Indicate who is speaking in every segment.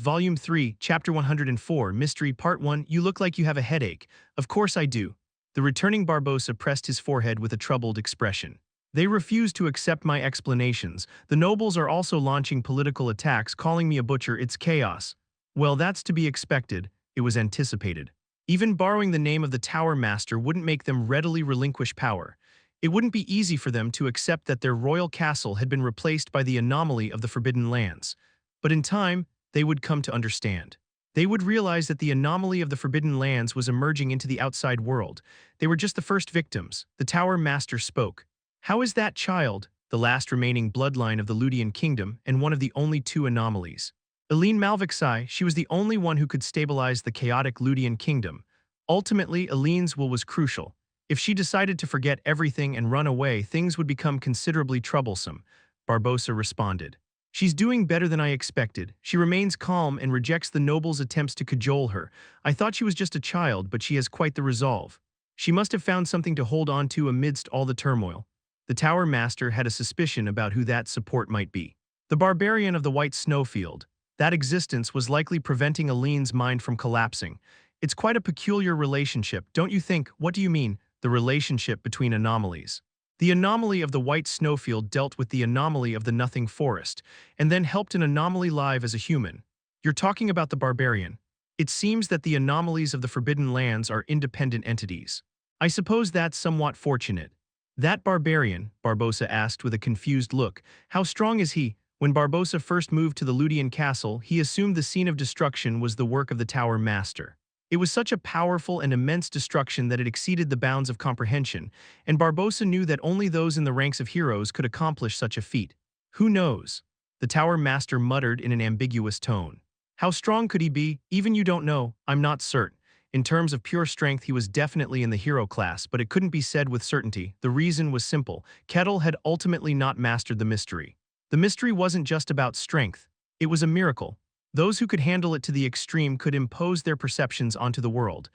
Speaker 1: Volume 3, Chapter 104, Mystery Part 1. You look like you have a headache. Of course I do. The returning Barbossa pressed his forehead with a troubled expression. They refuse to accept my explanations. The nobles are also launching political attacks, calling me a butcher. It's chaos. Well, that's to be expected. It was anticipated. Even borrowing the name of the Tower Master wouldn't make them readily relinquish power. It wouldn't be easy for them to accept that their royal castle had been replaced by the anomaly of the Forbidden Lands. But in time, they would come to understand. They would realize that the anomaly of the Forbidden Lands was emerging into the outside world. They were just the first victims. The Tower Master spoke. How is that child, the last remaining bloodline of the Ludian kingdom and one of the only two anomalies? Eline Malvixai, she was the only one who could stabilize the chaotic Ludian kingdom. Ultimately, Eline's will was crucial. If she decided to forget everything and run away, things would become considerably troublesome. Barbossa responded. She's doing better than I expected. She remains calm and rejects the nobles' attempts to cajole her. I thought she was just a child, but she has quite the resolve. She must have found something to hold on to amidst all the turmoil. The Tower Master had a suspicion about who that support might be. The Barbarian of the White Snowfield. That existence was likely preventing Eline's mind from collapsing. It's quite a peculiar relationship, don't you think? What do you mean, the relationship between anomalies? The anomaly of the White Snowfield dealt with the anomaly of the Nothing Forest, and then helped an anomaly live as a human. You're talking about the Barbarian. It seems that the anomalies of the Forbidden Lands are independent entities. I suppose that's somewhat fortunate. That Barbarian, Barbossa asked with a confused look, how strong is he? When Barbossa first moved to the Ludian castle, he assumed the scene of destruction was the work of the Tower Master. It was such a powerful and immense destruction that it exceeded the bounds of comprehension, and Barbossa knew that only those in the ranks of heroes could accomplish such a feat. Who knows? The Tower Master muttered in an ambiguous tone. How strong could he be? Even you don't know. I'm not certain. In terms of pure strength, he was definitely in the hero class, but it couldn't be said with certainty. The reason was simple. Kettle had ultimately not mastered the mystery. The mystery wasn't just about strength. It was a miracle. Those who could handle it to the extreme could impose their perceptions onto the world.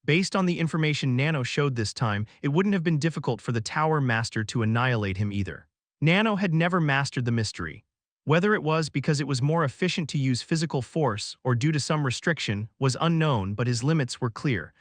Speaker 1: Based on the information Nano showed this time, it wouldn't have been difficult for the Tower Master to annihilate him either. Nano had never mastered the mystery. Whether it was because it was more efficient to use physical force or due to some restriction was unknown, but his limits were clear.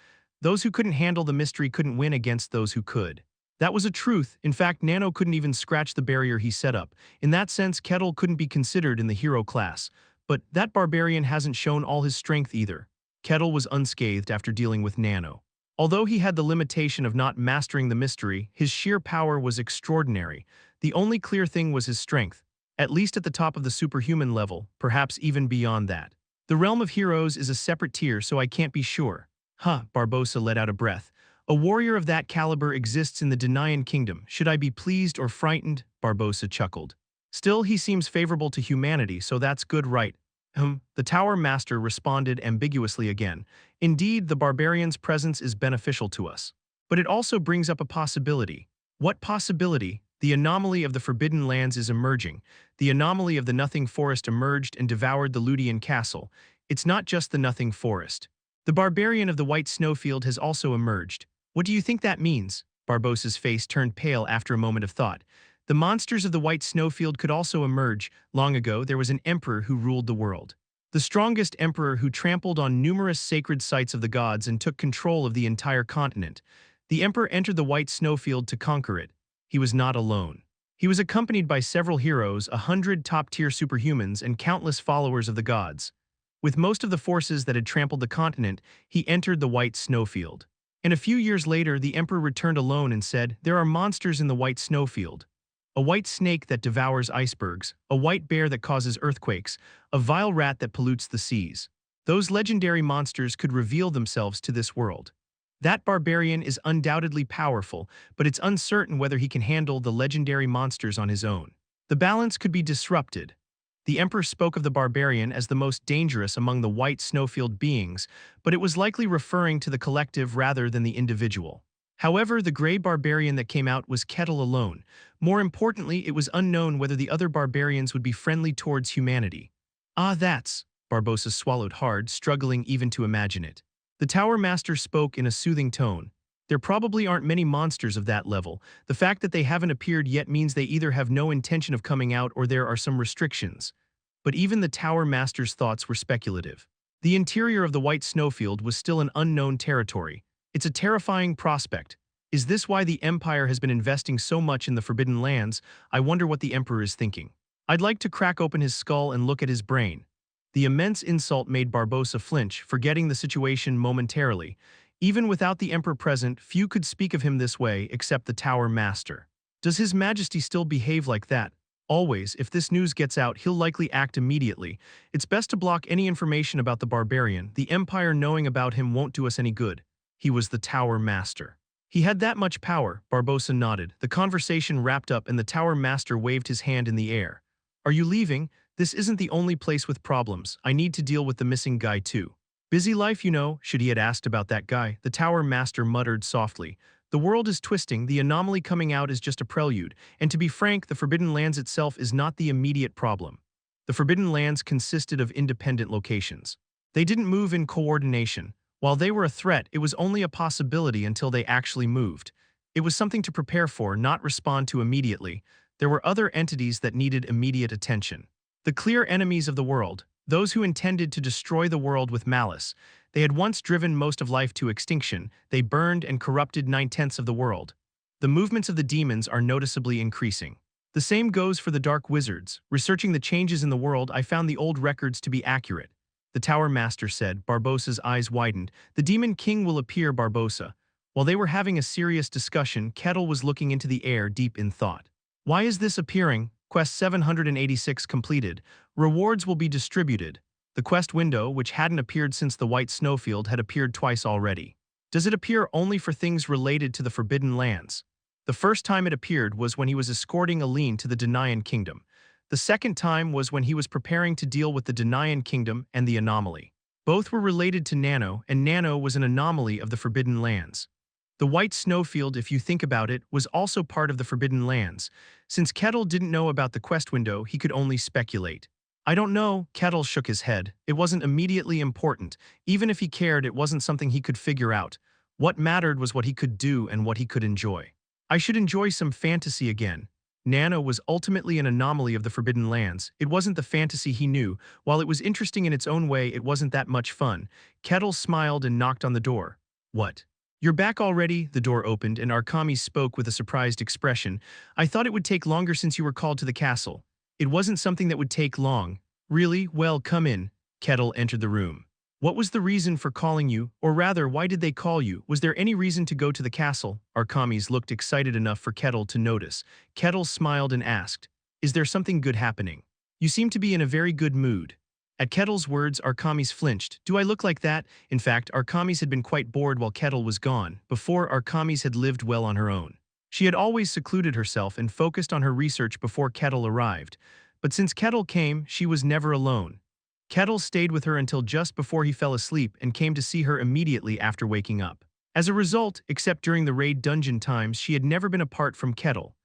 Speaker 1: Those who couldn't handle the mystery couldn't win against those who could. That was a truth. In fact, Nano couldn't even scratch the barrier he set up. In that sense, Kettle couldn't be considered in the hero class. But that Barbarian hasn't shown all his strength either. Kettle was unscathed after dealing with Nano. Although he had the limitation of not mastering the mystery, his sheer power was extraordinary. The only clear thing was his strength, at least at the top of the superhuman level, perhaps even beyond that. The realm of heroes is a separate tier, so I can't be sure. Barbossa let out a breath. A warrior of that caliber exists in the Denayan kingdom. Should I be pleased or frightened? Barbossa chuckled. Still, he seems favorable to humanity, so that's good, right? The Tower Master responded ambiguously again. Indeed, the Barbarian's presence is beneficial to us. But it also brings up a possibility. What possibility? The anomaly of the Forbidden Lands is emerging. The anomaly of the Nothing Forest emerged and devoured the Ludian castle. It's not just the Nothing Forest. The Barbarian of the White Snowfield has also emerged. What do you think that means? Barbossa's face turned pale after a moment of thought. The monsters of the White Snowfield could also emerge. Long ago, there was an emperor who ruled the world. The strongest emperor who trampled on numerous sacred sites of the gods and took control of the entire continent. The emperor entered the White Snowfield to conquer it. He was not alone. He was accompanied by several heroes, 100 top-tier superhumans, and countless followers of the gods. With most of the forces that had trampled the continent, he entered the White Snowfield. And a few years later, the emperor returned alone and said, "There are monsters in the White Snowfield. A white snake that devours icebergs, a white bear that causes earthquakes, a vile rat that pollutes the seas. Those legendary monsters could reveal themselves to this world. That Barbarian is undoubtedly powerful, but it's uncertain whether he can handle the legendary monsters on his own. The balance could be disrupted." The Emperor spoke of the Barbarian as the most dangerous among the White Snowfield beings, but it was likely referring to the collective rather than the individual. However, the gray Barbarian that came out was Kettle alone. More importantly, it was unknown whether the other Barbarians would be friendly towards humanity. Barbossa swallowed hard, struggling even to imagine it. The Tower Master spoke in a soothing tone. There probably aren't many monsters of that level. The fact that they haven't appeared yet means they either have no intention of coming out or there are some restrictions. But even the Tower Master's thoughts were speculative. The interior of the White Snowfield was still an unknown territory. It's a terrifying prospect. Is this why the Empire has been investing so much in the Forbidden Lands? I wonder what the Emperor is thinking. I'd like to crack open his skull and look at his brain. The immense insult made Barbossa flinch, forgetting the situation momentarily. Even without the Emperor present, few could speak of him this way except the Tower Master. Does His Majesty still behave like that? Always, if this news gets out, he'll likely act immediately. It's best to block any information about the Barbarian. The Empire knowing about him won't do us any good. He was the Tower Master. He had that much power, Barbossa nodded. The conversation wrapped up and the Tower Master waved his hand in the air. Are you leaving? This isn't the only place with problems. I need to deal with the missing guy too. Busy life, you know. Should he had asked about that guy, the Tower Master muttered softly. The world is twisting, the anomaly coming out is just a prelude, and to be frank, the Forbidden Lands itself is not the immediate problem. The Forbidden Lands consisted of independent locations. They didn't move in coordination. While they were a threat, it was only a possibility until they actually moved. It was something to prepare for, not respond to immediately. There were other entities that needed immediate attention. The clear enemies of the world, those who intended to destroy the world with malice. They had once driven most of life to extinction. They burned and corrupted 9/10 of the world. The movements of the demons are noticeably increasing. The same goes for the dark wizards. Researching the changes in the world, I found the old records to be accurate. The Tower Master said. Barbossa's eyes widened. The Demon King will appear, Barbossa. While they were having a serious discussion, Kettle was looking into the air deep in thought. Why is this appearing? Quest 786 completed. Rewards will be distributed. The quest window, which hadn't appeared since the White Snowfield, had appeared twice already. Does it appear only for things related to the Forbidden Lands? The first time it appeared was when he was escorting Aline to the Denayan Kingdom. The second time was when he was preparing to deal with the Denayan Kingdom and the anomaly. Both were related to Nano, and Nano was an anomaly of the Forbidden Lands. The White Snowfield, if you think about it, was also part of the Forbidden Lands. Since Kettle didn't know about the quest window, he could only speculate. I don't know, Kettle shook his head. It wasn't immediately important. Even if he cared, it wasn't something he could figure out. What mattered was what he could do and what he could enjoy. I should enjoy some fantasy again. Nano was ultimately an anomaly of the Forbidden Lands. It wasn't the fantasy he knew. While it was interesting in its own way, it wasn't that much fun. Kettle smiled and knocked on the door. What? You're back already? The door opened and Arkami spoke with a surprised expression. I thought it would take longer since you were called to the castle. It wasn't something that would take long. Really? Well, come in. Kettle entered the room. What was the reason for calling you? Or rather, why did they call you? Was there any reason to go to the castle? Arkamis looked excited enough for Kettle to notice. Kettle smiled and asked, Is there something good happening? You seem to be in a very good mood. At Kettle's words, Arkamis flinched. Do I look like that? In fact, Arkamis had been quite bored while Kettle was gone. Before, Arkamis had lived well on her own. She had always secluded herself and focused on her research before Kettle arrived. But since Kettle came, she was never alone. Kettle stayed with her until just before he fell asleep and came to see her immediately after waking up. As a result, except during the raid dungeon times, she had never been apart from Kettle.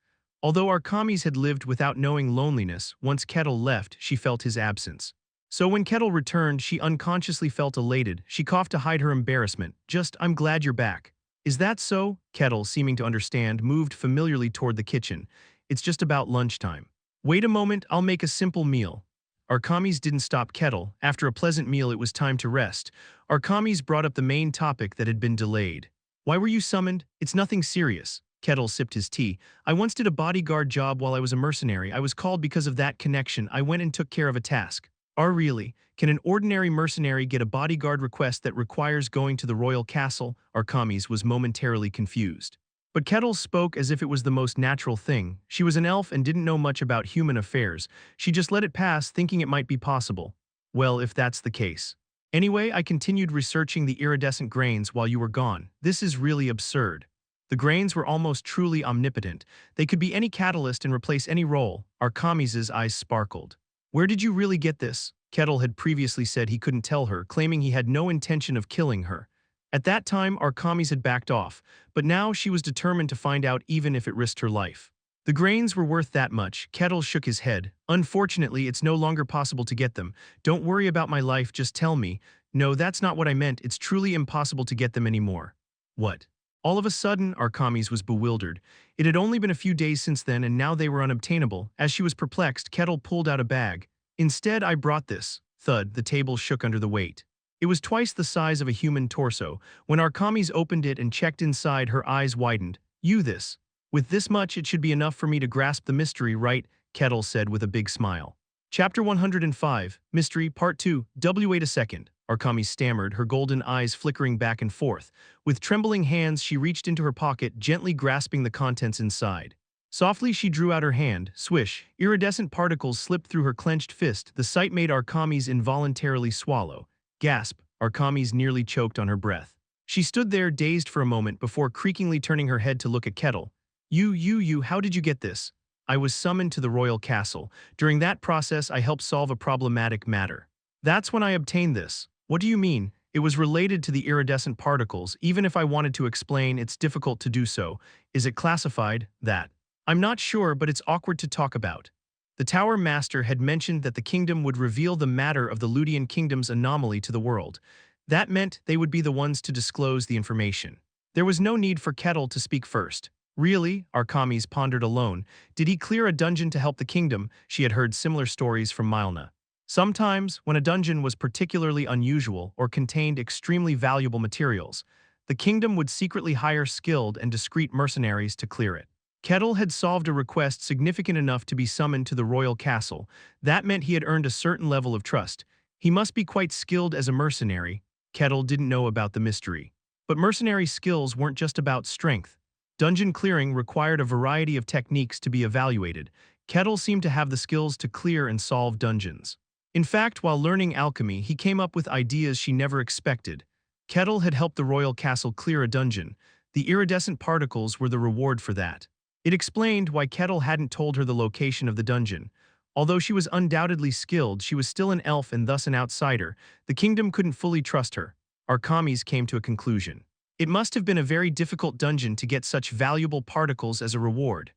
Speaker 1: Although Arkamis had lived without knowing loneliness, once Kettle left, she felt his absence. So when Kettle returned, she unconsciously felt elated. She coughed to hide her embarrassment. I'm glad you're back. Is that so? Kettle, seeming to understand, moved familiarly toward the kitchen. It's just about lunchtime. Wait a moment, I'll make a simple meal. Arkamis didn't stop Kettle. After a pleasant meal, it was time to rest. Arkamis brought up the main topic that had been delayed. Why were you summoned? It's nothing serious. Kettle sipped his tea. I once did a bodyguard job while I was a mercenary. I was called because of that connection. I went and took care of a task. Really? Can an ordinary mercenary get a bodyguard request that requires going to the royal castle? Arkamis was momentarily confused. But Kettle spoke as if it was the most natural thing. She was an elf and didn't know much about human affairs. She just let it pass, thinking it might be possible. Well, if that's the case. Anyway, I continued researching the iridescent grains while you were gone. This is really absurd. The grains were almost truly omnipotent. They could be any catalyst and replace any role. Arkamis's eyes sparkled. Where did you really get this? Kettle had previously said he couldn't tell her, claiming he had no intention of killing her. At that time, Arkamis had backed off, but now she was determined to find out even if it risked her life. The grains were worth that much. Kettle shook his head. Unfortunately, it's no longer possible to get them. Don't worry about my life, just tell me. No, that's not what I meant. It's truly impossible to get them anymore. What? All of a sudden, Arkamis was bewildered. It had only been a few days since then and now they were unobtainable. As she was perplexed, Kettle pulled out a bag. Instead, I brought this. Thud, the table shook under the weight. It was twice the size of a human torso. When Arkamis opened it and checked inside, her eyes widened. You this. With this much, it should be enough for me to grasp the mystery, right? Kettle said with a big smile. Chapter 105, Mystery, Part 2, Wait a second. Arkami stammered, her golden eyes flickering back and forth. With trembling hands, she reached into her pocket, gently grasping the contents inside. Softly, she drew out her hand. Swish, iridescent particles slipped through her clenched fist. The sight made Arkamis involuntarily swallow. Gasp, Arkamis nearly choked on her breath. She stood there, dazed for a moment, before creakingly turning her head to look at Kettle. You, how did you get this? I was summoned to the royal castle. During that process, I helped solve a problematic matter. That's when I obtained this. What do you mean? It was related to the iridescent particles. Even if I wanted to explain, it's difficult to do so. Is it classified? That. I'm not sure, but it's awkward to talk about. The Tower Master had mentioned that the kingdom would reveal the matter of the Ludian kingdom's anomaly to the world. That meant they would be the ones to disclose the information. There was no need for Kettle to speak first. Really? Arkamis pondered alone. Did he clear a dungeon to help the kingdom? She had heard similar stories from Milna. Sometimes, when a dungeon was particularly unusual or contained extremely valuable materials, the kingdom would secretly hire skilled and discreet mercenaries to clear it. Kettle had solved a request significant enough to be summoned to the royal castle. That meant he had earned a certain level of trust. He must be quite skilled as a mercenary. Kettle didn't know about the mystery. But mercenary skills weren't just about strength. Dungeon clearing required a variety of techniques to be evaluated. Kettle seemed to have the skills to clear and solve dungeons. In fact, while learning alchemy, he came up with ideas she never expected. Kettle had helped the royal castle clear a dungeon. The iridescent particles were the reward for that. It explained why Kettle hadn't told her the location of the dungeon. Although she was undoubtedly skilled, she was still an elf and thus an outsider. The kingdom couldn't fully trust her. Arkamis came to a conclusion. It must have been a very difficult dungeon to get such valuable particles as a reward.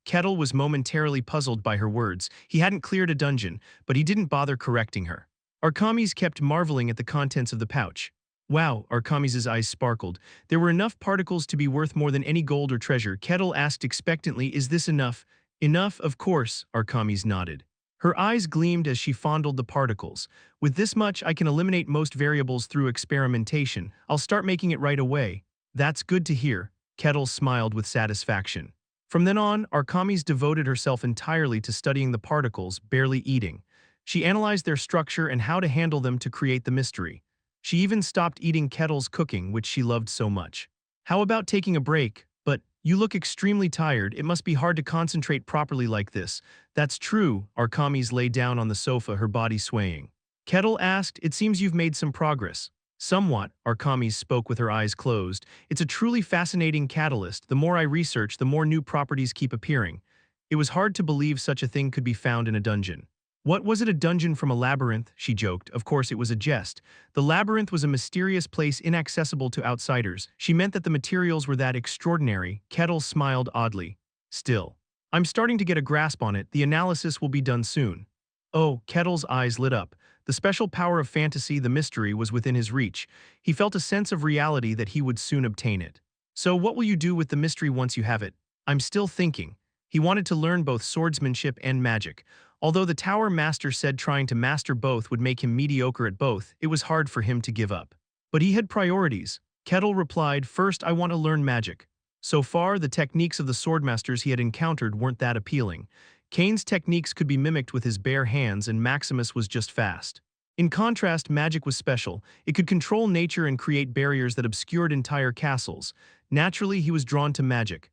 Speaker 1: Kettle was momentarily puzzled by her words. He hadn't cleared a dungeon, but he didn't bother correcting her. Arkamis kept marveling at the contents of the pouch. Wow, Arkamis's eyes sparkled. There were enough particles to be worth more than any gold or treasure. Kettle asked expectantly, is this enough? Enough, of course, Arkamis nodded. Her eyes gleamed as she fondled the particles. With this much, I can eliminate most variables through experimentation. I'll start making it right away. That's good to hear. Kettle smiled with satisfaction. From then on, Arkamis devoted herself entirely to studying the particles, barely eating. She analyzed their structure and how to handle them to create the mystery. She even stopped eating Kettle's cooking, which she loved so much. How about taking a break? But you look extremely tired. It must be hard to concentrate properly like this. That's true. Arkamis lay down on the sofa, her body swaying. Kettle asked, it seems you've made some progress. Somewhat, Arkamis spoke with her eyes closed. It's a truly fascinating catalyst. The more I research, the more new properties keep appearing. It was hard to believe such a thing could be found in a dungeon. What was it, a dungeon from a labyrinth? She joked. Of course it was a jest. The labyrinth was a mysterious place inaccessible to outsiders. She meant that the materials were that extraordinary. Kettle smiled oddly. Still, I'm starting to get a grasp on it. The analysis will be done soon. Oh, Kettle's eyes lit up. The special power of fantasy, the mystery, was within his reach. He felt a sense of reality that he would soon obtain it. So what will you do with the mystery once you have it? I'm still thinking. He wanted to learn both swordsmanship and magic. Although the Tower Master said trying to master both would make him mediocre at both, it was hard for him to give up. But he had priorities. Kettle replied, first I want to learn magic. So far, the techniques of the swordmasters he had encountered weren't that appealing. Kane's techniques could be mimicked with his bare hands, and Maximus was just fast. In contrast, magic was special. It could control nature and create barriers that obscured entire castles. Naturally, he was drawn to magic.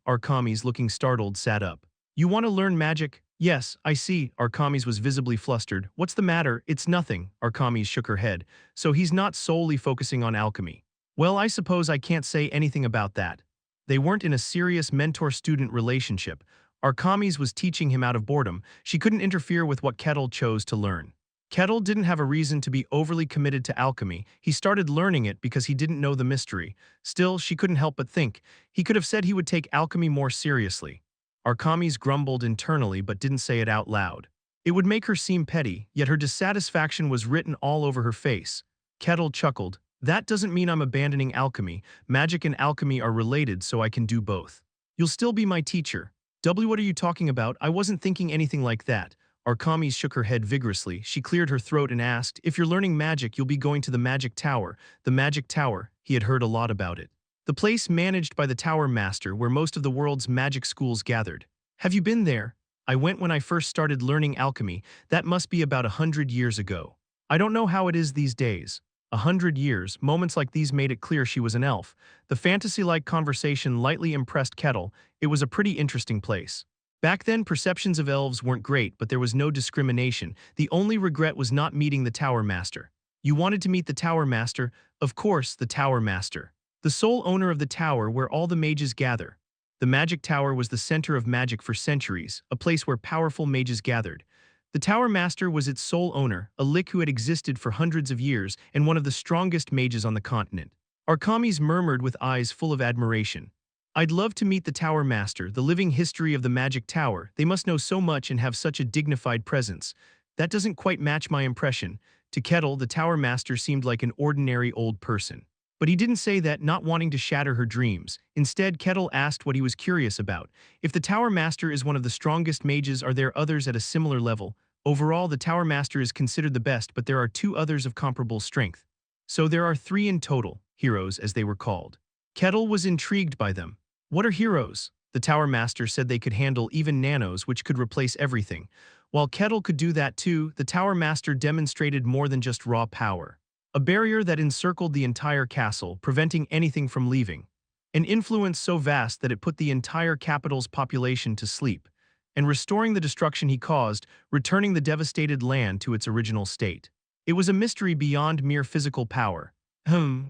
Speaker 1: Arkamis, looking startled, sat up. You want to learn magic? Yes, I see. Arkamis was visibly flustered. What's the matter? It's nothing. Arkamis shook her head. So he's not solely focusing on alchemy. Well, I suppose I can't say anything about that. They weren't in a serious mentor-student relationship. Arkamis was teaching him out of boredom. She couldn't interfere with what Kettle chose to learn. Kettle didn't have a reason to be overly committed to alchemy. He started learning it because he didn't know the mystery. Still, she couldn't help but think. He could have said he would take alchemy more seriously. Arkamis grumbled internally but didn't say it out loud. It would make her seem petty, yet her dissatisfaction was written all over her face. Kettle chuckled. That doesn't mean I'm abandoning alchemy. Magic and alchemy are related, so I can do both. You'll still be my teacher. What are you talking about? I wasn't thinking anything like that. Arkamis shook her head vigorously. She cleared her throat and asked, if you're learning magic, you'll be going to the Magic Tower. The Magic Tower, he had heard a lot about it. The place managed by the Tower Master where most of the world's magic schools gathered. Have you been there? I went when I first started learning alchemy. That must be about 100 years ago. I don't know how it is these days. 100 years, moments like these made it clear she was an elf. The fantasy-like conversation lightly impressed Kettle. It was a pretty interesting place. Back then, perceptions of elves weren't great, but there was no discrimination. The only regret was not meeting the Tower Master. You wanted to meet the Tower Master? Of course, the Tower Master. The sole owner of the tower where all the mages gather. The Magic Tower was the center of magic for centuries, a place where powerful mages gathered. The Tower Master was its sole owner, a lich who had existed for hundreds of years and one of the strongest mages on the continent. Arkamis murmured with eyes full of admiration. I'd love to meet the Tower Master, the living history of the Magic Tower. They must know so much and have such a dignified presence. That doesn't quite match my impression. To Kettle, the Tower Master seemed like an ordinary old person. But he didn't say that, not wanting to shatter her dreams. Instead, Kettle asked what he was curious about. If the Tower Master is one of the strongest mages, are there others at a similar level? Overall, the Tower Master is considered the best, but there are 2 others of comparable strength. So there are 3 in total, heroes as they were called. Kettle was intrigued by them. What are heroes? The Tower Master said they could handle even nanos, which could replace everything. While Kettle could do that too, the Tower Master demonstrated more than just raw power. A barrier that encircled the entire castle, preventing anything from leaving. An influence so vast that it put the entire capital's population to sleep, and restoring the destruction he caused, returning the devastated land to its original state. It was a mystery beyond mere physical power.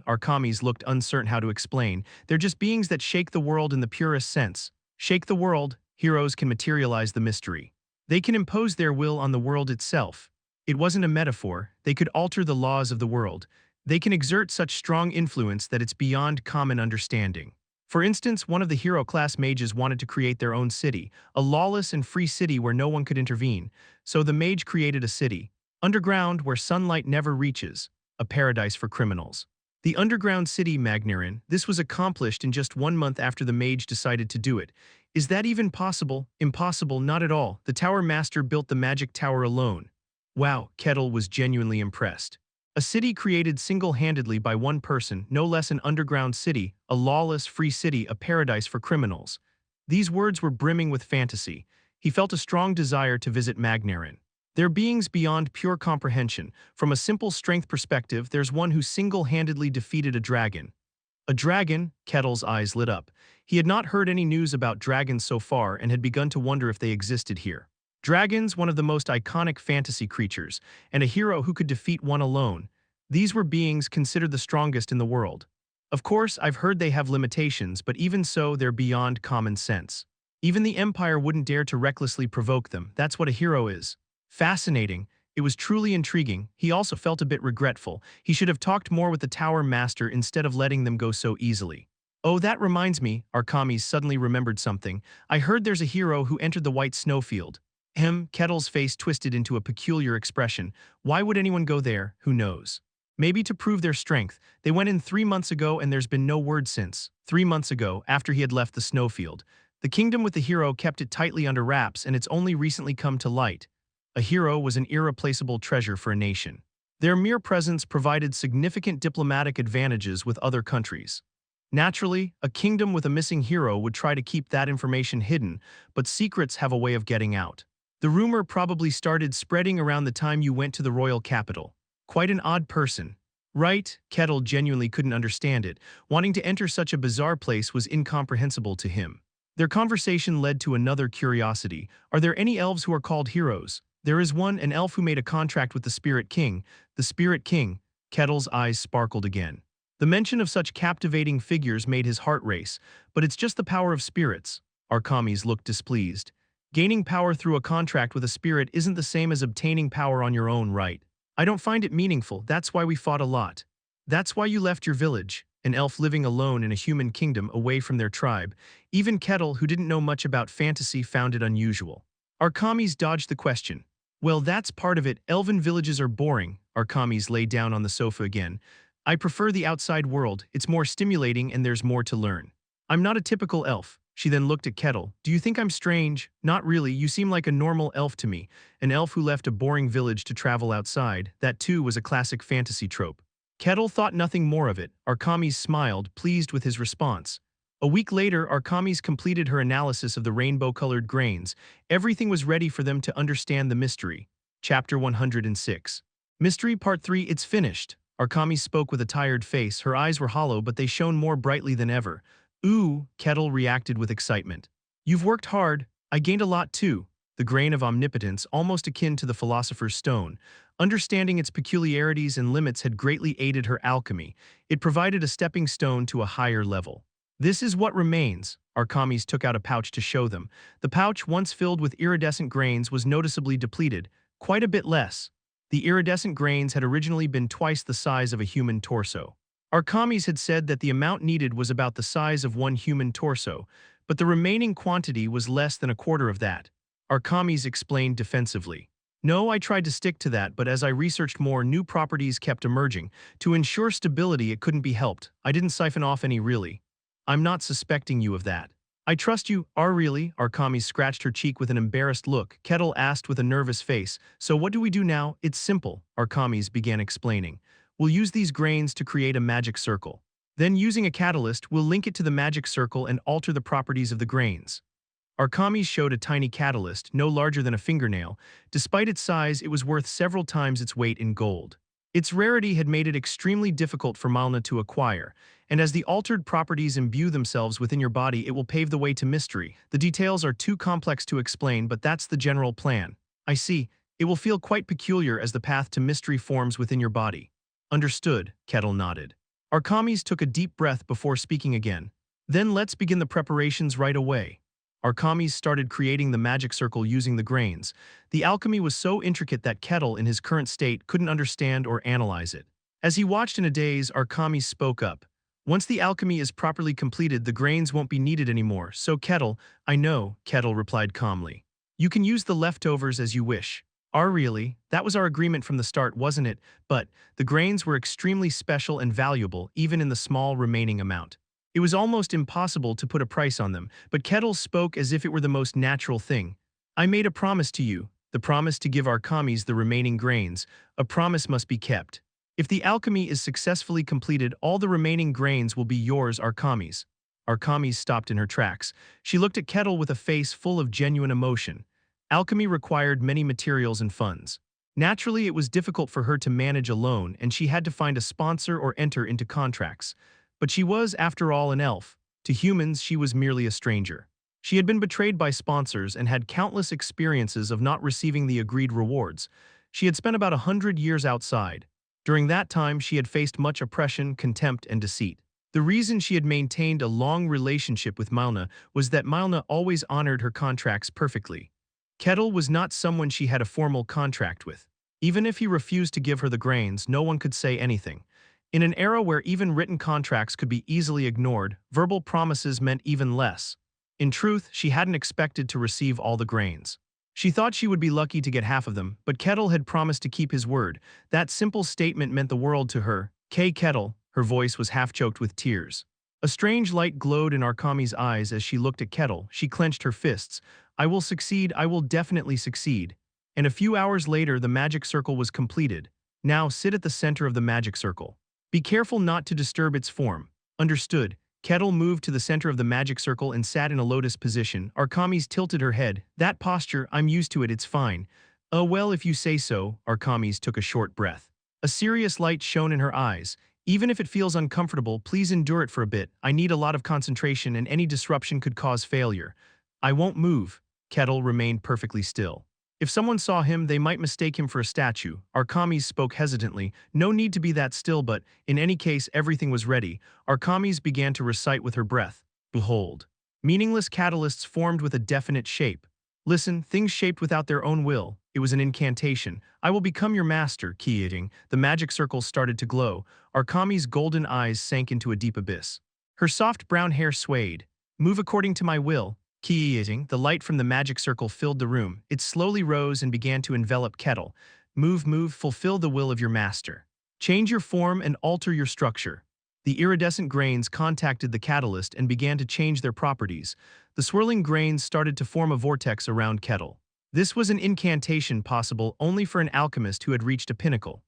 Speaker 1: Arkamis looked uncertain how to explain. They're just beings that shake the world in the purest sense. Shake the world, heroes can materialize the mystery. They can impose their will on the world itself. It wasn't a metaphor. They could alter the laws of the world. They can exert such strong influence that it's beyond common understanding. For instance, one of the hero-class mages wanted to create their own city, a lawless and free city where no one could intervene. So the mage created a city, underground where sunlight never reaches, a paradise for criminals. The underground city Magnarin, this was accomplished in just 1 month after the mage decided to do it. Is that even possible? Impossible, not at all. The Tower Master built the Magic Tower alone. Wow, Kettle was genuinely impressed. A city created single-handedly by one person, no less an underground city, a lawless, free city, a paradise for criminals. These words were brimming with fantasy. He felt a strong desire to visit Magnarin. They're beings beyond pure comprehension. From a simple strength perspective, there's one who single-handedly defeated a dragon. A dragon? Kettle's eyes lit up. He had not heard any news about dragons so far and had begun to wonder if they existed here. Dragons, one of the most iconic fantasy creatures, and a hero who could defeat one alone. These were beings considered the strongest in the world. Of course, I've heard they have limitations, but even so, they're beyond common sense. Even the Empire wouldn't dare to recklessly provoke them. That's what a hero is. Fascinating. It was truly intriguing. He also felt a bit regretful. He should have talked more with the Tower Master instead of letting them go so easily. Oh, that reminds me, Arkamis suddenly remembered something. I heard there's a hero who entered the White Snowfield. Kettle's face twisted into a peculiar expression. Why would anyone go there? Who knows? Maybe to prove their strength. They went in 3 months ago and there's been no word since. 3 months ago, after he had left the Snowfield. The kingdom with the hero kept it tightly under wraps and it's only recently come to light. A hero was an irreplaceable treasure for a nation. Their mere presence provided significant diplomatic advantages with other countries. Naturally, a kingdom with a missing hero would try to keep that information hidden, but secrets have a way of getting out. The rumor probably started spreading around the time you went to the royal capital. Quite an odd person. Right? Kettle genuinely couldn't understand it. Wanting to enter such a bizarre place was incomprehensible to him. Their conversation led to another curiosity. Are there any elves who are called heroes? There is one, an elf who made a contract with the Spirit King. The Spirit King. Kettle's eyes sparkled again. The mention of such captivating figures made his heart race, but it's just the power of spirits. Arkamis looked displeased. Gaining power through a contract with a spirit isn't the same as obtaining power on your own right. I don't find it meaningful, that's why we fought a lot. That's why you left your village, an elf living alone in a human kingdom away from their tribe. Even Kettle, who didn't know much about fantasy, found it unusual. Arkamis dodged the question. Well, that's part of it. Elven villages are boring. Arkamis lay down on the sofa again. I prefer the outside world. It's more stimulating and there's more to learn. I'm not a typical elf. She then looked at Kettle. Do you think I'm strange? Not really, you seem like a normal elf to me. An elf who left a boring village to travel outside. That too was a classic fantasy trope. Kettle thought nothing more of it. Arkamis smiled, pleased with his response. A week later, Arkamis completed her analysis of the rainbow-colored grains. Everything was ready for them to understand the mystery. Chapter 106. Mystery Part 3. It's finished. Arkamis spoke with a tired face. Her eyes were hollow, but they shone more brightly than ever. Ooh, Kettle reacted with excitement. You've worked hard. I gained a lot too. The grain of omnipotence, almost akin to the philosopher's stone. Understanding its peculiarities and limits had greatly aided her alchemy. It provided a stepping stone to a higher level. This is what remains. Arkamis took out a pouch to show them. The pouch, once filled with iridescent grains, was noticeably depleted, quite a bit less. The iridescent grains had originally been twice the size of a human torso. Arkamis had said that the amount needed was about the size of one human torso, but the remaining quantity was less than a quarter of that. Arkamis explained defensively. No, I tried to stick to that, but as I researched more, new properties kept emerging. To ensure stability, it couldn't be helped. I didn't siphon off any really. I'm not suspecting you of that. I trust you, really? Arkamis scratched her cheek with an embarrassed look. Kettle asked with a nervous face. So what do we do now? It's simple, Arkamis began explaining. We'll use these grains to create a magic circle. Then, using a catalyst, we'll link it to the magic circle and alter the properties of the grains. Arkamis showed a tiny catalyst, no larger than a fingernail. Despite its size, it was worth several times its weight in gold. Its rarity had made it extremely difficult for Malna to acquire, and as the altered properties imbue themselves within your body, it will pave the way to mystery. The details are too complex to explain, but that's the general plan. I see. It will feel quite peculiar as the path to mystery forms within your body. Understood, Kettle nodded. Arkamis took a deep breath before speaking again. Then let's begin the preparations right away. Arkamis started creating the magic circle using the grains. The alchemy was so intricate that Kettle, in his current state, couldn't understand or analyze it. As he watched in a daze, Arkamis spoke up. Once the alchemy is properly completed, the grains won't be needed anymore, so Kettle— I know, Kettle replied calmly. You can use the leftovers as you wish. Really? That was our agreement from the start, wasn't it? But the grains were extremely special and valuable, even in the small remaining amount. It was almost impossible to put a price on them, but Kettle spoke as if it were the most natural thing. I made a promise to you, the promise to give Arkamis the remaining grains. A promise must be kept. If the alchemy is successfully completed, all the remaining grains will be yours, Arkamis. Arkamis stopped in her tracks. She looked at Kettle with a face full of genuine emotion. Alchemy required many materials and funds. Naturally, it was difficult for her to manage alone, and she had to find a sponsor or enter into contracts. But she was, after all, an elf. To humans, she was merely a stranger. She had been betrayed by sponsors and had countless experiences of not receiving the agreed rewards. She had spent about 100 years outside. During that time, she had faced much oppression, contempt, and deceit. The reason she had maintained a long relationship with Malna was that Malna always honored her contracts perfectly. Kettle was not someone she had a formal contract with. Even if he refused to give her the grains, no one could say anything. In an era where even written contracts could be easily ignored, verbal promises meant even less. In truth, she hadn't expected to receive all the grains. She thought she would be lucky to get half of them, but Kettle had promised to keep his word. That simple statement meant the world to her. Kettle, her voice was half-choked with tears. A strange light glowed in Arkamis' eyes as she looked at Kettle. She clenched her fists. I will succeed, I will definitely succeed. And a few hours later, the magic circle was completed. Now sit at the center of the magic circle. Be careful not to disturb its form. Understood. Kettle moved to the center of the magic circle and sat in a lotus position. Arkamis tilted her head. That posture, I'm used to it, it's fine. Well, if you say so. Arkamis took a short breath. A serious light shone in her eyes. Even if it feels uncomfortable, please endure it for a bit. I need a lot of concentration and any disruption could cause failure. I won't move. Kettle remained perfectly still. If someone saw him, they might mistake him for a statue. Arkamis spoke hesitantly. No need to be that still, but in any case, everything was ready. Arkamis began to recite with her breath. Behold. Meaningless catalysts formed with a definite shape. Listen, things shaped without their own will. It was an incantation. I will become your master, Keying. The magic circle started to glow. Arkamis' golden eyes sank into a deep abyss. Her soft brown hair swayed. Move according to my will. Keying, the light from the magic circle filled the room. It slowly rose and began to envelop Kettle. Move, fulfill the will of your master. Change your form and alter your structure. The iridescent grains contacted the catalyst and began to change their properties. The swirling grains started to form a vortex around Kettle. This was an incantation possible only for an alchemist who had reached a pinnacle.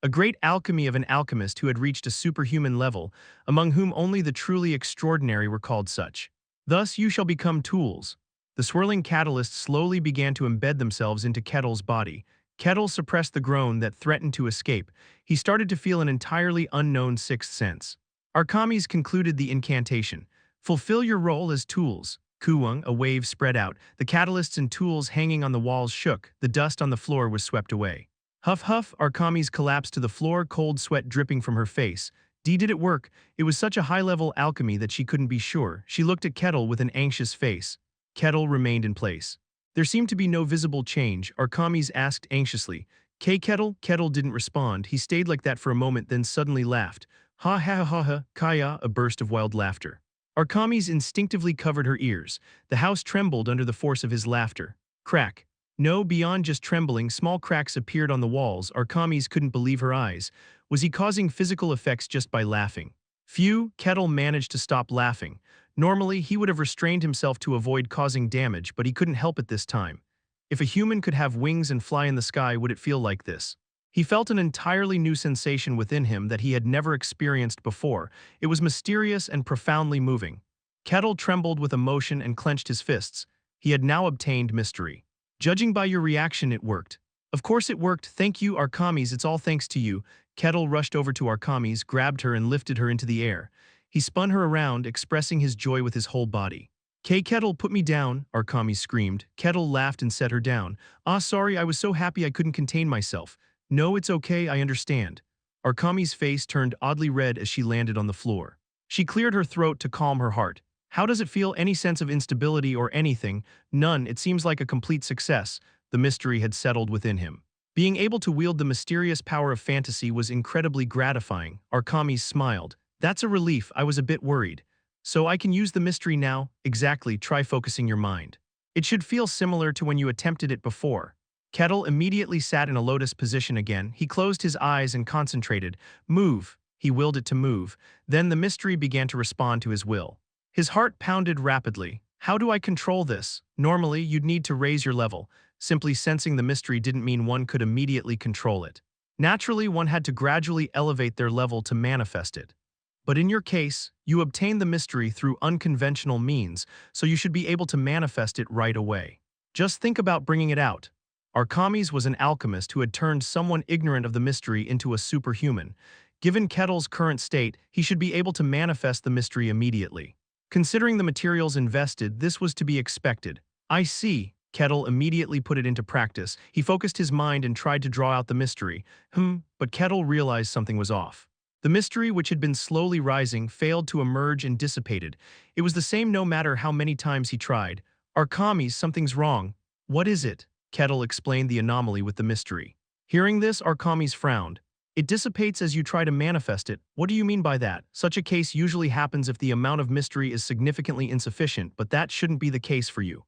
Speaker 1: A great alchemy of an alchemist who had reached a superhuman level, among whom only the truly extraordinary were called such. Thus you shall become tools. The swirling catalysts slowly began to embed themselves into Kettle's body. Kettle suppressed the groan that threatened to escape. He started to feel an entirely unknown sixth sense. Archimedes concluded the incantation. Fulfill your role as tools. Kuwung, a wave spread out. The catalysts and tools hanging on the walls shook. The dust on the floor was swept away. Huff huff, Archimedes collapsed to the floor, cold sweat dripping from her face. Did it work? It was such a high-level alchemy that she couldn't be sure. She looked at Kettle with an anxious face. Kettle remained in place. There seemed to be no visible change. Archimedes asked anxiously, "K Kettle?" Kettle didn't respond. He stayed like that for a moment, then suddenly laughed. Ha ha ha ha, Kaya, a burst of wild laughter. Archimedes instinctively covered her ears. The house trembled under the force of his laughter. Crack. No, beyond just trembling, small cracks appeared on the walls. Archimedes couldn't believe her eyes. Was he causing physical effects just by laughing? Phew, Kettle managed to stop laughing. Normally, he would have restrained himself to avoid causing damage, but he couldn't help it this time. If a human could have wings and fly in the sky, would it feel like this? He felt an entirely new sensation within him that he had never experienced before. It was mysterious and profoundly moving. Kettle trembled with emotion and clenched his fists. He had now obtained mystery. Judging by your reaction, it worked. Of course it worked. Thank you, Archimedes. It's all thanks to you. Kettle rushed over to Archimedes, grabbed her and lifted her into the air. He spun her around, expressing his joy with his whole body. "K Kettle, put me down," Archimedes screamed. Kettle laughed and set her down. "Ah, sorry, I was so happy I couldn't contain myself." "No, it's okay, I understand." Archimedes' face turned oddly red as she landed on the floor. She cleared her throat to calm her heart. "How does it feel? Any sense of instability or anything?" "None, it seems like a complete success." The mystery had settled within him. Being able to wield the mysterious power of fantasy was incredibly gratifying. Archimedes smiled. "That's a relief, I was a bit worried. So I can use the mystery now?" "Exactly, try focusing your mind. It should feel similar to when you attempted it before." Kettle immediately sat in a lotus position again. He closed his eyes and concentrated. "Move." He willed it to move. Then the mystery began to respond to his will. His heart pounded rapidly. "How do I control this?" Normally, you'd need to raise your level. Simply sensing the mystery didn't mean one could immediately control it. Naturally, one had to gradually elevate their level to manifest it. But in your case, you obtained the mystery through unconventional means, so you should be able to manifest it right away. Just think about bringing it out. Archimedes was an alchemist who had turned someone ignorant of the mystery into a superhuman. Given Kettle's current state, he should be able to manifest the mystery immediately. Considering the materials invested, this was to be expected. "I see." Kettle immediately put it into practice. He focused his mind and tried to draw out the mystery. But Kettle realized something was off. The mystery, which had been slowly rising, failed to emerge and dissipated. It was the same no matter how many times he tried. "Archimedes, something's wrong." "What is it?" Kettle explained the anomaly with the mystery. Hearing this, Archimedes frowned. "It dissipates as you try to manifest it." "What do you mean by that?" "Such a case usually happens if the amount of mystery is significantly insufficient, but that shouldn't be the case for you.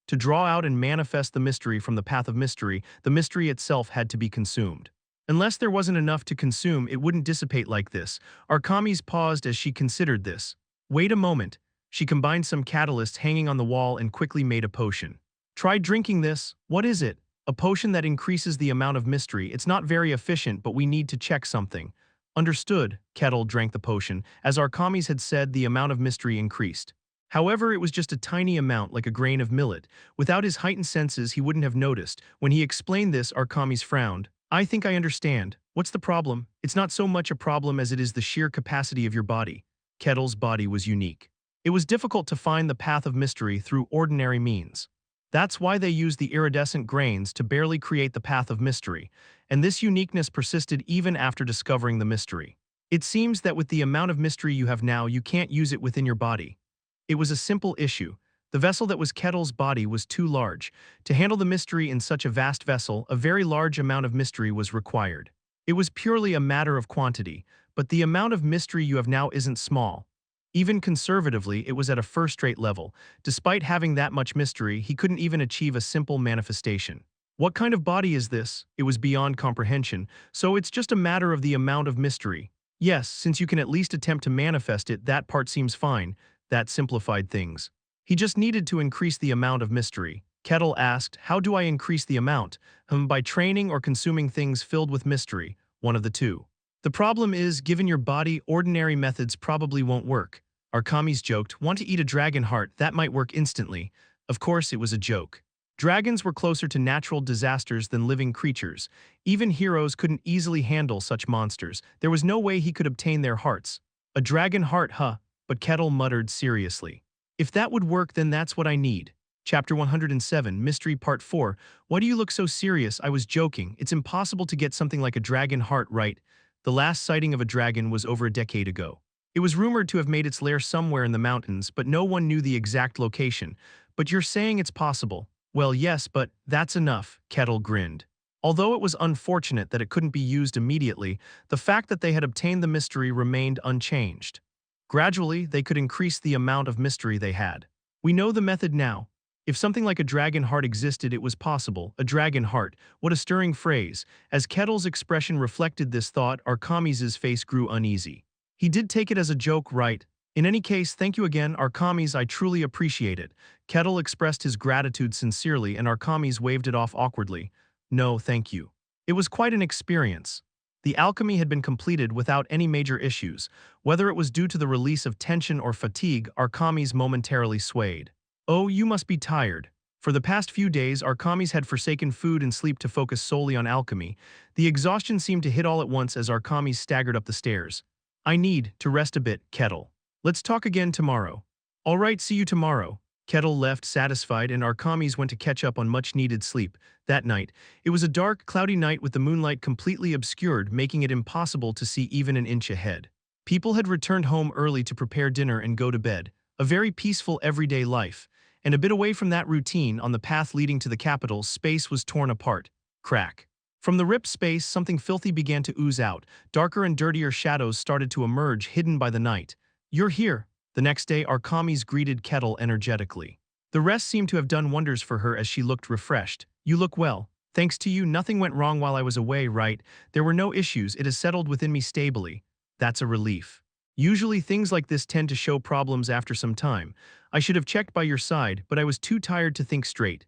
Speaker 1: To draw out and manifest the mystery from the path of mystery, the mystery itself had to be consumed. Unless there wasn't enough to consume, it wouldn't dissipate like this." Archimedes paused as she considered this. "Wait a moment." She combined some catalysts hanging on the wall and quickly made a potion. "Try drinking this." "What is it?" "A potion that increases the amount of mystery. It's not very efficient, but we need to check something." "Understood." Kettle drank the potion. As Archimedes had said, the amount of mystery increased. However, it was just a tiny amount, like a grain of millet. Without his heightened senses, he wouldn't have noticed. When he explained this, Archimedes frowned. "I think I understand. What's the problem?" "It's not so much a problem as it is the sheer capacity of your body." Kettle's body was unique. It was difficult to find the path of mystery through ordinary means. That's why they used the iridescent grains to barely create the path of mystery, and this uniqueness persisted even after discovering the mystery. It seems that with the amount of mystery you have now, you can't use it within your body. It was a simple issue. The vessel that was Kettle's body was too large. To handle the mystery in such a vast vessel, a very large amount of mystery was required. It was purely a matter of quantity, but the amount of mystery you have now isn't small. Even conservatively, it was at a first-rate level. Despite having that much mystery, he couldn't even achieve a simple manifestation. What kind of body is this? It was beyond comprehension, so it's just a matter of the amount of mystery. Yes, since you can at least attempt to manifest it, that part seems fine. That simplified things. He just needed to increase the amount of mystery. Kettle asked, how do I increase the amount? By training or consuming things filled with mystery, one of the two. The problem is, given your body, ordinary methods probably won't work. Arkamis joked, want to eat a dragon heart, that might work instantly. Of course, it was a joke. Dragons were closer to natural disasters than living creatures. Even heroes couldn't easily handle such monsters. There was no way he could obtain their hearts. A dragon heart, huh? But Kettle muttered seriously. If that would work, then that's what I need. Chapter 107, Mystery Part 4. Why do you look so serious? I was joking. It's impossible to get something like a dragon heart right. The last sighting of a dragon was over a decade ago. It was rumored to have made its lair somewhere in the mountains, but no one knew the exact location. But you're saying it's possible. Well, yes, but that's enough, Kettle grinned. Although it was unfortunate that it couldn't be used immediately, the fact that they had obtained the mystery remained unchanged. Gradually, they could increase the amount of mystery they had. We know the method now. If something like a dragon heart existed, it was possible. A dragon heart. What a stirring phrase. As Kettle's expression reflected this thought, Arkamis' face grew uneasy. He did take it as a joke, right? In any case, thank you again, Arkamis, I truly appreciate it. Kettle expressed his gratitude sincerely and Arkamis waved it off awkwardly. No, thank you. It was quite an experience. The alchemy had been completed without any major issues. Whether it was due to the release of tension or fatigue, Arkamis momentarily swayed. Oh, you must be tired. For the past few days, Arkamis had forsaken food and sleep to focus solely on alchemy. The exhaustion seemed to hit all at once as Arkamis staggered up the stairs. I need to rest a bit, Kettle. Let's talk again tomorrow. All right, see you tomorrow. Kettle left satisfied and Arkamis went to catch up on much-needed sleep. That night, it was a dark, cloudy night with the moonlight completely obscured, making it impossible to see even an inch ahead. People had returned home early to prepare dinner and go to bed. A very peaceful everyday life. And a bit away from that routine, on the path leading to the capital, space was torn apart. Crack. From the ripped space, something filthy began to ooze out. Darker and dirtier shadows started to emerge, hidden by the night. You're here. The next day, Arkamis greeted Kettle energetically. The rest seemed to have done wonders for her as she looked refreshed. You look well. Thanks to you, nothing went wrong while I was away, right? There were no issues. It has settled within me stably. That's a relief. Usually things like this tend to show problems after some time. I should have checked by your side, but I was too tired to think straight.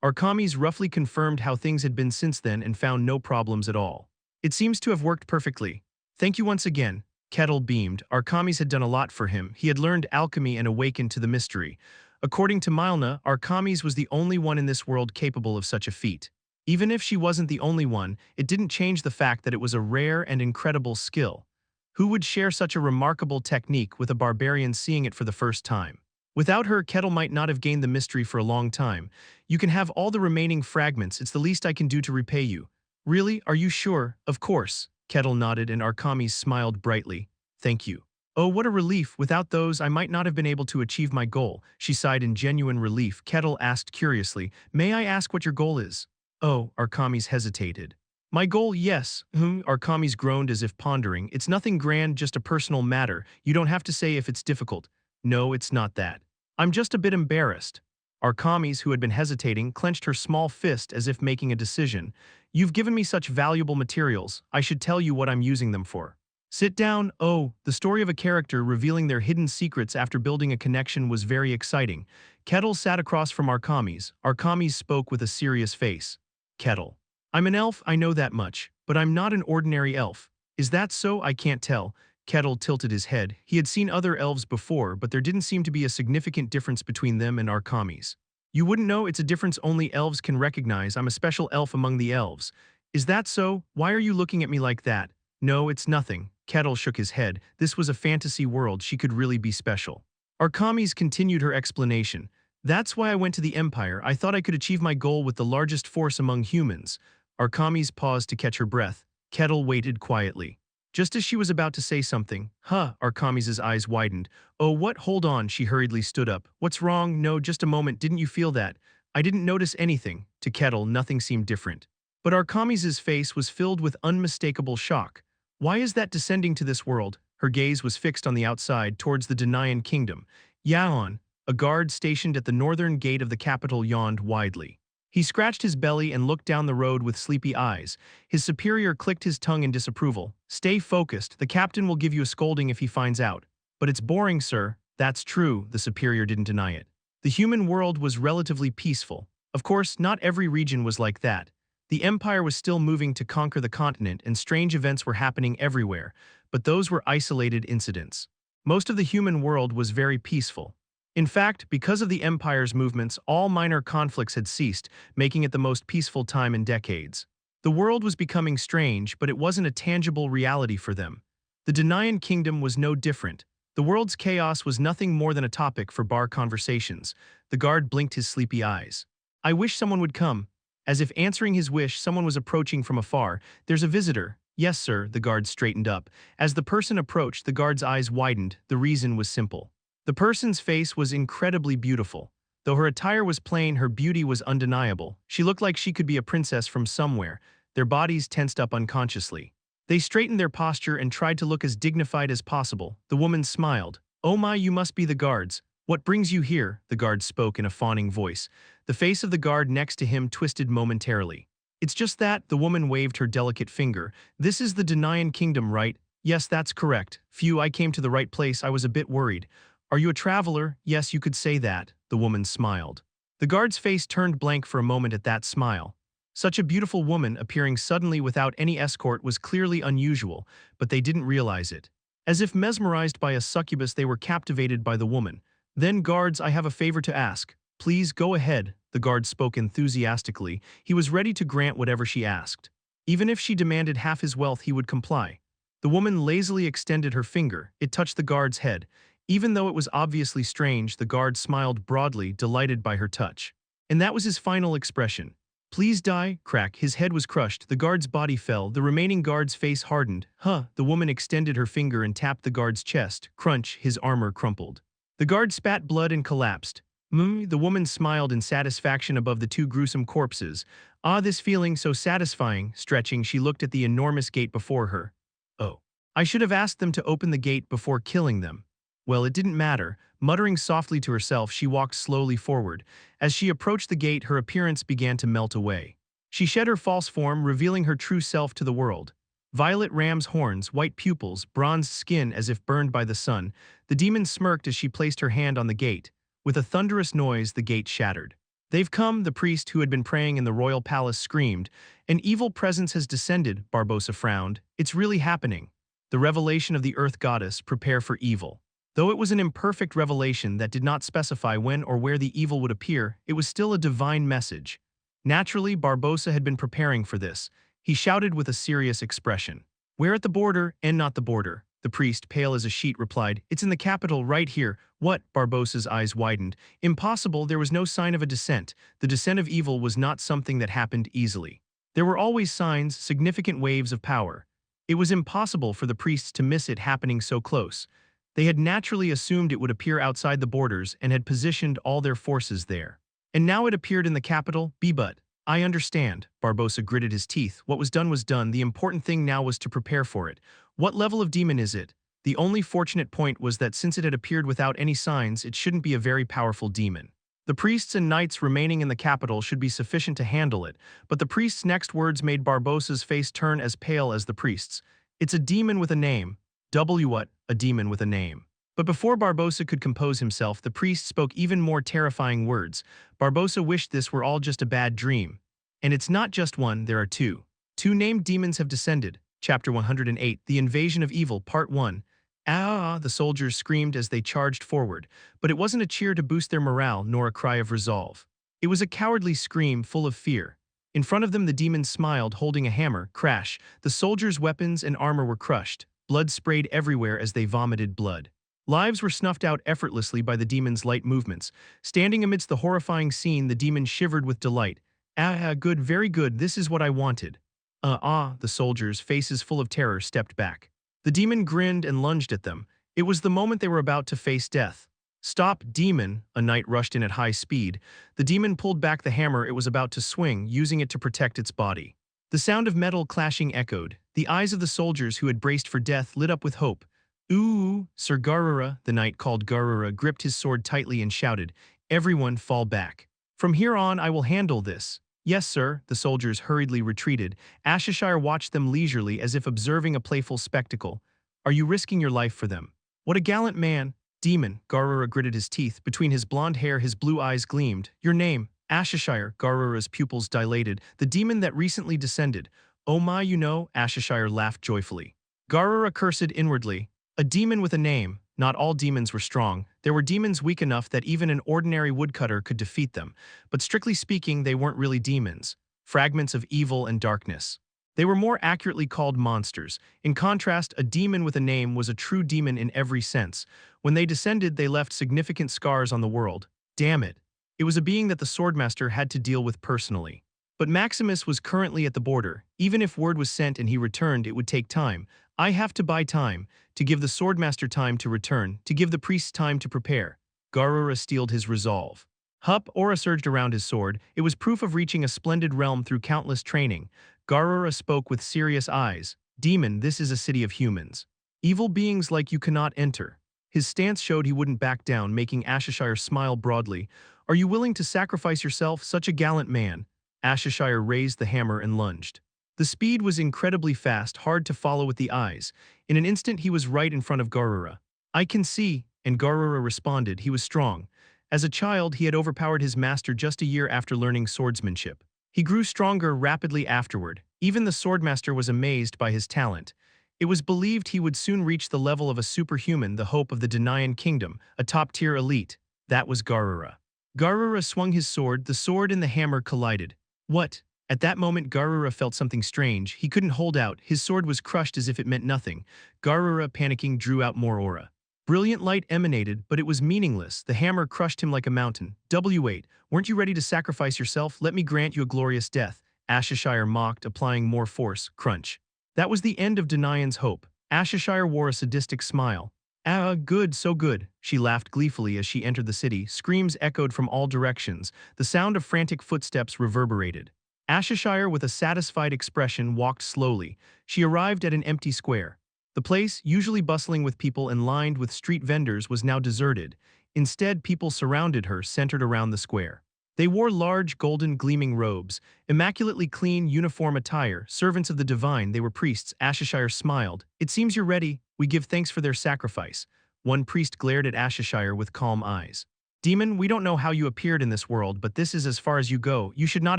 Speaker 1: Arkamis roughly confirmed how things had been since then and found no problems at all. It seems to have worked perfectly. Thank you once again. Kettle beamed. Arkamis had done a lot for him. He had learned alchemy and awakened to the mystery. According to Milna, Arkamis was the only one in this world capable of such a feat. Even if she wasn't the only one, it didn't change the fact that it was a rare and incredible skill. Who would share such a remarkable technique with a barbarian seeing it for the first time? Without her, Kettle might not have gained the mystery for a long time. You can have all the remaining fragments. It's the least I can do to repay you. Really? Are you sure? Of course. Kettle nodded and Arkamis smiled brightly. Thank you. Oh, what a relief. Without those, I might not have been able to achieve my goal. She sighed in genuine relief. Kettle asked curiously, may I ask what your goal is? Oh, Arkamis hesitated. My goal, yes. Arkamis groaned as if pondering. It's nothing grand, just a personal matter. You don't have to say if it's difficult. No, it's not that. I'm just a bit embarrassed. Arkamis, who had been hesitating, clenched her small fist as if making a decision. You've given me such valuable materials. I should tell you what I'm using them for. Sit down. Oh, the story of a character revealing their hidden secrets after building a connection was very exciting. Kettle sat across from Arkamis. Arkamis spoke with a serious face. Kettle. I'm an elf, I know that much, but I'm not an ordinary elf. Is that so? I can't tell. Kettle tilted his head. He had seen other elves before, but there didn't seem to be a significant difference between them and Arkamis. You wouldn't know, it's a difference only elves can recognize. I'm a special elf among the elves. Is that so? Why are you looking at me like that? No, it's nothing. Kettle shook his head. This was a fantasy world. She could really be special. Arkamis continued her explanation. That's why I went to the Empire. I thought I could achieve my goal with the largest force among humans. Arkamis paused to catch her breath. Kettle waited quietly. Just as she was about to say something, Arkamis' eyes widened. Oh, what? Hold on, she hurriedly stood up. What's wrong? No, just a moment, didn't you feel that? I didn't notice anything. To Kettle, nothing seemed different. But Arkamis' face was filled with unmistakable shock. Why is that descending to this world? Her gaze was fixed on the outside, towards the Denayan kingdom. Yaon, a guard stationed at the northern gate of the capital, yawned widely. He scratched his belly and looked down the road with sleepy eyes. His superior clicked his tongue in disapproval. Stay focused, the captain will give you a scolding if he finds out. But it's boring, sir. That's true, the superior didn't deny it. The human world was relatively peaceful. Of course, not every region was like that. The empire was still moving to conquer the continent and strange events were happening everywhere, but those were isolated incidents. Most of the human world was very peaceful. In fact, because of the empire's movements, all minor conflicts had ceased, making it the most peaceful time in decades. The world was becoming strange, but it wasn't a tangible reality for them. The Denaian kingdom was no different. The world's chaos was nothing more than a topic for bar conversations. The guard blinked his sleepy eyes. I wish someone would come. As if answering his wish, someone was approaching from afar. There's a visitor. Yes, sir, the guard straightened up. As the person approached, the guard's eyes widened. The reason was simple. The person's face was incredibly beautiful. Though her attire was plain, her beauty was undeniable. She looked like she could be a princess from somewhere. Their bodies tensed up unconsciously. They straightened their posture and tried to look as dignified as possible. The woman smiled. Oh my, you must be the guards. What brings you here? The guard spoke in a fawning voice. The face of the guard next to him twisted momentarily. It's just that, the woman waved her delicate finger. This is the Denaian kingdom, right? Yes, that's correct. Phew, I came to the right place. I was a bit worried. Are you a traveler? Yes, you could say that. The woman smiled. The guard's face turned blank for a moment at that smile. Such a beautiful woman appearing suddenly without any escort was clearly unusual, but they didn't realize it. As if mesmerized by a succubus, they were captivated by the woman. Then, guards, I have a favor to ask. Please go ahead, the guard spoke enthusiastically. He was ready to grant whatever she asked. Even if she demanded half his wealth, he would comply. The woman lazily extended her finger. It touched the guard's head. Even though it was obviously strange, the guard smiled broadly, delighted by her touch. And that was his final expression. Please die, crack. His head was crushed. The guard's body fell. The remaining guard's face hardened. Huh, the woman extended her finger and tapped the guard's chest. Crunch, his armor crumpled. The guard spat blood and collapsed. The woman smiled in satisfaction above the two gruesome corpses. Ah, this feeling so satisfying. Stretching, she looked at the enormous gate before her. Oh. I should have asked them to open the gate before killing them. Well, it didn't matter. Muttering softly to herself, she walked slowly forward. As she approached the gate, her appearance began to melt away. She shed her false form, revealing her true self to the world. Violet ram's horns, white pupils, bronzed skin as if burned by the sun. The demon smirked as she placed her hand on the gate. With a thunderous noise, the gate shattered. They've come, the priest who had been praying in the royal palace screamed. An evil presence has descended, Barbossa frowned. It's really happening. The revelation of the earth goddess, prepare for evil. Though it was an imperfect revelation that did not specify when or where the evil would appear, it was still a divine message. Naturally, Barbossa had been preparing for this. He shouted with a serious expression. We're at the border, and not the border. The priest, pale as a sheet, replied, It's in the capital, right here. What? Barbossa's eyes widened. Impossible, there was no sign of a descent. The descent of evil was not something that happened easily. There were always signs, significant waves of power. It was impossible for the priests to miss it happening so close. They had naturally assumed it would appear outside the borders and had positioned all their forces there. And now it appeared in the capital, but I understand, Barbossa gritted his teeth. What was done, the important thing now was to prepare for it. What level of demon is it? The only fortunate point was that since it had appeared without any signs, it shouldn't be a very powerful demon. The priests and knights remaining in the capital should be sufficient to handle it, but the priest's next words made Barbossa's face turn as pale as the priest's. It's a demon with a name. What? A demon with a name. But before Barbossa could compose himself, the priest spoke even more terrifying words. Barbossa wished this were all just a bad dream. And it's not just one, there are two. Two named demons have descended. Chapter 108, The Invasion of Evil, Part 1. Ah, the soldiers screamed as they charged forward, but it wasn't a cheer to boost their morale nor a cry of resolve. It was a cowardly scream full of fear. In front of them the demon smiled, holding a hammer. Crash, the soldiers' weapons and armor were crushed. Blood sprayed everywhere as they vomited blood. Lives were snuffed out effortlessly by the demon's light movements. Standing amidst the horrifying scene, the demon shivered with delight. Good, very good, this is what I wanted. The soldiers, faces full of terror, stepped back. The demon grinned and lunged at them. It was the moment they were about to face death. Stop, demon, a knight rushed in at high speed. The demon pulled back the hammer it was about to swing, using it to protect its body. The sound of metal clashing echoed. The eyes of the soldiers who had braced for death lit up with hope. Ooh, Sir Garura, the knight called Garura gripped his sword tightly and shouted, Everyone fall back. From here on, I will handle this. Yes, sir, the soldiers hurriedly retreated. Ashishire watched them leisurely as if observing a playful spectacle. Are you risking your life for them? What a gallant man! Demon, Garura gritted his teeth. Between his blonde hair, his blue eyes gleamed. Your name? Ashishire, Garura's pupils dilated. The demon that recently descended. Oh my, you know, Ashishire laughed joyfully. Garura cursed inwardly. A demon with a name. Not all demons were strong. There were demons weak enough that even an ordinary woodcutter could defeat them. But strictly speaking, they weren't really demons. Fragments of evil and darkness. They were more accurately called monsters. In contrast, a demon with a name was a true demon in every sense. When they descended, they left significant scars on the world. Damn it. It was a being that the Swordmaster had to deal with personally. But Maximus was currently at the border. Even if word was sent and he returned, it would take time. I have to buy time, to give the Swordmaster time to return, to give the priests time to prepare. Garura steeled his resolve. Hup, aura surged around his sword. It was proof of reaching a splendid realm through countless training. Garura spoke with serious eyes. Demon, this is a city of humans. Evil beings like you cannot enter. His stance showed he wouldn't back down, making Ashishire smile broadly. Are you willing to sacrifice yourself, such a gallant man? Ashishire raised the hammer and lunged. The speed was incredibly fast, hard to follow with the eyes. In an instant he was right in front of Garura. I can see, and Garura responded, he was strong. As a child, he had overpowered his master just a year after learning swordsmanship. He grew stronger rapidly afterward. Even the Swordmaster was amazed by his talent. It was believed he would soon reach the level of a superhuman, the hope of the Denayan kingdom, a top-tier elite. That was Garura. Garura swung his sword, the sword and the hammer collided. What? At that moment Garura felt something strange. He couldn't hold out. His sword was crushed as if it meant nothing. Garura, panicking, drew out more aura. Brilliant light emanated, but it was meaningless. The hammer crushed him like a mountain. W8, weren't you ready to sacrifice yourself? Let me grant you a glorious death. Ashishire mocked, applying more force. Crunch. That was the end of Denayan's hope. Ashishire wore a sadistic smile. Ah, good, so good. She laughed gleefully as she entered the city. Screams echoed from all directions. The sound of frantic footsteps reverberated. Ashishire, with a satisfied expression, walked slowly. She arrived at an empty square. The place, usually bustling with people and lined with street vendors, was now deserted. Instead, people surrounded her, centered around the square. They wore large, golden, gleaming robes, immaculately clean, uniform attire, servants of the divine. They were priests. Ashishire smiled. It seems you're ready. We give thanks for their sacrifice. One priest glared at Ashishire with calm eyes. Demon, we don't know how you appeared in this world, but this is as far as you go. You should not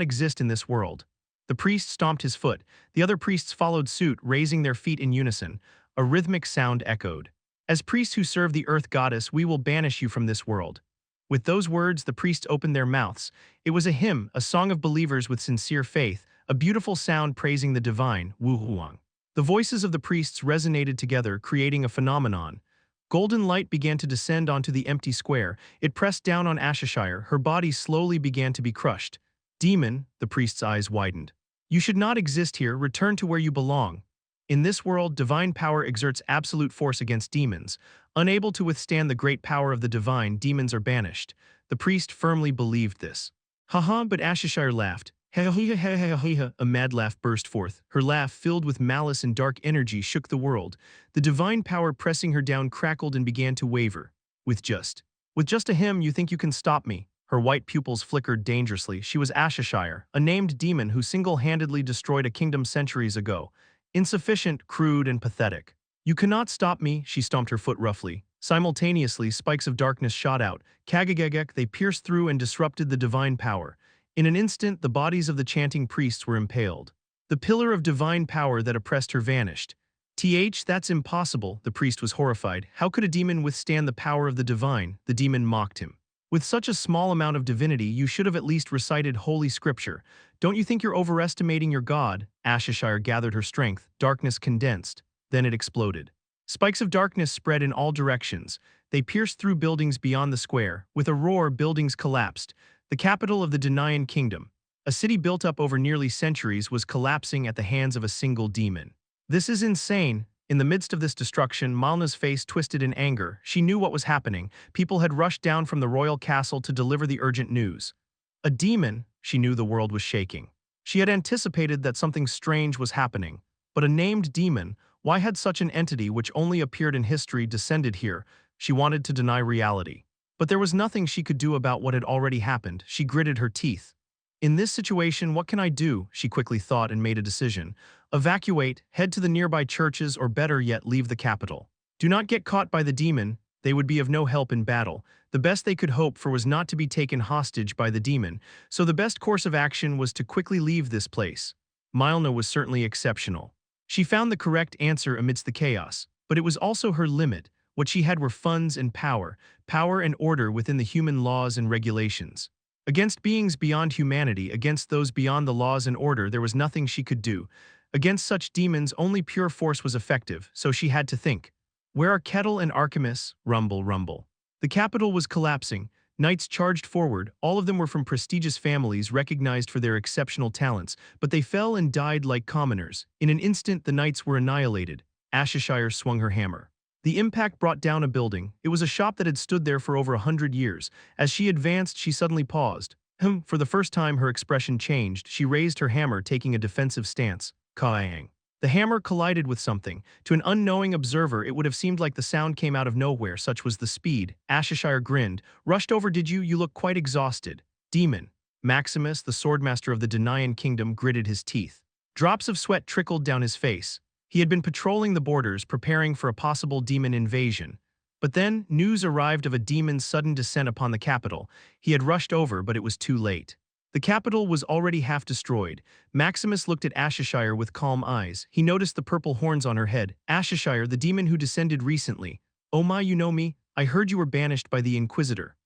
Speaker 1: exist in this world. The priest stomped his foot. The other priests followed suit, raising their feet in unison. A rhythmic sound echoed. As priests who serve the earth goddess, we will banish you from this world. With those words, the priests opened their mouths. It was a hymn, a song of believers with sincere faith, a beautiful sound praising the divine, Wu Huang. The voices of the priests resonated together, creating a phenomenon. Golden light began to descend onto the empty square. It pressed down on Ashishire. Her body slowly began to be crushed. Demon, the priest's eyes widened. You should not exist here. Return to where you belong. In this world, divine power exerts absolute force against demons. Unable to withstand the great power of the divine, demons are banished. The priest firmly believed this. Haha, but Ashishire laughed. A mad laugh burst forth. Her laugh, filled with malice and dark energy, shook the world. The divine power pressing her down crackled and began to waver. With just a hymn, you think you can stop me? Her white pupils flickered dangerously. She was Ashishire, a named demon who single-handedly destroyed a kingdom centuries ago. Insufficient, crude, and pathetic. You cannot stop me, she stomped her foot roughly. Simultaneously, spikes of darkness shot out. Kagagagak, they pierced through and disrupted the divine power. In an instant, the bodies of the chanting priests were impaled. The pillar of divine power that oppressed her vanished. That's impossible, the priest was horrified. How could a demon withstand the power of the divine? The demon mocked him. With such a small amount of divinity, you should have at least recited holy scripture. Don't you think you're overestimating your god? Ashishire gathered her strength. Darkness condensed. Then it exploded. Spikes of darkness spread in all directions. They pierced through buildings beyond the square. With a roar, buildings collapsed. The capital of the Denayan kingdom, a city built up over nearly centuries, was collapsing at the hands of a single demon. This is insane. In the midst of this destruction, Malna's face twisted in anger. She knew what was happening. People had rushed down from the royal castle to deliver the urgent news. A demon, she knew the world was shaking. She had anticipated that something strange was happening. But a named demon, why had such an entity which only appeared in history descended here? She wanted to deny reality. But there was nothing she could do about what had already happened. She gritted her teeth. In this situation, what can I do? She quickly thought and made a decision. Evacuate, head to the nearby churches, or better yet, leave the capital. Do not get caught by the demon. They would be of no help in battle. The best they could hope for was not to be taken hostage by the demon, so the best course of action was to quickly leave this place. Milna was certainly exceptional. She found the correct answer amidst the chaos, but it was also her limit. What she had were funds and power and order within the human laws and regulations. Against beings beyond humanity, against those beyond the laws and order, there was nothing she could do. Against such demons, only pure force was effective, so she had to think. Where are Kettle and Archimus? Rumble, rumble. The capital was collapsing. Knights charged forward. All of them were from prestigious families recognized for their exceptional talents, but they fell and died like commoners. In an instant, the knights were annihilated. Ashishire swung her hammer. The impact brought down a building. It was a shop that had stood there for over 100 years. As she advanced, she suddenly paused. For the first time, her expression changed. She raised her hammer, taking a defensive stance. Kaang. The hammer collided with something. To an unknowing observer, it would have seemed like the sound came out of nowhere, such was the speed. Ashishire grinned. Rushed over, did you? You look quite exhausted. Demon. Maximus, the swordmaster of the Denaian kingdom, gritted his teeth. Drops of sweat trickled down his face. He had been patrolling the borders, preparing for a possible demon invasion. But then, news arrived of a demon's sudden descent upon the capital. He had rushed over, but it was too late. The capital was already half destroyed. Maximus looked at Ashishire with calm eyes. He noticed the purple horns on her head. Ashishire, the demon who descended recently. Oh my, you know me? I heard you were banished by the Inquisitor.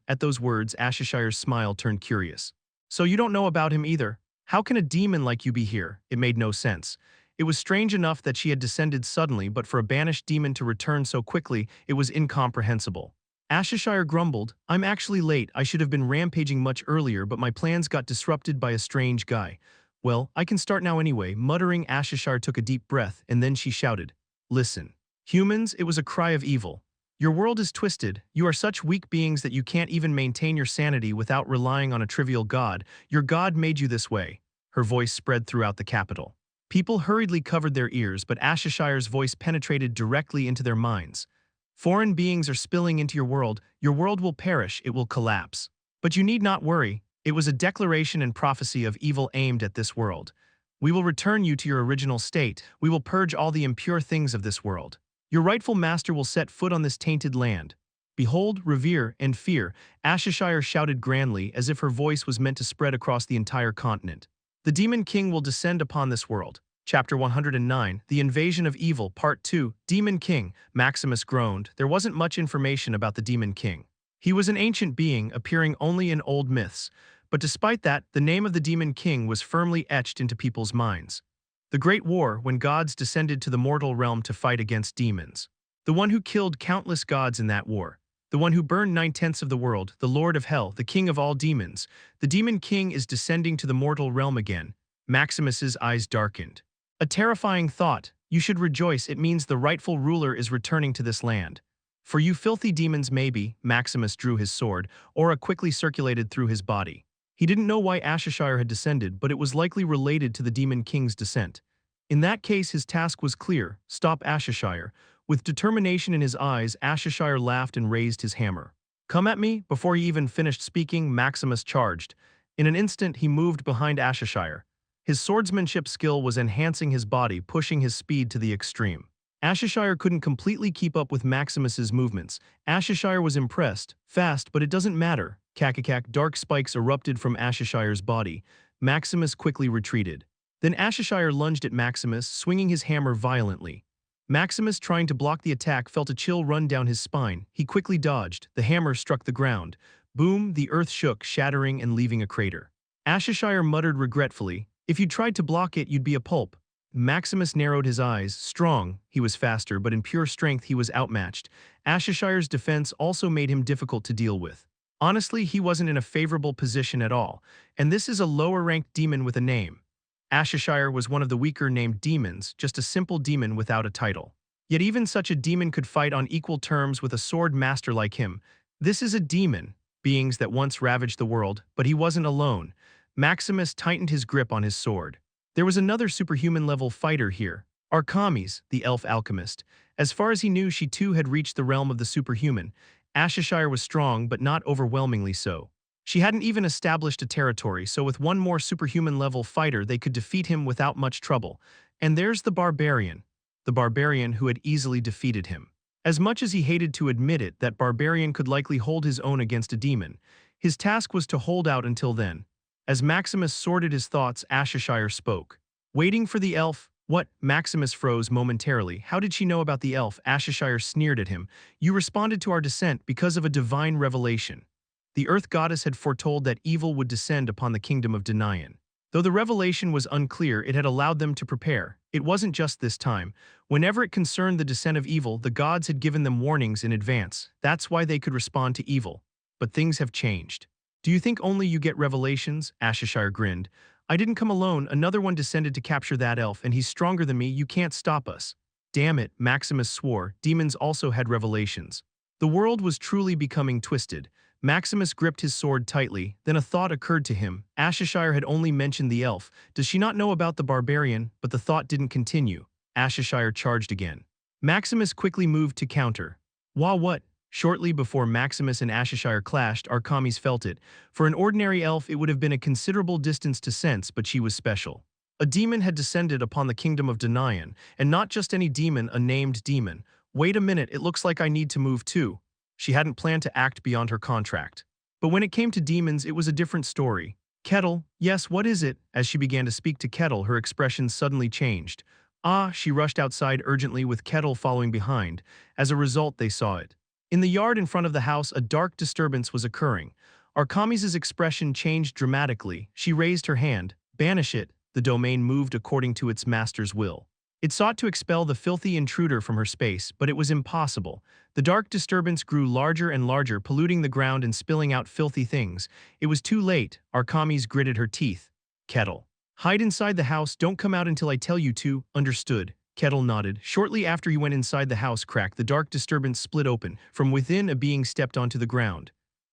Speaker 1: At those words, Ashishire's smile turned curious. So you don't know about him either? How can a demon like you be here? It made no sense. It was strange enough that she had descended suddenly, but for a banished demon to return so quickly, it was incomprehensible. Ashishire grumbled, I'm actually late. I should have been rampaging much earlier, but my plans got disrupted by a strange guy. Well, I can start now anyway. Muttering, Ashishire took a deep breath, and then she shouted, Listen. Humans, it was a cry of evil. Your world is twisted. You are such weak beings that you can't even maintain your sanity without relying on a trivial god. Your god made you this way. Her voice spread throughout the capital. People hurriedly covered their ears, but Ashishire's voice penetrated directly into their minds. Foreign beings are spilling into your world will perish, it will collapse. But you need not worry, it was a declaration and prophecy of evil aimed at this world. We will return you to your original state, we will purge all the impure things of this world. Your rightful master will set foot on this tainted land. Behold, revere, and fear, Ashishire shouted grandly as if her voice was meant to spread across the entire continent. The Demon King will descend upon this world. Chapter 109, The Invasion of Evil, Part 2, Demon King. Maximus groaned. There wasn't much information about the Demon King. He was an ancient being, appearing only in old myths. But despite that, the name of the Demon King was firmly etched into people's minds. The Great War, when gods descended to the mortal realm to fight against demons. The one who killed countless gods in that war. The one who burned 9/10 of the world, the Lord of Hell, the King of all demons. The Demon King is descending to the mortal realm again. Maximus's eyes darkened. A terrifying thought. You should rejoice, it means the rightful ruler is returning to this land. For you filthy demons, maybe. Maximus drew his sword. Aura quickly circulated through his body. He didn't know why Ashishire had descended, but it was likely related to the Demon King's descent. In that case, his task was clear. Stop Ashishire. With determination in his eyes, Ashishire laughed and raised his hammer. Come at me. Before he even finished speaking, Maximus charged. In an instant, he moved behind Ashishire. His swordsmanship skill was enhancing his body, pushing his speed to the extreme. Ashishire couldn't completely keep up with Maximus's movements. Ashishire was impressed. Fast, but it doesn't matter. Kakakak, dark spikes erupted from Ashishire's body. Maximus quickly retreated. Then Ashishire lunged at Maximus, swinging his hammer violently. Maximus, trying to block the attack, felt a chill run down his spine. He quickly dodged. The hammer struck the ground. Boom, the earth shook, shattering and leaving a crater. Ashishire muttered regretfully, if you tried to block it, you'd be a pulp. Maximus narrowed his eyes. Strong, he was faster, but in pure strength he was outmatched. Ashishire's defense also made him difficult to deal with. Honestly, he wasn't in a favorable position at all, and this is a lower-ranked demon with a name. Ashishire was one of the weaker named demons, just a simple demon without a title. Yet even such a demon could fight on equal terms with a sword master like him. This is a demon, beings that once ravaged the world, but he wasn't alone. Maximus tightened his grip on his sword. There was another superhuman-level fighter here, Archimes, the elf alchemist. As far as he knew, she too had reached the realm of the superhuman. Ashishire was strong, but not overwhelmingly so. She hadn't even established a territory, so with one more superhuman-level fighter they could defeat him without much trouble. And there's the Barbarian who had easily defeated him. As much as he hated to admit it, that Barbarian could likely hold his own against a demon. His task was to hold out until then. As Maximus sorted his thoughts, Ashishire spoke. Waiting for the elf? What? Maximus froze momentarily. How did she know about the elf? Ashishire sneered at him. You responded to our descent because of a divine revelation. The earth goddess had foretold that evil would descend upon the kingdom of Danaan. Though the revelation was unclear, it had allowed them to prepare. It wasn't just this time. Whenever it concerned the descent of evil, the gods had given them warnings in advance. That's why they could respond to evil. But things have changed. Do you think only you get revelations? Ashishire grinned. I didn't come alone, another one descended to capture that elf, and he's stronger than me, you can't stop us. Damn it, Maximus swore, demons also had revelations. The world was truly becoming twisted. Maximus gripped his sword tightly, then a thought occurred to him. Ashishire had only mentioned the elf. Does she not know about the barbarian? But the thought didn't continue. Ashishire charged again. Maximus quickly moved to counter. Wah what? Shortly before Maximus and Ashishire clashed, Archimedes felt it. For an ordinary elf it would have been a considerable distance to sense, but she was special. A demon had descended upon the kingdom of Danaan, and not just any demon, a named demon. Wait a minute, it looks like I need to move too. She hadn't planned to act beyond her contract. But when it came to demons, it was a different story. Kettle, yes, what is it? As she began to speak to Kettle, her expression suddenly changed. Ah, she rushed outside urgently with Kettle following behind. As a result, they saw it. In the yard in front of the house, a dark disturbance was occurring. Archimedes' expression changed dramatically. She raised her hand. Banish it. The domain moved according to its master's will. It sought to expel the filthy intruder from her space, but it was impossible. The dark disturbance grew larger and larger, polluting the ground and spilling out filthy things. It was too late. Archimedes gritted her teeth. Kettle. Hide inside the house, don't come out until I tell you to. Understood. Kettle nodded. Shortly after he went inside the house crack, the dark disturbance split open. From within, a being stepped onto the ground.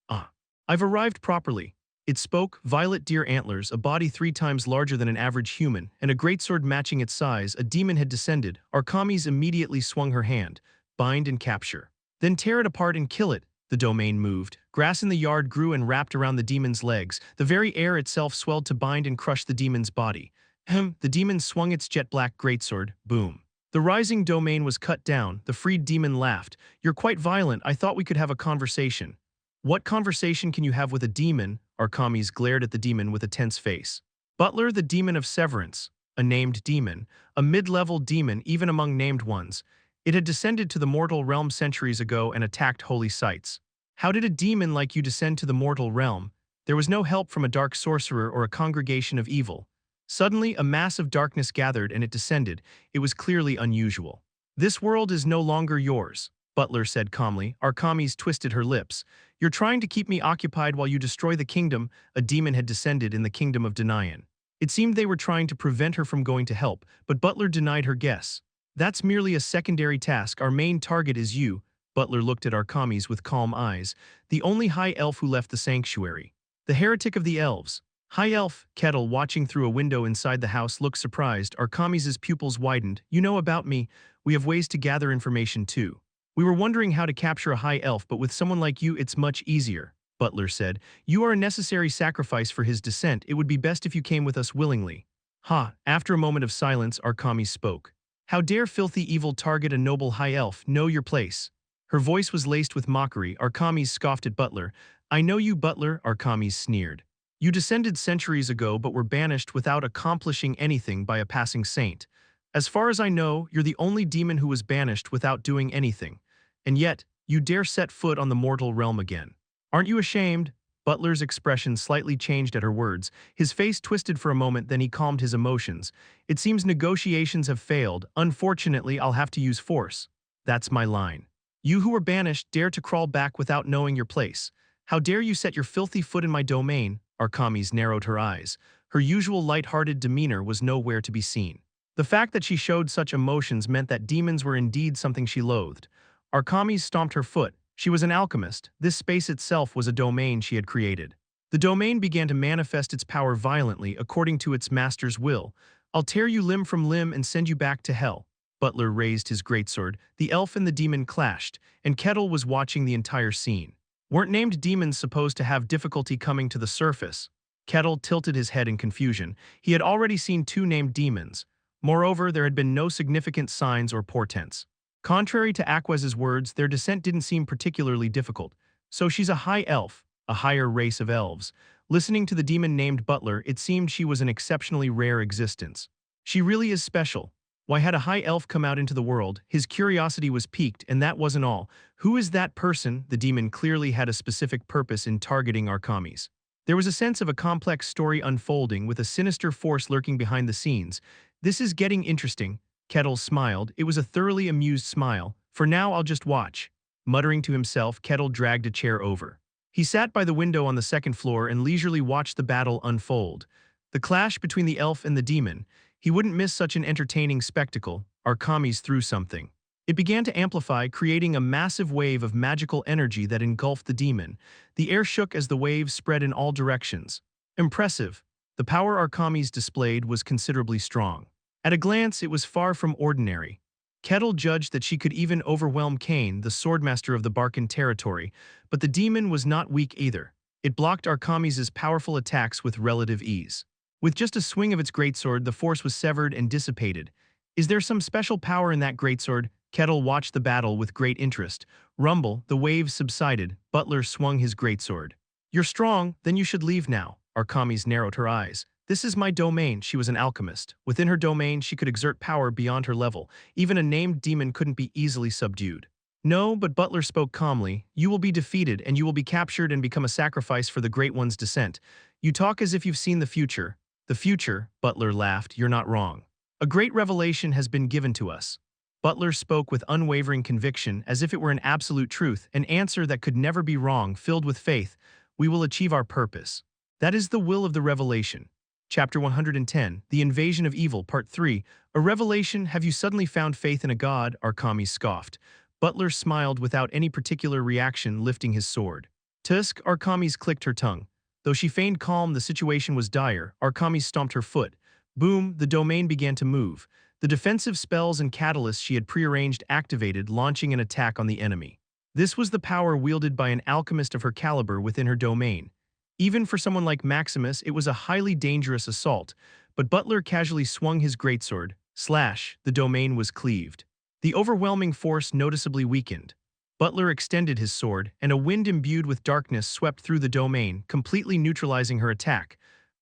Speaker 1: Ah. I've arrived properly. It spoke, violet deer antlers, a body 3 times larger than an average human, and a greatsword matching its size. A demon had descended. Archimedes immediately swung her hand. Bind and capture. Then tear it apart and kill it. The domain moved. Grass in the yard grew and wrapped around the demon's legs. The very air itself swelled to bind and crush the demon's body. The demon swung its jet-black greatsword. Boom. The rising domain was cut down. The freed demon laughed. You're quite violent. I thought we could have a conversation. What conversation can you have with a demon? Archimedes glared at the demon with a tense face. Butler, the demon of severance. A named demon. A mid-level demon even among named ones. It had descended to the mortal realm centuries ago and attacked holy sites. How did a demon like you descend to the mortal realm? There was no help from a dark sorcerer or a congregation of evil. Suddenly, a mass of darkness gathered and it descended. It was clearly unusual. This world is no longer yours, Butler said calmly. Archimedes twisted her lips. You're trying to keep me occupied while you destroy the kingdom. A demon had descended in the kingdom of Danaan. It seemed they were trying to prevent her from going to help, but Butler denied her guess. That's merely a secondary task. Our main target is you. Butler looked at Archimedes with calm eyes. The only high elf who left the sanctuary. The heretic of the elves. High elf. Kettle, watching through a window inside the house, looked surprised. Archimedes' pupils widened. You know about me. We have ways to gather information too. We were wondering how to capture a high elf, but with someone like you it's much easier, Butler said. You are a necessary sacrifice for his descent. It would be best if you came with us willingly. Ha! After a moment of silence, Archimedes spoke. How dare filthy evil target a noble high elf? Know your place. Her voice was laced with mockery. Archimedes scoffed at Butler. I know you, Butler, Archimedes sneered. You descended centuries ago but were banished without accomplishing anything by a passing saint. As far as I know, you're the only demon who was banished without doing anything. And yet, you dare set foot on the mortal realm again. Aren't you ashamed? Butler's expression slightly changed at her words. His face twisted for a moment, then he calmed his emotions. It seems negotiations have failed. Unfortunately, I'll have to use force. That's my line. You who were banished dare to crawl back without knowing your place. How dare you set your filthy foot in my domain? Archimedes narrowed her eyes. Her usual light-hearted demeanor was nowhere to be seen. The fact that she showed such emotions meant that demons were indeed something she loathed. Archimedes stomped her foot. She was an alchemist. This space itself was a domain she had created. The domain began to manifest its power violently according to its master's will. I'll tear you limb from limb and send you back to hell. Butler raised his greatsword, the elf and the demon clashed, and Kettle was watching the entire scene. Weren't named demons supposed to have difficulty coming to the surface? Kettle tilted his head in confusion. He had already seen two named demons. Moreover, there had been no significant signs or portents. Contrary to Aquez's words, their descent didn't seem particularly difficult. So she's a high elf, a higher race of elves. Listening to the demon named Butler, it seemed she was an exceptionally rare existence. She really is special. Why had a high elf come out into the world? His curiosity was piqued, and that wasn't all. Who is that person? The demon clearly had a specific purpose in targeting our commies. There was a sense of a complex story unfolding with a sinister force lurking behind the scenes. This is getting interesting. Kettle smiled. It was a thoroughly amused smile. For now, I'll just watch. Muttering to himself, Kettle dragged a chair over. He sat by the window on the second floor and leisurely watched the battle unfold. The clash between the elf and the demon. He wouldn't miss such an entertaining spectacle. Our commies threw something. It began to amplify, creating a massive wave of magical energy that engulfed the demon. The air shook as the waves spread in all directions. Impressive. The power our commies displayed was considerably strong. At a glance, it was far from ordinary. Kettle judged that she could even overwhelm Kane, the swordmaster of the Barcan territory, but the demon was not weak either. It blocked our commies' powerful attacks with relative ease. With just a swing of its greatsword, the force was severed and dissipated. Is there some special power in that greatsword? Kettle watched the battle with great interest. Rumble, the waves subsided. Butler swung his greatsword. You're strong, then you should leave now. Our commies narrowed her eyes. This is my domain. She was an alchemist. Within her domain, she could exert power beyond her level. Even a named demon couldn't be easily subdued. No, but Butler spoke calmly. You will be defeated, and you will be captured and become a sacrifice for the Great One's descent. You talk as if you've seen the future. The future, Butler laughed. You're not wrong. A great revelation has been given to us. Butler spoke with unwavering conviction, as if it were an absolute truth, an answer that could never be wrong, filled with faith. We will achieve our purpose. That is the will of the revelation. Chapter 110, The Invasion of Evil, Part 3. A revelation? Have you suddenly found faith in a god? Our commies scoffed. Butler smiled without any particular reaction, lifting his sword. Tusk, our commies clicked her tongue. Though she feigned calm, the situation was dire. Our commies stomped her foot. Boom, the domain began to move. The defensive spells and catalysts she had prearranged activated, launching an attack on the enemy. This was the power wielded by an alchemist of her caliber within her domain. Even for someone like Maximus, it was a highly dangerous assault, but Butler casually swung his greatsword. Slash, the domain was cleaved. The overwhelming force noticeably weakened. Butler extended his sword, and a wind imbued with darkness swept through the domain, completely neutralizing her attack.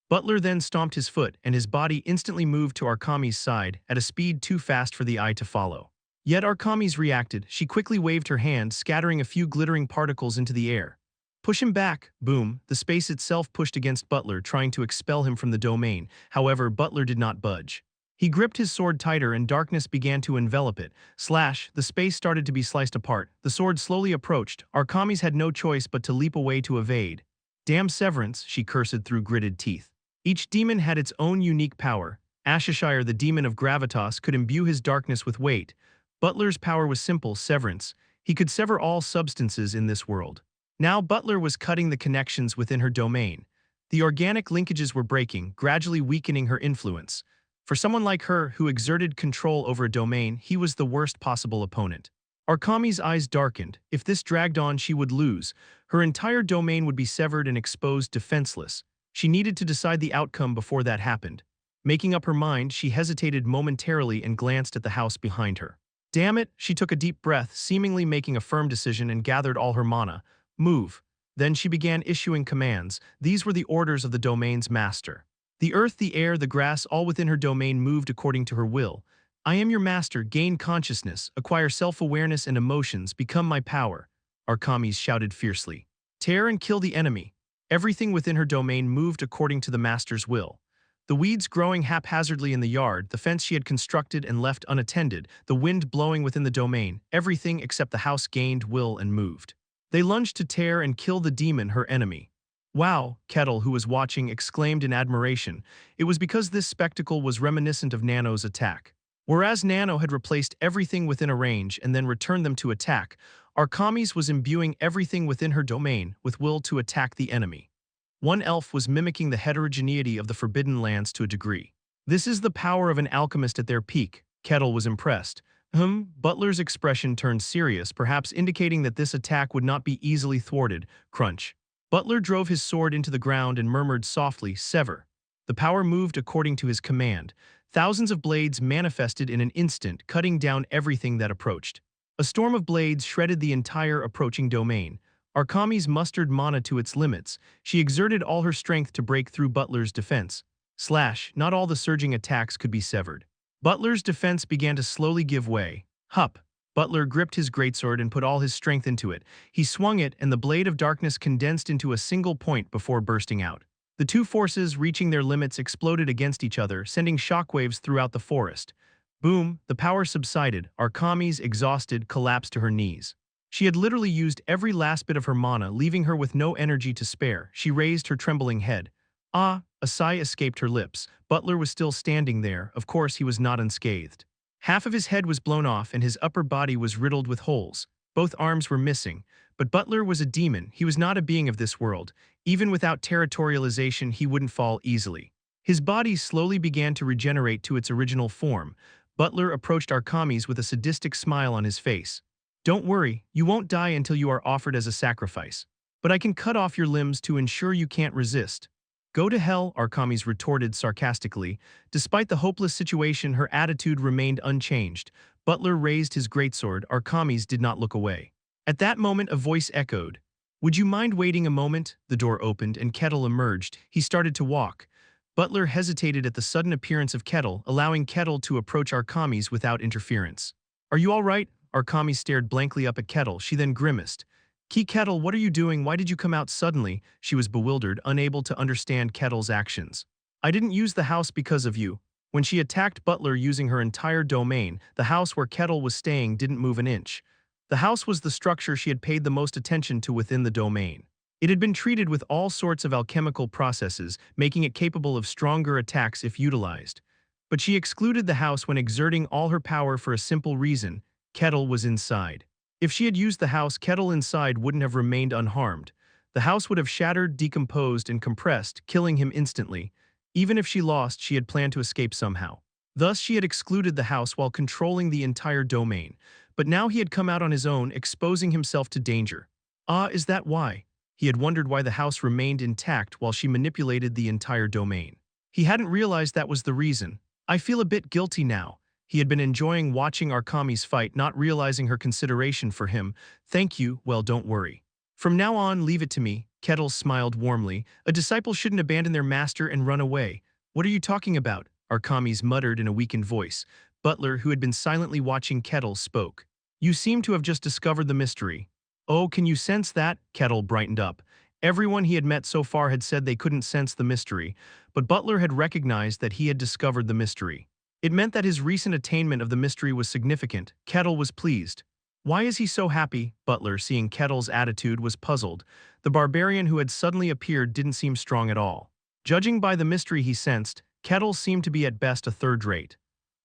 Speaker 1: Butler then stomped his foot, and his body instantly moved to Arkami's side at a speed too fast for the eye to follow. Yet Arkamis reacted. She quickly waved her hand, scattering a few glittering particles into the air. Push him back. Boom. The space itself pushed against Butler, trying to expel him from the domain. However, Butler did not budge. He gripped his sword tighter and darkness began to envelop it. Slash, the space started to be sliced apart. The sword slowly approached. Arkamis had no choice but to leap away to evade. Damn severance, she cursed through gritted teeth. Each demon had its own unique power. Ashishire, the demon of gravitas, could imbue his darkness with weight. Butler's power was simple, severance. He could sever all substances in this world. Now Butler was cutting the connections within her domain. The organic linkages were breaking, gradually weakening her influence. For someone like her, who exerted control over a domain, he was the worst possible opponent. Arkami's eyes darkened. If this dragged on, she would lose. Her entire domain would be severed and exposed defenseless. She needed to decide the outcome before that happened. Making up her mind, she hesitated momentarily and glanced at the house behind her. Damn it, she took a deep breath, seemingly making a firm decision, and gathered all her mana. Move. Then she began issuing commands. These were the orders of the domain's master. The earth, the air, the grass, all within her domain moved according to her will. I am your master. Gain consciousness, acquire self-awareness and emotions, become my power. Arkamis shouted fiercely. Tear and kill the enemy. Everything within her domain moved according to the master's will. The weeds growing haphazardly in the yard, the fence she had constructed and left unattended, the wind blowing within the domain, everything except the house gained will and moved. They lunged to tear and kill the demon, her enemy. Wow, Kettle, who was watching, exclaimed in admiration. It was because this spectacle was reminiscent of Nano's attack. Whereas Nano had replaced everything within a range and then returned them to attack, Arkamis was imbuing everything within her domain with will to attack the enemy. One elf was mimicking the heterogeneity of the Forbidden Lands to a degree. This is the power of an alchemist at their peak. Kettle was impressed. Butler's expression turned serious, perhaps indicating that this attack would not be easily thwarted. Crunch. Butler drove his sword into the ground and murmured softly, "Sever." The power moved according to his command. Thousands of blades manifested in an instant, cutting down everything that approached. A storm of blades shredded the entire approaching domain. Arkami's mustered mana to its limits. She exerted all her strength to break through Butler's defense. Slash, not all the surging attacks could be severed. Butler's defense began to slowly give way. Hup! Butler gripped his greatsword and put all his strength into it. He swung it, and the blade of darkness condensed into a single point before bursting out. The two forces, reaching their limits, exploded against each other, sending shockwaves throughout the forest. Boom! The power subsided. Arkami's, exhausted, collapsed to her knees. She had literally used every last bit of her mana, leaving her with no energy to spare. She raised her trembling head. Ah! A sigh escaped her lips. Butler was still standing there. Of course, he was not unscathed. Half of his head was blown off and his upper body was riddled with holes. Both arms were missing. But Butler was a demon. He was not a being of this world. Even without territorialization, he wouldn't fall easily. His body slowly began to regenerate to its original form. Butler approached Arkami's with a sadistic smile on his face. "Don't worry, you won't die until you are offered as a sacrifice. But I can cut off your limbs to ensure you can't resist." "Go to hell," Arkami's retorted sarcastically. Despite the hopeless situation, her attitude remained unchanged. Butler raised his greatsword. Arkami's did not look away. At that moment, a voice echoed. "Would you mind waiting a moment?" The door opened and Kettle emerged. He started to walk. Butler hesitated at the sudden appearance of Kettle, allowing Kettle to approach Arkami's without interference. "Are you all right?" Arkami stared blankly up at Kettle. She then grimaced. "Key Kettle, what are you doing? Why did you come out suddenly?" She was bewildered, unable to understand Kettle's actions. "I didn't use the house because of you." When she attacked Butler using her entire domain, the house where Kettle was staying didn't move an inch. The house was the structure she had paid the most attention to within the domain. It had been treated with all sorts of alchemical processes, making it capable of stronger attacks if utilized. But she excluded the house when exerting all her power for a simple reason: Kettle was inside. If she had used the house, Kettle inside wouldn't have remained unharmed. The house would have shattered, decomposed, and compressed, killing him instantly. Even if she lost, she had planned to escape somehow. Thus, she had excluded the house while controlling the entire domain. But now he had come out on his own, exposing himself to danger. Ah, is that why? He had wondered why the house remained intact while she manipulated the entire domain. He hadn't realized that was the reason. "I feel a bit guilty now." He had been enjoying watching Arkami's fight, not realizing her consideration for him. "Thank you, well, don't worry. From now on, leave it to me." Kettle smiled warmly. "A disciple shouldn't abandon their master and run away." "What are you talking about?" Arkami's muttered in a weakened voice. Butler, who had been silently watching Kettle, spoke. "You seem to have just discovered the mystery." "Oh, can you sense that?" Kettle brightened up. Everyone he had met so far had said they couldn't sense the mystery, but Butler had recognized that he had discovered the mystery. It meant that his recent attainment of the mystery was significant. Kettle was pleased. "Why is he so happy?" Butler, seeing Kettle's attitude, was puzzled. The barbarian who had suddenly appeared didn't seem strong at all. Judging by the mystery he sensed, Kettle seemed to be at best a third-rate.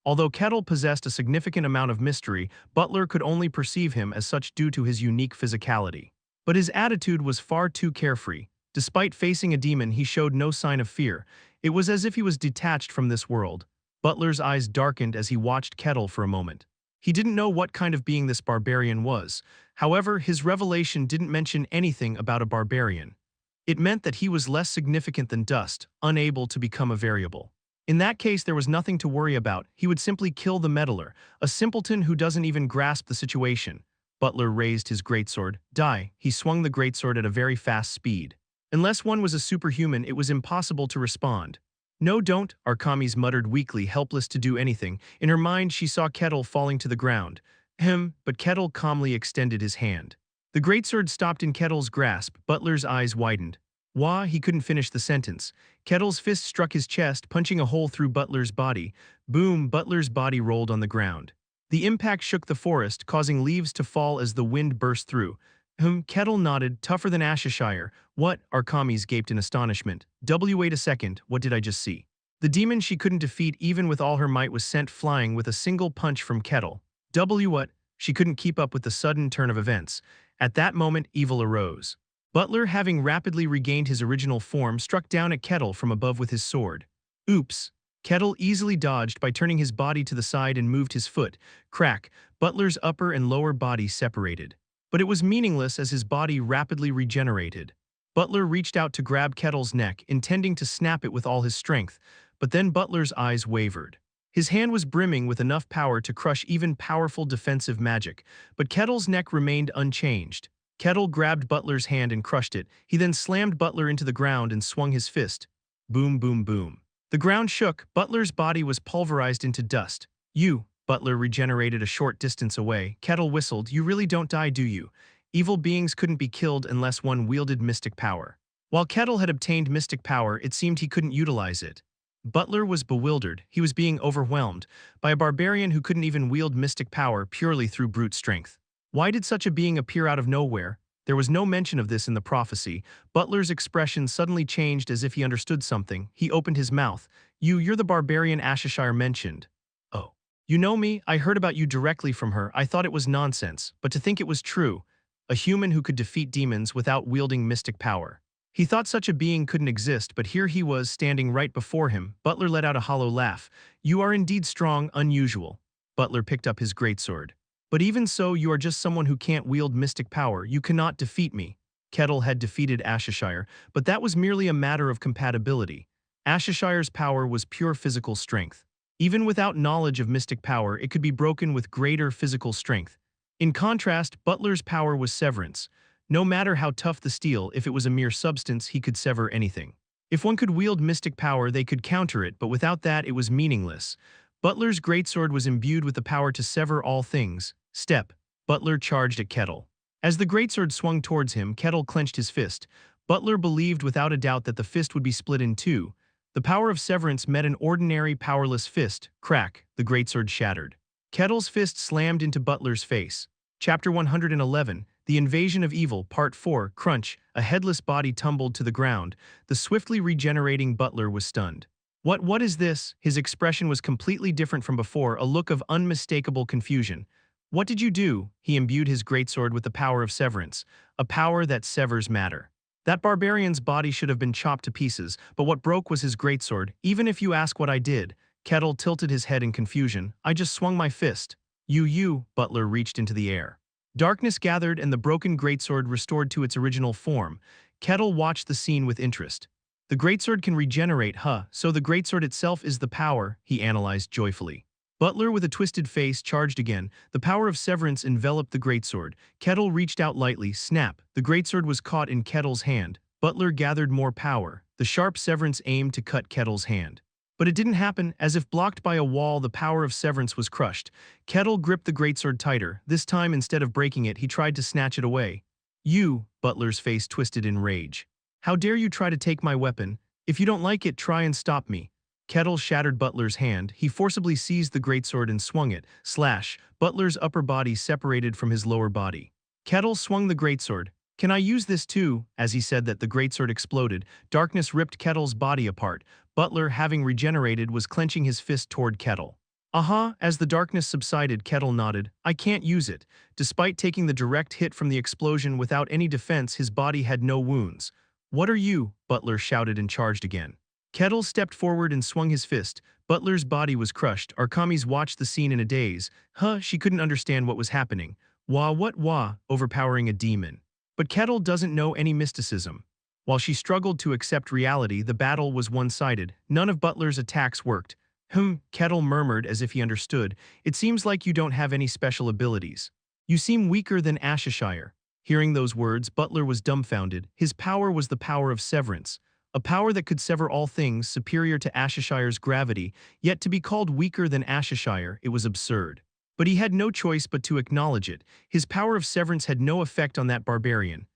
Speaker 1: Although Kettle possessed a significant amount of mystery, Butler could only perceive him as such due to his unique physicality. But his attitude was far too carefree. Despite facing a demon, he showed no sign of fear. It was as if he was detached from this world. Butler's eyes darkened as he watched Kettle for a moment. He didn't know what kind of being this barbarian was. However, his revelation didn't mention anything about a barbarian. It meant that he was less significant than dust, unable to become a variable. In that case, there was nothing to worry about. He would simply kill the meddler, a simpleton who doesn't even grasp the situation. Butler raised his greatsword. Die. He swung the greatsword at a very fast speed. Unless one was a superhuman, it was impossible to respond. "No, don't," Arkami's muttered weakly, helpless to do anything. In her mind, she saw Kettle falling to the ground. But Kettle calmly extended his hand. The greatsword stopped in Kettle's grasp. Butler's eyes widened. Wah, he couldn't finish the sentence. Kettle's fist struck his chest, punching a hole through Butler's body. Boom, Butler's body rolled on the ground. The impact shook the forest, causing leaves to fall as the wind burst through. Kettle nodded, tougher than Ashishire. "What?" Arkami's gaped in astonishment. Wait a second, what did I just see?" The demon she couldn't defeat even with all her might was sent flying with a single punch from Kettle. What? She couldn't keep up with the sudden turn of events. At that moment, evil arose. Butler, having rapidly regained his original form, struck down at Kettle from above with his sword. Oops. Kettle easily dodged by turning his body to the side and moved his foot. Crack, Butler's upper and lower body separated. But it was meaningless as his body rapidly regenerated. Butler reached out to grab Kettle's neck, intending to snap it with all his strength, but then Butler's eyes wavered. His hand was brimming with enough power to crush even powerful defensive magic, but Kettle's neck remained unchanged. Kettle grabbed Butler's hand and crushed it. He then slammed Butler into the ground and swung his fist. Boom, boom, boom. The ground shook. Butler's body was pulverized into dust. Butler regenerated a short distance away. Kettle whistled. You really don't die, do you? Evil beings couldn't be killed unless one wielded mystic power. While Kettle had obtained mystic power, it seemed he couldn't utilize it. Butler was bewildered. He was being overwhelmed by a barbarian who couldn't even wield mystic power purely through brute strength. Why did such a being appear out of nowhere? There was no mention of this in the prophecy. Butler's expression suddenly changed as if he understood something. He opened his mouth. You're the barbarian Ashishire mentioned. Oh. You know me? I heard about you directly from her. I thought it was nonsense, but to think it was true. A human who could defeat demons without wielding mystic power. He thought such a being couldn't exist, but here he was standing right before him. Butler let out a hollow laugh. You are indeed strong, unusual. Butler picked up his greatsword. But even so, you are just someone who can't wield mystic power. You cannot defeat me. Kettle had defeated Ashishire, but that was merely a matter of compatibility. Ashishire's power was pure physical strength. Even without knowledge of mystic power, it could be broken with greater physical strength. In contrast, Butler's power was severance. No matter how tough the steel, if it was a mere substance, he could sever anything. If one could wield mystic power, they could counter it, but without that, it was meaningless. Butler's greatsword was imbued with the power to sever all things. Step. Butler charged at Kettle. As the greatsword swung towards him, Kettle clenched his fist. Butler believed without a doubt that the fist would be split in two. The power of severance met an ordinary, powerless fist. Crack, the greatsword shattered. Kettle's fist slammed into Butler's face. Chapter 111, The Invasion of Evil, Part 4, Crunch, a headless body tumbled to the ground. The swiftly regenerating Butler was stunned. What is this? His expression was completely different from before, a look of unmistakable confusion. What did you do? He imbued his greatsword with the power of severance, a power that severs matter. That barbarian's body should have been chopped to pieces, but what broke was his greatsword. Even if you ask what I did, Kettle tilted his head in confusion. I just swung my fist. Butler reached into the air. Darkness gathered and the broken greatsword restored to its original form. Kettle watched the scene with interest. The greatsword can regenerate, so the greatsword itself is the power, he analyzed joyfully. Butler, with a twisted face, charged again. The power of severance enveloped the greatsword. Kettle reached out lightly. Snap. The greatsword was caught in Kettle's hand. Butler gathered more power. The sharp severance aimed to cut Kettle's hand. But it didn't happen. As if blocked by a wall, the power of severance was crushed. Kettle gripped the greatsword tighter. This time, instead of breaking it, he tried to snatch it away. Butler's face twisted in rage. How dare you try to take my weapon? If you don't like it, try and stop me. Kettle shattered Butler's hand. He forcibly seized the greatsword and swung it. Slash. Butler's upper body separated from his lower body. Kettle swung the greatsword. Can I use this too? As he said that, the greatsword exploded. Darkness ripped Kettle's body apart. Butler, having regenerated, was clenching his fist toward Kettle. As the darkness subsided, Kettle nodded. I can't use it. Despite taking the direct hit from the explosion without any defense, his body had no wounds. What are you? Butler shouted and charged again. Kettle stepped forward and swung his fist. Butler's body was crushed. Arkamis watched the scene in a daze. She couldn't understand what was happening. Overpowering a demon. But Kettle doesn't know any mysticism. While she struggled to accept reality, the battle was one-sided. None of Butler's attacks worked. Kettle murmured as if he understood. It seems like you don't have any special abilities. You seem weaker than Ashishire. Hearing those words, Butler was dumbfounded. His power was the power of severance. A power that could sever all things, superior to Ashishire's gravity, yet to be called weaker than Ashishire, it was absurd. But he had no choice but to acknowledge it. His power of severance had no effect on that barbarian.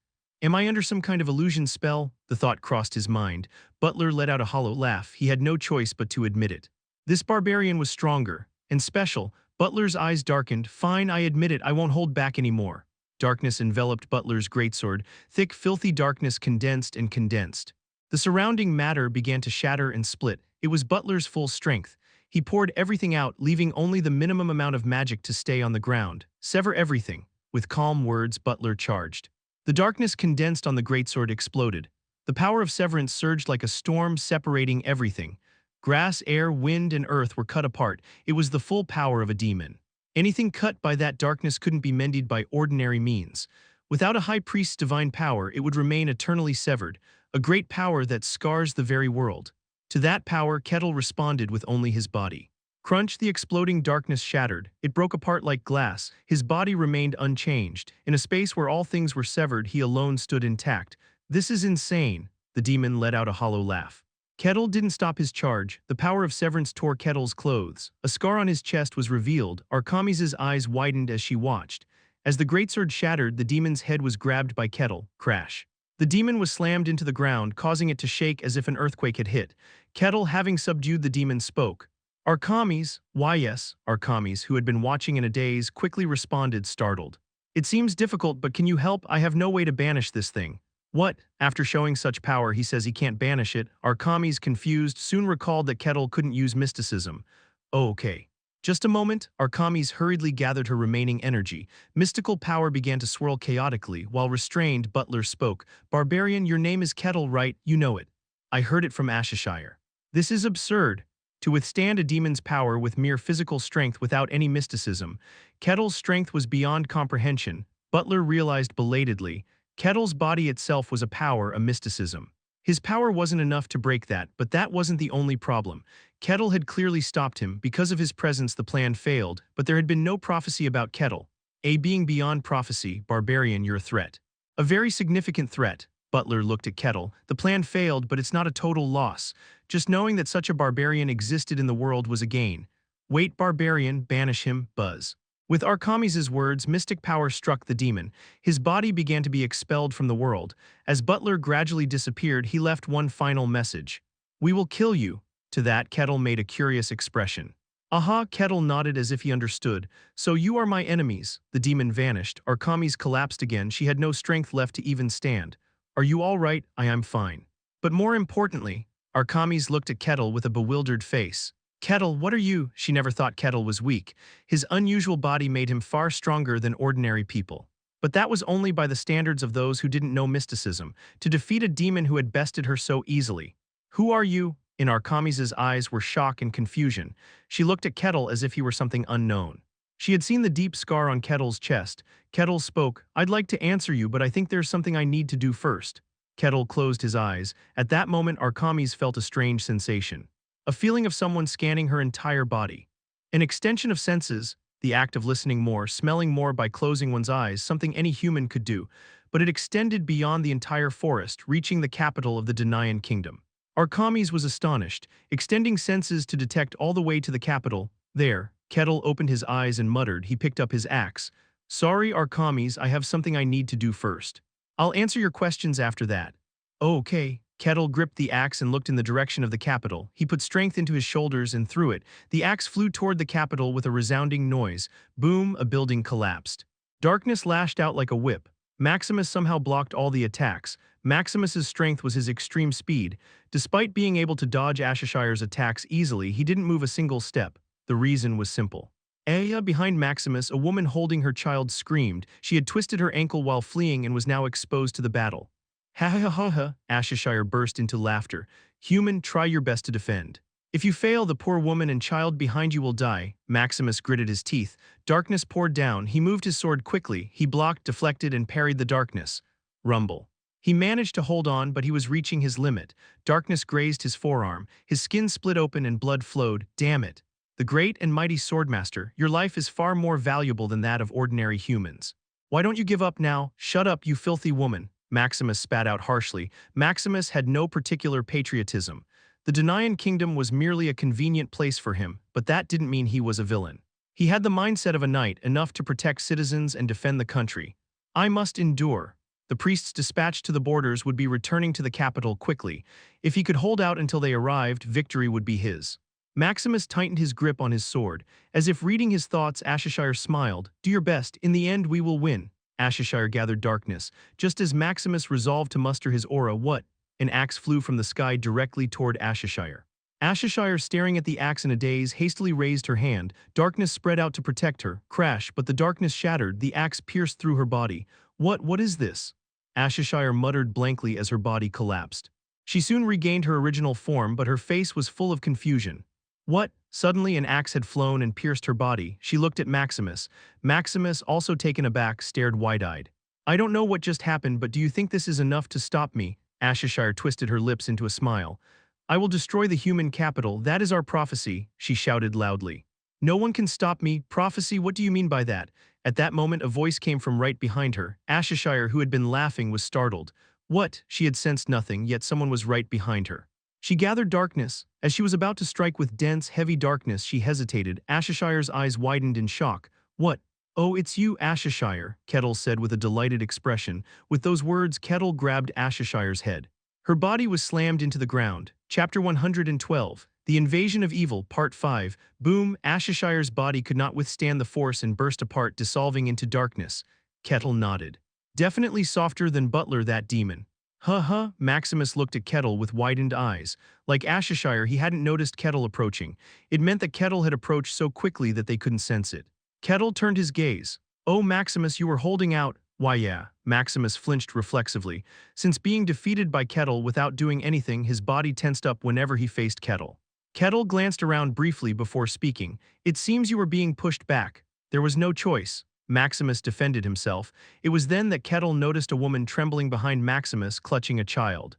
Speaker 1: Am I under some kind of illusion spell? The thought crossed his mind. Butler let out a hollow laugh. He had no choice but to admit it. This barbarian was stronger and special. Butler's eyes darkened. Fine, I admit it. I won't hold back anymore. Darkness enveloped Butler's greatsword. Thick, filthy darkness condensed and condensed. The surrounding matter began to shatter and split. It was Butler's full strength. He poured everything out, leaving only the minimum amount of magic to stay on the ground. Sever everything. With calm words, Butler charged. The darkness condensed on the greatsword exploded. The power of severance surged like a storm, separating everything. Grass, air, wind, and earth were cut apart. It was the full power of a demon. Anything cut by that darkness couldn't be mended by ordinary means. Without a high priest's divine power, it would remain eternally severed, a great power that scars the very world. To that power, Kettle responded with only his body. Crunch, the exploding darkness shattered. It broke apart like glass. His body remained unchanged. In a space where all things were severed, he alone stood intact. This is insane. The demon let out a hollow laugh. Kettle didn't stop his charge. The power of severance tore Kettle's clothes. A scar on his chest was revealed. Archamis's eyes widened as she watched. As the greatsword shattered, the demon's head was grabbed by Kettle. Crash. The demon was slammed into the ground, causing it to shake as if an earthquake had hit. Kettle, having subdued the demon, spoke. Archamis, why yes, Archamis, who had been watching in a daze, quickly responded, startled. It seems difficult, but can you help? I have no way to banish this thing. What? After showing such power, he says he can't banish it. Archamis, confused, soon recalled that Kettle couldn't use mysticism. Oh, okay. Just a moment, Archamis hurriedly gathered her remaining energy. Mystical power began to swirl chaotically. While restrained, Butler spoke. Barbarian, your name is Kettle, right? You know it. I heard it from Ashishire. This is absurd. To withstand a demon's power with mere physical strength without any mysticism, Kettle's strength was beyond comprehension. Butler realized belatedly. Kettle's body itself was a power, a mysticism. His power wasn't enough to break that, but that wasn't the only problem. Kettle had clearly stopped him. Because of his presence, the plan failed, but there had been no prophecy about Kettle. A being beyond prophecy, Barbarian, you're a threat. A very significant threat. Butler looked at Kettle. The plan failed, but it's not a total loss. Just knowing that such a barbarian existed in the world was a gain. Wait, Barbarian, banish him, Buzz. With Archamis's words, mystic power struck the demon. His body began to be expelled from the world. As Butler gradually disappeared, he left one final message. We will kill you. To that, Kettle made a curious expression. Aha, Kettle nodded as if he understood. So you are my enemies. The demon vanished. Archamis collapsed again. She had no strength left to even stand. Are you all right? I am fine. But more importantly, Archamis looked at Kettle with a bewildered face. Kettle, what are you? She never thought Kettle was weak. His unusual body made him far stronger than ordinary people. But that was only by the standards of those who didn't know mysticism, to defeat a demon who had bested her so easily. Who are you? In Archamis's eyes were shock and confusion. She looked at Kettle as if he were something unknown. She had seen the deep scar on Kettle's chest. Kettle spoke, I'd like to answer you, but I think there's something I need to do first. Kettle closed his eyes. At that moment, Archamis felt a strange sensation. A feeling of someone scanning her entire body. An extension of senses, the act of listening more, smelling more by closing one's eyes, something any human could do, but it extended beyond the entire forest, reaching the capital of the Denayan kingdom. Archamis was astonished, extending senses to detect all the way to the capital. There, Kettle opened his eyes and muttered. He picked up his axe. Sorry, Archamis, I have something I need to do first. I'll answer your questions after that. Oh, okay. Kettle gripped the axe and looked in the direction of the capital. He put strength into his shoulders and threw it. The axe flew toward the capital with a resounding noise. Boom, a building collapsed. Darkness lashed out like a whip. Maximus somehow blocked all the attacks. Maximus's strength was his extreme speed. Despite being able to dodge Ashishire's attacks easily, he didn't move a single step. The reason was simple. Behind Maximus, a woman holding her child screamed. She had twisted her ankle while fleeing and was now exposed to the battle. Ha ha ha ha, Ashishire burst into laughter. Human, try your best to defend. If you fail, the poor woman and child behind you will die. Maximus gritted his teeth. Darkness poured down. He moved his sword quickly. He blocked, deflected, and parried the darkness. Rumble. He managed to hold on, but he was reaching his limit. Darkness grazed his forearm. His skin split open and blood flowed. Damn it. The great and mighty swordmaster, your life is far more valuable than that of ordinary humans. Why don't you give up now? Shut up, you filthy woman. Maximus spat out harshly. Maximus had no particular patriotism. The Denayan kingdom was merely a convenient place for him, but that didn't mean he was a villain. He had the mindset of a knight, enough to protect citizens and defend the country. I must endure. The priests dispatched to the borders would be returning to the capital quickly. If he could hold out until they arrived, victory would be his. Maximus tightened his grip on his sword. As if reading his thoughts, Ashishire smiled. Do your best. In the end, we will win. Ashishire gathered darkness. Just as Maximus resolved to muster his aura, what? An axe flew from the sky directly toward Ashishire. Ashishire, staring at the axe in a daze, hastily raised her hand. Darkness spread out to protect her. Crash, but the darkness shattered. The axe pierced through her body. What is this? Ashishire muttered blankly as her body collapsed. She soon regained her original form, but her face was full of confusion. What? Suddenly an axe had flown and pierced her body. She looked at Maximus. Maximus, also taken aback, stared wide-eyed. I don't know what just happened, but do you think this is enough to stop me? Ashishire twisted her lips into a smile. I will destroy the human capital, that is our prophecy, she shouted loudly. No one can stop me. Prophecy, what do you mean by that? At that moment a voice came from right behind her. Ashishire, who had been laughing, was startled. What? She had sensed nothing, yet someone was right behind her. She gathered darkness. As she was about to strike with dense, heavy darkness, she hesitated. Ashishire's eyes widened in shock. What? Oh, it's you, Ashishire, Kettle said with a delighted expression. With those words, Kettle grabbed Ashishire's head. Her body was slammed into the ground. Chapter 112, The Invasion of Evil, Part 5. Boom, Ashishire's body could not withstand the force and burst apart, dissolving into darkness. Kettle nodded. Definitely softer than Butler, that demon. Huh, Maximus looked at Kettle with widened eyes. Like Ashishire, he hadn't noticed Kettle approaching. It meant that Kettle had approached so quickly that they couldn't sense it. Kettle turned his gaze. Oh, Maximus, you were holding out. Why yeah, Maximus flinched reflexively. Since being defeated by Kettle without doing anything, his body tensed up whenever he faced Kettle. Kettle glanced around briefly before speaking. It seems you were being pushed back. There was no choice. Maximus defended himself. It was then that Kettle noticed a woman trembling behind Maximus, clutching a child.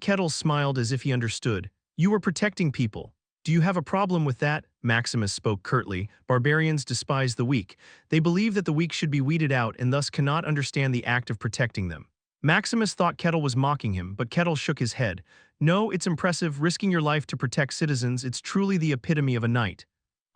Speaker 1: Kettle smiled as if he understood. You were protecting people. Do you have a problem with that? Maximus spoke curtly. Barbarians despise the weak. They believe that the weak should be weeded out and thus cannot understand the act of protecting them. Maximus thought Kettle was mocking him, but Kettle shook his head. No, it's impressive, risking your life to protect citizens. It's truly the epitome of a knight.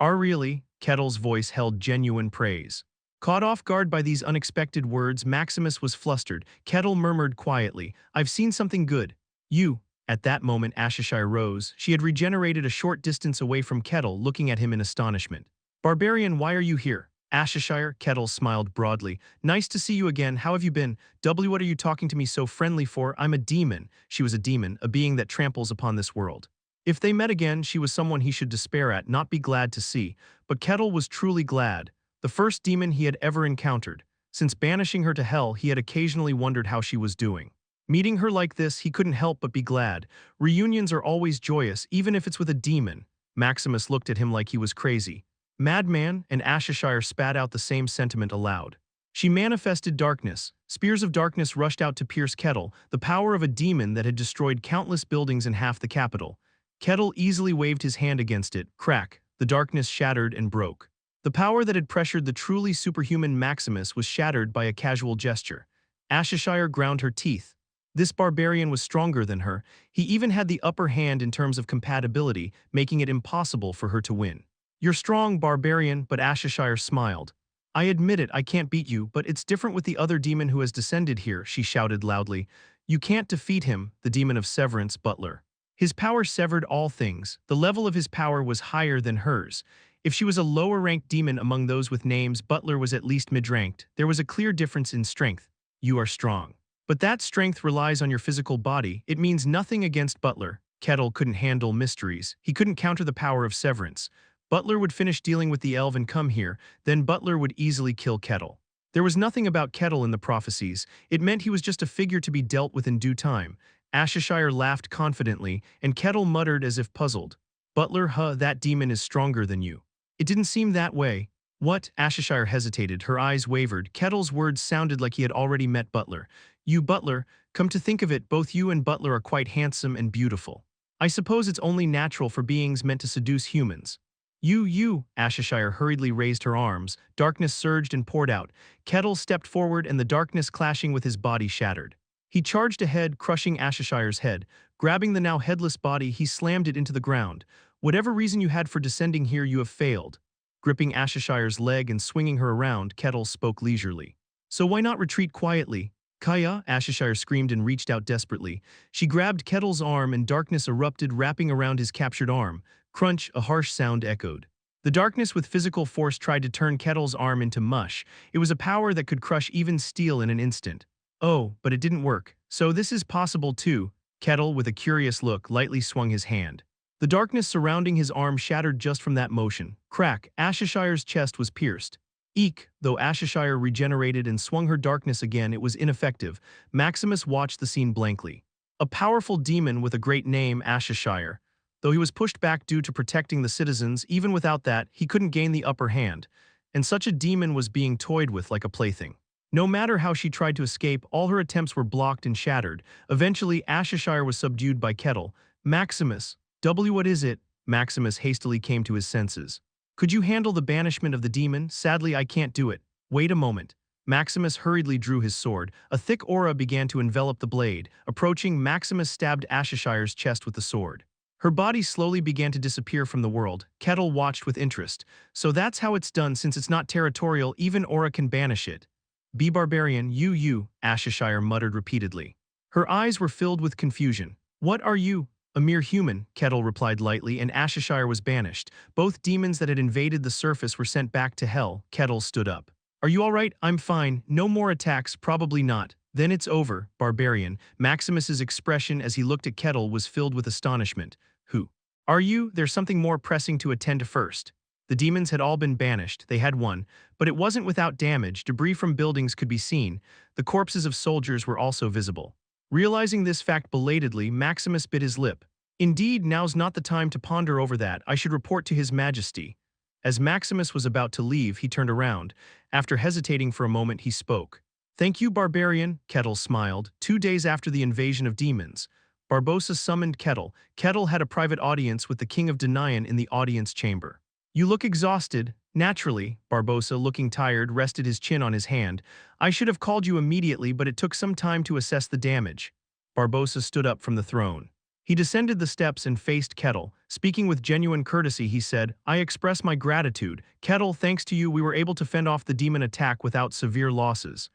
Speaker 1: Really? Kettle's voice held genuine praise. Caught off guard by these unexpected words, Maximus was flustered. Kettle murmured quietly, I've seen something good. You. At that moment Ashishire rose. She had regenerated a short distance away from Kettle, looking at him in astonishment. Barbarian, why are you here? Ashishire, Kettle smiled broadly. Nice to see you again. How have you been? What are you talking to me so friendly for? I'm a demon. She was a demon, a being that tramples upon this world. If they met again, she was someone he should despair at, not be glad to see. But Kettle was truly glad. The first demon he had ever encountered. Since banishing her to hell, he had occasionally wondered how she was doing. Meeting her like this, he couldn't help but be glad. Reunions are always joyous, even if it's with a demon. Maximus looked at him like he was crazy. Madman, and Ashishire spat out the same sentiment aloud. She manifested darkness. Spears of darkness rushed out to pierce Kettle, the power of a demon that had destroyed countless buildings in half the capital. Kettle easily waved his hand against it. Crack. The darkness shattered and broke. The power that had pressured the truly superhuman Maximus was shattered by a casual gesture. Ashishire ground her teeth. This barbarian was stronger than her. He even had the upper hand in terms of compatibility, making it impossible for her to win. You're strong, barbarian, but Ashishire smiled. I admit it, I can't beat you, but it's different with the other demon who has descended here, she shouted loudly. You can't defeat him, the demon of severance, Butler. His power severed all things. The level of his power was higher than hers. If she was a lower-ranked demon among those with names, Butler was at least mid-ranked. There was a clear difference in strength. You are strong. But that strength relies on your physical body. It means nothing against Butler. Kettle couldn't handle mysteries. He couldn't counter the power of severance. Butler would finish dealing with the elf and come here, then Butler would easily kill Kettle. There was nothing about Kettle in the prophecies. It meant he was just a figure to be dealt with in due time. Ashishire laughed confidently, and Kettle muttered as if puzzled. Butler, that demon is stronger than you. It didn't seem that way. What? Ashishire hesitated, her eyes wavered. Kettle's words sounded like he had already met Butler. You, Butler, come to think of it, both you and Butler are quite handsome and beautiful. I suppose it's only natural for beings meant to seduce humans. You, Ashishire hurriedly raised her arms. Darkness surged and poured out. Kettle stepped forward and the darkness clashing with his body shattered. He charged ahead, crushing Ashishire's head. Grabbing the now headless body, he slammed it into the ground. Whatever reason you had for descending here, you have failed. Gripping Ashishire's leg and swinging her around, Kettle spoke leisurely. So why not retreat quietly? Kaya, Ashishire screamed and reached out desperately. She grabbed Kettle's arm and darkness erupted, wrapping around his captured arm. Crunch, a harsh sound echoed. The darkness with physical force tried to turn Kettle's arm into mush. It was a power that could crush even steel in an instant. Oh, but it didn't work. So this is possible too. Kettle, with a curious look, lightly swung his hand. The darkness surrounding his arm shattered just from that motion. Crack, Ashishire's chest was pierced. Eek, though Ashishire regenerated and swung her darkness again, it was ineffective. Maximus watched the scene blankly. A powerful demon with a great name, Ashishire. Though he was pushed back due to protecting the citizens, even without that, he couldn't gain the upper hand. And such a demon was being toyed with like a plaything. No matter how she tried to escape, all her attempts were blocked and shattered. Eventually, Ashishire was subdued by Kettle. Maximus, what is it? Maximus hastily came to his senses. Could you handle the banishment of the demon? Sadly, I can't do it. Wait a moment. Maximus hurriedly drew his sword. A thick aura began to envelop the blade. Approaching, Maximus stabbed Ashishire's chest with the sword. Her body slowly began to disappear from the world. Kettle watched with interest. So that's how it's done. Since it's not territorial, even aura can banish it. Be barbarian, you, Ashishire muttered repeatedly. Her eyes were filled with confusion. What are you? A mere human, Kettle replied lightly, and Ashishire was banished. Both demons that had invaded the surface were sent back to hell. Kettle stood up. Are you all right? I'm fine. No more attacks, probably not. Then it's over, barbarian. Maximus's expression as he looked at Kettle was filled with astonishment. Who are you? There's something more pressing to attend to first. The demons had all been banished. They had won, but it wasn't without damage. Debris from buildings could be seen. The corpses of soldiers were also visible. Realizing this fact belatedly, Maximus bit his lip. Indeed, now's not the time to ponder over that. I should report to His Majesty. As Maximus was about to leave, he turned around. After hesitating for a moment, he spoke. Thank you, barbarian, Kettle smiled. 2 days after the invasion of demons, Barbossa summoned Kettle. Kettle had a private audience with the King of Denian in the audience chamber. You look exhausted. Naturally, Barbossa, looking tired, rested his chin on his hand. I should have called you immediately, but it took some time to assess the damage. Barbossa stood up from the throne. He descended the steps and faced Kettle. Speaking with genuine courtesy, he said, I express my gratitude. Kettle, thanks to you, we were able to fend off the demon attack without severe losses.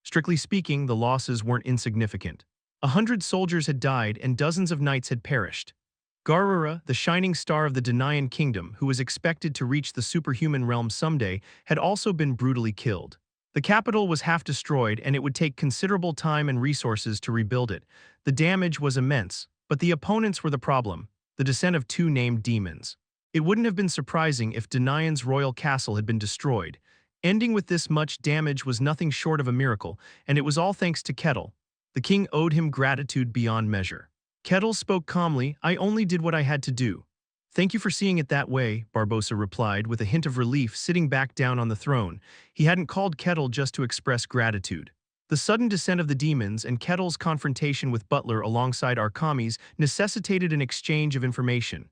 Speaker 1: Strictly speaking, the losses weren't insignificant. 100 soldiers had died and dozens of knights had perished. Garura, the shining star of the Denian kingdom, who was expected to reach the superhuman realm someday, had also been brutally killed. The capital was half destroyed, and it would take considerable time and resources to rebuild it. The damage was immense, but the opponents were the problem, the descent of 2 named demons. It wouldn't have been surprising if Denian's royal castle had been destroyed. Ending with this much damage was nothing short of a miracle, and it was all thanks to Kettle. The king owed him gratitude beyond measure. Kettle spoke calmly, I only did what I had to do. Thank you for seeing it that way, Barbossa replied with a hint of relief, sitting back down on the throne. He hadn't called Kettle just to express gratitude. The sudden descent of the demons and Kettle's confrontation with Butler alongside Arkamis necessitated an exchange of information.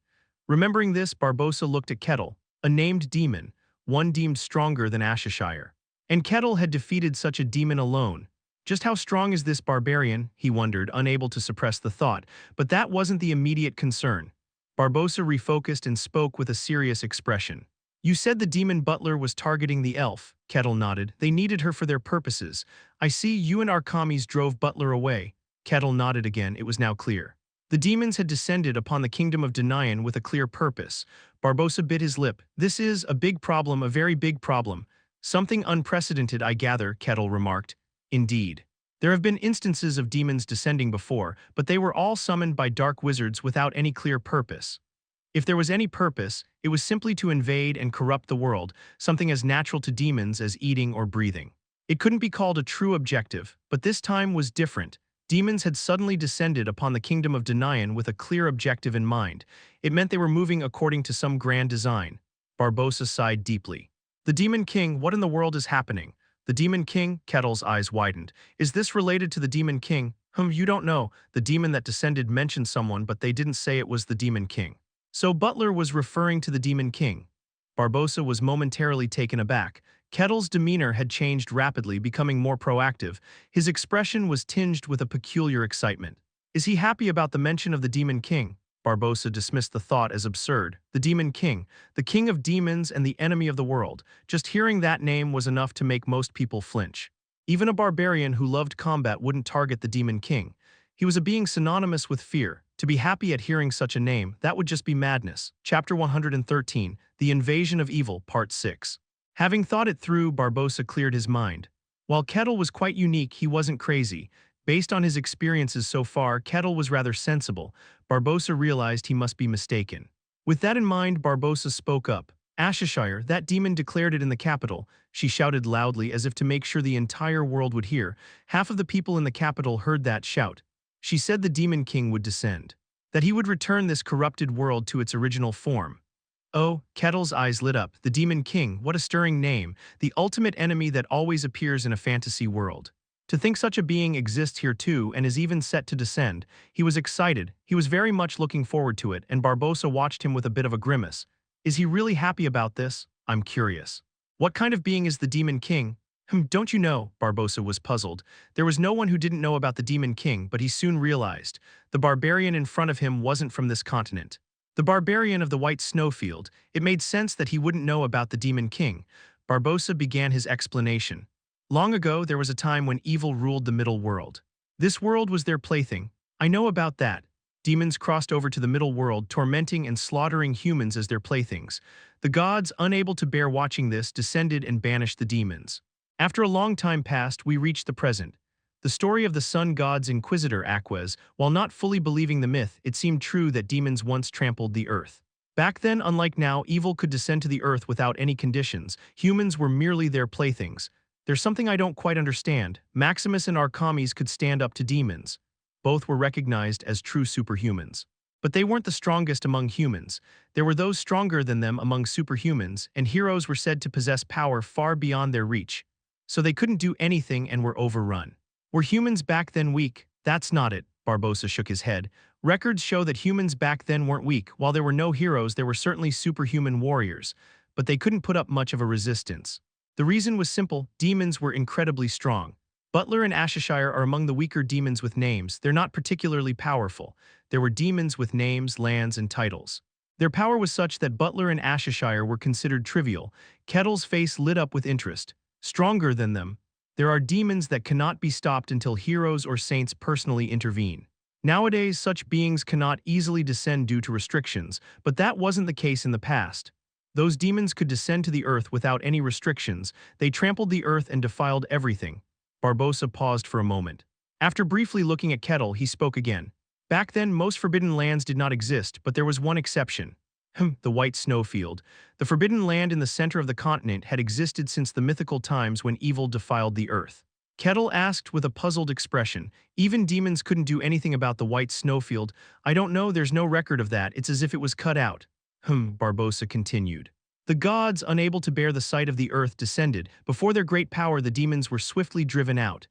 Speaker 1: Remembering this, Barbossa looked at Kettle, a named demon, one deemed stronger than Ashishire. And Kettle had defeated such a demon alone. Just how strong is this barbarian, he wondered, unable to suppress the thought, but that wasn't the immediate concern. Barbossa refocused and spoke with a serious expression. You said the demon Butler was targeting the elf, Kettle nodded. They needed her for their purposes. I see you and Arkamis drove Butler away. Kettle nodded again, it was now clear. The demons had descended upon the kingdom of Denian with a clear purpose. Barbossa bit his lip. This is a big problem, a very big problem. Something unprecedented, I gather, Kettle remarked. Indeed. There have been instances of demons descending before, but they were all summoned by dark wizards without any clear purpose. If there was any purpose, it was simply to invade and corrupt the world, something as natural to demons as eating or breathing. It couldn't be called a true objective, but this time was different. Demons had suddenly descended upon the kingdom of Denian with a clear objective in mind. It meant they were moving according to some grand design. Barbossa sighed deeply. The Demon King, what in the world is happening? The Demon King? Kettle's eyes widened. Is this related to the Demon King? You don't know. The demon that descended mentioned someone, but they didn't say it was the Demon King. So Butler was referring to the Demon King. Barbossa was momentarily taken aback. Kettle's demeanor had changed rapidly, becoming more proactive. His expression was tinged with a peculiar excitement. Is he happy about the mention of the Demon King? Barbossa dismissed the thought as absurd. The Demon King, the king of demons and the enemy of the world. Just hearing that name was enough to make most people flinch. Even a barbarian who loved combat wouldn't target the Demon King. He was a being synonymous with fear. To be happy at hearing such a name, that would just be madness. Chapter 113, The Invasion of Evil, Part 6. Having thought it through, Barbossa cleared his mind. While Kettle was quite unique, he wasn't crazy. Based on his experiences so far, Kettle was rather sensible. Barbossa realized he must be mistaken. With that in mind, Barbossa spoke up. Ashishire, that demon declared it in the capital. She shouted loudly as if to make sure the entire world would hear. Half of the people in the capital heard that shout. She said the Demon King would descend, that he would return this corrupted world to its original form. Oh, Kettle's eyes lit up. The Demon King, what a stirring name, the ultimate enemy that always appears in a fantasy world. To think such a being exists here too and is even set to descend, he was excited, he was very much looking forward to it, and Barbossa watched him with a bit of a grimace. Is he really happy about this? I'm curious. What kind of being is the Demon King? Don't you know? Barbossa was puzzled. There was no one who didn't know about the Demon King, but he soon realized. The barbarian in front of him wasn't from this continent. The barbarian of the White Snowfield. It made sense that he wouldn't know about the Demon King. Barbossa began his explanation. Long ago, there was a time when evil ruled the middle world. This world was their plaything. I know about that. Demons crossed over to the middle world, tormenting and slaughtering humans as their playthings. The gods, unable to bear watching this, descended and banished the demons. After a long time passed, we reached the present. The story of the sun god's inquisitor Aquez, while not fully believing the myth, it seemed true that demons once trampled the earth. Back then, unlike now, evil could descend to the earth without any conditions. Humans were merely their playthings. There's something I don't quite understand. Maximus and Archimedes could stand up to demons. Both were recognized as true superhumans. But they weren't the strongest among humans. There were those stronger than them among superhumans, and heroes were said to possess power far beyond their reach. So they couldn't do anything and were overrun. Were humans back then weak? That's not it, Barbossa shook his head. Records show that humans back then weren't weak. While there were no heroes, there were certainly superhuman warriors. But they couldn't put up much of a resistance. The reason was simple: demons were incredibly strong. Butler and Ashishire are among the weaker demons with names. They're not particularly powerful. There were demons with names, lands, and titles. Their power was such that Butler and Ashishire were considered trivial. Kettle's face lit up with interest. Stronger than them, there are demons that cannot be stopped until heroes or saints personally intervene. Nowadays, such beings cannot easily descend due to restrictions, but that wasn't the case in the past. Those demons could descend to the earth without any restrictions. They trampled the earth and defiled everything. Barbossa paused for a moment. After briefly looking at Kettle, he spoke again. Back then, most forbidden lands did not exist, but there was one exception. The White Snowfield. The forbidden land in the center of the continent had existed since the mythical times when evil defiled the earth. Kettle asked with a puzzled expression. Even demons couldn't do anything about the White Snowfield. I don't know, there's no record of that, it's as if it was cut out. Barbossa continued. The gods, unable to bear the sight of the earth, descended. Before their great power, the demons were swiftly driven out.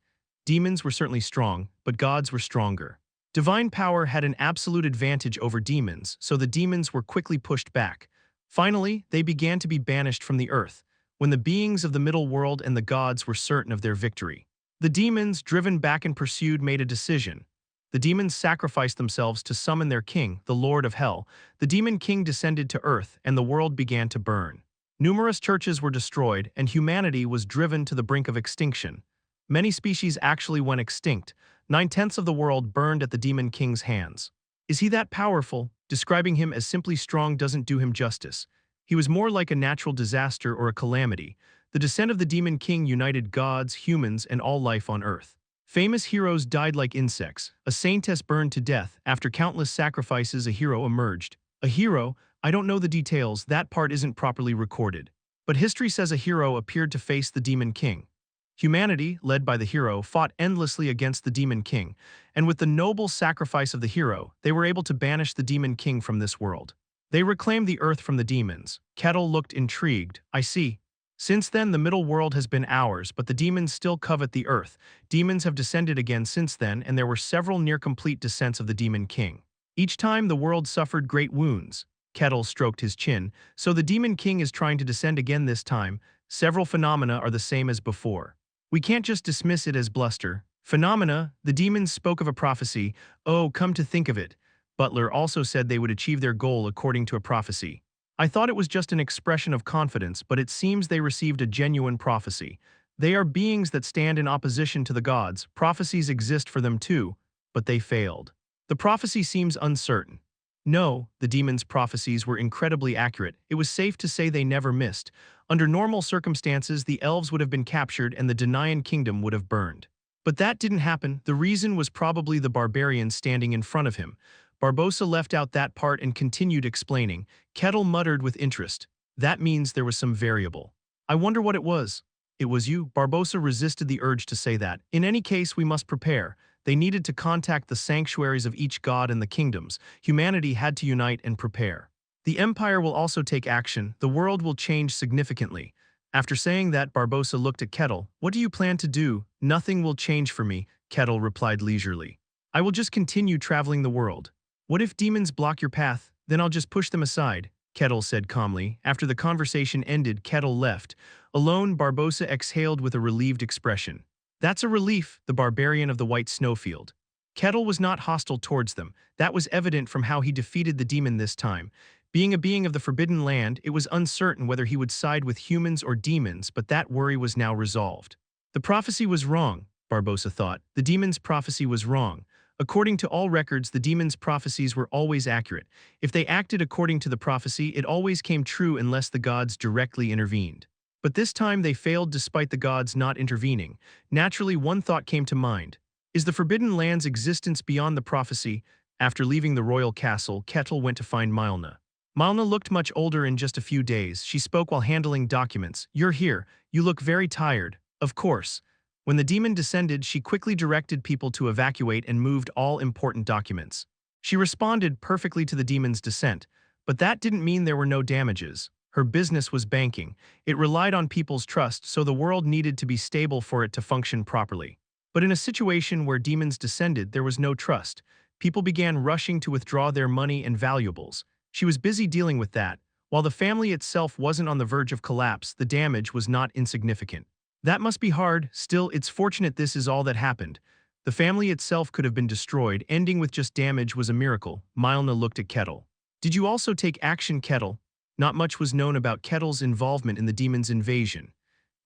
Speaker 1: Demons were certainly strong, but gods were stronger. Divine power had an absolute advantage over demons, so the demons were quickly pushed back. Finally, they began to be banished from the earth, when the beings of the middle world and the gods were certain of their victory. The demons, driven back and pursued, made a decision. The demons sacrificed themselves to summon their king, the Lord of Hell. The demon king descended to earth, and the world began to burn. Numerous churches were destroyed, and humanity was driven to the brink of extinction. Many species actually went extinct. 9/10 of the world burned at the Demon King's hands. Is he that powerful? Describing him as simply strong doesn't do him justice. He was more like a natural disaster or a calamity. The descent of the Demon King united gods, humans, and all life on Earth. Famous heroes died like insects. A saintess burned to death. After countless sacrifices, a hero emerged. A hero? I don't know the details, that part isn't properly recorded. But history says a hero appeared to face the Demon King. Humanity, led by the hero, fought endlessly against the Demon King, and with the noble sacrifice of the hero, they were able to banish the Demon King from this world. They reclaimed the earth from the demons. Kettle looked intrigued. I see. Since then, the middle world has been ours, but the demons still covet the earth. Demons have descended again since then, and there were several near-complete descents of the Demon King. Each time, the world suffered great wounds. Kettle stroked his chin. So the Demon King is trying to descend again this time. Several phenomena are the same as before. We can't just dismiss it as bluster. Phenomena, the demons spoke of a prophecy. Oh, come to think of it. Butler also said they would achieve their goal according to a prophecy. I thought it was just an expression of confidence, but it seems they received a genuine prophecy. They are beings that stand in opposition to the gods. Prophecies exist for them too, but they failed. The prophecy seems uncertain. No, the demons' prophecies were incredibly accurate. It was safe to say they never missed. Under normal circumstances, the elves would have been captured and the Danaan kingdom would have burned. But that didn't happen. The reason was probably the barbarian standing in front of him. Barbossa left out that part and continued explaining. Kettle muttered with interest. That means there was some variable. I wonder what it was. It was you. Barbossa resisted the urge to say that. In any case, we must prepare. They needed to contact the sanctuaries of each god and the kingdoms. Humanity had to unite and prepare. The Empire will also take action. The world will change significantly. After saying that, Barbossa looked at Kettle. What do you plan to do? Nothing will change for me, Kettle replied leisurely. I will just continue traveling the world. What if demons block your path? Then I'll just push them aside, Kettle said calmly. After the conversation ended, Kettle left. Alone, Barbossa exhaled with a relieved expression. That's a relief, the barbarian of the White Snowfield. Kettle was not hostile towards them. That was evident from how he defeated the demon this time. Being a being of the Forbidden Land, it was uncertain whether he would side with humans or demons, but that worry was now resolved. The prophecy was wrong, Barbossa thought. The demon's prophecy was wrong. According to all records, the demon's prophecies were always accurate. If they acted according to the prophecy, it always came true unless the gods directly intervened. But this time they failed despite the gods not intervening. Naturally, one thought came to mind. Is the Forbidden Land's existence beyond the prophecy? After leaving the royal castle, Kettle went to find Milna. Milna looked much older in just a few days. She spoke while handling documents. You're here. You look very tired. Of course. When the demon descended, she quickly directed people to evacuate and moved all important documents. She responded perfectly to the demon's descent, but that didn't mean there were no damages. Her business was banking. It relied on people's trust, so the world needed to be stable for it to function properly. But in a situation where demons descended, there was no trust. People began rushing to withdraw their money and valuables. She was busy dealing with that. While the family itself wasn't on the verge of collapse, the damage was not insignificant. That must be hard. Still, it's fortunate this is all that happened. The family itself could have been destroyed. Ending with just damage was a miracle. Milna looked at Kettle. Did you also take action, Kettle? Not much was known about Kettle's involvement in the demon's invasion.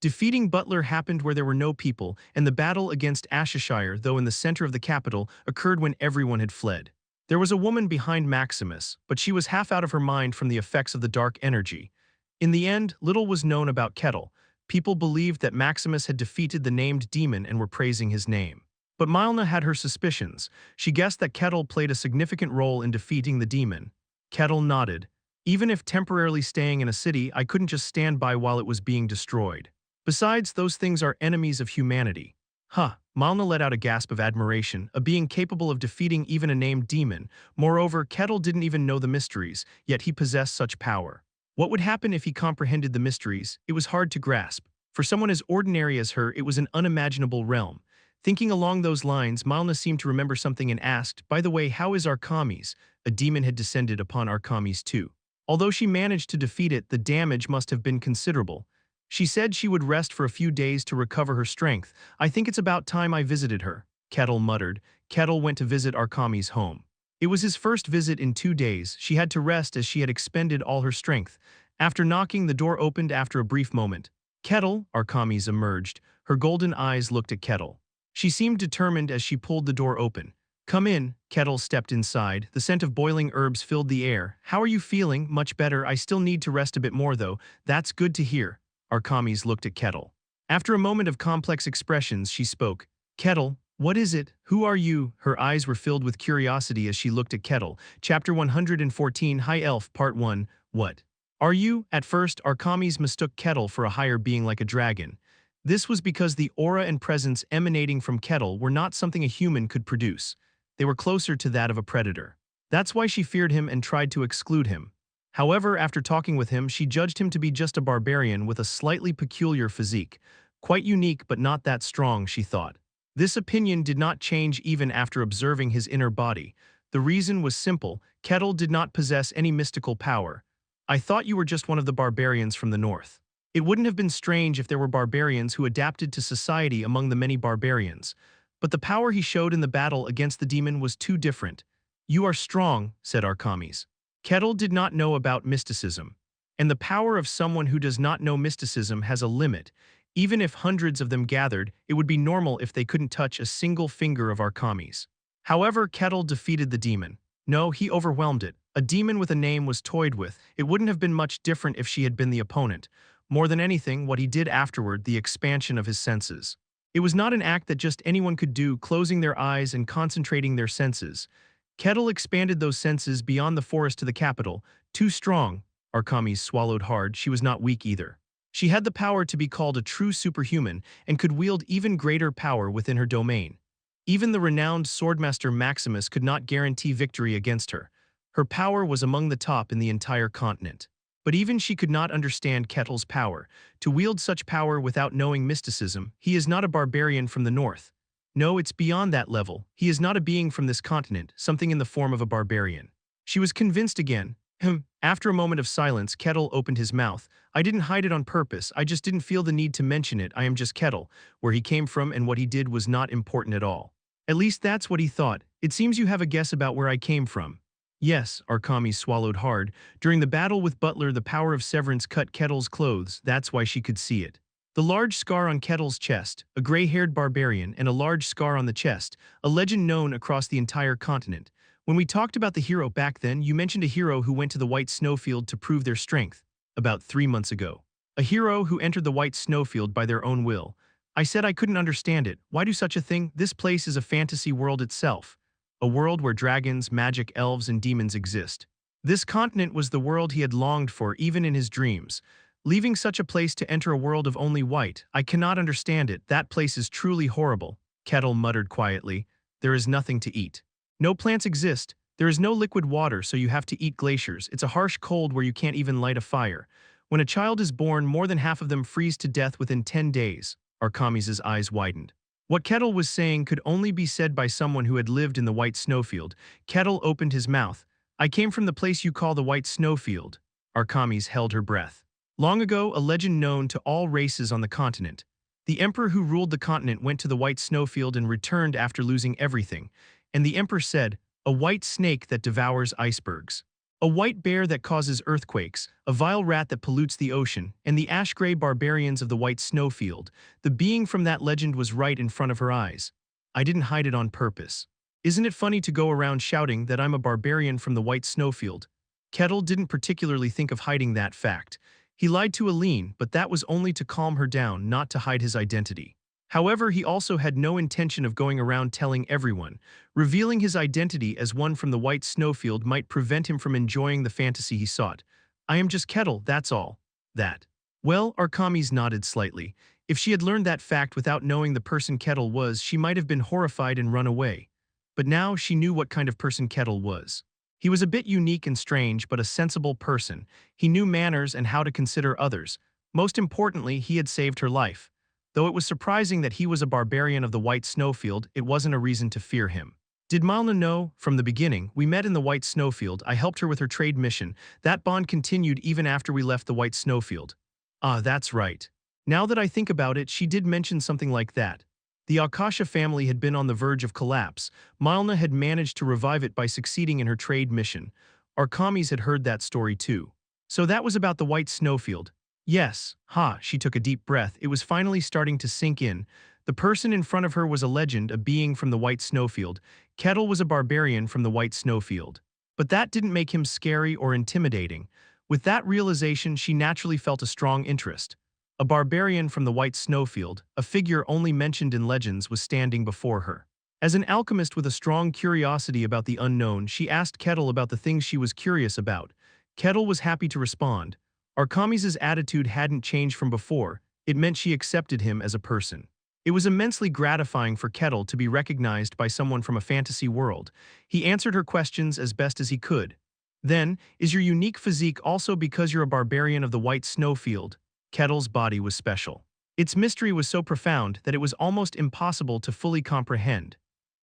Speaker 1: Defeating Butler happened where there were no people, and the battle against Ashishire, though in the center of the capital, occurred when everyone had fled. There was a woman behind Maximus, but she was half out of her mind from the effects of the dark energy. In the end, little was known about Kettle. People believed that Maximus had defeated the named demon and were praising his name. But Milna had her suspicions. She guessed that Kettle played a significant role in defeating the demon. Kettle nodded. Even if temporarily staying in a city, I couldn't just stand by while it was being destroyed. Besides, those things are enemies of humanity. Milna let out a gasp of admiration, a being capable of defeating even a named demon. Moreover, Kettle didn't even know the mysteries, yet he possessed such power. What would happen if he comprehended the mysteries? It was hard to grasp. For someone as ordinary as her, it was an unimaginable realm. Thinking along those lines, Milna seemed to remember something and asked, by the way, how is Arkamis? A demon had descended upon Arkamis too. Although she managed to defeat it, the damage must have been considerable. She said she would rest for a few days to recover her strength. I think it's about time I visited her, Kettle muttered. Kettle went to visit Arkamis' home. It was his first visit in 2 days. She had to rest as she had expended all her strength. After knocking, the door opened after a brief moment. Kettle, Arkamis emerged. Her golden eyes looked at Kettle. She seemed determined as she pulled the door open. Come in, Kettle stepped inside. The scent of boiling herbs filled the air. How are you feeling? Much better. I still need to rest a bit more though. That's good to hear. Arkamis looked at Kettle. After a moment of complex expressions, she spoke. Kettle, what is it? Who are you? Her eyes were filled with curiosity as she looked at Kettle. Chapter 114, High Elf, Part 1. What are you? At first, Arkamis mistook Kettle for a higher being like a dragon. This was because the aura and presence emanating from Kettle were not something a human could produce. They were closer to that of a predator. That's why she feared him and tried to exclude him. However, after talking with him, she judged him to be just a barbarian with a slightly peculiar physique. Quite unique, but not that strong, she thought. This opinion did not change even after observing his inner body. The reason was simple. Kettle did not possess any mystical power. I thought you were just one of the barbarians from the north. It wouldn't have been strange if there were barbarians who adapted to society among the many barbarians. But the power he showed in the battle against the demon was too different. You are strong, said Arkamis. Kettle did not know about mysticism. And the power of someone who does not know mysticism has a limit. Even if hundreds of them gathered, it would be normal if they couldn't touch a single finger of Arkamis. However, Kettle defeated the demon. No, he overwhelmed it. A demon with a name was toyed with. It wouldn't have been much different if she had been the opponent. More than anything, what he did afterward, the expansion of his senses. It was not an act that just anyone could do, closing their eyes and concentrating their senses. Kettle expanded those senses beyond the forest to the capital. Too strong. Arkamis swallowed hard. She was not weak either. She had the power to be called a true superhuman and could wield even greater power within her domain. Even the renowned swordmaster Maximus could not guarantee victory against her. Her power was among the top in the entire continent. But even she could not understand Kettle's power. To wield such power without knowing mysticism, he is not a barbarian from the north. No, it's beyond that level. He is not a being from this continent, something in the form of a barbarian. She was convinced again. After a moment of silence, Kettle opened his mouth. I didn't hide it on purpose, I just didn't feel the need to mention it. I am just Kettle. Where he came from and what he did was not important at all. At least that's what he thought. It seems you have a guess about where I came from. Yes, Arkamis swallowed hard. During the battle with Butler, the power of severance cut Kettle's clothes, that's why she could see it. The large scar on Kettle's chest, a gray-haired barbarian, and a large scar on the chest, a legend known across the entire continent. When we talked about the hero back then, you mentioned a hero who went to the White Snowfield to prove their strength, about 3 months ago. A hero who entered the White Snowfield by their own will. I said I couldn't understand it. Why do such a thing? This place is a fantasy world itself. A world where dragons, magic, elves, and demons exist. This continent was the world he had longed for even in his dreams. Leaving such a place to enter a world of only white, I cannot understand it. That place is truly horrible, Kettle muttered quietly. There is nothing to eat. No plants exist. There is no liquid water, so you have to eat glaciers. It's a harsh cold where you can't even light a fire. When a child is born, more than half of them freeze to death within 10 days. Arkamis' eyes widened. What Kettle was saying could only be said by someone who had lived in the White Snowfield. Kettle opened his mouth. I came from the place you call the White Snowfield. Arkamis held her breath. Long ago, a legend known to all races on the continent. The emperor who ruled the continent went to the White Snowfield and returned after losing everything. And the emperor said, a white snake that devours icebergs. A white bear that causes earthquakes, a vile rat that pollutes the ocean, and the ash-gray barbarians of the White Snowfield. The being from that legend was right in front of her eyes. I didn't hide it on purpose. Isn't it funny to go around shouting that I'm a barbarian from the White Snowfield? Kettle didn't particularly think of hiding that fact. He lied to Aline, but that was only to calm her down, not to hide his identity. However, he also had no intention of going around telling everyone. Revealing his identity as one from the White Snowfield might prevent him from enjoying the fantasy he sought. I am just Kettle, that's all. That. Well, Arkamis nodded slightly. If she had learned that fact without knowing the person Kettle was, she might have been horrified and run away. But now she knew what kind of person Kettle was. He was a bit unique and strange, but a sensible person. He knew manners and how to consider others. Most importantly, he had saved her life. Though it was surprising that he was a barbarian of the White Snowfield, it wasn't a reason to fear him. Did Malna know? From the beginning, we met in the White Snowfield. I helped her with her trade mission. That bond continued even after we left the White Snowfield. Ah, that's right. Now that I think about it, she did mention something like that. The Akasha family had been on the verge of collapse. Malna had managed to revive it by succeeding in her trade mission. Arkamis had heard that story too. So that was about the White Snowfield. Yes, she took a deep breath. It was finally starting to sink in. The person in front of her was a legend, a being from the White Snowfield. Kettle was a barbarian from the White Snowfield. But that didn't make him scary or intimidating. With that realization, she naturally felt a strong interest. A barbarian from the White Snowfield, a figure only mentioned in legends, was standing before her. As an alchemist with a strong curiosity about the unknown, she asked Kettle about the things she was curious about. Kettle was happy to respond. Arkamis' attitude hadn't changed from before. It meant she accepted him as a person. It was immensely gratifying for Kettle to be recognized by someone from a fantasy world. He answered her questions as best as he could. Then, is your unique physique also because you're a barbarian of the White Snowfield? Kettle's body was special. Its mystery was so profound that it was almost impossible to fully comprehend.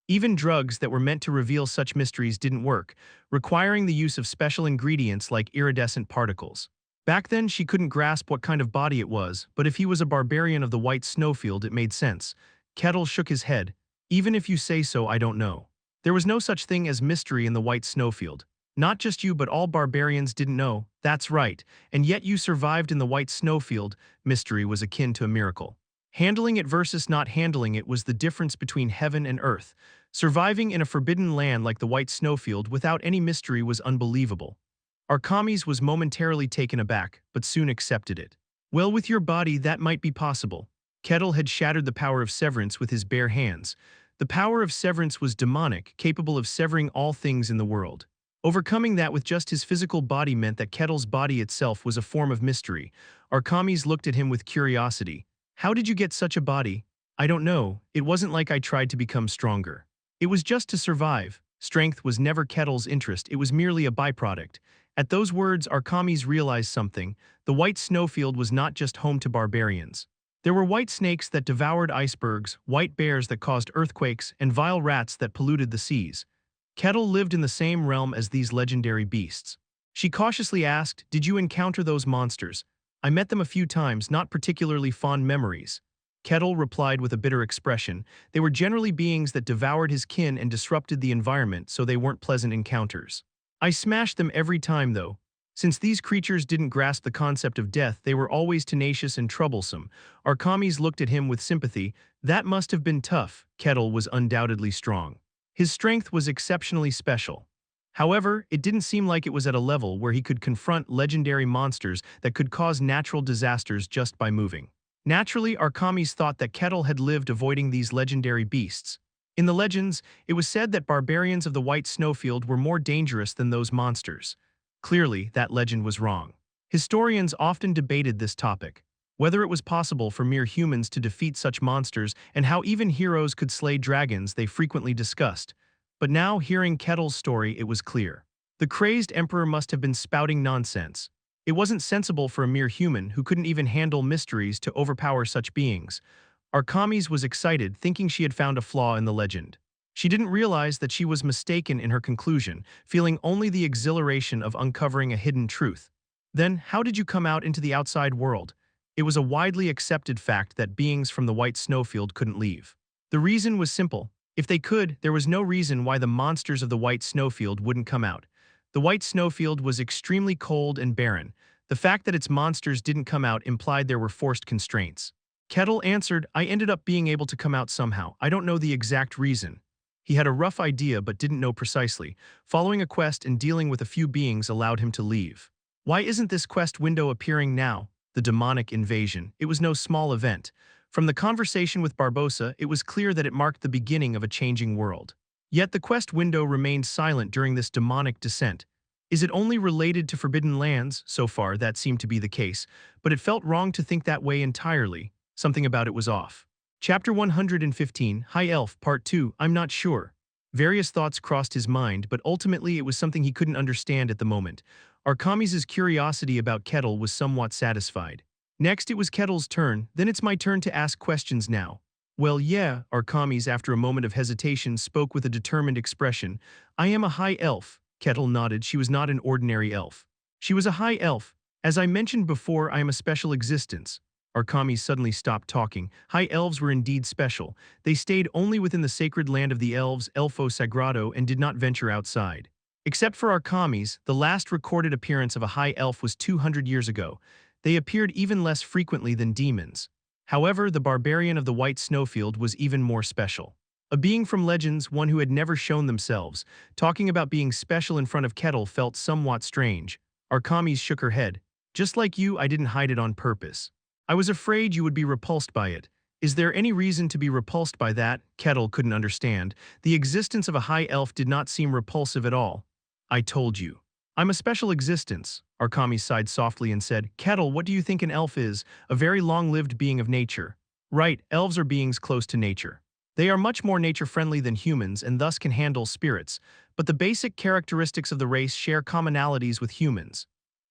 Speaker 1: Even drugs that were meant to reveal such mysteries didn't work, requiring the use of special ingredients like iridescent particles. Back then, she couldn't grasp what kind of body it was, but if he was a barbarian of the White Snowfield, it made sense. Kettle shook his head. Even if you say so, I don't know. There was no such thing as mystery in the White Snowfield. Not just you, but all barbarians didn't know. That's right. And yet you survived in the White Snowfield. Mystery was akin to a miracle. Handling it versus not handling it was the difference between heaven and earth. Surviving in a forbidden land like the White Snowfield without any mystery was unbelievable. Arkamis was momentarily taken aback, but soon accepted it. Well, with your body, that might be possible. Kettle had shattered the power of severance with his bare hands. The power of severance was demonic, capable of severing all things in the world. Overcoming that with just his physical body meant that Kettle's body itself was a form of mystery. Arkamis looked at him with curiosity. How did you get such a body? I don't know, it wasn't like I tried to become stronger. It was just to survive. Strength was never Kettle's interest, it was merely a byproduct. At those words, Arkamis realized something. The White Snowfield was not just home to barbarians. There were white snakes that devoured icebergs, white bears that caused earthquakes, and vile rats that polluted the seas. Kettle lived in the same realm as these legendary beasts. She cautiously asked, "Did you encounter those monsters?" "I met them a few times, not particularly fond memories." Kettle replied with a bitter expression. They were generally beings that devoured his kin and disrupted the environment, so they weren't pleasant encounters. "I smashed them every time, though. Since these creatures didn't grasp the concept of death, they were always tenacious and troublesome." Arkamis looked at him with sympathy. "That must have been tough." Kettle was undoubtedly strong. His strength was exceptionally special. However, it didn't seem like it was at a level where he could confront legendary monsters that could cause natural disasters just by moving. Naturally, Arkamis thought that Kettle had lived avoiding these legendary beasts. In the legends, it was said that barbarians of the White Snowfield were more dangerous than those monsters. Clearly, that legend was wrong. Historians often debated this topic, whether it was possible for mere humans to defeat such monsters and how even heroes could slay dragons. They frequently discussed. But now, hearing Kettle's story, it was clear. The crazed emperor must have been spouting nonsense. It wasn't sensible for a mere human who couldn't even handle mysteries to overpower such beings. Arkamis was excited, thinking she had found a flaw in the legend. She didn't realize that she was mistaken in her conclusion, feeling only the exhilaration of uncovering a hidden truth. "Then, how did you come out into the outside world?" It was a widely accepted fact that beings from the White Snowfield couldn't leave. The reason was simple. If they could, there was no reason why the monsters of the White Snowfield wouldn't come out. The White Snowfield was extremely cold and barren. The fact that its monsters didn't come out implied there were forced constraints. Kettle answered, "I ended up being able to come out somehow. I don't know the exact reason." He had a rough idea but didn't know precisely. Following a quest and dealing with a few beings allowed him to leave. Why isn't this quest window appearing now? The demonic invasion. It was no small event. From the conversation with Barbossa, it was clear that it marked the beginning of a changing world. Yet the quest window remained silent during this demonic descent. Is it only related to forbidden lands? So far, that seemed to be the case, but it felt wrong to think that way entirely. Something about it was off. Chapter 115, High Elf, Part 2, I'm not sure. Various thoughts crossed his mind, but ultimately it was something he couldn't understand at the moment. Arkamis' curiosity about Kettle was somewhat satisfied. Next it was Kettle's turn, then it's my turn to ask questions now. "Well, yeah," Arkamis, after a moment of hesitation, spoke with a determined expression. "I am a high elf." Kettle nodded. She was not an ordinary elf. She was a high elf. "As I mentioned before, I am a special existence." Arkamis suddenly stopped talking. High elves were indeed special. They stayed only within the sacred land of the elves, Elfo Sagrado, and did not venture outside. Except for Arkamis, the last recorded appearance of a high elf was 200 years ago. They appeared even less frequently than demons. However, the barbarian of the White Snowfield was even more special. A being from legends, one who had never shown themselves. Talking about being special in front of Kettle felt somewhat strange. Arkamis shook her head. "Just like you, I didn't hide it on purpose. I was afraid you would be repulsed by it." "Is there any reason to be repulsed by that?" Kettle couldn't understand. The existence of a high elf did not seem repulsive at all. "I told you. I'm a special existence." Arkamis sighed softly and said, "Kettle, what do you think an elf is?" "A very long-lived being of nature." "Right, elves are beings close to nature. They are much more nature-friendly than humans and thus can handle spirits, but the basic characteristics of the race share commonalities with humans.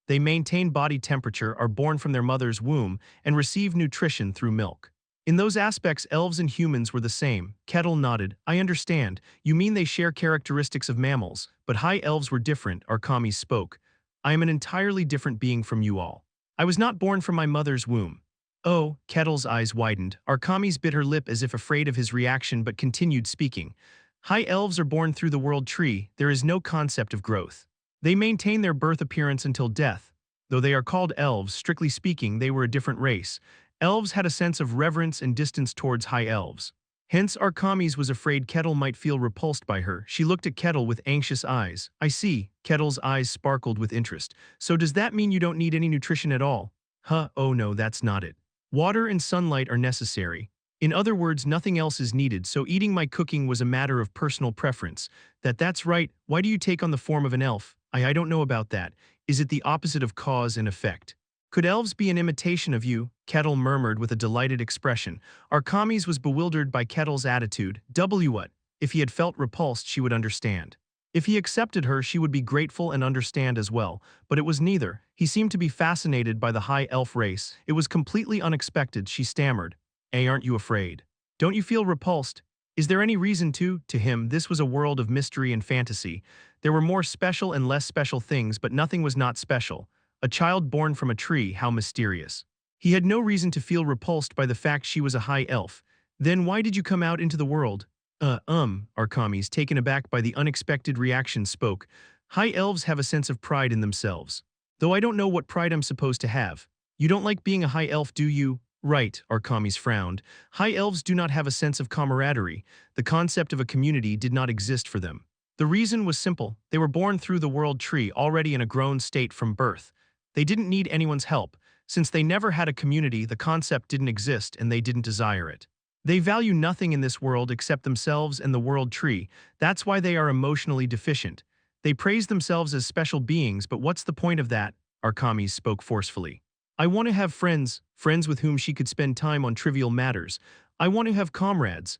Speaker 1: They maintain body temperature, are born from their mother's womb, and receive nutrition through milk. In those aspects, elves and humans were the same." Kettle nodded. "I understand. You mean they share characteristics of mammals, but high elves were different." Arkamis spoke. "I am an entirely different being from you all. I was not born from my mother's womb." "Oh," Kettle's eyes widened. Arkamis bit her lip as if afraid of his reaction but continued speaking. "High elves are born through the world tree. There is no concept of growth. They maintain their birth appearance until death. Though they are called elves, strictly speaking, they were a different race. Elves had a sense of reverence and distance towards high elves. Hence, Arkamis was afraid Kettle might feel repulsed by her. She looked at Kettle with anxious eyes. "I see." Kettle's eyes sparkled with interest. "So does that mean you don't need any nutrition at all?" "Huh, oh no, that's not it. Water and sunlight are necessary. In other words, nothing else is needed, so eating my cooking was a matter of personal preference." That's right. Why do you take on the form of an elf?" I don't know about that. Is it the opposite of cause and effect? Could elves be an imitation of you?" Kettle murmured with a delighted expression. Arkamis was bewildered by Kettle's attitude. What? If he had felt repulsed, she would understand. If he accepted her, she would be grateful and understand as well, but it was neither. He seemed to be fascinated by the high elf race. It was completely unexpected, she stammered. Aren't you afraid? Don't you feel repulsed? Is there any reason to? To him, this was a world of mystery and fantasy. There were more special and less special things, but nothing was not special. A child born from a tree, how mysterious. He had no reason to feel repulsed by the fact she was a high elf. Then why did you come out into the world? Arkamis, taken aback by the unexpected reaction, spoke. High elves have a sense of pride in themselves. Though I don't know what pride I'm supposed to have. You don't like being a high elf, do you? Right, Arkamis frowned. High elves do not have a sense of camaraderie. The concept of a community did not exist for them. The reason was simple. They were born through the world tree, already in a grown state from birth. They didn't need anyone's help. Since they never had a community, the concept didn't exist and they didn't desire it. They value nothing in this world except themselves and the world tree. That's why they are emotionally deficient. They praise themselves as special beings, but what's the point of that? Arkamis spoke forcefully. I want to have friends with whom she could spend time on trivial matters. I want to have comrades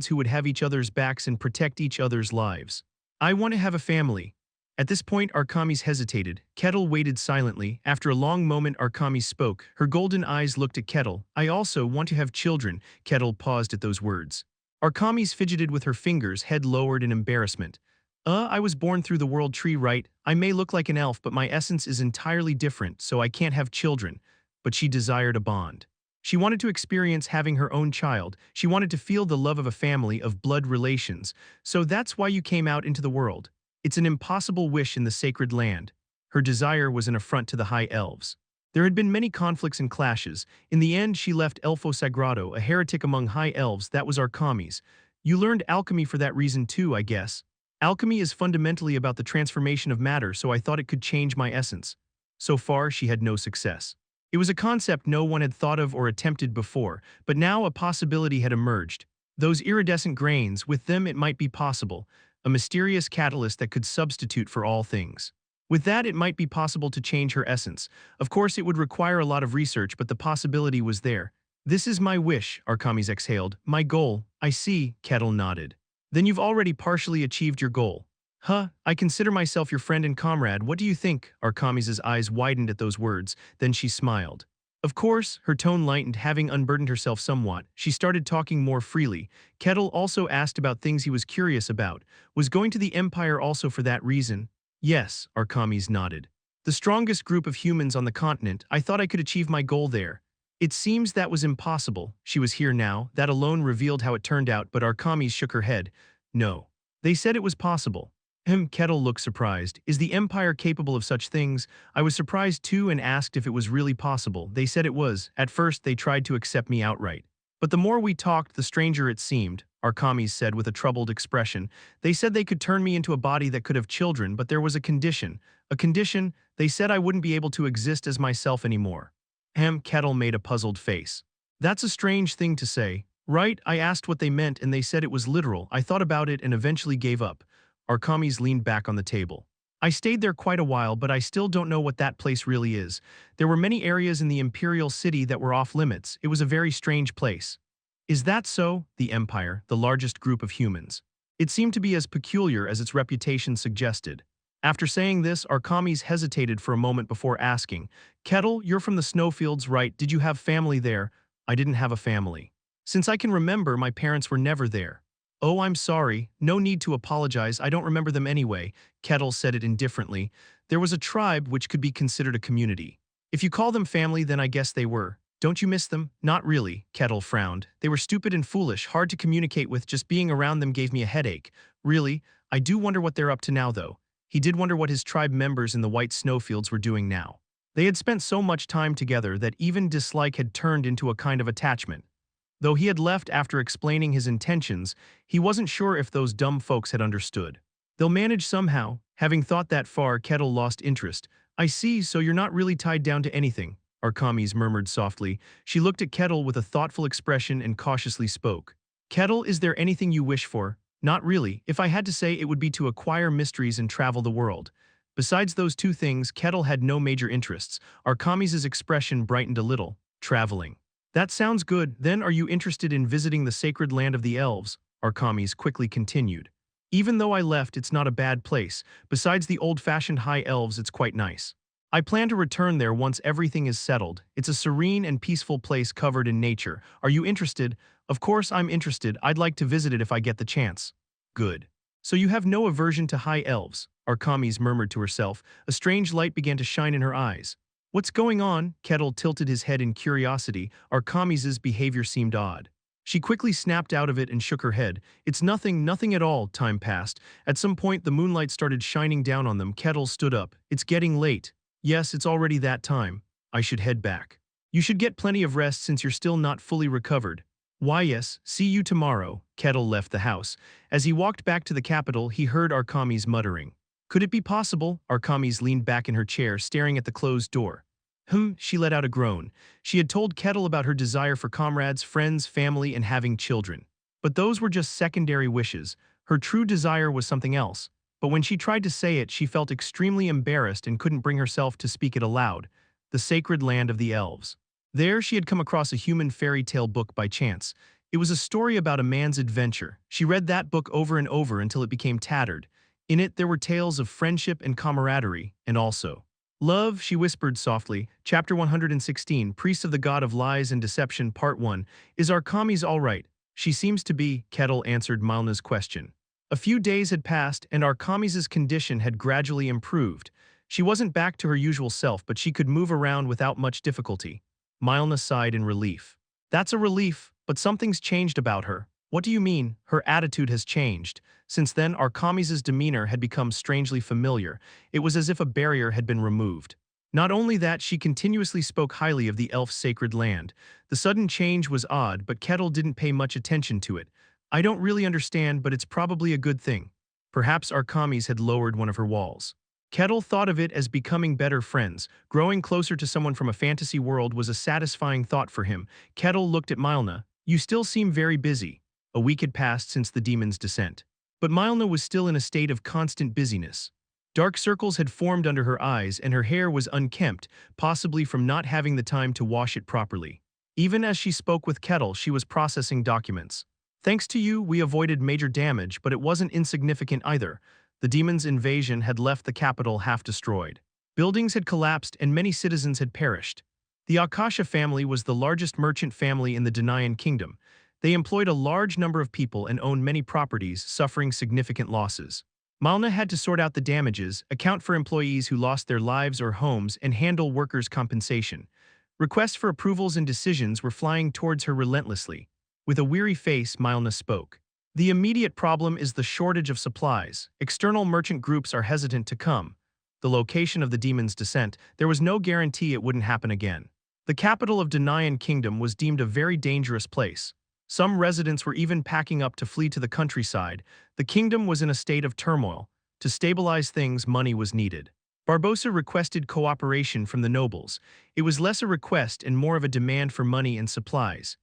Speaker 1: who would have each other's backs and protect each other's lives. I want to have a family. At this point, Arkamis hesitated. Kettle waited silently. After a long moment, Arkamis spoke. Her golden eyes looked at Kettle. I also want to have children. Kettle paused at those words. Arkamis fidgeted with her fingers, head lowered in embarrassment. I was born through the world tree, right? I may look like an elf, but my essence is entirely different, so I can't have children. But she desired a bond. She wanted to experience having her own child. She wanted to feel the love of a family, of blood relations. So that's why you came out into the world. It's an impossible wish in the sacred land. Her desire was an affront to the high elves. There had been many conflicts and clashes. In the end, she left Elfo Sagrado, a heretic among high elves. That was Arkamis. You learned alchemy for that reason too, I guess. Alchemy is fundamentally about the transformation of matter, so I thought it could change my essence. So far, she had no success. It was a concept no one had thought of or attempted before, but now a possibility had emerged. Those iridescent grains, with them it might be possible. A mysterious catalyst that could substitute for all things. With that, it might be possible to change her essence. Of course, it would require a lot of research, but the possibility was there. This is my wish, Arkamis exhaled. My goal. I see, Kettle nodded. Then you've already partially achieved your goal. I consider myself your friend and comrade. What do you think? Arkamis's eyes widened at those words. Then she smiled. Of course, her tone lightened, having unburdened herself somewhat. She started talking more freely. Kettle also asked about things he was curious about. Was going to the Empire also for that reason? Yes, Arkamis nodded. The strongest group of humans on the continent. I thought I could achieve my goal there. It seems that was impossible. She was here now. That alone revealed how it turned out, but Arkamis shook her head. No. They said it was possible. Kettle looked surprised. Is the Empire capable of such things? I was surprised too and asked if it was really possible. They said it was. At first, they tried to accept me outright. But the more we talked, the stranger it seemed, Arkamis said with a troubled expression. They said they could turn me into a body that could have children, but there was a condition. A condition, they said I wouldn't be able to exist as myself anymore. Kettle made a puzzled face. That's a strange thing to say. Right, I asked what they meant and they said it was literal. I thought about it and eventually gave up. Arkamis leaned back on the table. I stayed there quite a while, but I still don't know what that place really is. There were many areas in the Imperial City that were off limits. It was a very strange place. Is that so? The Empire, the largest group of humans. It seemed to be as peculiar as its reputation suggested. After saying this, Arkamis hesitated for a moment before asking, Kettle, you're from the Snowfields, right? Did you have family there? I didn't have a family. Since I can remember, my parents were never there. Oh, I'm sorry. No need to apologize. I don't remember them anyway. Kettle said it indifferently. There was a tribe which could be considered a community. If you call them family, then I guess they were. Don't you miss them? Not really, Kettle frowned. They were stupid and foolish, hard to communicate with. Just being around them gave me a headache. Really? I do wonder what they're up to now, though. He did wonder what his tribe members in the White Snowfields were doing now. They had spent so much time together that even dislike had turned into a kind of attachment. Though he had left after explaining his intentions, he wasn't sure if those dumb folks had understood. They'll manage somehow. Having thought that far, Kettle lost interest. I see, so you're not really tied down to anything, Arkamis murmured softly. She looked at Kettle with a thoughtful expression and cautiously spoke. Kettle, is there anything you wish for? Not really. If I had to say, it would be to acquire mysteries and travel the world. Besides those two things, Kettle had no major interests. Arkamis's expression brightened a little. Traveling. That sounds good. Then are you interested in visiting the sacred land of the elves? Arkamis quickly continued. Even though I left, it's not a bad place. Besides the old-fashioned high elves, it's quite nice. I plan to return there once everything is settled. It's a serene and peaceful place covered in nature. Are you interested? Of course I'm interested. I'd like to visit it if I get the chance. Good. So you have no aversion to high elves, Arkamis murmured to herself. A strange light began to shine in her eyes. What's going on? Kettle tilted his head in curiosity. Arkamis' behavior seemed odd. She quickly snapped out of it and shook her head. It's nothing, nothing at all. Time passed. At some point the moonlight started shining down on them. Kettle stood up. It's getting late. Yes, it's already that time. I should head back. You should get plenty of rest since you're still not fully recovered. Why yes, see you tomorrow. Kettle left the house. As he walked back to the capital, he heard Arkamis muttering. Could it be possible? Arkamis leaned back in her chair, staring at the closed door. She let out a groan. She had told Kettle about her desire for comrades, friends, family, and having children. But those were just secondary wishes. Her true desire was something else. But when she tried to say it, she felt extremely embarrassed and couldn't bring herself to speak it aloud. The sacred land of the elves. There she had come across a human fairy tale book by chance. It was a story about a man's adventure. She read that book over and over until it became tattered. In it, there were tales of friendship and camaraderie, and also love. She whispered softly. Chapter 116, Priest of the God of Lies and Deception, Part 1. Is Arkamis all right? She seems to be, Kettle answered Milna's question. A few days had passed, and Arkamis' condition had gradually improved. She wasn't back to her usual self, but she could move around without much difficulty. Milna sighed in relief. That's a relief, but something's changed about her. What do you mean? Her attitude has changed. Since then, Arkamis' demeanor had become strangely familiar. It was as if a barrier had been removed. Not only that, she continuously spoke highly of the elf's sacred land. The sudden change was odd, but Kettle didn't pay much attention to it. I don't really understand, but it's probably a good thing. Perhaps Arkamis had lowered one of her walls. Kettle thought of it as becoming better friends. Growing closer to someone from a fantasy world was a satisfying thought for him. Kettle looked at Milna. You still seem very busy. A week had passed since the demon's descent. But Milna was still in a state of constant busyness. Dark circles had formed under her eyes and her hair was unkempt, possibly from not having the time to wash it properly. Even as she spoke with Kettle, she was processing documents. Thanks to you, we avoided major damage, but it wasn't insignificant either. The demon's invasion had left the capital half destroyed. Buildings had collapsed and many citizens had perished. The Akasha family was the largest merchant family in the Denayan kingdom. They employed a large number of people and owned many properties, suffering significant losses. Milna had to sort out the damages, account for employees who lost their lives or homes, and handle workers' compensation. Requests for approvals and decisions were flying towards her relentlessly. With a weary face, Milna spoke. The immediate problem is the shortage of supplies. External merchant groups are hesitant to come. The location of the demon's descent, there was no guarantee it wouldn't happen again. The capital of Denayan Kingdom was deemed a very dangerous place. Some residents were even packing up to flee to the countryside. The kingdom was in a state of turmoil. To stabilize things, money was needed. Barbossa requested cooperation from the nobles. It was less a request and more of a demand for money and supplies.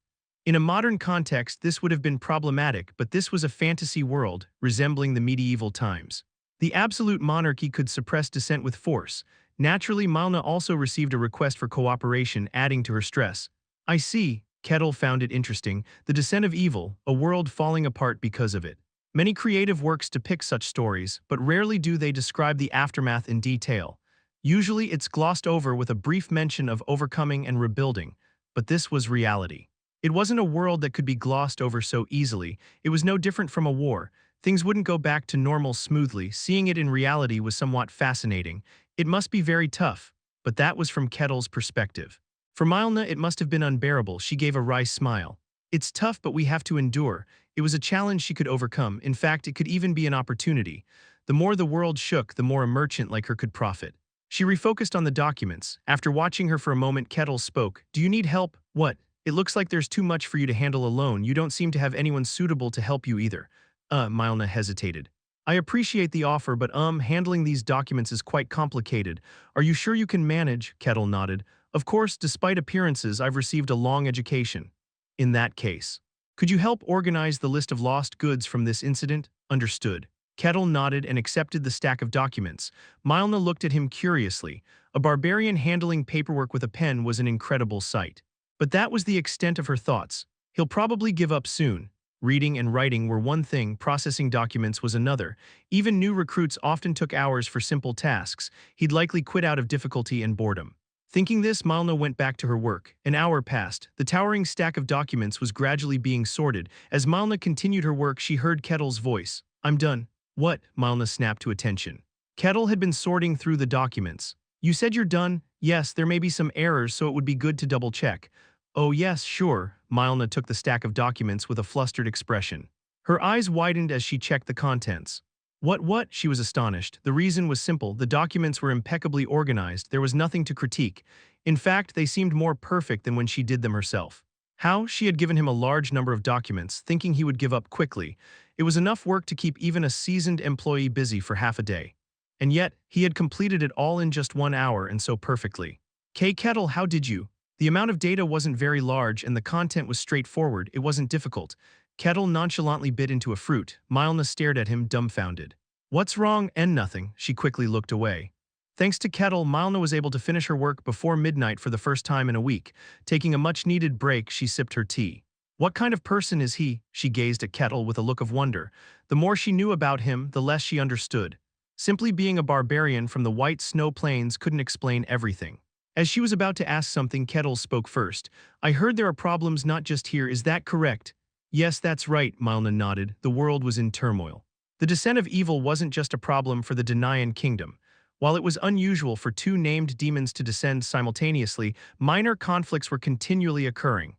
Speaker 1: In a modern context, this would have been problematic, but this was a fantasy world, resembling the medieval times. The absolute monarchy could suppress dissent with force. Naturally, Milna also received a request for cooperation, adding to her stress. I see. Kettle found it interesting. The descent of evil, a world falling apart because of it. Many creative works depict such stories, but rarely do they describe the aftermath in detail. Usually it's glossed over with a brief mention of overcoming and rebuilding, but this was reality. It wasn't a world that could be glossed over so easily. It was no different from a war. Things wouldn't go back to normal smoothly. Seeing it in reality was somewhat fascinating. It must be very tough, but that was from Kettle's perspective. For Milna, it must have been unbearable. She gave a wry smile. It's tough, but we have to endure. It was a challenge she could overcome. In fact, it could even be an opportunity. The more the world shook, the more a merchant like her could profit. She refocused on the documents. After watching her for a moment, Kettle spoke. Do you need help? What? It looks like there's too much for you to handle alone. You don't seem to have anyone suitable to help you either. Milna hesitated. I appreciate the offer, but handling these documents is quite complicated. Are you sure you can manage? Kettle nodded. Of course, despite appearances, I've received a long education. In that case, could you help organize the list of lost goods from this incident? Understood. Kettle nodded and accepted the stack of documents. Milna looked at him curiously. A barbarian handling paperwork with a pen was an incredible sight. But that was the extent of her thoughts. He'll probably give up soon. Reading and writing were one thing, processing documents was another. Even new recruits often took hours for simple tasks. He'd likely quit out of difficulty and boredom. Thinking this, Malna went back to her work. An hour passed. The towering stack of documents was gradually being sorted. As Malna continued her work, she heard Kettle's voice. "I'm done." "What?" Malna snapped to attention. Kettle had been sorting through the documents. "You said you're done?" "Yes, there may be some errors, so it would be good to double-check." "Oh yes, sure." Malna took the stack of documents with a flustered expression. Her eyes widened as she checked the contents. What? She was astonished. The reason was simple. The documents were impeccably organized. There was nothing to critique. In fact, they seemed more perfect than when she did them herself. How? She had given him a large number of documents, thinking he would give up quickly. It was enough work to keep even a seasoned employee busy for half a day. And yet, he had completed it all in just 1 hour and so perfectly. Kettle, how did you? The amount of data wasn't very large and the content was straightforward. It wasn't difficult. Kettle nonchalantly bit into a fruit. Malna stared at him, dumbfounded. "What's wrong?" "And nothing." She quickly looked away. Thanks to Kettle, Malna was able to finish her work before midnight for the first time in a week. Taking a much-needed break, she sipped her tea. "What kind of person is he?" She gazed at Kettle with a look of wonder. The more she knew about him, the less she understood. Simply being a barbarian from the White Snow Plains couldn't explain everything. As she was about to ask something, Kettle spoke first. "I heard there are problems not just here, is that correct?" "Yes, that's right," Malna nodded. The world was in turmoil. The descent of evil wasn't just a problem for the Denayan kingdom. While it was unusual for two named demons to descend simultaneously, minor conflicts were continually occurring.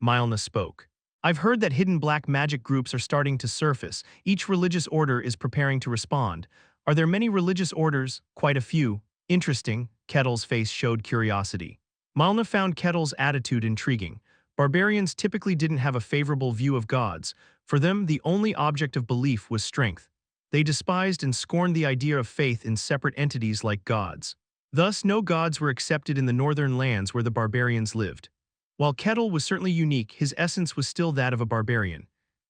Speaker 1: Malna spoke. "I've heard that hidden black magic groups are starting to surface. Each religious order is preparing to respond. Are there many religious orders?" "Quite a few." "Interesting." Kettle's face showed curiosity. Malna found Kettle's attitude intriguing. Barbarians typically didn't have a favorable view of gods. For them, the only object of belief was strength. They despised and scorned the idea of faith in separate entities like gods. Thus, no gods were accepted in the northern lands where the barbarians lived. While Kettle was certainly unique, his essence was still that of a barbarian.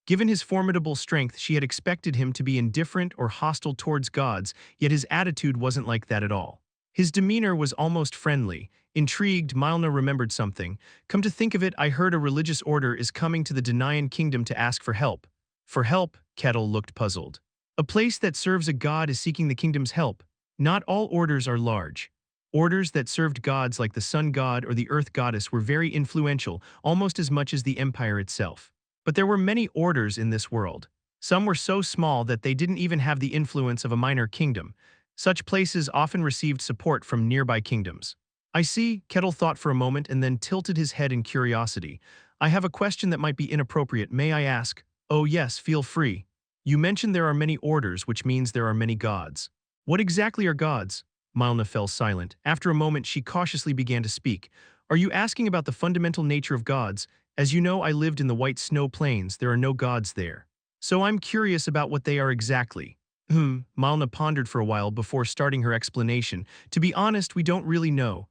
Speaker 1: Given his formidable strength, she had expected him to be indifferent or hostile towards gods, yet his attitude wasn't like that at all. His demeanor was almost friendly. Intrigued, Malna remembered something. "Come to think of it, I heard a religious order is coming to the Denayan kingdom to ask for help." "For help?" Kettle looked puzzled. "A place that serves a god is seeking the kingdom's help. Not all orders are large. Orders that served gods like the sun god or the earth goddess were very influential, almost as much as the empire itself. But there were many orders in this world. Some were so small that they didn't even have the influence of a minor kingdom. Such places often received support from nearby kingdoms." "I see." Kettle thought for a moment and then tilted his head in curiosity. "I have a question that might be inappropriate. May I ask?" "Oh yes, feel free." "You mentioned there are many orders, which means there are many gods. What exactly are gods?" Malna fell silent. After a moment, she cautiously began to speak. "Are you asking about the fundamental nature of gods? As you know, I lived in the White Snow Plains. There are no gods there. So I'm curious about what they are exactly." Malna pondered for a while before starting her explanation. "To be honest, we don't really know."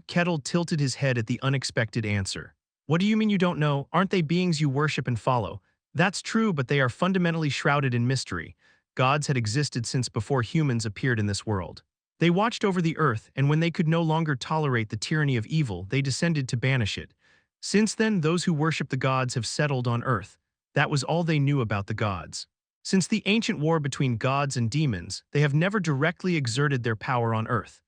Speaker 1: Kettle tilted his head at the unexpected answer. "What do you mean you don't know? Aren't they beings you worship and follow?" "That's true, but they are fundamentally shrouded in mystery. Gods had existed since before humans appeared in this world. They watched over the earth, and when they could no longer tolerate the tyranny of evil, they descended to banish it. Since then, those who worship the gods have settled on earth. That was all they knew about the gods. Since the ancient war between gods and demons, they have never directly exerted their power on earth.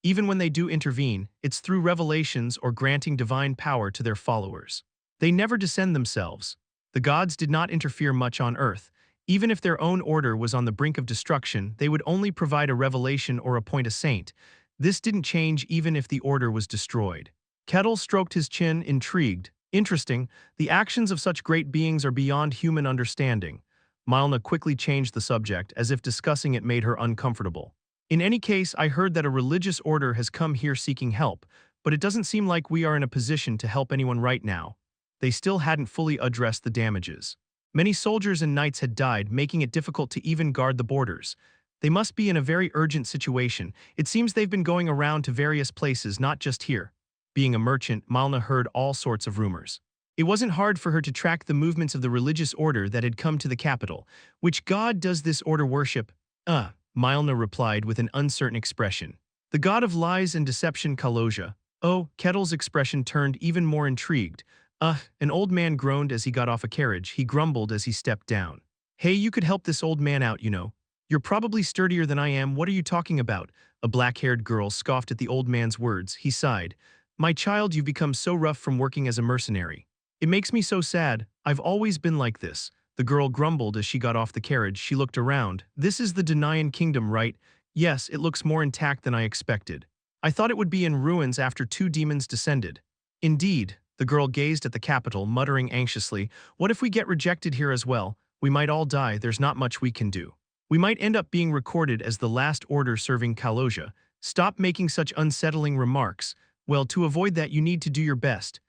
Speaker 1: Even when they do intervene, it's through revelations or granting divine power to their followers. They never descend themselves. The gods did not interfere much on earth. Even if their own order was on the brink of destruction, they would only provide a revelation or appoint a saint. This didn't change even if the order was destroyed." Kettle stroked his chin, intrigued. "Interesting. The actions of such great beings are beyond human understanding." Malna quickly changed the subject, as if discussing it made her uncomfortable. "In any case, I heard that a religious order has come here seeking help, but it doesn't seem like we are in a position to help anyone right now." They still hadn't fully addressed the damages. Many soldiers and knights had died, making it difficult to even guard the borders. They must be in a very urgent situation. It seems they've been going around to various places, not just here. Being a merchant, Malna heard all sorts of rumors. It wasn't hard for her to track the movements of the religious order that had come to the capital. "Which god does this order worship?" Malna replied with an uncertain expression. "The god of lies and deception, Kaloja." Oh, Kettle's expression turned even more intrigued. An old man groaned as he got off a carriage. He grumbled as he stepped down. Hey, you could help this old man out, you know. You're probably sturdier than I am. What are you talking about? A black-haired girl scoffed at the old man's words. He sighed. My child, you've become so rough from working as a mercenary. It makes me so sad. I've always been like this. The girl grumbled as she got off the carriage. She looked around. This is the Denayan kingdom, right? Yes, it looks more intact than I expected. I thought it would be in ruins after two demons descended. Indeed, the girl gazed at the capital, muttering anxiously, what if we get rejected here as well? We might all die, there's not much we can do. We might end up being recorded as the last order serving Kaloja. Stop making such unsettling remarks. Well, to avoid that you need to do your best.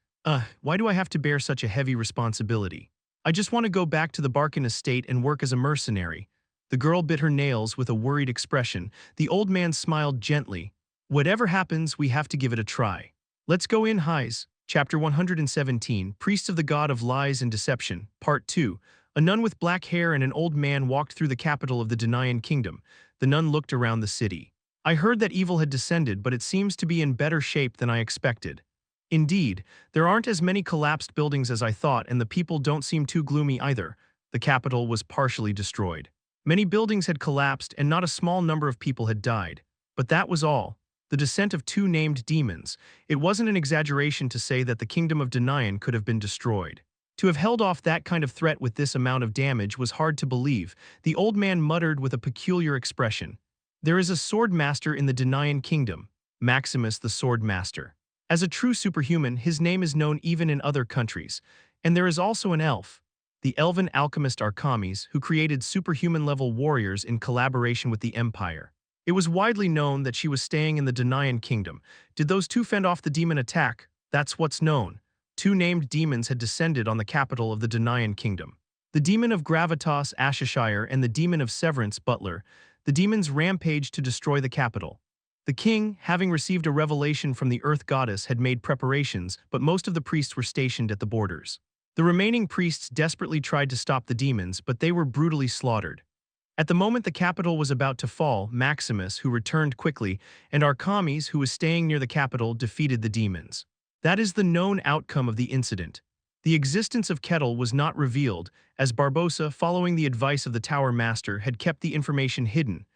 Speaker 1: Why do I have to bear such a heavy responsibility? I just want to go back to the Barkin estate and work as a mercenary. The girl bit her nails with a worried expression. The old man smiled gently. Whatever happens, we have to give it a try. Let's go in, Highs. Chapter 117, Priest of the God of Lies and Deception, Part 2. A nun with black hair and an old man walked through the capital of the Denayan kingdom. The nun looked around the city. I heard that evil had descended, but it seems to be in better shape than I expected. Indeed, there aren't as many collapsed buildings as I thought, and the people don't seem too gloomy either. The capital was partially destroyed. Many buildings had collapsed, and not a small number of people had died. But that was all. The descent of two named demons. It wasn't an exaggeration to say that the kingdom of Denayan could have been destroyed. To have held off that kind of threat with this amount of damage was hard to believe. The old man muttered with a peculiar expression. There is a sword master in the Denayan kingdom, Maximus the sword master. As a true superhuman, his name is known even in other countries. And there is also an elf, the elven alchemist Archames, who created superhuman-level warriors in collaboration with the Empire. It was widely known that she was staying in the Denayan kingdom. Did those two fend off the demon attack? That's what's known. Two named demons had descended on the capital of the Denayan kingdom. The demon of Gravitas, Ashishire, and the demon of Severance, Butler. The demons rampaged to destroy the capital. The king, having received a revelation from the earth goddess, had made preparations, but most of the priests were stationed at the borders. The remaining priests desperately tried to stop the demons, but they were brutally slaughtered. At the moment the capital was about to fall, Maximus, who returned quickly, and Archames, who was staying near the capital, defeated the demons. That is the known outcome of the incident. The existence of Kettle was not revealed, as Barbossa, following the advice of the Tower Master, had kept the information hidden.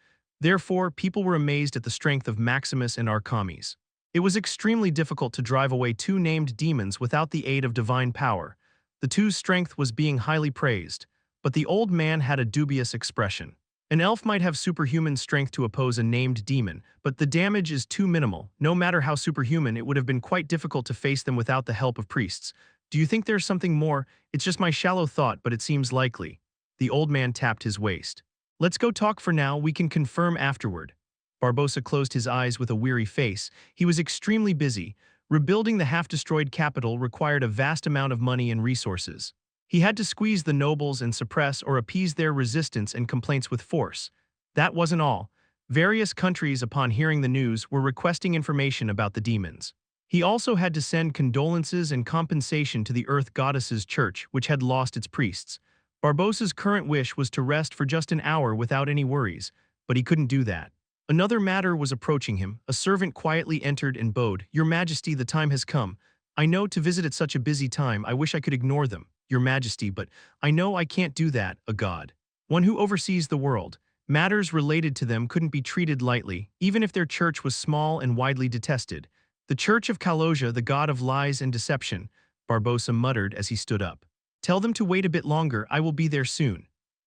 Speaker 1: Therefore, people were amazed at the strength of Maximus and Archames. It was extremely difficult to drive away two named demons without the aid of divine power. The two's strength was being highly praised, but the old man had a dubious expression. An elf might have superhuman strength to oppose a named demon, but the damage is too minimal. No matter how superhuman, it would have been quite difficult to face them without the help of priests. Do you think there's something more? It's just my shallow thought, but it seems likely. The old man tapped his waist. Let's go talk for now, we can confirm afterward. Barbossa closed his eyes with a weary face. He was extremely busy. Rebuilding the half-destroyed capital required a vast amount of money and resources. He had to squeeze the nobles and suppress or appease their resistance and complaints with force. That wasn't all. Various countries, upon hearing the news, were requesting information about the demons. He also had to send condolences and compensation to the Earth Goddess's church, which had lost its priests. Barbossa's current wish was to rest for just an hour without any worries, but he couldn't do that. Another matter was approaching him. A servant quietly entered and bowed. Your Majesty, the time has come. I know to visit at such a busy time, I wish I could ignore them, Your Majesty, but I know I can't do that, a god. One who oversees the world. Matters related to them couldn't be treated lightly, even if their church was small and widely detested. The Church of Kaloja, the god of lies and deception, Barbossa muttered as he stood up. Tell them to wait a bit longer, I will be there soon.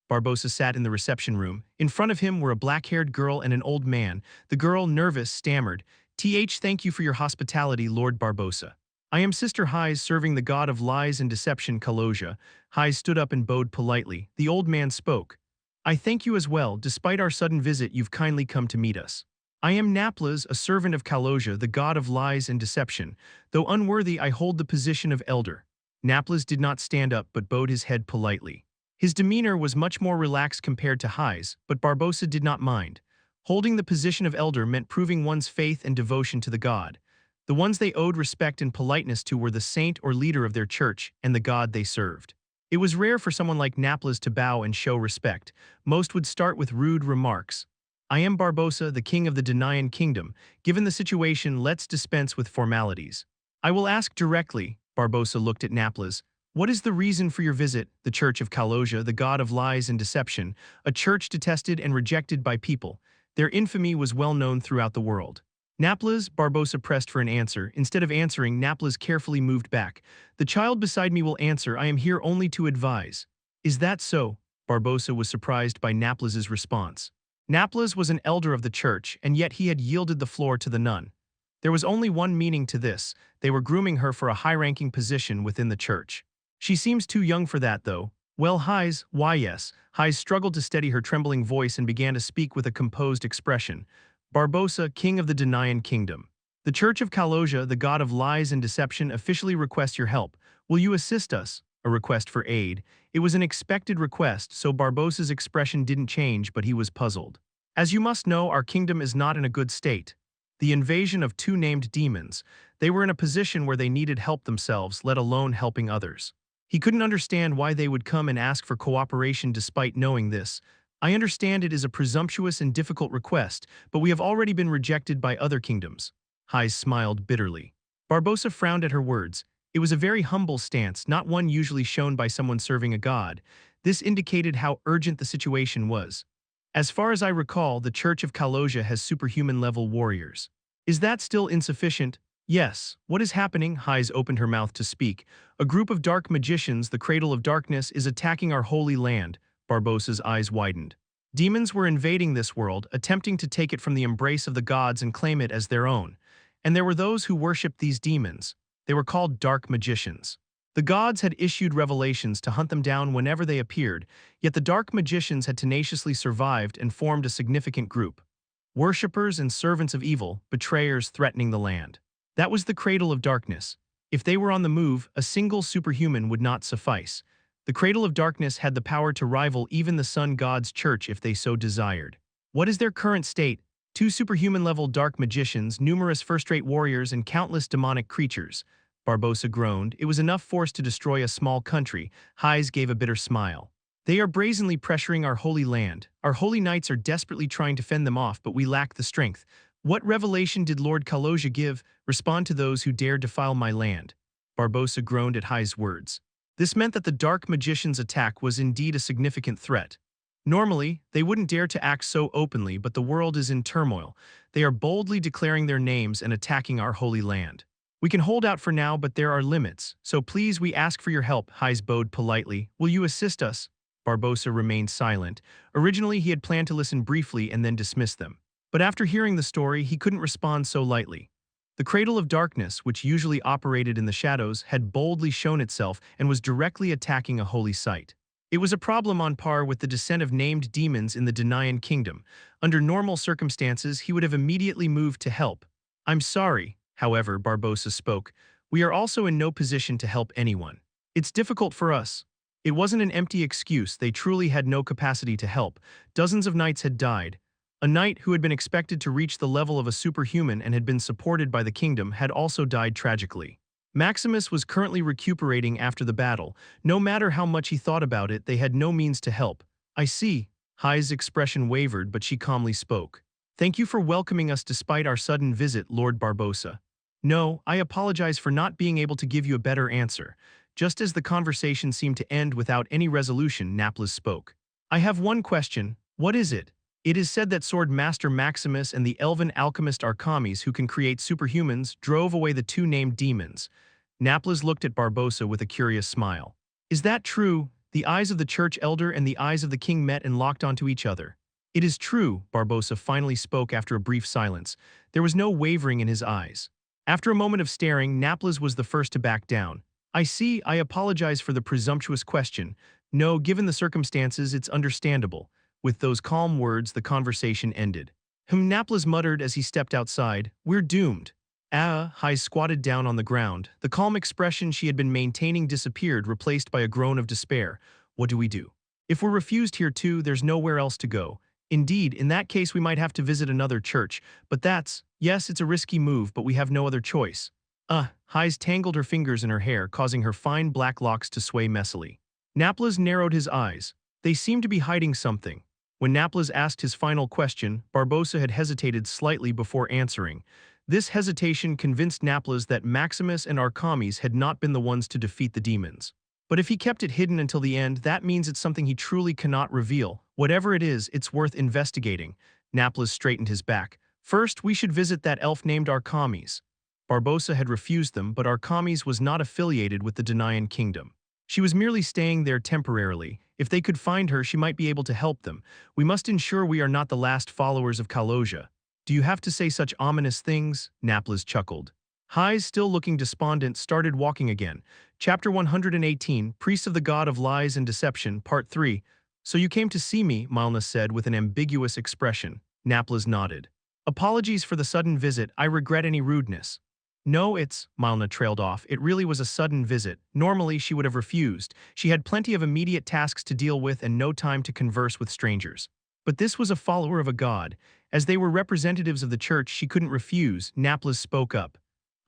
Speaker 1: Barbossa sat in the reception room. In front of him were a black-haired girl and an old man. The girl, nervous, stammered, Thank you for your hospitality, Lord Barbossa. I am Sister Highs, serving the god of lies and deception, Kaloja. Highs stood up and bowed politely. The old man spoke. I thank you as well. Despite our sudden visit, you've kindly come to meet us. I am Naples, a servant of Kaloja, the god of lies and deception. Though unworthy, I hold the position of elder. Naples did not stand up but bowed his head politely. His demeanor was much more relaxed compared to Highs, but Barbossa did not mind. Holding the position of elder meant proving one's faith and devotion to the god. The ones they owed respect and politeness to were the saint or leader of their church and the god they served. It was rare for someone like Naples to bow and show respect. Most would start with rude remarks. I am Barbosa, the king of the Denayan kingdom. Given the situation, let's dispense with formalities. I will ask directly, Barbosa looked at Naples. What is the reason for your visit? The Church of Kaloja, the god of lies and deception, a church detested and rejected by people. Their infamy was well known throughout the world. Naples, Barbosa pressed for an answer. Instead of answering, Naples carefully moved back. The child beside me will answer. I am here only to advise. Is that so? Barbosa was surprised by Naples's response. Naples was an elder of the church, and yet he had yielded the floor to the nun. There was only one meaning to this. They were grooming her for a high-ranking position within the church. She seems too young for that, though. Well, Heis, why yes. Heis struggled to steady her trembling voice and began to speak with a composed expression. Barbosa, king of the Denayan kingdom. The Church of Kaloja, the god of lies and deception, officially requests your help. Will you assist us? A request for aid. It was an expected request, so Barbosa's expression didn't change, but he was puzzled. As you must know, our kingdom is not in a good state. The invasion of two named demons. They were in a position where they needed help themselves, let alone helping others. He couldn't understand why they would come and ask for cooperation despite knowing this. I understand it is a presumptuous and difficult request, but we have already been rejected by other kingdoms. Heis smiled bitterly. Barbosa frowned at her words. It was a very humble stance, not one usually shown by someone serving a god. This indicated how urgent the situation was. As far as I recall, the Church of Kaloja has superhuman-level warriors. Is that still insufficient? Yes. What is happening? Heis opened her mouth to speak. A group of dark magicians, the Cradle of Darkness, is attacking our holy land. Barbosa's eyes widened. Demons were invading this world, attempting to take it from the embrace of the gods and claim it as their own. And there were those who worshipped these demons. They were called dark magicians. The gods had issued revelations to hunt them down whenever they appeared, yet the dark magicians had tenaciously survived and formed a significant group. Worshippers and servants of evil, betrayers threatening the land. That was the Cradle of Darkness. If they were on the move, a single superhuman would not suffice. The Cradle of Darkness had the power to rival even the Sun God's church if they so desired. What is their current state? Two superhuman-level dark magicians, numerous first-rate warriors, and countless demonic creatures. Barbosa groaned. It was enough force to destroy a small country. Heis gave a bitter smile. They are brazenly pressuring our holy land. Our holy knights are desperately trying to fend them off, but we lack the strength. What revelation did Lord Kaloja give? Respond to those who dare defile my land. Barbosa groaned at Heis' words. This meant that the dark magician's attack was indeed a significant threat. Normally, they wouldn't dare to act so openly, but the world is in turmoil. They are boldly declaring their names and attacking our holy land. We can hold out for now, but there are limits, so please we ask for your help, Heis bowed politely. Will you assist us? Barbosa remained silent. Originally, he had planned to listen briefly and then dismiss them. But after hearing the story, he couldn't respond so lightly. The Cradle of Darkness, which usually operated in the shadows, had boldly shown itself and was directly attacking a holy site. It was a problem on par with the descent of named demons in the Denayan kingdom. Under normal circumstances, he would have immediately moved to help. I'm sorry, however, Barbosa spoke. We are also in no position to help anyone. It's difficult for us. It wasn't an empty excuse. They truly had no capacity to help. Dozens of knights had died. A knight who had been expected to reach the level of a superhuman and had been supported by the kingdom had also died tragically. Maximus was currently recuperating after the battle. No matter how much he thought about it, they had no means to help. I see. Heis' expression wavered, but she calmly spoke. Thank you for welcoming us despite our sudden visit, Lord Barbosa. No, I apologize for not being able to give you a better answer. Just as the conversation seemed to end without any resolution, Naples spoke. I have one question. What is it? It is said that Sword Master Maximus and the elven alchemist Archames, who can create superhumans, drove away the two named demons. Naples looked at Barbosa with a curious smile. Is that true? The eyes of the church elder and the eyes of the king met and locked onto each other. It is true, Barbosa finally spoke after a brief silence. There was no wavering in his eyes. After a moment of staring, Naples was the first to back down. I see. I apologize for the presumptuous question. No, given the circumstances, it's understandable. With those calm words, the conversation ended. Naples muttered as he stepped outside. We're doomed. Heis squatted down on the ground. The calm expression she had been maintaining disappeared, replaced by a groan of despair. What do we do? If we're refused here too, there's nowhere else to go. Indeed, in that case we might have to visit another church, but yes, it's a risky move, but we have no other choice. Heis tangled her fingers in her hair, causing her fine black locks to sway messily. Naples narrowed his eyes. They seemed to be hiding something. When Naples asked his final question, Barbossa had hesitated slightly before answering. This hesitation convinced Naples that Maximus and Archimedes had not been the ones to defeat the demons. But if he kept it hidden until the end, that means it's something he truly cannot reveal. Whatever it is, it's worth investigating. Naples straightened his back. First, we should visit that elf named Archimedes. Barbossa had refused them, but Archimedes was not affiliated with the Danaan kingdom. She was merely staying there temporarily. If they could find her, she might be able to help them. We must ensure we are not the last followers of Kaloja. Do you have to say such ominous things? Naples chuckled. Hayes, still looking despondent, started walking again. Chapter 118, Priests of the God of Lies and Deception, Part 3. So you came to see me, Milna said with an ambiguous expression. Naples nodded. Apologies for the sudden visit, I regret any rudeness. No, Milna trailed off, it really was a sudden visit. Normally, she would have refused. She had plenty of immediate tasks to deal with and no time to converse with strangers. But this was a follower of a god. As they were representatives of the church, she couldn't refuse. Naples spoke up.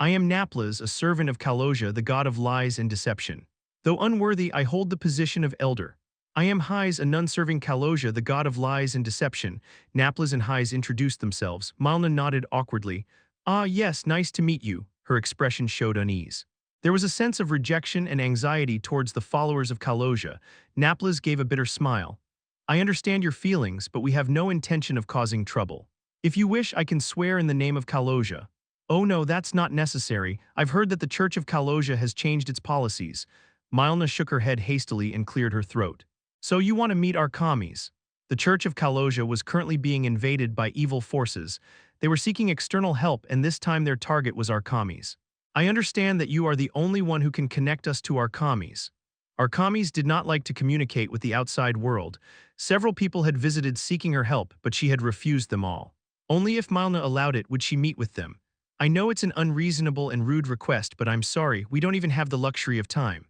Speaker 1: I am Naples, a servant of Kaloja, the god of lies and deception. Though unworthy, I hold the position of elder. I am Hayes, a nun serving Kaloja, the god of lies and deception. Naples and Hayes introduced themselves. Milna nodded awkwardly. Ah, yes, nice to meet you. Her expression showed unease. There was a sense of rejection and anxiety towards the followers of Kaloja. Naples gave a bitter smile. I understand your feelings, but we have no intention of causing trouble. If you wish, I can swear in the name of Kaloja. Oh no, that's not necessary. I've heard that the Church of Kaloja has changed its policies. Milna shook her head hastily and cleared her throat. So you want to meet Archimedes? The Church of Kaloja was currently being invaded by evil forces. They were seeking external help, and this time their target was Archimedes. I understand that you are the only one who can connect us to Archimedes. Archimedes did not like to communicate with the outside world. Several people had visited seeking her help, but she had refused them all. Only if Milna allowed it would she meet with them. I know it's an unreasonable and rude request, but I'm sorry, we don't even have the luxury of time.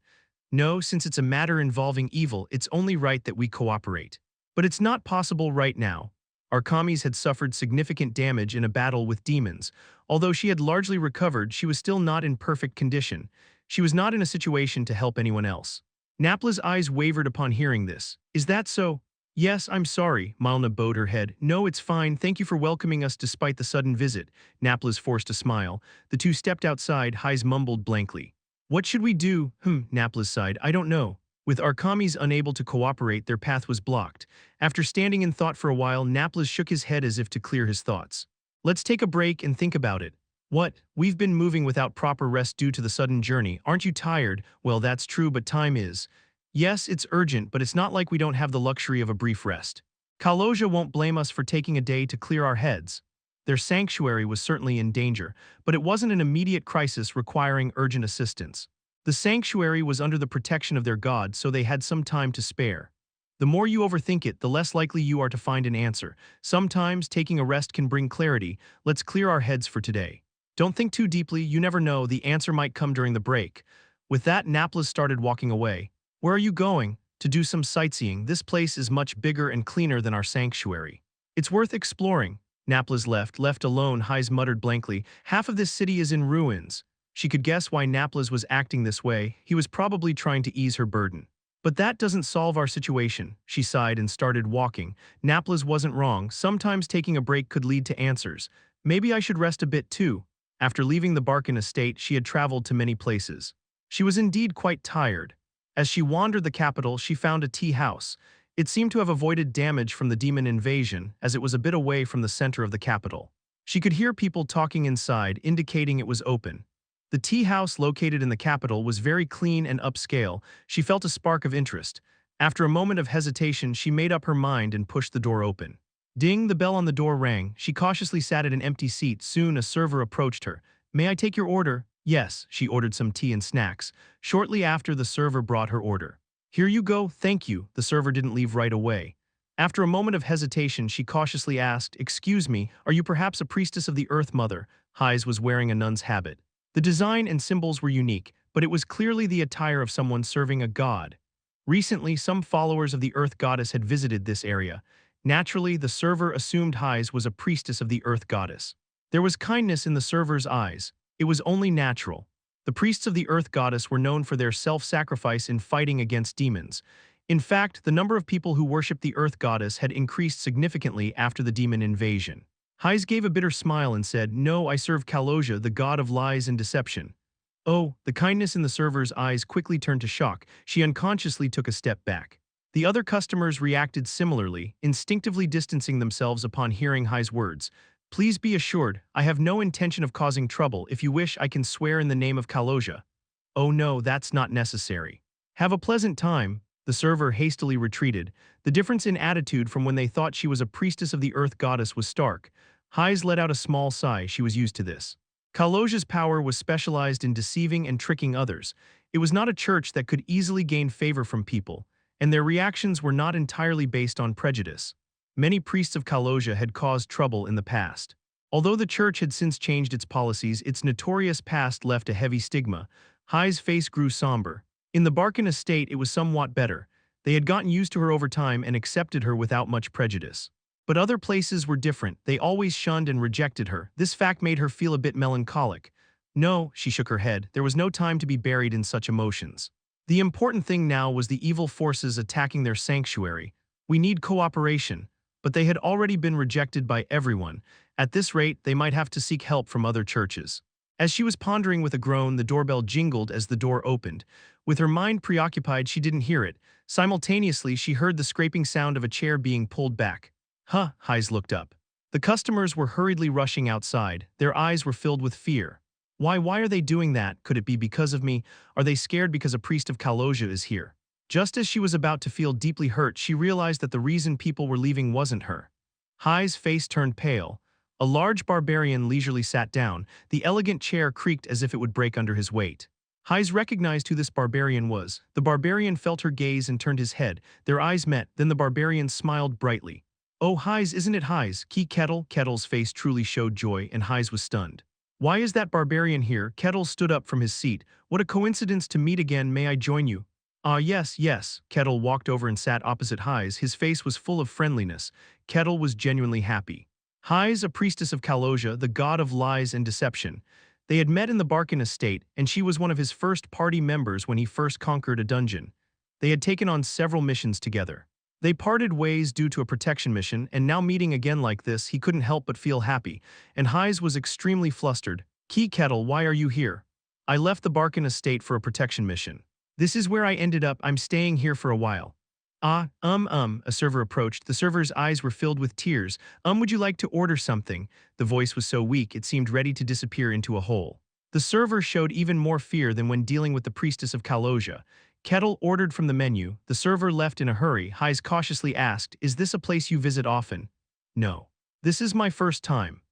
Speaker 1: No, since it's a matter involving evil, it's only right that we cooperate. But it's not possible right now. Archimedes had suffered significant damage in a battle with demons. Although she had largely recovered, she was still not in perfect condition. She was not in a situation to help anyone else. Napla's eyes wavered upon hearing this. Is that so? Yes, I'm sorry, Milna bowed her head. No, it's fine, thank you for welcoming us despite the sudden visit. Napla's forced a smile. The two stepped outside. Hayes mumbled blankly. What should we do? Napla sighed. I don't know. With Archimedes unable to cooperate, their path was blocked. After standing in thought for a while, Naples shook his head as if to clear his thoughts. Let's take a break and think about it. What? We've been moving without proper rest due to the sudden journey. Aren't you tired? Well, that's true, but time is. Yes, it's urgent, but it's not like we don't have the luxury of a brief rest. Kaloja won't blame us for taking a day to clear our heads. Their sanctuary was certainly in danger, but it wasn't an immediate crisis requiring urgent assistance. The sanctuary was under the protection of their god, so they had some time to spare. The more you overthink it, the less likely you are to find an answer. Sometimes taking a rest can bring clarity. Let's clear our heads for today. Don't think too deeply, you never know, the answer might come during the break. With that, Naples started walking away. Where are you going? To do some sightseeing. This place is much bigger and cleaner than our sanctuary. It's worth exploring. Naples left alone, Hayes muttered blankly. Half of this city is in ruins. She could guess why Naples was acting this way. He was probably trying to ease her burden. But that doesn't solve our situation. She sighed and started walking. Naples wasn't wrong. Sometimes taking a break could lead to answers. Maybe I should rest a bit too. After leaving the Barkin estate, she had traveled to many places. She was indeed quite tired. As she wandered the capital, she found a tea house. It seemed to have avoided damage from the demon invasion, as it was a bit away from the center of the capital. She could hear people talking inside, indicating it was open. The tea house located in the capital was very clean and upscale. She felt a spark of interest. After a moment of hesitation, she made up her mind and pushed the door open. Ding, the bell on the door rang. She cautiously sat at an empty seat. Soon a server approached her. May I take your order? Yes, she ordered some tea and snacks. Shortly after, the server brought her order. Here you go, thank you. The server didn't leave right away. After a moment of hesitation, she cautiously asked, Excuse me, are you perhaps a priestess of the Earth Mother? Hayes was wearing a nun's habit. The design and symbols were unique, but it was clearly the attire of someone serving a god. Recently, some followers of the Earth Goddess had visited this area. Naturally, the server assumed Hayes was a priestess of the Earth Goddess. There was kindness in the server's eyes. It was only natural. The priests of the Earth Goddess were known for their self-sacrifice in fighting against demons. In fact, the number of people who worshipped the Earth Goddess had increased significantly after the demon invasion. Heise gave a bitter smile and said, "No, I serve Kaloja, the god of lies and deception." Oh, the kindness in the server's eyes quickly turned to shock. She unconsciously took a step back. The other customers reacted similarly, instinctively distancing themselves upon hearing Hai's words. "Please be assured, I have no intention of causing trouble. If you wish, I can swear in the name of Kaloja." "Oh no, that's not necessary. Have a pleasant time." The server hastily retreated. The difference in attitude from when they thought she was a priestess of the Earth Goddess was stark. Heise let out a small sigh. She was used to this. Kaloja's power was specialized in deceiving and tricking others. It was not a church that could easily gain favor from people, and their reactions were not entirely based on prejudice. Many priests of Kaloja had caused trouble in the past. Although the church had since changed its policies, its notorious past left a heavy stigma. Heise's face grew somber. In the Barkin estate, it was somewhat better. They had gotten used to her over time and accepted her without much prejudice. But other places were different. They always shunned and rejected her. This fact made her feel a bit melancholic. No, she shook her head. There was no time to be buried in such emotions. The important thing now was the evil forces attacking their sanctuary. We need cooperation. But they had already been rejected by everyone. At this rate, they might have to seek help from other churches. As she was pondering with a groan, the doorbell jingled as the door opened. With her mind preoccupied, she didn't hear it. Simultaneously, she heard the scraping sound of a chair being pulled back. Huh, Heise looked up. The customers were hurriedly rushing outside. Their eyes were filled with fear. Why are they doing that? Could it be because of me? Are they scared because a priest of Kaloja is here? Just as she was about to feel deeply hurt, she realized that the reason people were leaving wasn't her. Heise's face turned pale. A large barbarian leisurely sat down. The elegant chair creaked as if it would break under his weight. Heise recognized who this barbarian was. The barbarian felt her gaze and turned his head. Their eyes met, then the barbarian smiled brightly. "Oh, Heise, isn't it Heise? Key Kettle?" Kettle's face truly showed joy, and Heise was stunned. "Why is that barbarian here?" Kettle stood up from his seat. "What a coincidence to meet again. May I join you?" "Ah, yes." Kettle walked over and sat opposite Heise. His face was full of friendliness. Kettle was genuinely happy. Heise, a priestess of Kaloja, the god of lies and deception. They had met in the Barkin estate, and she was one of his first party members when he first conquered a dungeon. They had taken on several missions together. They parted ways due to a protection mission, and now meeting again like this, he couldn't help but feel happy, and Heise was extremely flustered. "Key Kettle, why are you here?" "I left the Barkin estate for a protection mission. This is where I ended up. I'm staying here for a while." "Ah, a server approached. The server's eyes were filled with tears. Would you like to order something?" The voice was so weak it seemed ready to disappear into a hole. The server showed even more fear than when dealing with the priestess of Kaloja. Kettle ordered from the menu. The server left in a hurry. Heise cautiously asked, "Is this a place you visit often?" "No. This is my first time."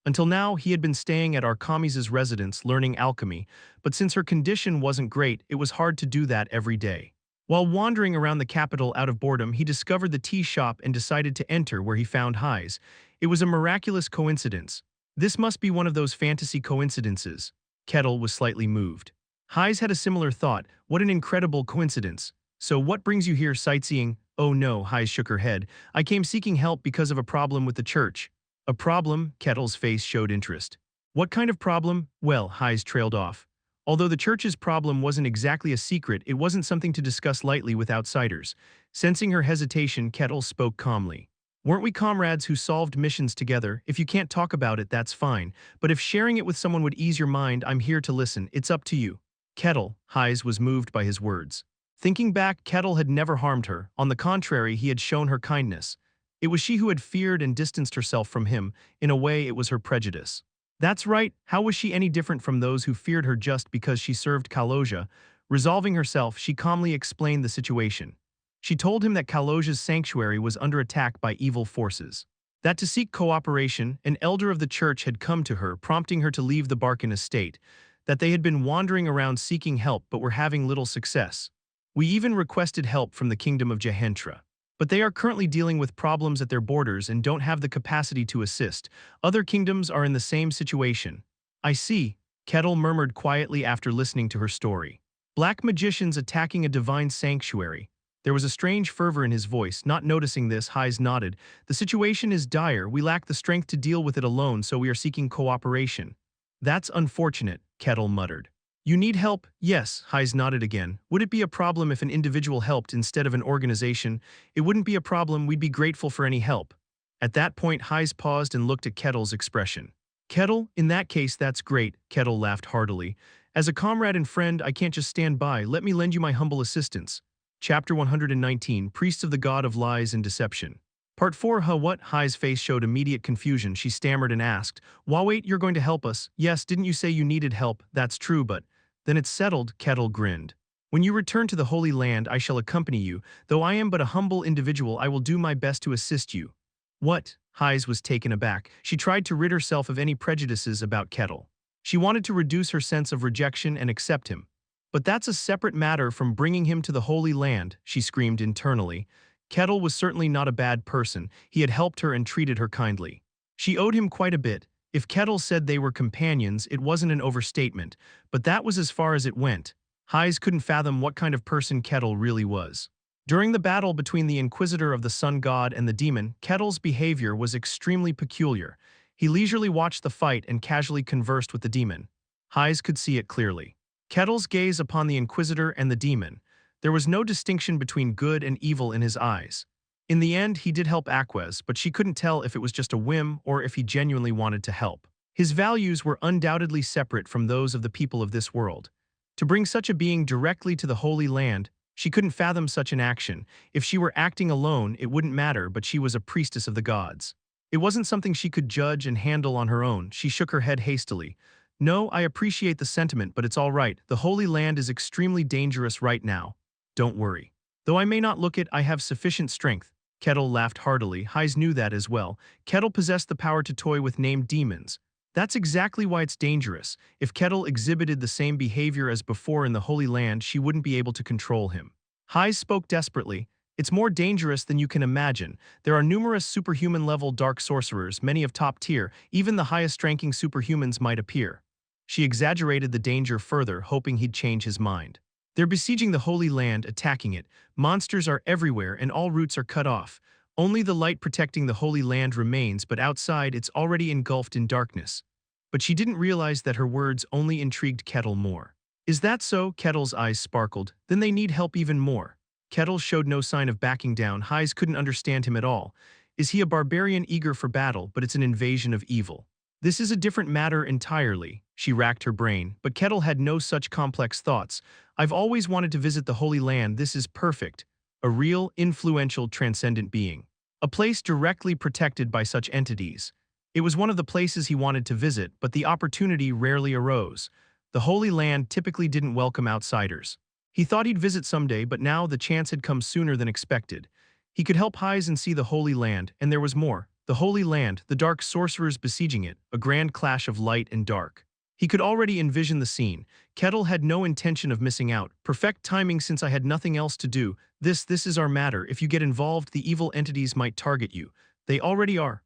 Speaker 1: Until now, he had been staying at Arkami's residence learning alchemy, but since her condition wasn't great, it was hard to do that every day. While wandering around the capital out of boredom, he discovered the tea shop and decided to enter, where he found Heise. It was a miraculous coincidence. This must be one of those fantasy coincidences. Kettle was slightly moved. Heise had a similar thought. What an incredible coincidence. "So what brings you here, sightseeing?" "Oh no," Heise shook her head. "I came seeking help because of a problem with the church." "A problem?" Kettle's face showed interest. "What kind of problem?" "Well," Heise trailed off. Although the church's problem wasn't exactly a secret, it wasn't something to discuss lightly with outsiders. Sensing her hesitation, Kettle spoke calmly. "Weren't we comrades who solved missions together? If you can't talk about it, that's fine. But if sharing it with someone would ease your mind, I'm here to listen. It's up to you." Kettle, Heise was moved by his words. Thinking back, Kettle had never harmed her. On the contrary, he had shown her kindness. It was she who had feared and distanced herself from him. In a way, it was her prejudice. That's right, how was she any different from those who feared her just because she served Kaloja? Resolving herself, she calmly explained the situation. She told him that Kaloja's sanctuary was under attack by evil forces. That to seek cooperation, an elder of the church had come to her, prompting her to leave the Barkin estate. That they had been wandering around seeking help but were having little success. "We even requested help from the kingdom of Jahentra. But they are currently dealing with problems at their borders and don't have the capacity to assist. Other kingdoms are in the same situation." "I see," Kettle murmured quietly after listening to her story. "Black magicians attacking a divine sanctuary." There was a strange fervor in his voice. Not noticing this, Heise nodded. "The situation is dire. We lack the strength to deal with it alone, so we are seeking cooperation." "That's unfortunate," Kettle muttered. You need help? Yes, Hayes nodded again. Would it be a problem if an individual helped instead of an organization? It wouldn't be a problem, we'd be grateful for any help. At that point, Hayes paused and looked at Kettle's expression. Kettle, in that case, that's great, Kettle laughed heartily. As a comrade and friend, I can't just stand by, let me lend you my humble assistance. Chapter 119, Priests of the God of Lies and Deception. Part 4 What? Hayes' face showed immediate confusion. She stammered and asked, wait, you're going to help us? Yes, didn't you say you needed help? That's true, but… Then it's settled, Kettle grinned. When you return to the Holy Land, I shall accompany you. Though I am but a humble individual, I will do my best to assist you. What? Hayes was taken aback. She tried to rid herself of any prejudices about Kettle. She wanted to reduce her sense of rejection and accept him. But that's a separate matter from bringing him to the Holy Land, she screamed internally. Kettle was certainly not a bad person. He had helped her and treated her kindly. She owed him quite a bit. If Kettle said they were companions, it wasn't an overstatement, but that was as far as it went. Hayes couldn't fathom what kind of person Kettle really was. During the battle between the Inquisitor of the Sun God and the demon, Kettle's behavior was extremely peculiar. He leisurely watched the fight and casually conversed with the demon. Hayes could see it clearly. Kettle's gaze upon the Inquisitor and the demon. There was no distinction between good and evil in his eyes. In the end, he did help Aquez, but she couldn't tell if it was just a whim or if he genuinely wanted to help. His values were undoubtedly separate from those of the people of this world. To bring such a being directly to the Holy Land, she couldn't fathom such an action. If she were acting alone, it wouldn't matter, but she was a priestess of the gods. It wasn't something she could judge and handle on her own. She shook her head hastily. No, I appreciate the sentiment, but it's all right. The Holy Land is extremely dangerous right now. Don't worry. Though I may not look it, I have sufficient strength. Kettle laughed heartily. Hayes knew that as well. Kettle possessed the power to toy with named demons. That's exactly why it's dangerous. If Kettle exhibited the same behavior as before in the Holy Land, she wouldn't be able to control him. Hayes spoke desperately. It's more dangerous than you can imagine. There are numerous superhuman-level dark sorcerers, many of top tier. Even the highest-ranking superhumans might appear. She exaggerated the danger further, hoping he'd change his mind. They're besieging the Holy Land, attacking it. Monsters are everywhere and all routes are cut off. Only the light protecting the Holy Land remains, but outside it's already engulfed in darkness. But she didn't realize that her words only intrigued Kettle more. Is that so? Kettle's eyes sparkled. Then they need help even more. Kettle showed no sign of backing down. Hayes couldn't understand him at all. Is he a barbarian eager for battle, but it's an invasion of evil? This is a different matter entirely. She racked her brain, but Kettle had no such complex thoughts. I've always wanted to visit the Holy Land. This is perfect. A real, influential, transcendent being. A place directly protected by such entities. It was one of the places he wanted to visit, but the opportunity rarely arose. The Holy Land typically didn't welcome outsiders. He thought he'd visit someday, but now the chance had come sooner than expected. He could help Hayes and see the Holy Land, and there was more. The Holy Land, the dark sorcerers besieging it, a grand clash of light and dark. He could already envision the scene. Kettle had no intention of missing out. Perfect timing since I had nothing else to do. This is our matter. If you get involved, the evil entities might target you. They already are.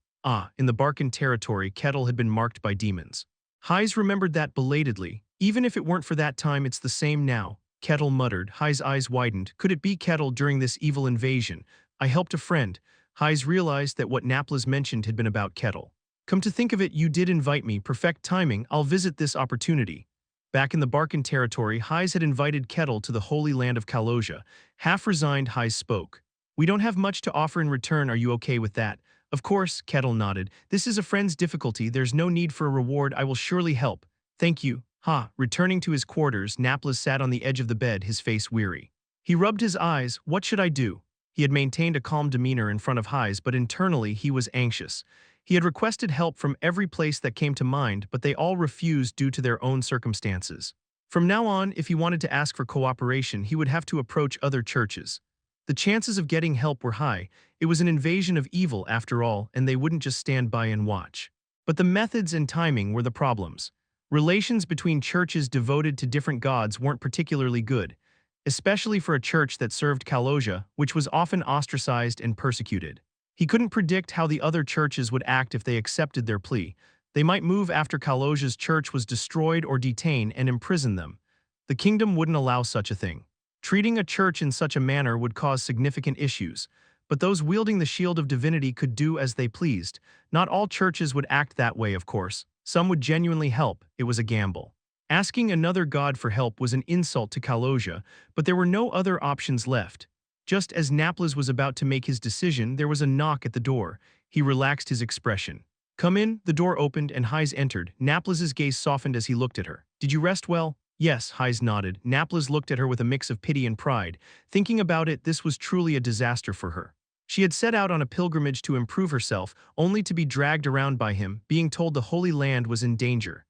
Speaker 1: In the Barcan territory, Kettle had been marked by demons. Hayes remembered that belatedly. Even if it weren't for that time, it's the same now. Kettle muttered. Hayes' eyes widened. Could it be Kettle during this evil invasion? I helped a friend. Hayes realized that what Naples mentioned had been about Kettle. Come to think of it, you did invite me. Perfect timing. I'll visit this opportunity. Back in the Barcan territory, Hayes had invited Kettle to the Holy Land of Kaloja. Half resigned, Hayes spoke. We don't have much to offer in return. Are you okay with that? Of course, Kettle nodded. This is a friend's difficulty. There's no need for a reward. I will surely help. Thank you. Returning to his quarters, Naples sat on the edge of the bed, his face weary. He rubbed his eyes. What should I do? He had maintained a calm demeanor in front of Hayes, but internally he was anxious. He had requested help from every place that came to mind, but they all refused due to their own circumstances. From now on, if he wanted to ask for cooperation, he would have to approach other churches. The chances of getting help were high. It was an invasion of evil after all, and they wouldn't just stand by and watch. But the methods and timing were the problems. Relations between churches devoted to different gods weren't particularly good, especially for a church that served Kaloja, which was often ostracized and persecuted. He couldn't predict how the other churches would act if they accepted their plea. They might move after Kaloja's church was destroyed or detain and imprison them. The kingdom wouldn't allow such a thing. Treating a church in such a manner would cause significant issues, but those wielding the shield of divinity could do as they pleased. Not all churches would act that way, of course. Some would genuinely help. It was a gamble. Asking another god for help was an insult to Kaloja, but there were no other options left. Just as Naples was about to make his decision, there was a knock at the door. He relaxed his expression. "Come in." The door opened and Hayes entered. Naples's gaze softened as he looked at her. "Did you rest well?" "Yes," Hayes nodded. Naples looked at her with a mix of pity and pride. Thinking about it, this was truly a disaster for her. She had set out on a pilgrimage to improve herself, only to be dragged around by him, being told the Holy Land was in danger.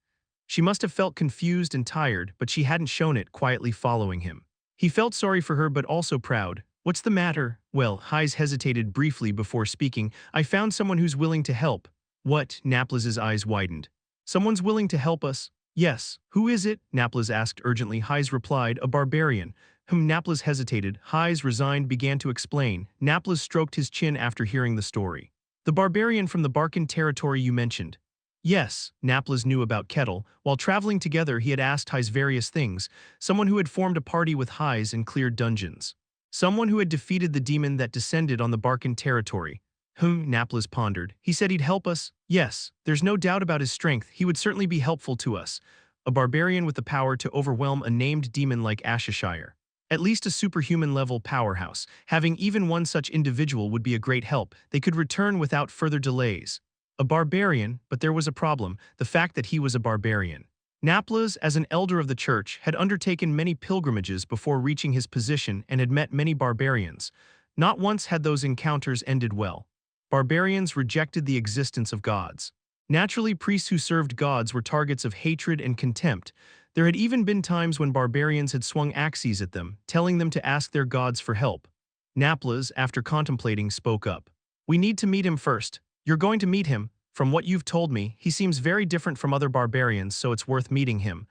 Speaker 1: She must have felt confused and tired, but she hadn't shown it, quietly following him. He felt sorry for her but also proud. "What's the matter?" "Well," Hayes hesitated briefly before speaking, "I found someone who's willing to help." "What?" Naples's eyes widened. "Someone's willing to help us?" "Yes." "Who is it?" Naples asked urgently. Hayes replied, "A barbarian." Naples hesitated. Hayes, resigned, began to explain. Naples stroked his chin after hearing the story. "The barbarian from the Barcan territory you mentioned." Yes, Naples knew about Kettle. While traveling together, he had asked Hayes various things. Someone who had formed a party with Hayes and cleared dungeons. Someone who had defeated the demon that descended on the Barcan territory. Naples pondered. "He said he'd help us?" "Yes, there's no doubt about his strength. He would certainly be helpful to us. A barbarian with the power to overwhelm a named demon like Ashishire. At least a superhuman-level powerhouse. Having even one such individual would be a great help. They could return without further delays." A barbarian, but there was a problem, the fact that he was a barbarian. Naples, as an elder of the church, had undertaken many pilgrimages before reaching his position and had met many barbarians. Not once had those encounters ended well. Barbarians rejected the existence of gods. Naturally, priests who served gods were targets of hatred and contempt. There had even been times when barbarians had swung axes at them, telling them to ask their gods for help. Naples, after contemplating, spoke up. "We need to meet him first." "You're going to meet him? From what you've told me, he seems very different from other barbarians, so it's worth meeting him."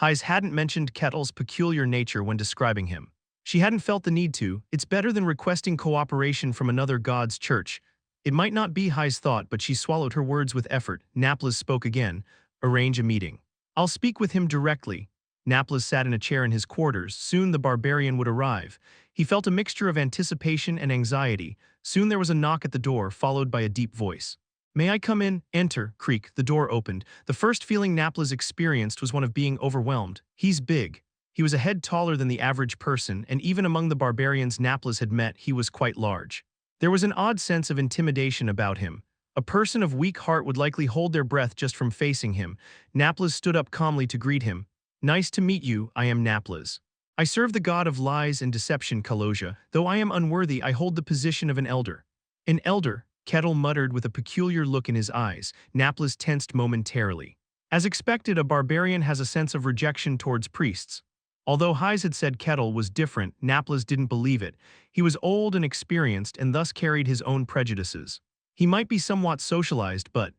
Speaker 1: Hayes hadn't mentioned Kettle's peculiar nature when describing him. She hadn't felt the need to. It's better than requesting cooperation from another god's church. It might not be, Hayes thought, but she swallowed her words with effort. Naples spoke again. "Arrange a meeting." "I'll speak with him directly." Naples sat in a chair in his quarters. Soon the barbarian would arrive. He felt a mixture of anticipation and anxiety. Soon there was a knock at the door, followed by a deep voice. "May I come in?" "Enter." Creak. The door opened. The first feeling Naples experienced was one of being overwhelmed. He's big. He was a head taller than the average person, and even among the barbarians Naples had met, he was quite large. There was an odd sense of intimidation about him. A person of weak heart would likely hold their breath just from facing him. Naples stood up calmly to greet him. "Nice to meet you. I am Naples. I serve the god of lies and deception, Kaloja. Though I am unworthy, I hold the position of an elder." "An elder?" Kettle muttered with a peculiar look in his eyes. Naples tensed momentarily. As expected, a barbarian has a sense of rejection towards priests. Although Hayes had said Kettle was different, Naples didn't believe it. He was old and experienced and thus carried his own prejudices. He might be somewhat socialized, but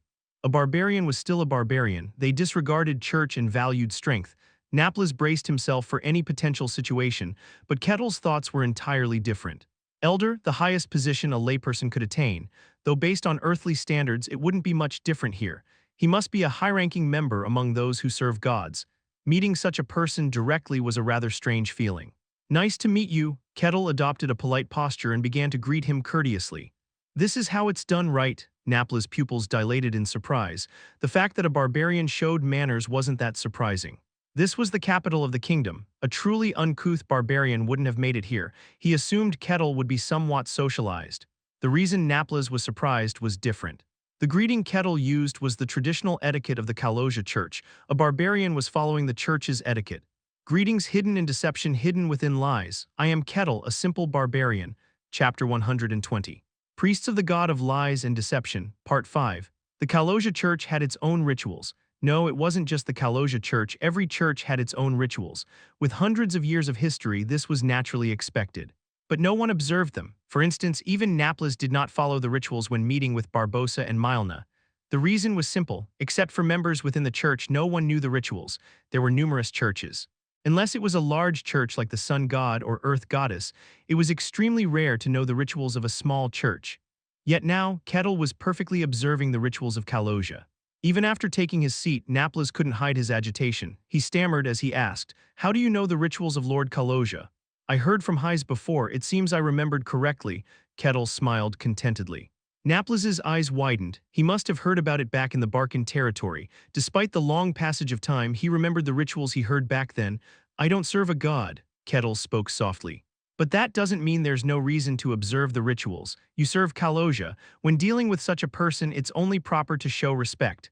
Speaker 1: a barbarian was still a barbarian. They disregarded church and valued strength. Naples braced himself for any potential situation, but Kettle's thoughts were entirely different. Elder, the highest position a layperson could attain, though based on earthly standards it wouldn't be much different here. He must be a high-ranking member among those who serve gods. Meeting such a person directly was a rather strange feeling. "Nice to meet you." Kettle adopted a polite posture and began to greet him courteously. "This is how it's done, right?" Naples' pupils dilated in surprise. The fact that a barbarian showed manners wasn't that surprising. This was the capital of the kingdom. A truly uncouth barbarian wouldn't have made it here. He assumed Kettle would be somewhat socialized. The reason Naples was surprised was different. The greeting Kettle used was the traditional etiquette of the Kaloja church. A barbarian was following the church's etiquette. Greetings hidden in deception, hidden within lies. I am Kettle, a simple barbarian. Chapter 120. Priests of the God of Lies and Deception, Part 5. The Kaloja church had its own rituals. No, it wasn't just the Kaloja church. Every church had its own rituals. With hundreds of years of history, this was naturally expected. But no one observed them. For instance, even Naples did not follow the rituals when meeting with Barbosa and Milna. The reason was simple. Except for members within the church, no one knew the rituals. There were numerous churches. Unless it was a large church like the sun god or earth goddess, it was extremely rare to know the rituals of a small church. Yet now, Kettle was perfectly observing the rituals of Kaloja. Even after taking his seat, Naples couldn't hide his agitation. He stammered as he asked, "How do you know the rituals of Lord Kaloja?" "I heard from Hayes before. It seems I remembered correctly." Kettle smiled contentedly. Naples's eyes widened. He must have heard about it back in the Barcan territory. Despite the long passage of time, he remembered the rituals he heard back then. I don't serve a god, Kettle spoke softly. But that doesn't mean there's no reason to observe the rituals. You serve Kaloja. When dealing with such a person, it's only proper to show respect.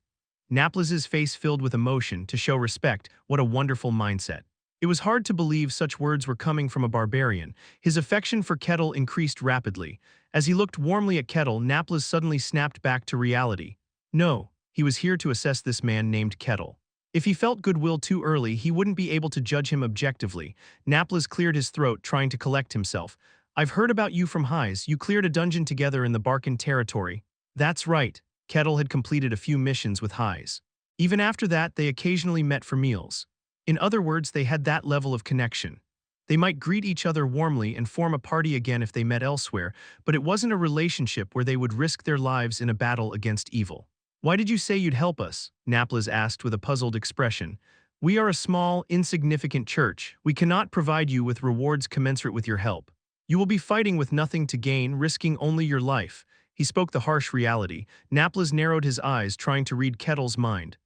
Speaker 1: Naples's face filled with emotion. To show respect, what a wonderful mindset. It was hard to believe such words were coming from a barbarian. His affection for Kettle increased rapidly. As he looked warmly at Kettle, Naples suddenly snapped back to reality. No, he was here to assess this man named Kettle. If he felt goodwill too early, he wouldn't be able to judge him objectively. Naples cleared his throat, trying to collect himself. I've heard about you from Highs. You cleared a dungeon together in the Barcan territory. That's right. Kettle had completed a few missions with Highs. Even after that, they occasionally met for meals. In other words, they had that level of connection. They might greet each other warmly and form a party again if they met elsewhere, but it wasn't a relationship where they would risk their lives in a battle against evil. Why did you say you'd help us? Naples asked with a puzzled expression. We are a small, insignificant church. We cannot provide you with rewards commensurate with your help. You will be fighting with nothing to gain, risking only your life. He spoke the harsh reality. Naples narrowed his eyes, trying to read Kettle's mind.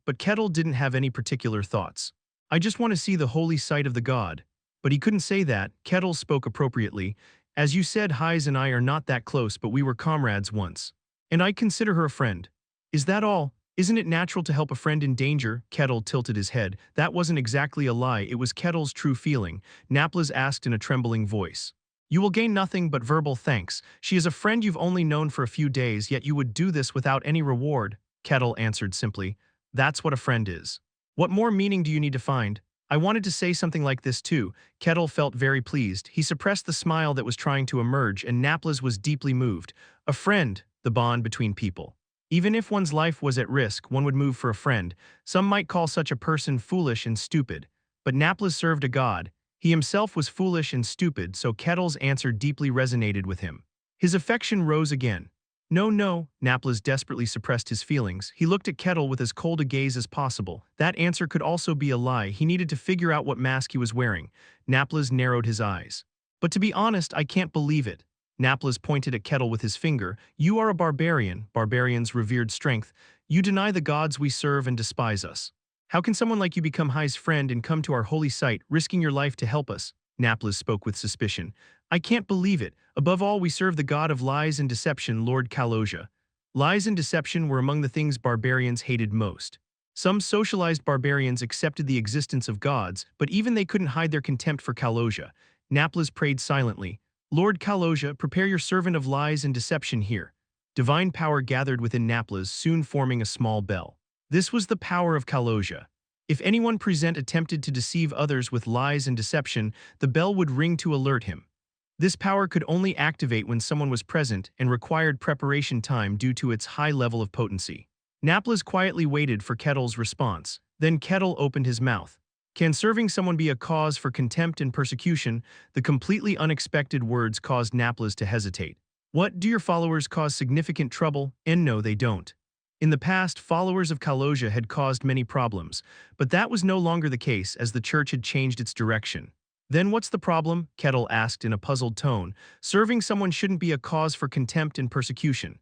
Speaker 1: But Kettle didn't have any particular thoughts. I just want to see the holy sight of the god. But he couldn't say that. Kettle spoke appropriately. As you said, Highs and I are not that close, but we were comrades once. And I consider her a friend. Is that all? Isn't it natural to help a friend in danger? Kettle tilted his head. That wasn't exactly a lie, it was Kettle's true feeling. Naples asked in a trembling voice. You will gain nothing but verbal thanks. She is a friend you've only known for a few days, yet you would do this without any reward. Kettle answered simply. That's what a friend is. What more meaning do you need to find? I wanted to say something like this too. Kettle felt very pleased. He suppressed the smile that was trying to emerge, and Naples was deeply moved. A friend, the bond between people. Even if one's life was at risk, one would move for a friend. Some might call such a person foolish and stupid. But Naples served a god. He himself was foolish and stupid, so Kettle's answer deeply resonated with him. His affection rose again. No, Naples desperately suppressed his feelings. He looked at Kettle with as cold a gaze as possible. That answer could also be a lie. He needed to figure out what mask he was wearing. Naples narrowed his eyes. But to be honest, I can't believe it. Naples pointed at Kettle with his finger. You are a barbarian, barbarians' revered strength. You deny the gods we serve and despise us. How can someone like you become High's friend and come to our holy site, risking your life to help us? Naples spoke with suspicion. I can't believe it. Above all, we serve the god of lies and deception, Lord Kaloja. Lies and deception were among the things barbarians hated most. Some socialized barbarians accepted the existence of gods, but even they couldn't hide their contempt for Kaloja. Naples prayed silently. Lord Kaloja, prepare your servant of lies and deception here. Divine power gathered within Naples, soon forming a small bell. This was the power of Kaloja. If anyone present attempted to deceive others with lies and deception, the bell would ring to alert him. This power could only activate when someone was present and required preparation time due to its high level of potency. Naples quietly waited for Kettle's response. Then Kettle opened his mouth. Can serving someone be a cause for contempt and persecution? The completely unexpected words caused Naples to hesitate. What, do your followers cause significant trouble? And no, they don't. In the past, followers of Kaloja had caused many problems, but that was no longer the case as the church had changed its direction. Then what's the problem? Kettle asked in a puzzled tone. Serving someone shouldn't be a cause for contempt and persecution.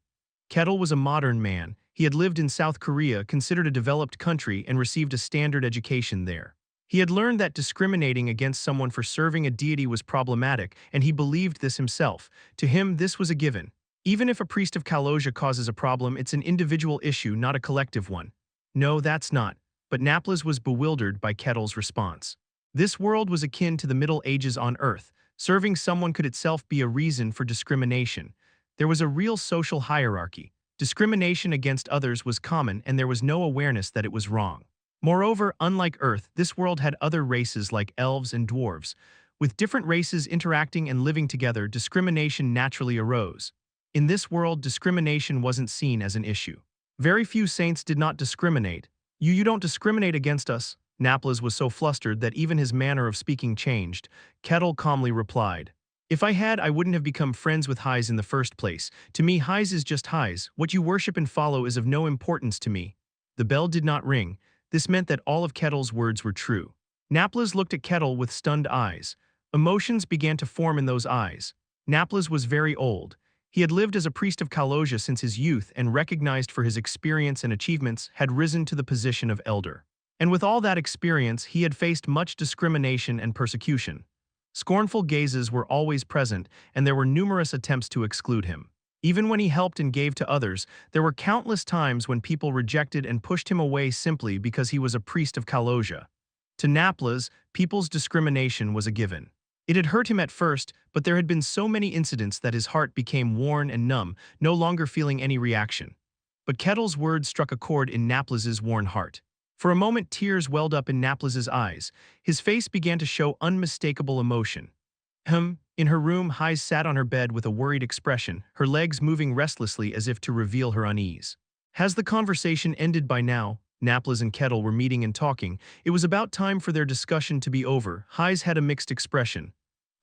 Speaker 1: Kettle was a modern man. He had lived in South Korea, considered a developed country, and received a standard education there. He had learned that discriminating against someone for serving a deity was problematic, and he believed this himself. To him, this was a given. Even if a priest of Kaloja causes a problem, it's an individual issue, not a collective one. No, that's not. But Naples was bewildered by Kettle's response. This world was akin to the Middle Ages on Earth. Serving someone could itself be a reason for discrimination. There was a real social hierarchy. Discrimination against others was common, and there was no awareness that it was wrong. Moreover, unlike Earth, this world had other races like elves and dwarves. With different races interacting and living together, discrimination naturally arose. In this world, discrimination wasn't seen as an issue. Very few saints did not discriminate. You don't discriminate against us. Naples was so flustered that even his manner of speaking changed. Kettle calmly replied. If I had, I wouldn't have become friends with Highs in the first place. To me, Highs is just Highs. What you worship and follow is of no importance to me. The bell did not ring. This meant that all of Kettle's words were true. Naples looked at Kettle with stunned eyes. Emotions began to form in those eyes. Naples was very old. He had lived as a priest of Kaloja since his youth and, recognized for his experience and achievements, had risen to the position of elder. And with all that experience, he had faced much discrimination and persecution. Scornful gazes were always present, and there were numerous attempts to exclude him. Even when he helped and gave to others, there were countless times when people rejected and pushed him away simply because he was a priest of Kaloja. To Naplas, people's discrimination was a given. It had hurt him at first, but there had been so many incidents that his heart became worn and numb, no longer feeling any reaction. But Kettle's words struck a chord in Naplas's worn heart. For a moment, tears welled up in Naplas's eyes. His face began to show unmistakable emotion. In her room, Heise sat on her bed with a worried expression, her legs moving restlessly as if to reveal her unease. Has the conversation ended by now? Naplas and Kettle were meeting and talking. It was about time for their discussion to be over. Heise had a mixed expression.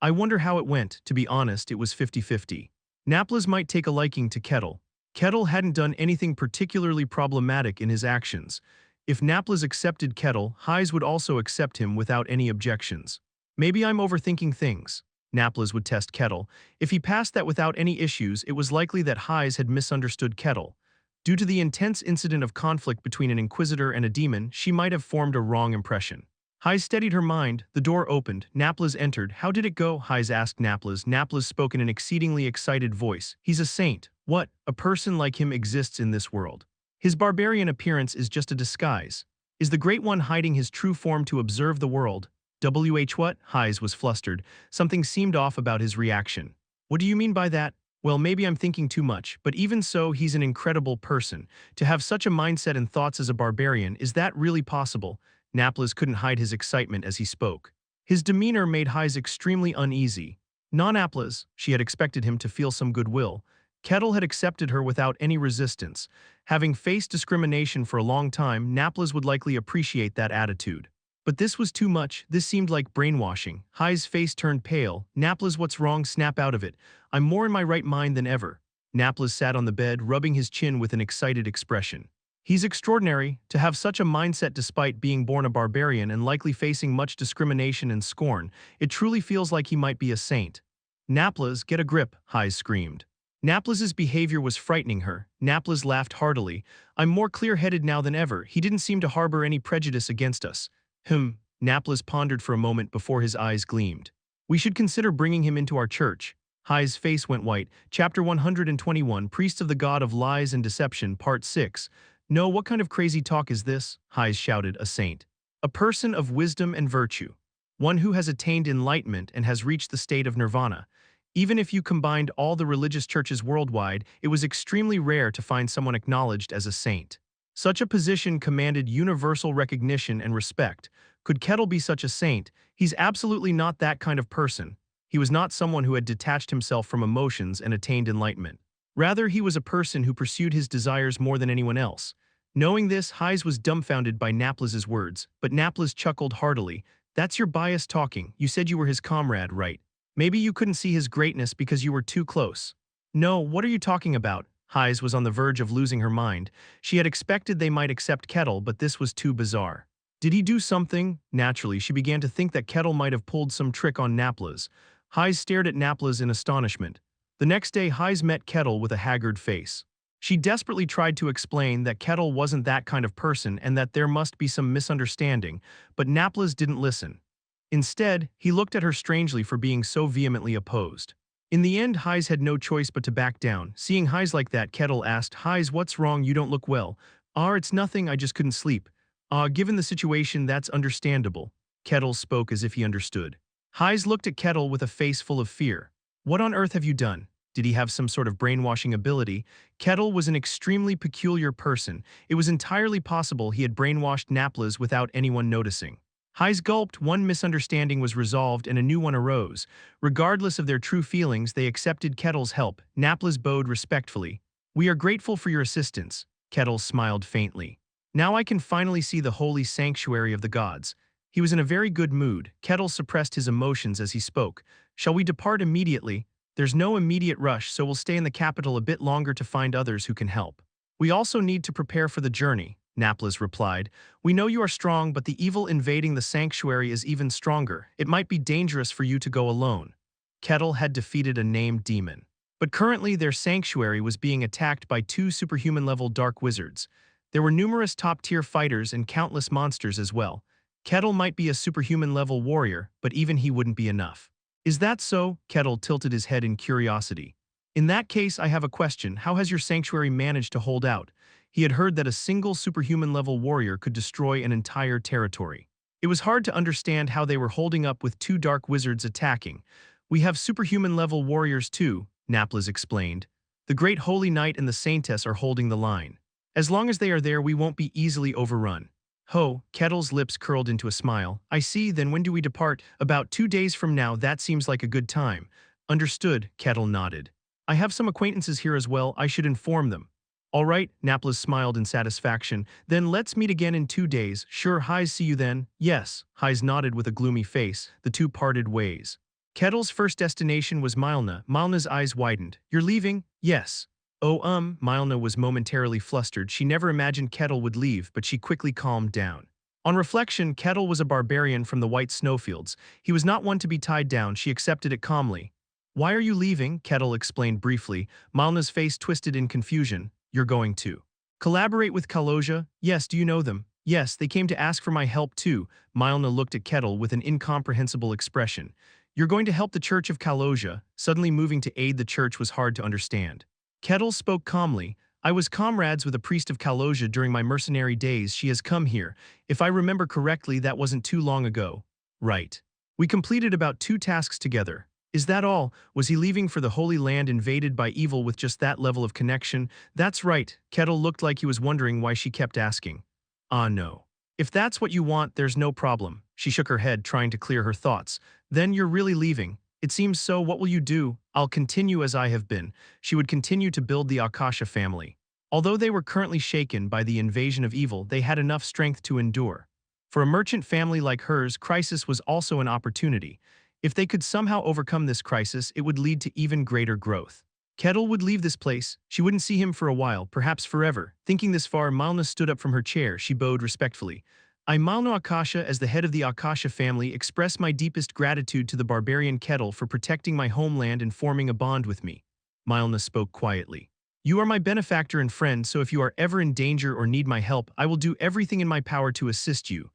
Speaker 1: I wonder how it went. To be honest, it was 50-50. Naplas might take a liking to Kettle. Kettle hadn't done anything particularly problematic in his actions. If Naplas accepted Kettle, Heise would also accept him without any objections. Maybe I'm overthinking things. Naplas would test Kettle. If he passed that without any issues, it was likely that Heise had misunderstood Kettle. Due to the intense incident of conflict between an inquisitor and a demon, she might have formed a wrong impression. Heise steadied her mind. The door opened. Naplas entered. How did it go? Heise asked Naplas. Naplas spoke in an exceedingly excited voice. He's a saint. What? A person like him exists in this world. His barbarian appearance is just a disguise. Is the Great One hiding his true form to observe the world? What? Heise was flustered. Something seemed off about his reaction. What do you mean by that? Well, maybe I'm thinking too much, but even so, he's an incredible person. To have such a mindset and thoughts as a barbarian, is that really possible? Naplas couldn't hide his excitement as he spoke. His demeanor made Heise extremely uneasy. Non-Naplas, she had expected him to feel some goodwill. Kettle had accepted her without any resistance. Having faced discrimination for a long time, Naplas would likely appreciate that attitude. But this was too much. This seemed like brainwashing. Heise's face turned pale. Naplas, what's wrong? Snap out of it. I'm more in my right mind than ever. Naplas sat on the bed, rubbing his chin with an excited expression. He's extraordinary. To have such a mindset despite being born a barbarian and likely facing much discrimination and scorn, it truly feels like he might be a saint. Naplas, get a grip, Heise screamed. Naplas's behavior was frightening her. Naplas laughed heartily. I'm more clear-headed now than ever. He didn't seem to harbor any prejudice against us. Naplas pondered for a moment before his eyes gleamed. We should consider bringing him into our church. Heise's face went white. Chapter 121, Priests of the God of Lies and Deception, Part 6. No, what kind of crazy talk is this? Heise shouted. A saint. A person of wisdom and virtue. One who has attained enlightenment and has reached the state of nirvana. Even if you combined all the religious churches worldwide, it was extremely rare to find someone acknowledged as a saint. Such a position commanded universal recognition and respect. Could Kettle be such a saint? He's absolutely not that kind of person. He was not someone who had detached himself from emotions and attained enlightenment. Rather, he was a person who pursued his desires more than anyone else. Knowing this, Heise was dumbfounded by Naplas's words, but Naplas chuckled heartily. That's your bias talking. You said you were his comrade, right? Maybe you couldn't see his greatness because you were too close. No, what are you talking about? Heise was on the verge of losing her mind. She had expected they might accept Kettle, but this was too bizarre. Did he do something? Naturally, she began to think that Kettle might have pulled some trick on Naplas. Heise stared at Naplas in astonishment. The next day, Heise met Kettle with a haggard face. She desperately tried to explain that Kettle wasn't that kind of person and that there must be some misunderstanding, but Naplas didn't listen. Instead, he looked at her strangely for being so vehemently opposed. In the end, Heise had no choice but to back down. Seeing Heise like that, Kettle asked, Heise, what's wrong? You don't look well. It's nothing, I just couldn't sleep. Given the situation, that's understandable. Kettle spoke as if he understood. Heise looked at Kettle with a face full of fear. What on earth have you done? Did he have some sort of brainwashing ability? Kettle was an extremely peculiar person. It was entirely possible he had brainwashed Naplas without anyone noticing. Heise gulped. One misunderstanding was resolved and a new one arose. Regardless of their true feelings, they accepted Kettle's help. Naplas bowed respectfully. We are grateful for your assistance. Kettle smiled faintly. Now I can finally see the holy sanctuary of the gods. He was in a very good mood. Kettle suppressed his emotions as he spoke. Shall we depart immediately? There's no immediate rush, so we'll stay in the capital a bit longer to find others who can help. We also need to prepare for the journey, Naplas replied. We know you are strong, but the evil invading the sanctuary is even stronger. It might be dangerous for you to go alone. Kettle had defeated a named demon. But currently their sanctuary was being attacked by two superhuman-level dark wizards. There were numerous top-tier fighters and countless monsters as well. Kettle might be a superhuman-level warrior, but even he wouldn't be enough. Is that so? Kettle tilted his head in curiosity. In that case, I have a question. How has your sanctuary managed to hold out? He had heard that a single superhuman-level warrior could destroy an entire territory. It was hard to understand how they were holding up with two dark wizards attacking. We have superhuman-level warriors too, Naples explained. The Great Holy Knight and the Saintess are holding the line. As long as they are there, we won't be easily overrun. Ho, Kettle's lips curled into a smile. I see, then when do we depart? About 2 days from now, that seems like a good time. Understood, Kettle nodded. I have some acquaintances here as well, I should inform them. All right, Naples smiled in satisfaction. Then let's meet again in 2 days. Sure, Heis, see you then. Yes, Heis nodded with a gloomy face. The two parted ways. Kettle's first destination was Milna. Milna's eyes widened. You're leaving? Yes. Oh, Milna was momentarily flustered. She never imagined Kettle would leave, but she quickly calmed down. On reflection, Kettle was a barbarian from the White Snowfields. He was not one to be tied down. She accepted it calmly. Why are you leaving? Kettle explained briefly. Milna's face twisted in confusion. You're going to collaborate with Kaloja? Yes, do you know them? Yes, they came to ask for my help too. Milna looked at Kettle with an incomprehensible expression. You're going to help the Church of Kaloja? Suddenly moving to aid the church was hard to understand. Kettle spoke calmly. I was comrades with a priest of Kaloja during my mercenary days. She has come here. If I remember correctly, that wasn't too long ago. Right. We completed about 2 tasks together. Is that all? Was he leaving for the Holy Land invaded by evil with just that level of connection? That's right. Kettle looked like he was wondering why she kept asking. Ah, no. If that's what you want, there's no problem. She shook her head, trying to clear her thoughts. Then you're really leaving. It seems so. What will you do? I'll continue as I have been. She would continue to build the Akasha family. Although they were currently shaken by the invasion of evil, they had enough strength to endure. For a merchant family like hers, crisis was also an opportunity. If they could somehow overcome this crisis, it would lead to even greater growth. Kettle would leave this place. She wouldn't see him for a while, perhaps forever. Thinking this far, Milna stood up from her chair. She bowed respectfully. I, Milna Akasha, as the head of the Akasha family, express my deepest gratitude to the barbarian Kettle for protecting my homeland and forming a bond with me. Milna spoke quietly. You are my benefactor and friend, so if you are ever in danger or need my help, I will do everything in my power to assist you.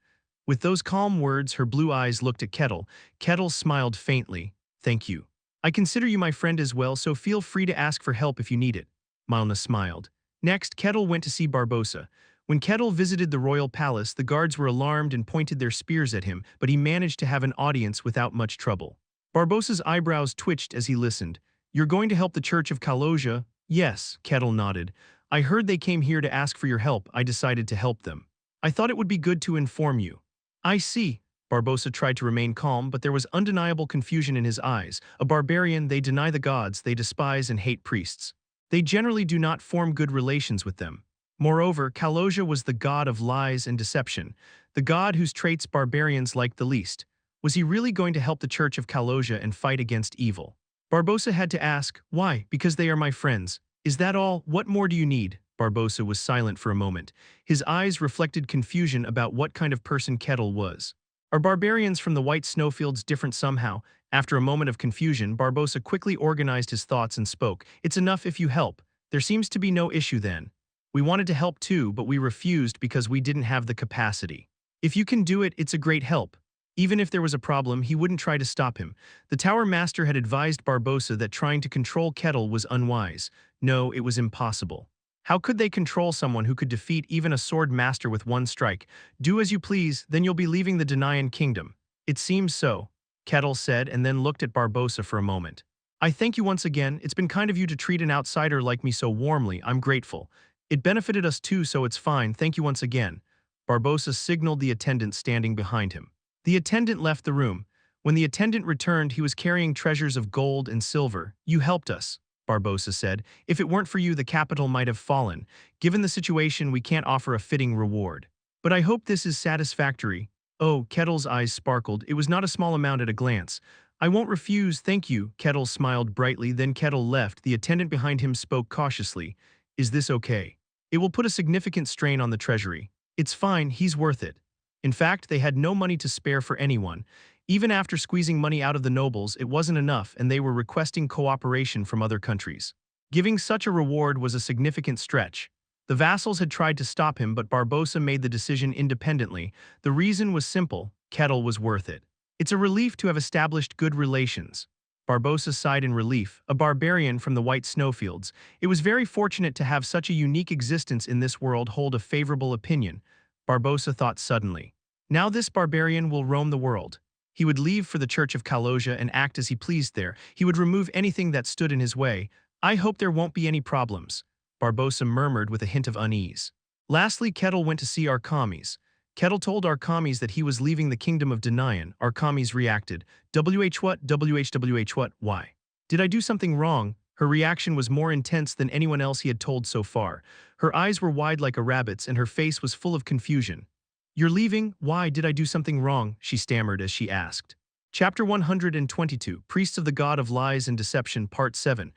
Speaker 1: With those calm words, her blue eyes looked at Kettle. Kettle smiled faintly. Thank you. I consider you my friend as well, so feel free to ask for help if you need it. Milna smiled. Next, Kettle went to see Barbossa. When Kettle visited the royal palace, the guards were alarmed and pointed their spears at him, but he managed to have an audience without much trouble. Barbossa's eyebrows twitched as he listened. You're going to help the Church of Kaloja? Yes, Kettle nodded. I heard they came here to ask for your help. I decided to help them. I thought it would be good to inform you. I see. Barbossa tried to remain calm, but there was undeniable confusion in his eyes. A barbarian, they deny the gods, they despise and hate priests. They generally do not form good relations with them. Moreover, Kaloja was the god of lies and deception, the god whose traits barbarians liked the least. Was he really going to help the Church of Kaloja and fight against evil? Barbossa had to ask, why? Because they are my friends. Is that all? What more do you need? Barbossa was silent for a moment. His eyes reflected confusion about what kind of person Kettle was. Are barbarians from the White Snowfields different somehow? After a moment of confusion, Barbossa quickly organized his thoughts and spoke. It's enough if you help. There seems to be no issue then. We wanted to help too, but we refused because we didn't have the capacity. If you can do it, it's a great help. Even if there was a problem, he wouldn't try to stop him. The Tower Master had advised Barbossa that trying to control Kettle was unwise. No, it was impossible. How could they control someone who could defeat even a sword master with one strike? Do as you please, then you'll be leaving the Denayan kingdom. It seems so, Kettle said, and then looked at Barbossa for a moment. I thank you once again. It's been kind of you to treat an outsider like me so warmly. I'm grateful. It benefited us too, so it's fine. Thank you once again. Barbossa signaled the attendant standing behind him. The attendant left the room. When the attendant returned, he was carrying treasures of gold and silver. You helped us, Barbossa said. If it weren't for you, the capital might have fallen. Given the situation, we can't offer a fitting reward. But I hope this is satisfactory. Oh, Kettle's eyes sparkled. It was not a small amount at a glance. I won't refuse, thank you. Kettle smiled brightly, then Kettle left. The attendant behind him spoke cautiously. Is this okay? It will put a significant strain on the treasury. It's fine, he's worth it. In fact, they had no money to spare for anyone. Even after squeezing money out of the nobles, it wasn't enough and they were requesting cooperation from other countries. Giving such a reward was a significant stretch. The vassals had tried to stop him, but Barbossa made the decision independently. The reason was simple: Kettle was worth it. It's a relief to have established good relations. Barbossa sighed in relief, a barbarian from the White Snowfields. It was very fortunate to have such a unique existence in this world hold a favorable opinion. Barbossa thought suddenly. Now this barbarian will roam the world. He would leave for the Church of Kaloja and act as he pleased there. He would remove anything that stood in his way. I hope there won't be any problems, Barbossa murmured with a hint of unease. Lastly, Kettle went to see Arkamis. Kettle told Arkamis that he was leaving the kingdom of Denian. Arkamis reacted, WH what, WH what, why? Did I do something wrong? Her reaction was more intense than anyone else he had told so far. Her eyes were wide like a rabbit's and her face was full of confusion. You're leaving? Why, did I do something wrong? She stammered as she asked. Chapter 122, Priests of the God of Lies and Deception, Part 7.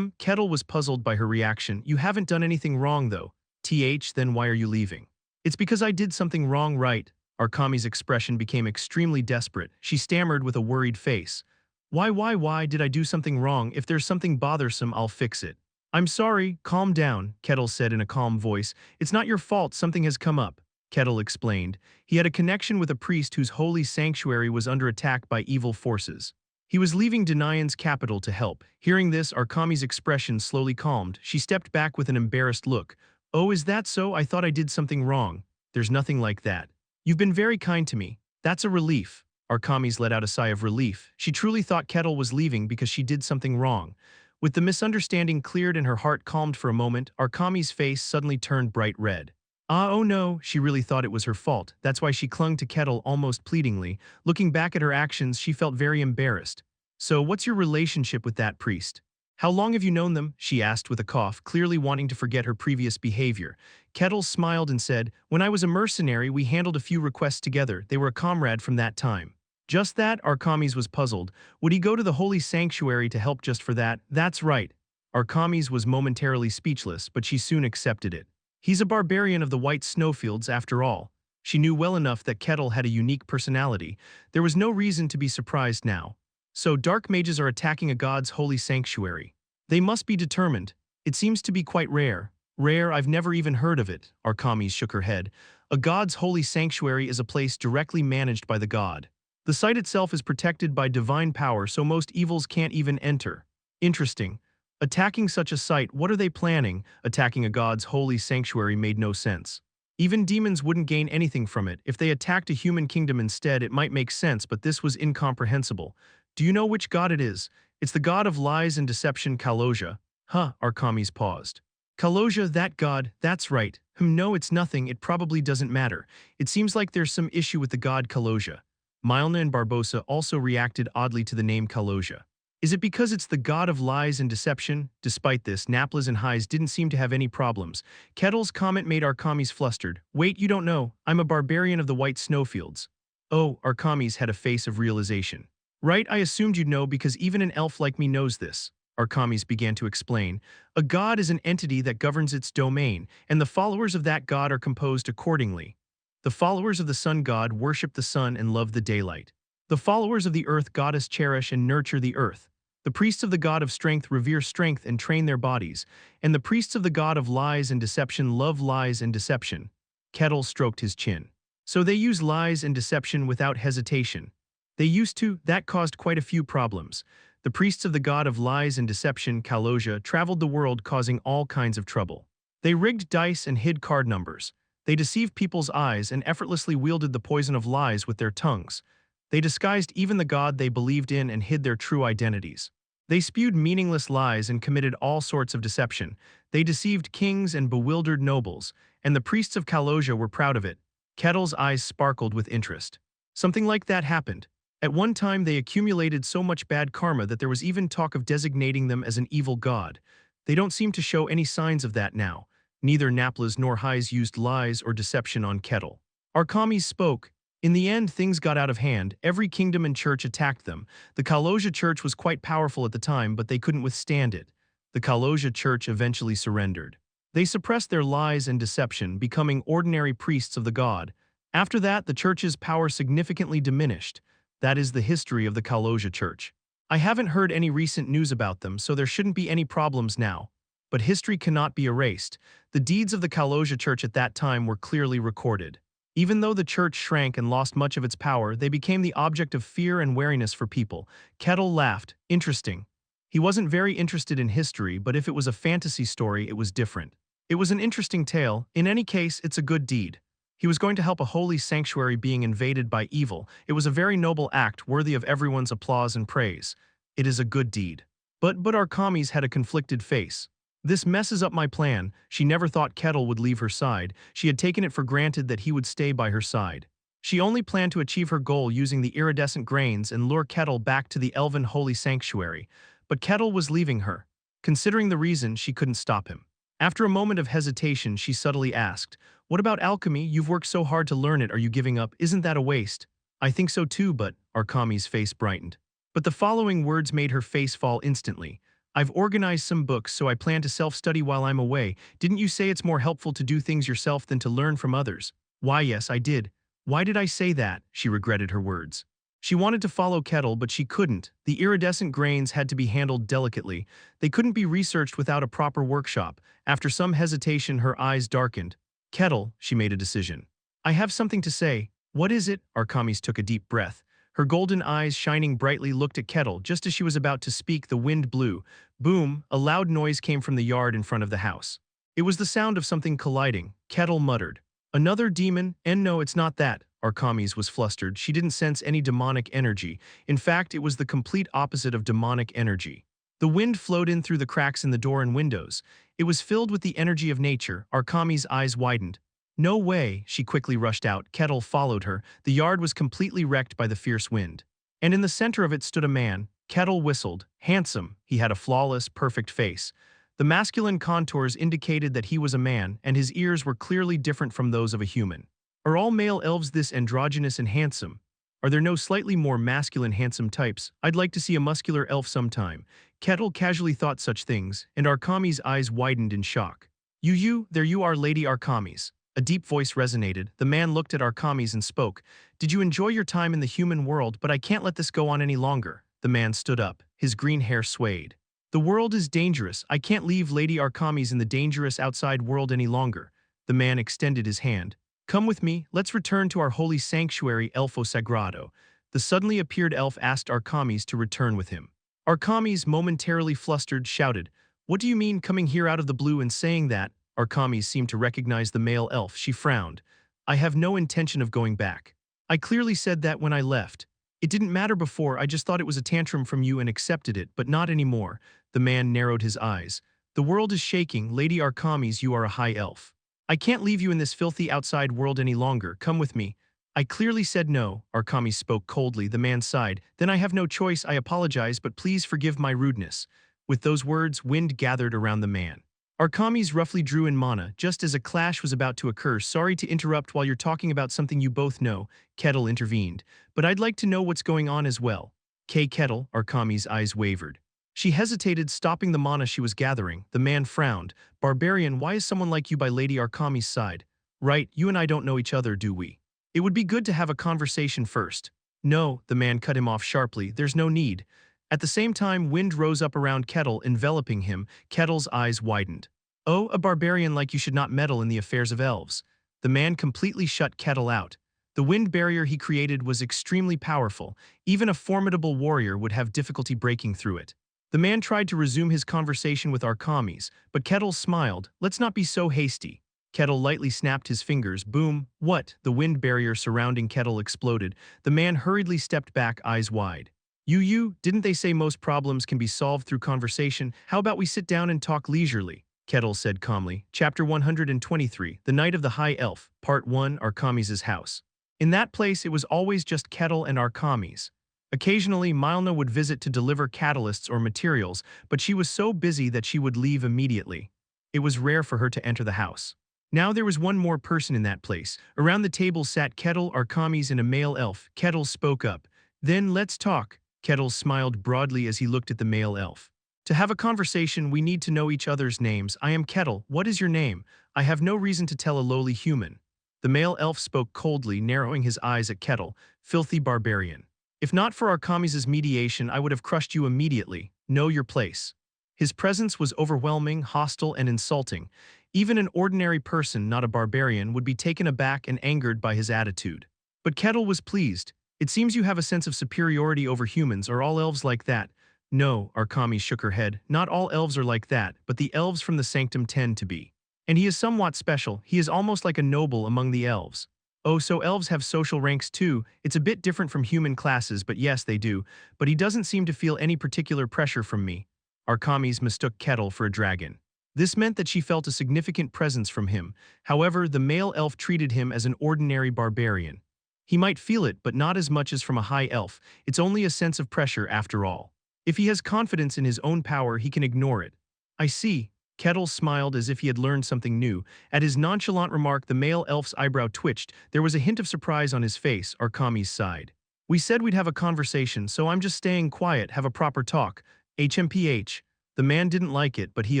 Speaker 1: Kettle was puzzled by her reaction. You haven't done anything wrong though. Then why are you leaving? It's because I did something wrong, right? Arkamis' expression became extremely desperate. She stammered with a worried face. Why did I do something wrong? If there's something bothersome, I'll fix it. I'm sorry, calm down, Kettle said in a calm voice. It's not your fault, something has come up. Kettle explained. He had a connection with a priest whose holy sanctuary was under attack by evil forces. He was leaving Denian's capital to help. Hearing this, Arkamis' expression slowly calmed. She stepped back with an embarrassed look. Oh, is that so? I thought I did something wrong. There's nothing like that. You've been very kind to me. That's a relief. Arkamis let out a sigh of relief. She truly thought Kettle was leaving because she did something wrong. With the misunderstanding cleared and her heart calmed for a moment, Arkamis' face suddenly turned bright red. Oh no, she really thought it was her fault. That's why she clung to Kettle almost pleadingly. Looking back at her actions, she felt very embarrassed. So what's your relationship with that priest? How long have you known them? She asked with a cough, clearly wanting to forget her previous behavior. Kettle smiled and said, when I was a mercenary, we handled a few requests together. They were a comrade from that time. Just that? Arkamis was puzzled. Would he go to the holy sanctuary to help just for that? That's right. Arkamis was momentarily speechless, but she soon accepted it. He's a barbarian of the White Snowfields after all. She knew well enough that Kettle had a unique personality. There was no reason to be surprised now. So dark mages are attacking a god's holy sanctuary. They must be determined. It seems to be quite rare. Rare? I've never even heard of it. Arkamis shook her head. A god's holy sanctuary is a place directly managed by the god. The site itself is protected by divine power, so most evils can't even enter. Interesting. Attacking such a site, what are they planning? Attacking a god's holy sanctuary made no sense. Even demons wouldn't gain anything from it. If they attacked a human kingdom instead, it might make sense, but this was incomprehensible. Do you know which god it is? It's the god of lies and deception, Kaloja. Arkamis paused. Kaloja, that god, that's right. No, it's nothing, it probably doesn't matter. It seems like there's some issue with the god Kaloja. Milna and Barbossa also reacted oddly to the name Kaloja. Is it because it's the god of lies and deception? Despite this, Naplas and Highs didn't seem to have any problems. Kettle's comment made Arkamis flustered. Wait, you don't know. I'm a barbarian of the White Snowfields. Oh, Arkamis had a face of realization. Right, I assumed you'd know because even an elf like me knows this. Arkamis began to explain. A god is an entity that governs its domain, and the followers of that god are composed accordingly. The followers of the sun god worship the sun and love the daylight. The followers of the earth goddess cherish and nurture the earth. The priests of the god of strength revere strength and train their bodies, and the priests of the god of lies and deception love lies and deception. Kettle stroked his chin. So they use lies and deception without hesitation. They used to, that caused quite a few problems. The priests of the god of lies and deception, Kaloja, traveled the world causing all kinds of trouble. They rigged dice and hid card numbers. They deceived people's eyes and effortlessly wielded the poison of lies with their tongues. They disguised even the god they believed in and hid their true identities. They spewed meaningless lies and committed all sorts of deception. They deceived kings and bewildered nobles, and the priests of Kaloja were proud of it. Kettle's eyes sparkled with interest. Something like that happened. At one time they accumulated so much bad karma that there was even talk of designating them as an evil god. They don't seem to show any signs of that now. Neither Naplas nor Highs used lies or deception on Kettle. Arkamis spoke. In the end, things got out of hand. Every kingdom and church attacked them. The Kaloja church was quite powerful at the time, but they couldn't withstand it. The Kaloja church eventually surrendered. They suppressed their lies and deception, becoming ordinary priests of the god. After that, the church's power significantly diminished. That is the history of the Kaloja Church. I haven't heard any recent news about them, so there shouldn't be any problems now. But history cannot be erased. The deeds of the Kaloja Church at that time were clearly recorded. Even though the church shrank and lost much of its power, they became the object of fear and wariness for people. Kettle laughed. Interesting. He wasn't very interested in history, but if it was a fantasy story, it was different. It was an interesting tale. In any case, it's a good deed. He was going to help a holy sanctuary being invaded by evil. It was a very noble act, worthy of everyone's applause and praise. It is a good deed. But our commies had a conflicted face. This messes up my plan. She never thought Kettle would leave her side. She had taken it for granted that he would stay by her side. She only planned to achieve her goal using the iridescent grains and lure Kettle back to the elven holy sanctuary. But Kettle was leaving her. Considering the reason, she couldn't stop him. After a moment of hesitation, she subtly asked, "What about alchemy? You've worked so hard to learn it. Are you giving up? Isn't that a waste?" "I think so too, but..." Arkami's face brightened. But the following words made her face fall instantly. "I've organized some books, so I plan to self-study while I'm away. Didn't you say it's more helpful to do things yourself than to learn from others?" "Why, yes, I did." "Why did I say that?" She regretted her words. She wanted to follow Kettle, but she couldn't. The iridescent grains had to be handled delicately. They couldn't be researched without a proper workshop. After some hesitation, her eyes darkened. "Kettle," she made a decision. "I have something to say." "What is it?" Arkamis took a deep breath. Her golden eyes, shining brightly, looked at Kettle. Just as she was about to speak, the wind blew. Boom! A loud noise came from the yard in front of the house. It was the sound of something colliding. Kettle muttered, "Another demon? And no, it's not that." Arkamis was flustered. She didn't sense any demonic energy. In fact, it was the complete opposite of demonic energy. The wind flowed in through the cracks in the door and windows. It was filled with the energy of nature. Arkami's eyes widened. "No way," she quickly rushed out. Kettle followed her. The yard was completely wrecked by the fierce wind. And in the center of it stood a man. Kettle whistled. Handsome. He had a flawless, perfect face. The masculine contours indicated that he was a man, and his ears were clearly different from those of a human. Are all male elves this androgynous and handsome? Are there no slightly more masculine handsome types? I'd like to see a muscular elf sometime. Kettle casually thought such things, and Arkami's eyes widened in shock. There you are, Lady Arkamis." A deep voice resonated. The man looked at Arkamis and spoke. "Did you enjoy your time in the human world? But I can't let this go on any longer." The man stood up. His green hair swayed. "The world is dangerous. I can't leave Lady Arkamis in the dangerous outside world any longer." The man extended his hand. "Come with me. Let's return to our holy sanctuary, Elfo Sagrado." The suddenly appeared elf asked Arkamis to return with him. Arkamis, momentarily flustered, shouted, "What do you mean coming here out of the blue and saying that?" Arkamis seemed to recognize the male elf. She frowned. "I have no intention of going back. I clearly said that when I left. It didn't matter before, I just thought it was a tantrum from you and accepted it, but not anymore." The man narrowed his eyes. "The world is shaking. Lady Arkamis, you are a high elf. I can't leave you in this filthy outside world any longer. Come with me." "I clearly said no." Arkamis spoke coldly. The man sighed. "Then I have no choice. I apologize, but please forgive my rudeness." With those words, wind gathered around the man. Arkamis roughly drew in mana, just as a clash was about to occur. "Sorry to interrupt while you're talking about something you both know," Kettle intervened. "But I'd like to know what's going on as well." Kettle," Arkamis' eyes wavered. She hesitated, stopping the mana she was gathering. The man frowned. "Barbarian, why is someone like you by Lady Arkamis' side?" "Right, you and I don't know each other, do we? It would be good to have a conversation first." "No," the man cut him off sharply. "There's no need." At the same time, wind rose up around Kettle, enveloping him. Kettle's eyes widened. "Oh, a barbarian like you should not meddle in the affairs of elves." The man completely shut Kettle out. The wind barrier he created was extremely powerful. Even a formidable warrior would have difficulty breaking through it. The man tried to resume his conversation with Arkamis, but Kettle smiled. "Let's not be so hasty." Kettle lightly snapped his fingers. Boom! What? The wind barrier surrounding Kettle exploded. The man hurriedly stepped back, eyes wide. Didn't they say most problems can be solved through conversation? How about we sit down and talk leisurely?" Kettle said calmly. Chapter 123, The Night of the High Elf, Part 1, Arkamis' House. In that place, it was always just Kettle and Arkamis. Occasionally, Milna would visit to deliver catalysts or materials, but she was so busy that she would leave immediately. It was rare for her to enter the house. Now there was one more person in that place. Around the table sat Kettle, Arkamis, and a male elf. Kettle spoke up. "Then let's talk." Kettle smiled broadly as he looked at the male elf. "To have a conversation, we need to know each other's names. I am Kettle. What is your name?" "I have no reason to tell a lowly human." The male elf spoke coldly, narrowing his eyes at Kettle. "Filthy barbarian." If not for Arkami's mediation, I would have crushed you immediately. Know your place. His presence was overwhelming, hostile, and insulting. Even an ordinary person, not a barbarian, would be taken aback and angered by his attitude. But Kettle was pleased. It seems you have a sense of superiority over humans. Are all elves like that? No, Arkami shook her head. Not all elves are like that, but the elves from the sanctum tend to be. And he is somewhat special. He is almost like a noble among the elves. Oh, so elves have social ranks too. It's a bit different from human classes, but yes, they do. But he doesn't seem to feel any particular pressure from me. Arkami's mistook Kettle for a dragon. This meant that she felt a significant presence from him. However, the male elf treated him as an ordinary barbarian. He might feel it, but not as much as from a high elf. It's only a sense of pressure after all. If he has confidence in his own power, he can ignore it. I see. Kettle smiled as if he had learned something new. At his nonchalant remark, the male elf's eyebrow twitched. There was a hint of surprise on his face. Arkami sighed. We said we'd have a conversation, so I'm just staying quiet, have a proper talk. HMPH. The man didn't like it, but he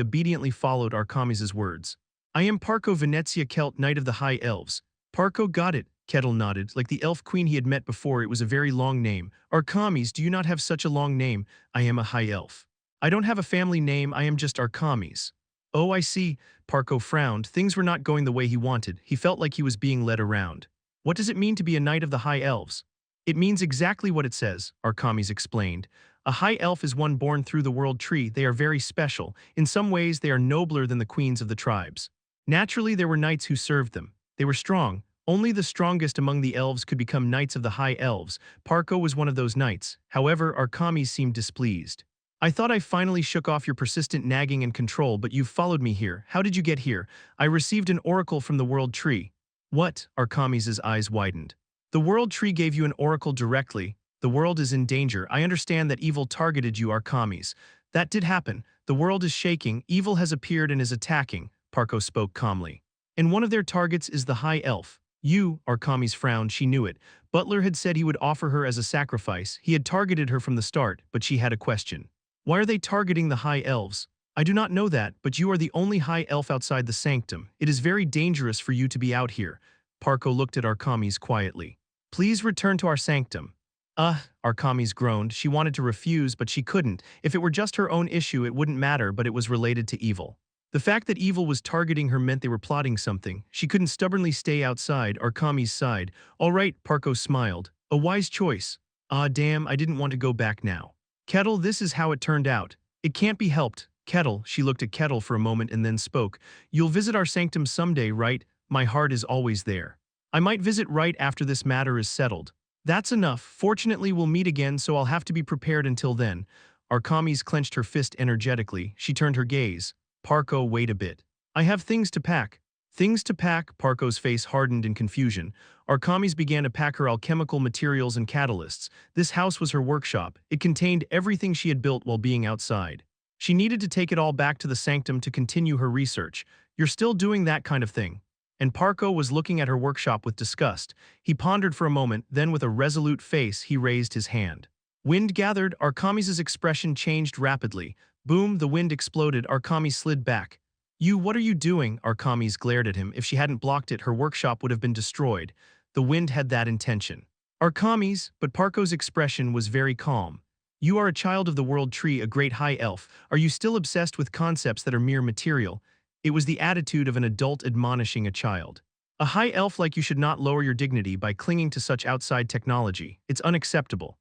Speaker 1: obediently followed Arkami's words. I am Parco Venezia Celt, Knight of the High Elves. Parco got it. Kettle nodded. Like the elf queen he had met before, it was a very long name. Arkami's, do you not have such a long name? I am a high elf. I don't have a family name, I am just Arkami's. Oh, I see. Parco frowned. Things were not going the way he wanted. He felt like he was being led around. What does it mean to be a knight of the high elves? It means exactly what it says, Arkami's explained. A high elf is one born through the world tree. They are very special. In some ways, they are nobler than the queens of the tribes. Naturally, there were knights who served them. They were strong. Only the strongest among the elves could become knights of the high elves. Parco was one of those knights. However, Arkami seemed displeased. I thought I finally shook off your persistent nagging and control, but you've followed me here. How did you get here? I received an oracle from the world tree. What? Arkami's eyes widened. The world tree gave you an oracle directly. The world is in danger. I understand that evil targeted you, Arkami's. That did happen. The world is shaking. Evil has appeared and is attacking. Parco spoke calmly. And one of their targets is the high elf. You, Arkami's frowned, she knew it. Butler had said he would offer her as a sacrifice. He had targeted her from the start, but she had a question. Why are they targeting the high elves? I do not know that, but you are the only high elf outside the sanctum. It is very dangerous for you to be out here. Parco looked at Arkami's quietly. Please return to our sanctum. Arkami's groaned. She wanted to refuse, but she couldn't. If it were just her own issue, it wouldn't matter, but it was related to evil. The fact that evil was targeting her meant they were plotting something. She couldn't stubbornly stay outside Arkami's side. All right, Parco smiled. A wise choice. Ah, damn, I didn't want to go back now. Kettle, this is how it turned out. It can't be helped. Kettle, she looked at Kettle for a moment and then spoke. You'll visit our sanctum someday, right? My heart is always there. I might visit right after this matter is settled. That's enough. Fortunately, we'll meet again, so I'll have to be prepared until then. Arkami's clenched her fist energetically. She turned her gaze. Parco, wait a bit. I have things to pack. Things to pack? Parco's face hardened in confusion. Arkami's began to pack her alchemical materials and catalysts. This house was her workshop. It contained everything she had built while being outside. She needed to take it all back to the sanctum to continue her research. You're still doing that kind of thing. And Parco was looking at her workshop with disgust. He pondered for a moment, then with a resolute face, he raised his hand. Wind gathered. Arkami's expression changed rapidly. Boom, the wind exploded. Arkami slid back. What are you doing? Arkami's glared at him. If she hadn't blocked it, her workshop would have been destroyed. The wind had that intention. Arkami's, but Parco's expression was very calm. You are a child of the world tree, a great high elf. Are you still obsessed with concepts that are mere material? It was the attitude of an adult admonishing a child. A high elf like you should not lower your dignity by clinging to such outside technology. It's unacceptable.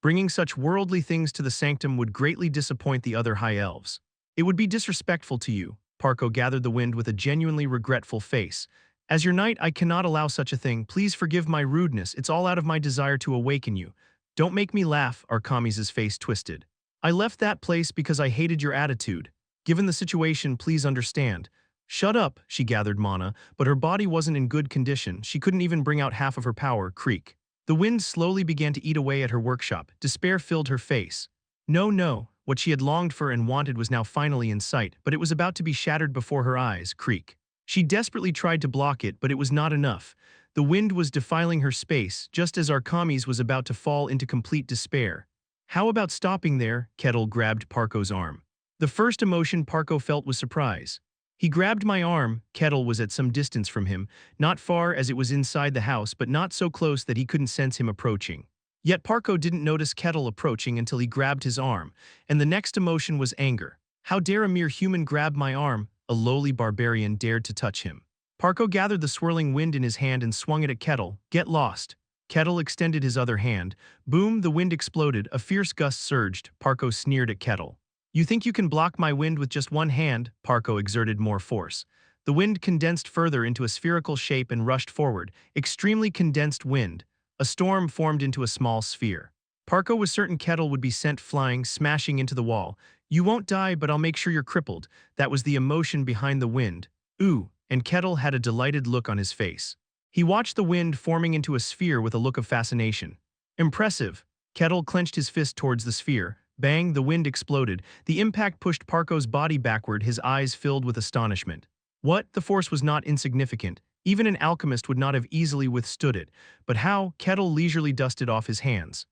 Speaker 1: Bringing such worldly things to the sanctum would greatly disappoint the other high elves. It would be disrespectful to you. Parco gathered the wind with a genuinely regretful face. As your knight, I cannot allow such a thing. Please forgive my rudeness. It's all out of my desire to awaken you. Don't make me laugh, Arkami's face twisted. I left that place because I hated your attitude. Given the situation, please understand. Shut up, she gathered mana, but her body wasn't in good condition. She couldn't even bring out half of her power, creak. The wind slowly began to eat away at her workshop. Despair filled her face. No. What she had longed for and wanted was now finally in sight, but it was about to be shattered before her eyes, creak. She desperately tried to block it, but it was not enough. The wind was defiling her space, just as Arkami's was about to fall into complete despair. How about stopping there? Kettle grabbed Parco's arm. The first emotion Parco felt was surprise. He grabbed my arm. Kettle was at some distance from him, not far as it was inside the house, but not so close that he couldn't sense him approaching. Yet Parko didn't notice Kettle approaching until he grabbed his arm, and the next emotion was anger. How dare a mere human grab my arm? A lowly barbarian dared to touch him. Parko gathered the swirling wind in his hand and swung it at Kettle. Get lost. Kettle extended his other hand. Boom, the wind exploded, a fierce gust surged. Parko sneered at Kettle. You think you can block my wind with just one hand? Parko exerted more force. The wind condensed further into a spherical shape and rushed forward. Extremely condensed wind. A storm formed into a small sphere. Parko was certain Kettle would be sent flying, smashing into the wall. You won't die, but I'll make sure you're crippled. That was the emotion behind the wind. Ooh, and Kettle had a delighted look on his face. He watched the wind forming into a sphere with a look of fascination. Impressive. Kettle clenched his fist towards the sphere. Bang, the wind exploded. The impact pushed Parko's body backward, his eyes filled with astonishment. What? The force was not insignificant. Even an alchemist would not have easily withstood it. But how? Kettle leisurely dusted off his hands.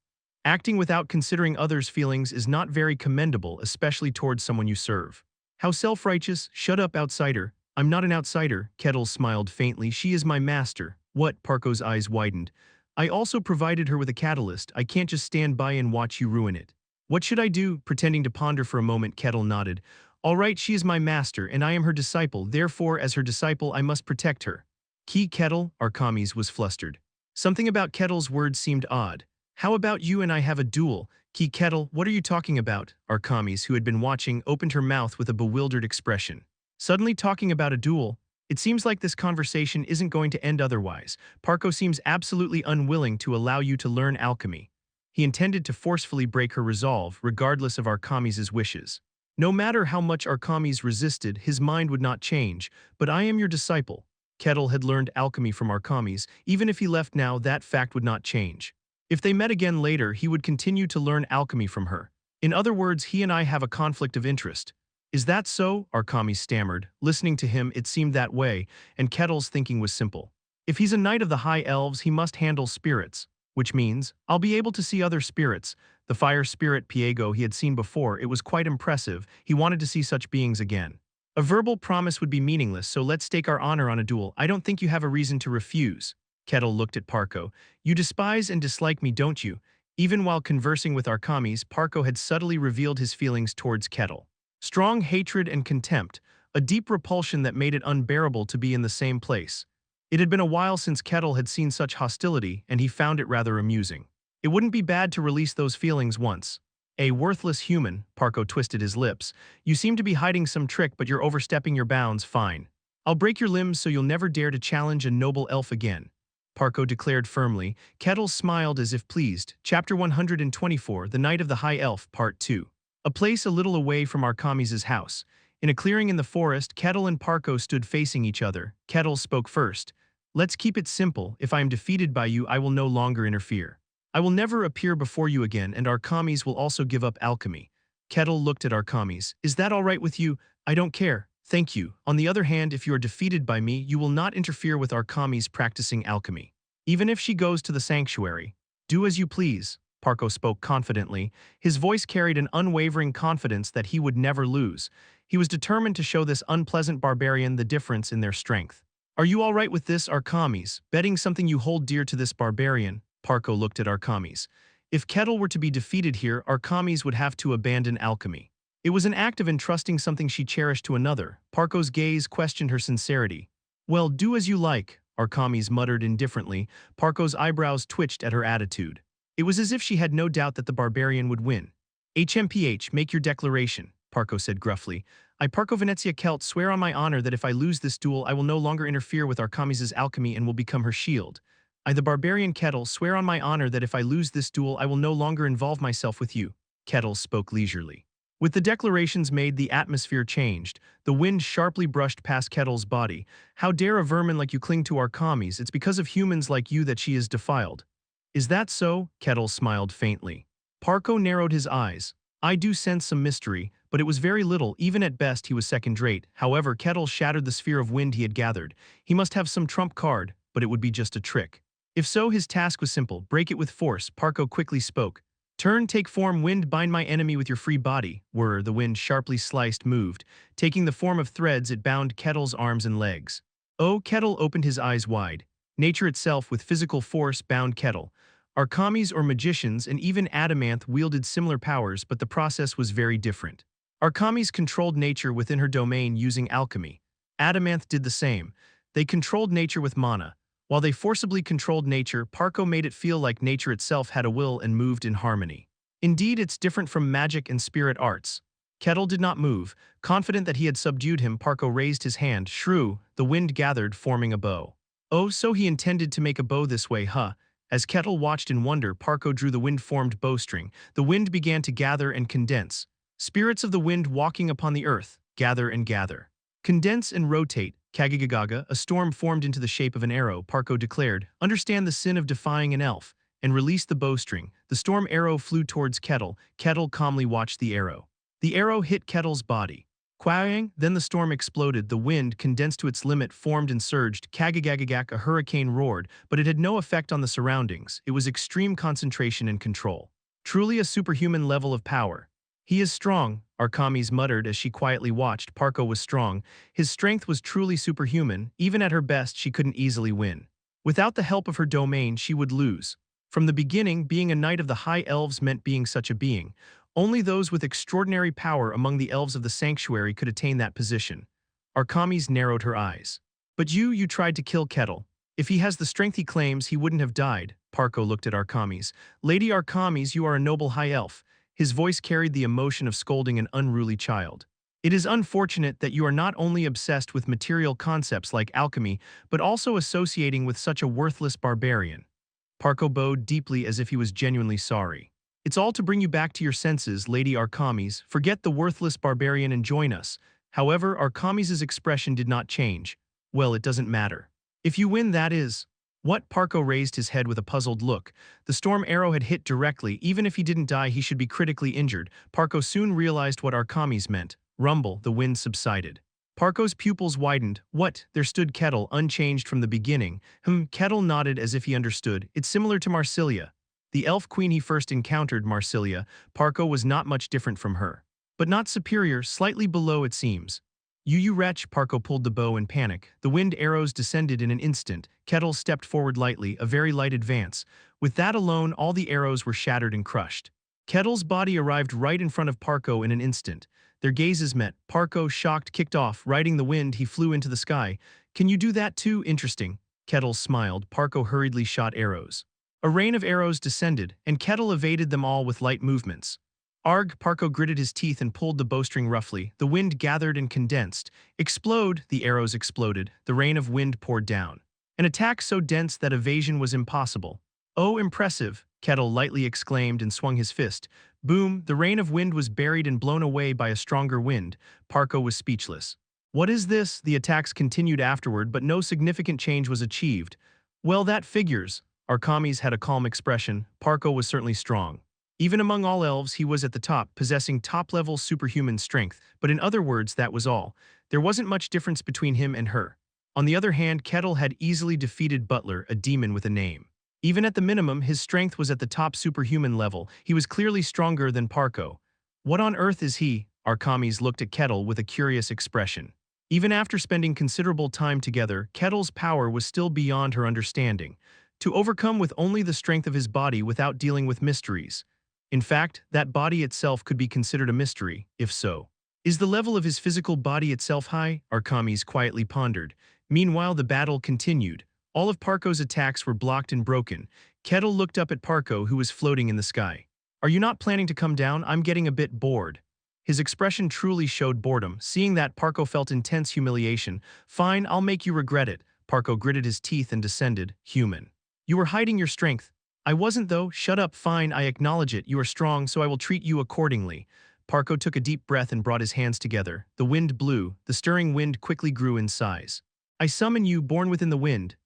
Speaker 1: Acting without considering others' feelings is not very commendable, especially towards someone you serve. How self-righteous. Shut up, outsider. I'm not an outsider. Kettle smiled faintly. She is my master. What? Parko's eyes widened. I also provided her with a catalyst. I can't just stand by and watch you ruin it. What should I do? Pretending to ponder for a moment, Kettle nodded. All right, she is my master, and I am her disciple. Therefore, as her disciple, I must protect her. Key Kettle, Arkamis was flustered. Something about Kettle's words seemed odd. How about you and I have a duel? Key Kettle, what are you talking about? Arkamis, who had been watching, opened her mouth with a bewildered expression. Suddenly talking about a duel? It seems like this conversation isn't going to end otherwise. Parko seems absolutely unwilling to allow you to learn alchemy. He intended to forcefully break her resolve, regardless of Arkamis' wishes. No matter how much Arkamis resisted, his mind would not change. But I am your disciple. Kettle had learned alchemy from Arkamis. Even if he left now, that fact would not change. If they met again later, he would continue to learn alchemy from her. In other words, he and I have a conflict of interest. Is that so? Arkamis stammered. Listening to him, it seemed that way, and Kettle's thinking was simple. If he's a knight of the high elves, he must handle spirits. Which means, I'll be able to see other spirits. The fire spirit Piego he had seen before, it was quite impressive. He wanted to see such beings again. A verbal promise would be meaningless, so let's stake our honor on a duel. I don't think you have a reason to refuse. Kettle looked at Parko. You despise and dislike me, don't you? Even while conversing with Arkamis, Parko had subtly revealed his feelings towards Kettle. Strong hatred and contempt, a deep repulsion that made it unbearable to be in the same place. It had been a while since Kettle had seen such hostility, and he found it rather amusing. It wouldn't be bad to release those feelings once. A worthless human, Parko twisted his lips. You seem to be hiding some trick, but you're overstepping your bounds. Fine. I'll break your limbs so you'll never dare to challenge a noble elf again. Parko declared firmly. Kettle smiled as if pleased. Chapter 124, The Night of the High Elf, Part 2. A place a little away from Arkamis' house. In a clearing in the forest, Kettle and Parko stood facing each other. Kettle spoke first. Let's keep it simple. If I am defeated by you, I will no longer interfere. I will never appear before you again, and Arkamis will also give up alchemy. Kettle looked at Arkamis. Is that all right with you? I don't care. Thank you. On the other hand, if you are defeated by me, you will not interfere with Arkamis practicing alchemy. Even if she goes to the sanctuary. Do as you please. Parko spoke confidently. His voice carried an unwavering confidence that he would never lose. He was determined to show this unpleasant barbarian the difference in their strength. Are you all right with this, Arkamis? Betting something you hold dear to this barbarian? Parko looked at Arkamis. If Kettle were to be defeated here, Arkamis would have to abandon alchemy. It was an act of entrusting something she cherished to another. Parko's gaze questioned her sincerity. Well, do as you like, Arkamis muttered indifferently. Parko's eyebrows twitched at her attitude. It was as if she had no doubt that the barbarian would win. HMPH, make your declaration, Parko said gruffly. I, Parko Venezia Celt, swear on my honor that if I lose this duel, I will no longer interfere with Arkamis' alchemy and will become her shield. I, the barbarian Kettle, swear on my honor that if I lose this duel, I will no longer involve myself with you. Kettle spoke leisurely. With the declarations made, the atmosphere changed. The wind sharply brushed past Kettle's body. How dare a vermin like you cling to Arkamis? It's because of humans like you that she is defiled. Is that so? Kettle smiled faintly. Parko narrowed his eyes. I do sense some mystery, but it was very little. Even at best, he was second-rate. However, Kettle shattered the sphere of wind he had gathered. He must have some trump card, but it would be just a trick. If so, his task was simple. Break it with force. Parko quickly spoke. Turn, take form, wind, bind my enemy with your free body. Whir, the wind sharply sliced, moved. Taking the form of threads, it bound Kettle's arms and legs. Oh, Kettle opened his eyes wide. Nature itself, with physical force, bound Kettle. Arkamis or magicians and even Adamanth wielded similar powers, but the process was very different. Arkamis controlled nature within her domain using alchemy. Adamanth did the same. They controlled nature with mana. While they forcibly controlled nature, Parko made it feel like nature itself had a will and moved in harmony. Indeed, it's different from magic and spirit arts. Kettle did not move. Confident that he had subdued him, Parko raised his hand. Shrew, the wind gathered, forming a bow. Oh, so he intended to make a bow this way, huh? As Kettle watched in wonder, Parko drew the wind-formed bowstring. The wind began to gather and condense. Spirits of the wind walking upon the earth, gather and gather. Condense and rotate. Kagigagaga, a storm formed into the shape of an arrow, Parko declared. Understand the sin of defying an elf, and released the bowstring. The storm arrow flew towards Kettle. Kettle calmly watched the arrow. The arrow hit Kettle's body. Quang, then the storm exploded. The wind, condensed to its limit, formed and surged. Kagigagagak, a hurricane roared, but it had no effect on the surroundings. It was extreme concentration and control. Truly a superhuman level of power. He is strong, Arkamis muttered as she quietly watched. Parko was strong. His strength was truly superhuman. Even at her best, she couldn't easily win. Without the help of her domain, she would lose. From the beginning, being a knight of the High Elves meant being such a being. Only those with extraordinary power among the elves of the sanctuary could attain that position. Arkamis narrowed her eyes. But you tried to kill Kettle. If he has the strength he claims, he wouldn't have died. Parko looked at Arkamis. Lady Arkamis, you are a noble high elf. His voice carried the emotion of scolding an unruly child. It is unfortunate that you are not only obsessed with material concepts like alchemy, but also associating with such a worthless barbarian. Parko bowed deeply as if he was genuinely sorry. It's all to bring you back to your senses, Lady Arkamis. Forget the worthless barbarian and join us. However, Arkamis's expression did not change. Well, it doesn't matter. If you win, that is. What? Parko raised his head with a puzzled look. The storm arrow had hit directly. Even if he didn't die, he should be critically injured. Parko soon realized what Arkamis meant. Rumble, the wind subsided. Parko's pupils widened. What? There stood Kettle, unchanged from the beginning. Kettle nodded as if he understood. It's similar to Marsilia. The elf queen he first encountered, Marsilia. Parko was not much different from her. But not superior, slightly below it seems. You wretch, Parko pulled the bow in panic. The wind arrows descended in an instant. Kettle stepped forward lightly, a very light advance. With that alone, all the arrows were shattered and crushed. Kettle's body arrived right in front of Parko in an instant. Their gazes met. Parko, shocked, kicked off. Riding the wind, he flew into the sky. Can you do that too? Interesting. Kettle smiled. Parko hurriedly shot arrows. A rain of arrows descended, and Kettle evaded them all with light movements. Arg, Parko gritted his teeth and pulled the bowstring roughly. The wind gathered and condensed. Explode, the arrows exploded. The rain of wind poured down. An attack so dense that evasion was impossible. Oh, impressive, Kettle lightly exclaimed and swung his fist. Boom, the rain of wind was buried and blown away by a stronger wind. Parko was speechless. What is this? The attacks continued afterward, but no significant change was achieved. Well, that figures. Arkamis had a calm expression. Parko was certainly strong. Even among all elves, he was at the top, possessing top-level superhuman strength, but in other words, that was all. There wasn't much difference between him and her. On the other hand, Kettle had easily defeated Butler, a demon with a name. Even at the minimum, his strength was at the top superhuman level. He was clearly stronger than Parko. What on earth is he? Arkamis looked at Kettle with a curious expression. Even after spending considerable time together, Kettle's power was still beyond her understanding. To overcome with only the strength of his body without dealing with mysteries. In fact, that body itself could be considered a mystery, if so. Is the level of his physical body itself high? Arkamis quietly pondered. Meanwhile, the battle continued. All of Parko's attacks were blocked and broken. Kettle looked up at Parko, who was floating in the sky. Are you not planning to come down? I'm getting a bit bored. His expression truly showed boredom. Seeing that, Parko felt intense humiliation. Fine, I'll make you regret it. Parko gritted his teeth and descended. Human. You were hiding your strength. I wasn't though. Shut up. Fine, I acknowledge it. You are strong, so I will treat you accordingly. Parko took a deep breath and brought his hands together. The wind blew. The stirring wind quickly grew in size. I summon you, born within the wind.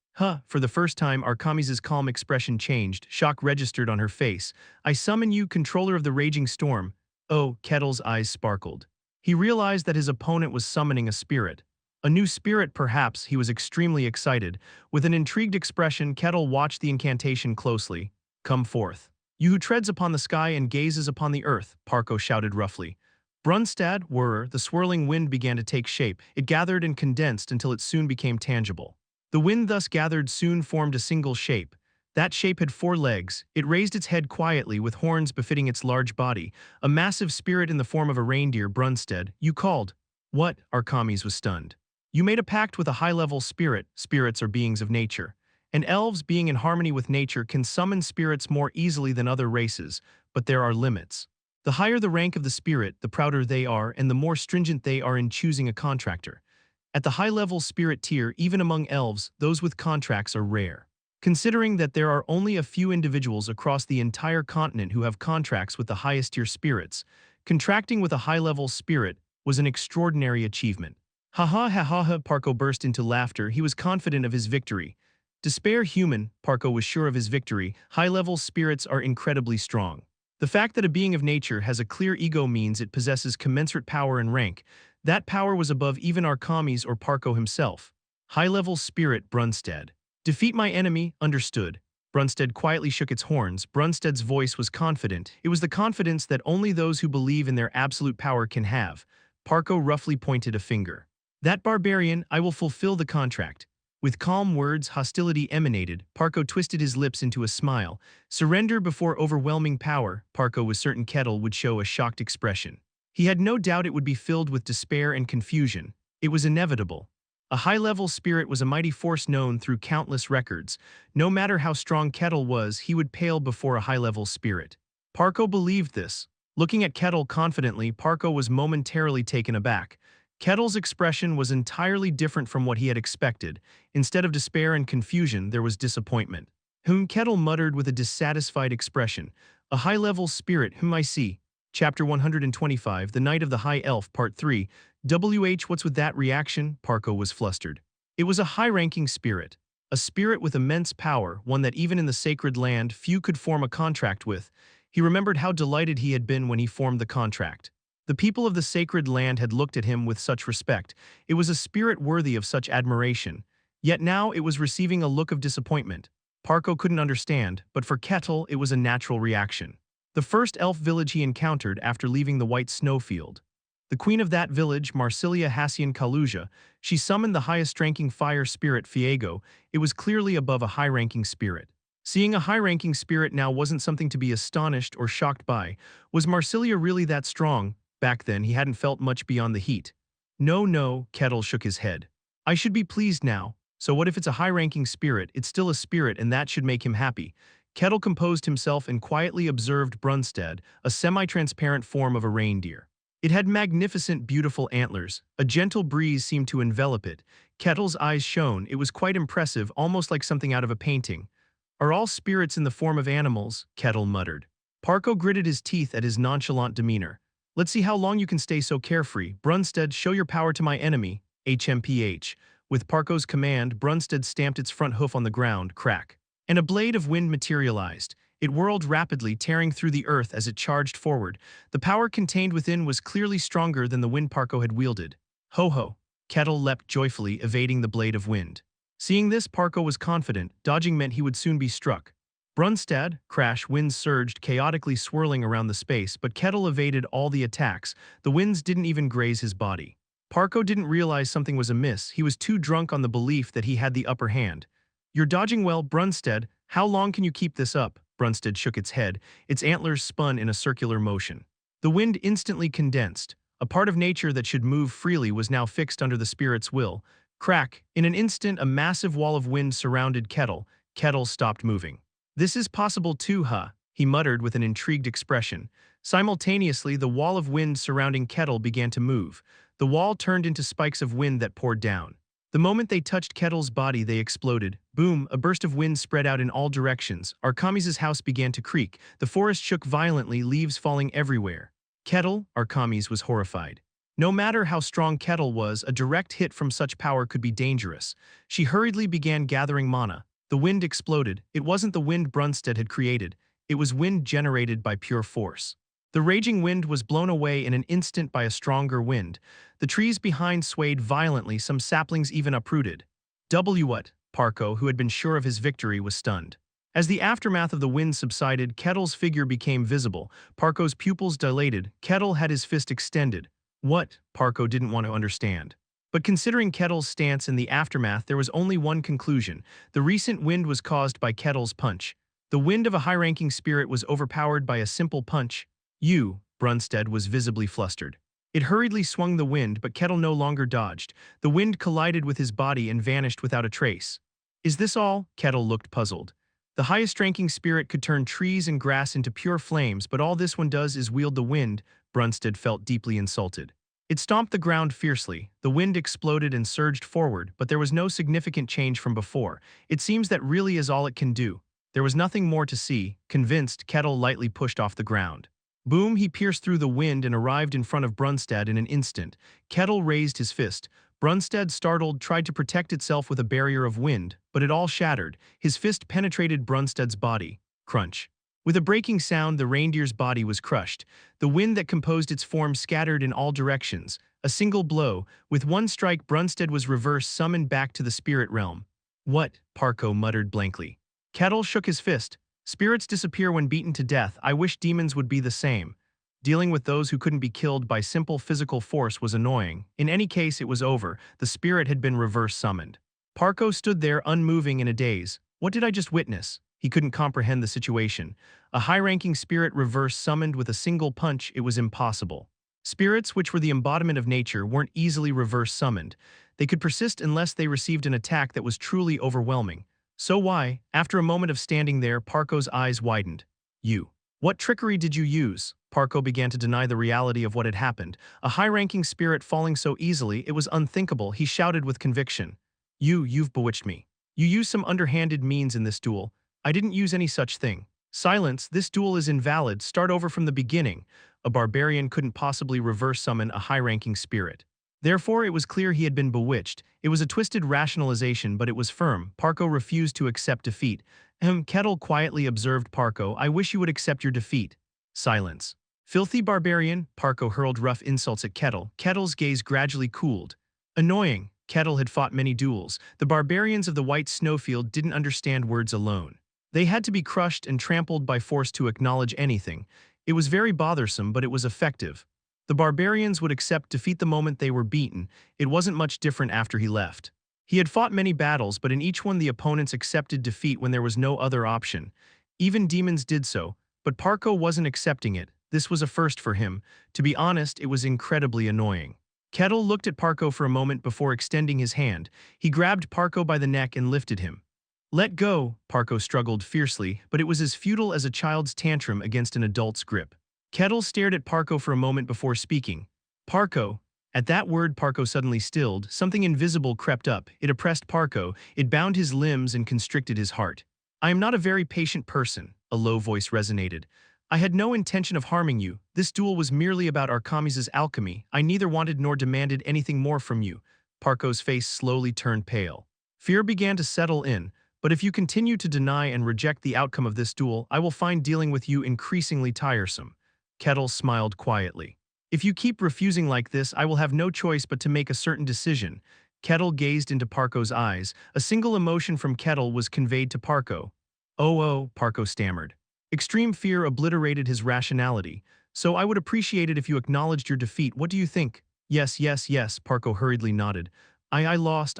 Speaker 1: For the first time, Arkamis's calm expression changed. Shock registered on her face. I summon you, controller of the raging storm. Oh, Kettle's eyes sparkled. He realized that his opponent was summoning a spirit. A new spirit, perhaps. He was extremely excited. With an intrigued expression, Kettle watched the incantation closely. Come forth. You who treads upon the sky and gazes upon the earth, Parko shouted roughly. Brunstad, whirr, the swirling wind began to take shape. It gathered and condensed until it soon became tangible. The wind thus gathered soon formed a single shape. That shape had 4 legs. It raised its head quietly with horns befitting its large body. A massive spirit in the form of a reindeer. Brunstead, you called. What? Arkamis was stunned. You made a pact with a high-level spirit. Spirits are beings of nature. And elves, being in harmony with nature, can summon spirits more easily than other races, but there are limits. The higher the rank of the spirit, the prouder they are and the more stringent they are in choosing a contractor. At the high-level spirit tier, even among elves, those with contracts are rare. Considering that there are only a few individuals across the entire continent who have contracts with the highest tier spirits, contracting with a high-level spirit was an extraordinary achievement. Ha ha ha ha ha, Parko burst into laughter. He was confident of his victory. Despair human, Parko was sure of his victory. High-level spirits are incredibly strong. The fact that a being of nature has a clear ego means it possesses commensurate power and rank. That power was above even Arkamis or Parko himself. High-level spirit Brunstead. Defeat my enemy, understood. Brunstead quietly shook its horns. Brunstead's voice was confident. It was the confidence that only those who believe in their absolute power can have. Parko roughly pointed a finger. That barbarian, I will fulfill the contract. With calm words, hostility emanated. Parko twisted his lips into a smile. Surrender before overwhelming power. Parko was certain Kettle would show a shocked expression. He had no doubt it would be filled with despair and confusion. It was inevitable. A high-level spirit was a mighty force known through countless records. No matter how strong Kettle was, he would pale before a high-level spirit. Parko believed this. Looking at Kettle confidently, Parko was momentarily taken aback. Kettle's expression was entirely different from what he had expected. Instead of despair and confusion, there was disappointment. Kettle muttered with a dissatisfied expression. A high-level spirit, whom I see. Chapter 125, The Night of the High Elf, Part 3. What's with that reaction? Parko was flustered. It was a high-ranking spirit. A spirit with immense power, one that even in the sacred land few could form a contract with. He remembered how delighted he had been when he formed the contract. The people of the sacred land had looked at him with such respect. It was a spirit worthy of such admiration. Yet now it was receiving a look of disappointment. Parko couldn't understand, but for Kettle it was a natural reaction. The first elf village he encountered after leaving the White Snowfield. The queen of that village, Marsilia Hassian Kaluja, she summoned the highest-ranking fire spirit Fiego. It was clearly above a high-ranking spirit. Seeing a high-ranking spirit now wasn't something to be astonished or shocked by. Was Marsilia really that strong? Back then, he hadn't felt much beyond the heat. No, Kettle shook his head. I should be pleased now. So what if it's a high-ranking spirit? It's still a spirit and that should make him happy. Kettle composed himself and quietly observed Brunstead, a semi-transparent form of a reindeer. It had magnificent, beautiful antlers. A gentle breeze seemed to envelop it. Kettle's eyes shone. It was quite impressive, almost like something out of a painting. Are all spirits in the form of animals? Kettle muttered. Parko gritted his teeth at his nonchalant demeanor. Let's see how long you can stay so carefree. Brunstead, show your power to my enemy. HMPH. With Parko's command, Brunstead stamped its front hoof on the ground, crack. And a blade of wind materialized. It whirled rapidly, tearing through the earth as it charged forward. The power contained within was clearly stronger than the wind Parko had wielded. Ho-ho! Kettle leapt joyfully, evading the blade of wind. Seeing this, Parko was confident. Dodging meant he would soon be struck. Brunstead, crash, winds surged, chaotically swirling around the space, but Kettle evaded all the attacks. The winds didn't even graze his body. Parko didn't realize something was amiss. He was too drunk on the belief that he had the upper hand. You're dodging well, Brunstead. How long can you keep this up? Brunstead shook its head. Its antlers spun in a circular motion. The wind instantly condensed. A part of nature that should move freely was now fixed under the spirit's will. Crack! In an instant, a massive wall of wind surrounded Kettle. Kettle stopped moving. This is possible too, huh? He muttered with an intrigued expression. Simultaneously, the wall of wind surrounding Kettle began to move. The wall turned into spikes of wind that poured down. The moment they touched Kettle's body, they exploded. Boom, a burst of wind spread out in all directions. Arkamis' house began to creak. The forest shook violently, leaves falling everywhere. Kettle, Arkamis was horrified. No matter how strong Kettle was, a direct hit from such power could be dangerous. She hurriedly began gathering mana. The wind exploded. It wasn't the wind Brunstead had created. It was wind generated by pure force. The raging wind was blown away in an instant by a stronger wind. The trees behind swayed violently, some saplings even uprooted. What? Parko, who had been sure of his victory, was stunned. As the aftermath of the wind subsided, Kettle's figure became visible. Parko's pupils dilated. Kettle had his fist extended. What? Parko didn't want to understand. But considering Kettle's stance in the aftermath, there was only one conclusion. The recent wind was caused by Kettle's punch. The wind of a high-ranking spirit was overpowered by a simple punch. Brunstead was visibly flustered. It hurriedly swung the wind, but Kettle no longer dodged. The wind collided with his body and vanished without a trace. Is this all? Kettle looked puzzled. The highest-ranking spirit could turn trees and grass into pure flames, but all this one does is wield the wind. Brunstead felt deeply insulted. It stomped the ground fiercely. The wind exploded and surged forward, but there was no significant change from before. It seems that really is all it can do. There was nothing more to see. Convinced, Kettle lightly pushed off the ground. Boom, he pierced through the wind and arrived in front of Brunstead in an instant. Kettle raised his fist. Brunstead, startled, tried to protect itself with a barrier of wind, but it all shattered. His fist penetrated Brunstead's body. Crunch. With a breaking sound, the reindeer's body was crushed. The wind that composed its form scattered in all directions. A single blow. With one strike, Brunstead was reverse summoned back to the spirit realm. What? Parko muttered blankly. Kettle shook his fist. Spirits disappear when beaten to death. I wish demons would be the same. Dealing with those who couldn't be killed by simple physical force was annoying. In any case, it was over. The spirit had been reverse summoned. Parko stood there unmoving in a daze. What did I just witness? He couldn't comprehend the situation. A high-ranking spirit reverse summoned with a single punch. It was impossible. Spirits, which were the embodiment of nature, weren't easily reverse summoned. They could persist unless they received an attack that was truly overwhelming. So why? After a moment of standing there, Parko's eyes widened. What trickery did you use? Parko began to deny the reality of what had happened. A high-ranking spirit falling so easily, it was unthinkable. He shouted with conviction. You've bewitched me. You used some underhanded means in this duel. I didn't use any such thing. Silence, this duel is invalid. Start over from the beginning. A barbarian couldn't possibly reverse summon a high-ranking spirit. Therefore, it was clear he had been bewitched. It was a twisted rationalization, but it was firm. Parko refused to accept defeat. Kettle quietly observed Parko. I wish you would accept your defeat. Silence. Filthy barbarian, Parko hurled rough insults at Kettle. Kettle's gaze gradually cooled. Annoying. Kettle had fought many duels. The barbarians of the White Snowfield didn't understand words alone. They had to be crushed and trampled by force to acknowledge anything. It was very bothersome, but it was effective. The barbarians would accept defeat the moment they were beaten. It wasn't much different after he left. He had fought many battles, but in each one the opponents accepted defeat when there was no other option. Even demons did so, but Parko wasn't accepting it. This was a first for him. To be honest, it was incredibly annoying. Kettle looked at Parko for a moment before extending his hand. He grabbed Parko by the neck and lifted him. Let go, Parko struggled fiercely, but it was as futile as a child's tantrum against an adult's grip. Kettle stared at Parko for a moment before speaking. Parko. At that word, Parko suddenly stilled. Something invisible crept up. It oppressed Parko. It bound his limbs and constricted his heart. I am not a very patient person, a low voice resonated. I had no intention of harming you. This duel was merely about Archamis's alchemy. I neither wanted nor demanded anything more from you. Parko's face slowly turned pale. Fear began to settle in. But if you continue to deny and reject the outcome of this duel, I will find dealing with you increasingly tiresome. Kettle smiled quietly. If you keep refusing like this, I will have no choice but to make a certain decision. Kettle gazed into Parko's eyes. A single emotion from Kettle was conveyed to Parko. Oh, Parko stammered. Extreme fear obliterated his rationality. So I would appreciate it if you acknowledged your defeat. What do you think? Yes, Parko hurriedly nodded. I lost,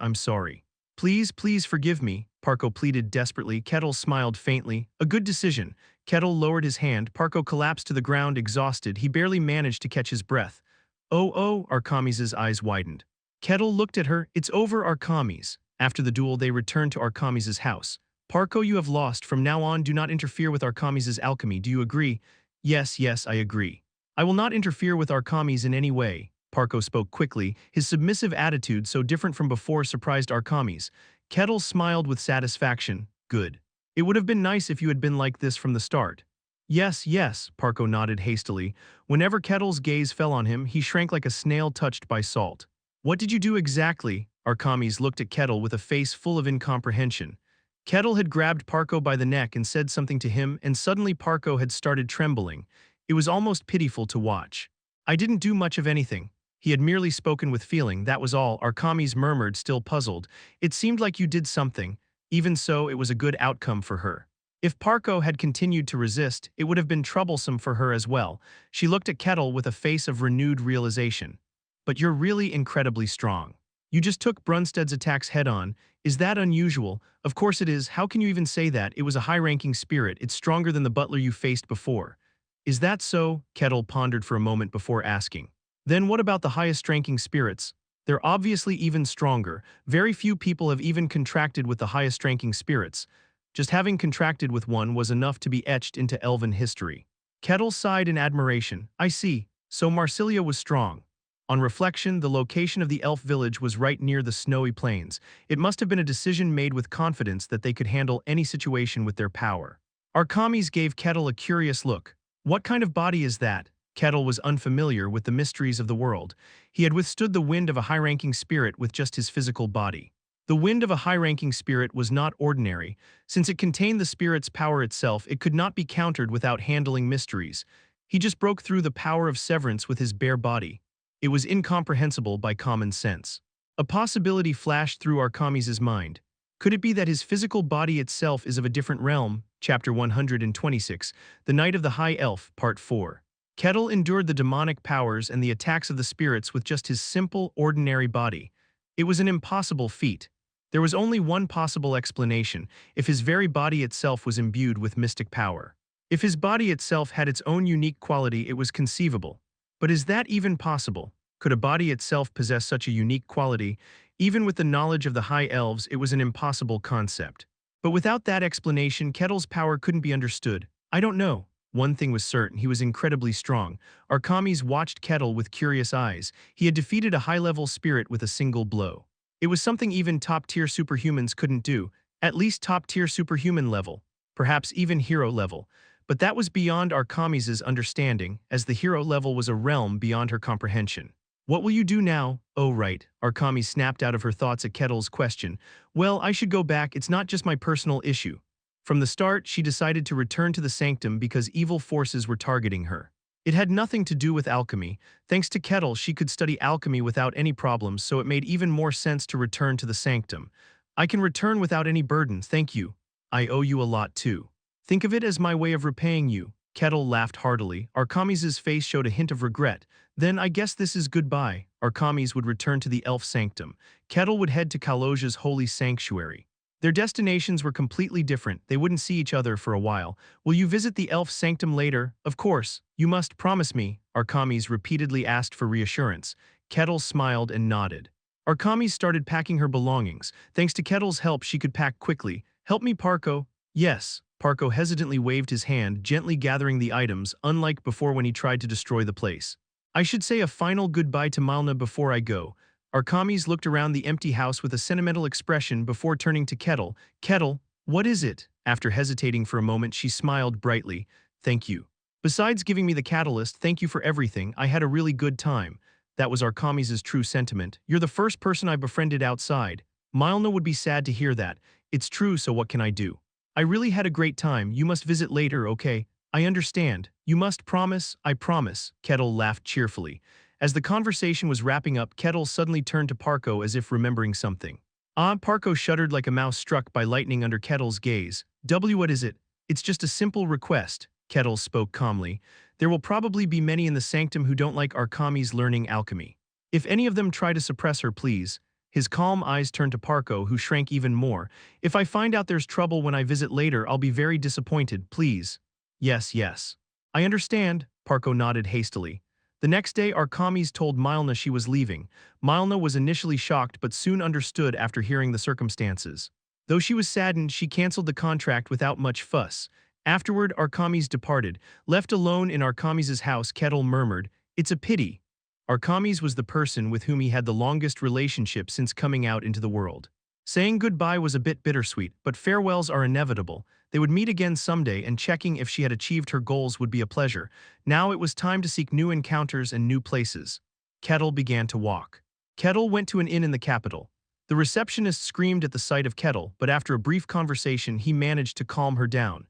Speaker 1: I'm sorry. Please forgive me, Parko pleaded desperately. Kettle smiled faintly. A good decision. Kettle lowered his hand. Parko collapsed to the ground exhausted. He barely managed to catch his breath. Oh, Archamis's eyes widened. Kettle looked at her. It's over, Archamis. After the duel, they returned to Archamis's house. Parko, you have lost. From now on, do not interfere with Archamis's alchemy. Do you agree? Yes, I agree. I will not interfere with Archamis in any way. Parko spoke quickly. His submissive attitude, so different from before, surprised Archamis. Kettle smiled with satisfaction. Good. It would have been nice if you had been like this from the start. Yes, Parko nodded hastily. Whenever Kettle's gaze fell on him, he shrank like a snail touched by salt. What did you do exactly? Archamis looked at Kettle with a face full of incomprehension. Kettle had grabbed Parko by the neck and said something to him, and suddenly Parko had started trembling. It was almost pitiful to watch. I didn't do much of anything. He had merely spoken with feeling, that was all, Archamis murmured, still puzzled. It seemed like you did something. Even so, it was a good outcome for her. If Parko had continued to resist, it would have been troublesome for her as well. She looked at Kettle with a face of renewed realization. but you're really incredibly strong. You just took Brunsted's attacks head-on. Is that unusual? Of course it is. How can you even say that? It was a high-ranking spirit. It's stronger than the butler you faced before. Is that so? Kettle pondered for a moment before asking. Then what about the highest-ranking spirits? They're obviously even stronger. Very few people have even contracted with the highest-ranking spirits. Just having contracted with one was enough to be etched into elven history. Kettle sighed in admiration. I see. So Marsilia was strong. On reflection, the location of the elf village was right near the snowy plains. It must have been a decision made with confidence that they could handle any situation with their power. Arkamis gave Kettle a curious look. What kind of body is that? Kettle was unfamiliar with the mysteries of the world. He had withstood the wind of a high-ranking spirit with just his physical body. The wind of a high-ranking spirit was not ordinary. Since it contained the spirit's power itself, it could not be countered without handling mysteries. He just broke through the power of severance with his bare body. It was incomprehensible by common sense. A possibility flashed through Arkamis' mind. Could it be that his physical body itself is of a different realm? Chapter 126, The Night of the High Elf, Part 4. Kettle endured the demonic powers and the attacks of the spirits with just his simple, ordinary body. It was an impossible feat. There was only one possible explanation: if his very body itself was imbued with mystic power. If his body itself had its own unique quality, it was conceivable. But is that even possible? Could a body itself possess such a unique quality? Even with the knowledge of the High Elves, it was an impossible concept. But without that explanation, Kettle's power couldn't be understood. I don't know. One thing was certain: he was incredibly strong. Arkamis watched Kettle with curious eyes. He had defeated a high-level spirit with a single blow. It was something even top-tier superhumans couldn't do, at least top-tier superhuman level, perhaps even hero level. But that was beyond Arkamis' understanding, as the hero level was a realm beyond her comprehension. What will you do now? Oh right, Arkamis snapped out of her thoughts at Kettle's question. Well, I should go back. It's not just my personal issue. From the start, she decided to return to the sanctum because evil forces were targeting her. It had nothing to do with alchemy. Thanks to Kettle, she could study alchemy without any problems, so it made even more sense to return to the sanctum. I can return without any burden, thank you. I owe you a lot too. Think of it as my way of repaying you. Kettle laughed heartily. Arkamis' face showed a hint of regret. Then I guess this is goodbye. Arkamis would return to the elf sanctum. Kettle would head to Kalosia's holy sanctuary. Their destinations were completely different. They wouldn't see each other for a while. Will you visit the elf sanctum later? Of course. You must promise me. Arkamis repeatedly asked for reassurance. Kettle smiled and nodded. Arkamis started packing her belongings. Thanks to Kettle's help, she could pack quickly. Help me, Parko. Yes. Parko hesitantly waved his hand, gently gathering the items, unlike before when he tried to destroy the place. I should say a final goodbye to Malna before I go. Arkamis looked around the empty house with a sentimental expression before turning to Kettle. Kettle, what is it? After hesitating for a moment, she smiled brightly. Thank you. Besides giving me the catalyst, thank you for everything. I had a really good time. That was Arkamis' true sentiment. You're the first person I befriended outside. Malna would be sad to hear that. It's true, so what can I do? I really had a great time. You must visit later, okay? I understand. You must promise. I promise. Kettle laughed cheerfully. As the conversation was wrapping up, Kettle suddenly turned to Parko as if remembering something. Parko shuddered like a mouse struck by lightning under Kettle's gaze. What is it? It's just a simple request. Kettle spoke calmly. There will probably be many in the sanctum who don't like Arkamis learning alchemy. If any of them try to suppress her, please. His calm eyes turned to Parko, who shrank even more. If I find out there's trouble when I visit later, I'll be very disappointed, please. Yes, yes. I understand, Parko nodded hastily. The next day, Arkamis told Malna she was leaving. Malna was initially shocked but soon understood after hearing the circumstances. Though she was saddened, she canceled the contract without much fuss. Afterward, Arkamis departed. Left alone in Arkamis' house, Kettle murmured, "It's a pity." Arkamis was the person with whom he had the longest relationship since coming out into the world. Saying goodbye was a bit bittersweet, but farewells are inevitable. They would meet again someday, and checking if she had achieved her goals would be a pleasure. Now it was time to seek new encounters and new places. Kettle began to walk. Kettle went to an inn in the capital. The receptionist screamed at the sight of Kettle, but after a brief conversation, he managed to calm her down.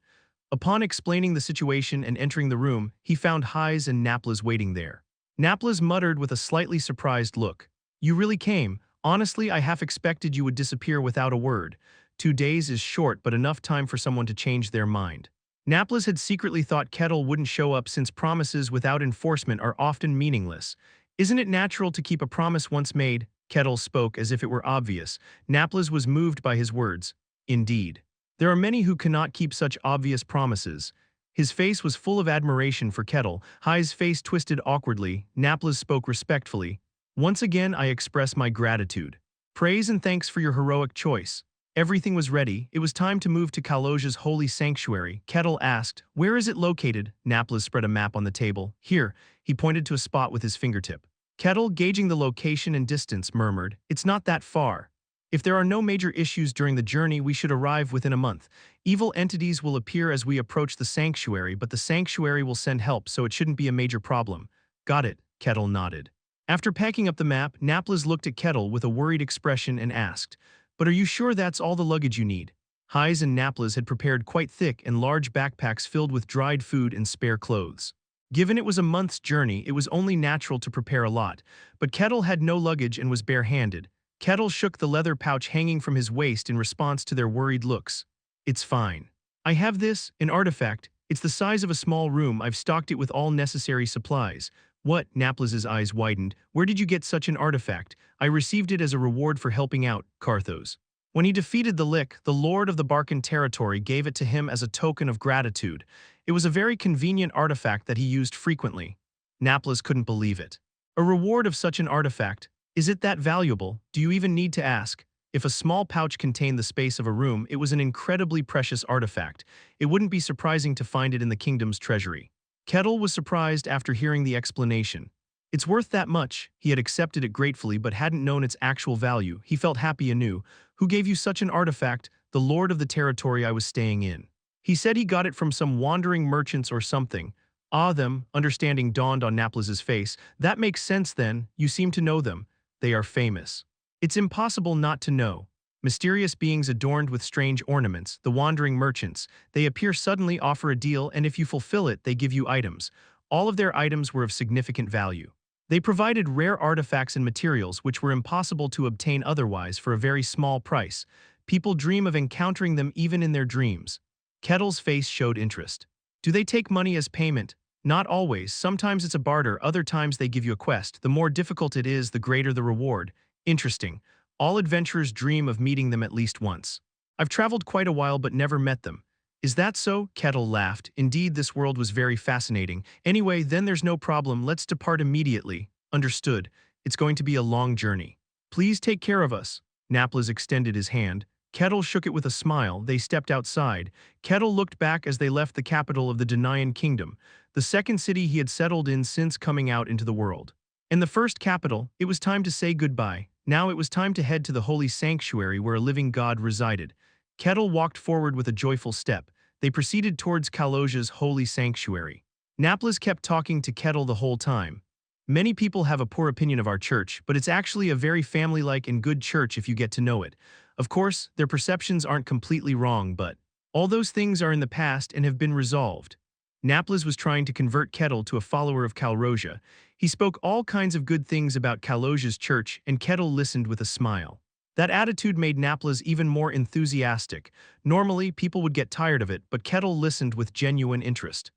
Speaker 1: Upon explaining the situation and entering the room, he found Heis and Naplas waiting there. Naplas muttered with a slightly surprised look. You really came. Honestly, I half expected you would disappear without a word. 2 days is short, but enough time for someone to change their mind. Naplas had secretly thought Kettle wouldn't show up since promises without enforcement are often meaningless. Isn't it natural to keep a promise once made? Kettle spoke as if it were obvious. Naples was moved by his words. Indeed. There are many who cannot keep such obvious promises. His face was full of admiration for Kettle. High's face twisted awkwardly. Naples spoke respectfully. Once again I express my gratitude. Praise and thanks for your heroic choice. Everything was ready. It was time to move to Kaloj's holy sanctuary. Kettle asked, "Where is it located?" Naples spread a map on the table. "Here." He pointed to a spot with his fingertip. Kettle, gauging the location and distance, murmured, "It's not that far. If there are no major issues during the journey, we should arrive within a month. Evil entities will appear as we approach the sanctuary, but the sanctuary will send help, so it shouldn't be a major problem." "Got it," Kettle nodded. After packing up the map, Naples looked at Kettle with a worried expression and asked, "But are you sure that's all the luggage you need?" Hayes and Naples had prepared quite thick and large backpacks filled with dried food and spare clothes. Given it was a month's journey, it was only natural to prepare a lot, but Kettle had no luggage and was bare-handed. Kettle shook the leather pouch hanging from his waist in response to their worried looks. "It's fine. I have this, an artifact. It's the size of a small room. I've stocked it with all necessary supplies." "What?" Naples's eyes widened. "Where did you get such an artifact?" "I received it as a reward for helping out Carthos. When he defeated the Lick, the lord of the Barcan territory gave it to him as a token of gratitude. It was a very convenient artifact that he used frequently." Naples couldn't believe it. "A reward of such an artifact? Is it that valuable? Do you even need to ask?" If a small pouch contained the space of a room, it was an incredibly precious artifact. It wouldn't be surprising to find it in the kingdom's treasury. Kettle was surprised after hearing the explanation. "It's worth that much." He had accepted it gratefully but hadn't known its actual value. He felt happy anew. "Who gave you such an artifact?" "The lord of the territory I was staying in. He said he got it from some wandering merchants or something." "Ah, them," understanding dawned on Naples's face. "That makes sense then. You seem to know them. They are famous." "It's impossible not to know. Mysterious beings adorned with strange ornaments, the wandering merchants. They appear suddenly, offer a deal, and if you fulfill it, they give you items. All of their items were of significant value. They provided rare artifacts and materials which were impossible to obtain otherwise for a very small price. People dream of encountering them even in their dreams." Kettle's face showed interest. "Do they take money as payment?" "Not always. Sometimes it's a barter, other times they give you a quest. The more difficult it is, the greater the reward." "Interesting. All adventurers dream of meeting them at least once. I've traveled quite a while but never met them." "Is that so?" Kettle laughed. "Indeed, this world was very fascinating. Anyway, then there's no problem. Let's depart immediately." "Understood. It's going to be a long journey. Please take care of us." Naples extended his hand. Kettle shook it with a smile. They stepped outside. Kettle looked back as they left the capital of the Denayan kingdom, the second city he had settled in since coming out into the world. In the first capital, it was time to say goodbye. Now it was time to head to the holy sanctuary where a living god resided. Kettle walked forward with a joyful step. They proceeded towards Kaloj's holy sanctuary. Naples kept talking to Kettle the whole time. "Many people have a poor opinion of our church, but it's actually a very family-like and good church if you get to know it. Of course, their perceptions aren't completely wrong, but all those things are in the past and have been resolved." Naples was trying to convert Kettle to a follower of Kalroja. He spoke all kinds of good things about Kaloj's church, and Kettle listened with a smile. That attitude made Naples even more enthusiastic. Normally, people would get tired of it, but Kettle listened with genuine interest.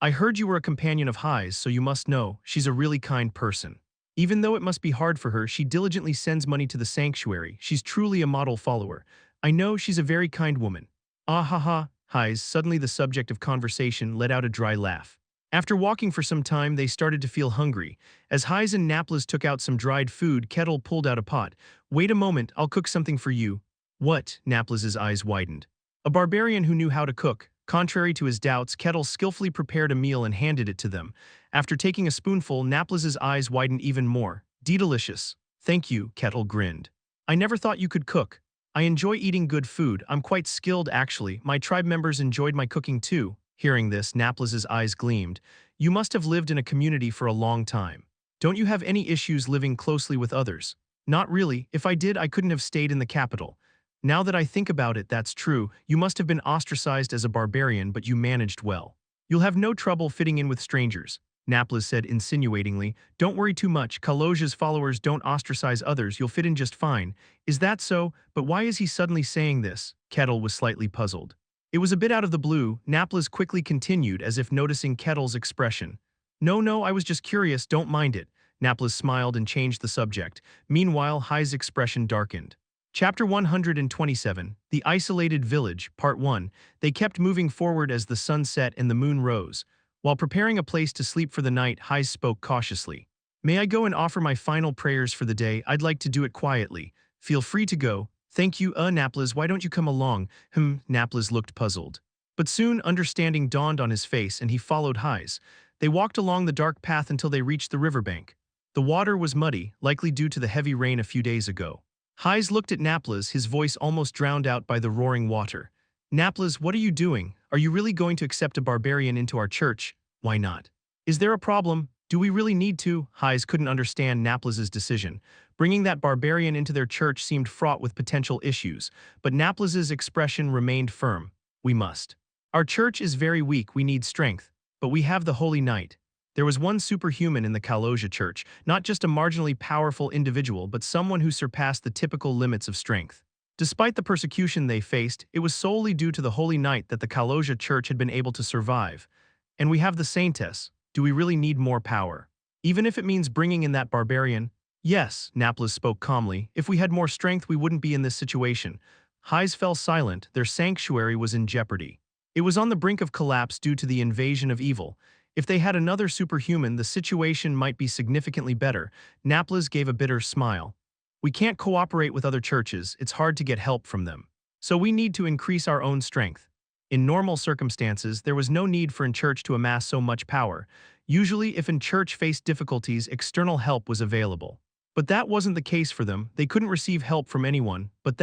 Speaker 1: "I heard you were a companion of High's, so you must know, she's a really kind person. Even though it must be hard for her, she diligently sends money to the sanctuary. She's truly a model follower. I know she's a very kind woman." "Ah ha ha." Highs, suddenly the subject of conversation, let out a dry laugh. After walking for some time, they started to feel hungry. As Highs and Naples took out some dried food, Kettle pulled out a pot. "Wait a moment, I'll cook something for you." "What?" Naples's eyes widened. A barbarian who knew how to cook. Contrary to his doubts, Kettle skillfully prepared a meal and handed it to them. After taking a spoonful, Naples's eyes widened even more. "Delicious." "Thank you," Kettle grinned. "I never thought you could cook." "I enjoy eating good food. I'm quite skilled actually. My tribe members enjoyed my cooking too." Hearing this, Naples's eyes gleamed. "You must have lived in a community for a long time. Don't you have any issues living closely with others?" "Not really. If I did, I couldn't have stayed in the capital." "Now that I think about it, that's true. You must have been ostracized as a barbarian, but you managed well. You'll have no trouble fitting in with strangers." Naples said insinuatingly. "Don't worry too much. Kaloj's followers don't ostracize others. You'll fit in just fine." "Is that so? But why is he suddenly saying this?" Kettle was slightly puzzled. It was a bit out of the blue. Naples quickly continued as if noticing Kettle's expression. No, I was just curious, don't mind it." Naples smiled and changed the subject. Meanwhile, Hai's expression darkened. Chapter 127, The Isolated Village, Part 1. They kept moving forward as the sun set and the moon rose. While preparing a place to sleep for the night, Hai spoke cautiously. May I go and offer my final prayers for the day? I'd like to do it quietly. Feel free to go. Thank you, Naples, why don't you come along? Naples looked puzzled. But soon understanding dawned on his face and he followed Hai's. They walked along the dark path until they reached the riverbank. The water was muddy, likely due to the heavy rain a few days ago. Hais looked at Naples, his voice almost drowned out by the roaring water. Naples, what are you doing? Are you really going to accept a barbarian into our church? Why not? Is there a problem? Do we really need to? Hais couldn't understand Naples's decision. Bringing that barbarian into their church seemed fraught with potential issues, but Naples's expression remained firm. We must. Our church is very weak, we need strength. But we have the Holy Knight. There was one superhuman in the Kaloja church, not just a marginally powerful individual, but someone who surpassed the typical limits of strength. Despite the persecution they faced, it was solely due to the Holy Knight that the Kaloja church had been able to survive. And we have the Saintess. Do we really need more power? Even if it means bringing in that barbarian? Yes, Naples spoke calmly. If we had more strength, we wouldn't be in this situation. Hais fell silent. Their sanctuary was in jeopardy. It was on the brink of collapse due to the invasion of evil. If they had another superhuman, the situation might be significantly better. Naples gave a bitter smile. We can't cooperate with other churches, it's hard to get help from them. So we need to increase our own strength. In normal circumstances, there was no need for a church to amass so much power. Usually, if a church faced difficulties, external help was available. But that wasn't the case for them. They couldn't receive help from anyone, but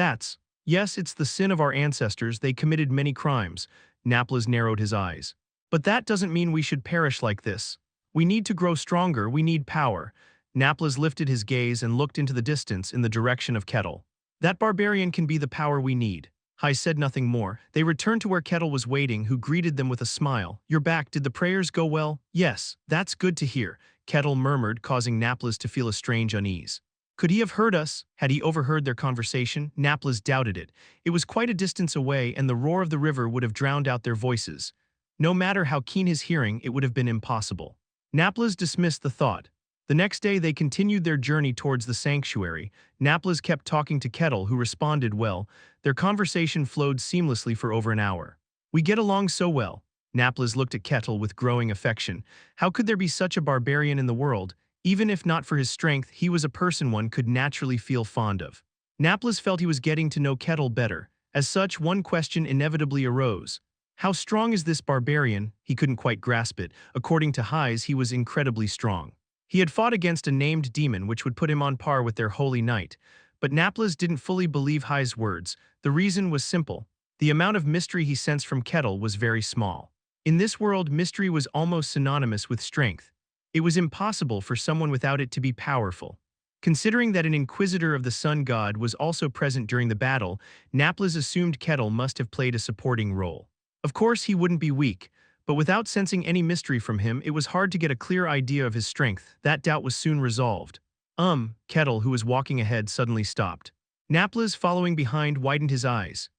Speaker 1: yes, it's the sin of our ancestors, they committed many crimes. Naples narrowed his eyes. But that doesn't mean we should perish like this. We need to grow stronger, we need power. Naples lifted his gaze and looked into the distance in the direction of Kettle. That barbarian can be the power we need. Hai said nothing more. They returned to where Kettle was waiting, who greeted them with a smile. You're back, did the prayers go well? Yes, that's good to hear, Kettle murmured, causing Naples to feel a strange unease. Could he have heard us? Had he overheard their conversation? Naples doubted it. It was quite a distance away, and the roar of the river would have drowned out their voices. No matter how keen his hearing, it would have been impossible. Naples dismissed the thought. The next day they continued their journey towards the sanctuary. Naples kept talking to Kettle, who responded well. Their conversation flowed seamlessly for over an hour. We get along so well. Naples looked at Kettle with growing affection. How could there be such a barbarian in the world? Even if not for his strength, he was a person one could naturally feel fond of. Naples felt he was getting to know Kettle better. As such, one question inevitably arose. How strong is this barbarian? He couldn't quite grasp it. According to Hais, he was incredibly strong. He had fought against a named demon which would put him on par with their Holy Knight. But Naples didn't fully believe Hai's words. The reason was simple. The amount of mystery he sensed from Kettle was very small. In this world, mystery was almost synonymous with strength. It was impossible for someone without it to be powerful. Considering that an Inquisitor of the Sun God was also present during the battle, Naples assumed Kettle must have played a supporting role. Of course, he wouldn't be weak, but without sensing any mystery from him, it was hard to get a clear idea of his strength. That doubt was soon resolved. Kettle, who was walking ahead, suddenly stopped. Naples, following behind, widened his eyes.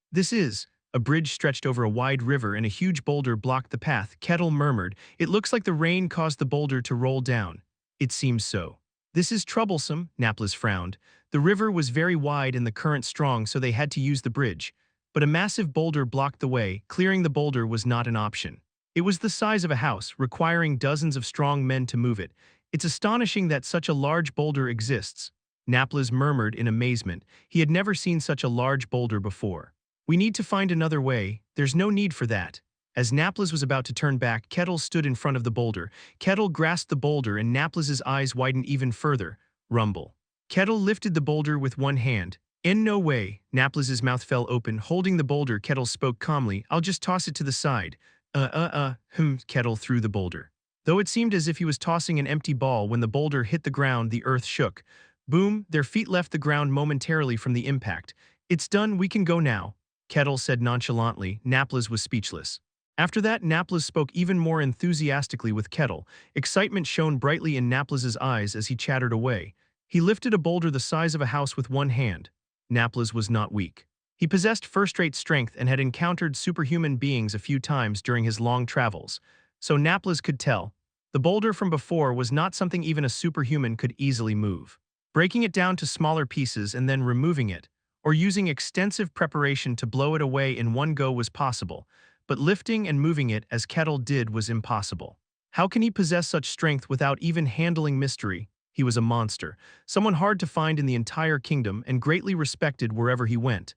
Speaker 1: A bridge stretched over a wide river and a huge boulder blocked the path. Kettle murmured, it looks like the rain caused the boulder to roll down. It seems so. This is troublesome, Naples frowned. The river was very wide and the current strong, so they had to use the bridge. But a massive boulder blocked the way. Clearing the boulder was not an option. It was the size of a house, requiring dozens of strong men to move it. It's astonishing that such a large boulder exists. Naples murmured in amazement. He had never seen such a large boulder before. We need to find another way. There's no need for that. As Naples was about to turn back, Kettle stood in front of the boulder. Kettle grasped the boulder and Naples's eyes widened even further. Rumble. Kettle lifted the boulder with one hand. In no way. Naples's mouth fell open. Holding the boulder, Kettle spoke calmly. I'll just toss it to the side. Kettle threw the boulder. Though it seemed as if he was tossing an empty ball, when the boulder hit the ground, the earth shook. Boom, their feet left the ground momentarily from the impact. It's done, we can go now, Kettle said nonchalantly. Naples was speechless. After that, Naples spoke even more enthusiastically with Kettle. Excitement shone brightly in Naples's eyes as he chattered away. He lifted a boulder the size of a house with one hand. Naples was not weak. He possessed first-rate strength and had encountered superhuman beings a few times during his long travels. So Naples could tell. The boulder from before was not something even a superhuman could easily move. Breaking it down to smaller pieces and then removing it, or using extensive preparation to blow it away in one go was possible, but lifting and moving it as Kettle did was impossible. How can he possess such strength without even handling mystery? He was a monster, someone hard to find in the entire kingdom and greatly respected wherever he went.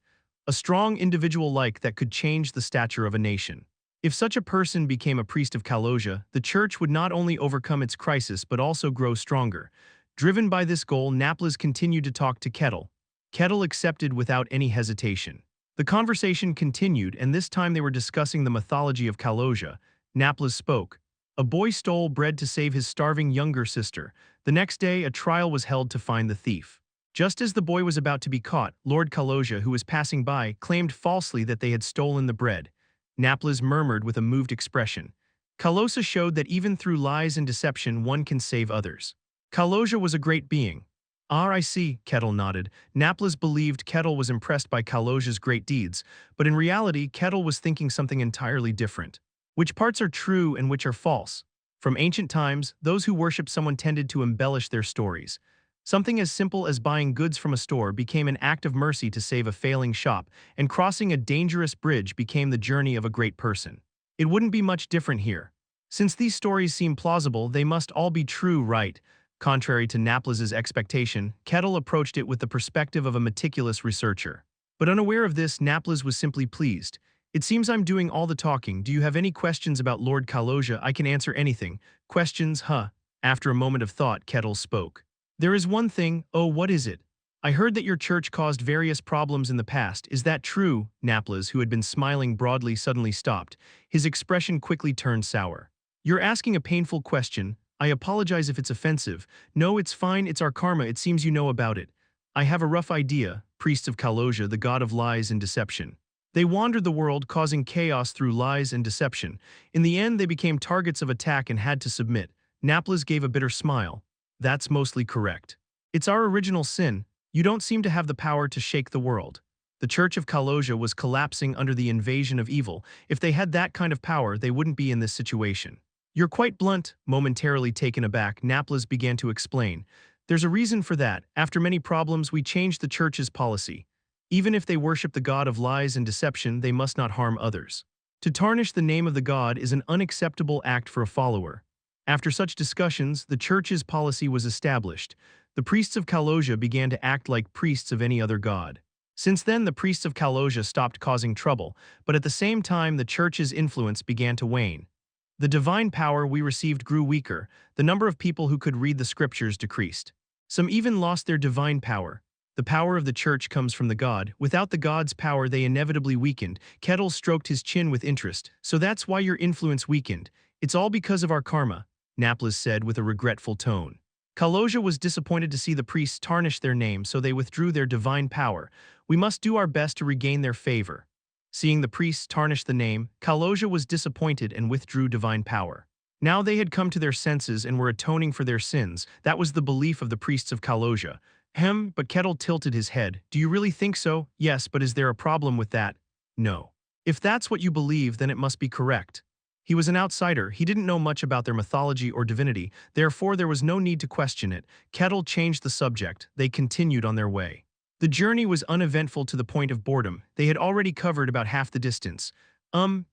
Speaker 1: A strong individual like that could change the stature of a nation. If such a person became a priest of Kaloja, the church would not only overcome its crisis but also grow stronger. Driven by this goal, Naples continued to talk to Kettle. Kettle accepted without any hesitation. The conversation continued, and this time they were discussing the mythology of Kaloja. Naples spoke. A boy stole bread to save his starving younger sister. The next day, a trial was held to find the thief. Just as the boy was about to be caught, Lord Kaloja, who was passing by, claimed falsely that they had stolen the bread. Naples murmured with a moved expression. Kaloja showed that even through lies and deception one can save others. Kaloja was a great being. Ah, I see, Kettle nodded. Naples believed Kettle was impressed by Kaloja's great deeds, but in reality Kettle was thinking something entirely different. Which parts are true and which are false? From ancient times, those who worshipped someone tended to embellish their stories. Something as simple as buying goods from a store became an act of mercy to save a failing shop, and crossing a dangerous bridge became the journey of a great person. It wouldn't be much different here. Since these stories seem plausible, they must all be true, right? Contrary to Naples's expectation, Kettle approached it with the perspective of a meticulous researcher. But unaware of this, Naples was simply pleased. It seems I'm doing all the talking. Do you have any questions about Lord Kaloja? I can answer anything. Questions, huh? After a moment of thought, Kettle spoke. There is one thing. Oh, what is it? I heard that your church caused various problems in the past. Is that true? Naples, who had been smiling broadly, suddenly stopped. His expression quickly turned sour. You're asking a painful question. I apologize if it's offensive. No, it's fine, it's our karma, it seems you know about it. I have a rough idea, priests of Kaloja, the god of lies and deception. They wandered the world, causing chaos through lies and deception. In the end, they became targets of attack and had to submit. Naples gave a bitter smile. That's mostly correct. It's our original sin. You don't seem to have the power to shake the world. The Church of Kaloja was collapsing under the invasion of evil. If they had that kind of power, they wouldn't be in this situation. You're quite blunt. Momentarily taken aback, Naples began to explain. There's a reason for that. After many problems, we changed the church's policy. Even if they worship the god of lies and deception, they must not harm others. To tarnish the name of the god is an unacceptable act for a follower. After such discussions, the church's policy was established. The priests of Kaloja began to act like priests of any other god. Since then, the priests of Kaloja stopped causing trouble, but at the same time, the church's influence began to wane. The divine power we received grew weaker. The number of people who could read the scriptures decreased. Some even lost their divine power. The power of the church comes from the god. Without the god's power, they inevitably weakened. Kettle stroked his chin with interest. So that's why your influence weakened. It's all because of our karma, Naples said with a regretful tone. Kaloja was disappointed to see the priests tarnish their name, so they withdrew their divine power. We must do our best to regain their favor. Seeing the priests tarnish the name, Kaloja was disappointed and withdrew divine power. Now they had come to their senses and were atoning for their sins. That was the belief of the priests of Kaloja. But Kettle tilted his head. Do you really think so? Yes, but is there a problem with that? No. If that's what you believe, then it must be correct. He was an outsider. He didn't know much about their mythology or divinity. Therefore, there was no need to question it. Kettle changed the subject. They continued on their way. The journey was uneventful to the point of boredom. They had already covered about half the distance.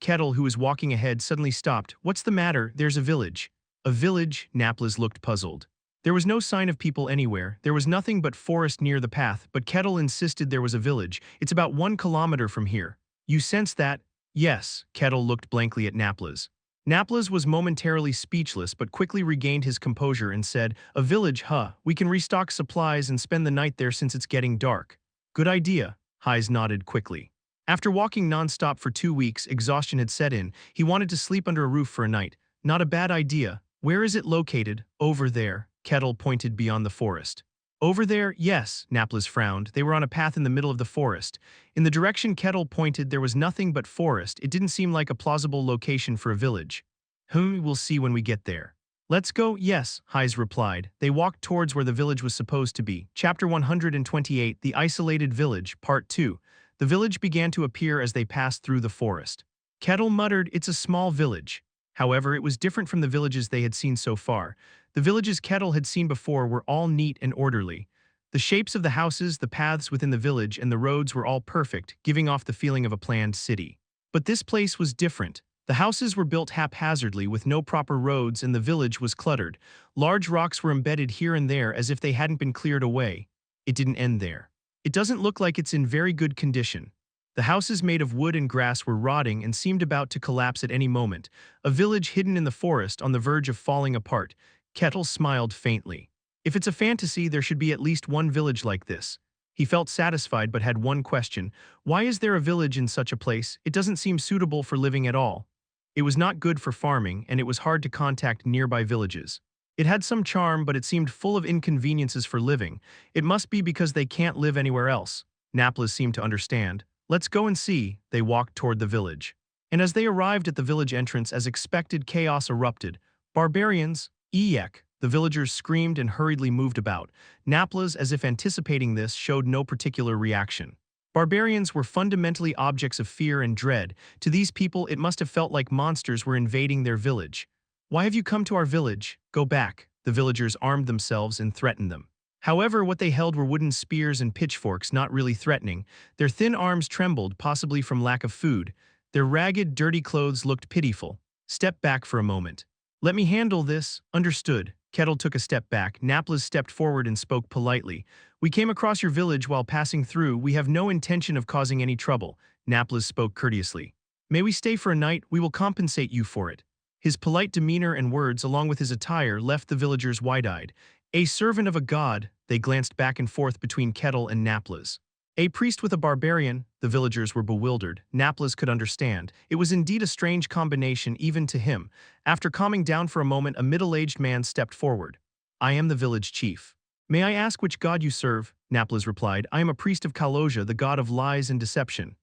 Speaker 1: Kettle, who was walking ahead, suddenly stopped. What's the matter? There's a village. A village? Naples looked puzzled. There was no sign of people anywhere. There was nothing but forest near the path, but Kettle insisted there was a village. It's about 1 kilometer from here. You sense that? Yes. Kettle looked blankly at Naples. Naples was momentarily speechless but quickly regained his composure and said, a village, huh? We can restock supplies and spend the night there since it's getting dark. Good idea. Hayes nodded quickly. After walking non-stop for 2 weeks, exhaustion had set in. He wanted to sleep under a roof for a night. Not a bad idea. Where is it located? Over there. Kettle pointed beyond the forest. Over there? Yes, Naples frowned. They were on a path in the middle of the forest. In the direction Kettle pointed, there was nothing but forest. It didn't seem like a plausible location for a village. We'll see when we get there. Let's go. Yes, Hayes replied. They walked towards where the village was supposed to be. Chapter 128, The Isolated Village, Part 2. The village began to appear as they passed through the forest. Kettle muttered, it's a small village. However, it was different from the villages they had seen so far. The villages Kettle had seen before were all neat and orderly. The shapes of the houses, the paths within the village, and the roads were all perfect, giving off the feeling of a planned city. But this place was different. The houses were built haphazardly with no proper roads, and the village was cluttered. Large rocks were embedded here and there as if they hadn't been cleared away. It didn't end there. It doesn't look like it's in very good condition. The houses made of wood and grass were rotting and seemed about to collapse at any moment. A village hidden in the forest on the verge of falling apart. Kettle smiled faintly. If it's a fantasy, there should be at least one village like this. He felt satisfied but had one question. Why is there a village in such a place? It doesn't seem suitable for living at all. It was not good for farming, and it was hard to contact nearby villages. It had some charm, but it seemed full of inconveniences for living. It must be because they can't live anywhere else. Naples seemed to understand. Let's go and see. They walked toward the village. And as they arrived at the village entrance, as expected, chaos erupted. Barbarians, Eek! The villagers screamed and hurriedly moved about. Naples, as if anticipating this, showed no particular reaction. Barbarians were fundamentally objects of fear and dread. To these people, it must have felt like monsters were invading their village. Why have you come to our village? Go back. The villagers armed themselves and threatened them. However, what they held were wooden spears and pitchforks, not really threatening. Their thin arms trembled, possibly from lack of food. Their ragged, dirty clothes looked pitiful. Step back for a moment. Let me handle this. Understood. Kettle took a step back. Naples stepped forward and spoke politely. We came across your village while passing through. We have no intention of causing any trouble. Naples spoke courteously. May we stay for a night? We will compensate you for it. His polite demeanor and words, along with his attire, left the villagers wide-eyed. A servant of a god, they glanced back and forth between Kettle and Naples. A priest with a barbarian, the villagers were bewildered. Naples could understand. It was indeed a strange combination even to him. After calming down for a moment, a middle-aged man stepped forward. I am the village chief. May I ask which god you serve? Naples replied. I am a priest of Kaloja, the god of lies and deception.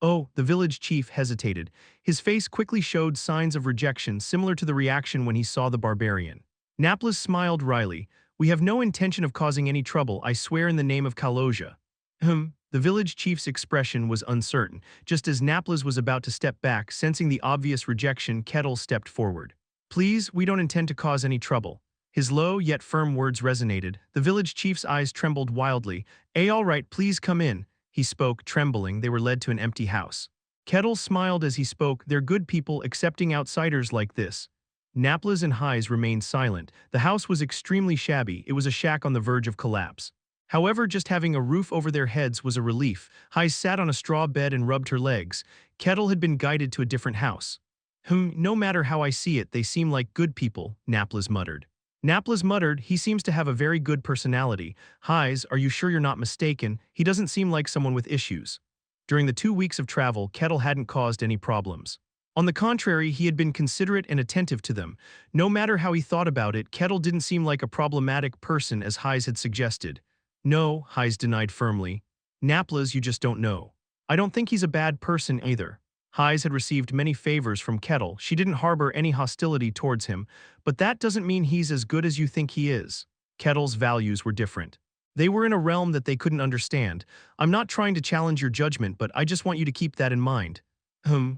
Speaker 1: Oh, the village chief hesitated. His face quickly showed signs of rejection, similar to the reaction when he saw the barbarian. Naples smiled wryly. We have no intention of causing any trouble, I swear in the name of Kaloja. The village chief's expression was uncertain. Just as Naples was about to step back, sensing the obvious rejection, Kettle stepped forward. Please, we don't intend to cause any trouble. His low yet firm words resonated. The village chief's eyes trembled wildly. All right, please come in. He spoke, trembling. They were led to an empty house. Kettle smiled as he spoke. They're good people, accepting outsiders like this. Naples and Hayes remained silent. The house was extremely shabby. It was a shack on the verge of collapse. However, just having a roof over their heads was a relief. Hayes sat on a straw bed and rubbed her legs. Kettle had been guided to a different house. No matter how I see it, they seem like good people, Naples muttered. Naples muttered, he seems to have a very good personality. Hayes, are you sure you're not mistaken? He doesn't seem like someone with issues. During the 2 weeks of travel, Kettle hadn't caused any problems. On the contrary, he had been considerate and attentive to them. No matter how he thought about it, Kettle didn't seem like a problematic person as Hayes had suggested. No, Hayes denied firmly. Naples, you just don't know. I don't think he's a bad person either. Hayes had received many favors from Kettle. She didn't harbor any hostility towards him, but that doesn't mean he's as good as you think he is. Kettle's values were different. They were in a realm that they couldn't understand. I'm not trying to challenge your judgment, but I just want you to keep that in mind.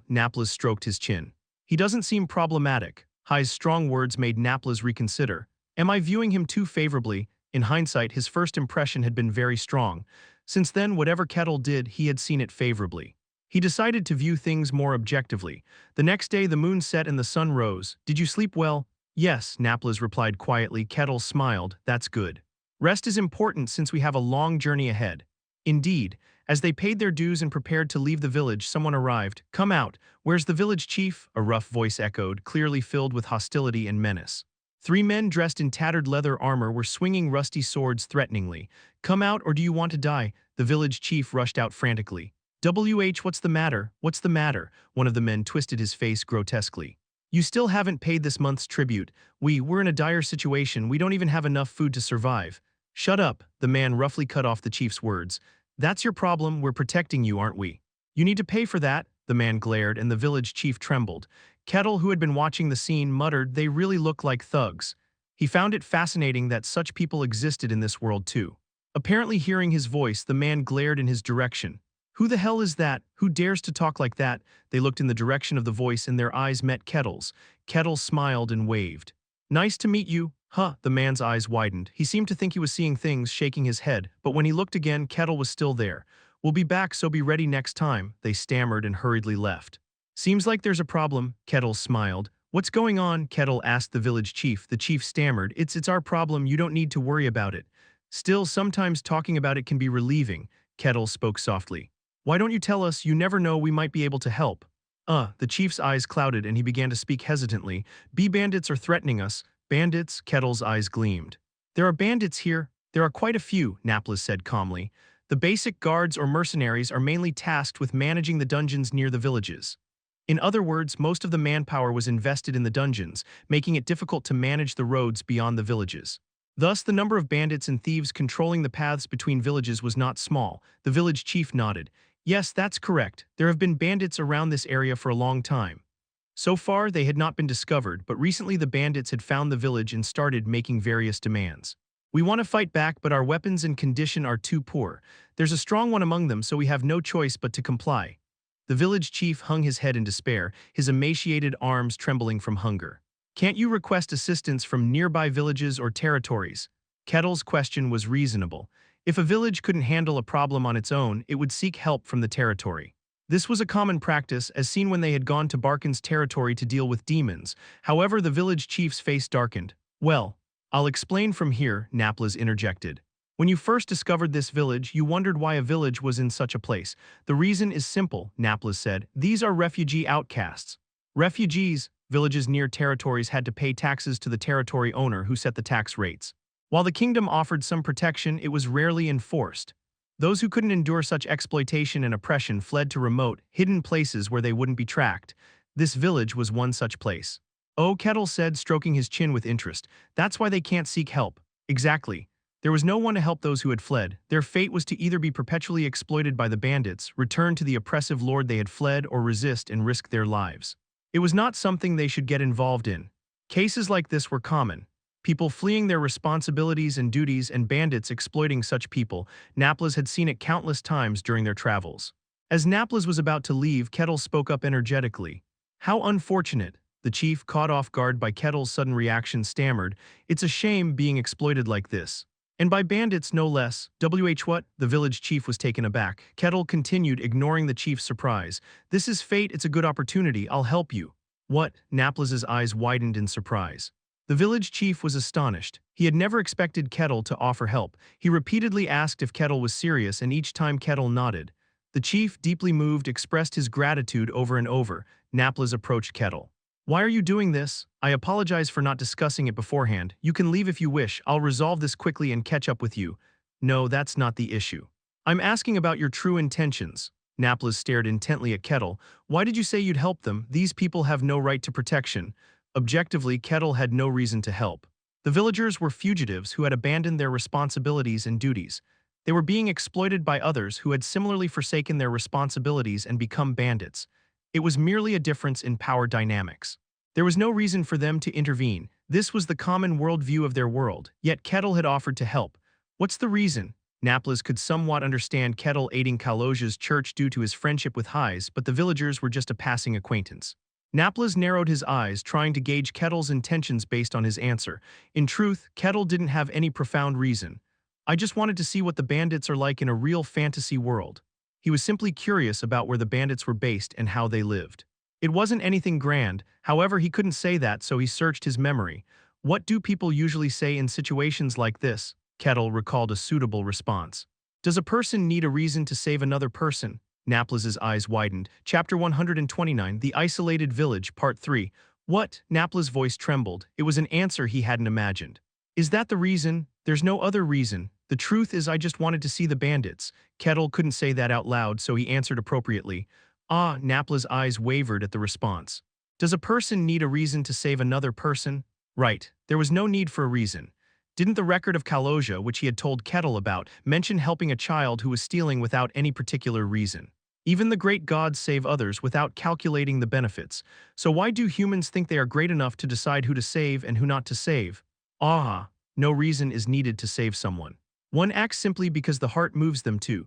Speaker 1: Naples stroked his chin. He doesn't seem problematic. Hayes' strong words made Naples reconsider. Am I viewing him too favorably? In hindsight, his first impression had been very strong. Since then, whatever Kettle did, he had seen it favorably. He decided to view things more objectively. The next day, the moon set and the sun rose. Did you sleep well? Yes, Naples replied quietly. Kettle smiled. That's good. Rest is important since we have a long journey ahead. Indeed, as they paid their dues and prepared to leave the village, someone arrived. Come out. Where's the village chief? A rough voice echoed, clearly filled with hostility and menace. 3 men dressed in tattered leather armor were swinging rusty swords threateningly. Come out, or do you want to die? The village chief rushed out frantically. What's the matter? What's the matter? One of the men twisted his face grotesquely. You still haven't paid this month's tribute. We're in a dire situation. We don't even have enough food to survive. Shut up, the man roughly cut off the chief's words. That's your problem. We're protecting you, aren't we? You need to pay for that, the man glared, and the village chief trembled. Kettle, who had been watching the scene, muttered, they really look like thugs. He found it fascinating that such people existed in this world too. Apparently hearing his voice, the man glared in his direction. Who the hell is that? Who dares to talk like that? They looked in the direction of the voice and their eyes met Kettle's. Kettle smiled and waved. Nice to meet you. Huh, the man's eyes widened. He seemed to think he was seeing things, shaking his head, but when he looked again, Kettle was still there. We'll be back, so be ready next time, they stammered and hurriedly left. Seems like there's a problem, Kettle smiled. What's going on? Kettle asked the village chief. The chief stammered. It's our problem, you don't need to worry about it. Still, sometimes talking about it can be relieving, Kettle spoke softly. Why don't you tell us? You never know, we might be able to help. The chief's eyes clouded and he began to speak hesitantly. Bandits are threatening us. Bandits? Kettle's eyes gleamed. There are bandits here. There are quite a few, Naples said calmly. The basic guards or mercenaries are mainly tasked with managing the dungeons near the villages. In other words, most of the manpower was invested in the dungeons, making it difficult to manage the roads beyond the villages. Thus, the number of bandits and thieves controlling the paths between villages was not small. The village chief nodded. Yes, that's correct. There have been bandits around this area for a long time. So far, they had not been discovered, but recently the bandits had found the village and started making various demands. We want to fight back, but our weapons and condition are too poor. There's a strong one among them, so we have no choice but to comply. The village chief hung his head in despair, his emaciated arms trembling from hunger. Can't you request assistance from nearby villages or territories? Kettle's question was reasonable. If a village couldn't handle a problem on its own, it would seek help from the territory. This was a common practice, as seen when they had gone to Barkin's territory to deal with demons. However, the village chief's face darkened. Well, I'll explain from here, Naples interjected. When you first discovered this village, you wondered why a village was in such a place. The reason is simple, Naples said. These are refugee outcasts. Refugees, villages near territories had to pay taxes to the territory owner who set the tax rates. While the kingdom offered some protection, it was rarely enforced. Those who couldn't endure such exploitation and oppression fled to remote, hidden places where they wouldn't be tracked. This village was one such place. Oh, Kettle said, stroking his chin with interest. That's why they can't seek help. Exactly. There was no one to help those who had fled. Their fate was to either be perpetually exploited by the bandits, return to the oppressive lord they had fled, or resist and risk their lives. It was not something they should get involved in. Cases like this were common. People fleeing their responsibilities and duties and bandits exploiting such people. Naples had seen it countless times during their travels. As Naples was about to leave, Kettle spoke up energetically. How unfortunate. The chief, caught off guard by Kettle's sudden reaction, stammered. It's a shame being exploited like this. And by bandits, no less. What? The village chief was taken aback. Kettle continued, ignoring the chief's surprise. This is fate, it's a good opportunity, I'll help you. What? Naples's eyes widened in surprise. The village chief was astonished. He had never expected Kettle to offer help. He repeatedly asked if Kettle was serious, and each time Kettle nodded. The chief, deeply moved, expressed his gratitude over and over. Naples approached Kettle. Why are you doing this? I apologize for not discussing it beforehand. You can leave if you wish. I'll resolve this quickly and catch up with you. No, that's not the issue. I'm asking about your true intentions. Naples stared intently at Kettle. Why did you say you'd help them? These people have no right to protection. Objectively, Kettle had no reason to help. The villagers were fugitives who had abandoned their responsibilities and duties. They were being exploited by others who had similarly forsaken their responsibilities and become bandits. It was merely a difference in power dynamics. There was no reason for them to intervene. This was the common worldview of their world, yet Kettle had offered to help. What's the reason? Naples could somewhat understand Kettle aiding Kalosha's church due to his friendship with Hayes, but the villagers were just a passing acquaintance. Naples narrowed his eyes, trying to gauge Kettle's intentions based on his answer. In truth, Kettle didn't have any profound reason. I just wanted to see what the bandits are like in a real fantasy world. He was simply curious about where the bandits were based and how they lived. It wasn't anything grand, however he couldn't say that, so he searched his memory. What do people usually say in situations like this? Kettle recalled a suitable response. Does a person need a reason to save another person? Naples's eyes widened. Chapter 129, The Isolated Village, Part 3. What? Naples's voice trembled. It was an answer he hadn't imagined. Is that the reason? There's no other reason. The truth is I just wanted to see the bandits. Kettle couldn't say that out loud, so he answered appropriately. Ah, Naples's eyes wavered at the response. Does a person need a reason to save another person? Right, there was no need for a reason. Didn't the record of Kalosha, which he had told Kettle about, mention helping a child who was stealing without any particular reason? Even the great gods save others without calculating the benefits. So why do humans think they are great enough to decide who to save and who not to save? Ah, no reason is needed to save someone. One acts simply because the heart moves them to.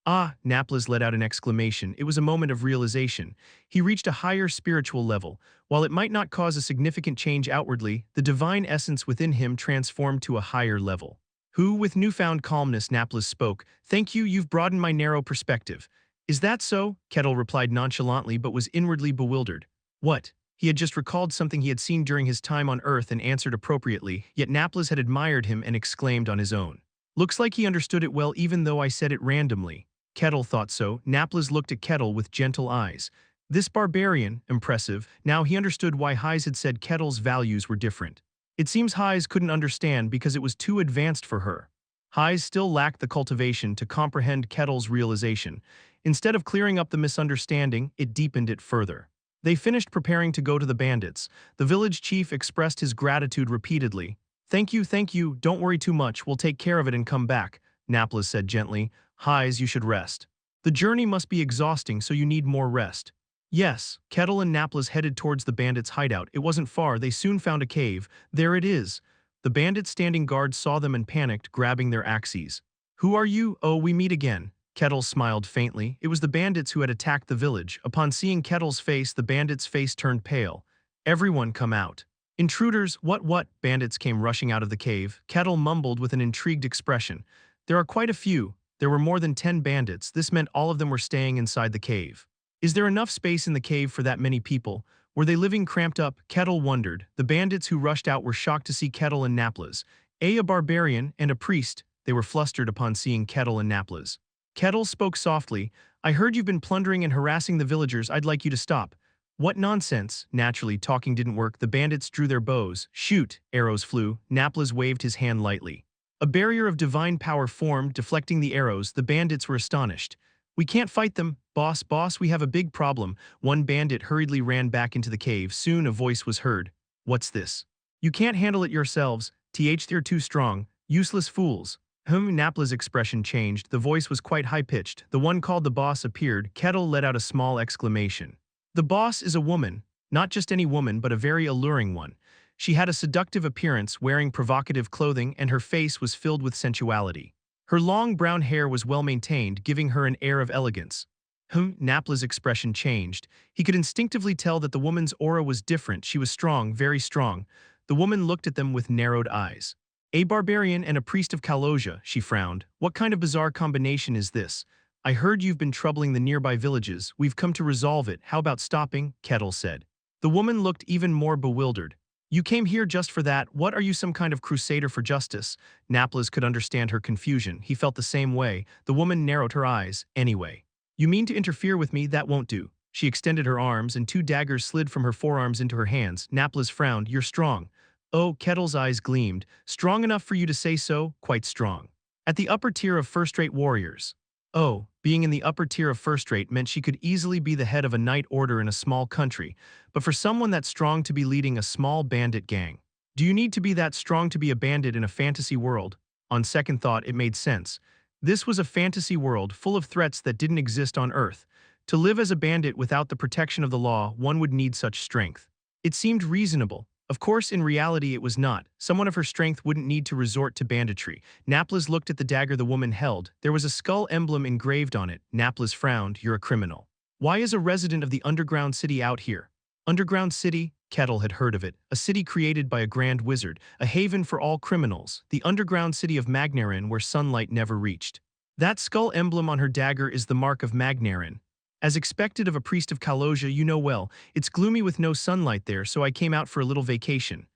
Speaker 1: Ah, Naples let out an exclamation. It was a moment of realization. He reached a higher spiritual level. While it might not cause a significant change outwardly, the divine essence within him transformed to a higher level. Who, with newfound calmness, Naples spoke, "Thank you, you've broadened my narrow perspective." "Is that so?" Kettle replied nonchalantly but was inwardly bewildered. What? He had just recalled something he had seen during his time on Earth and answered appropriately, yet Naples had admired him and exclaimed on his own. "Looks like he understood it well even though I said it randomly." Kettle thought so. Naples looked at Kettle with gentle eyes. This barbarian, impressive, now he understood why Hayes had said Kettle's values were different. It seems Hayes couldn't understand because it was too advanced for her. Hayes still lacked the cultivation to comprehend Kettle's realization. Instead of clearing up the misunderstanding, it deepened it further. They finished preparing to go to the bandits. The village chief expressed his gratitude repeatedly. Thank you, don't worry too much, we'll take care of it and come back," Naples said gently. "Hayes, you should rest. The journey must be exhausting, so you need more rest." Yes, Kettle and Naples headed towards the bandits' hideout. It wasn't far, they soon found a cave. There it is. The bandits standing guard saw them and panicked, grabbing their axes. "Who are you? Oh, we meet again." Kettle smiled faintly. It was the bandits who had attacked the village. Upon seeing Kettle's face, the bandits' face turned pale. "Everyone come out." "Intruders, what?" Bandits came rushing out of the cave. Kettle mumbled with an intrigued expression. "There are quite a few. There were more than 10 bandits. This meant all of them were staying inside the cave." "Is there enough space in the cave for that many people? Were they living cramped up?" Kettle wondered. The bandits who rushed out were shocked to see Kettle and Naples. A barbarian and a priest. They were flustered upon seeing Kettle and Naples. Kettle spoke softly. "I heard you've been plundering and harassing the villagers. I'd like you to stop." "What nonsense." Naturally, talking didn't work. The bandits drew their bows. "Shoot." Arrows flew. Naples waved his hand lightly. A barrier of divine power formed, deflecting the arrows. The bandits were astonished. "We can't fight them. Boss, we have a big problem." One bandit hurriedly ran back into the cave. Soon a voice was heard. "What's this?" "You can't handle it yourselves. They're too strong. Useless fools." Naples' expression changed. The voice was quite high-pitched. The one called the boss appeared. Kettle let out a small exclamation. "The boss is a woman. Not just any woman, but a very alluring one. She had a seductive appearance, wearing provocative clothing, and her face was filled with sensuality. Her long brown hair was well maintained, giving her an air of elegance." Naples' expression changed. He could instinctively tell that the woman's aura was different. She was strong, very strong. The woman looked at them with narrowed eyes. "A barbarian and a priest of Kaloja," she frowned. "What kind of bizarre combination is this? I heard you've been troubling the nearby villages. We've come to resolve it. How about stopping?" Kettle said. The woman looked even more bewildered. "You came here just for that? What, are you some kind of crusader for justice?" Naples could understand her confusion. He felt the same way. The woman narrowed her eyes. "Anyway. You mean to interfere with me? That won't do." She extended her arms, and 2 daggers slid from her forearms into her hands. Naples frowned. "You're strong." "Oh," Kettle's eyes gleamed. "Strong enough for you to say so?" "Quite strong. At the upper tier of first-rate warriors." Oh, being in the upper tier of first-rate meant she could easily be the head of a knight order in a small country, but for someone that strong to be leading a small bandit gang. Do you need to be that strong to be a bandit in a fantasy world? On second thought, it made sense. This was a fantasy world full of threats that didn't exist on Earth. To live as a bandit without the protection of the law, one would need such strength. It seemed reasonable. Of course, in reality it was not. Someone of her strength wouldn't need to resort to banditry. Naples looked at the dagger the woman held. There was a skull emblem engraved on it. Naples frowned. "You're a criminal. Why is a resident of the underground city out here?" Underground city? Kettle had heard of it. A city created by a grand wizard, a haven for all criminals, the underground city of Magnarin where sunlight never reached. That skull emblem on her dagger is the mark of Magnarin. As expected of a priest of Kaloja, you know well, it's gloomy with no sunlight there, so I came out for a little vacation.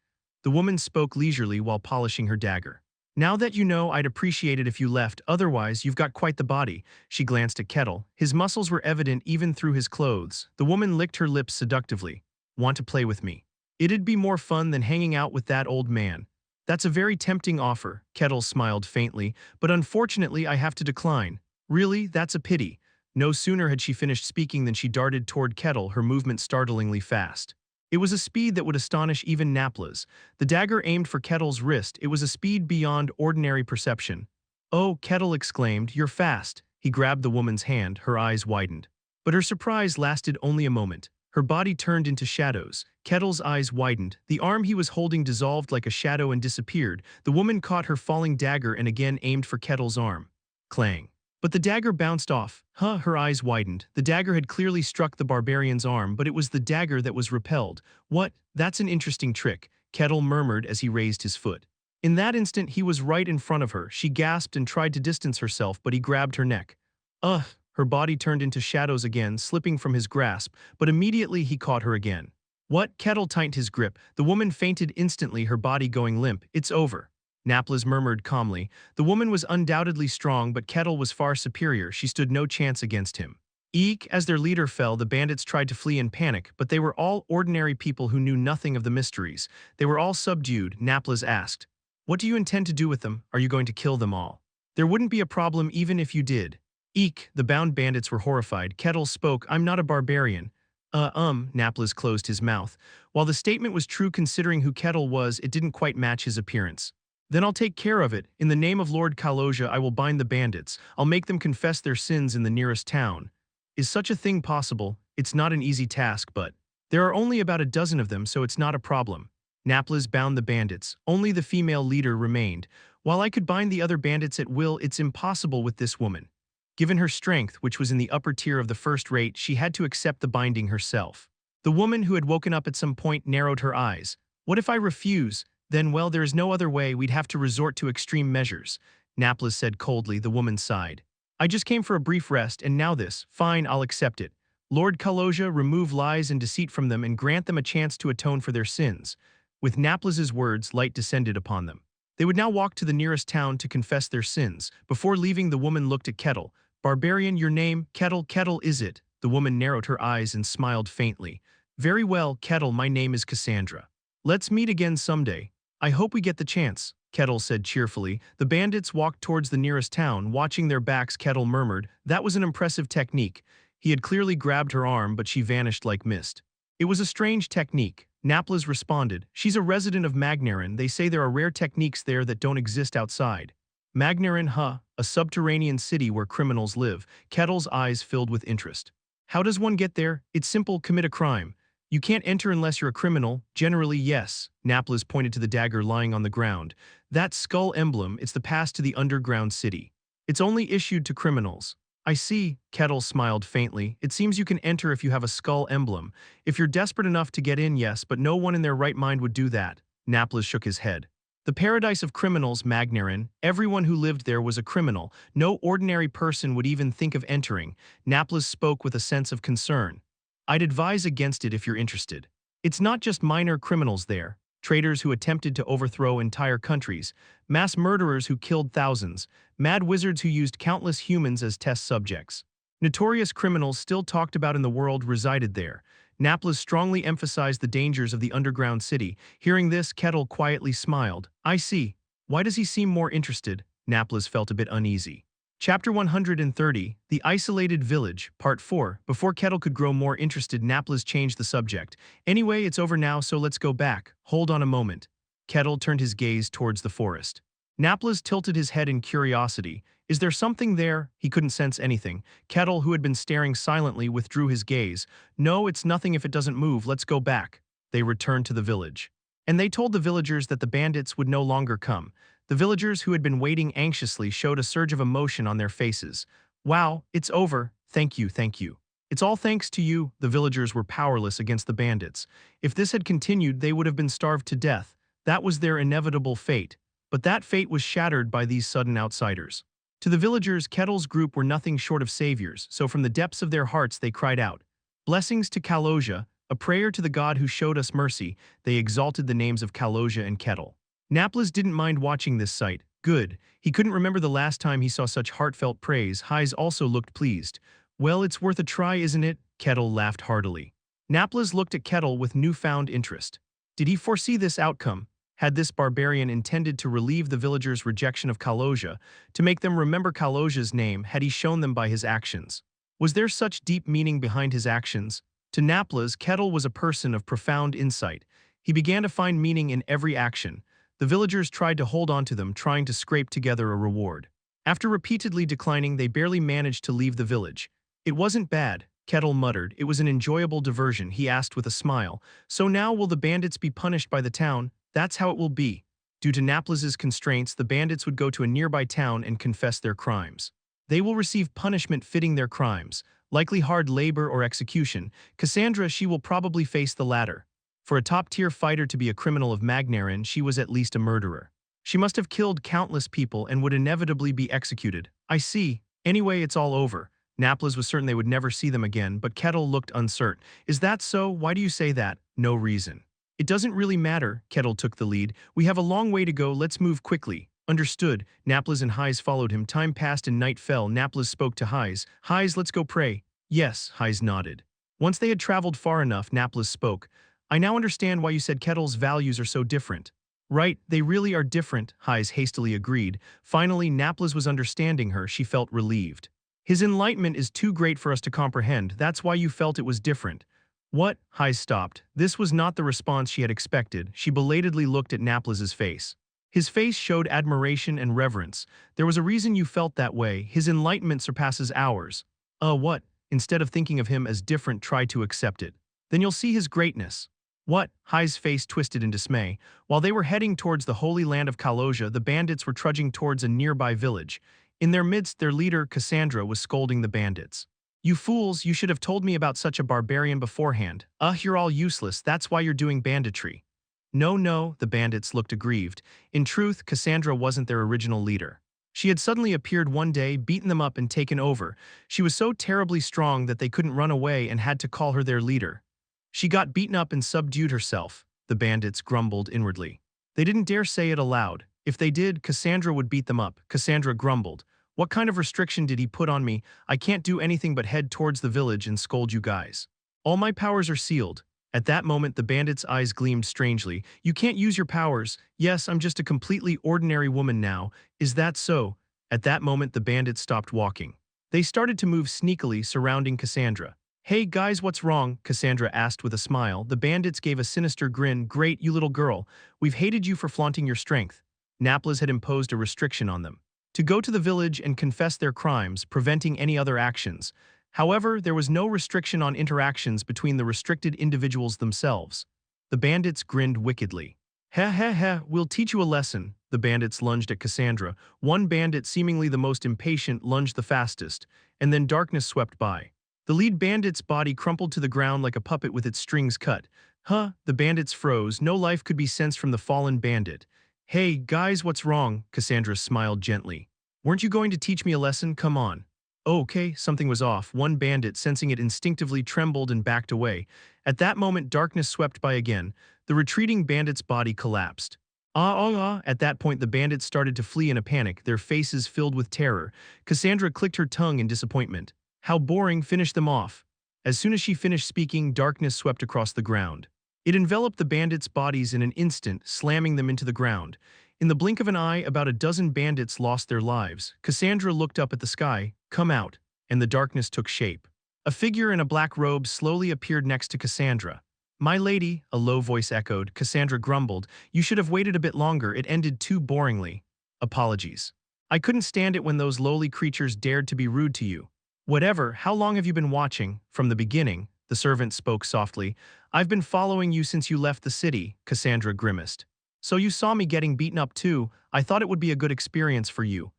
Speaker 1: The woman spoke leisurely while polishing her dagger. "Now that you know, I'd appreciate it if you left, otherwise you've got quite the body." She glanced at Kettle. His muscles were evident even through his clothes. The woman licked her lips seductively. "Want to play with me? It'd be more fun than hanging out with that old man." "That's a very tempting offer," Kettle smiled faintly, "but unfortunately I have to decline." "Really? That's a pity." No sooner had she finished speaking than she darted toward Kettle, her movement startlingly fast. It was a speed that would astonish even Naples. The dagger aimed for Kettle's wrist. It was a speed beyond ordinary perception. "Oh," Kettle exclaimed, "you're fast." He grabbed the woman's hand. Her eyes widened. But her surprise lasted only a moment. Her body turned into shadows. Kettle's eyes widened. The arm he was holding dissolved like a shadow and disappeared. The woman caught her falling dagger and again aimed for Kettle's arm. Clang. But the dagger bounced off. Huh, her eyes widened. The dagger had clearly struck the barbarian's arm, but it was the dagger that was repelled. What? That's an interesting trick, Kettle murmured as he raised his foot. In that instant, he was right in front of her. She gasped and tried to distance herself, but he grabbed her neck. Ugh! Her body turned into shadows again, slipping from his grasp, but immediately he caught her again. What? Kettle tightened his grip. The woman fainted instantly, her body going limp. It's over. Naples murmured calmly. The woman was undoubtedly strong, but Kettle was far superior. She stood no chance against him. Eek! As their leader fell, the bandits tried to flee in panic, but they were all ordinary people who knew nothing of the mysteries. They were all subdued. Naples asked, "What do you intend to do with them? Are you going to kill them all?" "There wouldn't be a problem even if you did." Eek! The bound bandits were horrified. Kettle spoke, "I'm not a barbarian." Naples closed his mouth. While the statement was true considering who Kettle was, it didn't quite match his appearance. "Then I'll take care of it. In the name of Lord Kaloja, I will bind the bandits. I'll make them confess their sins in the nearest town." Is such a thing possible? It's not an easy task, but there are only about a dozen of them, so it's not a problem. Naples bound the bandits. Only the female leader remained. While I could bind the other bandits at will, it's impossible with this woman. Given her strength, which was in the upper tier of the first rate, she had to accept the binding herself. The woman, who had woken up at some point, narrowed her eyes. What if I refuse? Then, well, there is no other way. We'd have to resort to extreme measures. Naples said coldly. The woman sighed. I just came for a brief rest, and now this. Fine, I'll accept it. Lord Kaloja, remove lies and deceit from them and grant them a chance to atone for their sins. With Naples's words, light descended upon them. They would now walk to the nearest town to confess their sins. Before leaving, the woman looked at Kettle. Barbarian, your name? Kettle, is it? The woman narrowed her eyes and smiled faintly. Very well, Kettle, my name is Cassandra. Let's meet again someday. I hope we get the chance, Kettle said cheerfully. The bandits walked towards the nearest town, watching their backs. Kettle murmured, that was an impressive technique. He had clearly grabbed her arm, but she vanished like mist. It was a strange technique. Naples responded, she's a resident of Magnarin. They say there are rare techniques there that don't exist outside. Magnarin, huh? A subterranean city where criminals live. Kettle's eyes filled with interest. How does one get there? It's simple, commit a crime. You can't enter unless you're a criminal. Generally, yes. Naples pointed to the dagger lying on the ground. That skull emblem, it's the pass to the underground city. It's only issued to criminals. I see, Kettle smiled faintly. It seems you can enter if you have a skull emblem. If you're desperate enough to get in, yes, but no one in their right mind would do that. Naples shook his head. The paradise of criminals, Magnarin. Everyone who lived there was a criminal. No ordinary person would even think of entering. Naples spoke with a sense of concern. I'd advise against it if you're interested. It's not just minor criminals there. Traitors who attempted to overthrow entire countries, mass murderers who killed thousands, mad wizards who used countless humans as test subjects. Notorious criminals still talked about in the world resided there. Naples strongly emphasized the dangers of the underground city. Hearing this, Kettle quietly smiled. I see. Why does he seem more interested? Naples felt a bit uneasy. Chapter 130, The Isolated Village, Part 4. Before Kettle could grow more interested, Naples changed the subject. Anyway, it's over now, so let's go back. Hold on a moment. Kettle turned his gaze towards the forest. Naples tilted his head in curiosity. Is there something there? He couldn't sense anything. Kettle, who had been staring silently, withdrew his gaze. No, it's nothing if it doesn't move. Let's go back. They returned to the village. And they told the villagers that the bandits would no longer come. The villagers, who had been waiting anxiously, showed a surge of emotion on their faces. Wow, it's over. Thank you, thank you. It's all thanks to you. The villagers were powerless against the bandits. If this had continued, they would have been starved to death. That was their inevitable fate. But that fate was shattered by these sudden outsiders. To the villagers, Kettle's group were nothing short of saviors, so from the depths of their hearts they cried out, "Blessings to Kaloja, a prayer to the god who showed us mercy." They exalted the names of Kaloja and Kettle. Naples didn't mind watching this sight. Good. He couldn't remember the last time he saw such heartfelt praise. Hayes also looked pleased. Well, it's worth a try, isn't it? Kettle laughed heartily. Naples looked at Kettle with newfound interest. Did he foresee this outcome? Had this barbarian intended to relieve the villagers' rejection of Kaloja, to make them remember Kaloja's name? Had he shown them by his actions? Was there such deep meaning behind his actions? To Naples, Kettle was a person of profound insight. He began to find meaning in every action. The villagers tried to hold on to them, trying to scrape together a reward. After repeatedly declining, they barely managed to leave the village. It wasn't bad, Kettle muttered. It was an enjoyable diversion. He asked with a smile. So now will the bandits be punished by the town? That's how it will be. Due to Naples's constraints, the bandits would go to a nearby town and confess their crimes. They will receive punishment fitting their crimes, likely hard labor or execution. Cassandra, she will probably face the latter. For a top-tier fighter to be a criminal of Magnarin, she was at least a murderer. She must have killed countless people and would inevitably be executed. I see. Anyway, it's all over. Naples was certain they would never see them again, but Kettle looked uncertain. Is that so? Why do you say that? No reason. It doesn't really matter, Kettle took the lead. We have a long way to go, let's move quickly. Understood. Naples and Hayes followed him. Time passed and night fell. Naples spoke to Hayes. Hayes, let's go pray. Yes, Hayes nodded. Once they had traveled far enough, Naples spoke. I now understand why you said Kettle's values are so different. Right, they really are different, Hayes hastily agreed. Finally, Naples was understanding her. She felt relieved. His enlightenment is too great for us to comprehend. That's why you felt it was different. What? Hayes stopped. This was not the response she had expected. She belatedly looked at Naples's face. His face showed admiration and reverence. There was a reason you felt that way. His enlightenment surpasses ours. What? Instead of thinking of him as different, try to accept it. Then you'll see his greatness. What? Hayes' face twisted in dismay. While they were heading towards the holy land of Kaloja, the bandits were trudging towards a nearby village. In their midst, their leader, Cassandra, was scolding the bandits. You fools, you should have told me about such a barbarian beforehand. You're all useless, that's why you're doing banditry. No, the bandits looked aggrieved. In truth, Cassandra wasn't their original leader. She had suddenly appeared one day, beaten them up and taken over. She was so terribly strong that they couldn't run away and had to call her their leader. She got beaten up and subdued herself, the bandits grumbled inwardly. They didn't dare say it aloud. If they did, Cassandra would beat them up. Cassandra grumbled. What kind of restriction did he put on me? I can't do anything but head towards the village and scold you guys. All my powers are sealed. At that moment, the bandit's eyes gleamed strangely. You can't use your powers. Yes, I'm just a completely ordinary woman now. Is that so? At that moment, the bandits stopped walking. They started to move sneakily, surrounding Cassandra. Hey guys, what's wrong? Cassandra asked with a smile. The bandits gave a sinister grin. Great, you little girl. We've hated you for flaunting your strength. Naples had imposed a restriction on them. To go to the village and confess their crimes, preventing any other actions. However, there was no restriction on interactions between the restricted individuals themselves. The bandits grinned wickedly. Heh, we'll teach you a lesson. The bandits lunged at Cassandra. One bandit, seemingly the most impatient, lunged the fastest, and then darkness swept by. The lead bandit's body crumpled to the ground like a puppet with its strings cut. The bandits froze. No life could be sensed from the fallen bandit. Hey, guys, what's wrong? Cassandra smiled gently. Weren't you going to teach me a lesson? Come on. Oh, okay, something was off. One bandit, sensing it instinctively, trembled and backed away. At that moment, darkness swept by again. The retreating bandit's body collapsed. At that point, the bandits started to flee in a panic, their faces filled with terror. Cassandra clicked her tongue in disappointment. How boring, finish them off. As soon as she finished speaking, darkness swept across the ground. It enveloped the bandits' bodies in an instant, slamming them into the ground. In the blink of an eye, about a dozen bandits lost their lives. Cassandra looked up at the sky. Come out. And the darkness took shape. A figure in a black robe slowly appeared next to Cassandra. My lady, a low voice echoed. Cassandra grumbled. You should have waited a bit longer. It ended too boringly. Apologies. I couldn't stand it when those lowly creatures dared to be rude to you. Whatever, how long have you been watching? From the beginning, the servant spoke softly. I've been following you since you left the city, Cassandra grimaced. So you saw me getting beaten up too. I thought it would be a good experience for you.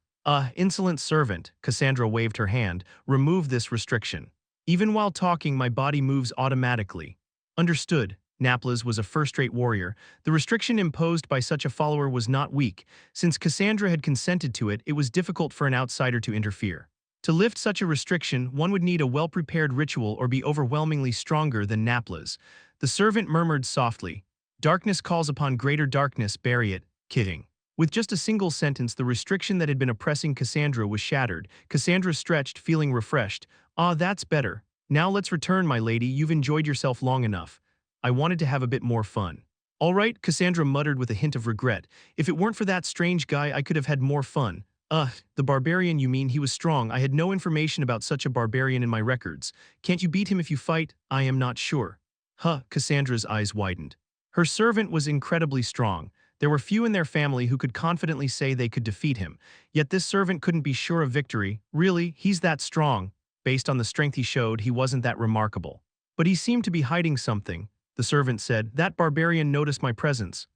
Speaker 1: Insolent servant, Cassandra waved her hand. Remove this restriction. Even while talking, my body moves automatically. Understood. Naples was a first-rate warrior. The restriction imposed by such a follower was not weak. Since Cassandra had consented to it, it was difficult for an outsider to interfere. To lift such a restriction, one would need a well-prepared ritual or be overwhelmingly stronger than Naples. The servant murmured softly. Darkness calls upon greater darkness, bury it, kidding. With just a single sentence, the restriction that had been oppressing Cassandra was shattered. Cassandra stretched, feeling refreshed. That's better. Now let's return, my lady. You've enjoyed yourself long enough. I wanted to have a bit more fun. All right, Cassandra muttered with a hint of regret. If it weren't for that strange guy, I could have had more fun. The barbarian, you mean? He was strong. I had no information about such a barbarian in my records. Can't you beat him if you fight? I am not sure. Cassandra's eyes widened. Her servant was incredibly strong. There were few in their family who could confidently say they could defeat him. Yet this servant couldn't be sure of victory. Really, he's that strong. Based on the strength he showed, he wasn't that remarkable. But he seemed to be hiding something. The servant said, that barbarian noticed my presence.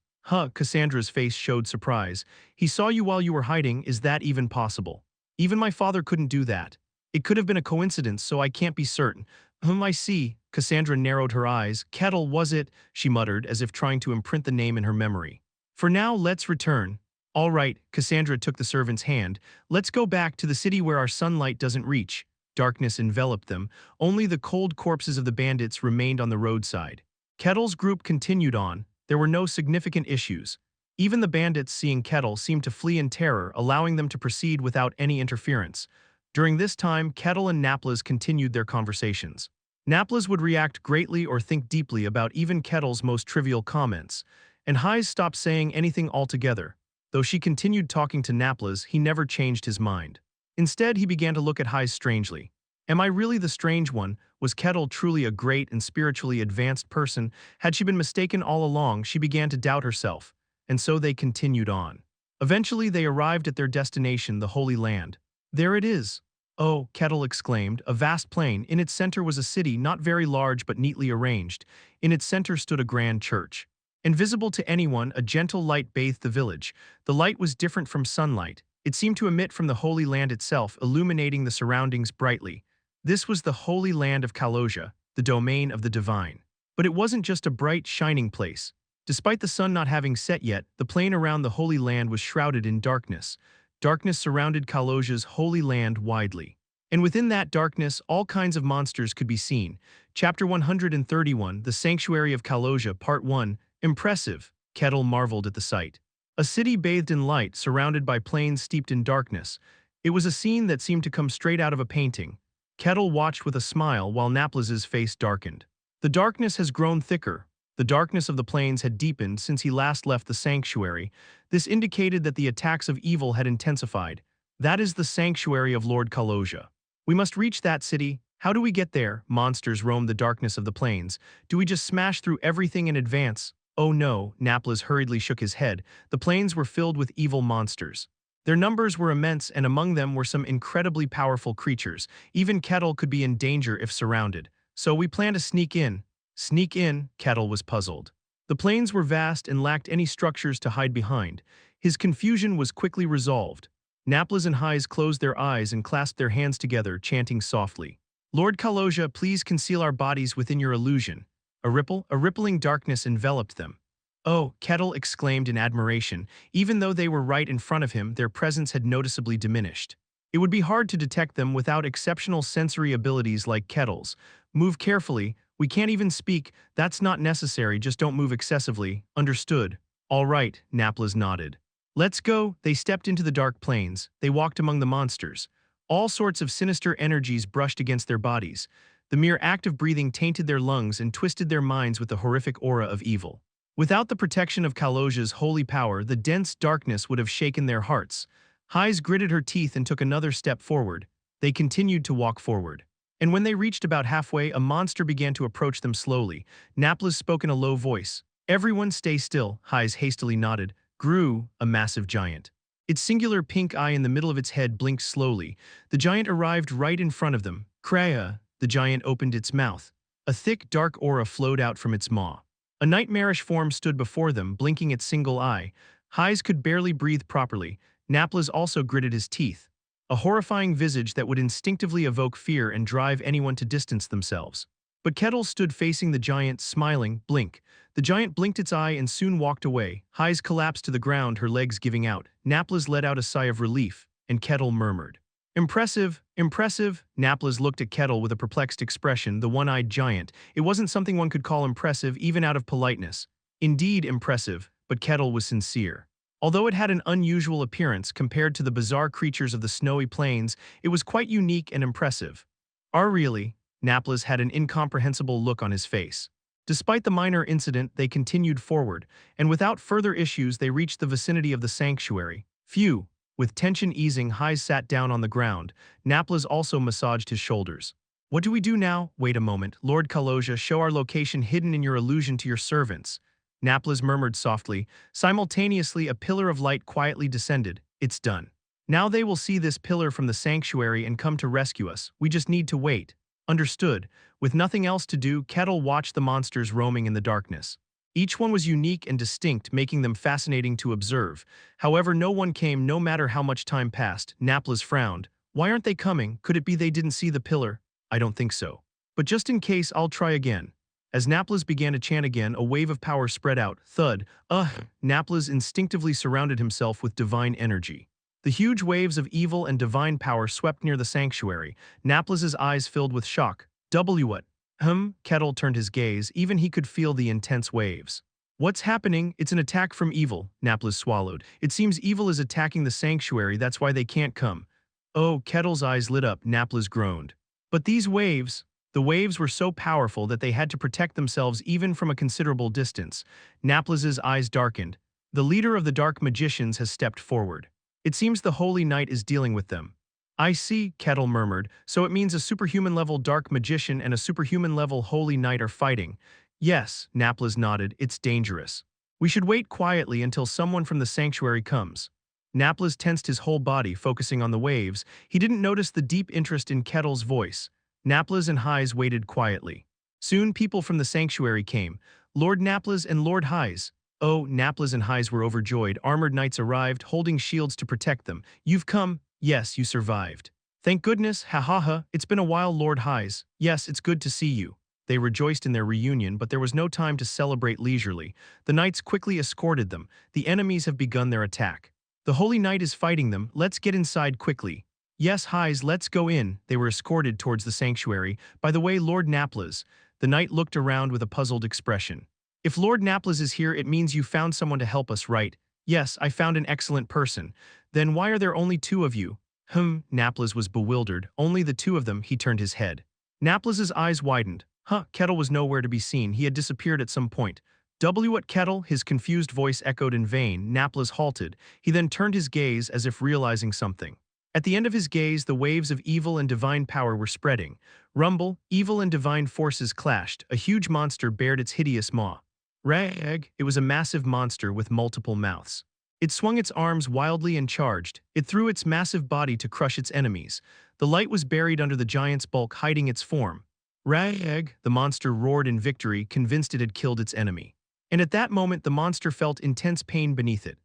Speaker 1: Cassandra's face showed surprise. He saw you while you were hiding. Is that even possible? Even my father couldn't do that. It could have been a coincidence, so I can't be certain. I see. Cassandra narrowed her eyes. Kettle, was it? She muttered, as if trying to imprint the name in her memory. For now, let's return. All right, Cassandra took the servant's hand. Let's go back to the city where our sunlight doesn't reach. Darkness enveloped them. Only the cold corpses of the bandits remained on the roadside. Kettle's group continued on. There were no significant issues. Even the bandits, seeing Kettle, seemed to flee in terror, allowing them to proceed without any interference. During this time, Kettle and Naples continued their conversations. Naples would react greatly or think deeply about even Kettle's most trivial comments, and Hayes stopped saying anything altogether. Though she continued talking to Naples, he never changed his mind. Instead, he began to look at Hayes strangely. Am I really the strange one? Was Kettle truly a great and spiritually advanced person? Had she been mistaken all along? She began to doubt herself, and so they continued on. Eventually, they arrived at their destination, the Holy Land. There it is. Oh, Kettle exclaimed, a vast plain. In its center was a city, not very large but neatly arranged. In its center stood a grand church. Invisible to anyone, a gentle light bathed the village. The light was different from sunlight. It seemed to emit from the Holy Land itself, illuminating the surroundings brightly. This was the Holy Land of Kaloja, the domain of the divine. But it wasn't just a bright, shining place. Despite the sun not having set yet, the plain around the Holy Land was shrouded in darkness. Darkness surrounded Kaloja's Holy Land widely. And within that darkness, all kinds of monsters could be seen. Chapter 131, The Sanctuary of Kaloja, Part 1, Impressive. Kettle marveled at the sight. A city bathed in light, surrounded by plains steeped in darkness. It was a scene that seemed to come straight out of a painting. Kettle watched with a smile while Naples's face darkened. The darkness has grown thicker. The darkness of the plains had deepened since he last left the sanctuary. This indicated that the attacks of evil had intensified. That is the sanctuary of Lord Kaloja. We must reach that city. How do we get there? Monsters roam the darkness of the plains. Do we just smash through everything in advance? Oh no, Naples hurriedly shook his head. The plains were filled with evil monsters. Their numbers were immense, and among them were some incredibly powerful creatures. Even Kettle could be in danger if surrounded. So we plan to sneak in. Sneak in? Kettle was puzzled. The plains were vast and lacked any structures to hide behind. His confusion was quickly resolved. Naples and Hayes closed their eyes and clasped their hands together, chanting softly. Lord Kaloja, please conceal our bodies within your illusion. A rippling darkness enveloped them. Oh, Kettle exclaimed in admiration. Even though they were right in front of him, their presence had noticeably diminished. It would be hard to detect them without exceptional sensory abilities like Kettle's. Move carefully. We can't even speak. That's not necessary, just don't move excessively. Understood. All right, Naples nodded. Let's go. They stepped into the dark plains. They walked among the monsters. All sorts of sinister energies brushed against their bodies. The mere act of breathing tainted their lungs and twisted their minds with the horrific aura of evil. Without the protection of Kaloja's holy power, the dense darkness would have shaken their hearts. Hayes gritted her teeth and took another step forward. They continued to walk forward. And when they reached about halfway, a monster began to approach them slowly. Naples spoke in a low voice. Everyone stay still, Hayes hastily nodded. Grew, a massive giant. Its singular pink eye in the middle of its head blinked slowly. The giant arrived right in front of them. Kraya, the giant opened its mouth. A thick, dark aura flowed out from its maw. A nightmarish form stood before them, blinking its single eye. Hayes could barely breathe properly. Naples also gritted his teeth. A horrifying visage that would instinctively evoke fear and drive anyone to distance themselves. But Kettle stood facing the giant, smiling. Blink. The giant blinked its eye and soon walked away. Hayes collapsed to the ground, her legs giving out. Naples let out a sigh of relief, and Kettle murmured. Impressive, impressive. Naples looked at Kettle with a perplexed expression, the one-eyed giant. It wasn't something one could call impressive, even out of politeness. Indeed impressive, but Kettle was sincere. Although it had an unusual appearance compared to the bizarre creatures of the snowy plains, it was quite unique and impressive. Really? Naples had an incomprehensible look on his face. Despite the minor incident, they continued forward, and without further issues they reached the vicinity of the sanctuary. Phew! With tension easing, Hayes sat down on the ground. Naples also massaged his shoulders. What do we do now? Wait a moment. Lord Kaloja, show our location hidden in your illusion to your servants. Naples murmured softly. Simultaneously, a pillar of light quietly descended. It's done. Now they will see this pillar from the sanctuary and come to rescue us. We just need to wait. Understood. With nothing else to do, Kettle watched the monsters roaming in the darkness. Each one was unique and distinct, making them fascinating to observe. However, no one came no matter how much time passed. Naples frowned. Why aren't they coming? Could it be they didn't see the pillar? I don't think so. But just in case, I'll try again. As Naples began to chant again, a wave of power spread out. Thud. Naples instinctively surrounded himself with divine energy. The huge waves of evil and divine power swept near the sanctuary. Naples's eyes filled with shock. What? Kettle turned his gaze. Even he could feel the intense waves. What's happening? It's an attack from evil, Naples swallowed. It seems evil is attacking the sanctuary, that's why they can't come. Oh, Kettle's eyes lit up. Naples groaned. But these waves, the waves were so powerful that they had to protect themselves even from a considerable distance. Naples's eyes darkened. The leader of the dark magicians has stepped forward. It seems the Holy Knight is dealing with them. I see, Kettle murmured, so it means a superhuman-level dark magician and a superhuman-level Holy Knight are fighting. Yes, Naples nodded, it's dangerous. We should wait quietly until someone from the sanctuary comes. Naples tensed his whole body, focusing on the waves. He didn't notice the deep interest in Kettle's voice. Naples and Hayes waited quietly. Soon people from the sanctuary came. Lord Naples and Lord Hayes. Oh, Naples and Hayes were overjoyed. Armored knights arrived, holding shields to protect them. You've come. Yes, you survived. Thank goodness, ha ha ha, it's been a while, Lord Hayes. Yes, it's good to see you. They rejoiced in their reunion, but there was no time to celebrate leisurely. The knights quickly escorted them. The enemies have begun their attack. The Holy Knight is fighting them. Let's get inside quickly. Yes, Hayes, let's go in. They were escorted towards the sanctuary. By the way, Lord Naples. The knight looked around with a puzzled expression. If Lord Naples is here, it means you found someone to help us, right? Yes, I found an excellent person. Then why are there only two of you? Naples was bewildered. Only the two of them. He turned his head. Naples's eyes widened. Kettle was nowhere to be seen. He had disappeared at some point. What, Kettle? His confused voice echoed in vain. Naples halted. He then turned his gaze as if realizing something. At the end of his gaze, the waves of evil and divine power were spreading. Rumble, evil and divine forces clashed. A huge monster bared its hideous maw. Rag! It was a massive monster with multiple mouths. It swung its arms wildly and charged. It threw its massive body to crush its enemies. The light was buried under the giant's bulk, hiding its form. Rag! The monster roared in victory, convinced it had killed its enemy. And at that moment, the monster felt intense pain beneath it.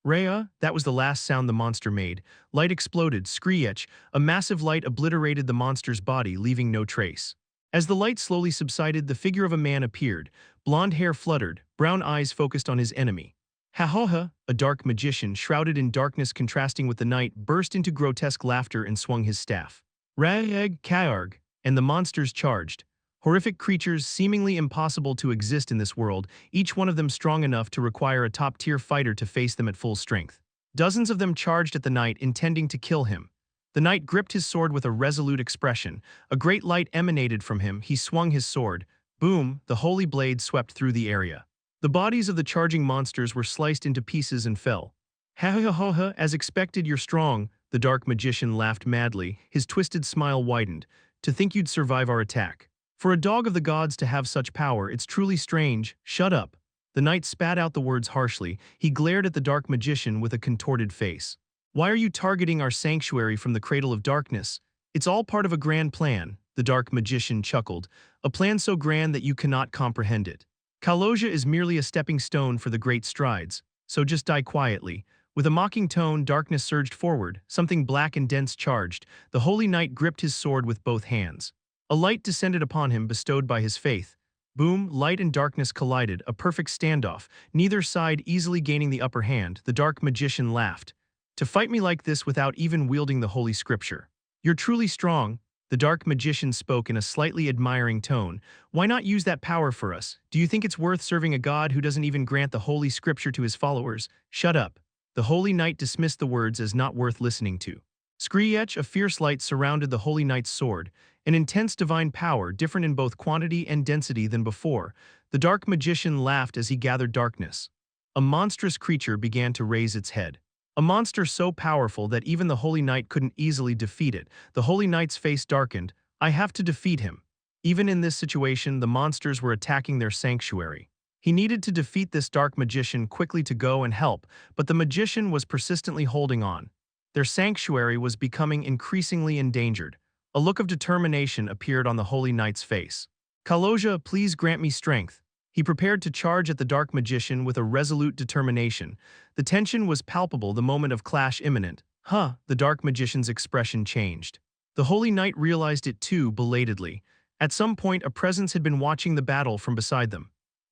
Speaker 1: Rhea, that was the last sound the monster made. Light exploded, screech. A massive light obliterated the monster's body, leaving no trace. As the light slowly subsided, the figure of a man appeared. Blonde hair fluttered, brown eyes focused on his enemy. Ha-ha-ha, a dark magician, shrouded in darkness contrasting with the night, burst into grotesque laughter and swung his staff. Rag, Kaarg, and the monsters charged. Horrific creatures seemingly impossible to exist in this world, each one of them strong enough to require a top-tier fighter to face them at full strength. Dozens of them charged at the knight, intending to kill him. The knight gripped his sword with a resolute expression. A great light emanated from him. He swung his sword. Boom, the holy blade swept through the area. The bodies of the charging monsters were sliced into pieces and fell. Ha-ha-ha-ha, as expected, you're strong, the dark magician laughed madly. His twisted smile widened. To think you'd survive our attack. For a dog of the gods to have such power, it's truly strange. Shut up. The knight spat out the words harshly. He glared at the dark magician with a contorted face. Why are you targeting our sanctuary from the cradle of darkness? It's all part of a grand plan, the dark magician chuckled. A plan so grand that you cannot comprehend it. Kaloja is merely a stepping stone for the great strides, so just die quietly. With a mocking tone, darkness surged forward, something black and dense charged. The holy knight gripped his sword with both hands. A light descended upon him, bestowed by his faith. Boom, light and darkness collided, a perfect standoff, neither side easily gaining the upper hand. The dark magician laughed. To fight me like this without even wielding the holy scripture. You're truly strong. The dark magician spoke in a slightly admiring tone. Why not use that power for us? Do you think it's worth serving a god who doesn't even grant the holy scripture to his followers? Shut up. The holy knight dismissed the words as not worth listening to. Screech, a fierce light surrounded the holy knight's sword. An intense divine power, different in both quantity and density than before. The dark magician laughed as he gathered darkness. A monstrous creature began to raise its head. A monster so powerful that even the holy knight couldn't easily defeat it. The holy knight's face darkened. I have to defeat him. Even in this situation, the monsters were attacking their sanctuary. He needed to defeat this dark magician quickly to go and help, but the magician was persistently holding on. Their sanctuary was becoming increasingly endangered. A look of determination appeared on the holy knight's face. Kaloja, please grant me strength. He prepared to charge at the dark magician with a resolute determination. The tension was palpable, the moment of clash imminent. The dark magician's expression changed. The Holy Knight realized it too, belatedly. At some point, a presence had been watching the battle from beside them.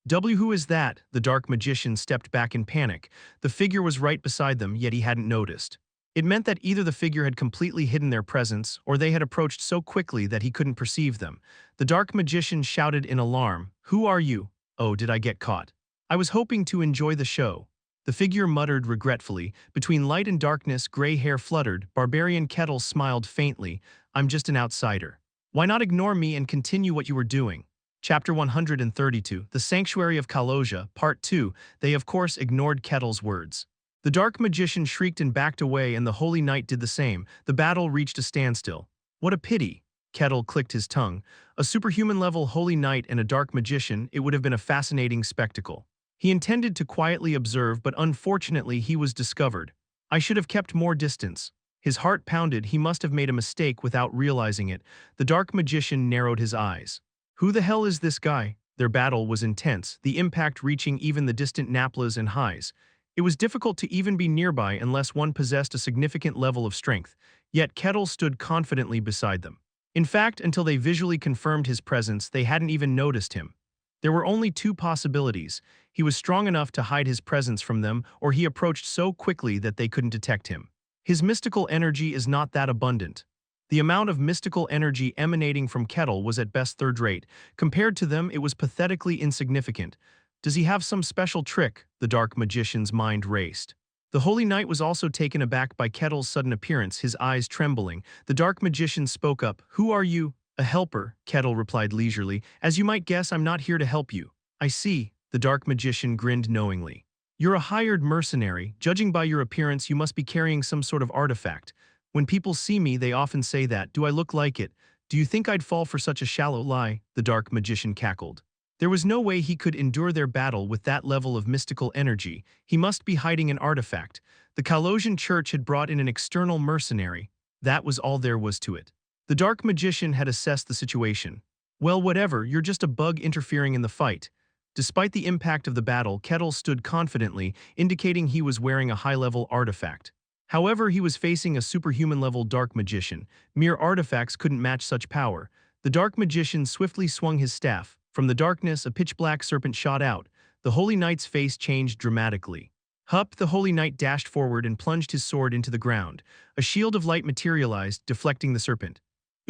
Speaker 1: Who is that? The dark magician stepped back in panic. The figure was right beside them, yet he hadn't noticed. It meant that either the figure had completely hidden their presence, or they had approached so quickly that he couldn't perceive them. The dark magician shouted in alarm, "Who are you? Oh, did I get caught? I was hoping to enjoy the show." The figure muttered regretfully. Between light and darkness, gray hair fluttered. Barbarian Kettle smiled faintly. "I'm just an outsider. Why not ignore me and continue what you were doing?" Chapter 132, The Sanctuary of Kaloja, Part 2. They of course ignored Kettle's words. The dark magician shrieked and backed away, and the Holy Knight did the same. The battle reached a standstill. "What a pity." Kettle clicked his tongue. A superhuman-level Holy Knight and a dark magician, it would have been a fascinating spectacle. He intended to quietly observe, but unfortunately he was discovered. "I should have kept more distance." His heart pounded. He must have made a mistake without realizing it. The dark magician narrowed his eyes. Who the hell is this guy? Their battle was intense, the impact reaching even the distant Naplas and highs. It was difficult to even be nearby unless one possessed a significant level of strength, yet Kettle stood confidently beside them. In fact, until they visually confirmed his presence, they hadn't even noticed him. There were only two possibilities. He was strong enough to hide his presence from them, or he approached so quickly that they couldn't detect him. His mystical energy is not that abundant. The amount of mystical energy emanating from Kettle was at best third-rate. Compared to them, it was pathetically insignificant. Does he have some special trick? The dark magician's mind raced. The Holy Knight was also taken aback by Kettle's sudden appearance, his eyes trembling. The dark magician spoke up. "Who are you?" "A helper," Kettle replied leisurely. "As you might guess, I'm not here to help you." "I see." The dark magician grinned knowingly. "You're a hired mercenary. Judging by your appearance, you must be carrying some sort of artifact. When people see me, they often say that. Do I look like it? Do you think I'd fall for such a shallow lie?" The dark magician cackled. There was no way he could endure their battle with that level of mystical energy. He must be hiding an artifact. The Kalosian church had brought in an external mercenary. That was all there was to it. The dark magician had assessed the situation. "Well, whatever, you're just a bug interfering in the fight." Despite the impact of the battle, Kettle stood confidently, indicating he was wearing a high-level artifact. However, he was facing a superhuman-level dark magician. Mere artifacts couldn't match such power. The dark magician swiftly swung his staff. From the darkness, a pitch-black serpent shot out. The Holy Knight's face changed dramatically. Hup! The Holy Knight dashed forward and plunged his sword into the ground. A shield of light materialized, deflecting the serpent.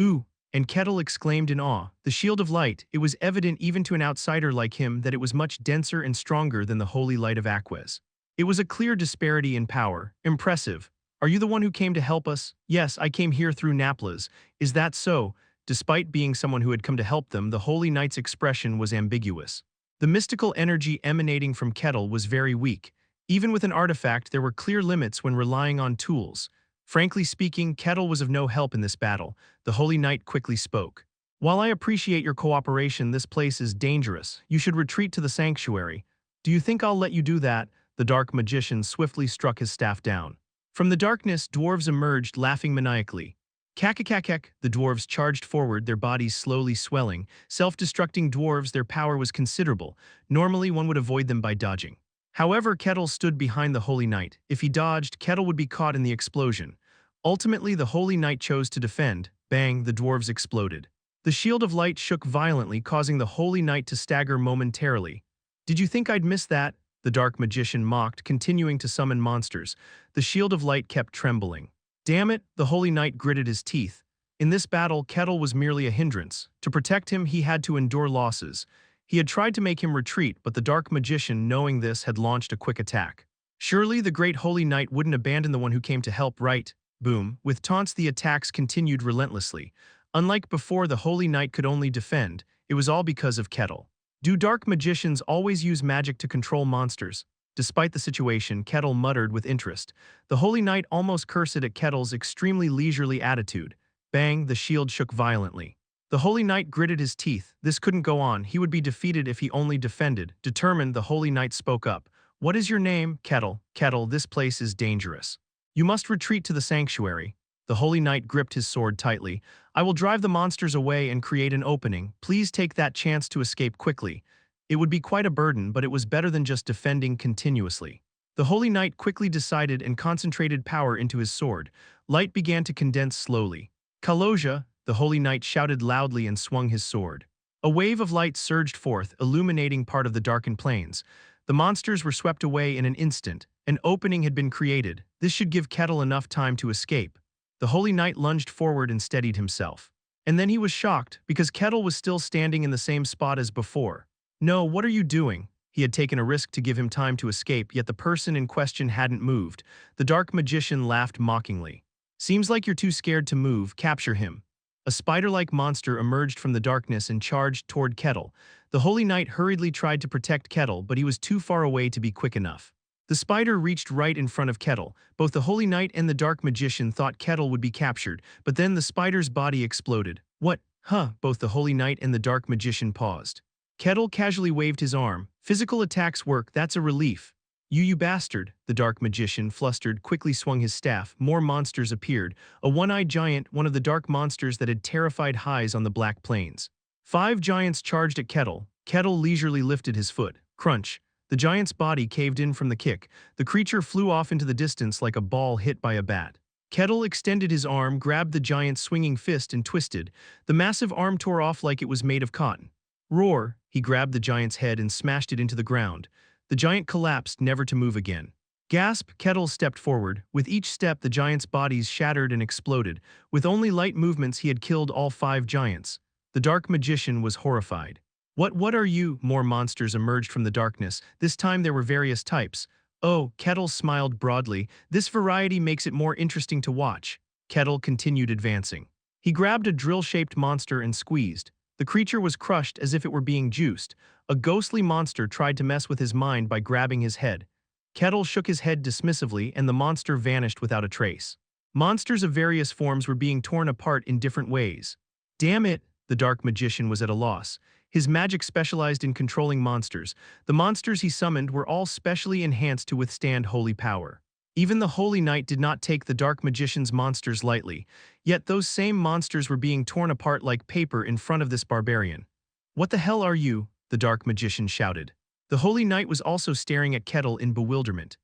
Speaker 1: "Ooh!" And Kettle exclaimed in awe. The shield of light, it was evident even to an outsider like him that it was much denser and stronger than the holy light of Aquez. It was a clear disparity in power. Impressive. "Are you the one who came to help us?" "Yes, I came here through Naplas." "Is that so?" Despite being someone who had come to help them, the Holy Knight's expression was ambiguous. The mystical energy emanating from Kettle was very weak. Even with an artifact, there were clear limits when relying on tools. Frankly speaking, Kettle was of no help in this battle. The Holy Knight quickly spoke. "While I appreciate your cooperation, this place is dangerous. You should retreat to the sanctuary." "Do you think I'll let you do that?" The dark magician swiftly struck his staff down. From the darkness, dwarves emerged, laughing maniacally. Kakakakak, the dwarves charged forward, their bodies slowly swelling. Self-destructing dwarves, their power was considerable. Normally, one would avoid them by dodging. However, Kettle stood behind the Holy Knight. If he dodged, Kettle would be caught in the explosion. Ultimately, the Holy Knight chose to defend. Bang, the dwarves exploded. The shield of light shook violently, causing the Holy Knight to stagger momentarily. "Did you think I'd miss that?" The dark magician mocked, continuing to summon monsters. The shield of light kept trembling. "Damn it," the Holy Knight gritted his teeth. In this battle, Kettle was merely a hindrance. To protect him, he had to endure losses. He had tried to make him retreat, but the dark magician, knowing this, had launched a quick attack. Surely the great Holy Knight wouldn't abandon the one who came to help, right? Boom. With taunts, the attacks continued relentlessly. Unlike before, the Holy Knight could only defend. It was all because of Kettle. Do dark magicians always use magic to control monsters? Despite the situation, Kettle muttered with interest. The Holy Knight almost cursed at Kettle's extremely leisurely attitude. Bang, the shield shook violently. The Holy Knight gritted his teeth. This couldn't go on. He would be defeated if he only defended. Determined, the Holy Knight spoke up. "What is your name?" "Kettle." "Kettle, this place is dangerous. You must retreat to the sanctuary." The Holy Knight gripped his sword tightly. "I will drive the monsters away and create an opening. Please take that chance to escape quickly." It would be quite a burden, but it was better than just defending continuously. The Holy Knight quickly decided and concentrated power into his sword. Light began to condense slowly. Kaloja, the Holy Knight shouted loudly and swung his sword. A wave of light surged forth, illuminating part of the darkened plains. The monsters were swept away in an instant. An opening had been created. This should give Kettle enough time to escape. The Holy Knight lunged forward and steadied himself. And then he was shocked, because Kettle was still standing in the same spot as before. "No, what are you doing?" He had taken a risk to give him time to escape, yet the person in question hadn't moved. The dark magician laughed mockingly. "Seems like you're too scared to move. Capture him." A spider-like monster emerged from the darkness and charged toward Kettle. The Holy Knight hurriedly tried to protect Kettle, but he was too far away to be quick enough. The spider reached right in front of Kettle. Both the Holy Knight and the dark magician thought Kettle would be captured, but then the spider's body exploded. "What? Huh?" Both the Holy Knight and the dark magician paused. Kettle casually waved his arm. "Physical attacks work, that's a relief." You bastard," the dark magician, flustered, quickly swung his staff. More monsters appeared. A one-eyed giant, one of the dark monsters that had terrified highs on the Black Plains. 5 giants charged at Kettle. Kettle leisurely lifted his foot. Crunch. The giant's body caved in from the kick. The creature flew off into the distance like a ball hit by a bat. Kettle extended his arm, grabbed the giant's swinging fist, and twisted. The massive arm tore off like it was made of cotton. Roar! He grabbed the giant's head and smashed it into the ground. The giant collapsed, never to move again. Gasp! Kettle stepped forward. With each step, the giant's bodies shattered and exploded. With only light movements, he had killed all 5 giants. The dark magician was horrified. What are you?" More monsters emerged from the darkness. This time there were various types. "Oh," Kettle smiled broadly. "This variety makes it more interesting to watch." Kettle continued advancing. He grabbed a drill-shaped monster and squeezed. The creature was crushed as if it were being juiced. A ghostly monster tried to mess with his mind by grabbing his head. Kettle shook his head dismissively, and the monster vanished without a trace. Monsters of various forms were being torn apart in different ways. "Damn it!" The dark magician was at a loss. His magic specialized in controlling monsters. The monsters he summoned were all specially enhanced to withstand holy power. Even the Holy Knight did not take the dark magician's monsters lightly. Yet those same monsters were being torn apart like paper in front of this barbarian. "What the hell are you?" the dark magician shouted. The Holy Knight was also staring at Kettle in bewilderment.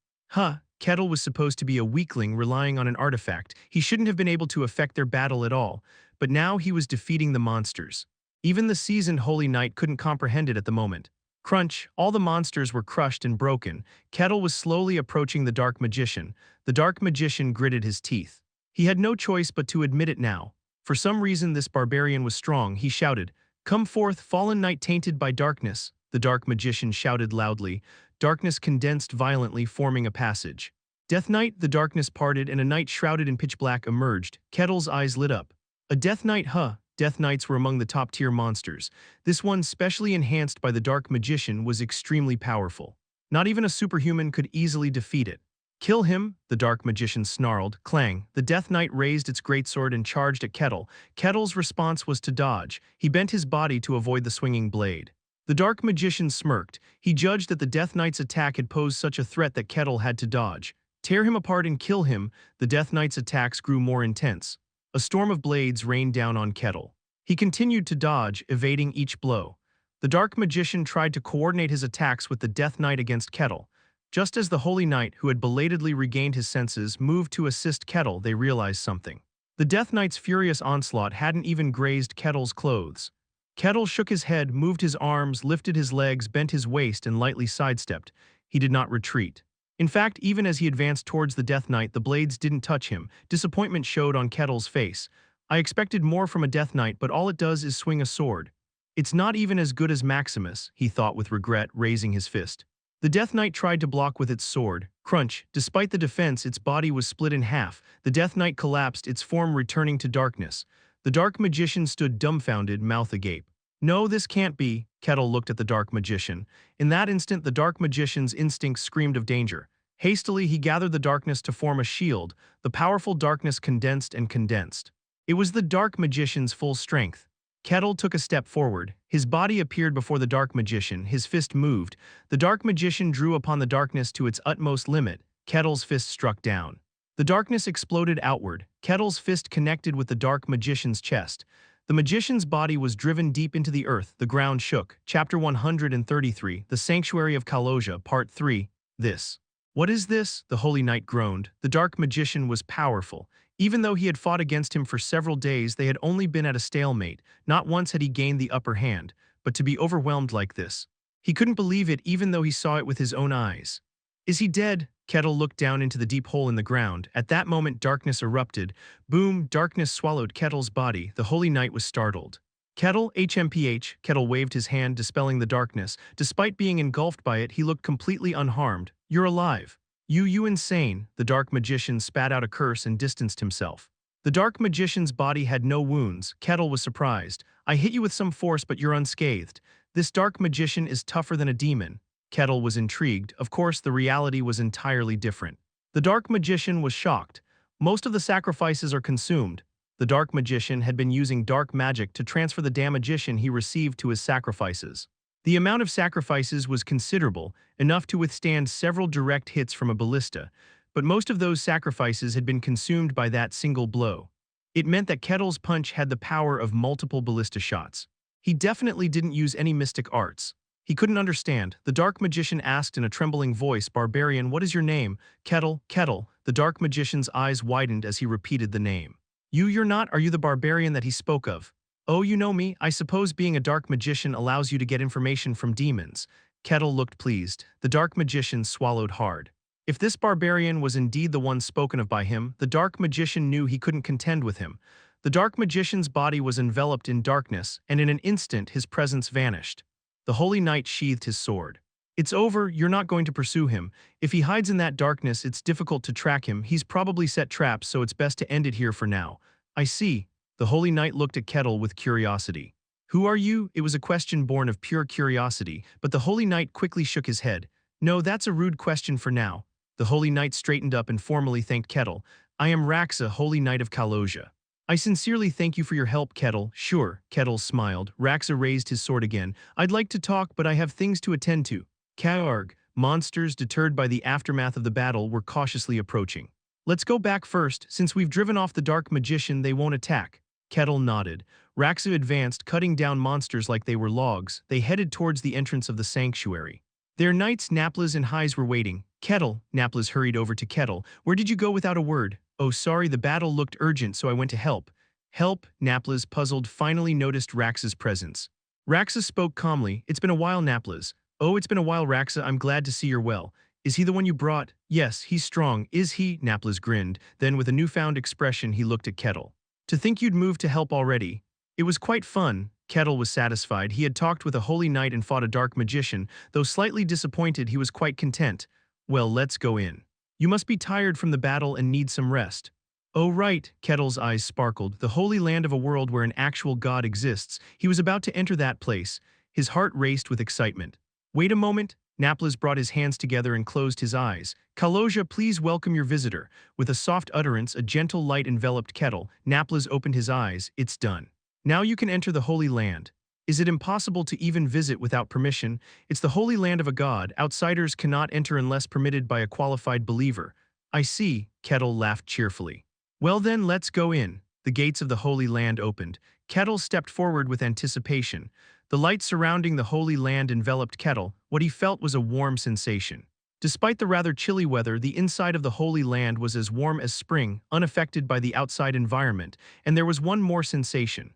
Speaker 1: Kettle was supposed to be a weakling relying on an artifact. He shouldn't have been able to affect their battle at all. But now he was defeating the monsters. Even the seasoned Holy Knight couldn't comprehend it at the moment. Crunch! All the monsters were crushed and broken. Kettle was slowly approaching the dark magician. The dark magician gritted his teeth. He had no choice but to admit it now. For some reason this barbarian was strong. He shouted, "Come forth, fallen knight tainted by darkness." The dark magician shouted loudly. Darkness condensed violently, forming a passage. "Death Knight!" The darkness parted and a knight shrouded in pitch black emerged. Kettle's eyes lit up. A Death Knight, huh? Death Knights were among the top-tier monsters. This one, specially enhanced by the dark magician, was extremely powerful. Not even a superhuman could easily defeat it. "Kill him!" the dark magician snarled. Clang! The Death Knight raised its greatsword and charged at Kettle. Kettle's response was to dodge. He bent his body to avoid the swinging blade. The dark magician smirked. He judged that the Death Knight's attack had posed such a threat that Kettle had to dodge. Tear him apart and kill him. The Death Knight's attacks grew more intense. A storm of blades rained down on Kettle. He continued to dodge, evading each blow. The dark magician tried to coordinate his attacks with the Death Knight against Kettle. Just as the Holy Knight, who had belatedly regained his senses, moved to assist Kettle, they realized something. The Death Knight's furious onslaught hadn't even grazed Kettle's clothes. Kettle shook his head, moved his arms, lifted his legs, bent his waist, and lightly sidestepped. He did not retreat. In fact, even as he advanced towards the Death Knight, the blades didn't touch him. Disappointment showed on Kettle's face. "I expected more from a Death Knight, but all it does is swing a sword. It's not even as good as Maximus," he thought with regret, raising his fist. The Death Knight tried to block with its sword. Crunch! Despite the defense, its body was split in half. The Death Knight collapsed, its form returning to darkness. The dark magician stood dumbfounded, mouth agape. "No, this can't be." Kettle looked at the dark magician. In that instant, the dark magician's instincts screamed of danger. Hastily, he gathered the darkness to form a shield. The powerful darkness condensed and condensed. It was the dark magician's full strength. Kettle took a step forward. His body appeared before the dark magician. His fist moved. The dark magician drew upon the darkness to its utmost limit. Kettle's fist struck down. The darkness exploded outward. Kettle's fist connected with the dark magician's chest. The magician's body was driven deep into the earth, the ground shook. Chapter 133, The Sanctuary of Kaloja, Part 3, This. What is this? The Holy Knight groaned. The dark magician was powerful. Even though he had fought against him for several days, they had only been at a stalemate. Not once had he gained the upper hand, but to be overwhelmed like this. He couldn't believe it even though he saw it with his own eyes. Is he dead? Kettle looked down into the deep hole in the ground. At that moment darkness erupted. Boom, darkness swallowed Kettle's body. The Holy Knight was startled. Kettle, HMPH, Kettle waved his hand dispelling the darkness. Despite being engulfed by it, he looked completely unharmed. You're alive. You insane. The dark magician spat out a curse and distanced himself. The dark magician's body had no wounds. Kettle was surprised. I hit you with some force but you're unscathed. This dark magician is tougher than a demon. Kettle was intrigued. Of course, the reality was entirely different. The dark magician was shocked. Most of the sacrifices are consumed. The dark magician had been using dark magic to transfer the damagician he received to his sacrifices. The amount of sacrifices was considerable, enough to withstand several direct hits from a ballista, but most of those sacrifices had been consumed by that single blow. It meant that Kettle's punch had the power of multiple ballista shots. He definitely didn't use any mystic arts. He couldn't understand. The dark magician asked in a trembling voice, Barbarian, what is your name? Kettle, Kettle. The dark magician's eyes widened as he repeated the name. You're not, are you the barbarian that he spoke of? Oh, you know me, I suppose being a dark magician allows you to get information from demons. Kettle looked pleased. The dark magician swallowed hard. If this barbarian was indeed the one spoken of by him, the dark magician knew he couldn't contend with him. The dark magician's body was enveloped in darkness, and in an instant his presence vanished. The Holy Knight sheathed his sword. It's over, you're not going to pursue him. If he hides in that darkness, it's difficult to track him. He's probably set traps, so it's best to end it here for now. I see. The Holy Knight looked at Kettle with curiosity. Who are you? It was a question born of pure curiosity, but the Holy Knight quickly shook his head. No, that's a rude question for now. The Holy Knight straightened up and formally thanked Kettle. I am Raxa, Holy Knight of Kaloja. I sincerely thank you for your help, Kettle. Sure, Kettle smiled. Raxa raised his sword again. I'd like to talk, but I have things to attend to. Kaarg. Monsters, deterred by the aftermath of the battle, were cautiously approaching. Let's go back first. Since we've driven off the dark magician, they won't attack. Kettle nodded. Raxa advanced, cutting down monsters like they were logs. They headed towards the entrance of the sanctuary. Their knights, Naplas and Highs, were waiting. Kettle, Naplas hurried over to Kettle. Where did you go without a word? Oh, sorry, the battle looked urgent, so I went to help. Help? Naplas, puzzled, finally noticed Raxa's presence. Raxa spoke calmly. It's been a while, Naplas. Oh, it's been a while, Raxa. I'm glad to see you're well. Is he the one you brought? Yes, he's strong. Is he? Naplas grinned. Then, with a newfound expression, he looked at Kettle. To think you'd moved to help already. It was quite fun. Kettle was satisfied. He had talked with a holy knight and fought a dark magician. Though slightly disappointed, he was quite content. Well, let's go in. You must be tired from the battle and need some rest. Oh, right, Kettle's eyes sparkled. The holy land of a world where an actual god exists. He was about to enter that place. His heart raced with excitement. Wait a moment. Naplas brought his hands together and closed his eyes. Kaloja, please welcome your visitor. With a soft utterance, a gentle light enveloped Kettle. Naplas opened his eyes. It's done. Now you can enter the holy land. Is it impossible to even visit without permission? It's the holy land of a god. Outsiders cannot enter unless permitted by a qualified believer. I see, Kettle laughed cheerfully. Well then, let's go in. The gates of the holy land opened. Kettle stepped forward with anticipation. The light surrounding the holy land enveloped Kettle. What he felt was a warm sensation. Despite the rather chilly weather, the inside of the holy land was as warm as spring, unaffected by the outside environment, and there was one more sensation.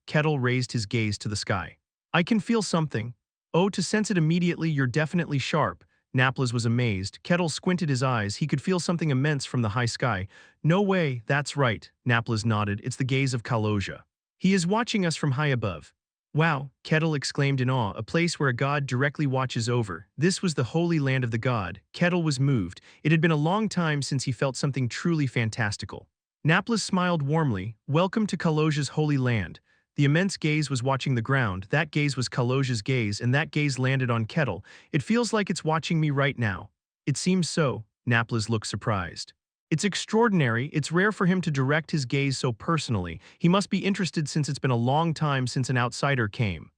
Speaker 1: Kettle raised his gaze to the sky. I can feel something. Oh, to sense it immediately, you're definitely sharp. Naplas was amazed. Kettle squinted his eyes. He could feel something immense from the high sky. No way, that's right. Naplas nodded. It's the gaze of Kaloja. He is watching us from high above. Wow, Kettle exclaimed in awe, a place where a god directly watches over. This was the holy land of the god. Kettle was moved. It had been a long time since he felt something truly fantastical. Naplas smiled warmly. Welcome to Kaloja's holy land. The immense gaze was watching the ground. That gaze was Kaloja's gaze, and that gaze landed on Kettle. It feels like it's watching me right now. It seems so. Naplas looked surprised. It's extraordinary. It's rare for him to direct his gaze so personally. He must be interested since it's been a long time since an outsider came.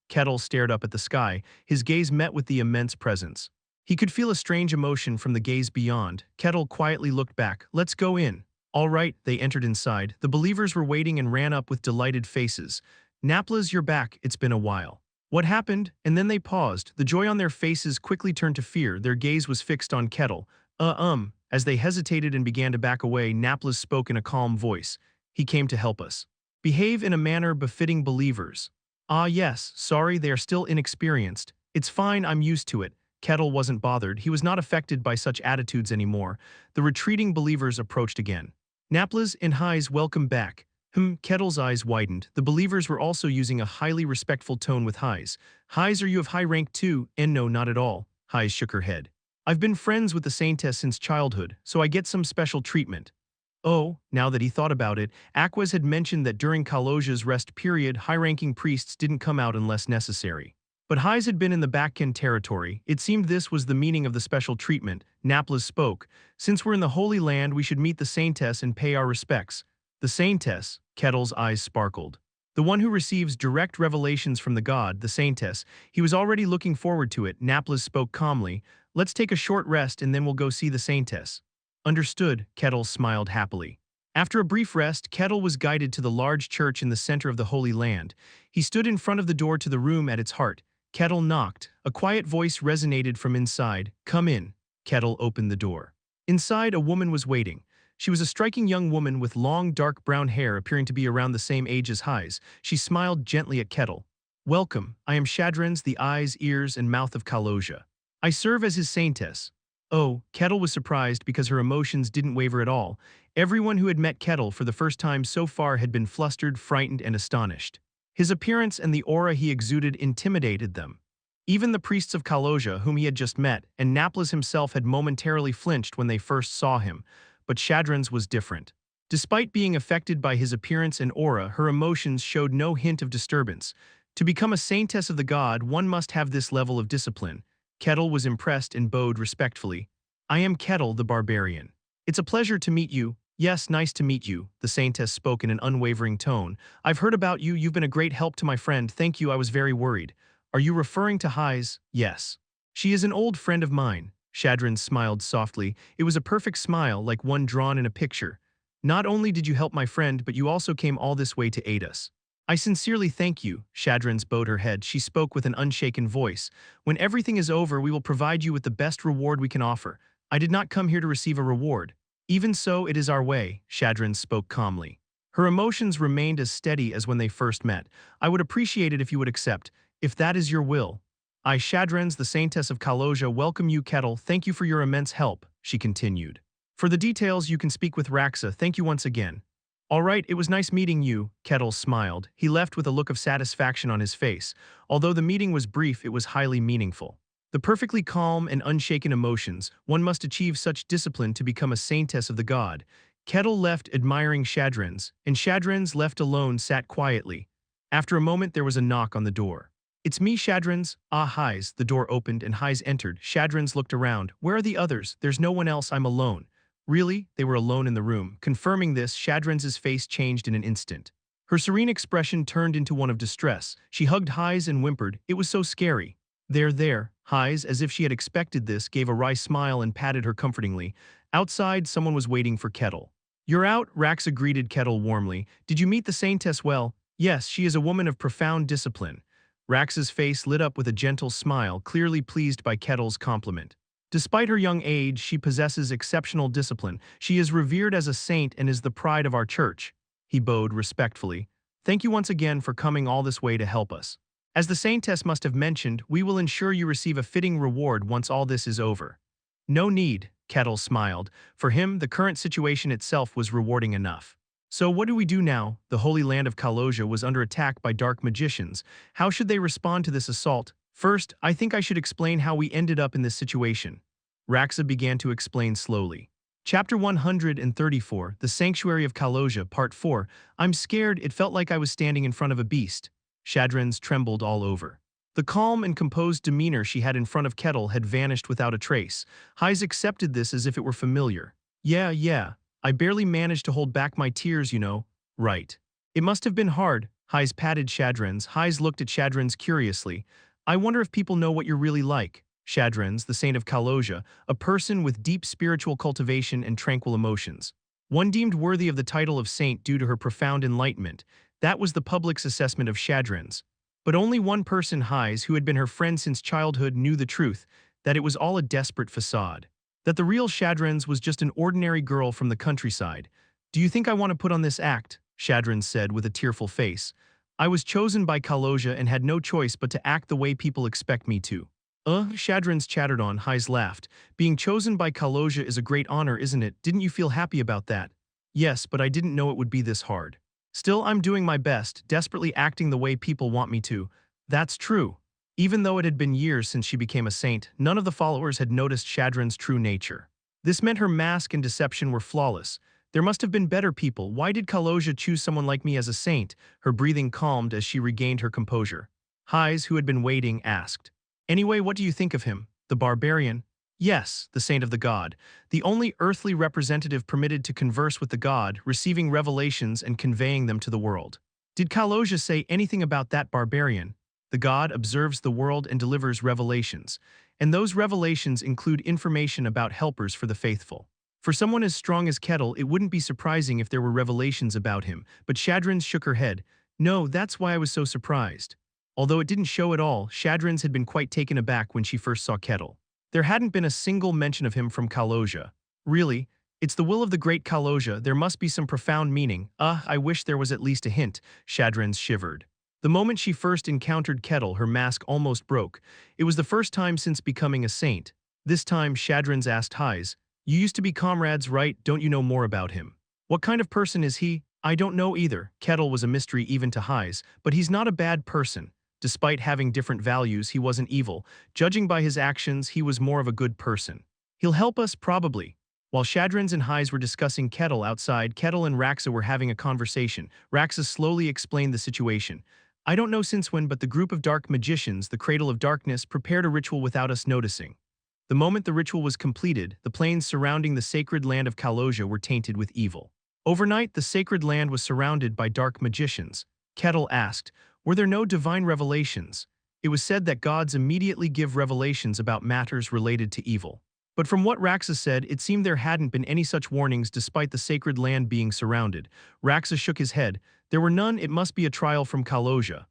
Speaker 1: Kettle stared up at the sky. His gaze met with the immense presence. He could feel a strange emotion from the gaze beyond. Kettle quietly looked back. Let's go in. All right, they entered inside. The believers were waiting and ran up with delighted faces. Naplas, you're back. It's been a while. What happened? And then they paused. The joy on their faces quickly turned to fear. Their gaze was fixed on Kettle. As they hesitated and began to back away, Naplas spoke in a calm voice. He came to help us. Behave in a manner befitting believers. Ah, yes, sorry, they are still inexperienced. It's fine, I'm used to it. Kettle wasn't bothered. He was not affected by such attitudes anymore. The retreating believers approached again. Naplas and Hayes, welcome back. Kettle's eyes widened. The believers were also using a highly respectful tone with Hayes. Hayes, are you of high rank too? And no, not at all. Hayes shook her head. I've been friends with the Saintess since childhood, so I get some special treatment. Oh, now that he thought about it, Aquas had mentioned that during Kaloja's rest period, high-ranking priests didn't come out unless necessary. But Hayes had been in the Backkin territory. It seemed this was the meaning of the special treatment. Naplas spoke. Since we're in the Holy Land, we should meet the Saintess and pay our respects. The Saintess, Kettle's eyes sparkled. The one who receives direct revelations from the god, the Saintess. He was already looking forward to it. Naplas spoke calmly. Let's take a short rest and then we'll go see the Saintess. Understood, Kettle smiled happily. After a brief rest, Kettle was guided to the large church in the center of the Holy Land. He stood in front of the door to the room at its heart. Kettle knocked. A quiet voice resonated from inside. Come in. Kettle opened the door. Inside, a woman was waiting. She was a striking young woman with long, dark brown hair appearing to be around the same age as Hayes. She smiled gently at Kettle. Welcome, I am Shadrens, the eyes, ears, and mouth of Kaloja. I serve as his Saintess. Oh, Kettle was surprised because her emotions didn't waver at all. Everyone who had met Kettle for the first time so far had been flustered, frightened, and astonished. His appearance and the aura he exuded intimidated them. Even the priests of Kaloja, whom he had just met, and Naplas himself had momentarily flinched when they first saw him. But Shadrens was different. Despite being affected by his appearance and aura, her emotions showed no hint of disturbance. To become a Saintess of the god, one must have this level of discipline. Kettle was impressed and bowed respectfully. I am Kettle, the Barbarian. It's a pleasure to meet you. Yes, nice to meet you, the Saintess spoke in an unwavering tone. I've heard about you, you've been a great help to my friend, thank you, I was very worried. Are you referring to Hayes? Yes. She is an old friend of mine. Shadrens smiled softly. It was a perfect smile, like one drawn in a picture. Not only did you help my friend, but you also came all this way to aid us. I sincerely thank you, Shadrens bowed her head. She spoke with an unshaken voice. When everything is over, we will provide you with the best reward we can offer. I did not come here to receive a reward. Even so, it is our way, Shadrens spoke calmly. Her emotions remained as steady as when they first met. I would appreciate it if you would accept, if that is your will. I, Shadrens, the Saintess of Kaloja, welcome you, Kettle. Thank you for your immense help, she continued. For the details, you can speak with Raxa. Thank you once again. All right, it was nice meeting you, Kettle smiled. He left with a look of satisfaction on his face. Although the meeting was brief, it was highly meaningful. The perfectly calm and unshaken emotions, one must achieve such discipline to become a Saintess of the god. Kettle left admiring Shadrens, and Shadrens, left alone, sat quietly. After a moment, there was a knock on the door. It's me, Shadrens. Ah, Hayes. The door opened and Hayes entered. Shadrens looked around. Where are the others? There's no one else, I'm alone. Really? They were alone in the room. Confirming this, Shadrens' face changed in an instant. Her serene expression turned into one of distress. She hugged Hayes and whimpered, it was so scary. There. Hayes, as if she had expected this, gave a wry smile and patted her comfortingly. Outside, someone was waiting for Kettle. You're out, Raxa greeted Kettle warmly. Did you meet the Saintess well? Yes, she is a woman of profound discipline. Raxa's face lit up with a gentle smile, clearly pleased by Kettle's compliment. Despite her young age, she possesses exceptional discipline. She is revered as a saint and is the pride of our church. He bowed respectfully. Thank you once again for coming all this way to help us. As the Saintess must have mentioned, we will ensure you receive a fitting reward once all this is over. No need, Kettle smiled. For him, the current situation itself was rewarding enough. So what do we do now? The Holy Land of Kaloja was under attack by dark magicians. How should they respond to this assault? First, I think I should explain how we ended up in this situation. Raxa began to explain slowly. Chapter 134, The Sanctuary of Kaloja, Part 4. I'm scared, it felt like I was standing in front of a beast. Shadrens trembled all over. The calm and composed demeanor she had in front of Kettle had vanished without a trace. Hayes accepted this as if it were familiar. Yeah. I barely managed to hold back my tears, you know. Right. It must have been hard. Hayes patted Shadrens. Hayes looked at Shadrens curiously. I wonder if people know what you're really like. Shadrens, the saint of Kaloja, a person with deep spiritual cultivation and tranquil emotions. One deemed worthy of the title of saint due to her profound enlightenment. That was the public's assessment of Shadrin's. But only one person, Hise, who had been her friend since childhood, knew the truth, that it was all a desperate facade. That the real Shadrin's was just an ordinary girl from the countryside. "Do you think I want to put on this act?" Shadrin said with a tearful face. "I was chosen by Kaloja and had no choice but to act the way people expect me to." Shadrin's chattered on. Hise laughed. "Being chosen by Kaloja is a great honor, isn't it? Didn't you feel happy about that?" "Yes, but I didn't know it would be this hard. Still, I'm doing my best, desperately acting the way people want me to." "That's true." Even though it had been years since she became a saint, none of the followers had noticed Shadrin's true nature. This meant her mask and deception were flawless. There must have been better people. Why did Kaloja choose someone like me as a saint? Her breathing calmed as she regained her composure. Hise, who had been waiting, asked, "Anyway, what do you think of him? The barbarian?" "Yes, the saint of the god. The only earthly representative permitted to converse with the god, receiving revelations and conveying them to the world." "Did Kaloja say anything about that barbarian?" "The god observes the world and delivers revelations. And those revelations include information about helpers for the faithful. For someone as strong as Kettle, it wouldn't be surprising if there were revelations about him." But Shadrin shook her head. "No, that's why I was so surprised." Although it didn't show at all, Shadrin's had been quite taken aback when she first saw Kettle. There hadn't been a single mention of him from Kaloja. "Really? It's the will of the great Kaloja. There must be some profound meaning." I wish there was at least a hint." Shadrin's shivered. The moment she first encountered Kettle, her mask almost broke. It was the first time since becoming a saint. This time, Shadrin's asked Hise, "You used to be comrades, right? Don't you know more about him?" "What kind of person is he?" "I don't know either." Kettle was a mystery even to Hise, but he's not a bad person. Despite having different values, he wasn't evil. Judging by his actions, he was more of a good person. "He'll help us, probably." While Shadrin's and Hise were discussing Kettle outside, Kettle and Raxa were having a conversation. Raxa slowly explained the situation. "I don't know since when, but the group of dark magicians, the Cradle of Darkness, prepared a ritual without us noticing. The moment the ritual was completed, the plains surrounding the sacred land of Kaloja were tainted with evil. Overnight, the sacred land was surrounded by dark magicians." Kettle asked, "Were there no divine revelations?" "It was said that gods immediately give revelations about matters related to evil. But from what Raxa said, it seemed there hadn't been any such warnings despite the sacred land being surrounded." Raxa shook his head. "There were none. It must be a trial from Kaloja."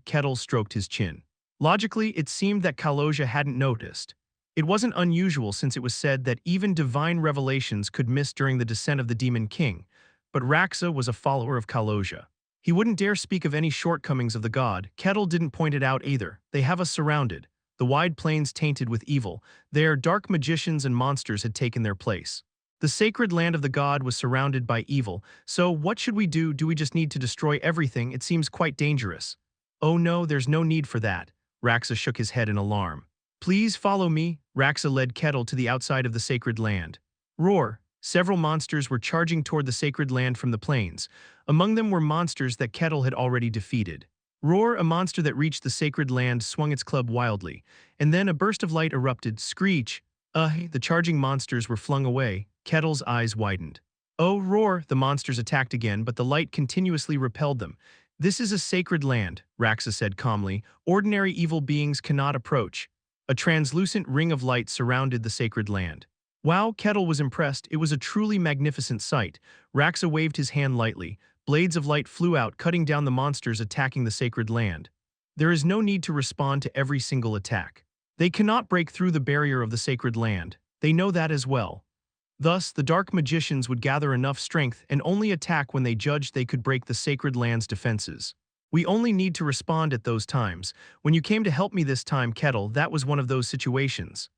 Speaker 1: Kettle stroked his chin. Logically, it seemed that Kaloja hadn't noticed. It wasn't unusual since it was said that even divine revelations could miss during the descent of the Demon King. But Raxa was a follower of Kaloja. He wouldn't dare speak of any shortcomings of the god. Kettle didn't point it out either. "They have us surrounded. The wide plains tainted with evil. There, dark magicians and monsters had taken their place. The sacred land of the god was surrounded by evil. So what should we do? Do we just need to destroy everything? It seems quite dangerous." "Oh no, there's no need for that." Raxa shook his head in alarm. "Please follow me." Raxa led Kettle to the outside of the sacred land. Roar! Several monsters were charging toward the sacred land from the plains. Among them were monsters that Kettle had already defeated. Roar! A monster that reached the sacred land swung its club wildly, and then a burst of light erupted. Screech! The charging monsters were flung away. Kettle's eyes widened. "Oh, Roar!" The monsters attacked again, but the light continuously repelled them. "This is a sacred land," Raxa said calmly. "Ordinary evil beings cannot approach." A translucent ring of light surrounded the sacred land. Wow, Kettle was impressed. It was a truly magnificent sight. Raxa waved his hand lightly. Blades of light flew out, cutting down the monsters attacking the sacred land. There is no need to respond to every single attack. They cannot break through the barrier of the sacred land. They know that as well. Thus, the dark magicians would gather enough strength and only attack when they judged they could break the sacred land's defenses. "We only need to respond at those times. When you came to help me this time, Kettle, that was one of those situations."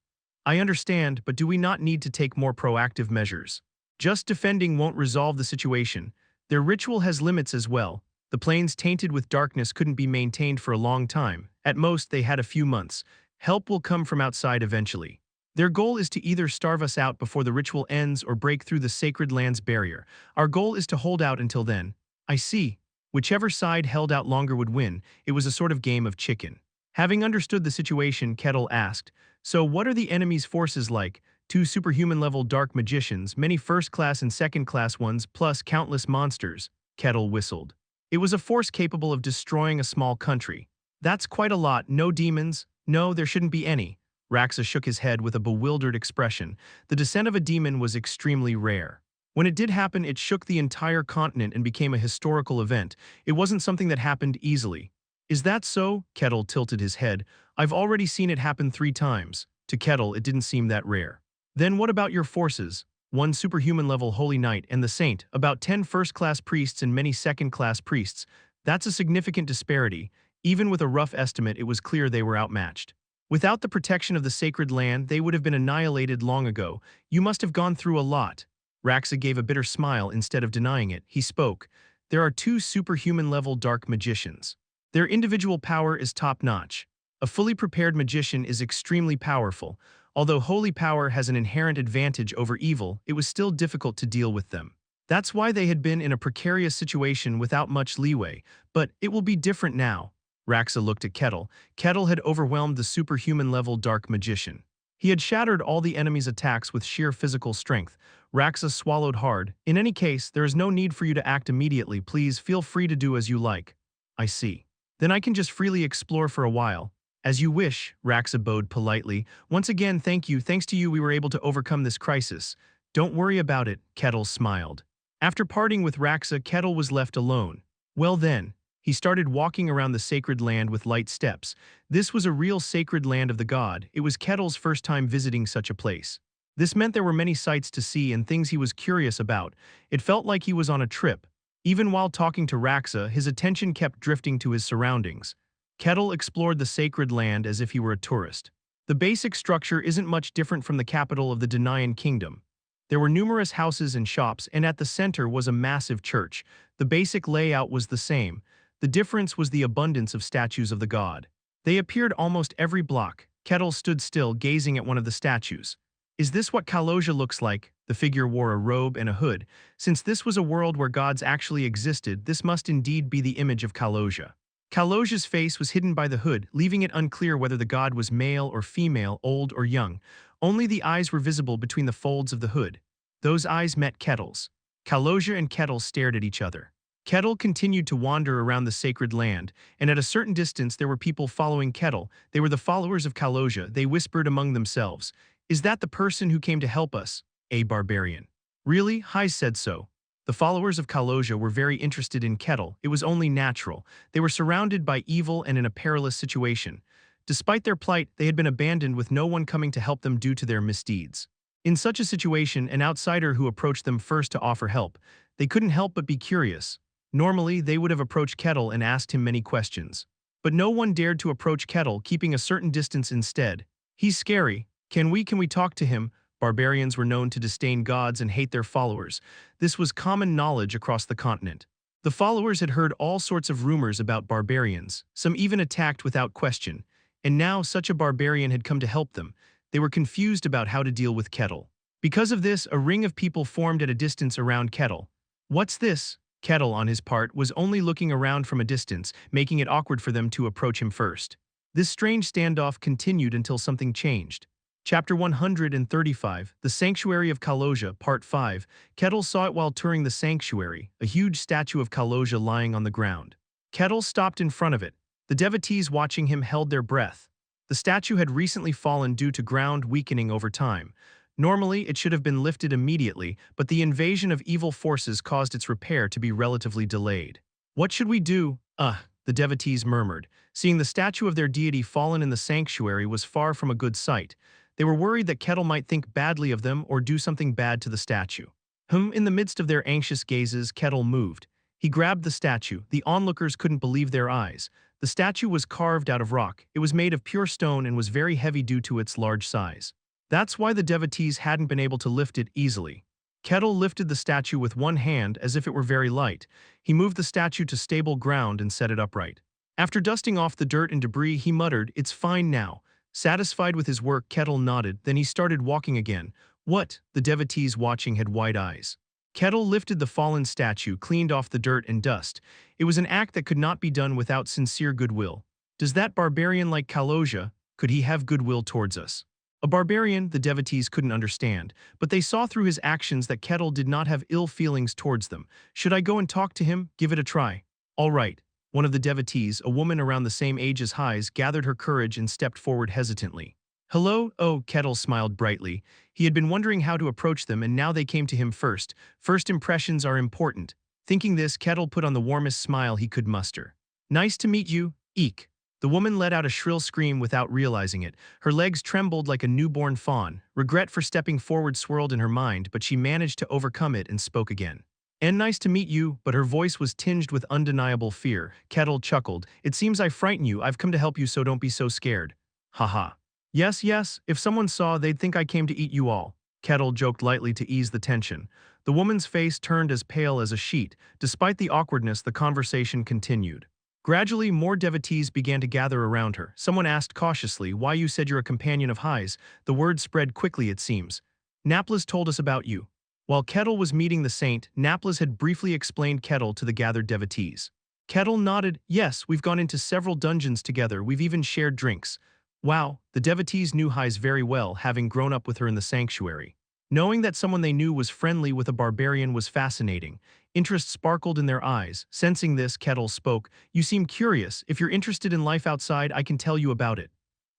Speaker 1: "I understand, but do we not need to take more proactive measures? Just defending won't resolve the situation. Their ritual has limits as well. The plains tainted with darkness couldn't be maintained for a long time. At most, they had a few months. Help will come from outside eventually. Their goal is to either starve us out before the ritual ends or break through the sacred land's barrier. Our goal is to hold out until then." "I see." Whichever side held out longer would win. It was a sort of game of chicken. Having understood the situation, Kettle asked, "So what are the enemy's forces like?" "Two superhuman-level dark magicians, many first-class and second-class ones, plus countless monsters," Kettle whistled. "It was a force capable of destroying a small country." "That's quite a lot. No demons?" "No, there shouldn't be any." Raxa shook his head with a bewildered expression. The descent of a demon was extremely rare. When it did happen, it shook the entire continent and became a historical event. It wasn't something that happened easily. Is that so? Kettle tilted his head. I've already seen it happen 3 times. To Kettle, it didn't seem that rare. Then what about your forces? One superhuman-level holy knight and the saint, about 10 first-class priests and many second-class priests. That's a significant disparity. Even with a rough estimate, it was clear they were outmatched. Without the protection of the sacred land, they would have been annihilated long ago. You must have gone through a lot. Raxa gave a bitter smile instead of denying it. He spoke. There are 2 superhuman-level dark magicians. Their individual power is top-notch. A fully prepared magician is extremely powerful. Although holy power has an inherent advantage over evil, it was still difficult to deal with them. That's why they had been in a precarious situation without much leeway, but it will be different now. Raxa looked at Kettle. Kettle had overwhelmed the superhuman-level dark magician. He had shattered all the enemy's attacks with sheer physical strength. Raxa swallowed hard. In any case, there is no need for you to act immediately. Please feel free to do as you like. I see. Then I can just freely explore for a while. As you wish, Raxa bowed politely. Once again, thank you. Thanks to you, we were able to overcome this crisis. Don't worry about it, Kettle smiled. After parting with Raxa, Kettle was left alone. Well then, he started walking around the sacred land with light steps. This was a real sacred land of the god. It was Kettle's first time visiting such a place. This meant there were many sights to see and things he was curious about. It felt like he was on a trip. Even while talking to Raxa, his attention kept drifting to his surroundings. Kettle explored the sacred land as if he were a tourist. The basic structure isn't much different from the capital of the Denayan kingdom. There were numerous houses and shops, and at the center was a massive church. The basic layout was the same. The difference was the abundance of statues of the god. They appeared almost every block. Kettle stood still, gazing at one of the statues. Is this what Kaloja looks like? The figure wore a robe and a hood. Since this was a world where gods actually existed, this must indeed be the image of Kaloja. Kaloja's face was hidden by the hood, leaving it unclear whether the god was male or female, old or young. Only the eyes were visible between the folds of the hood. Those eyes met Kettle's. Kaloja and Kettle stared at each other. Kettle continued to wander around the sacred land, and at a certain distance there were people following Kettle. They were the followers of Kaloja. They whispered among themselves, "Is that the person who came to help us? A barbarian." Really? Hai said so. The followers of Kaloja were very interested in Kettle. It was only natural. They were surrounded by evil and in a perilous situation. Despite their plight, they had been abandoned with no one coming to help them due to their misdeeds. In such a situation, an outsider who approached them first to offer help, they couldn't help but be curious. Normally, they would have approached Kettle and asked him many questions. But no one dared to approach Kettle, keeping a certain distance instead. He's scary. Can we talk to him? Barbarians were known to disdain gods and hate their followers. This was common knowledge across the continent. The followers had heard all sorts of rumors about barbarians, some even attacked without question. And now such a barbarian had come to help them. They were confused about how to deal with Kettle. Because of this, a ring of people formed at a distance around Kettle. What's this? Kettle, on his part, was only looking around from a distance, making it awkward for them to approach him first. This strange standoff continued until something changed. Chapter 135, The Sanctuary of Kaloja, Part 5. Kettle saw it while touring the sanctuary, a huge statue of Kaloja lying on the ground. Kettle stopped in front of it. The devotees watching him held their breath. The statue had recently fallen due to ground weakening over time. Normally, it should have been lifted immediately, but the invasion of evil forces caused its repair to be relatively delayed. What should we do? The devotees murmured. Seeing the statue of their deity fallen in the sanctuary was far from a good sight. They were worried that Kettle might think badly of them or do something bad to the statue. In the midst of their anxious gazes, Kettle moved. He grabbed the statue. The onlookers couldn't believe their eyes. The statue was carved out of rock. It was made of pure stone and was very heavy due to its large size. That's why the devotees hadn't been able to lift it easily. Kettle lifted the statue with one hand as if it were very light. He moved the statue to stable ground and set it upright. After dusting off the dirt and debris, he muttered, "It's fine now." Satisfied with his work, Kettle nodded, then he started walking again. What? The devotees watching had wide eyes. Kettle lifted the fallen statue, cleaned off the dirt and dust. It was an act that could not be done without sincere goodwill. Does that barbarian like Kaloja? Could he have goodwill towards us? A barbarian, the devotees couldn't understand, but they saw through his actions that Kettle did not have ill feelings towards them. Should I go and talk to him? Give it a try. All right. One of the devotees, a woman around the same age as Hai's, gathered her courage and stepped forward hesitantly. Hello? Oh, Kettle smiled brightly. He had been wondering how to approach them, and now they came to him first. First impressions are important. Thinking this, Kettle put on the warmest smile he could muster. Nice to meet you, Eek. The woman let out a shrill scream without realizing it. Her legs trembled like a newborn fawn. Regret for stepping forward swirled in her mind, but she managed to overcome it and spoke again. And nice to meet you, but her voice was tinged with undeniable fear. Kettle chuckled. It seems I frighten you. I've come to help you, so don't be so scared. Haha. Yes, yes, if someone saw, they'd think I came to eat you all. Kettle joked lightly to ease the tension. The woman's face turned as pale as a sheet. Despite the awkwardness, the conversation continued. Gradually, more devotees began to gather around her. Someone asked cautiously, why you said you're a companion of High's. The word spread quickly, it seems. Naplas told us about you. While Kettle was meeting the saint, Naplas had briefly explained Kettle to the gathered devotees. Kettle nodded. Yes, we've gone into several dungeons together. We've even shared drinks. Wow, the devotees knew Highs very well, having grown up with her in the sanctuary. Knowing that someone they knew was friendly with a barbarian was fascinating. Interest sparkled in their eyes. Sensing this, Kettle spoke. You seem curious. If you're interested in life outside, I can tell you about it.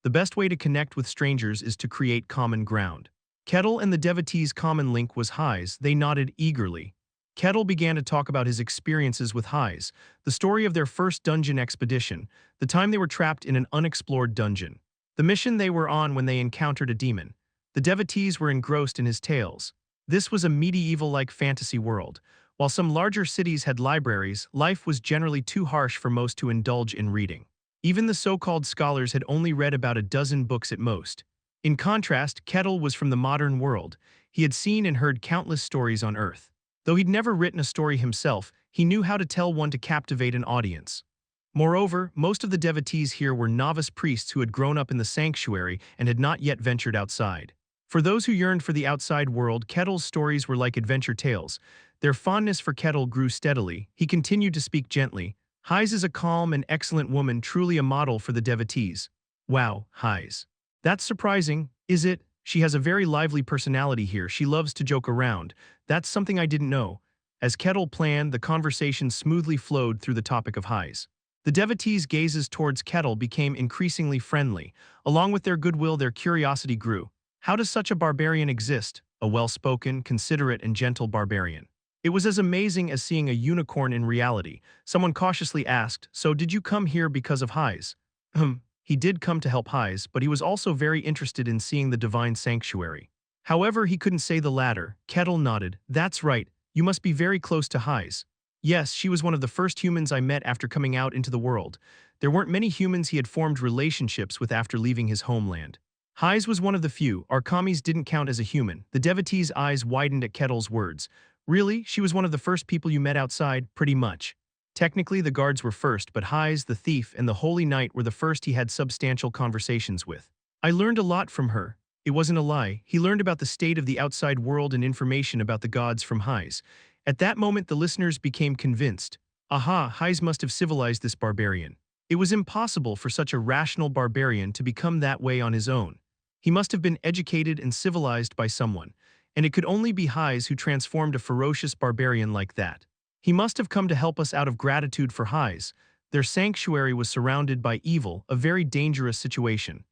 Speaker 1: The best way to connect with strangers is to create common ground. Kettle and the devotees' common link was Highs. They nodded eagerly. Kettle began to talk about his experiences with Highs, the story of their first dungeon expedition, the time they were trapped in an unexplored dungeon. The mission they were on when they encountered a demon. The devotees were engrossed in his tales. This was a medieval-like fantasy world. While some larger cities had libraries, life was generally too harsh for most to indulge in reading. Even the so-called scholars had only read about a dozen books at most. In contrast, Kettle was from the modern world. He had seen and heard countless stories on Earth. Though he'd never written a story himself, he knew how to tell one to captivate an audience. Moreover, most of the devotees here were novice priests who had grown up in the sanctuary and had not yet ventured outside. For those who yearned for the outside world, Kettle's stories were like adventure tales. Their fondness for Kettle grew steadily. He continued to speak gently. Highs is a calm and excellent woman, truly a model for the devotees. Wow, Highs. That's surprising, is it? She has a very lively personality here. She loves to joke around. That's something I didn't know. As Kettle planned, the conversation smoothly flowed through the topic of Highs. The devotees' gazes towards Kettle became increasingly friendly. Along with their goodwill, their curiosity grew. How does such a barbarian exist? A well-spoken, considerate, and gentle barbarian. It was as amazing as seeing a unicorn in reality. Someone cautiously asked, so did you come here because of Highs? He did come to help Highs, but he was also very interested in seeing the divine sanctuary. However, he couldn't say the latter. Kettle nodded. That's right, you must be very close to Highs. Yes, she was one of the first humans I met after coming out into the world. There weren't many humans he had formed relationships with after leaving his homeland. Highs was one of the few. Arkamis didn't count as a human. The devotee's eyes widened at Kettle's words. Really? She was one of the first people you met outside? Pretty much. Technically, the guards were first, but Highs, the thief, and the holy knight were the first he had substantial conversations with. I learned a lot from her. It wasn't a lie. He learned about the state of the outside world and information about the gods from Highs. At that moment, the listeners became convinced. Aha, Highs must have civilized this barbarian. It was impossible for such a rational barbarian to become that way on his own. He must have been educated and civilized by someone, and it could only be Highs who transformed a ferocious barbarian like that. He must have come to help us out of gratitude for Highs. Their sanctuary was surrounded by evil, a very dangerous situation.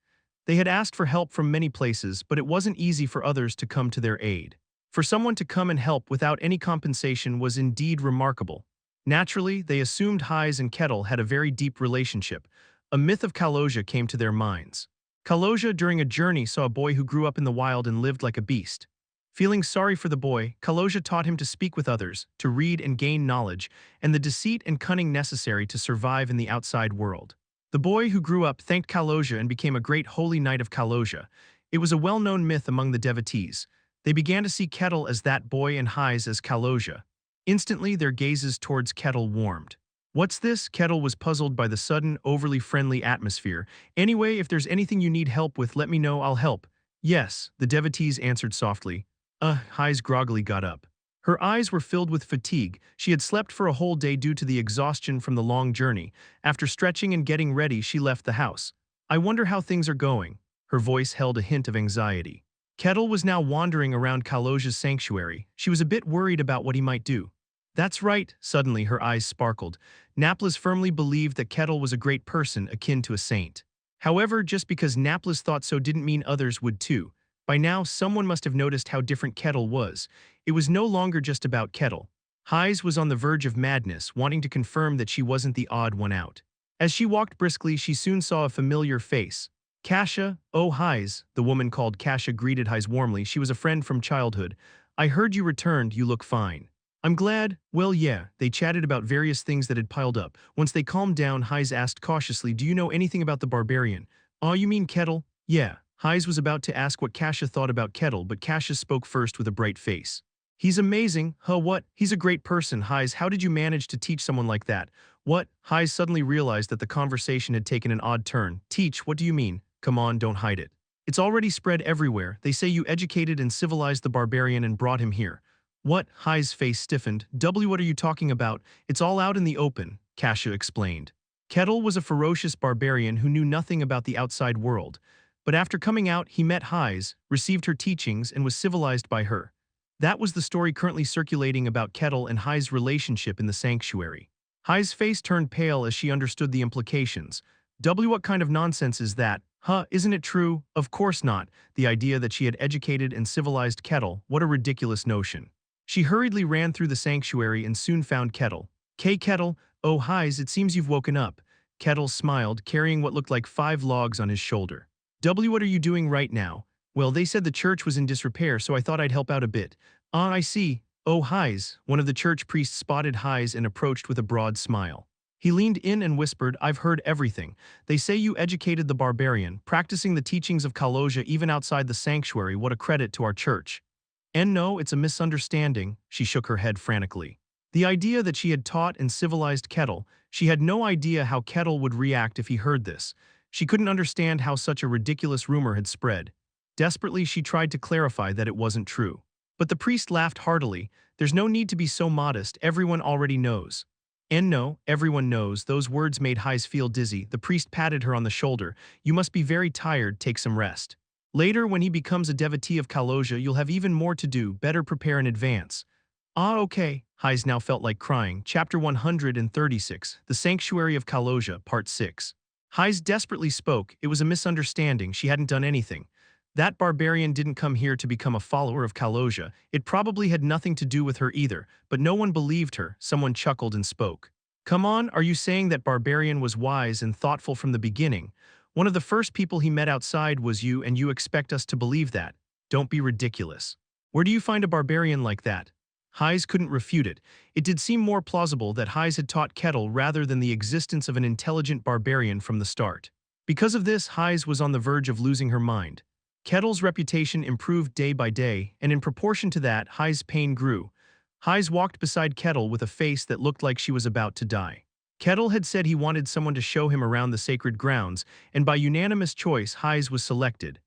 Speaker 1: They had asked for help from many places, but it wasn't easy for others to come to their aid. For someone to come and help without any compensation was indeed remarkable. Naturally, they assumed Highs and Kettle had a very deep relationship. A myth of Kaloja came to their minds. Kaloja, during a journey, saw a boy who grew up in the wild and lived like a beast. Feeling sorry for the boy, Kaloja taught him to speak with others, to read and gain knowledge, and the deceit and cunning necessary to survive in the outside world. The boy who grew up thanked Kaloja and became a great holy knight of Kaloja. It was a well-known myth among the devotees. They began to see Kettle as that boy and Highs as Kaloja. Instantly, their gazes towards Kettle warmed. What's this? Kettle was puzzled by the sudden, overly friendly atmosphere. Anyway, if there's anything you need help with, let me know, I'll help. Yes, the devotees answered softly. Highs groggily got up. Her eyes were filled with fatigue. She had slept for a whole day due to the exhaustion from the long journey. After stretching and getting ready, she left the house. I wonder how things are going. Her voice held a hint of anxiety. Kettle was now wandering around Kaloja's sanctuary. She was a bit worried about what he might do. That's right, suddenly her eyes sparkled. Naplas firmly believed that Kettle was a great person akin to a saint. However, just because Naples thought so didn't mean others would too. By now, someone must have noticed how different Kettle was. It was no longer just about Kettle. Hayes was on the verge of madness, wanting to confirm that she wasn't the odd one out. As she walked briskly, she soon saw a familiar face. Kasia, oh Hayes, the woman called Kasia greeted Hayes warmly. She was a friend from childhood. I heard you returned, you look fine. I'm glad. Well, yeah, they chatted about various things that had piled up. Once they calmed down, Hayes asked cautiously, do you know anything about the Barbarian? Oh, you mean Kettle? Yeah. Hayes was about to ask what Kasia thought about Kettle, but Kasia spoke first with a bright face. He's amazing. Huh, what? He's a great person. Hayes, how did you manage to teach someone like that? What? Hayes suddenly realized that the conversation had taken an odd turn. Teach, what do you mean? Come on, don't hide it. It's already spread everywhere. They say you educated and civilized the Barbarian and brought him here. What? Hayes' face stiffened. What are you talking about? It's all out in the open, Kasia explained. Kettle was a ferocious barbarian who knew nothing about the outside world. But after coming out, he met Hayes, received her teachings, and was civilized by her. That was the story currently circulating about Kettle and Hayes' relationship in the sanctuary. Hayes' face turned pale as she understood the implications. What kind of nonsense is that? Huh, isn't it true? Of course not. The idea that she had educated and civilized Kettle, what a ridiculous notion. She hurriedly ran through the sanctuary and soon found Kettle. Kettle, oh Hayes, it seems you've woken up. Kettle smiled, carrying what looked like 5 logs on his shoulder. What are you doing right now? Well, they said the church was in disrepair, so I thought I'd help out a bit. Ah, I see. Oh, Hayes. One of the church priests spotted Hayes and approached with a broad smile. He leaned in and whispered, I've heard everything. They say you educated the Barbarian, practicing the teachings of Kaloja even outside the sanctuary. What a credit to our church. And no, it's a misunderstanding, she shook her head frantically. The idea that she had taught and civilized Kettle, she had no idea how Kettle would react if he heard this. She couldn't understand how such a ridiculous rumor had spread. Desperately, she tried to clarify that it wasn't true. But the priest laughed heartily. There's no need to be so modest, everyone already knows. And no, everyone knows. Those words made Hayes feel dizzy. The priest patted her on the shoulder. You must be very tired, take some rest. Later, when he becomes a devotee of Kaloja, you'll have even more to do, better prepare in advance. Ah, okay. Hayes now felt like crying. Chapter 136, The Sanctuary of Kaloja, Part 6. Hayes desperately spoke. It was a misunderstanding. She hadn't done anything. That barbarian didn't come here to become a follower of Kaloja. It probably had nothing to do with her either, but no one believed her. Someone chuckled and spoke. Come on, are you saying that Barbarian was wise and thoughtful from the beginning? One of the first people he met outside was you, and you expect us to believe that? Don't be ridiculous. Where do you find a barbarian like that? Hayes couldn't refute it. It did seem more plausible that Hayes had taught Kettle rather than the existence of an intelligent barbarian from the start. Because of this, Hayes was on the verge of losing her mind. Kettle's reputation improved day by day, and in proportion to that, Hayes' pain grew. Hayes walked beside Kettle with a face that looked like she was about to die. Kettle had said he wanted someone to show him around the sacred grounds, and by unanimous choice, Hayes was selected.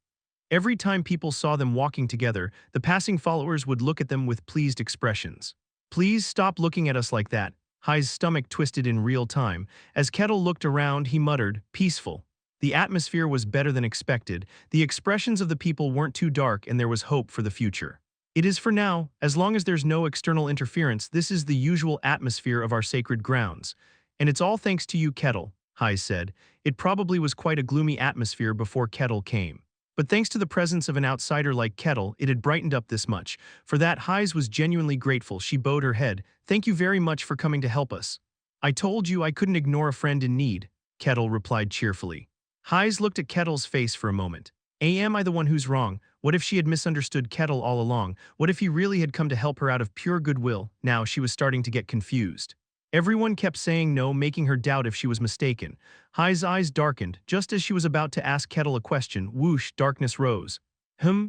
Speaker 1: Every time people saw them walking together, the passing followers would look at them with pleased expressions. Please stop looking at us like that. Hayes' stomach twisted in real time. As Kettle looked around, he muttered, peaceful. The atmosphere was better than expected. The expressions of the people weren't too dark, and there was hope for the future. It is for now. As long as there's no external interference, this is the usual atmosphere of our sacred grounds. And it's all thanks to you, Kettle, Hayes said. It probably was quite a gloomy atmosphere before Kettle came. But thanks to the presence of an outsider like Kettle, it had brightened up this much. For that, Hayes was genuinely grateful. She bowed her head. Thank you very much for coming to help us. I told you I couldn't ignore a friend in need, Kettle replied cheerfully. Hayes looked at Kettle's face for a moment. Am I the one who's wrong? What if she had misunderstood Kettle all along? What if he really had come to help her out of pure goodwill? Now she was starting to get confused. Everyone kept saying no, making her doubt if she was mistaken. Hayes' eyes darkened. Just as she was about to ask Kettle a question, whoosh, darkness rose.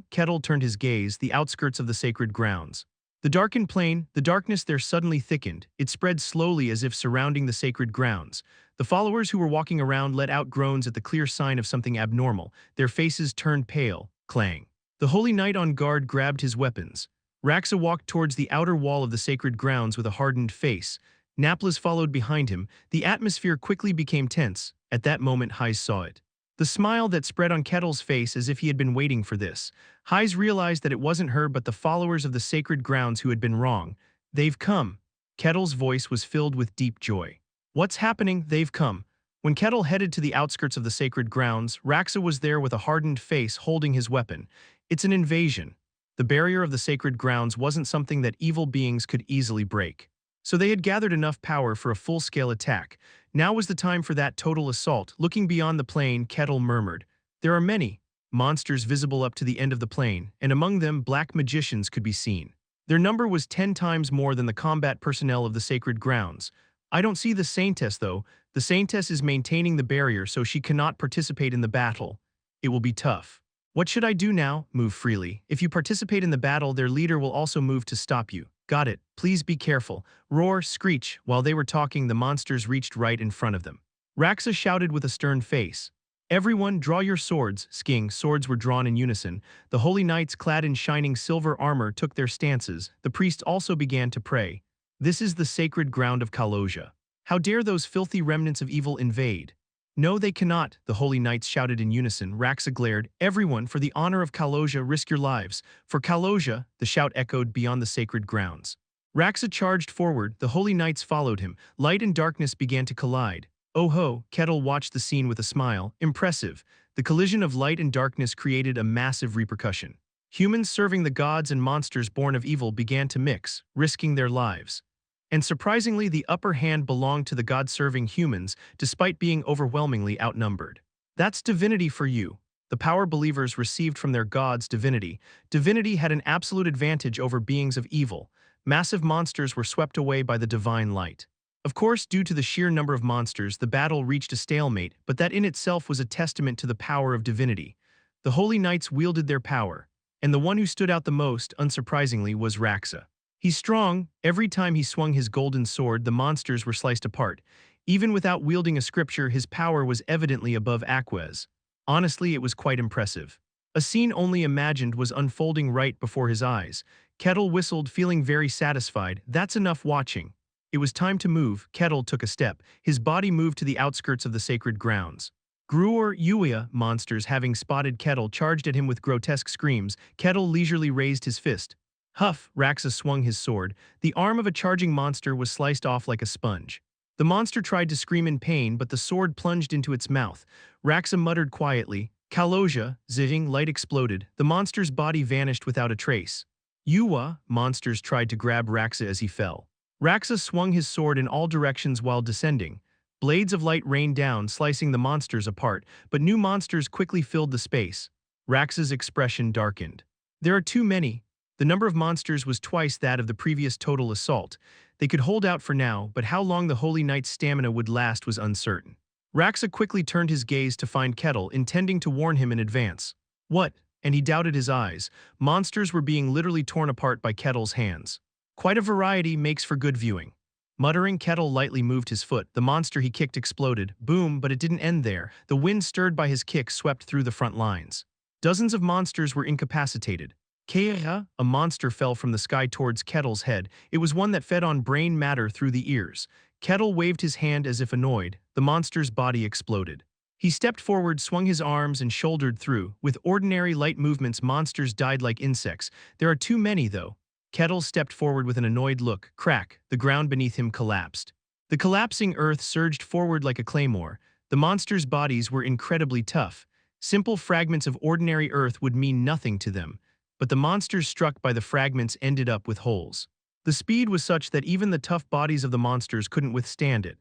Speaker 1: Kettle turned his gaze, the outskirts of the sacred grounds. The darkened plain, the darkness there suddenly thickened. It spread slowly as if surrounding the sacred grounds. The followers who were walking around let out groans at the clear sign of something abnormal. Their faces turned pale. Clang. The holy knight on guard grabbed his weapons. Raxa walked towards the outer wall of the sacred grounds with a hardened face. Naples followed behind him. The atmosphere quickly became tense. At that moment, Hayes saw it. The smile that spread on Kettle's face as if he had been waiting for this. Hayes realized that it wasn't her but the followers of the sacred grounds who had been wrong. They've come. Kettle's voice was filled with deep joy. What's happening? They've come. When Kettle headed to the outskirts of the sacred grounds, Raxa was there with a hardened face holding his weapon. It's an invasion. The barrier of the sacred grounds wasn't something that evil beings could easily break. So they had gathered enough power for a full-scale attack. Now was the time for that total assault. Looking beyond the plain, Kettle murmured, "There are many monsters visible up to the end of the plain, and among them black magicians could be seen. Their number was 10 times more than the combat personnel of the sacred grounds. I don't see the Saintess, though. The Saintess is maintaining the barrier so she cannot participate in the battle. It will be tough. What should I do now? Move freely. If you participate in the battle, their leader will also move to stop you. Got it. Please be careful." Roar, screech. While they were talking, the monsters reached right in front of them. Raxa shouted with a stern face, "Everyone, draw your swords." Sking, swords were drawn in unison. The holy knights clad in shining silver armor took their stances. The priests also began to pray. This is the sacred ground of Kaloja. How dare those filthy remnants of evil invade? No, they cannot, the holy knights shouted in unison. Raxa glared, "Everyone, for the honor of Kaloja, risk your lives." For Kaloja, the shout echoed beyond the sacred grounds. Raxa charged forward, the holy knights followed him. Light and darkness began to collide. Oh ho, Kettle watched the scene with a smile. Impressive. The collision of light and darkness created a massive repercussion. Humans serving the gods and monsters born of evil began to mix, risking their lives. And surprisingly, the upper hand belonged to the god-serving humans, despite being overwhelmingly outnumbered. That's divinity for you. The power believers received from their god's divinity. Divinity had an absolute advantage over beings of evil. Massive monsters were swept away by the divine light. Of course, due to the sheer number of monsters, the battle reached a stalemate, but that in itself was a testament to the power of divinity. The holy knights wielded their power, and the one who stood out the most, unsurprisingly, was Raxa. He's strong. Every time he swung his golden sword, the monsters were sliced apart. Even without wielding a scripture, his power was evidently above Aqua's. Honestly, it was quite impressive. A scene only imagined was unfolding right before his eyes. Kettle whistled, feeling very satisfied. That's enough watching. It was time to move. Kettle took a step. His body moved to the outskirts of the sacred grounds. Gruor, Uia, monsters having spotted Kettle, charged at him with grotesque screams. Kettle leisurely raised his fist. Huff, Raxa swung his sword. The arm of a charging monster was sliced off like a sponge. The monster tried to scream in pain, but the sword plunged into its mouth. Raxa muttered quietly. Kaloja, zing, light exploded. The monster's body vanished without a trace. Uwa, monsters tried to grab Raxa as he fell. Raxa swung his sword in all directions while descending. Blades of light rained down, slicing the monsters apart, but new monsters quickly filled the space. Raxa's expression darkened. There are too many. The number of monsters was twice that of the previous total assault. They could hold out for now, but how long the Holy Knight's stamina would last was uncertain. Raxa quickly turned his gaze to find Kettle, intending to warn him in advance. What? And he doubted his eyes. Monsters were being literally torn apart by Kettle's hands. Quite a variety makes for good viewing. Muttering, Kettle lightly moved his foot. The monster he kicked exploded. Boom, but it didn't end there. The wind stirred by his kick swept through the front lines. Dozens of monsters were incapacitated. Keira, a monster fell from the sky towards Kettle's head. It was one that fed on brain matter through the ears. Kettle waved his hand as if annoyed. The monster's body exploded. He stepped forward, swung his arms, and shouldered through. With ordinary light movements, monsters died like insects. There are too many, though. Kettle stepped forward with an annoyed look. Crack. The ground beneath him collapsed. The collapsing earth surged forward like a claymore. The monsters' bodies were incredibly tough. Simple fragments of ordinary earth would mean nothing to them. But the monsters struck by the fragments ended up with holes. The speed was such that even the tough bodies of the monsters couldn't withstand it.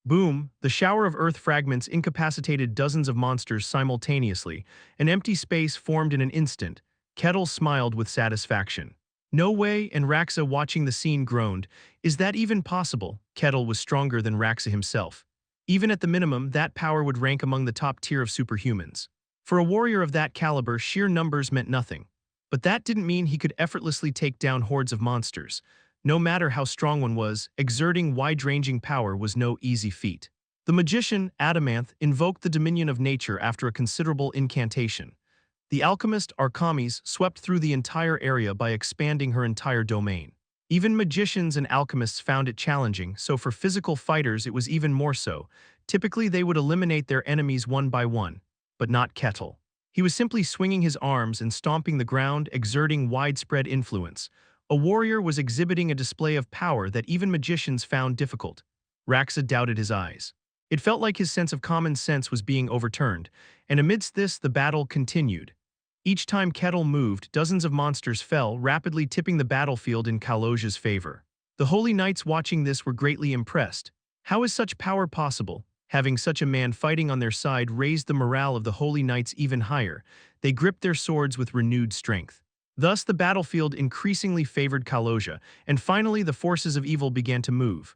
Speaker 1: Boom! The shower of earth fragments incapacitated dozens of monsters simultaneously. An empty space formed in an instant. Kettle smiled with satisfaction. No way, and Raxa, watching the scene, groaned. Is that even possible? Kettle was stronger than Raxa himself. Even at the minimum, that power would rank among the top tier of superhumans. For a warrior of that caliber, sheer numbers meant nothing. But that didn't mean he could effortlessly take down hordes of monsters. No matter how strong one was, exerting wide-ranging power was no easy feat. The magician, Adamanth, invoked the dominion of nature after a considerable incantation. The alchemist, Archames, swept through the entire area by expanding her entire domain. Even magicians and alchemists found it challenging, so for physical fighters it was even more so. Typically they would eliminate their enemies one by one, but not Kettle. He was simply swinging his arms and stomping the ground, exerting widespread influence. A warrior was exhibiting a display of power that even magicians found difficult. Raxa doubted his eyes. It felt like his sense of common sense was being overturned, and amidst this the battle continued. Each time Kettle moved, dozens of monsters fell, rapidly tipping the battlefield in Kaloja's favor. The Holy Knights watching this were greatly impressed. How is such power possible? Having such a man fighting on their side raised the morale of the Holy Knights even higher. They gripped their swords with renewed strength. Thus the battlefield increasingly favored Kaloja, and finally the forces of evil began to move.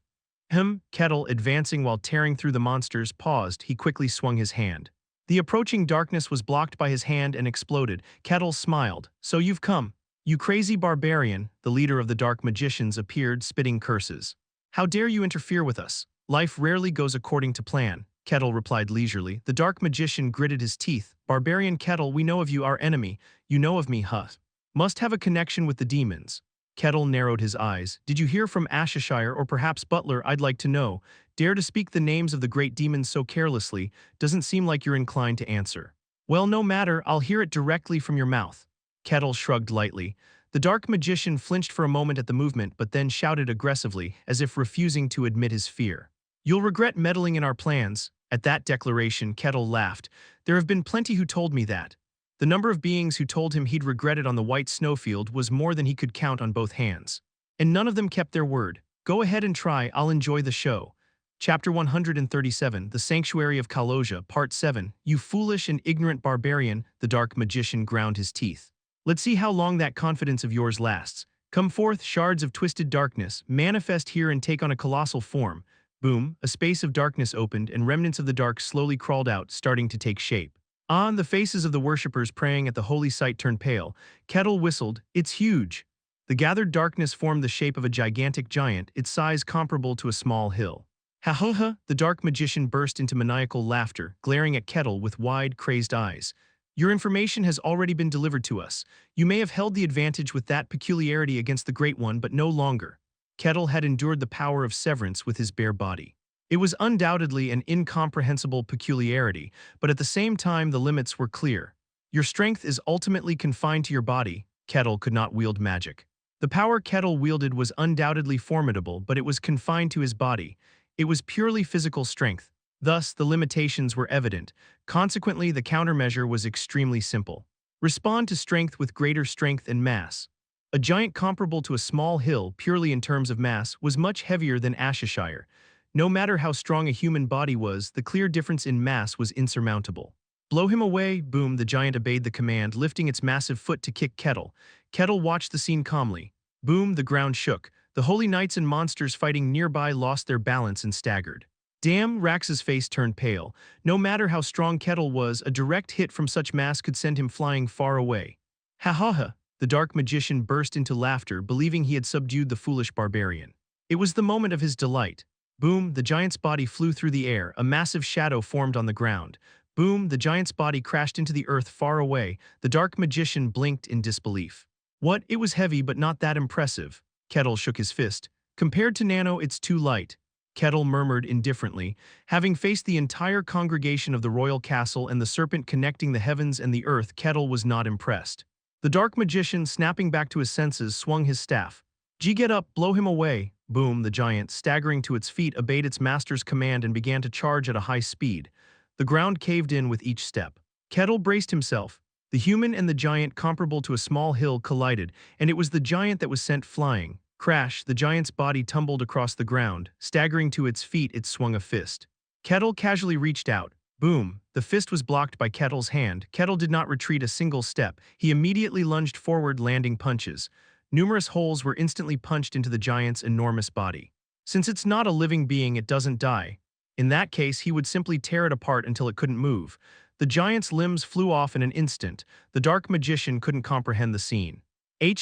Speaker 1: Kettle, advancing while tearing through the monsters, paused. He quickly swung his hand. The approaching darkness was blocked by his hand and exploded. Kettle smiled. "So you've come. You crazy barbarian," the leader of the dark magicians appeared, spitting curses. "How dare you interfere with us? Life rarely goes according to plan," Kettle replied leisurely. The dark magician gritted his teeth. "Barbarian Kettle, we know of you, our enemy. You know of me, huh? Must have a connection with the demons." Kettle narrowed his eyes. "Did you hear from Ashishire or perhaps Butler? I'd like to know. Dare to speak the names of the great demons so carelessly. Doesn't seem like you're inclined to answer." "Well, no matter, I'll hear it directly from your mouth." Kettle shrugged lightly. The dark magician flinched for a moment at the movement but then shouted aggressively, as if refusing to admit his fear. "You'll regret meddling in our plans." At that declaration, Kettle laughed. "There have been plenty who told me that." The number of beings who told him he'd regret it on the White Snowfield was more than he could count on both hands. And none of them kept their word. "Go ahead and try, I'll enjoy the show." Chapter 137, The Sanctuary of Kaloja, Part 7, "You foolish and ignorant barbarian," the dark magician ground his teeth. "Let's see how long that confidence of yours lasts. Come forth, shards of twisted darkness, manifest here and take on a colossal form." Boom, a space of darkness opened and remnants of the dark slowly crawled out, starting to take shape. On the faces of the worshippers praying at the holy site turned pale. Kettle whistled. "It's huge." The gathered darkness formed the shape of a gigantic giant, its size comparable to a small hill. "Ha ha ha!" The dark magician burst into maniacal laughter, glaring at Kettle with wide, crazed eyes. "Your information has already been delivered to us. You may have held the advantage with that peculiarity against the Great One, but no longer." Kettle had endured the power of severance with his bare body. It was undoubtedly an incomprehensible peculiarity, but at the same time the limits were clear. Your strength is ultimately confined to your body. Kettle could not wield magic. The power Kettle wielded was undoubtedly formidable, but it was confined to his body. It was purely physical strength. Thus, the limitations were evident. Consequently, the countermeasure was extremely simple. Respond to strength with greater strength and mass. A giant comparable to a small hill, purely in terms of mass, was much heavier than Ashishire. No matter how strong a human body was, the clear difference in mass was insurmountable. "Blow him away!" Boom, the giant obeyed the command, lifting its massive foot to kick Kettle. Kettle watched the scene calmly. Boom, the ground shook. The holy knights and monsters fighting nearby lost their balance and staggered. Damn, Rax's face turned pale. No matter how strong Kettle was, a direct hit from such mass could send him flying far away. "Ha ha ha!" The dark magician burst into laughter, believing he had subdued the foolish barbarian. It was the moment of his delight. Boom, the giant's body flew through the air, a massive shadow formed on the ground. Boom, the giant's body crashed into the earth far away. The dark magician blinked in disbelief. "What? It was heavy but not that impressive." Kettle shook his fist. "Compared to Nano, it's too light." Kettle murmured indifferently. Having faced the entire congregation of the royal castle and the serpent connecting the heavens and the earth, Kettle was not impressed. The dark magician, snapping back to his senses, swung his staff. Get up, blow him away." Boom, the giant, staggering to its feet, obeyed its master's command and began to charge at a high speed. The ground caved in with each step. Kettle braced himself. The human and the giant, comparable to a small hill, collided, and it was the giant that was sent flying. Crash, the giant's body tumbled across the ground. Staggering to its feet, it swung a fist. Kettle casually reached out. Boom, the fist was blocked by Kettle's hand. Kettle did not retreat a single step. He immediately lunged forward, landing punches. Numerous holes were instantly punched into the giant's enormous body. Since it's not a living being, it doesn't die. In that case, he would simply tear it apart until it couldn't move. The giant's limbs flew off in an instant. The dark magician couldn't comprehend the scene.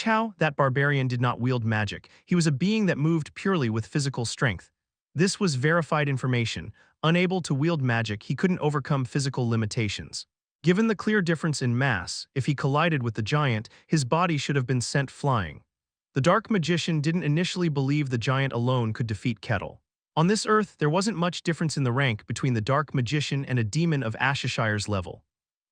Speaker 1: How? That barbarian did not wield magic. He was a being that moved purely with physical strength. This was verified information. Unable to wield magic, he couldn't overcome physical limitations. Given the clear difference in mass, if he collided with the giant, his body should have been sent flying. The dark magician didn't initially believe the giant alone could defeat Kettle. On this earth, there wasn't much difference in the rank between the dark magician and a demon of Ashishire's level.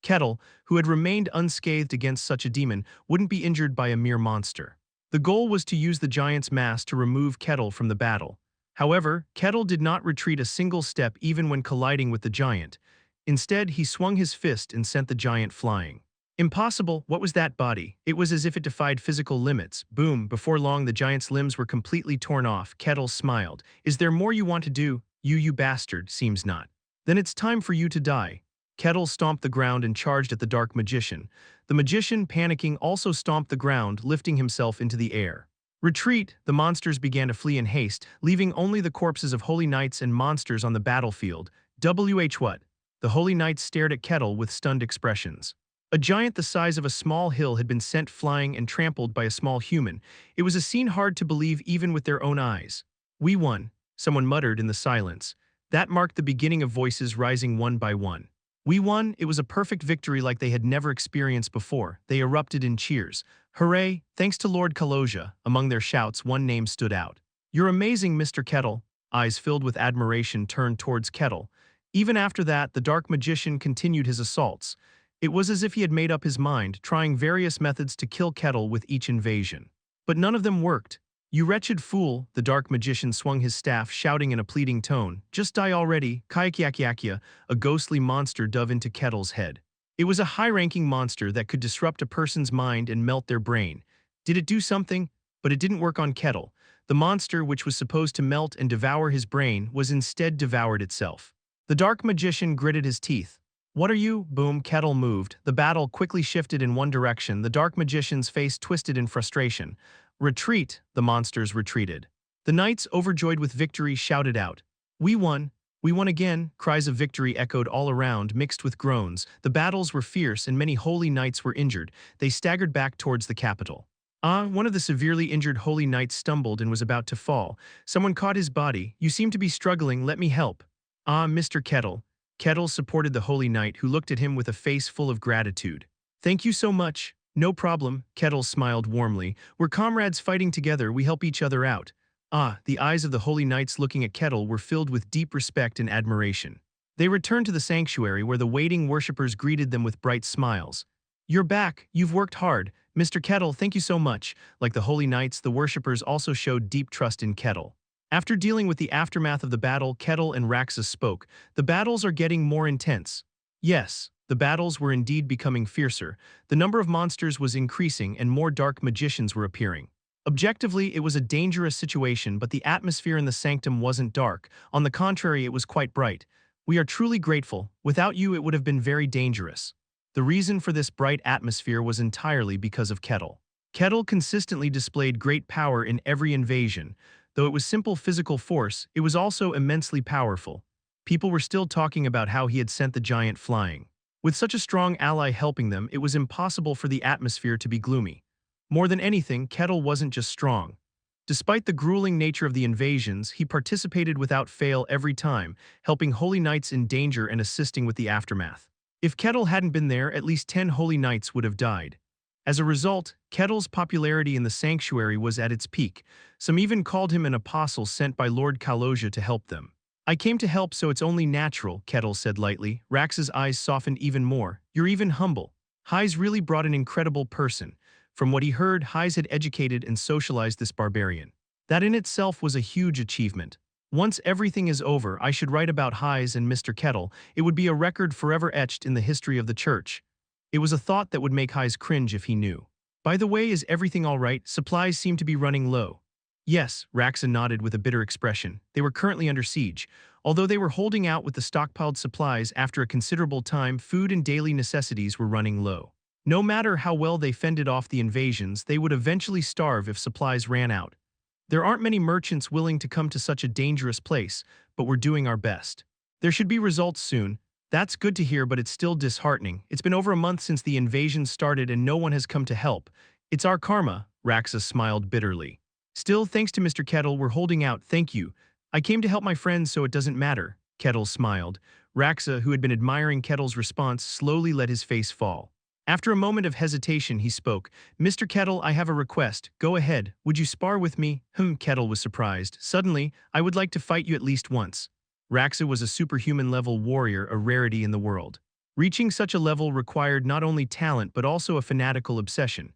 Speaker 1: Kettle, who had remained unscathed against such a demon, wouldn't be injured by a mere monster. The goal was to use the giant's mass to remove Kettle from the battle. However, Kettle did not retreat a single step even when colliding with the giant. Instead, he swung his fist and sent the giant flying. Impossible, what was that body? It was as if it defied physical limits. Boom, before long the giant's limbs were completely torn off. Kettle smiled. Is there more you want to do? You bastard, seems not. Then it's time for you to die. Kettle stomped the ground and charged at the dark magician. The magician, panicking, also stomped the ground, lifting himself into the air. Retreat, the monsters began to flee in haste, leaving only the corpses of holy knights and monsters on the battlefield. What? The holy knights stared at Kettle with stunned expressions. A giant the size of a small hill had been sent flying and trampled by a small human. It was a scene hard to believe even with their own eyes. We won, someone muttered in the silence. That marked the beginning of voices rising one by one. We won, it was a perfect victory like they had never experienced before. They erupted in cheers. Hooray, thanks to Lord Kaloja. Among their shouts, one name stood out. You're amazing, Mr. Kettle. Eyes filled with admiration turned towards Kettle. Even after that, the dark magician continued his assaults. It was as if he had made up his mind, trying various methods to kill Kettle with each invasion. But none of them worked. You wretched fool, the dark magician swung his staff, shouting in a pleading tone. Just die already, Kayakiakiakia, a ghostly monster dove into Kettle's head. It was a high-ranking monster that could disrupt a person's mind and melt their brain. Did it do something? But it didn't work on Kettle. The monster, which was supposed to melt and devour his brain, was instead devoured itself. The dark magician gritted his teeth. What are you? Boom, Kettle moved. The battle quickly shifted in one direction. The dark magician's face twisted in frustration. Retreat, the monsters retreated. The knights, overjoyed with victory, shouted out. We won. We won again. Cries of victory echoed all around, mixed with groans. The battles were fierce and many holy knights were injured. They staggered back towards the capital. One of the severely injured holy knights stumbled and was about to fall. Someone caught his body. You seem to be struggling, let me help. Mr. Kettle. Kettle supported the holy knight, who looked at him with a face full of gratitude. Thank you so much. No problem, Kettle smiled warmly. We're comrades fighting together, we help each other out. The eyes of the holy knights looking at Kettle were filled with deep respect and admiration. They returned to the sanctuary where the waiting worshippers greeted them with bright smiles. You're back, you've worked hard. Mr. Kettle, thank you so much. Like the holy knights, the worshippers also showed deep trust in Kettle. After dealing with the aftermath of the battle, Kettle and Raxus spoke. The battles are getting more intense. Yes, the battles were indeed becoming fiercer. The number of monsters was increasing and more dark magicians were appearing. Objectively, it was a dangerous situation, but the atmosphere in the sanctum wasn't dark. On the contrary, it was quite bright. We are truly grateful. Without you, it would have been very dangerous. The reason for this bright atmosphere was entirely because of Kettle. Kettle consistently displayed great power in every invasion. Though it was simple physical force, it was also immensely powerful. People were still talking about how he had sent the giant flying. With such a strong ally helping them, it was impossible for the atmosphere to be gloomy. More than anything, Kettle wasn't just strong. Despite the grueling nature of the invasions, he participated without fail every time, helping holy knights in danger and assisting with the aftermath. If Kettle hadn't been there, at least 10 holy knights would have died. As a result, Kettle's popularity in the sanctuary was at its peak. Some even called him an apostle sent by Lord Kaloja to help them. I came to help, so it's only natural, Kettle said lightly. Rax's eyes softened even more. You're even humble. Hyes really brought an incredible person. From what he heard, Hyes had educated and socialized this barbarian. That in itself was a huge achievement. Once everything is over, I should write about Hyes and Mr. Kettle. It would be a record forever etched in the history of the church. It was a thought that would make Hyes cringe if he knew. By the way, is everything all right? Supplies seem to be running low. Yes, Raxa nodded with a bitter expression. They were currently under siege. Although they were holding out with the stockpiled supplies, after a considerable time, food and daily necessities were running low. No matter how well they fended off the invasions, they would eventually starve if supplies ran out. There aren't many merchants willing to come to such a dangerous place, but we're doing our best. There should be results soon. That's good to hear, but it's still disheartening. It's been over a month since the invasion started and no one has come to help. It's our karma, Raxa smiled bitterly. Still, thanks to Mr. Kettle, we're holding out, thank you. I came to help my friends, so it doesn't matter, Kettle smiled. Raxa, who had been admiring Kettle's response, slowly let his face fall. After a moment of hesitation, he spoke. Mr. Kettle, I have a request. Go ahead. Would you spar with me? Kettle was surprised. Suddenly, I would like to fight you at least once. Raxa was a superhuman-level warrior, a rarity in the world. Reaching such a level required not only talent but also a fanatical obsession.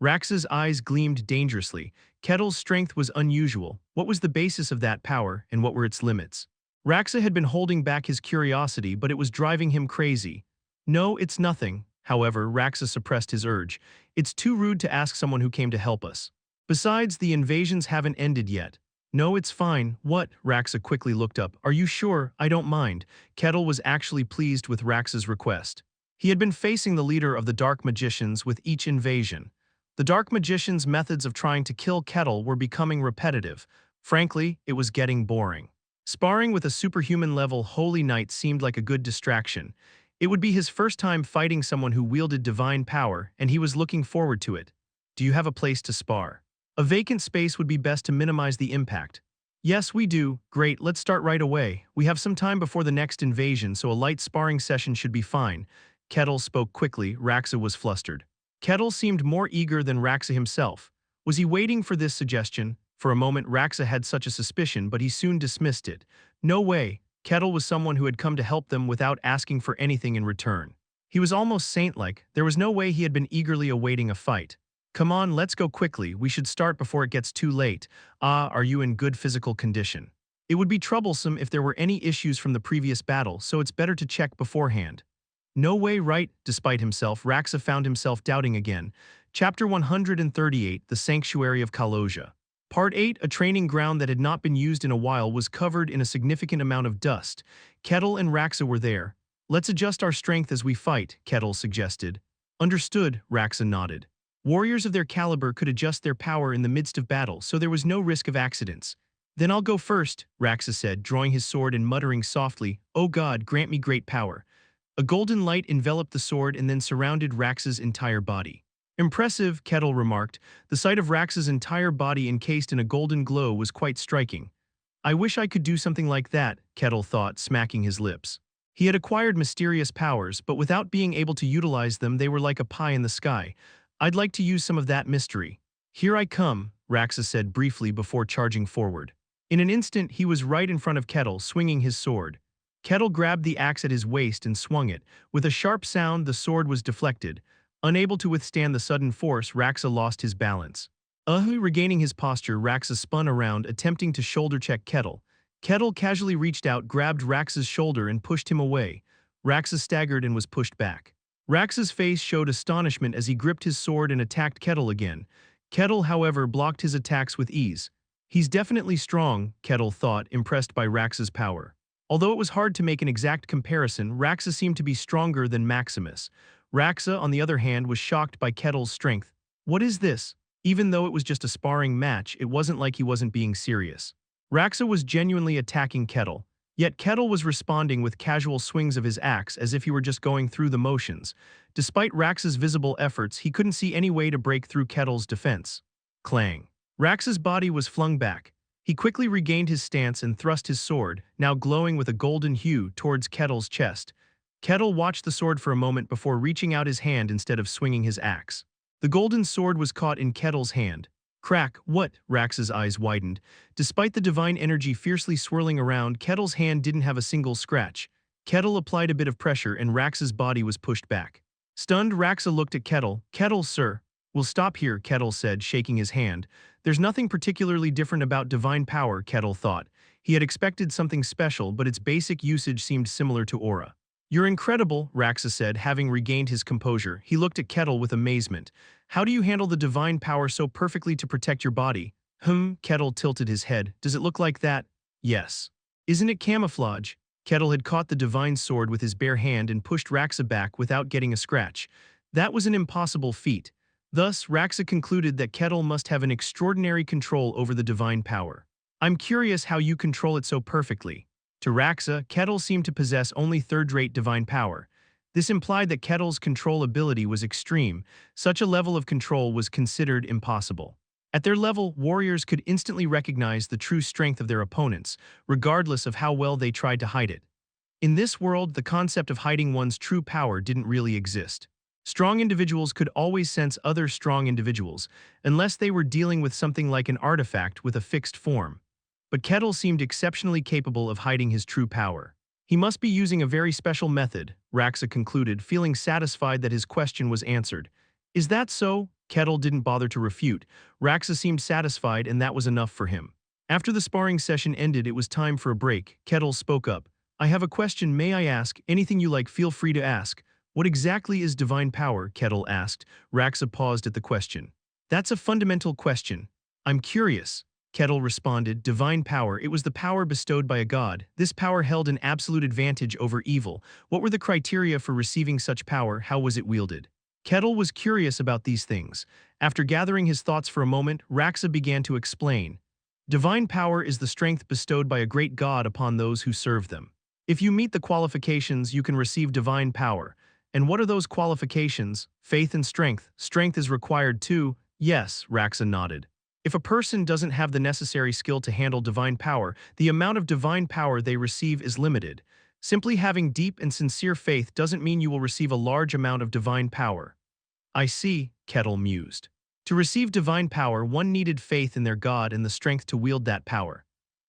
Speaker 1: Raxa's eyes gleamed dangerously. Kettle's strength was unusual. What was the basis of that power, and what were its limits? Raxa had been holding back his curiosity, but it was driving him crazy. No, it's nothing. However, Raxa suppressed his urge. It's too rude to ask someone who came to help us. Besides, the invasions haven't ended yet. No, it's fine. What? Raxa quickly looked up. Are you sure? I don't mind. Kettle was actually pleased with Raxa's request. He had been facing the leader of the Dark Magicians with each invasion. The Dark Magician's methods of trying to kill Kettle were becoming repetitive. Frankly, it was getting boring. Sparring with a superhuman-level Holy Knight seemed like a good distraction. It would be his first time fighting someone who wielded divine power, and he was looking forward to it. Do you have a place to spar? A vacant space would be best to minimize the impact. Yes, we do. Great, let's start right away. We have some time before the next invasion, so a light sparring session should be fine. Kettle spoke quickly. Raxa was flustered. Kettle seemed more eager than Raxa himself. Was he waiting for this suggestion? For a moment, Raxa had such a suspicion, but he soon dismissed it. No way. Kettle was someone who had come to help them without asking for anything in return. He was almost saint-like. There was no way he had been eagerly awaiting a fight. Come on, let's go quickly. We should start before it gets too late. Ah, are you in good physical condition? It would be troublesome if there were any issues from the previous battle, so it's better to check beforehand. No way, right? Despite himself, Raxa found himself doubting again. Chapter 138, The Sanctuary of Kaloja. Part 8, a training ground that had not been used in a while, was covered in a significant amount of dust. Kettle and Raxa were there. Let's adjust our strength as we fight, Kettle suggested. Understood, Raxa nodded. Warriors of their caliber could adjust their power in the midst of battle, so there was no risk of accidents. Then I'll go first, Raxa said, drawing his sword and muttering softly, "Oh God, grant me great power." A golden light enveloped the sword and then surrounded Raxa's entire body. Impressive, Kettle remarked. The sight of Raxa's entire body encased in a golden glow was quite striking. I wish I could do something like that, Kettle thought, smacking his lips. He had acquired mysterious powers, but without being able to utilize them, they were like a pie in the sky. I'd like to use some of that mystery. Here I come, Raxa said briefly before charging forward. In an instant, he was right in front of Kettle, swinging his sword. Kettle grabbed the axe at his waist and swung it. With a sharp sound, the sword was deflected. Unable to withstand the sudden force, Raxa lost his balance. Regaining his posture, Raxa spun around, attempting to shoulder-check Kettle. Kettle casually reached out, grabbed Raxa's shoulder and pushed him away. Raxa staggered and was pushed back. Raxa's face showed astonishment as he gripped his sword and attacked Kettle again. Kettle, however, blocked his attacks with ease. He's definitely strong, Kettle thought, impressed by Raxa's power. Although it was hard to make an exact comparison, Raxa seemed to be stronger than Maximus. Raxa, on the other hand, was shocked by Kettle's strength. What is this? Even though it was just a sparring match, it wasn't like he wasn't being serious. Raxa was genuinely attacking Kettle. Yet Kettle was responding with casual swings of his axe as if he were just going through the motions. Despite Raxa's visible efforts, he couldn't see any way to break through Kettle's defense. Clang. Raxa's body was flung back. He quickly regained his stance and thrust his sword, now glowing with a golden hue, towards Kettle's chest. Kettle watched the sword for a moment before reaching out his hand instead of swinging his axe. The golden sword was caught in Kettle's hand. Crack, what? Raxa's eyes widened. Despite the divine energy fiercely swirling around, Kettle's hand didn't have a single scratch. Kettle applied a bit of pressure and Raxa's body was pushed back. Stunned, Raxa looked at Kettle. Kettle, sir. We'll stop here, Kettle said, shaking his hand. There's nothing particularly different about divine power, Kettle thought. He had expected something special, but its basic usage seemed similar to aura. You're incredible, Raxa said, having regained his composure. He looked at Kettle with amazement. How do you handle the divine power so perfectly to protect your body? Kettle tilted his head. Does it look like that? Yes. Isn't it camouflage? Kettle had caught the divine sword with his bare hand and pushed Raxa back without getting a scratch. That was an impossible feat. Thus, Raxa concluded that Kettle must have an extraordinary control over the divine power. I'm curious how you control it so perfectly. To Raxa, Kettle seemed to possess only third-rate divine power. This implied that Kettle's control ability was extreme. Such a level of control was considered impossible. At their level, warriors could instantly recognize the true strength of their opponents, regardless of how well they tried to hide it. In this world, the concept of hiding one's true power didn't really exist. Strong individuals could always sense other strong individuals, unless they were dealing with something like an artifact with a fixed form. But Kettle seemed exceptionally capable of hiding his true power. He must be using a very special method, Raxa concluded, feeling satisfied that his question was answered. Is that so? Kettle didn't bother to refute. Raxa seemed satisfied, and that was enough for him. After the sparring session ended, it was time for a break. Kettle spoke up. I have a question, may I ask? Anything you like, feel free to ask. What exactly is divine power? Kettle asked. Raxa paused at the question. That's a fundamental question. I'm curious. Kettle responded, divine power, it was the power bestowed by a god. This power held an absolute advantage over evil. What were the criteria for receiving such power? How was it wielded? Kettle was curious about these things. After gathering his thoughts for a moment, Raxa began to explain. Divine power is the strength bestowed by a great god upon those who serve them. If you meet the qualifications, you can receive divine power. And what are those qualifications? Faith and strength. Strength is required too. Yes, Raxa nodded. If a person doesn't have the necessary skill to handle divine power, the amount of divine power they receive is limited. Simply having deep and sincere faith doesn't mean you will receive a large amount of divine power. I see, Kettle mused. To receive divine power, one needed faith in their god and the strength to wield that power.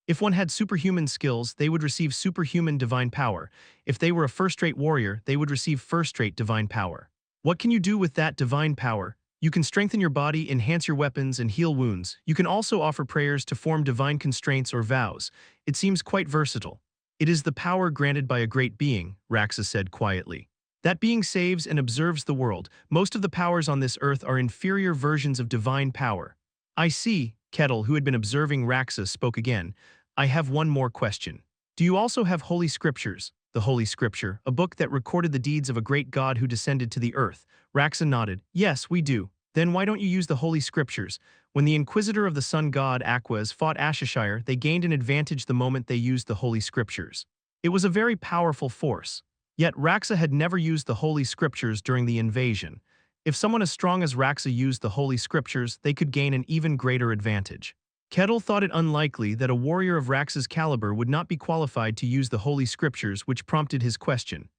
Speaker 1: If one had superhuman skills, they would receive superhuman divine power. If they were a first-rate warrior, they would receive first-rate divine power. What can you do with that divine power? You can strengthen your body, enhance your weapons, and heal wounds. You can also offer prayers to form divine constraints or vows. It seems quite versatile. It is the power granted by a great being, Raxa said quietly. That being saves and observes the world. Most of the powers on this earth are inferior versions of divine power. I see, Kettle, who had been observing Raxa, spoke again. I have one more question. Do you also have Holy Scriptures? The Holy Scripture, a book that recorded the deeds of a great god who descended to the earth. Raxa nodded. Yes, we do. Then why don't you use the Holy Scriptures? When the Inquisitor of the Sun God Aquas fought Ashishire, they gained an advantage the moment they used the Holy Scriptures. It was a very powerful force. Yet Raxa had never used the Holy Scriptures during the invasion. If someone as strong as Raxa used the Holy Scriptures, they could gain an even greater advantage. Kettle thought it unlikely that a warrior of Raxa's caliber would not be qualified to use the Holy Scriptures, which prompted his question.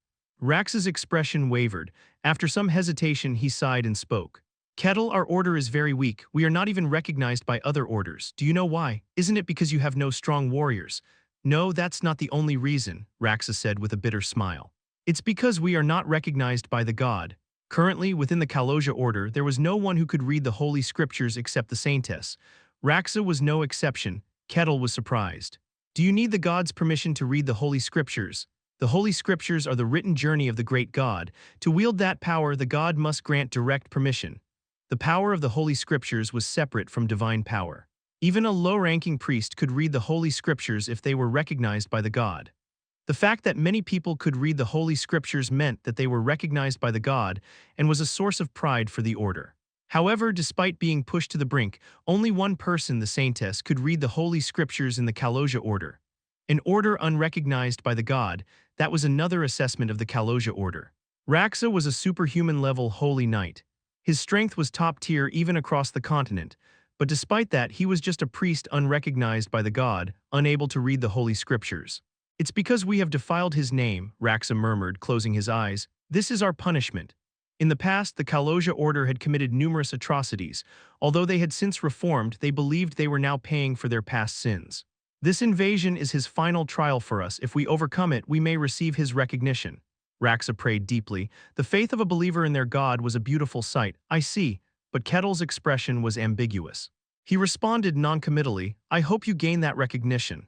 Speaker 1: Raxa's expression wavered. After some hesitation, he sighed and spoke. Kettle, our order is very weak. We are not even recognized by other orders. Do you know why? Isn't it because you have no strong warriors? No, that's not the only reason, Raxa said with a bitter smile. It's because we are not recognized by the god. Currently, within the Kaloja order, there was no one who could read the Holy Scriptures except the Saintess. Raxa was no exception. Kettle was surprised. Do you need the god's permission to read the Holy Scriptures? The Holy Scriptures are the written journey of the great god. To wield that power, the god must grant direct permission. The power of the Holy Scriptures was separate from divine power. Even a low-ranking priest could read the Holy Scriptures if they were recognized by the god. The fact that many people could read the Holy Scriptures meant that they were recognized by the god and was a source of pride for the order. However, despite being pushed to the brink, only one person, the Saintess, could read the Holy Scriptures in the Kaloja order. An order unrecognized by the god, that was another assessment of the Kaloja order. Raxa was a superhuman-level holy knight. His strength was top-tier even across the continent, but despite that, he was just a priest unrecognized by the god, unable to read the Holy Scriptures. It's because we have defiled his name, Raxa murmured, closing his eyes. This is our punishment. In the past, the Kaloja order had committed numerous atrocities. Although they had since reformed, they believed they were now paying for their past sins. This invasion is his final trial for us. If we overcome it, we may receive his recognition. Raxa prayed deeply. The faith of a believer in their god was a beautiful sight. I see, but Kettle's expression was ambiguous. He responded noncommittally, I hope you gain that recognition.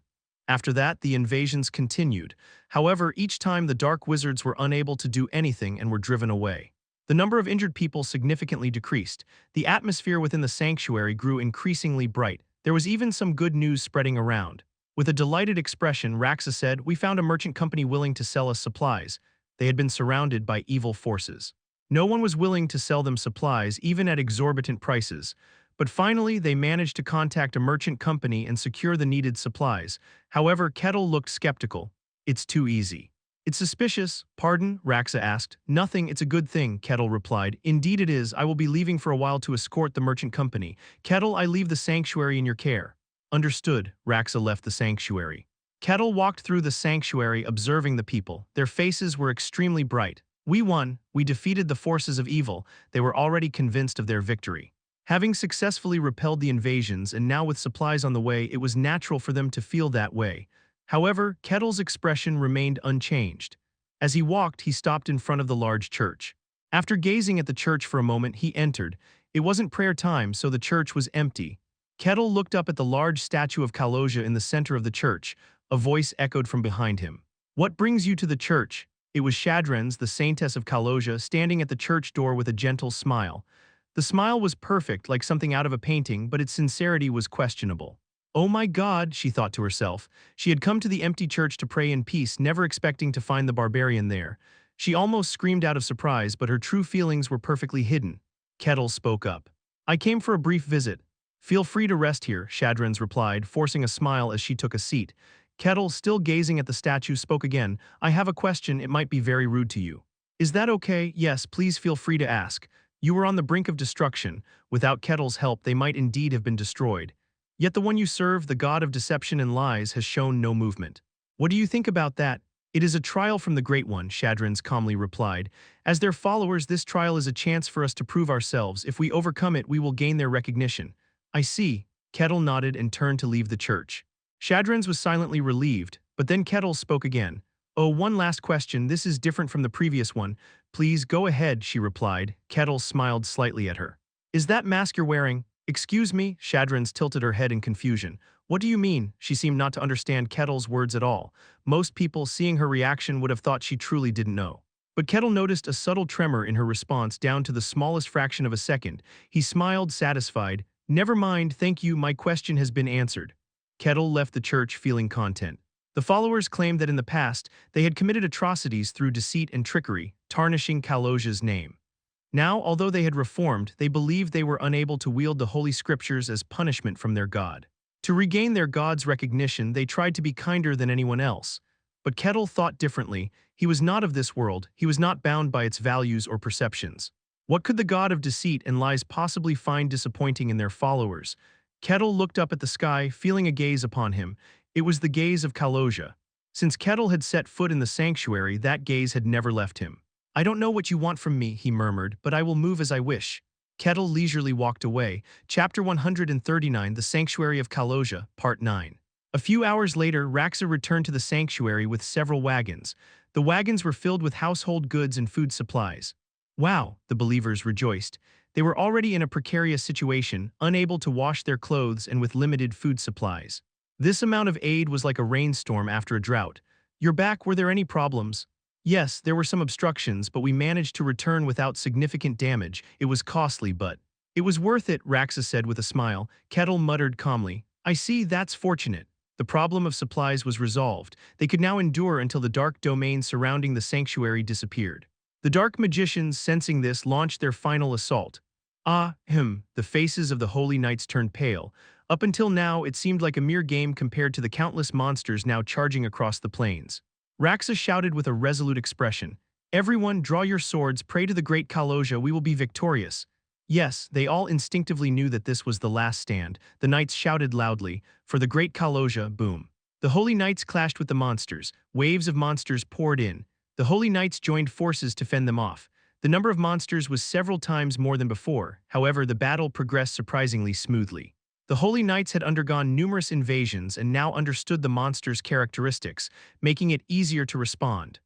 Speaker 1: After that, the invasions continued. However, each time the Dark Wizards were unable to do anything and were driven away. The number of injured people significantly decreased. The atmosphere within the sanctuary grew increasingly bright. There was even some good news spreading around. With a delighted expression, Raxa said, we found a merchant company willing to sell us supplies. They had been surrounded by evil forces. No one was willing to sell them supplies, even at exorbitant prices. But finally, they managed to contact a merchant company and secure the needed supplies. However, Kettle looked skeptical. It's too easy. It's suspicious. Pardon? Raxa asked. Nothing, it's a good thing, Kettle replied. Indeed it is. I will be leaving for a while to escort the merchant company. Kettle, I leave the sanctuary in your care. Understood. Raxa left the sanctuary. Kettle walked through the sanctuary observing the people. Their faces were extremely bright. We won. We defeated the forces of evil. They were already convinced of their victory. Having successfully repelled the invasions and now with supplies on the way, it was natural for them to feel that way. However, Kettle's expression remained unchanged. As he walked, he stopped in front of the large church. After gazing at the church for a moment, he entered. It wasn't prayer time, so the church was empty. Kettle looked up at the large statue of Kaloja in the center of the church. A voice echoed from behind him. "What brings you to the church?" It was Shadrens, the saintess of Kaloja, standing at the church door with a gentle smile. The smile was perfect, like something out of a painting, but its sincerity was questionable. "Oh my God," she thought to herself. She had come to the empty church to pray in peace, never expecting to find the barbarian there. She almost screamed out of surprise, but her true feelings were perfectly hidden. Kettle spoke up. "I came for a brief visit." "Feel free to rest here," Shadrens replied, forcing a smile as she took a seat. Kettle, still gazing at the statue, spoke again. "I have a question. It might be very rude to you." "Is that okay?" "Yes, please feel free to ask." "You were on the brink of destruction. Without Kettle's help, they might indeed have been destroyed. Yet the one you serve, the god of deception and lies, has shown no movement. What do you think about that?" "It is a trial from the Great One," Shadrens calmly replied. "As their followers, this trial is a chance for us to prove ourselves. If we overcome it, we will gain their recognition." "I see." Kettle nodded and turned to leave the church. Shadrens was silently relieved, but then Kettle spoke again. "Oh, one last question. This is different from the previous one." "Please, go ahead," she replied. Kettle smiled slightly at her. "Is that mask you're wearing?" "Excuse me?" Shadrens tilted her head in confusion. "What do you mean?" She seemed not to understand Kettle's words at all. Most people, seeing her reaction, would have thought she truly didn't know. But Kettle noticed a subtle tremor in her response down to the smallest fraction of a second. He smiled, satisfied. "Never mind, thank you, my question has been answered." Kettle left the church feeling content. The followers claimed that in the past, they had committed atrocities through deceit and trickery, tarnishing Kaloja's name. Now, although they had reformed, they believed they were unable to wield the Holy Scriptures as punishment from their god. To regain their god's recognition, they tried to be kinder than anyone else. But Kettle thought differently. He was not of this world. He was not bound by its values or perceptions. What could the god of deceit and lies possibly find disappointing in their followers? Kettle looked up at the sky, feeling a gaze upon him. It was the gaze of Kaloja. Since Kettle had set foot in the sanctuary, that gaze had never left him. "I don't know what you want from me," he murmured, "but I will move as I wish." Kettle leisurely walked away. Chapter 139, The Sanctuary of Kaloja, Part 9. A few hours later, Raxa returned to the sanctuary with several wagons. The wagons were filled with household goods and food supplies. "Wow," the believers rejoiced. They were already in a precarious situation, unable to wash their clothes and with limited food supplies. This amount of aid was like a rainstorm after a drought. "You're back, were there any problems?" "Yes, there were some obstructions, but we managed to return without significant damage. It was costly, but..." "It was worth it," Raxa said with a smile. Kettle muttered calmly. "I see, that's fortunate." The problem of supplies was resolved. They could now endure until the dark domain surrounding the sanctuary disappeared. The dark magicians, sensing this, launched their final assault. The faces of the holy knights turned pale. Up until now, it seemed like a mere game compared to the countless monsters now charging across the plains. Raxa shouted with a resolute expression. "Everyone, draw your swords, pray to the great Kaloja, we will be victorious." Yes, they all instinctively knew that this was the last stand. The knights shouted loudly, "For the great Kaloja," boom. The holy knights clashed with the monsters. Waves of monsters poured in. The holy knights joined forces to fend them off. The number of monsters was several times more than before. However, the battle progressed surprisingly smoothly. The Holy Knights had undergone numerous invasions and now understood the monsters' characteristics, making it easier to respond.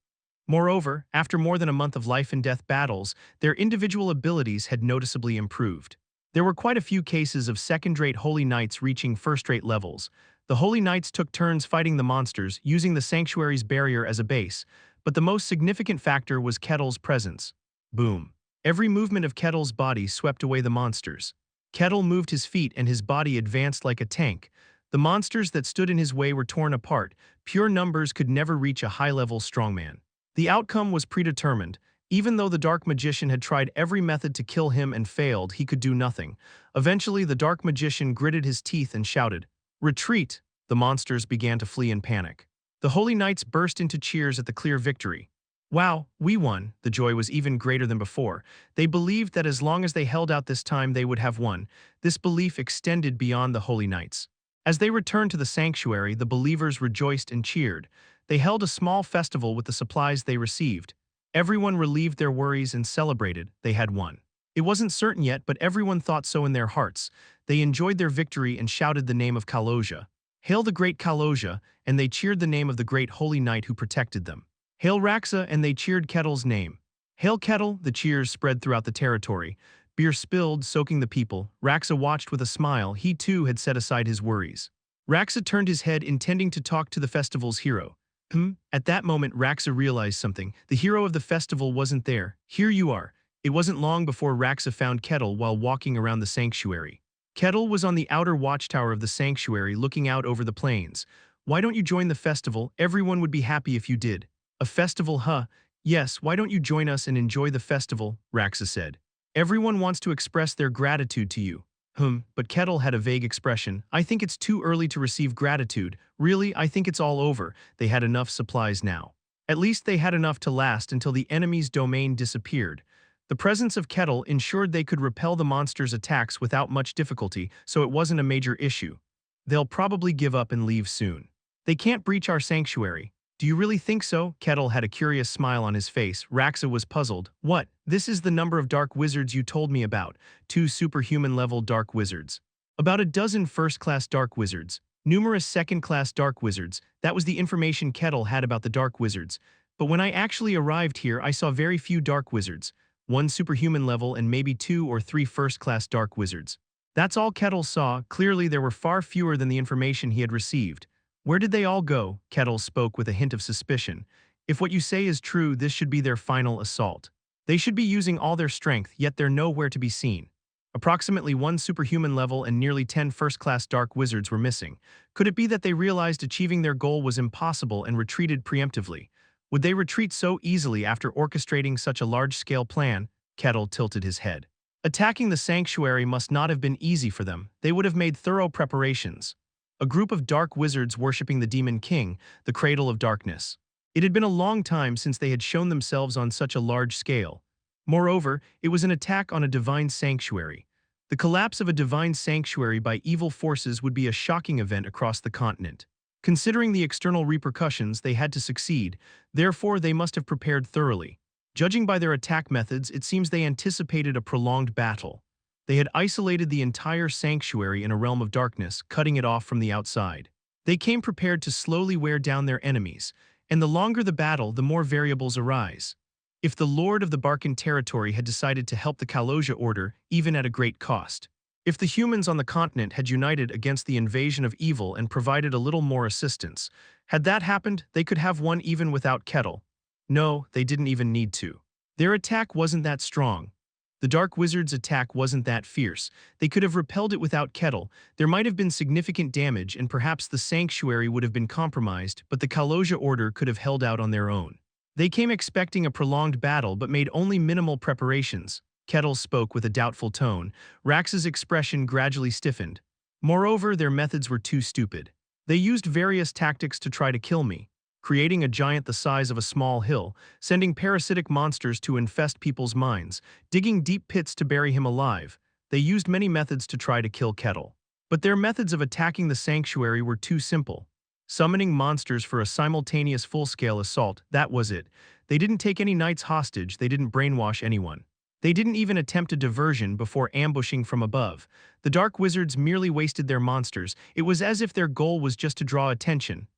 Speaker 1: Moreover, after more than a month of life-and-death battles, their individual abilities had noticeably improved. There were quite a few cases of second-rate Holy Knights reaching first-rate levels. The Holy Knights took turns fighting the monsters, using the sanctuary's barrier as a base, but the most significant factor was Kettle's presence. Boom. Every movement of Kettle's body swept away the monsters. Kettle moved his feet and his body advanced like a tank. The monsters that stood in his way were torn apart. Pure numbers could never reach a high-level strongman. The outcome was predetermined. Even though the Dark Magician had tried every method to kill him and failed, he could do nothing. Eventually, the Dark Magician gritted his teeth and shouted, "Retreat!" The monsters began to flee in panic. The Holy Knights burst into cheers at the clear victory. "Wow, we won!" The joy was even greater than before. They believed that as long as they held out this time, they would have won. This belief extended beyond the Holy Knights. As they returned to the sanctuary, the believers rejoiced and cheered. They held a small festival with the supplies they received. Everyone relieved their worries and celebrated. They had won. It wasn't certain yet, but everyone thought so in their hearts. They enjoyed their victory and shouted the name of Kaloja. "Hail the great Kaloja," and they cheered the name of the great Holy Knight who protected them. "Hail Raxa," and they cheered Kettle's name. "Hail Kettle," the cheers spread throughout the territory. Beer spilled, soaking the people. Raxa watched with a smile. He too had set aside his worries. Raxa turned his head, intending to talk to the festival's hero. At that moment, Raxa realized something. The hero of the festival wasn't there. Here you are. It wasn't long before Raxa found Kettle while walking around the sanctuary. Kettle was on the outer watchtower of the sanctuary looking out over the plains. Why don't you join the festival? Everyone would be happy if you did. A festival, huh? Yes, why don't you join us and enjoy the festival? Raxa said. Everyone wants to express their gratitude to you. But Kettle had a vague expression. I think it's too early to receive gratitude. Really, I think it's all over. They had enough supplies now. At least they had enough to last until the enemy's domain disappeared. The presence of Kettle ensured they could repel the monster's attacks without much difficulty, so it wasn't a major issue. They'll probably give up and leave soon. They can't breach our sanctuary. Do you really think so? Kettle had a curious smile on his face. Raxa was puzzled. What? This is the number of dark wizards you told me about. 2 superhuman-level dark wizards. About a dozen first-class dark wizards. Numerous second-class dark wizards. That was the information Kettle had about the dark wizards. But when I actually arrived here, I saw very few dark wizards. 1 superhuman level and maybe 2 or 3 first-class dark wizards. That's all Kettle saw. Clearly there were far fewer than the information he had received. Where did they all go? Kettle spoke with a hint of suspicion. If what you say is true, this should be their final assault. They should be using all their strength, yet they're nowhere to be seen. Approximately 1 superhuman level and nearly 10 first-class dark wizards were missing. Could it be that they realized achieving their goal was impossible and retreated preemptively? Would they retreat so easily after orchestrating such a large-scale plan? Kettle tilted his head. Attacking the sanctuary must not have been easy for them. They would have made thorough preparations. A group of dark wizards worshipping the Demon King, the Cradle of Darkness. It had been a long time since they had shown themselves on such a large scale. Moreover, it was an attack on a divine sanctuary. The collapse of a divine sanctuary by evil forces would be a shocking event across the continent. Considering the external repercussions, they had to succeed, therefore they must have prepared thoroughly. Judging by their attack methods, it seems they anticipated a prolonged battle. They had isolated the entire sanctuary in a realm of darkness, cutting it off from the outside. They came prepared to slowly wear down their enemies, and the longer the battle, the more variables arise. If the Lord of the Barcan territory had decided to help the Kaloja Order, even at a great cost. If the humans on the continent had united against the invasion of evil and provided a little more assistance, had that happened, they could have won even without Kettle. No, they didn't even need to. Their attack wasn't that strong. The Dark Wizard's attack wasn't that fierce. They could have repelled it without Kettle. There might have been significant damage and perhaps the sanctuary would have been compromised, but the Kaloja Order could have held out on their own. They came expecting a prolonged battle but made only minimal preparations. Kettle spoke with a doubtful tone. Raxa's expression gradually stiffened. Moreover, their methods were too stupid. They used various tactics to try to kill me. Creating a giant the size of a small hill, sending parasitic monsters to infest people's minds, digging deep pits to bury him alive. They used many methods to try to kill Kettle. But their methods of attacking the sanctuary were too simple. Summoning monsters for a simultaneous full-scale assault, that was it. They didn't take any knights hostage, they didn't brainwash anyone. They didn't even attempt a diversion before ambushing from above. The Dark Wizards merely wasted their monsters. It was as if their goal was just to draw attention.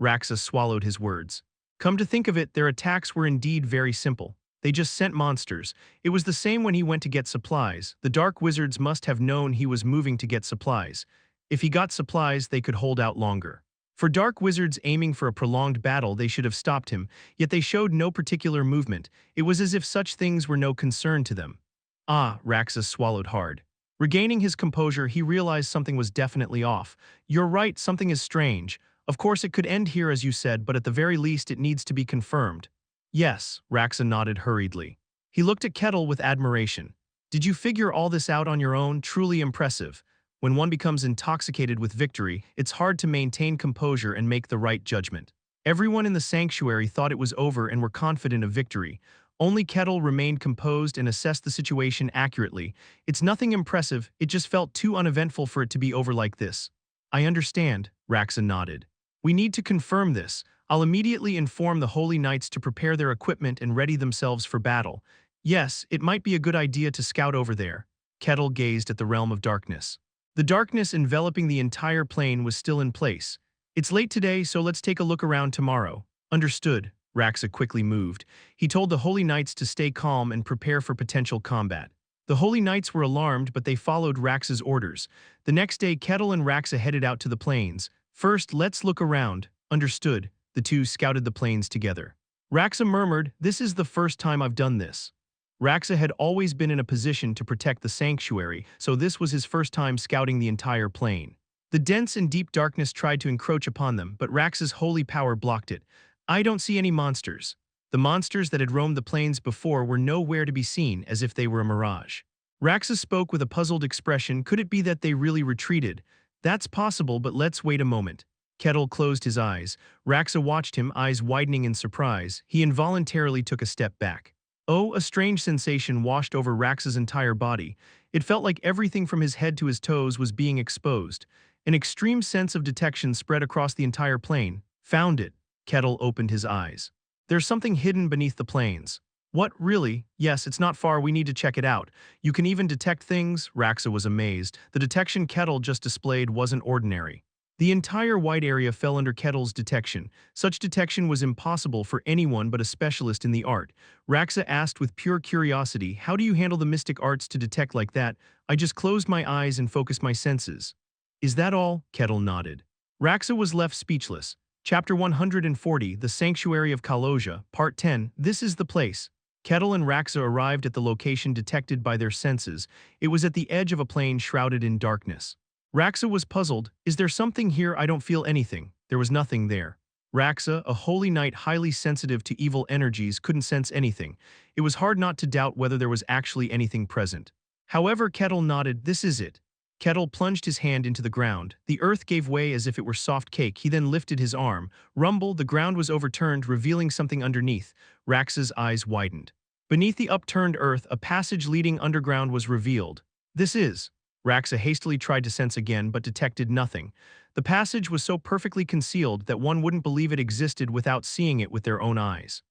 Speaker 1: Raxa swallowed his words. Come to think of it, their attacks were indeed very simple. They just sent monsters. It was the same when he went to get supplies. The Dark Wizards must have known he was moving to get supplies. If he got supplies, they could hold out longer. For Dark Wizards aiming for a prolonged battle, they should have stopped him, yet they showed no particular movement. It was as if such things were no concern to them. Raxa swallowed hard. Regaining his composure, he realized something was definitely off. You're right, something is strange. Of course, it could end here as you said, but at the very least it needs to be confirmed. Yes, Raxa nodded hurriedly. He looked at Kettle with admiration. Did you figure all this out on your own? Truly impressive. When one becomes intoxicated with victory, it's hard to maintain composure and make the right judgment. Everyone in the sanctuary thought it was over and were confident of victory. Only Kettle remained composed and assessed the situation accurately. It's nothing impressive, it just felt too uneventful for it to be over like this. I understand, Raxa nodded. We need to confirm this. I'll immediately inform the Holy Knights to prepare their equipment and ready themselves for battle. Yes, it might be a good idea to scout over there. Kettle gazed at the realm of darkness. The darkness enveloping the entire plain was still in place. It's late today, so let's take a look around tomorrow. Understood. Raxa quickly moved. He told the Holy Knights to stay calm and prepare for potential combat. The Holy Knights were alarmed, but they followed Raxa's orders. The next day, Kettle and Raxa headed out to the plains. First, let's look around. Understood. The two scouted the plains together. Raxa murmured, "This is the first time I've done this." Raxa had always been in a position to protect the sanctuary, so this was his first time scouting the entire plain. The dense and deep darkness tried to encroach upon them, but Raxa's holy power blocked it. "I don't see any monsters." The monsters that had roamed the plains before were nowhere to be seen, as if they were a mirage. Raxa spoke with a puzzled expression. Could it be that they really retreated? That's possible, but let's wait a moment. Kettle closed his eyes. Raxa watched him, eyes widening in surprise. He involuntarily took a step back. Oh, a strange sensation washed over Raxa's entire body. It felt like everything from his head to his toes was being exposed. An extreme sense of detection spread across the entire plain. Found it. Kettle opened his eyes. There's something hidden beneath the plains. What, really? Yes, it's not far, we need to check it out. You can even detect things? Raxa was amazed. The detection Kettle just displayed wasn't ordinary. The entire white area fell under Kettle's detection. Such detection was impossible for anyone but a specialist in the art. Raxa asked with pure curiosity, "How do you handle the mystic arts to detect like that?" "I just closed my eyes and focused my senses." "Is that all?" Kettle nodded. Raxa was left speechless. Chapter 140, The Sanctuary of Kaloja, Part 10, This is the place. Kettle and Raxa arrived at the location detected by their senses. It was at the edge of a plain shrouded in darkness. Raxa was puzzled. "Is there something here? I don't feel anything." There was nothing there. Raxa, a holy knight highly sensitive to evil energies, couldn't sense anything. It was hard not to doubt whether there was actually anything present. However, Kettle nodded. "This is it." Kettle plunged his hand into the ground. The earth gave way as if it were soft cake. He then lifted his arm. Rumble, the ground was overturned, revealing something underneath. Raxa's eyes widened. Beneath the upturned earth, a passage leading underground was revealed. "This is..." Raxa hastily tried to sense again, but detected nothing. The passage was so perfectly concealed that one wouldn't believe it existed without seeing it with their own eyes.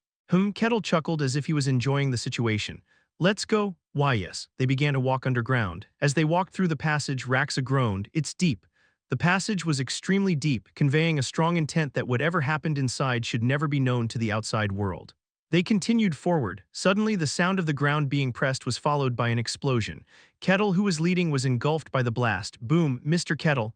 Speaker 1: Kettle chuckled as if he was enjoying the situation. "Let's go." "Why, yes." They began to walk underground. As they walked through the passage, Raxa groaned. "It's deep." The passage was extremely deep, conveying a strong intent that whatever happened inside should never be known to the outside world. They continued forward. Suddenly, the sound of the ground being pressed was followed by an explosion. Kettle, who was leading, was engulfed by the blast. "Boom, Mr. Kettle."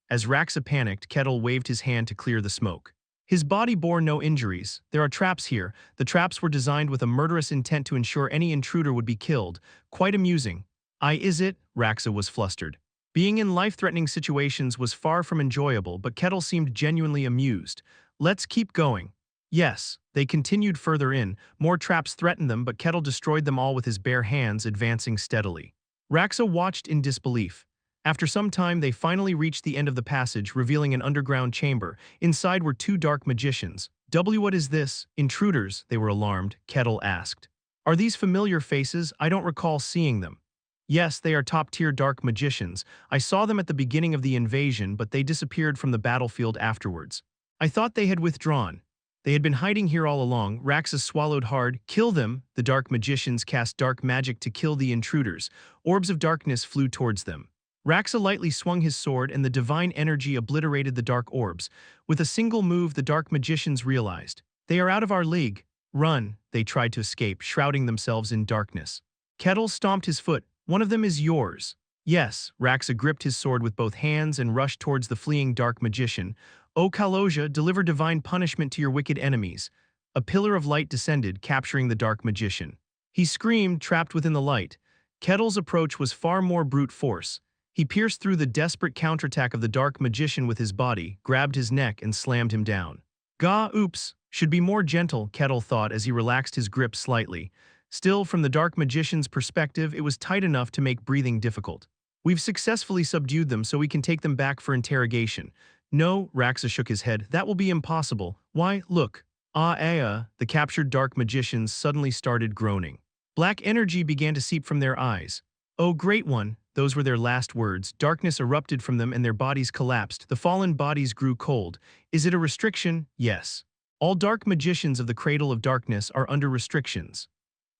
Speaker 1: As Raxa panicked, Kettle waved his hand to clear the smoke. His body bore no injuries. "There are traps here." The traps were designed with a murderous intent to ensure any intruder would be killed. Quite amusing. Is it?" Raxa was flustered. Being in life-threatening situations was far from enjoyable, but Kettle seemed genuinely amused. "Let's keep going." Yes. They continued further in. More traps threatened them, but Kettle destroyed them all with his bare hands, advancing steadily. Raxa watched in disbelief. After some time, they finally reached the end of the passage, revealing an underground chamber. Inside were two dark magicians. What is this?" "Intruders," they were alarmed. Kettle asked. "Are these familiar faces? I don't recall seeing them." "Yes, they are top-tier dark magicians. I saw them at the beginning of the invasion, but they disappeared from the battlefield afterwards. I thought they had withdrawn." "They had been hiding here all along." Raxa swallowed hard. "Kill them." The dark magicians cast dark magic to kill the intruders. Orbs of darkness flew towards them. Raxa lightly swung his sword, and the divine energy obliterated the dark orbs. With a single move, the dark magicians realized. "They are out of our league." "Run." They tried to escape, shrouding themselves in darkness. Kettle stomped his foot. "One of them is yours." "Yes." Raxa gripped his sword with both hands and rushed towards the fleeing dark magician. "O Kaloja, deliver divine punishment to your wicked enemies." A pillar of light descended, capturing the dark magician. He screamed, trapped within the light. Kettle's approach was far more brute force. He pierced through the desperate counterattack of the dark magician with his body, grabbed his neck, and slammed him down. Oops. Should be more gentle," Kettle thought as he relaxed his grip slightly. Still, from the dark magician's perspective, it was tight enough to make breathing difficult. "We've successfully subdued them, so we can take them back for interrogation." "No," Raxa shook his head. "That will be impossible." "Why, look." The captured dark magicians suddenly started groaning. Black energy began to seep from their eyes. "Oh, great one." Those were their last words. Darkness erupted from them and their bodies collapsed. The fallen bodies grew cold. "Is it a restriction?" "Yes. All dark magicians of the Cradle of Darkness are under restrictions.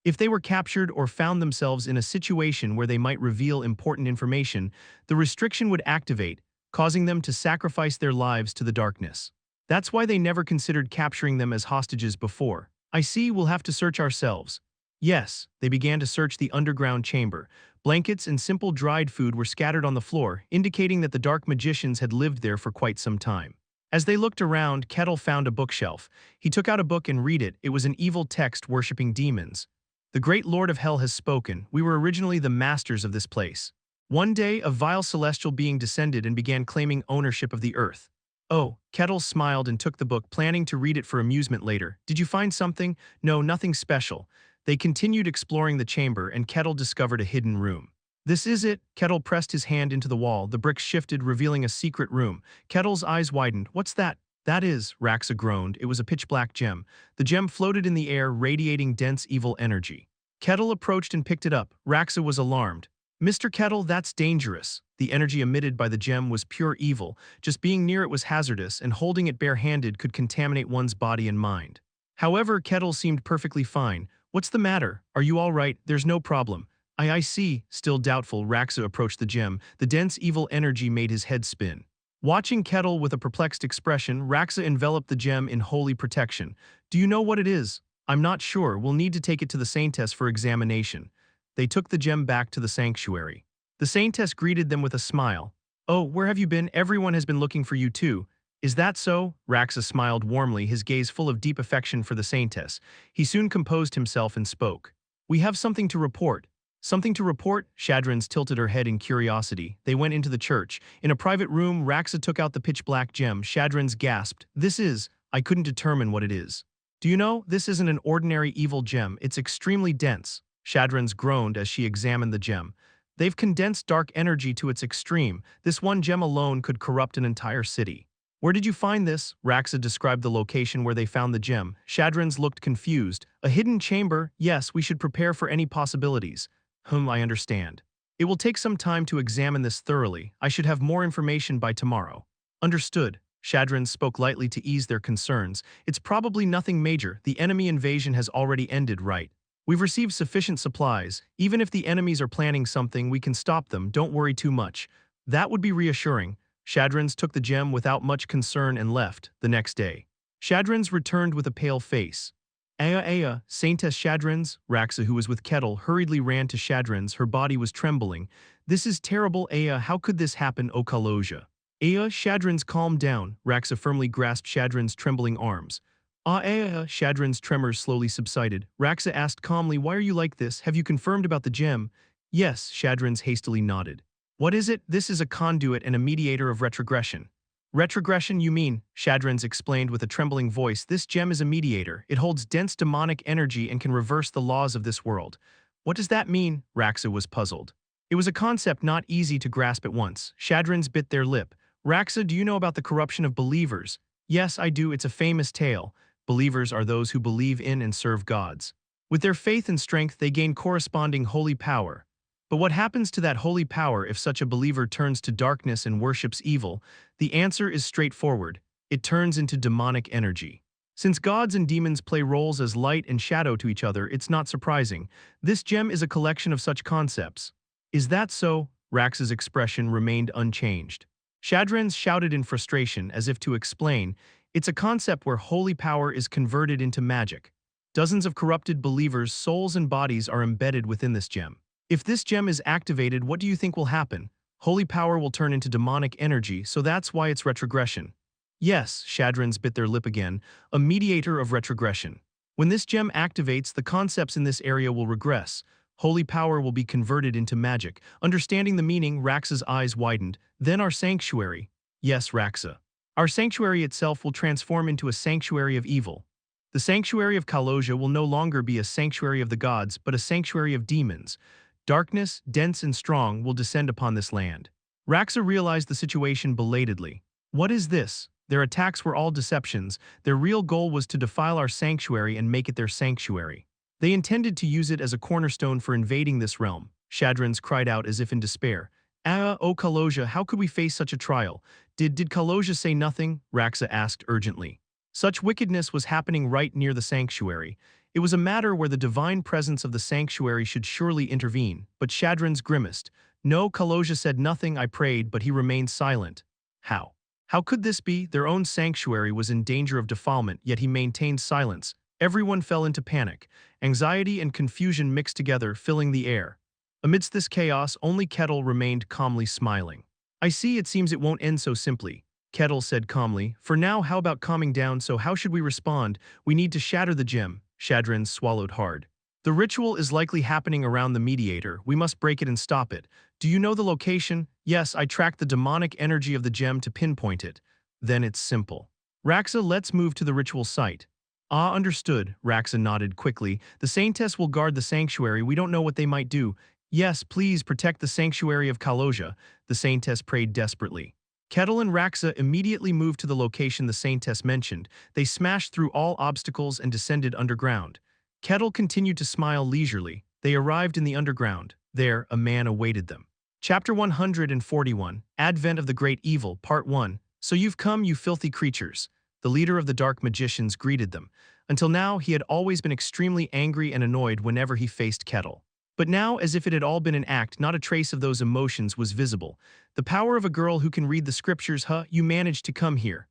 Speaker 1: If they were captured or found themselves in a situation where they might reveal important information, the restriction would activate, causing them to sacrifice their lives to the darkness. That's why they never considered capturing them as hostages before." "I see, we'll have to search ourselves." Yes, they began to search the underground chamber. Blankets and simple dried food were scattered on the floor, indicating that the dark magicians had lived there for quite some time. As they looked around, Kettle found a bookshelf. He took out a book and read it. It was an evil text worshipping demons. The great Lord of Hell has spoken. We were originally the masters of this place. One day, a vile celestial being descended and began claiming ownership of the earth. Oh, Kettle smiled and took the book, planning to read it for amusement later. Did you find something? No, nothing special. They continued exploring the chamber, and Kettle discovered a hidden room. This is it. Kettle pressed his hand into the wall. The bricks shifted, revealing a secret room. Kettle's eyes widened. What's that? That is, Raxa groaned. It was a pitch-black gem. The gem floated in the air, radiating dense evil energy. Kettle approached and picked it up. Raxa was alarmed. Mr. Kettle, that's dangerous. The energy emitted by the gem was pure evil. Just being near it was hazardous, and holding it bare-handed could contaminate one's body and mind. However, Kettle seemed perfectly fine. What's the matter? Are you all right? There's no problem. I see. Still doubtful, Raxa approached the gem. The dense evil energy made his head spin. Watching Kettle with a perplexed expression, Raxa enveloped the gem in holy protection. Do you know what it is? I'm not sure. We'll need to take it to the Saintess for examination. They took the gem back to the sanctuary. The Saintess greeted them with a smile. Oh, where have you been? Everyone has been looking for you too. Is that so? Raxa smiled warmly, his gaze full of deep affection for the Saintess. He soon composed himself and spoke. We have something to report. Something to report? Shadrins tilted her head in curiosity. They went into the church. In a private room, Raxa took out the pitch-black gem. Shadrins gasped. This is… I couldn't determine what it is. Do you know, this isn't an ordinary evil gem. It's extremely dense. Shadrins groaned as she examined the gem. They've condensed dark energy to its extreme. This one gem alone could corrupt an entire city. Where did you find this? Raxa described the location where they found the gem. Shadrins looked confused. A hidden chamber? Yes, we should prepare for any possibilities. I understand. It will take some time to examine this thoroughly. I should have more information by tomorrow. Understood. Shadrins spoke lightly to ease their concerns. It's probably nothing major. The enemy invasion has already ended, right? We've received sufficient supplies. Even if the enemies are planning something, we can stop them. Don't worry too much. That would be reassuring. Shadrins took the gem without much concern and left the next day. Shadrins returned with a pale face. Aya, Saintess Shadrins, Raxa, who was with Kettle, hurriedly ran to Shadrins. Her body was trembling. This is terrible, Aya. How could this happen, O Kaloja? Aya, Shadrins, calm down. Raxa firmly grasped Shadrins' trembling arms. Aya, Shadrins' tremors slowly subsided. Raxa asked calmly, why are you like this? Have you confirmed about the gem? Yes, Shadrins hastily nodded. What is it? This is a conduit and a mediator of retrogression. Retrogression, you mean? Shadrins explained with a trembling voice. This gem is a mediator. It holds dense demonic energy and can reverse the laws of this world. What does that mean? Raxa was puzzled. It was a concept not easy to grasp at once. Shadrins bit their lip. Raxa, do you know about the corruption of believers? Yes, I do. It's a famous tale. Believers are those who believe in and serve gods. With their faith and strength, they gain corresponding holy power. But what happens to that holy power if such a believer turns to darkness and worships evil? The answer is straightforward. It turns into demonic energy. Since gods and demons play roles as light and shadow to each other, it's not surprising. This gem is a collection of such concepts. Is that so? Raxa's expression remained unchanged. Shadrins shouted in frustration as if to explain, it's a concept where holy power is converted into magic. Dozens of corrupted believers' souls and bodies are embedded within this gem. If this gem is activated, what do you think will happen? Holy power will turn into demonic energy, so that's why it's retrogression. Yes, Shadrins bit their lip again, a mediator of retrogression. When this gem activates, the concepts in this area will regress. Holy power will be converted into magic. Understanding the meaning, Raxa's eyes widened. Then our sanctuary. Yes, Raxa. Our sanctuary itself will transform into a sanctuary of evil. The sanctuary of Kaloja will no longer be a sanctuary of the gods, but a sanctuary of demons. Darkness, dense and strong, will descend upon this land. Raxa realized the situation belatedly. What is this? Their attacks were all deceptions. Their real goal was to defile our sanctuary and make it their sanctuary. They intended to use it as a cornerstone for invading this realm. Shadrins cried out as if in despair. O Kaloja, how could we face such a trial? Did Kaloja say nothing? Raxa asked urgently. Such wickedness was happening right near the sanctuary. It was a matter where the divine presence of the sanctuary should surely intervene, but Shadrins grimaced. No, Kaloja said nothing. I prayed, but he remained silent. How? How could this be? Their own sanctuary was in danger of defilement, yet he maintained silence. Everyone fell into panic. Anxiety and confusion mixed together, filling the air. Amidst this chaos, only Kettle remained calmly smiling. I see, it seems it won't end so simply. Kettle said calmly. For now, how about calming down? So how should we respond? We need to shatter the gem. Shadrin swallowed hard. The ritual is likely happening around the mediator. We must break it and stop it. Do you know the location? Yes, I tracked the demonic energy of the gem to pinpoint it. Then it's simple. Raxa, let's move to the ritual site. Ah, understood, Raxa nodded quickly. The Saintess will guard the sanctuary. We don't know what they might do. Yes, please protect the sanctuary of Kaloja, the Saintess prayed desperately. Kettle and Raxa immediately moved to the location the Saintess mentioned. They smashed through all obstacles and descended underground. Kettle continued to smile leisurely. They arrived in the underground. There, a man awaited them. Chapter 141, Advent of the Great Evil, Part 1. So you've come, you filthy creatures. The leader of the dark magicians greeted them. Until now, he had always been extremely angry and annoyed whenever he faced Kettle. But now, as if it had all been an act, not a trace of those emotions was visible. The power of a girl who can read the scriptures, huh? You managed to come here.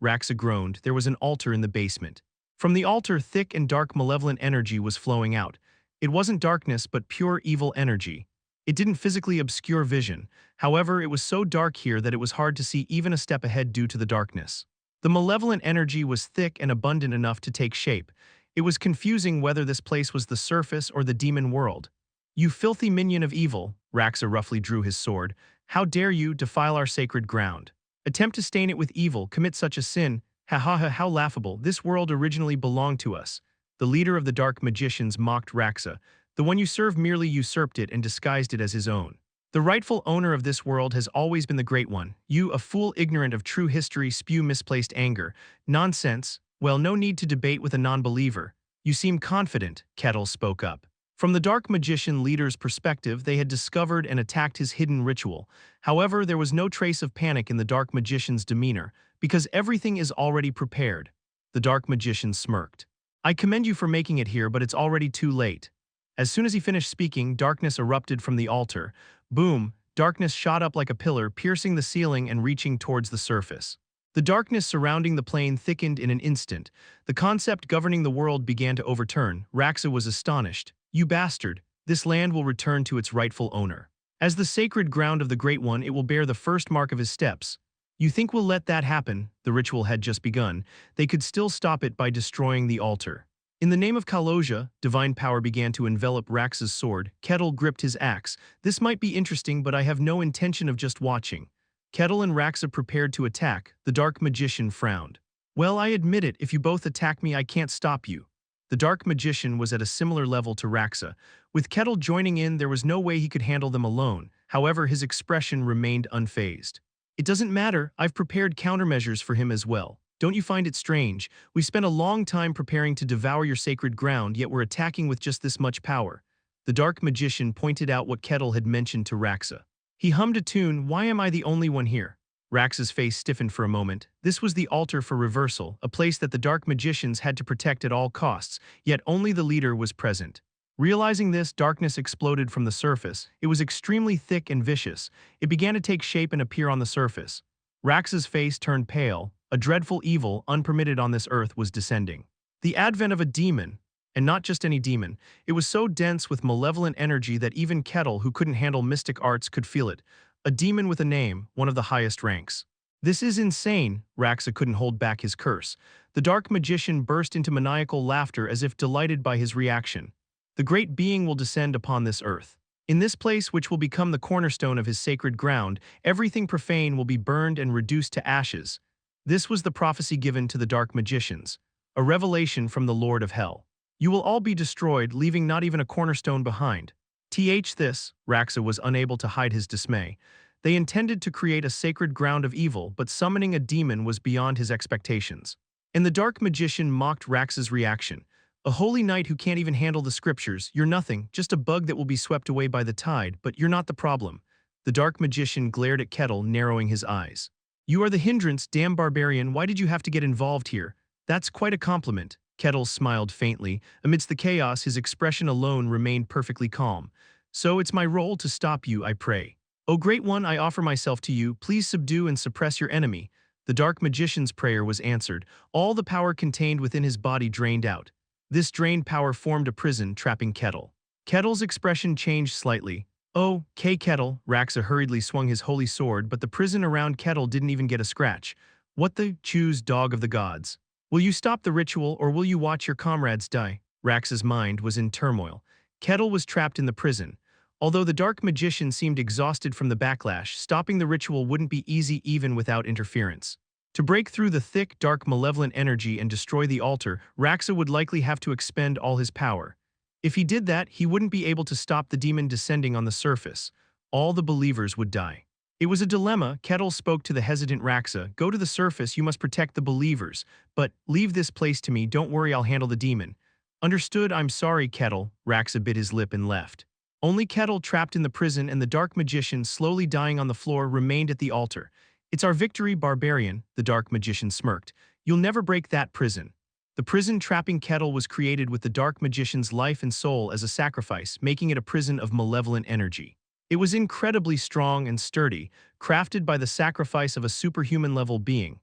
Speaker 1: Raxa groaned. There was an altar in the basement. From the altar, thick and dark malevolent energy was flowing out. It wasn't darkness, but pure evil energy. It didn't physically obscure vision. However, it was so dark here that it was hard to see even a step ahead due to the darkness. The malevolent energy was thick and abundant enough to take shape. It was confusing whether this place was the surface or the demon world. You filthy minion of evil, Raxa roughly drew his sword. How dare you defile our sacred ground? Attempt to stain it with evil, commit such a sin. Ha ha ha, how laughable. This world originally belonged to us. The leader of the dark magicians mocked Raxa. The one you serve merely usurped it and disguised it as his own. The rightful owner of this world has always been the Great One. You, a fool ignorant of true history, spew misplaced anger. Nonsense. Well, no need to debate with a non-believer. You seem confident, Kettle spoke up. From the dark magician leader's perspective, they had discovered and attacked his hidden ritual. However, there was no trace of panic in the dark magician's demeanor, because everything is already prepared. The dark magician smirked. I commend you for making it here, but it's already too late. As soon as he finished speaking, darkness erupted from the altar. Boom, darkness shot up like a pillar, piercing the ceiling and reaching towards the surface. The darkness surrounding the plane thickened in an instant. The concept governing the world began to overturn. Raxa was astonished. You bastard, this land will return to its rightful owner. As the sacred ground of the Great One, it will bear the first mark of his steps. You think we'll let that happen? The ritual had just begun. They could still stop it by destroying the altar. In the name of Kaloja, divine power began to envelop Raxa's sword. Kettle gripped his axe. This might be interesting, but I have no intention of just watching. Kettle and Raxa prepared to attack. The dark magician frowned. Well, I admit it, if you both attack me, I can't stop you. The dark magician was at a similar level to Raxa. With Kettle joining in, there was no way he could handle them alone. However, his expression remained unfazed. It doesn't matter, I've prepared countermeasures for him as well. Don't you find it strange? We spent a long time preparing to devour your sacred ground, yet we're attacking with just this much power. The dark magician pointed out what Kettle had mentioned to Raxa. He hummed a tune, Why am I the only one here? Raxa's face stiffened for a moment. This was the altar for reversal, a place that the dark magicians had to protect at all costs, yet only the leader was present. Realizing this, darkness exploded from the surface. It was extremely thick and vicious. It began to take shape and appear on the surface. Raxa's face turned pale. A dreadful evil, unpermitted on this earth, was descending. The advent of a demon, and not just any demon. It was so dense with malevolent energy that even Kettle, who couldn't handle mystic arts, could feel it. A demon with a name, one of the highest ranks. This is insane, Raxa couldn't hold back his curse. The dark magician burst into maniacal laughter as if delighted by his reaction. The great being will descend upon this earth. In this place, which will become the cornerstone of his sacred ground, everything profane will be burned and reduced to ashes. This was the prophecy given to the dark magicians, a revelation from the Lord of Hell. You will all be destroyed, leaving not even a cornerstone behind. This, Raxa was unable to hide his dismay. They intended to create a sacred ground of evil, but summoning a demon was beyond his expectations. And the dark magician mocked Raxa's reaction. A holy knight who can't even handle the scriptures, you're nothing, just a bug that will be swept away by the tide, but you're not the problem. The dark magician glared at Kettle, narrowing his eyes. You are the hindrance, damn barbarian, why did you have to get involved here? That's quite a compliment. Kettle smiled faintly. Amidst the chaos, his expression alone remained perfectly calm. So it's my role to stop you, I pray. O Great One, I offer myself to you, please subdue and suppress your enemy. The dark magician's prayer was answered. All the power contained within his body drained out. This drained power formed a prison, trapping Kettle. Kettle's expression changed slightly. "Oh, Kettle," Raxa hurriedly swung his holy sword, but the prison around Kettle didn't even get a scratch. "What the? Choose, dog of the gods. Will you stop the ritual, or will you watch your comrades die?" Raxa's mind was in turmoil. Kettle was trapped in the prison. Although the dark magician seemed exhausted from the backlash, stopping the ritual wouldn't be easy even without interference. To break through the thick, dark, malevolent energy and destroy the altar, Raxa would likely have to expend all his power. If he did that, he wouldn't be able to stop the demon descending on the surface. All the believers would die. It was a dilemma. Kettle spoke to the hesitant Raxa. "Go to the surface, you must protect the believers. But leave this place to me, don't worry, I'll handle the demon." "Understood, I'm sorry, Kettle." Raxa bit his lip and left. Only Kettle, trapped in the prison, and the dark magician, slowly dying on the floor, remained at the altar. "It's our victory, Barbarian," the dark magician smirked. "You'll never break that prison." The prison trapping Kettle was created with the dark magician's life and soul as a sacrifice, making it a prison of malevolent energy. It was incredibly strong and sturdy, crafted by the sacrifice of a superhuman-level being.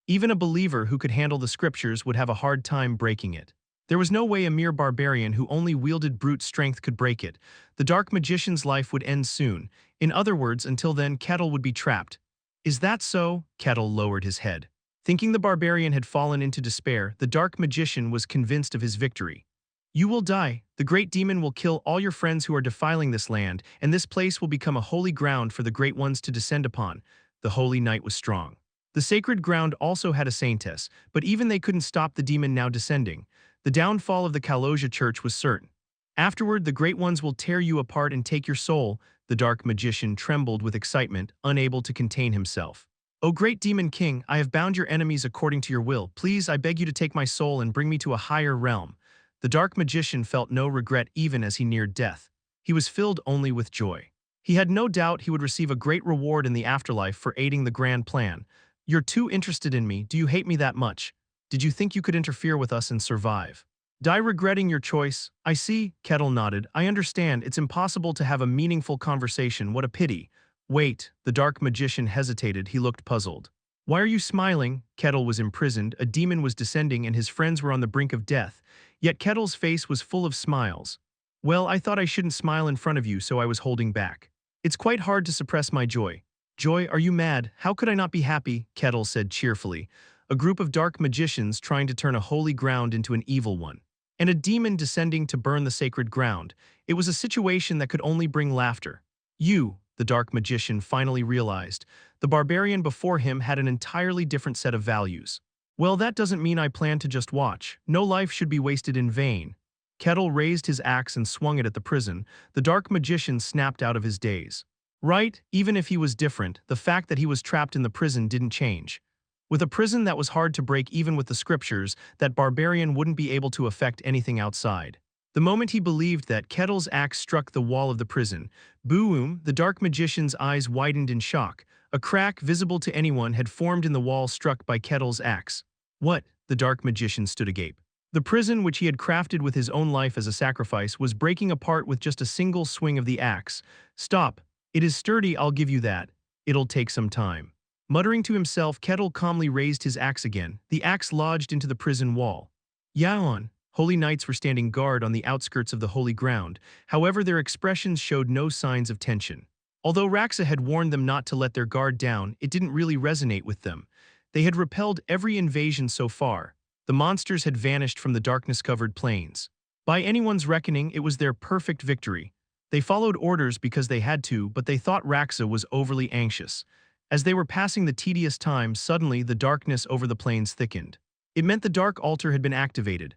Speaker 1: Even a believer who could handle the scriptures would have a hard time breaking it. There was no way a mere barbarian who only wielded brute strength could break it. The dark magician's life would end soon. In other words, until then, Kettle would be trapped. "Is that so?" Kettle lowered his head. Thinking the barbarian had fallen into despair, the dark magician was convinced of his victory. "You will die. The great demon will kill all your friends who are defiling this land, and this place will become a holy ground for the great ones to descend upon." The holy knight was strong. The sacred ground also had a saintess, but even they couldn't stop the demon now descending. The downfall of the Kaloja church was certain. "Afterward, the great ones will tear you apart and take your soul." The dark magician trembled with excitement, unable to contain himself. "O great demon king, I have bound your enemies according to your will. Please, I beg you to take my soul and bring me to a higher realm." The dark magician felt no regret even as he neared death. He was filled only with joy. He had no doubt he would receive a great reward in the afterlife for aiding the grand plan. "You're too interested in me. Do you hate me that much? Did you think you could interfere with us and survive? Die regretting your choice?" "I see," Kettle nodded. "I understand. It's impossible to have a meaningful conversation. What a pity." "Wait." The dark magician hesitated. He looked puzzled. "Why are you smiling?" Kettle was imprisoned, a demon was descending, and his friends were on the brink of death. Yet Kettle's face was full of smiles. "Well, I thought I shouldn't smile in front of you, so I was holding back. It's quite hard to suppress my joy." "Joy? Are you mad? How could I not be happy?" Kettle said cheerfully. A group of dark magicians trying to turn a holy ground into an evil one. And a demon descending to burn the sacred ground. It was a situation that could only bring laughter. "You," the dark magician finally realized. The barbarian before him had an entirely different set of values. "Well, that doesn't mean I plan to just watch. No life should be wasted in vain." Kettle raised his axe and swung it at the prison. The dark magician snapped out of his daze. Right, even if he was different, the fact that he was trapped in the prison didn't change. With a prison that was hard to break even with the scriptures, that barbarian wouldn't be able to affect anything outside. The moment he believed that, Kettle's axe struck the wall of the prison. Boom! The dark magician's eyes widened in shock. A crack visible to anyone had formed in the wall struck by Kettle's axe. "What?" The dark magician stood agape. The prison, which he had crafted with his own life as a sacrifice, was breaking apart with just a single swing of the axe. "Stop. It is sturdy, I'll give you that. It'll take some time." Muttering to himself, Kettle calmly raised his axe again. The axe lodged into the prison wall. Yaon! Holy knights were standing guard on the outskirts of the holy ground. However, their expressions showed no signs of tension. Although Raxa had warned them not to let their guard down, it didn't really resonate with them. They had repelled every invasion so far. The monsters had vanished from the darkness-covered plains. By anyone's reckoning, it was their perfect victory. They followed orders because they had to, but they thought Raxa was overly anxious. As they were passing the tedious time, suddenly the darkness over the plains thickened. It meant the dark altar had been activated.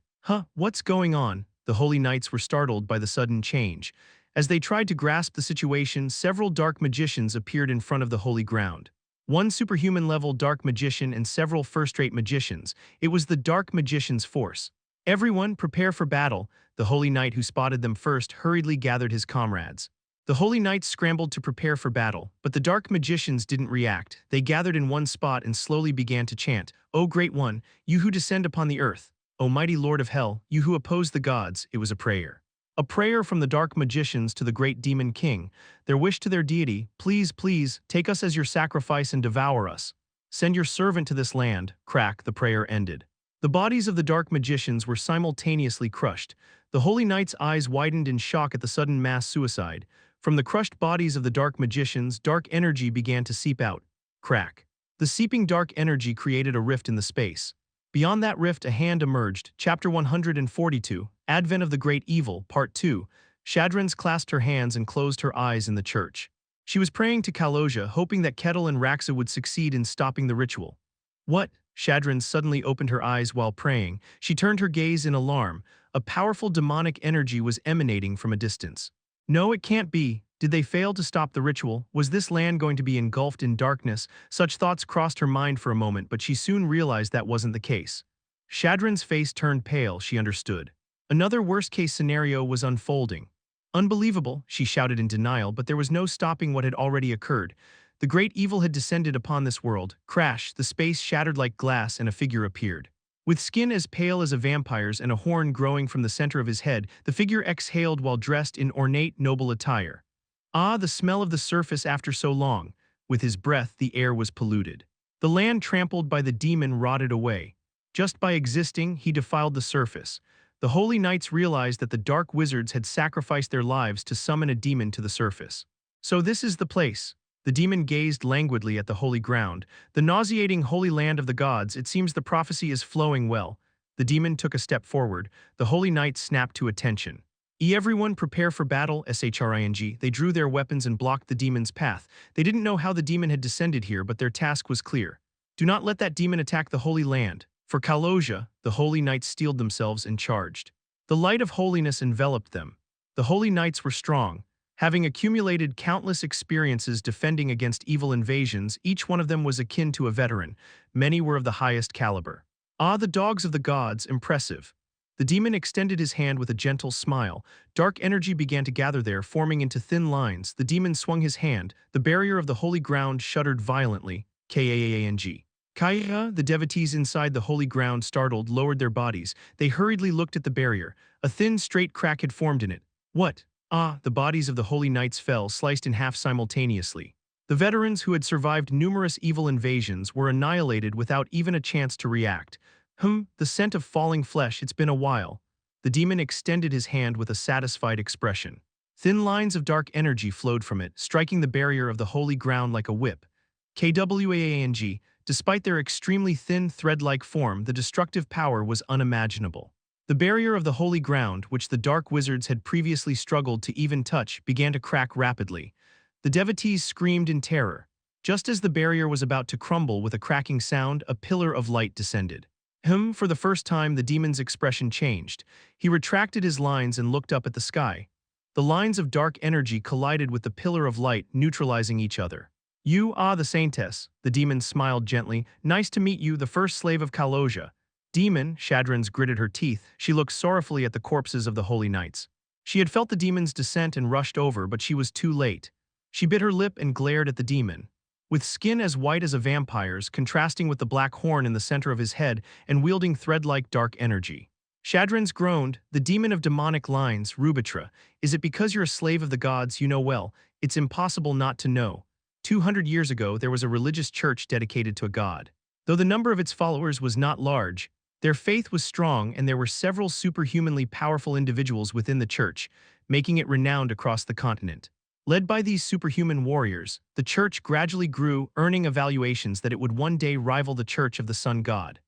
Speaker 1: What's going on?" The holy knights were startled by the sudden change. As they tried to grasp the situation, several dark magicians appeared in front of the holy ground. One superhuman-level dark magician and several first-rate magicians. It was the dark magician's force. "Everyone, prepare for battle." The holy knight who spotted them first hurriedly gathered his comrades. The holy knights scrambled to prepare for battle, but the dark magicians didn't react. They gathered in one spot and slowly began to chant, "O Great One, you who descend upon the earth. O mighty Lord of Hell, you who oppose the gods." It was a prayer. A prayer from the dark magicians to the great demon king. Their wish to their deity, "Please, please, take us as your sacrifice and devour us." Send your servant to this land, crack, the prayer ended. The bodies of the dark magicians were simultaneously crushed. The holy knight's eyes widened in shock at the sudden mass suicide. From the crushed bodies of the dark magicians, dark energy began to seep out. Crack. The seeping dark energy created a rift in the space. Beyond that rift, a hand emerged. Chapter 142, Advent of the Great Evil, Part 2. Shadrins clasped her hands and closed her eyes in the church. She was praying to Kaloja, hoping that Kettle and Raxa would succeed in stopping the ritual. What? Shadrin suddenly opened her eyes while praying. She turned her gaze in alarm. A powerful demonic energy was emanating from a distance. No, it can't be. Did they fail to stop the ritual? Was this land going to be engulfed in darkness? Such thoughts crossed her mind for a moment, but she soon realized that wasn't the case. Shadrin's face turned pale, she understood. Another worst-case scenario was unfolding. Unbelievable, she shouted in denial, but there was no stopping what had already occurred. The great evil had descended upon this world. Crash, the space shattered like glass and a figure appeared. With skin as pale as a vampire's and a horn growing from the center of his head, the figure exhaled while dressed in ornate, noble attire. Ah, the smell of the surface after so long. With his breath, the air was polluted. The land trampled by the demon rotted away. Just by existing, he defiled the surface. The holy knights realized that the dark wizards had sacrificed their lives to summon a demon to the surface. So this is the place. The demon gazed languidly at the holy ground. The nauseating holy land of the gods, it seems the prophecy is flowing well. The demon took a step forward. The holy knights snapped to attention. Everyone prepare for battle, shring. They drew their weapons and blocked the demon's path. They didn't know how the demon had descended here, but their task was clear. Do not let that demon attack the holy land. For Kaloja, the holy knights steeled themselves and charged. The light of holiness enveloped them. The holy knights were strong. Having accumulated countless experiences defending against evil invasions, each one of them was akin to a veteran. Many were of the highest caliber. Ah, the dogs of the gods, impressive. The demon extended his hand with a gentle smile. Dark energy began to gather there, forming into thin lines. The demon swung his hand. The barrier of the holy ground shuddered violently. Kaang. Kaya, the devotees inside the holy ground, startled, lowered their bodies. They hurriedly looked at the barrier. A thin, straight crack had formed in it. What? Ah, the bodies of the holy knights fell, sliced in half simultaneously. The veterans who had survived numerous evil invasions were annihilated without even a chance to react. The scent of falling flesh, it's been a while. The demon extended his hand with a satisfied expression. Thin lines of dark energy flowed from it, striking the barrier of the holy ground like a whip. Kwang. Despite their extremely thin, thread-like form, the destructive power was unimaginable. The barrier of the holy ground, which the dark wizards had previously struggled to even touch, began to crack rapidly. The devotees screamed in terror. Just as the barrier was about to crumble with a cracking sound, a pillar of light descended. For the first time, the demon's expression changed. He retracted his lines and looked up at the sky. The lines of dark energy collided with the pillar of light, neutralizing each other. You, the saintess, the demon smiled gently. Nice to meet you, the first slave of Kaloja. Demon, Shadrins gritted her teeth. She looked sorrowfully at the corpses of the holy knights. She had felt the demon's descent and rushed over, but she was too late. She bit her lip and glared at the demon. With skin as white as a vampire's, contrasting with the black horn in the center of his head and wielding thread-like dark energy. Shadrins groaned, the demon of demonic lines, Rubitra. Is it because you're a slave of the gods you know well? It's impossible not to know. 200 years ago, there was a religious church dedicated to a god. Though the number of its followers was not large, their faith was strong and there were several superhumanly powerful individuals within the church, making it renowned across the continent. Led by these superhuman warriors, the church gradually grew, earning evaluations that it would one day rival the Church of the Sun God.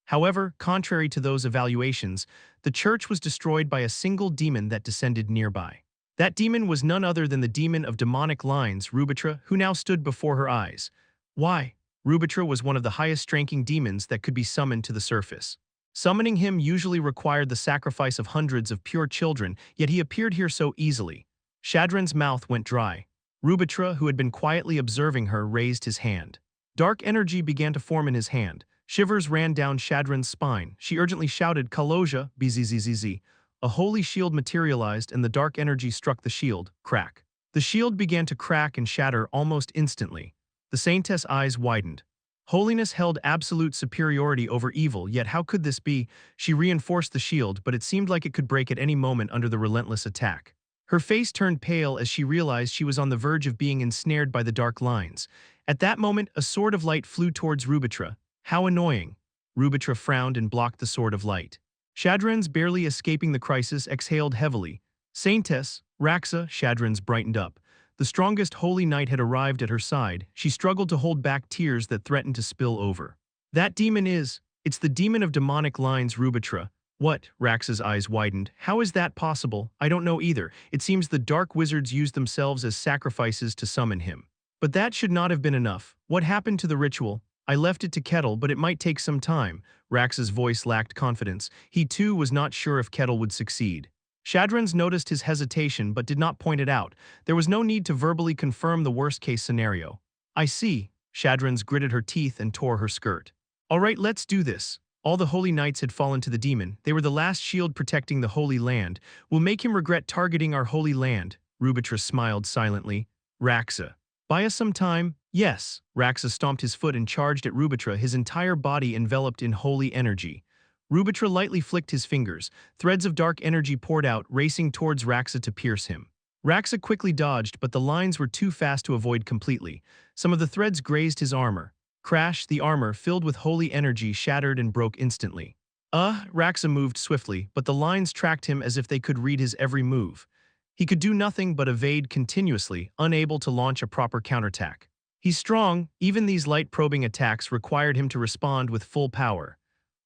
Speaker 1: However, contrary to those evaluations, the church was destroyed by a single demon that descended nearby. That demon was none other than the demon of demonic lines, Rubitra, who now stood before her eyes. Why? Rubitra was one of the highest-ranking demons that could be summoned to the surface. Summoning him usually required the sacrifice of hundreds of pure children, yet he appeared here so easily. Shadrin's mouth went dry. Rubitra, who had been quietly observing her, raised his hand. Dark energy began to form in his hand. Shivers ran down Shadrin's spine. She urgently shouted, Kaloja, bzzz. A holy shield materialized and the dark energy struck the shield. Crack. The shield began to crack and shatter almost instantly. The saintess' eyes widened. Holiness held absolute superiority over evil, yet how could this be? She reinforced the shield, but it seemed like it could break at any moment under the relentless attack. Her face turned pale as she realized she was on the verge of being ensnared by the dark lines. At that moment, a sword of light flew towards Rubitra. How annoying. Rubitra frowned and blocked the sword of light. Shadran's, barely escaping the crisis, exhaled heavily. Saintess, Raxa, Shadran's brightened up. The strongest holy knight had arrived at her side. She struggled to hold back tears that threatened to spill over. That demon is... It's the demon of demonic lines, Rubitra. What? Raxa's eyes widened. How is that possible? I don't know either. It seems the dark wizards used themselves as sacrifices to summon him. But that should not have been enough. What happened to the ritual? I left it to Kettle, but it might take some time. Raxa's voice lacked confidence. He too was not sure if Kettle would succeed. Shadran's noticed his hesitation but did not point it out. There was no need to verbally confirm the worst-case scenario. I see. Shadran's gritted her teeth and tore her skirt. All right, let's do this. All the holy knights had fallen to the demon. They were the last shield protecting the holy land. We'll make him regret targeting our holy land. Rubitra smiled silently. Raxa. Buy us some time? Yes. Raxa stomped his foot and charged at Rubitra, his entire body enveloped in holy energy. Rubitra lightly flicked his fingers. Threads of dark energy poured out, racing towards Raxa to pierce him. Raxa quickly dodged, but the lines were too fast to avoid completely. Some of the threads grazed his armor. Crash, the armor, filled with holy energy, shattered and broke instantly. Raxa moved swiftly, but the lines tracked him as if they could read his every move. He could do nothing but evade continuously, unable to launch a proper counterattack. He's strong, even these light probing attacks required him to respond with full power.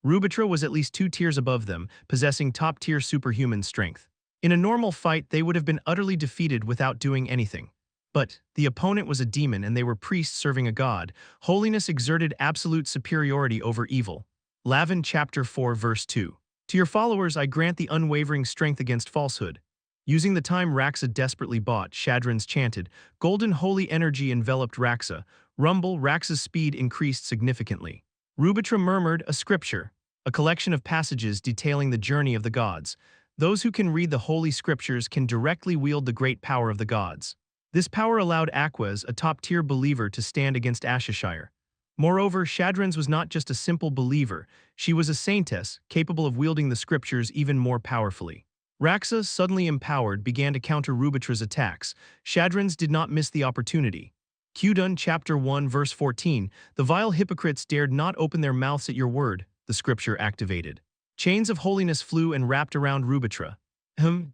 Speaker 1: Rubitra was at least 2 tiers above them, possessing top-tier superhuman strength. In a normal fight, they would have been utterly defeated without doing anything. But the opponent was a demon and they were priests serving a god. Holiness exerted absolute superiority over evil. Lavin chapter 4 verse 2. To your followers I grant the unwavering strength against falsehood. Using the time Raxa desperately bought, Shadran's chanted. Golden holy energy enveloped Raxa. Rumble, Raxa's speed increased significantly. Rubitra murmured a scripture, a collection of passages detailing the journey of the gods. Those who can read the holy scriptures can directly wield the great power of the gods. This power allowed Aquez, a top-tier believer, to stand against Ashishire. Moreover, Shadran's was not just a simple believer, she was a saintess, capable of wielding the scriptures even more powerfully. Raxa, suddenly empowered, began to counter Rubitra's attacks. Shadran's did not miss the opportunity. Qdun chapter 1 verse 14, the vile hypocrites dared not open their mouths at your word, the scripture activated. Chains of holiness flew and wrapped around Rubitra.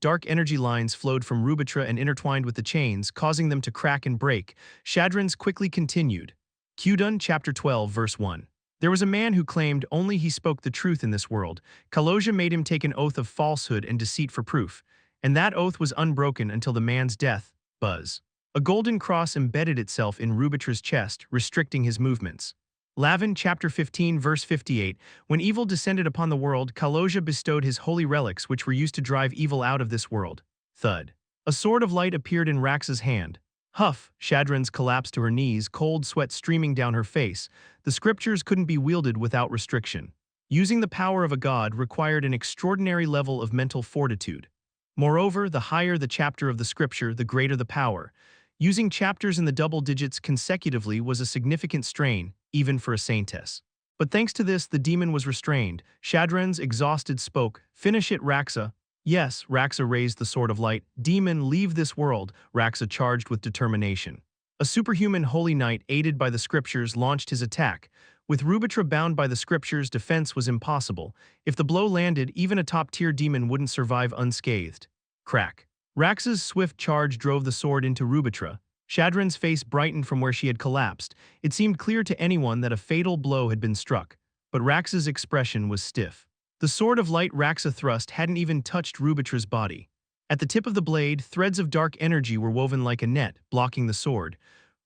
Speaker 1: Dark energy lines flowed from Rubitra and intertwined with the chains, causing them to crack and break. Shadran's quickly continued. Qdun chapter 12 verse 1. There was a man who claimed only he spoke the truth in this world. Kaloja made him take an oath of falsehood and deceit for proof, and that oath was unbroken until the man's death. Buzz. A golden cross embedded itself in Rubitra's chest, restricting his movements. Lavin chapter 15 verse 58, when evil descended upon the world, Kaloja bestowed his holy relics which were used to drive evil out of this world. Thud. A sword of light appeared in Raxa's hand. Huff, Shadran's collapsed to her knees, cold sweat streaming down her face. The scriptures couldn't be wielded without restriction. Using the power of a god required an extraordinary level of mental fortitude. Moreover, the higher the chapter of the scripture, the greater the power. Using chapters in the double digits consecutively was a significant strain, even for a saintess. But thanks to this, the demon was restrained. Shadran's, exhausted, spoke. Finish it, Raxa. Yes, Raxa raised the sword of light. Demon, leave this world, Raxa charged with determination. A superhuman holy knight, aided by the scriptures, launched his attack. With Rubitra bound by the scriptures, defense was impossible. If the blow landed, even a top-tier demon wouldn't survive unscathed. Crack. Raxa's swift charge drove the sword into Rubitra. Shadran's face brightened from where she had collapsed. It seemed clear to anyone that a fatal blow had been struck, but Raxa's expression was stiff. The sword of light Raxa thrust hadn't even touched Rubitra's body. At the tip of the blade, threads of dark energy were woven like a net, blocking the sword.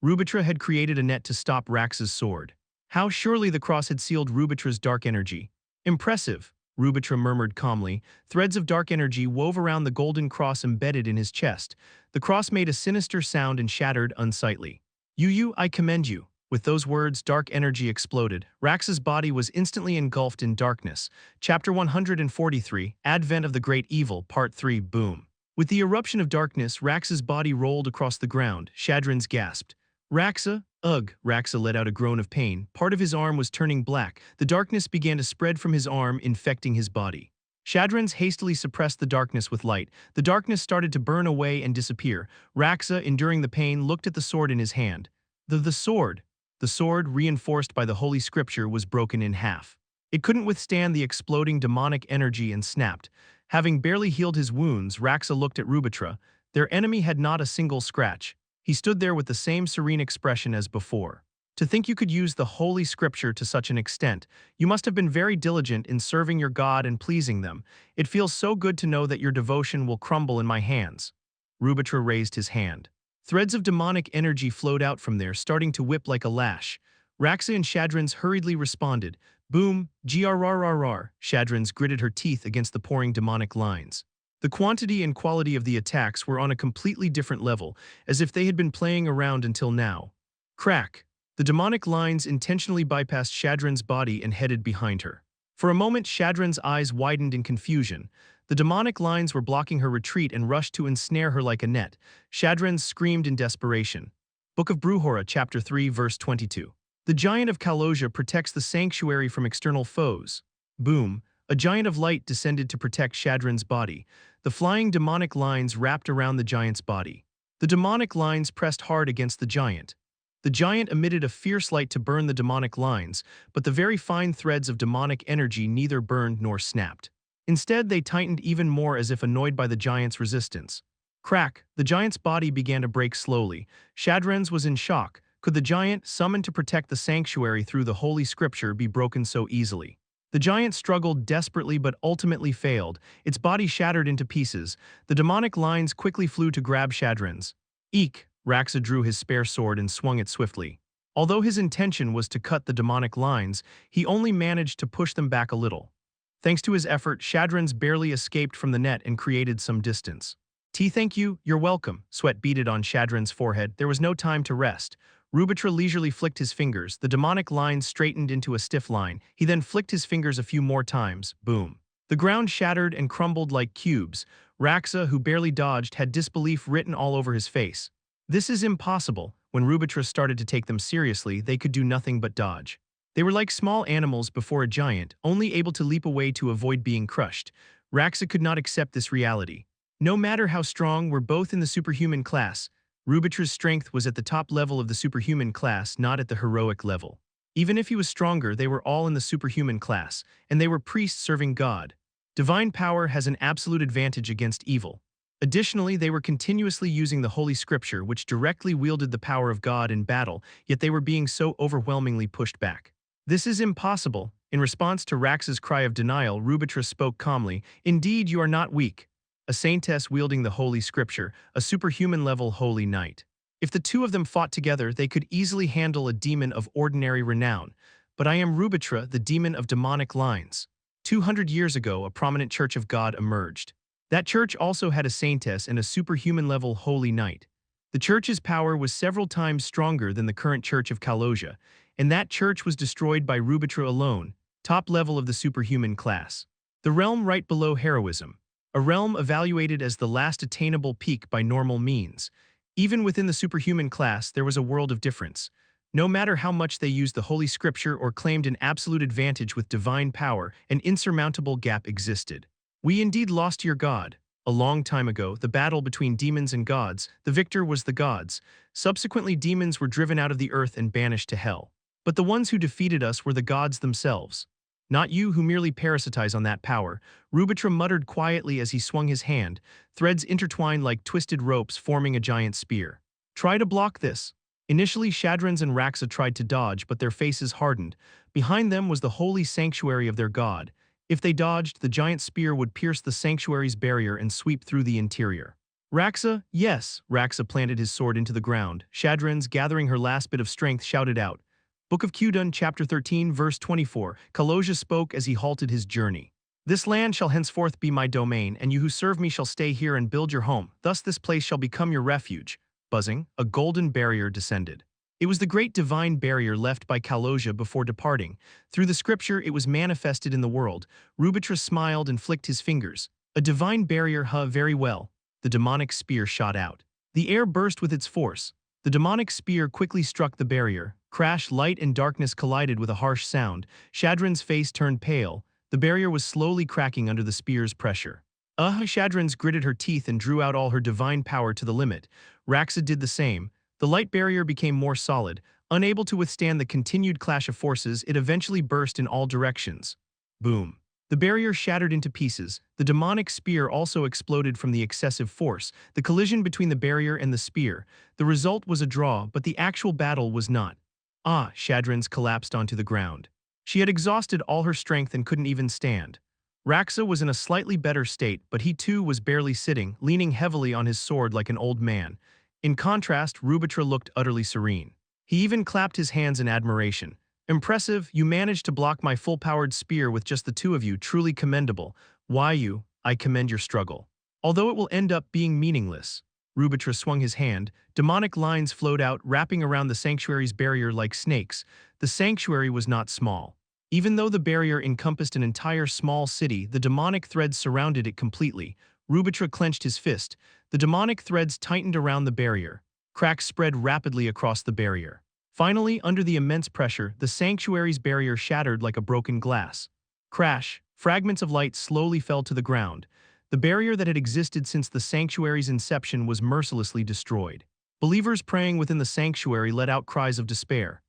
Speaker 1: Rubitra had created a net to stop Raxa's sword. How surely the cross had sealed Rubitra's dark energy. Impressive, Rubitra murmured calmly. Threads of dark energy wove around the golden cross embedded in his chest. The cross made a sinister sound and shattered unsightly. You, I commend you. With those words, dark energy exploded. Raxa's body was instantly engulfed in darkness. Chapter 143, Advent of the Great Evil, Part 3, Boom. With the eruption of darkness, Raxa's body rolled across the ground. Shadran's gasped. Raxa? Ugh, Raxa let out a groan of pain. Part of his arm was turning black. The darkness began to spread from his arm, infecting his body. Shadran's hastily suppressed the darkness with light. The darkness started to burn away and disappear. Raxa, enduring the pain, looked at the sword in his hand. The sword. The sword, reinforced by the Holy Scripture, was broken in half. It couldn't withstand the exploding demonic energy and snapped. Having barely healed his wounds, Raxa looked at Rubitra. Their enemy had not a single scratch. He stood there with the same serene expression as before. To think you could use the Holy Scripture to such an extent, you must have been very diligent in serving your God and pleasing them. It feels so good to know that your devotion will crumble in my hands. Rubitra raised his hand. Threads of demonic energy flowed out from there, starting to whip like a lash. Raxa and Shadrans hurriedly responded. Boom, grrrrr. Shadrans gritted her teeth against the pouring demonic lines. The quantity and quality of the attacks were on a completely different level, as if they had been playing around until now. Crack! The demonic lines intentionally bypassed Shadran's body and headed behind her. For a moment, Shadran's eyes widened in confusion. The demonic lines were blocking her retreat and rushed to ensnare her like a net. Shadran screamed in desperation. Book of Bruhora, Chapter 3, Verse 22. The giant of Kalosia protects the sanctuary from external foes. Boom! A giant of light descended to protect Shadran's body. The flying demonic lines wrapped around the giant's body. The demonic lines pressed hard against the giant. The giant emitted a fierce light to burn the demonic lines, but the very fine threads of demonic energy neither burned nor snapped. Instead, they tightened even more as if annoyed by the giant's resistance. Crack! The giant's body began to break slowly. Shadran's was in shock. Could the giant, summoned to protect the sanctuary through the Holy Scripture, be broken so easily? The giant struggled desperately but ultimately failed. Its body shattered into pieces. The demonic lines quickly flew to grab Shadran's. Eek! Raxa drew his spare sword and swung it swiftly. Although his intention was to cut the demonic lines, he only managed to push them back a little. Thanks to his effort, Shadran's barely escaped from the net and created some distance. Thank you, you're welcome. Sweat beaded on Shadran's forehead. There was no time to rest. Rubitra leisurely flicked his fingers. The demonic lines straightened into a stiff line. He then flicked his fingers a few more times. Boom. The ground shattered and crumbled like cubes. Raxa, who barely dodged, had disbelief written all over his face. This is impossible. When Rubitra started to take them seriously, they could do nothing but dodge. They were like small animals before a giant, only able to leap away to avoid being crushed. Raxa could not accept this reality. No matter how strong, we're both in the superhuman class. Rubitra's strength was at the top level of the superhuman class, not at the heroic level. Even if he was stronger, they were all in the superhuman class, and they were priests serving God. Divine power has an absolute advantage against evil. Additionally, they were continuously using the Holy Scripture, which directly wielded the power of God in battle, yet they were being so overwhelmingly pushed back. This is impossible. In response to Raxa's cry of denial, Rubitra spoke calmly. Indeed, you are not weak. A saintess wielding the Holy Scripture, a superhuman-level holy knight. If the two of them fought together, they could easily handle a demon of ordinary renown. But I am Rubitra, the demon of demonic lines. 200 years ago, a prominent church of God emerged. That church also had a saintess and a superhuman-level holy knight. The church's power was several times stronger than the current church of Kalosia, and that church was destroyed by Rubitra alone, top level of the superhuman class. The realm right below heroism. A realm evaluated as the last attainable peak by normal means. Even within the superhuman class, there was a world of difference. No matter how much they used the Holy Scripture or claimed an absolute advantage with divine power, an insurmountable gap existed. We indeed lost your God. A long time ago, the battle between demons and gods, the victor was the gods. Subsequently, demons were driven out of the earth and banished to hell. But the ones who defeated us were the gods themselves. Not you who merely parasitize on that power. Rubitra muttered quietly as he swung his hand, threads intertwined like twisted ropes forming a giant spear. Try to block this. Initially, Shadrans and Raxa tried to dodge, but their faces hardened. Behind them was the holy sanctuary of their god. If they dodged, the giant spear would pierce the sanctuary's barrier and sweep through the interior. Raxa, yes. Raxa planted his sword into the ground. Shadrans, gathering her last bit of strength, shouted out. Book of Qdun, Chapter 13, Verse 24. Kalosia spoke as he halted his journey. This land shall henceforth be my domain, and you who serve me shall stay here and build your home. Thus this place shall become your refuge. Buzzing, a golden barrier descended. It was the great divine barrier left by Kalosia before departing. Through the scripture, it was manifested in the world. Rubitra smiled and flicked his fingers. A divine barrier, very well. The demonic spear shot out. The air burst with its force. The demonic spear quickly struck the barrier. Crash, light and darkness collided with a harsh sound. Shadran's face turned pale. The barrier was slowly cracking under the spear's pressure. Shadrans gritted her teeth and drew out all her divine power to the limit. Raxa did the same. The light barrier became more solid, Unable to withstand the continued clash of forces, it eventually burst in all directions. Boom. The barrier shattered into pieces. The demonic spear also exploded from the excessive force. The collision between the barrier and the spear. The result was a draw, but the actual battle was not. Shadrin's collapsed onto the ground. She had exhausted all her strength and couldn't even stand. Raxa was in a slightly better state, but he too was barely sitting, leaning heavily on his sword like an old man. In contrast, Rubitra looked utterly serene. He even clapped his hands in admiration. Impressive, you managed to block my full-powered spear with just the two of you, truly commendable. I commend your struggle. Although it will end up being meaningless. Rubitra swung his hand. Demonic lines flowed out, wrapping around the sanctuary's barrier like snakes. The sanctuary was not small. Even though the barrier encompassed an entire small city, the demonic threads surrounded it completely. Rubitra clenched his fist. The demonic threads tightened around the barrier. Cracks spread rapidly across the barrier. Finally, under the immense pressure, the sanctuary's barrier shattered like a broken glass. Crash! Fragments of light slowly fell to the ground. The barrier that had existed since the sanctuary's inception was mercilessly destroyed. Believers praying within the sanctuary let out cries of despair.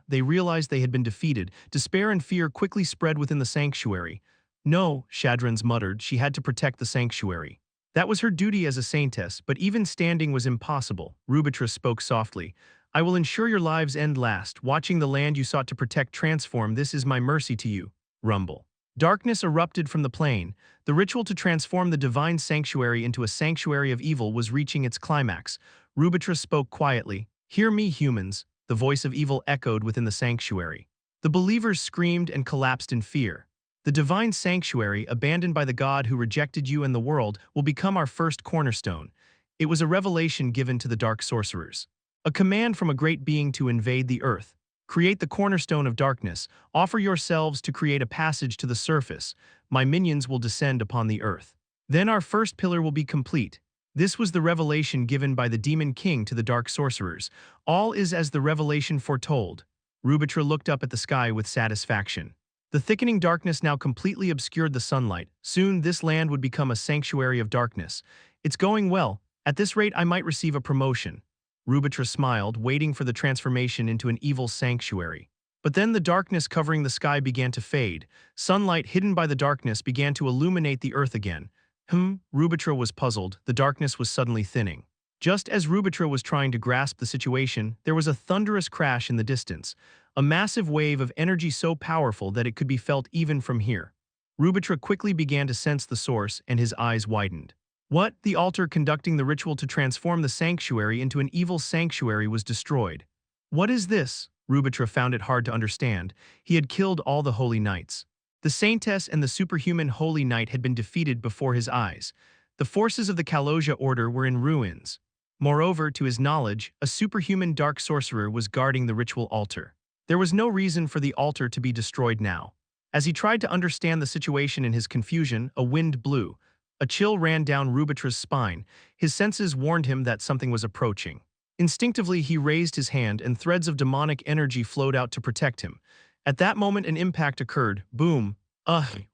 Speaker 1: They realized they had been defeated. Despair and fear quickly spread within the sanctuary. No, Shadrin's muttered, she had to protect the sanctuary. That was her duty as a saintess, but even standing was impossible. Rubitra spoke softly. I will ensure your lives end last, watching the land you sought to protect transform. This is my mercy to you. Rumble. Darkness erupted from the plain. The ritual to transform the divine sanctuary into a sanctuary of evil was reaching its climax. Rubitra spoke quietly. Hear me, humans. The voice of evil echoed within the sanctuary. The believers screamed and collapsed in fear. The divine sanctuary, abandoned by the God who rejected you and the world, will become our first cornerstone. It was a revelation given to the dark sorcerers. A command from a great being to invade the earth. Create the cornerstone of darkness. Offer yourselves to create a passage to the surface. My minions will descend upon the earth. Then our first pillar will be complete. This was the revelation given by the demon king to the dark sorcerers. All is as the revelation foretold. Rubitra looked up at the sky with satisfaction. The thickening darkness now completely obscured the sunlight. Soon this land would become a sanctuary of darkness. It's going well. At this rate I might receive a promotion. Rubitra smiled, waiting for the transformation into an evil sanctuary. But then the darkness covering the sky began to fade. Sunlight hidden by the darkness began to illuminate the earth again. Rubitra was puzzled. The darkness was suddenly thinning. Just as Rubitra was trying to grasp the situation, there was a thunderous crash in the distance. A massive wave of energy so powerful that it could be felt even from here. Rubitra quickly began to sense the source, and his eyes widened. What? The altar conducting the ritual to transform the sanctuary into an evil sanctuary was destroyed. What is this? Rubitra found it hard to understand. He had killed all the holy knights. The saintess and the superhuman holy knight had been defeated before his eyes. The forces of the Kaloja order were in ruins. Moreover, to his knowledge, a superhuman dark sorcerer was guarding the ritual altar. There was no reason for the altar to be destroyed now. As he tried to understand the situation in his confusion, a wind blew. A chill ran down Rubitra's spine. His senses warned him that something was approaching. Instinctively, he raised his hand and threads of demonic energy flowed out to protect him. At that moment, an impact occurred. Boom.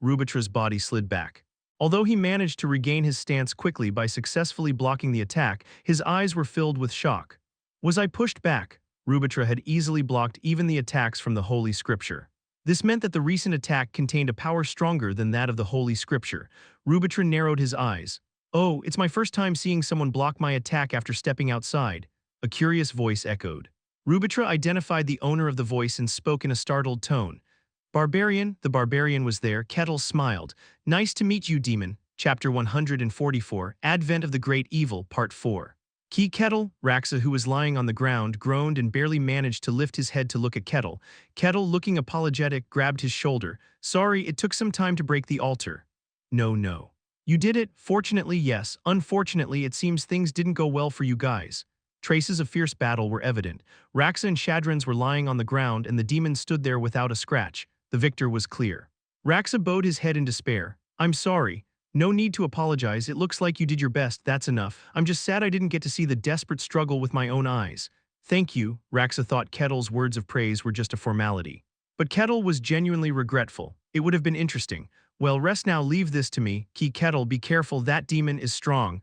Speaker 1: Rubitra's body slid back. Although he managed to regain his stance quickly by successfully blocking the attack, his eyes were filled with shock. Was I pushed back? Rubitra had easily blocked even the attacks from the Holy Scripture. This meant that the recent attack contained a power stronger than that of the Holy Scripture. Rubitra narrowed his eyes. Oh, it's my first time seeing someone block my attack after stepping outside. A curious voice echoed. Rubitra identified the owner of the voice and spoke in a startled tone. Barbarian, the barbarian was there. Kettle smiled. Nice to meet you, demon. Chapter 144, Advent of the Great Evil, Part 4. Key Kettle, Raxa, who was lying on the ground, groaned and barely managed to lift his head to look at Kettle. Kettle, looking apologetic, grabbed his shoulder. Sorry, it took some time to break the altar. No. You did it. Fortunately, yes. Unfortunately, it seems things didn't go well for you guys. Traces of fierce battle were evident. Raxa and Shadrins were lying on the ground and the demon stood there without a scratch. The victor was clear. Raxa bowed his head in despair. I'm sorry. No need to apologize. It looks like you did your best. That's enough. I'm just sad I didn't get to see the desperate struggle with my own eyes. Thank you. Raxa thought Kettle's words of praise were just a formality. But Kettle was genuinely regretful. It would have been interesting. Well, rest now. Leave this to me. Key Kettle, be careful. That demon is strong.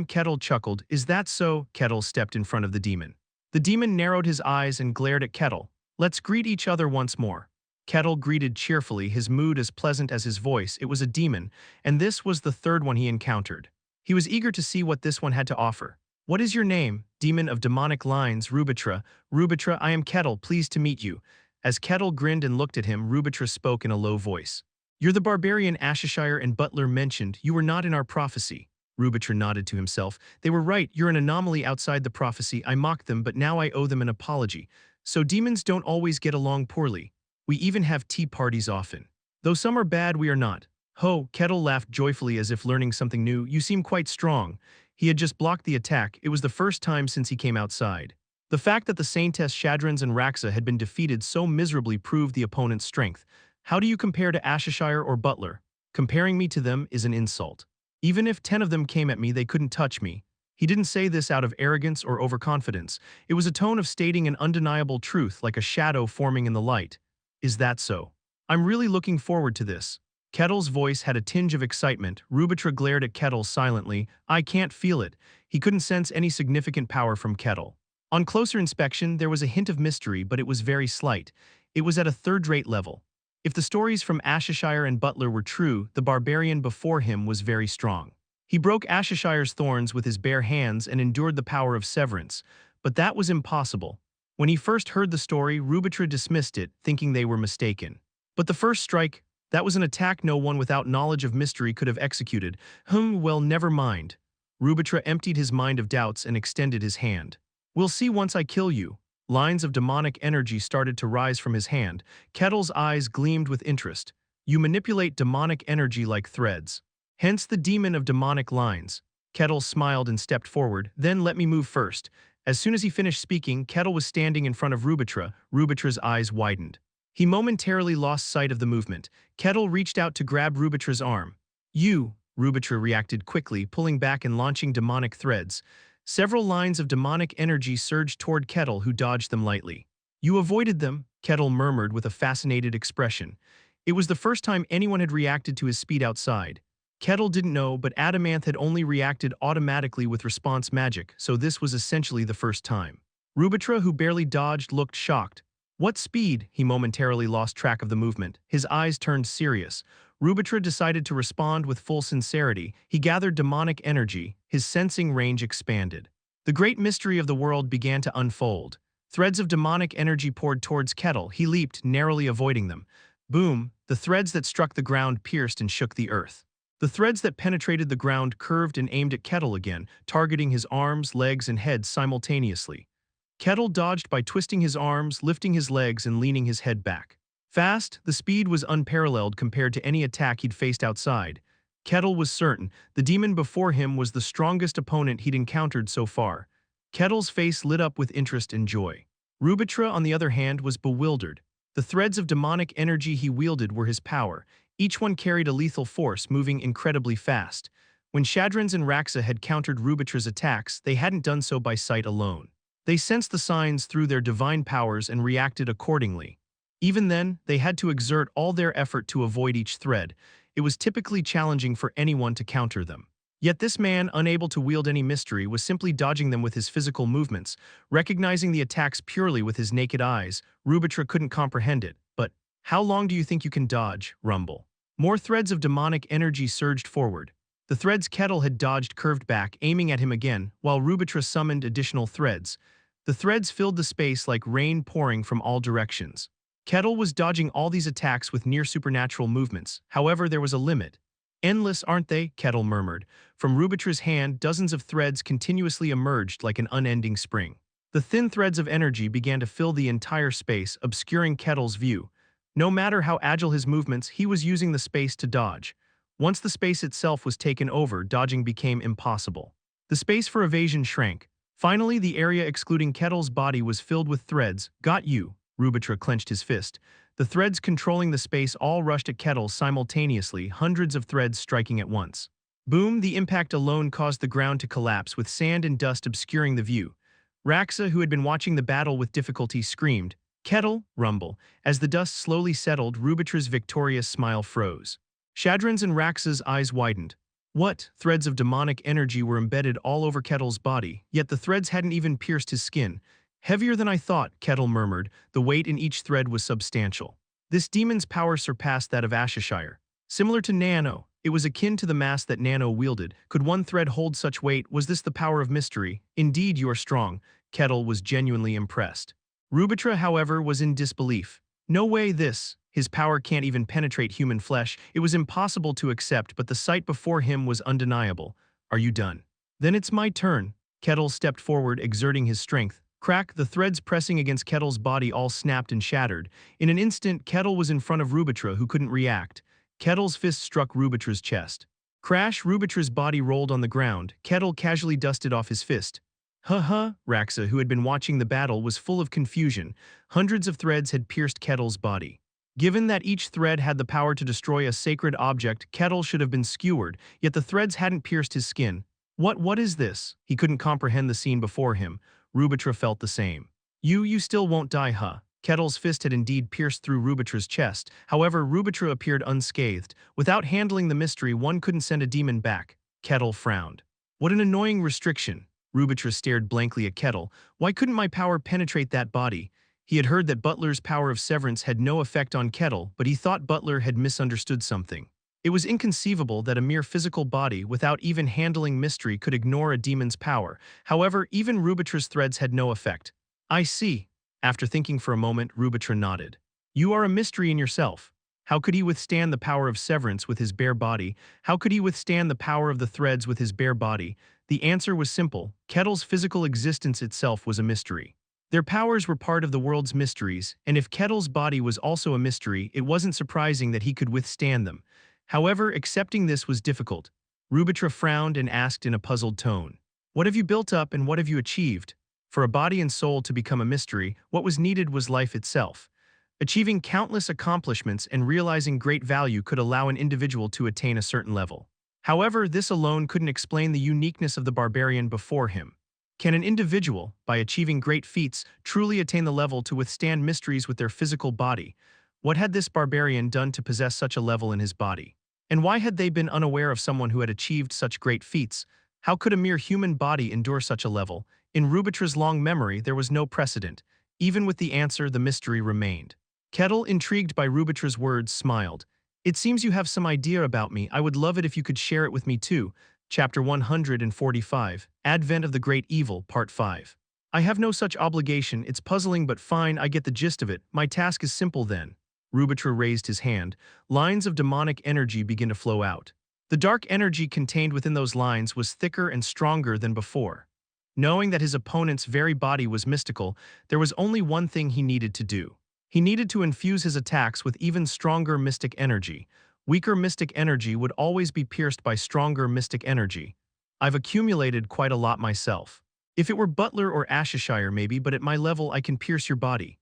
Speaker 1: Kettle chuckled. Is that so? Kettle stepped in front of the demon. The demon narrowed his eyes and glared at Kettle. Let's greet each other once more. Kettle greeted cheerfully, his mood as pleasant as his voice. It was a demon, and this was the third one he encountered. He was eager to see what this one had to offer. What is your name, demon of demonic lines? Rubitra. Rubitra, I am Kettle, pleased to meet you. As Kettle grinned and looked at him, Rubitra spoke in a low voice. You're the barbarian Ashishire and Butler mentioned. You were not in our prophecy. Rubitra nodded to himself. They were right, you're an anomaly outside the prophecy. I mocked them, but now I owe them an apology. So demons don't always get along poorly. We even have tea parties often. Though some are bad, we are not. Ho, Kettle laughed joyfully as if learning something new. You seem quite strong. He had just blocked the attack. It was the first time since he came outside. The fact that the Saintess Shadrans and Raxa had been defeated so miserably proved the opponent's strength. How do you compare to Ashishire or Butler? Comparing me to them is an insult. Even if 10 of them came at me, they couldn't touch me. He didn't say this out of arrogance or overconfidence. It was a tone of stating an undeniable truth, like a shadow forming in the light. Is that so? I'm really looking forward to this. Kettle's voice had a tinge of excitement. Rubitra glared at Kettle silently. I can't feel it. He couldn't sense any significant power from Kettle. On closer inspection, there was a hint of mystery, but it was very slight. It was at a third-rate level. If the stories from Ashishire and Butler were true, the barbarian before him was very strong. He broke Ashishire's thorns with his bare hands and endured the power of severance, but that was impossible. When he first heard the story, Rubitra dismissed it, thinking they were mistaken. But the first strike, that was an attack no one without knowledge of mystery could have executed. Well, never mind. Rubitra emptied his mind of doubts and extended his hand. We'll see once I kill you. Lines of demonic energy started to rise from his hand. Kettle's eyes gleamed with interest. You manipulate demonic energy like threads. Hence the demon of demonic lines. Kettle smiled and stepped forward. Then let me move first. As soon as he finished speaking, Kettle was standing in front of Rubitra. Rubitra's eyes widened. He momentarily lost sight of the movement. Kettle reached out to grab Rubitra's arm. You, Rubitra reacted quickly, pulling back and launching demonic threads. Several lines of demonic energy surged toward Kettle, who dodged them lightly. You avoided them, Kettle murmured with a fascinated expression. It was the first time anyone had reacted to his speed outside. Kettle didn't know, but Adamanth had only reacted automatically with response magic, so this was essentially the first time. Rubitra, who barely dodged, looked shocked. What speed? He momentarily lost track of the movement. His eyes turned serious. Rubitra decided to respond with full sincerity. He gathered demonic energy. His sensing range expanded. The great mystery of the world began to unfold. Threads of demonic energy poured towards Kettle. He leaped, narrowly avoiding them. Boom! The threads that struck the ground pierced and shook the earth. The threads that penetrated the ground curved and aimed at Kettle again, targeting his arms, legs, and head simultaneously. Kettle dodged by twisting his arms, lifting his legs, and leaning his head back. Fast, the speed was unparalleled compared to any attack he'd faced outside. Kettle was certain the demon before him was the strongest opponent he'd encountered so far. Kettle's face lit up with interest and joy. Rubitra, on the other hand, was bewildered. The threads of demonic energy he wielded were his power. Each one carried a lethal force, moving incredibly fast. When Shadrans and Raxa had countered Rubitra's attacks, they hadn't done so by sight alone. They sensed the signs through their divine powers and reacted accordingly. Even then, they had to exert all their effort to avoid each thread. It was typically challenging for anyone to counter them. Yet this man, unable to wield any mystery, was simply dodging them with his physical movements, recognizing the attacks purely with his naked eyes. Rubitra couldn't comprehend it. But how long do you think you can dodge? Rumble. More threads of demonic energy surged forward. The threads Kettle had dodged curved back, aiming at him again, while Rubitra summoned additional threads. The threads filled the space like rain pouring from all directions. Kettle was dodging all these attacks with near-supernatural movements. However, there was a limit. Endless, aren't they? Kettle murmured. From Rubitra's hand, dozens of threads continuously emerged like an unending spring. The thin threads of energy began to fill the entire space, obscuring Kettle's view. No matter how agile his movements, he was using the space to dodge. Once the space itself was taken over, dodging became impossible. The space for evasion shrank. Finally, the area excluding Kettle's body was filled with threads. Got you. Rubitra clenched his fist. The threads controlling the space all rushed at Kettle simultaneously, hundreds of threads striking at once. Boom! The impact alone caused the ground to collapse, with sand and dust obscuring the view. Raxa, who had been watching the battle with difficulty, screamed. Kettle! Rumble. As the dust slowly settled, Rubitra's victorious smile froze. Shadrans and Raxa's eyes widened. What? Threads of demonic energy were embedded all over Kettle's body, yet the threads hadn't even pierced his skin. Heavier than I thought, Kettle murmured. The weight in each thread was substantial. This demon's power surpassed that of Ashishire. Similar to Nano, it was akin to the mass that Nano wielded. Could one thread hold such weight? Was this the power of mystery? Indeed, you are strong. Kettle was genuinely impressed. Rubitra, however, was in disbelief. No way this. His power can't even penetrate human flesh. It was impossible to accept, but the sight before him was undeniable. Are you done? Then it's my turn. Kettle stepped forward, exerting his strength. Crack, the threads pressing against Kettle's body all snapped and shattered. In an instant, Kettle was in front of Rubitra, who couldn't react. Kettle's fist struck Rubitra's chest. Crash, Rubitra's body rolled on the ground. Kettle casually dusted off his fist. Raxa, who had been watching the battle, was full of confusion. Hundreds of threads had pierced Kettle's body. Given that each thread had the power to destroy a sacred object, Kettle should have been skewered, yet the threads hadn't pierced his skin. What is this? He couldn't comprehend the scene before him. Rubitra felt the same. You still won't die, huh? Kettle's fist had indeed pierced through Rubitra's chest. However, Rubitra appeared unscathed. Without handling the mystery, one couldn't send a demon back. Kettle frowned. What an annoying restriction. Rubitra stared blankly at Kettle. Why couldn't my power penetrate that body? He had heard that Butler's power of severance had no effect on Kettle, but he thought Butler had misunderstood something. It was inconceivable that a mere physical body, without even handling mystery, could ignore a demon's power. However, even Rubitra's threads had no effect. I see. After thinking for a moment, Rubitra nodded. You are a mystery in yourself. How could he withstand the power of severance with his bare body? How could he withstand the power of the threads with his bare body? The answer was simple. Kettle's physical existence itself was a mystery. Their powers were part of the world's mysteries, and if Kettle's body was also a mystery, it wasn't surprising that he could withstand them. However, accepting this was difficult. Rubitra frowned and asked in a puzzled tone, what have you built up and what have you achieved? For a body and soul to become a mystery, what was needed was life itself. Achieving countless accomplishments and realizing great value could allow an individual to attain a certain level. However, this alone couldn't explain the uniqueness of the barbarian before him. Can an individual, by achieving great feats, truly attain the level to withstand mysteries with their physical body? What had this barbarian done to possess such a level in his body? And why had they been unaware of someone who had achieved such great feats? How could a mere human body endure such a level? In Rubitra's long memory, there was no precedent. Even with the answer, the mystery remained. Kettle, intrigued by Rubitra's words, smiled. It seems you have some idea about me. I would love it if you could share it with me too. Chapter 145, Advent of the Great Evil, Part 5. I have no such obligation. It's puzzling, but fine, I get the gist of it. My task is simple then. Rubitra raised his hand. Lines of demonic energy began to flow out. The dark energy contained within those lines was thicker and stronger than before. Knowing that his opponent's very body was mystical, there was only one thing he needed to do. He needed to infuse his attacks with even stronger mystic energy. Weaker mystic energy would always be pierced by stronger mystic energy. I've accumulated quite a lot myself. If it were Butler or Ashishire maybe, but at my level I can pierce your body.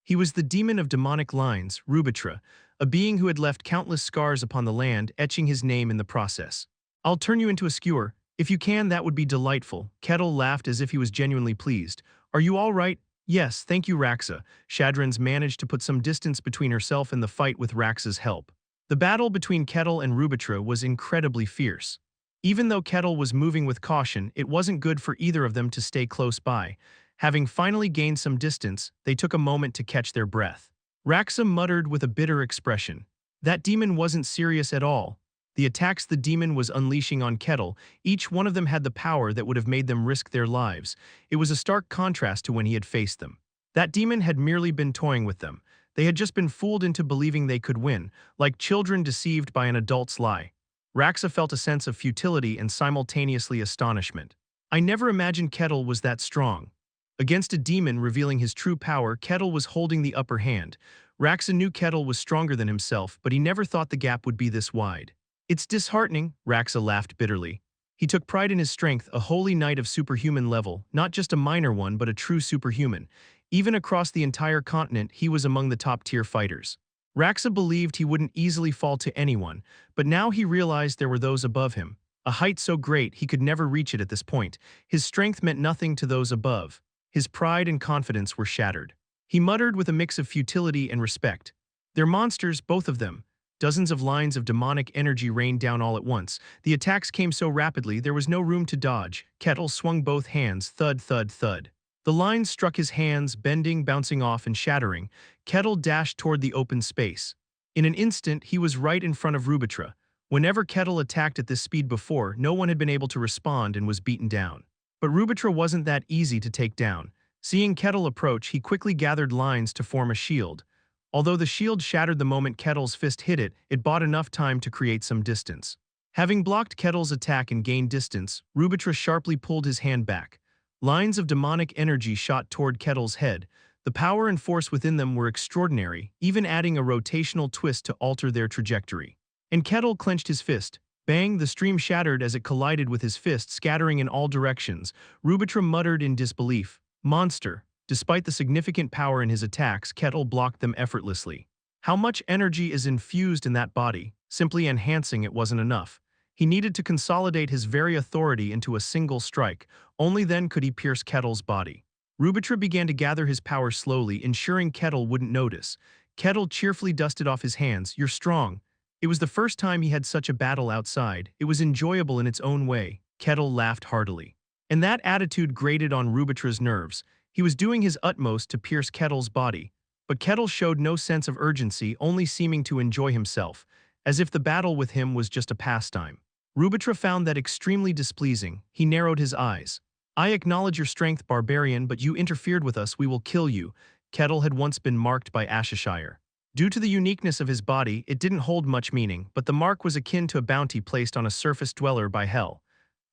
Speaker 1: He was the demon of demonic lines, Rubitra, a being who had left countless scars upon the land, etching his name in the process. I'll turn you into a skewer. If you can, that would be delightful. Kettle laughed as if he was genuinely pleased. Are you all right? Yes, thank you, Raxa. Shadrins managed to put some distance between herself and the fight with Raxa's help. The battle between Kettle and Rubitra was incredibly fierce. Even though Kettle was moving with caution, it wasn't good for either of them to stay close by. Having finally gained some distance, they took a moment to catch their breath. Raxa muttered with a bitter expression. That demon wasn't serious at all. The attacks the demon was unleashing on Kettle, each one of them had the power that would have made them risk their lives. It was a stark contrast to when he had faced them. That demon had merely been toying with them. They had just been fooled into believing they could win, like children deceived by an adult's lie. Raxa felt a sense of futility and simultaneously astonishment. I never imagined Kettle was that strong. Against a demon revealing his true power, Kettle was holding the upper hand. Raxa knew Kettle was stronger than himself, but he never thought the gap would be this wide. It's disheartening, Raxa laughed bitterly. He took pride in his strength, a holy knight of superhuman level, not just a minor one but a true superhuman. Even across the entire continent, he was among the top-tier fighters. Raxa believed he wouldn't easily fall to anyone, but now he realized there were those above him. A height so great he could never reach it at this point. His strength meant nothing to those above. His pride and confidence were shattered. He muttered with a mix of futility and respect. They're monsters, both of them. Dozens of lines of demonic energy rained down all at once. The attacks came so rapidly there was no room to dodge. Kettle swung both hands, thud, thud, thud. The lines struck his hands, bending, bouncing off, and shattering. Kettle dashed toward the open space. In an instant, he was right in front of Rubitra. Whenever Kettle attacked at this speed before, no one had been able to respond and was beaten down. But Rubitra wasn't that easy to take down. Seeing Kettle approach, he quickly gathered lines to form a shield. Although the shield shattered the moment Kettle's fist hit it, it bought enough time to create some distance. Having blocked Kettle's attack and gained distance, Rubitra sharply pulled his hand back. Lines of demonic energy shot toward Kettle's head. The power and force within them were extraordinary, even adding a rotational twist to alter their trajectory. And Kettle clenched his fist. Bang, the stream shattered as it collided with his fist, scattering in all directions. Rubitra muttered in disbelief. Monster. Despite the significant power in his attacks, Kettle blocked them effortlessly. How much energy is infused in that body? Simply enhancing it wasn't enough. He needed to consolidate his very authority into a single strike. Only then could he pierce Kettle's body. Rubitra began to gather his power slowly, ensuring Kettle wouldn't notice. Kettle cheerfully dusted off his hands. You're strong. It was the first time he had such a battle outside. It was enjoyable in its own way. Kettle laughed heartily. And that attitude grated on Rubitra's nerves. He was doing his utmost to pierce Kettle's body. But Kettle showed no sense of urgency, only seeming to enjoy himself, as if the battle with him was just a pastime. Rubitra found that extremely displeasing. He narrowed his eyes. I acknowledge your strength, Barbarian, but you interfered with us. We will kill you. Kettle had once been marked by Ashishire. Due to the uniqueness of his body, it didn't hold much meaning, but the mark was akin to a bounty placed on a surface dweller by Hell.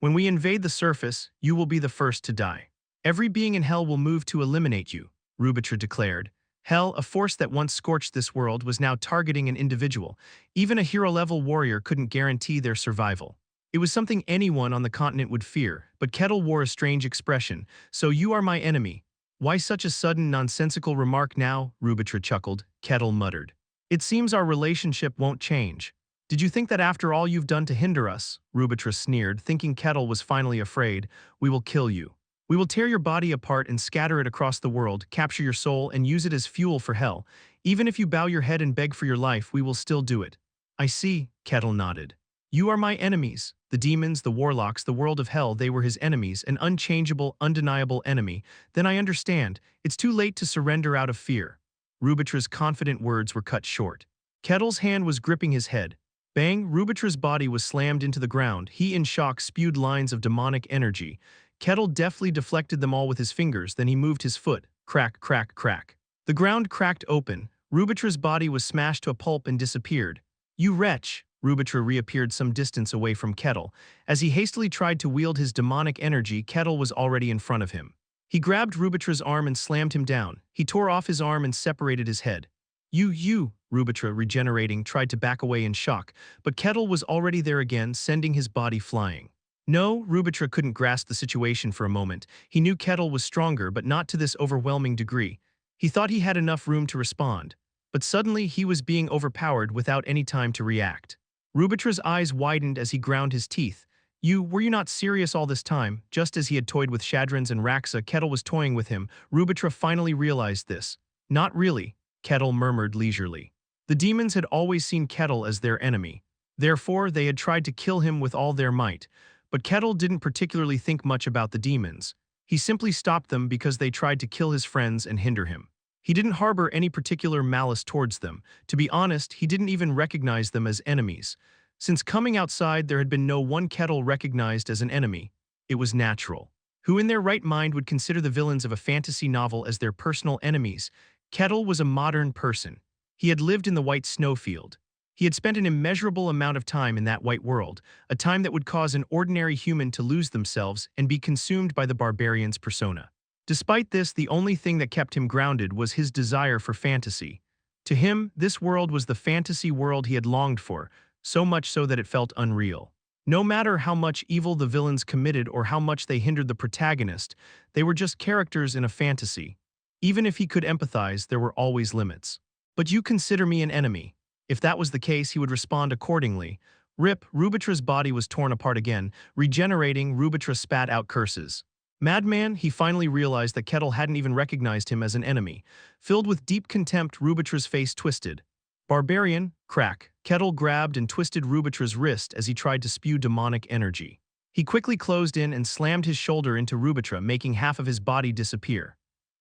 Speaker 1: When we invade the surface, you will be the first to die. Every being in Hell will move to eliminate you, Rubitra declared. Hell, a force that once scorched this world, was now targeting an individual. Even a hero-level warrior couldn't guarantee their survival. It was something anyone on the continent would fear, but Kettle wore a strange expression. So you are my enemy. Why such a sudden, nonsensical remark now? Rubitra chuckled. Kettle muttered. It seems our relationship won't change. Did you think that after all you've done to hinder us? Rubitra sneered, thinking Kettle was finally afraid. We will kill you. We will tear your body apart and scatter it across the world, capture your soul and use it as fuel for Hell. Even if you bow your head and beg for your life, we will still do it. I see, Kettle nodded. You are my enemies. The demons, the warlocks, the world of Hell, they were his enemies, an unchangeable, undeniable enemy. Then I understand. It's too late to surrender out of fear. Rubitra's confident words were cut short. Kettle's hand was gripping his head. Bang, Rubitra's body was slammed into the ground. He, in shock, spewed lines of demonic energy. Kettle deftly deflected them all with his fingers, then he moved his foot. Crack, crack, crack. The ground cracked open. Rubitra's body was smashed to a pulp and disappeared. You wretch! Rubitra reappeared some distance away from Kettle. As he hastily tried to wield his demonic energy, Kettle was already in front of him. He grabbed Rubitra's arm and slammed him down. He tore off his arm and separated his head. You, Rubitra, regenerating, tried to back away in shock, but Kettle was already there again, sending his body flying. No, Rubitra couldn't grasp the situation for a moment. He knew Kettle was stronger, but not to this overwhelming degree. He thought he had enough room to respond. But suddenly he was being overpowered without any time to react. Rubitra's eyes widened as he ground his teeth. Were you not serious all this time? Just as he had toyed with Shadrins and Raxa, Kettle was toying with him. Rubitra finally realized this. Not really, Kettle murmured leisurely. The demons had always seen Kettle as their enemy. Therefore, they had tried to kill him with all their might. But Kettle didn't particularly think much about the demons. He simply stopped them because they tried to kill his friends and hinder him. He didn't harbor any particular malice towards them. To be honest, he didn't even recognize them as enemies. Since coming outside, there had been no one Kettle recognized as an enemy. It was natural. Who in their right mind would consider the villains of a fantasy novel as their personal enemies? Kettle was a modern person. He had lived in the White Snowfield. He had spent an immeasurable amount of time in that white world, a time that would cause an ordinary human to lose themselves and be consumed by the barbarian's persona. Despite this, the only thing that kept him grounded was his desire for fantasy. To him, this world was the fantasy world he had longed for, so much so that it felt unreal. No matter how much evil the villains committed or how much they hindered the protagonist, they were just characters in a fantasy. Even if he could empathize, there were always limits. But you consider me an enemy. If that was the case, he would respond accordingly. Rip, Rubitra's body was torn apart again. Regenerating, Rubitra spat out curses. Madman, he finally realized that Kettle hadn't even recognized him as an enemy. Filled with deep contempt, Rubitra's face twisted. Barbarian, crack. Kettle grabbed and twisted Rubitra's wrist as he tried to spew demonic energy. He quickly closed in and slammed his shoulder into Rubitra, making half of his body disappear.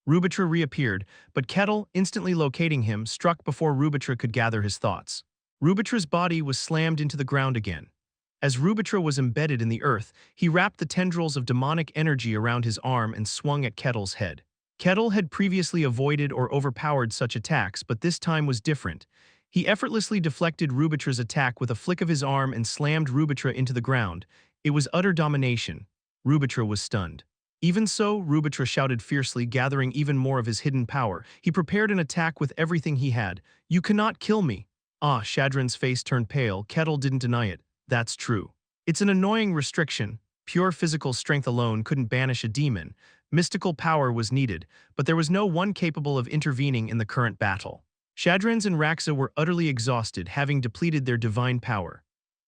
Speaker 1: Rubitra reappeared, but Kettle, instantly locating him, struck before Rubitra could gather his thoughts. Rubitra's body was slammed into the ground again. As Rubitra was embedded in the earth, he wrapped the tendrils of demonic energy around his arm and swung at Kettle's head. Kettle had previously avoided or overpowered such attacks, but this time was different. He effortlessly deflected Rubitra's attack with a flick of his arm and slammed Rubitra into the ground. It was utter domination. Rubitra was stunned. Even so, Rubitra shouted fiercely, gathering even more of his hidden power. He prepared an attack with everything he had. "You cannot kill me." Ah, Shadran's face turned pale. Kettle didn't deny it. That's true. It's an annoying restriction. Pure physical strength alone couldn't banish a demon. Mystical power was needed, but there was no one capable of intervening in the current battle. Shadrans and Raxa were utterly exhausted, having depleted their divine power.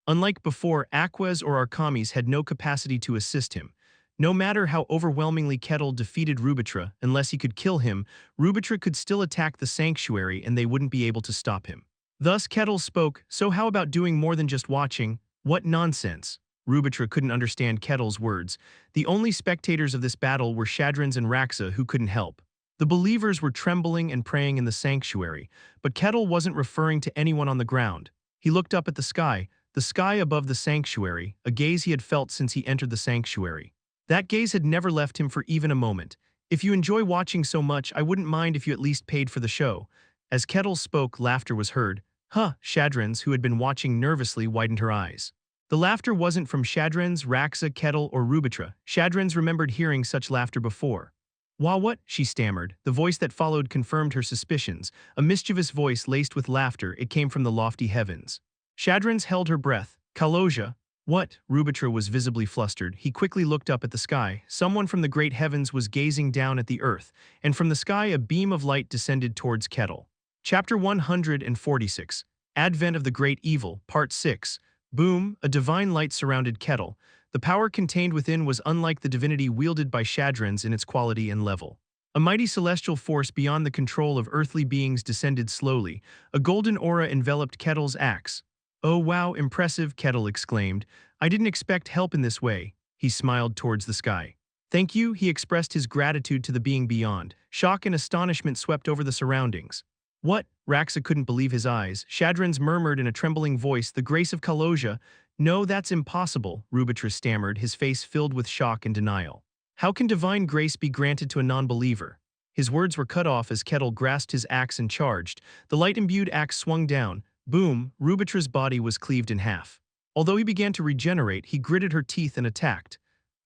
Speaker 1: Unlike before, Aquas or Arkamis had no capacity to assist him. No matter how overwhelmingly Kettle defeated Rubitra, unless he could kill him, Rubitra could still attack the sanctuary and they wouldn't be able to stop him. Thus Kettle spoke, "So how about doing more than just watching?" "What nonsense." Rubitra couldn't understand Kettle's words. The only spectators of this battle were Shadrans and Raxa, who couldn't help. The believers were trembling and praying in the sanctuary, but Kettle wasn't referring to anyone on the ground. He looked up at the sky above the sanctuary, a gaze he had felt since he entered the sanctuary. That gaze had never left him for even a moment. "If you enjoy watching so much, I wouldn't mind if you at least paid for the show." As Kettle spoke, laughter was heard. "Huh," Shadrans, who had been watching nervously, widened her eyes. The laughter wasn't from Shadrans, Raxa, Kettle, or Rubitra. Shadrans remembered hearing such laughter before. "Wah, what?" she stammered. The voice that followed confirmed her suspicions. A mischievous voice laced with laughter, it came from the lofty heavens. Shadrans held her breath. "Kaloja?" "What?" Rubitra was visibly flustered. He quickly looked up at the sky. Someone from the great heavens was gazing down at the earth, and from the sky a beam of light descended towards Kettle. Chapter 146. Advent of the Great Evil, Part 6. Boom, a divine light surrounded Kettle. The power contained within was unlike the divinity wielded by Shadrans in its quality and level. A mighty celestial force beyond the control of earthly beings descended slowly. A golden aura enveloped Kettle's axe. "Oh wow, impressive," Kettle exclaimed. "I didn't expect help in this way." He smiled towards the sky. "Thank you," he expressed his gratitude to the being beyond. Shock and astonishment swept over the surroundings. "What?" Raxa couldn't believe his eyes. Shadrans murmured in a trembling voice, "The grace of Kaloja." "No, that's impossible," Rubitra stammered, his face filled with shock and denial. "How can divine grace be granted to a non-believer?" His words were cut off as Kettle grasped his axe and charged. The light-imbued axe swung down. Boom, Rubitra's body was cleaved in half. Although he began to regenerate, he gritted her teeth and attacked.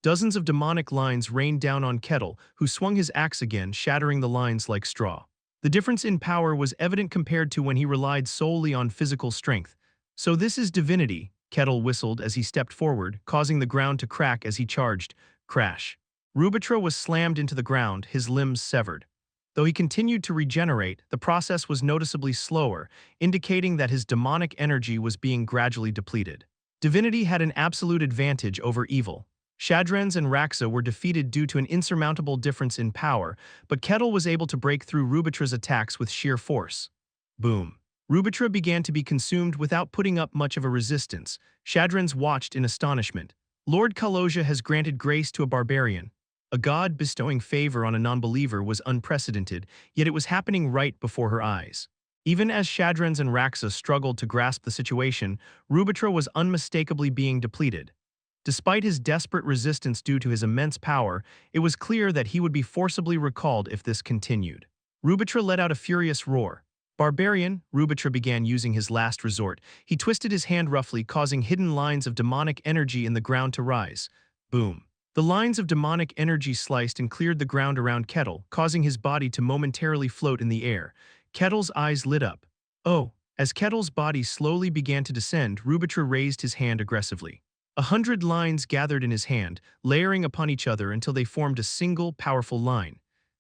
Speaker 1: Dozens of demonic lines rained down on Kettle, who swung his axe again, shattering the lines like straw. The difference in power was evident compared to when he relied solely on physical strength. "So this is divinity," Kettle whistled as he stepped forward, causing the ground to crack as he charged. Crash. Rubitra was slammed into the ground, his limbs severed. Though he continued to regenerate, the process was noticeably slower, indicating that his demonic energy was being gradually depleted. Divinity had an absolute advantage over evil. Shadrans and Raxa were defeated due to an insurmountable difference in power, but Kettle was able to break through Rubitra's attacks with sheer force. Boom. Rubitra began to be consumed without putting up much of a resistance. Shadrans watched in astonishment. Lord Kaloja has granted grace to a barbarian. A god bestowing favor on a non-believer was unprecedented, yet it was happening right before her eyes. Even as Shadrans and Raxa struggled to grasp the situation, Rubitra was unmistakably being depleted. Despite his desperate resistance due to his immense power, it was clear that he would be forcibly recalled if this continued. Rubitra let out a furious roar. "Barbarian," Rubitra began using his last resort. He twisted his hand roughly, causing hidden lines of demonic energy in the ground to rise. Boom. The lines of demonic energy sliced and cleared the ground around Kettle, causing his body to momentarily float in the air. Kettle's eyes lit up. "Oh." As Kettle's body slowly began to descend, Rubitra raised his hand aggressively. 100 lines gathered in his hand, layering upon each other until they formed a single, powerful line.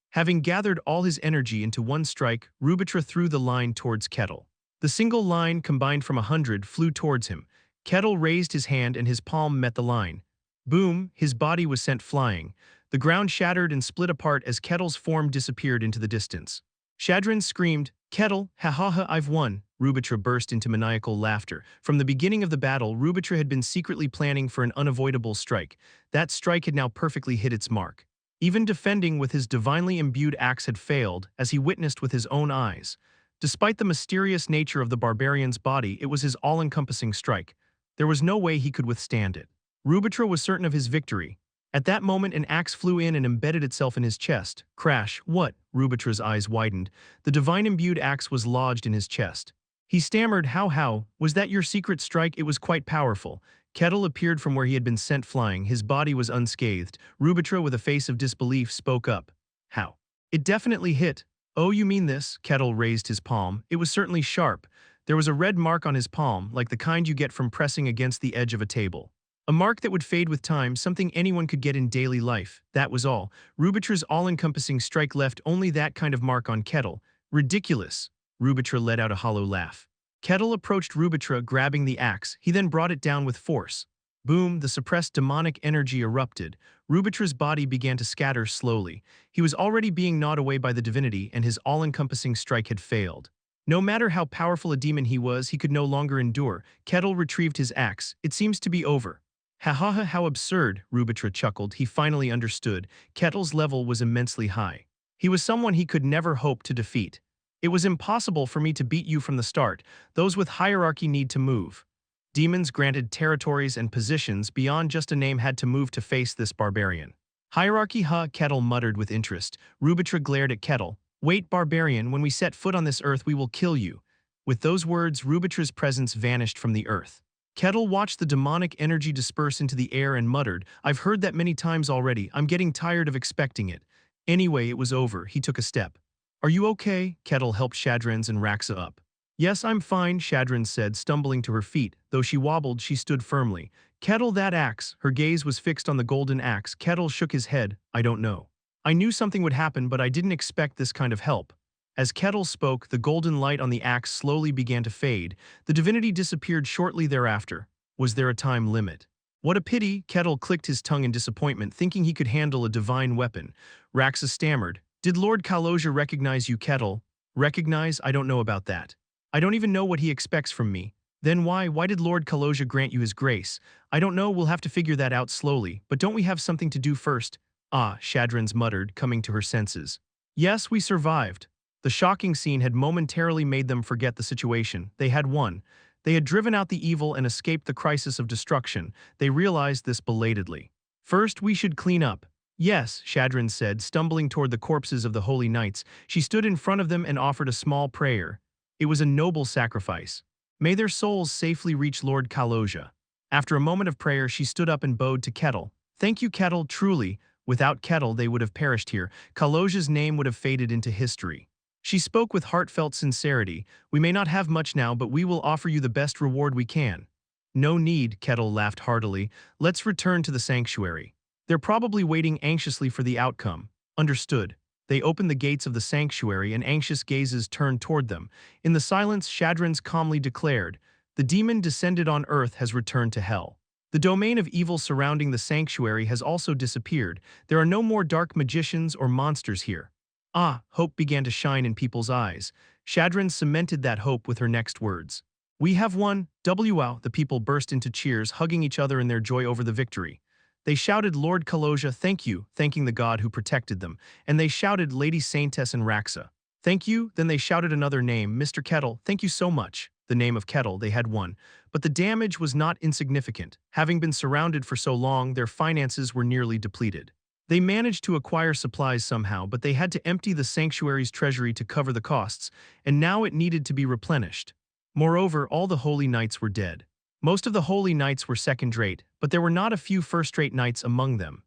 Speaker 1: Having gathered all his energy into one strike, Rubitra threw the line towards Kettle. The single line, combined from 100, flew towards him. Kettle raised his hand and his palm met the line. Boom, his body was sent flying. The ground shattered and split apart as Kettle's form disappeared into the distance. Shadrans screamed, "Kettle, ha ha ha, I've won." Rubitra burst into maniacal laughter. From the beginning of the battle, Rubitra had been secretly planning for an unavoidable strike. That strike had now perfectly hit its mark. Even defending with his divinely imbued axe had failed, as he witnessed with his own eyes. Despite the mysterious nature of the barbarian's body, it was his all-encompassing strike. There was no way he could withstand it. Rubitra was certain of his victory. At that moment, an axe flew in and embedded itself in his chest. Crash! What? Rubitra's eyes widened. The divine-imbued axe was lodged in his chest. He stammered, how, was that your secret strike? It was quite powerful. Kettle appeared from where he had been sent flying. His body was unscathed. Rubitra, with a face of disbelief, spoke up. How? It definitely hit. Oh, you mean this? Kettle raised his palm. It was certainly sharp. There was a red mark on his palm, like the kind you get from pressing against the edge of a table. A mark that would fade with time, something anyone could get in daily life. That was all. Rubitra's all-encompassing strike left only that kind of mark on Kettle. Ridiculous. Rubitra let out a hollow laugh. Kettle approached Rubitra, grabbing the axe. He then brought it down with force. Boom, the suppressed demonic energy erupted. Rubitra's body began to scatter slowly. He was already being gnawed away by the divinity, and his all-encompassing strike had failed. No matter how powerful a demon he was, he could no longer endure. Kettle retrieved his axe. It seems to be over. Ha ha ha, how absurd, Rubitra chuckled. He finally understood. Kettle's level was immensely high. He was someone he could never hope to defeat. It was impossible for me to beat you from the start. Those with hierarchy need to move. Demons granted territories and positions beyond just a name had to move to face this barbarian. Hierarchy, huh? Kettle muttered with interest. Rubitra glared at Kettle. Wait, Barbarian, when we set foot on this earth we will kill you. With those words, Rubitra's presence vanished from the earth. Kettle watched the demonic energy disperse into the air and muttered, I've heard that many times already. I'm getting tired of expecting it. Anyway, it was over. He took a step. Are you okay? Kettle helped Shadrans and Raxa up. Yes, I'm fine, Shadran said, stumbling to her feet. Though she wobbled, she stood firmly. Kettle, that axe. Her gaze was fixed on the golden axe. Kettle shook his head. I don't know. I knew something would happen, but I didn't expect this kind of help. As Kettle spoke, the golden light on the axe slowly began to fade. The divinity disappeared shortly thereafter. Was there a time limit? What a pity, Kettle clicked his tongue in disappointment, thinking he could handle a divine weapon. Raxa stammered. Did Lord Kaloja recognize you, Kettle? Recognize? I don't know about that. I don't even know what he expects from me. Then why did Lord Kaloja grant you his grace? I don't know, we'll have to figure that out slowly, but don't we have something to do first? Ah, Shadrans muttered, coming to her senses. Yes, we survived. The shocking scene had momentarily made them forget the situation. They had won. They had driven out the evil and escaped the crisis of destruction. They realized this belatedly. First, we should clean up. Yes, Shadran said, stumbling toward the corpses of the holy knights. She stood in front of them and offered a small prayer. It was a noble sacrifice. May their souls safely reach Lord Kaloja. After a moment of prayer, she stood up and bowed to Kettle. Thank you, Kettle, truly. Without Kettle, they would have perished here. Kaloja's name would have faded into history. She spoke with heartfelt sincerity. We may not have much now, but we will offer you the best reward we can. No need, Kettle laughed heartily. Let's return to the sanctuary. They're probably waiting anxiously for the outcome. Understood. They opened the gates of the sanctuary and anxious gazes turned toward them. In the silence, Shadrans calmly declared, the demon descended on earth has returned to hell. The domain of evil surrounding the sanctuary has also disappeared. There are no more dark magicians or monsters here. Ah, hope began to shine in people's eyes. Shadran cemented that hope with her next words. We have won. Wow! The people burst into cheers, hugging each other in their joy over the victory. They shouted, Lord Kaloja, thank you, thanking the god who protected them. And they shouted, Lady Saintess and Raxa. Thank you. Then they shouted another name, Mr. Kettle, thank you so much. The name of Kettle, they had won. But the damage was not insignificant. Having been surrounded for so long, their finances were nearly depleted. They managed to acquire supplies somehow, but they had to empty the sanctuary's treasury to cover the costs, and now it needed to be replenished. Moreover, all the holy knights were dead. Most of the holy knights were second-rate, but there were not a few first-rate knights among them.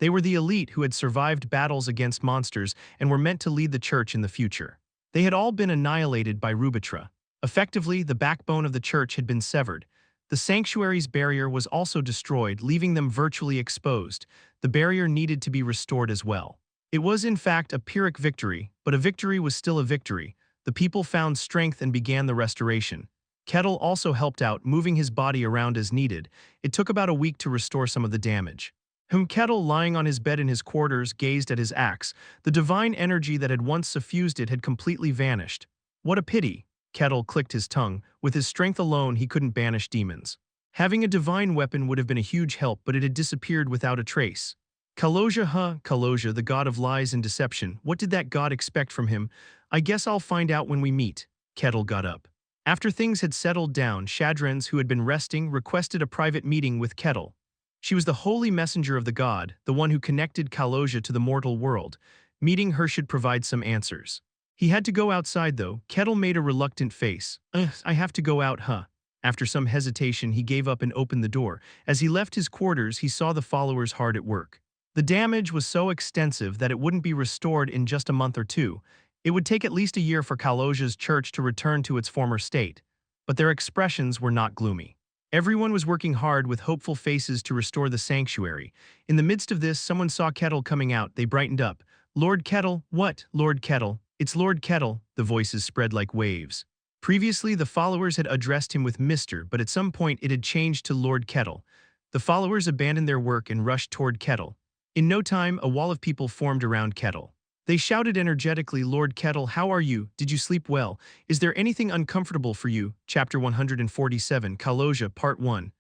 Speaker 1: They were the elite who had survived battles against monsters and were meant to lead the church in the future. They had all been annihilated by Rubitra. Effectively, the backbone of the church had been severed. The sanctuary's barrier was also destroyed, leaving them virtually exposed. The barrier needed to be restored as well. It was in fact a Pyrrhic victory, but a victory was still a victory. The people found strength and began the restoration. Kettle also helped out, moving his body around as needed. It took about a week to restore some of the damage. Kettle, lying on his bed in his quarters, gazed at his axe. The divine energy that had once suffused it had completely vanished. What a pity. Kettle clicked his tongue. With his strength alone, he couldn't banish demons. Having a divine weapon would have been a huge help, but it had disappeared without a trace. Kaloja, the god of lies and deception. What did that god expect from him? I guess I'll find out when we meet. Kettle got up. After things had settled down, Shadrens, who had been resting, requested a private meeting with Kettle. She was the holy messenger of the god, the one who connected Kaloja to the mortal world. Meeting her should provide some answers. He had to go outside though. Kettle made a reluctant face. I have to go out, huh? After some hesitation, he gave up and opened the door. As he left his quarters, he saw the followers hard at work. The damage was so extensive that it wouldn't be restored in just a month or two. It would take at least a year for Kaloja's church to return to its former state. But their expressions were not gloomy. Everyone was working hard with hopeful faces to restore the sanctuary. In the midst of this, someone saw Kettle coming out. They brightened up. Lord Kettle, what? Lord Kettle. It's Lord Kettle. The voices spread like waves. Previously, the followers had addressed him with Mr., but at some point it had changed to Lord Kettle. The followers abandoned their work and rushed toward Kettle. In no time, a wall of people formed around Kettle. They shouted energetically, Lord Kettle, how are you? Did you sleep well? Is there anything uncomfortable for you? Chapter 147, Kaloja, Part 1.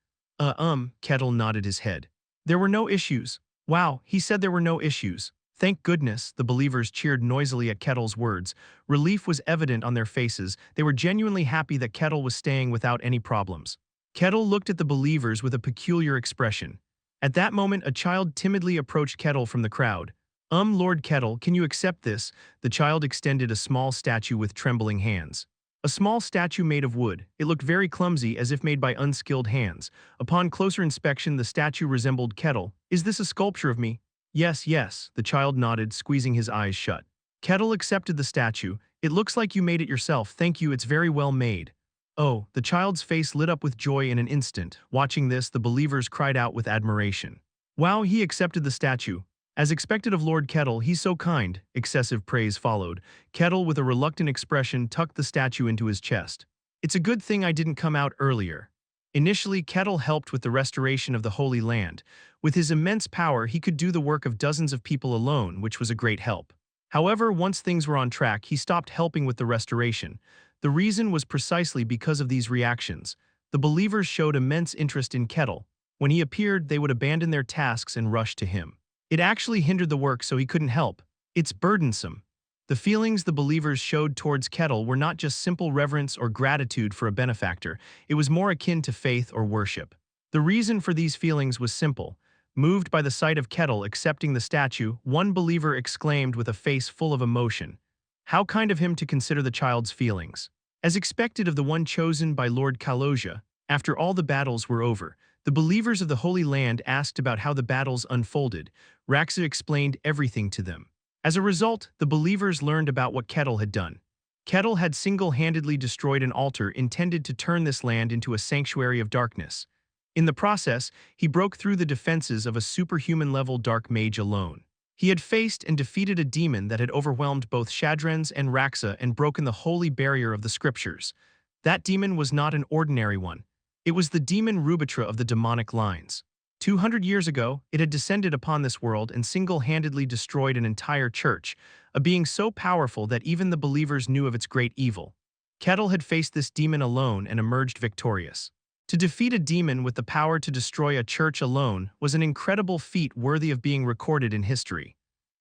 Speaker 1: Kettle nodded his head. There were no issues. Wow, he said there were no issues. Thank goodness, the believers cheered noisily at Kettle's words. Relief was evident on their faces. They were genuinely happy that Kettle was staying without any problems. Kettle looked at the believers with a peculiar expression. At that moment, a child timidly approached Kettle from the crowd. Lord Kettle, can you accept this? The child extended a small statue with trembling hands. A small statue made of wood. It looked very clumsy, as if made by unskilled hands. Upon closer inspection, the statue resembled Kettle. Is this a sculpture of me? Yes, the child nodded, squeezing his eyes shut. Kettle accepted the statue. It looks like you made it yourself. Thank you, it's very well made. Oh, the child's face lit up with joy in an instant. Watching this, the believers cried out with admiration. Wow, he accepted the statue. As expected of Lord Kettle, he's so kind. Excessive praise followed. Kettle, with a reluctant expression, tucked the statue into his chest. It's a good thing I didn't come out earlier. Initially, Kettle helped with the restoration of the Holy Land. With his immense power, he could do the work of dozens of people alone, which was a great help. However, once things were on track, he stopped helping with the restoration. The reason was precisely because of these reactions. The believers showed immense interest in Kettle. When he appeared, they would abandon their tasks and rush to him. It actually hindered the work, so he couldn't help. It's burdensome. The feelings the believers showed towards Kettle were not just simple reverence or gratitude for a benefactor. It was more akin to faith or worship. The reason for these feelings was simple. Moved by the sight of Kettle accepting the statue, one believer exclaimed with a face full of emotion, "How kind of him to consider the child's feelings." As expected of the one chosen by Lord Kaloja, after all the battles were over, the believers of the Holy Land asked about how the battles unfolded. Raxa explained everything to them. As a result, the believers learned about what Kettle had done. Kettle had single-handedly destroyed an altar intended to turn this land into a sanctuary of darkness. In the process, he broke through the defenses of a superhuman-level dark mage alone. He had faced and defeated a demon that had overwhelmed both Shadrens and Raxa and broken the holy barrier of the scriptures. That demon was not an ordinary one. It was the demon Rubitra of the demonic lines. 200 years ago, it had descended upon this world and single-handedly destroyed an entire church, a being so powerful that even the believers knew of its great evil. Kettle had faced this demon alone and emerged victorious. To defeat a demon with the power to destroy a church alone was an incredible feat worthy of being recorded in history.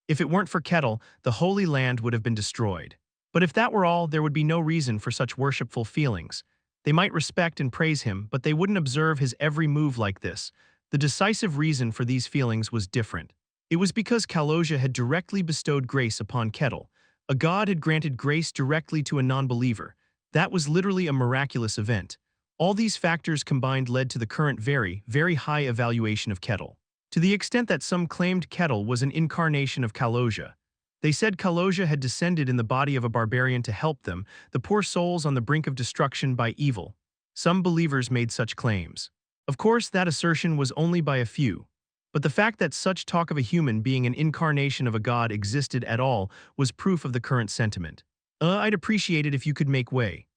Speaker 1: If it weren't for Kettle, the Holy Land would have been destroyed. But if that were all, there would be no reason for such worshipful feelings. They might respect and praise him, but they wouldn't observe his every move like this. The decisive reason for these feelings was different. It was because Kaloja had directly bestowed grace upon Kettle. A god had granted grace directly to a non-believer. That was literally a miraculous event. All these factors combined led to the current very, very high evaluation of Kettle. To the extent that some claimed Kettle was an incarnation of Kaloja. They said Kaloja had descended in the body of a barbarian to help them, the poor souls on the brink of destruction by evil. Some believers made such claims. Of course, that assertion was only by a few. But the fact that such talk of a human being an incarnation of a god existed at all was proof of the current sentiment. I'd appreciate it if you could make way.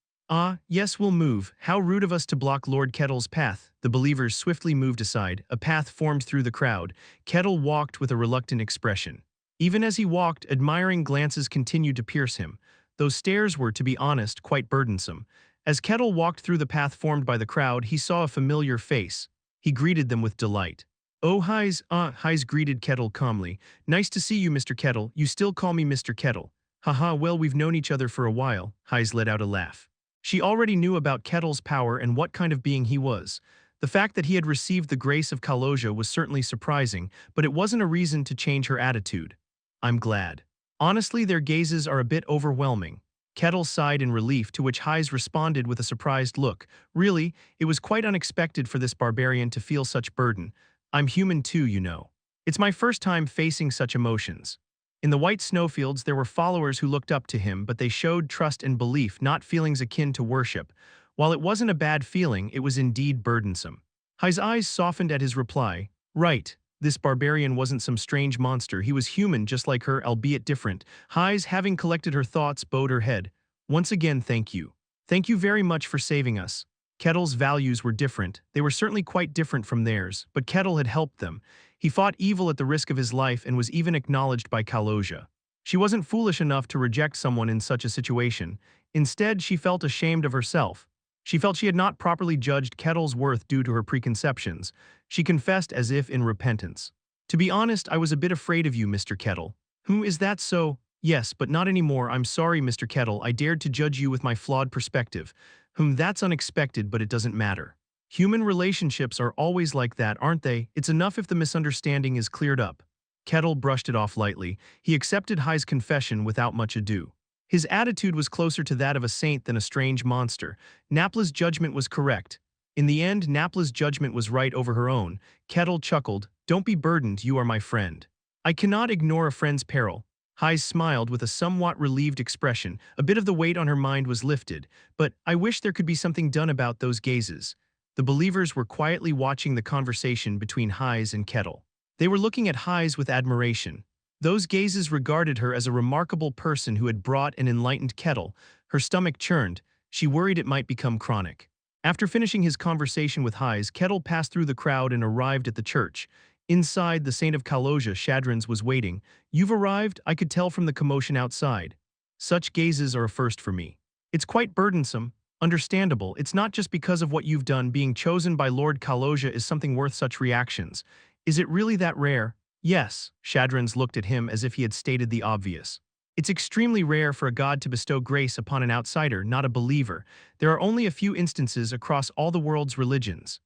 Speaker 1: Yes, we'll move. How rude of us to block Lord Kettle's path. The believers swiftly moved aside. A path formed through the crowd. Kettle walked with a reluctant expression. Even as he walked, admiring glances continued to pierce him. Those stairs were, to be honest, quite burdensome. As Kettle walked through the path formed by the crowd, he saw a familiar face. He greeted them with delight. "Oh, Heis greeted Kettle calmly. "Nice to see you, Mr. Kettle. You still call me Mr. Kettle." "Haha, well, we've known each other for a while." Heis let out a laugh. She already knew about Kettle's power and what kind of being he was. The fact that he had received the grace of Kaloja was certainly surprising, but it wasn't a reason to change her attitude. "I'm glad." Honestly, their gazes are a bit overwhelming. Kettle sighed in relief, to which Heis responded with a surprised look. Really, it was quite unexpected for this barbarian to feel such burden. "I'm human too, you know. It's my first time facing such emotions." In the White Snowfields, there were followers who looked up to him, but they showed trust and belief, not feelings akin to worship. While it wasn't a bad feeling, it was indeed burdensome. Heis' eyes softened at his reply. Right. This barbarian wasn't some strange monster. He was human, just like her, albeit different. Heis, having collected her thoughts, bowed her head. "Once again, thank you. Thank you very much for saving us." Kettle's values were different. They were certainly quite different from theirs, but Kettle had helped them. He fought evil at the risk of his life and was even acknowledged by Kaloja. She wasn't foolish enough to reject someone in such a situation. Instead, she felt ashamed of herself. She felt she had not properly judged Kettle's worth due to her preconceptions. She confessed as if in repentance. "To be honest, I was a bit afraid of you, Mr. Kettle." Is that so?" "Yes, but not anymore. I'm sorry, Mr. Kettle. I dared to judge you with my flawed perspective." That's unexpected, but it doesn't matter. Human relationships are always like that, aren't they? It's enough if the misunderstanding is cleared up." Kettle brushed it off lightly. He accepted Heis' confession without much ado. His attitude was closer to that of a saint than a strange monster. Napla's judgment was correct. In the end, Napla's judgment was right over her own. Kettle chuckled. "Don't be burdened, you are my friend. I cannot ignore a friend's peril." Heis smiled with a somewhat relieved expression. A bit of the weight on her mind was lifted. "But I wish there could be something done about those gazes." The believers were quietly watching the conversation between Heis and Kettle. They were looking at Heis with admiration. Those gazes regarded her as a remarkable person who had brought an enlightened Kettle. Her stomach churned. She worried it might become chronic. After finishing his conversation with Heis, Kettle passed through the crowd and arrived at the church. Inside, the Saint of Kaloja, Shadrans, was waiting. "You've arrived?" I could tell from the commotion outside. "Such gazes are a first for me. It's quite burdensome." "Understandable. It's not just because of what you've done. Being chosen by Lord Kaloja is something worth such reactions." "Is it really that rare?" "Yes." Shadrans looked at him as if he had stated the obvious. "It's extremely rare for a god to bestow grace upon an outsider, not a believer. There are only a few instances across all the world's religions.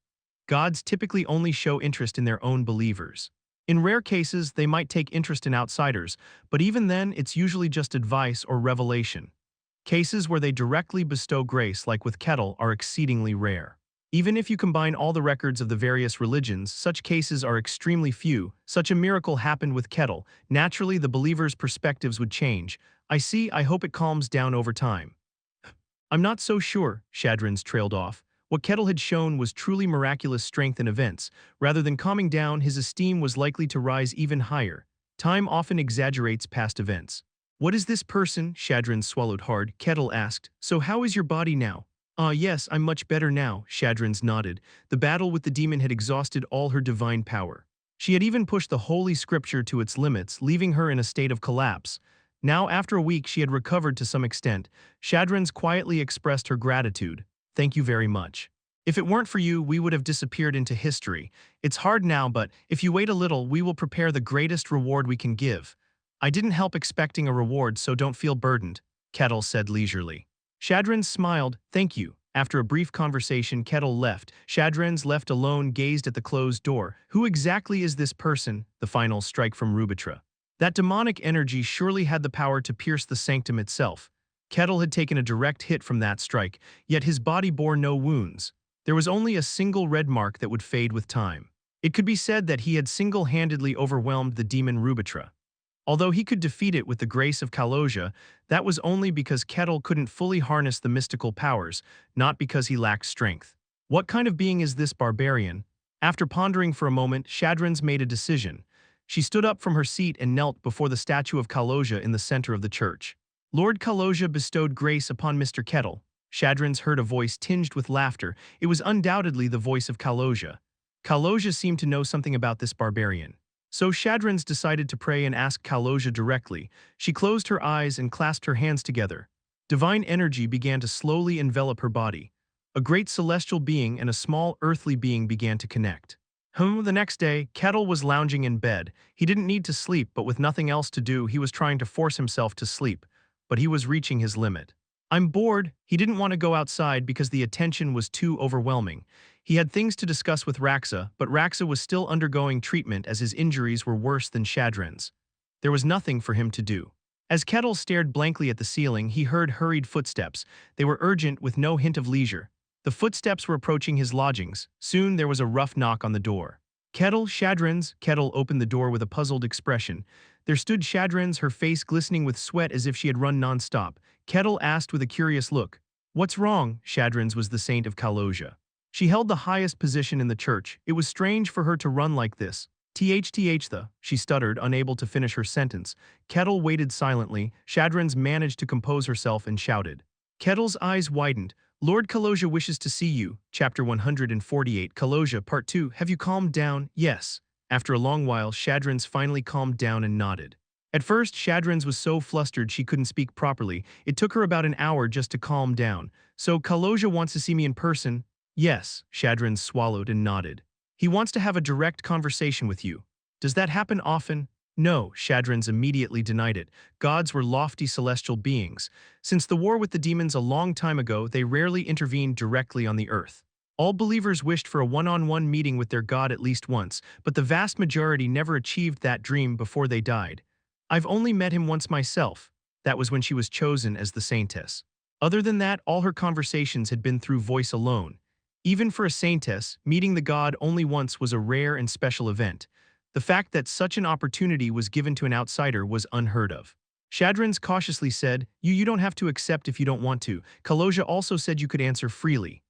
Speaker 1: Gods typically only show interest in their own believers. In rare cases, they might take interest in outsiders, but even then, it's usually just advice or revelation. Cases where they directly bestow grace, like with Kettle, are exceedingly rare. Even if you combine all the records of the various religions, such cases are extremely few. Such a miracle happened with Kettle. Naturally, the believer's perspectives would change. "I see. I hope it calms down over time." "I'm not so sure," Shadrans trailed off. What Kettle had shown was truly miraculous strength in events. Rather than calming down, his esteem was likely to rise even higher. Time often exaggerates past events. "What is this person?" Shadrans swallowed hard. Kettle asked. "So how is your body now?" Yes, I'm much better now," Shadrans nodded. The battle with the demon had exhausted all her divine power. She had even pushed the Holy Scripture to its limits, leaving her in a state of collapse. Now, after a week, she had recovered to some extent. Shadrans quietly expressed her gratitude. "Thank you very much. If it weren't for you, we would have disappeared into history. It's hard now, but if you wait a little, we will prepare the greatest reward we can give." "I didn't help expecting a reward, so don't feel burdened," Kettle said leisurely. Shadrans smiled. "Thank you." After a brief conversation, Kettle left. Shadrans, left alone, gazed at the closed door. Who exactly is this person? The final strike from Rubitra. That demonic energy surely had the power to pierce the sanctum itself. Kettle had taken a direct hit from that strike, yet his body bore no wounds. There was only a single red mark that would fade with time. It could be said that he had single-handedly overwhelmed the demon Rubitra. Although he could defeat it with the grace of Kaloja, that was only because Kettle couldn't fully harness the mystical powers, not because he lacked strength. What kind of being is this barbarian? After pondering for a moment, Shadrans made a decision. She stood up from her seat and knelt before the statue of Kaloja in the center of the church. "Lord Kaloja bestowed grace upon Mr. Kettle." Shadrans heard a voice tinged with laughter. It was undoubtedly the voice of Kaloja. Kaloja seemed to know something about this barbarian. So Shadrans decided to pray and ask Kaloja directly. She closed her eyes and clasped her hands together. Divine energy began to slowly envelop her body. A great celestial being and a small earthly being began to connect. The next day, Kettle was lounging in bed. He didn't need to sleep, but with nothing else to do, he was trying to force himself to sleep. But he was reaching his limit. I'm bored. He didn't want to go outside because the attention was too overwhelming. He had things to discuss with Raxa, but Raxa was still undergoing treatment as his injuries were worse than Shadrin's. There was nothing for him to do. As Kettle stared blankly at the ceiling, he heard hurried footsteps. They were urgent with no hint of leisure. The footsteps were approaching his lodgings. Soon there was a rough knock on the door. Kettle, Shadrin's. Kettle opened the door with a puzzled expression. There stood Shadrin's, her face glistening with sweat as if she had run non-stop. Kettle asked with a curious look. What's wrong? Shadrin's was the saint of Kaloja. She held the highest position in the church. It was strange for her to run like this. She stuttered, unable to finish her sentence. Kettle waited silently. Shadrin's managed to compose herself and shouted. Kettle's eyes widened. Lord Kaloja wishes to see you. Chapter 148, Kaloja, Part 2. Have you calmed down? Yes. After a long while, Shadrin's finally calmed down and nodded. At first, Shadrin's was so flustered she couldn't speak properly. It took her about an hour just to calm down. So Kaloja wants to see me in person? Yes, Shadrin's swallowed and nodded. He wants to have a direct conversation with you. Does that happen often? No, Shadrin's immediately denied it. Gods were lofty celestial beings. Since the war with the demons a long time ago, they rarely intervened directly on the earth. All believers wished for a one-on-one meeting with their god at least once, but the vast majority never achieved that dream before they died. I've only met him once myself. That was when she was chosen as the saintess. Other than that, all her conversations had been through voice alone. Even for a saintess, meeting the god only once was a rare and special event. The fact that such an opportunity was given to an outsider was unheard of. Shadrin's cautiously said, You don't have to accept if you don't want to. Kaloja also said you could answer freely.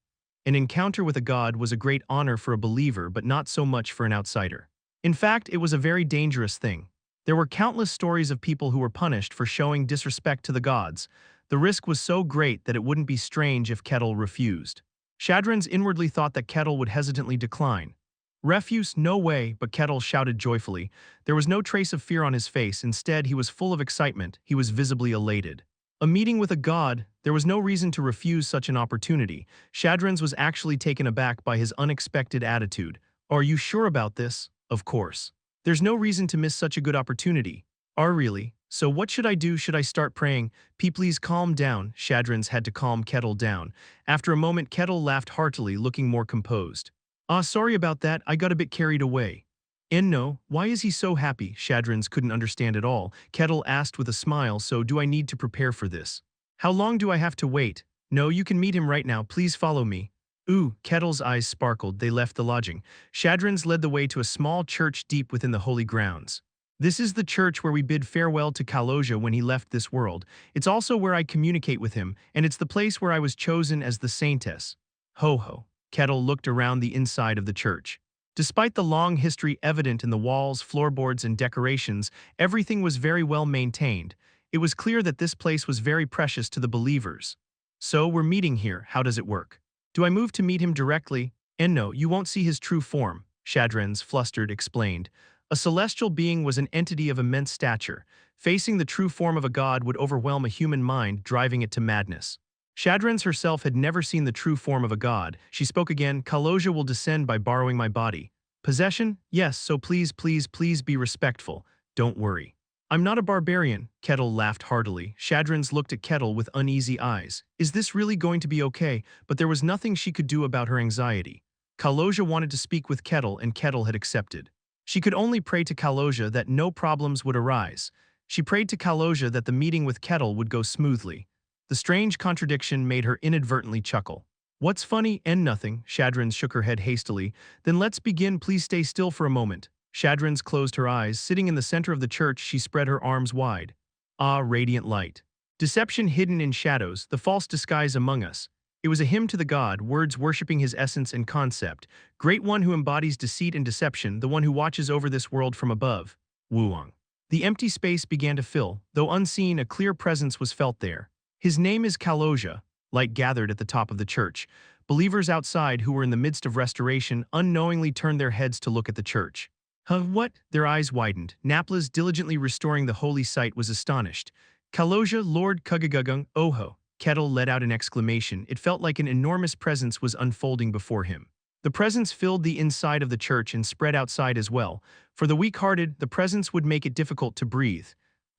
Speaker 1: An encounter with a god was a great honor for a believer, but not so much for an outsider. In fact, it was a very dangerous thing. There were countless stories of people who were punished for showing disrespect to the gods. The risk was so great that it wouldn't be strange if Kettle refused. Shadrin's inwardly thought that Kettle would hesitantly decline. Refuse? No way, but Kettle shouted joyfully. There was no trace of fear on his face. Instead, he was full of excitement. He was visibly elated. A meeting with a god? There was no reason to refuse such an opportunity. Shadrin's was actually taken aback by his unexpected attitude. Are you sure about this? Of course. There's no reason to miss such a good opportunity. Really? So what should I do? Should I start praying? Please calm down. Shadrin's had to calm Kettle down. After a moment, Kettle laughed heartily, looking more composed. Sorry about that, I got a bit carried away. No, why is he so happy? Shadrin's couldn't understand at all. Kettle asked with a smile, so do I need to prepare for this? How long do I have to wait? No, you can meet him right now, please follow me. Ooh, Kettle's eyes sparkled. They left the lodging. Shadrin's led the way to a small church deep within the holy grounds. This is the church where we bid farewell to Kaloja when he left this world. It's also where I communicate with him, and it's the place where I was chosen as the saintess. Ho ho. Kettle looked around the inside of the church. Despite the long history evident in the walls, floorboards, and decorations, everything was very well maintained. It was clear that this place was very precious to the believers. So, we're meeting here. How does it work? Do I move to meet him directly? No, you won't see his true form, Shadrin's, flustered, explained. A celestial being was an entity of immense stature. Facing the true form of a god would overwhelm a human mind, driving it to madness. Shadrin's herself had never seen the true form of a god. She spoke again. Kaloja will descend by borrowing my body. Possession? Yes, so please be respectful. Don't worry. I'm not a barbarian. Kettle laughed heartily. Shadrin's looked at Kettle with uneasy eyes. Is this really going to be okay? But there was nothing she could do about her anxiety. Kaloja wanted to speak with Kettle, and Kettle had accepted. She could only pray to Kaloja that no problems would arise. She prayed to Kaloja that the meeting with Kettle would go smoothly. The strange contradiction made her inadvertently chuckle. What's funny? Nothing. Shadrin's shook her head hastily. Then let's begin. Please stay still for a moment. Shadrin's closed her eyes. Sitting in the center of the church, she spread her arms wide. Ah, radiant light. Deception hidden in shadows, the false disguise among us. It was a hymn to the god, words worshipping his essence and concept. Great one who embodies deceit and deception, the one who watches over this world from above. Wuang. The empty space began to fill. Though unseen, a clear presence was felt there. His name is Kaloja. Light gathered at the top of the church. Believers outside who were in the midst of restoration unknowingly turned their heads to look at the church. What? Their eyes widened. Napla's diligently restoring the holy site was astonished. Kaloja, Lord Kugagagung, Oho. Kettle let out an exclamation. It felt like an enormous presence was unfolding before him. The presence filled the inside of the church and spread outside as well. For the weak-hearted, the presence would make it difficult to breathe.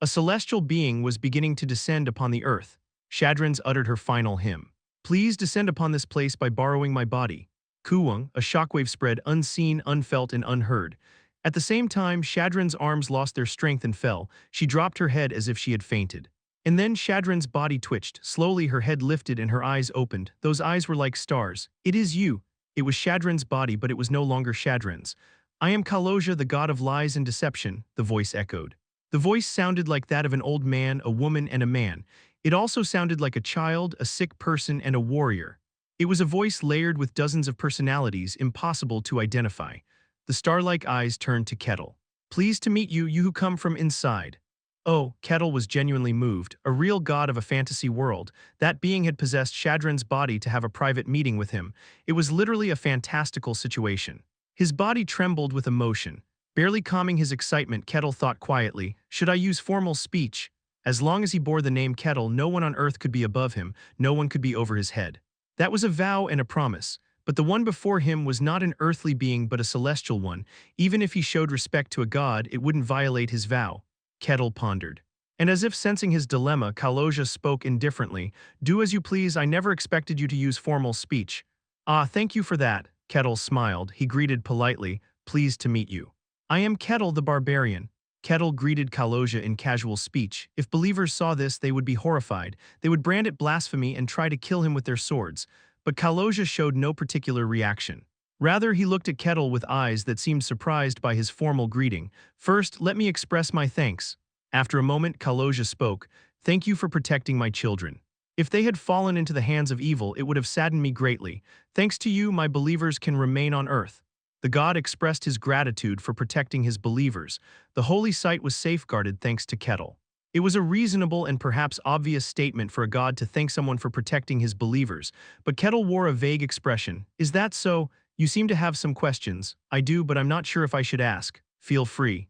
Speaker 1: A celestial being was beginning to descend upon the earth. Shadrins uttered her final hymn. Please descend upon this place by borrowing my body. Kuwung, a shockwave spread, unseen, unfelt, and unheard. At the same time, Shadrin's arms lost their strength and fell. She dropped her head as if she had fainted. And then Shadrin's body twitched. Slowly her head lifted and her eyes opened. Those eyes were like stars. It is you. It was Shadrin's body, but it was no longer Shadrin's. I am Kaloja, the god of lies and deception, the voice echoed. The voice sounded like that of an old man, a woman, and a man. It also sounded like a child, a sick person, and a warrior. It was a voice layered with dozens of personalities, impossible to identify. The star-like eyes turned to Kettle. Pleased to meet you, you who come from inside. Oh, Kettle was genuinely moved, a real god of a fantasy world. That being had possessed Shadrin's body to have a private meeting with him. It was literally a fantastical situation. His body trembled with emotion. Barely calming his excitement, Kettle thought quietly, should I use formal speech? As long as he bore the name Kettle, no one on earth could be above him, no one could be over his head. That was a vow and a promise. But the one before him was not an earthly being but a celestial one. Even if he showed respect to a god, it wouldn't violate his vow. Kettle pondered. And as if sensing his dilemma, Kaloja spoke indifferently. Do as you please, I never expected you to use formal speech. Ah, thank you for that. Kettle smiled. He greeted politely, pleased to meet you. I am Kettle the Barbarian. Kettle greeted Kaloja in casual speech. If believers saw this, they would be horrified. They would brand it blasphemy and try to kill him with their swords. But Kaloja showed no particular reaction. Rather, he looked at Kettle with eyes that seemed surprised by his formal greeting. First, let me express my thanks. After a moment, Kaloja spoke. Thank you for protecting my children. If they had fallen into the hands of evil, it would have saddened me greatly. Thanks to you, my believers can remain on earth. The god expressed his gratitude for protecting his believers. The holy site was safeguarded thanks to Kettle. It was a reasonable and perhaps obvious statement for a god to thank someone for protecting his believers, but Kettle wore a vague expression. Is that so? You seem to have some questions. I do, but I'm not sure if I should ask. Feel free.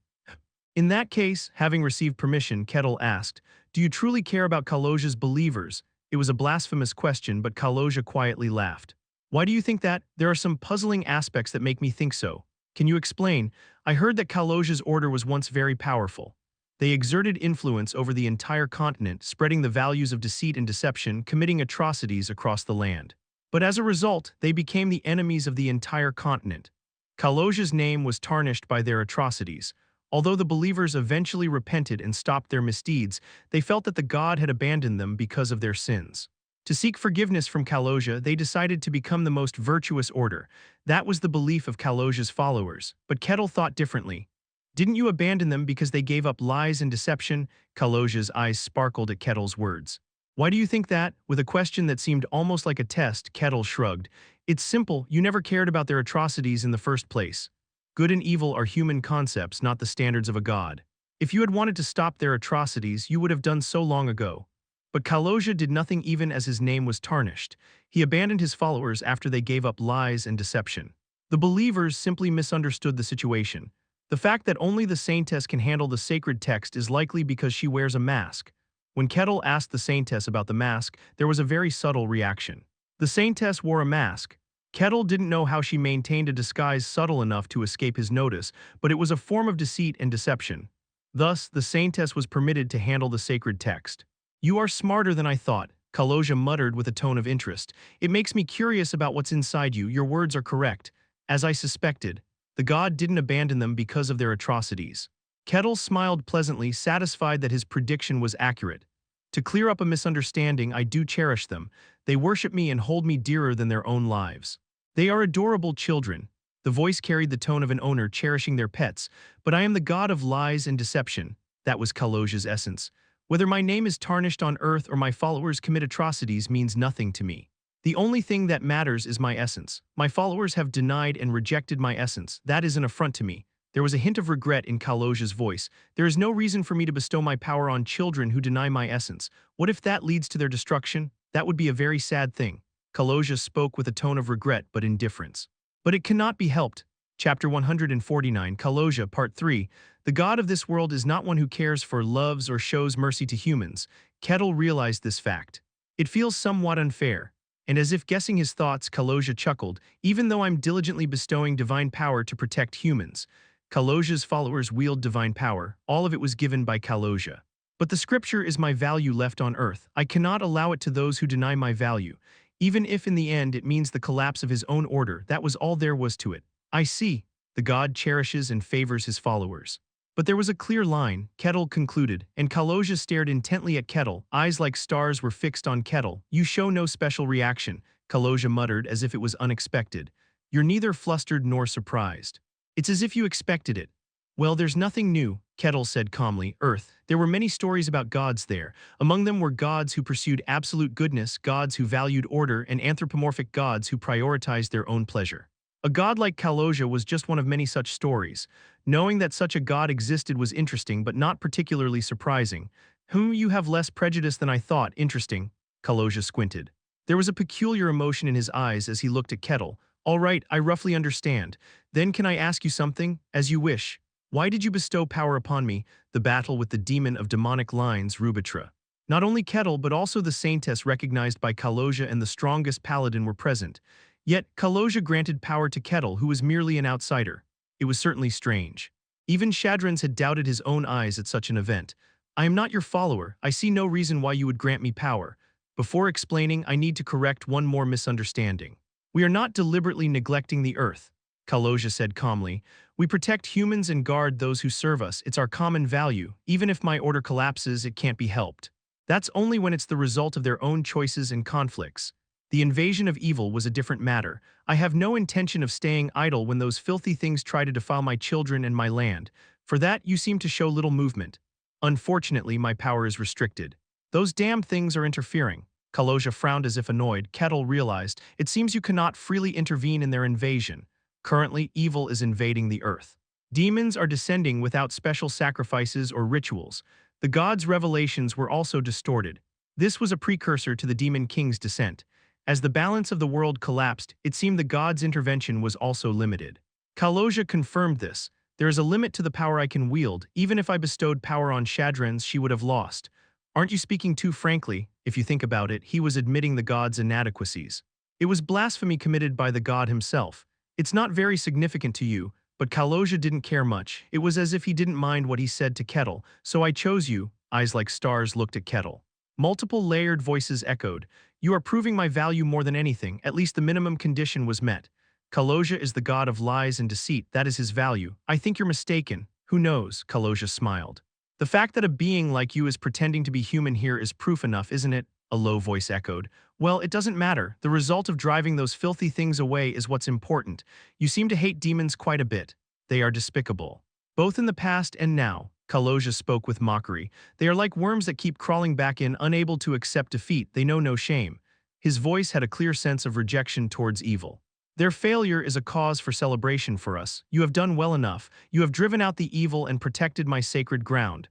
Speaker 1: In that case, having received permission, Kettle asked, do you truly care about Kaloja's believers? It was a blasphemous question, but Kaloja quietly laughed. Why do you think that? There are some puzzling aspects that make me think so. Can you explain? I heard that Kaloja's order was once very powerful. They exerted influence over the entire continent, spreading the values of deceit and deception, committing atrocities across the land. But as a result, they became the enemies of the entire continent. Kaloja's name was tarnished by their atrocities. Although the believers eventually repented and stopped their misdeeds, they felt that the god had abandoned them because of their sins. To seek forgiveness from Kaloja, they decided to become the most virtuous order. That was the belief of Kaloja's followers. But Kettle thought differently. Didn't you abandon them because they gave up lies and deception? Kaloja's eyes sparkled at Kettle's words. Why do you think that? With a question that seemed almost like a test, Kettle shrugged. It's simple, you never cared about their atrocities in the first place. Good and evil are human concepts, not the standards of a god. If you had wanted to stop their atrocities, you would have done so long ago. But Kaloja did nothing even as his name was tarnished. He abandoned his followers after they gave up lies and deception. The believers simply misunderstood the situation. The fact that only the saintess can handle the sacred text is likely because she wears a mask. When Kettle asked the saintess about the mask, there was a very subtle reaction. The saintess wore a mask. Kettle didn't know how she maintained a disguise subtle enough to escape his notice, but it was a form of deceit and deception. Thus, the saintess was permitted to handle the sacred text. You are smarter than I thought, Kaloja muttered with a tone of interest. It makes me curious about what's inside you. Your words are correct. As I suspected, the god didn't abandon them because of their atrocities. Kettle smiled pleasantly, satisfied that his prediction was accurate. To clear up a misunderstanding, I do cherish them. They worship me and hold me dearer than their own lives. They are adorable children. The voice carried the tone of an owner cherishing their pets, but I am the god of lies and deception. That was Kaloja's essence. Whether my name is tarnished on earth or my followers commit atrocities means nothing to me. The only thing that matters is my essence. My followers have denied and rejected my essence. That is an affront to me. There was a hint of regret in Kaloja's voice. There is no reason for me to bestow my power on children who deny my essence. What if that leads to their destruction? That would be a very sad thing. Kaloja spoke with a tone of regret but indifference. But it cannot be helped. Chapter 149, Kaloja, Part 3. The god of this world is not one who cares for, loves, or shows mercy to humans. Kettle realized this fact. It feels somewhat unfair. And as if guessing his thoughts, Kaloja chuckled, even though I'm diligently bestowing divine power to protect humans. Kaloja's followers wield divine power. All of it was given by Kaloja. But the scripture is my value left on earth. I cannot allow it to those who deny my value. Even if in the end it means the collapse of his own order, that was all there was to it. I see. The god cherishes and favors his followers. But there was a clear line, Kettle concluded, and Kaloja stared intently at Kettle. Eyes like stars were fixed on Kettle. You show no special reaction, Kaloja muttered as if it was unexpected. You're neither flustered nor surprised. It's as if you expected it. Well, there's nothing new, Kettle said calmly. Earth, there were many stories about gods there. Among them were gods who pursued absolute goodness, gods who valued order, and anthropomorphic gods who prioritized their own pleasure. A god like Kaloja was just one of many such stories. Knowing that such a god existed was interesting but not particularly surprising. You have less prejudice than I thought. Interesting. Kaloja squinted. There was a peculiar emotion in his eyes as he looked at Kettle. All right, I roughly understand. Then can I ask you something? As you wish. Why did you bestow power upon me? The battle with the demon of demonic lines, Rubitra. Not only Kettle but also the saintess recognized by Kaloja and the strongest paladin were present. Yet, Kaloja granted power to Kettle, who was merely an outsider. It was certainly strange. Even Shadrans had doubted his own eyes at such an event. I am not your follower. I see no reason why you would grant me power. Before explaining, I need to correct one more misunderstanding. We are not deliberately neglecting the earth, Kaloja said calmly. We protect humans and guard those who serve us. It's our common value. Even if my order collapses, it can't be helped. That's only when it's the result of their own choices and conflicts. The invasion of evil was a different matter. I have no intention of staying idle when those filthy things try to defile my children and my land. For that, you seem to show little movement. Unfortunately, my power is restricted. Those damn things are interfering. Kaloja frowned as if annoyed. Kettle realized, it seems you cannot freely intervene in their invasion. Currently, evil is invading the earth. Demons are descending without special sacrifices or rituals. The gods' revelations were also distorted. This was a precursor to the Demon King's descent. As the balance of the world collapsed, it seemed the gods' intervention was also limited. Kaloja confirmed this. There is a limit to the power I can wield. Even if I bestowed power on Shadrans, she would have lost. Aren't you speaking too frankly? If you think about it, he was admitting the gods' inadequacies. It was blasphemy committed by the god himself. It's not very significant to you, but Kaloja didn't care much. It was as if he didn't mind what he said to Kettle. So I chose you. Eyes like stars looked at Kettle. Multiple layered voices echoed. You are proving my value more than anything. At least the minimum condition was met. Kaloja is the god of lies and deceit. That is his value. I think you're mistaken. Who knows? Kaloja smiled. The fact that a being like you is pretending to be human here is proof enough, isn't it? A low voice echoed. Well, it doesn't matter. The result of driving those filthy things away is what's important. You seem to hate demons quite a bit. They are despicable. Both in the past and now. Kaloja spoke with mockery. They are like worms that keep crawling back in, unable to accept defeat. They know no shame. His voice had a clear sense of rejection towards evil. Their failure is a cause for celebration for us. You have done well enough. You have driven out the evil and protected my sacred ground.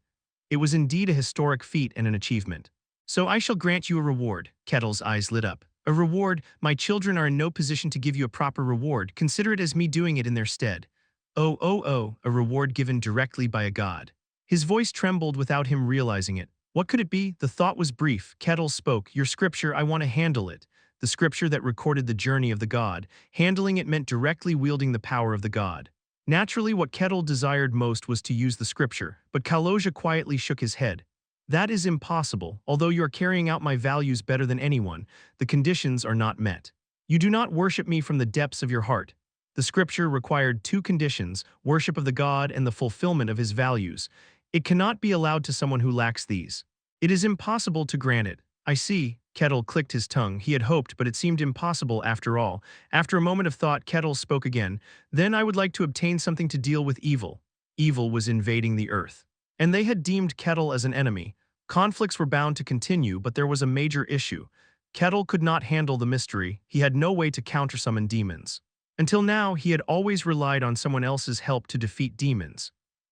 Speaker 1: It was indeed a historic feat and an achievement. So I shall grant you a reward. Kettle's eyes lit up. A reward? My children are in no position to give you a proper reward. Consider it as me doing it in their stead. Oh, a reward given directly by a god. His voice trembled without him realizing it. What could it be? The thought was brief. Kettle spoke. Your scripture, I want to handle it. The scripture that recorded the journey of the god. Handling it meant directly wielding the power of the god. Naturally, what Kettle desired most was to use the scripture, but Kaloja quietly shook his head. That is impossible. Although you are carrying out my values better than anyone, the conditions are not met. You do not worship me from the depths of your heart. The scripture required two conditions, worship of the god and the fulfillment of his values. It cannot be allowed to someone who lacks these. It is impossible to grant it. I see. Kettle clicked his tongue. He had hoped, but it seemed impossible after all. After a moment of thought, Kettle spoke again. Then I would like to obtain something to deal with evil. Evil was invading the earth. And they had deemed Kettle as an enemy. Conflicts were bound to continue, but there was a major issue. Kettle could not handle the mystery. He had no way to countersummon demons. Until now, he had always relied on someone else's help to defeat demons.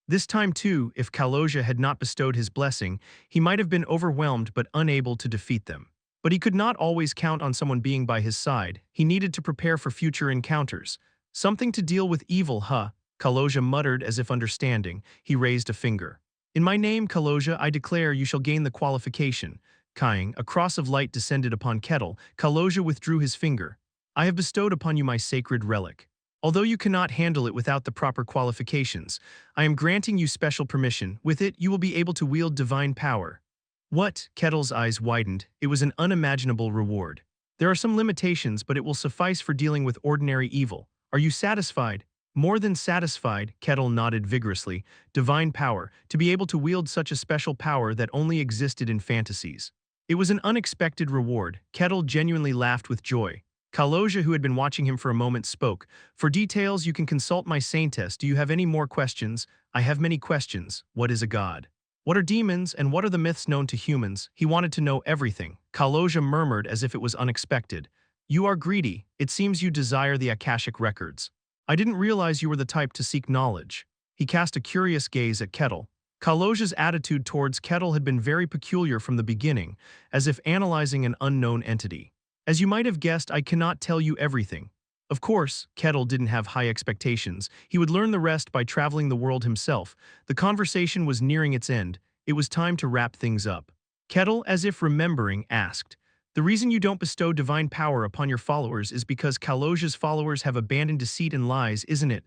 Speaker 1: This time too, if Kaloja had not bestowed his blessing, he might have been overwhelmed but unable to defeat them. But he could not always count on someone being by his side. He needed to prepare for future encounters. Something to deal with evil, huh? Kaloja muttered as if understanding. He raised a finger. In my name, Kaloja, I declare you shall gain the qualification. Crying, a cross of light descended upon Kettle. Kaloja withdrew his finger. I have bestowed upon you my sacred relic. Although you cannot handle it without the proper qualifications, I am granting you special permission. With it, you will be able to wield divine power. What? Kettle's eyes widened. It was an unimaginable reward. There are some limitations, but it will suffice for dealing with ordinary evil. Are you satisfied? More than satisfied, Kettle nodded vigorously. Divine power, to be able to wield such a special power that only existed in fantasies. It was an unexpected reward. Kettle genuinely laughed with joy. Kaloja, who had been watching him for a moment, spoke. For details, you can consult my saintess. Do you have any more questions? I have many questions. What is a god? What are demons, and what are the myths known to humans? He wanted to know everything. Kaloja murmured as if it was unexpected. You are greedy. It seems you desire the Akashic records. I didn't realize you were the type to seek knowledge. He cast a curious gaze at Kettle. Kaloja's attitude towards Kettle had been very peculiar from the beginning, as if analyzing an unknown entity. As you might have guessed, I cannot tell you everything. Of course, Kettle didn't have high expectations. He would learn the rest by traveling the world himself. The conversation was nearing its end. It was time to wrap things up. Kettle, as if remembering, asked, the reason you don't bestow divine power upon your followers is because Kaloja's followers have abandoned deceit and lies, isn't it?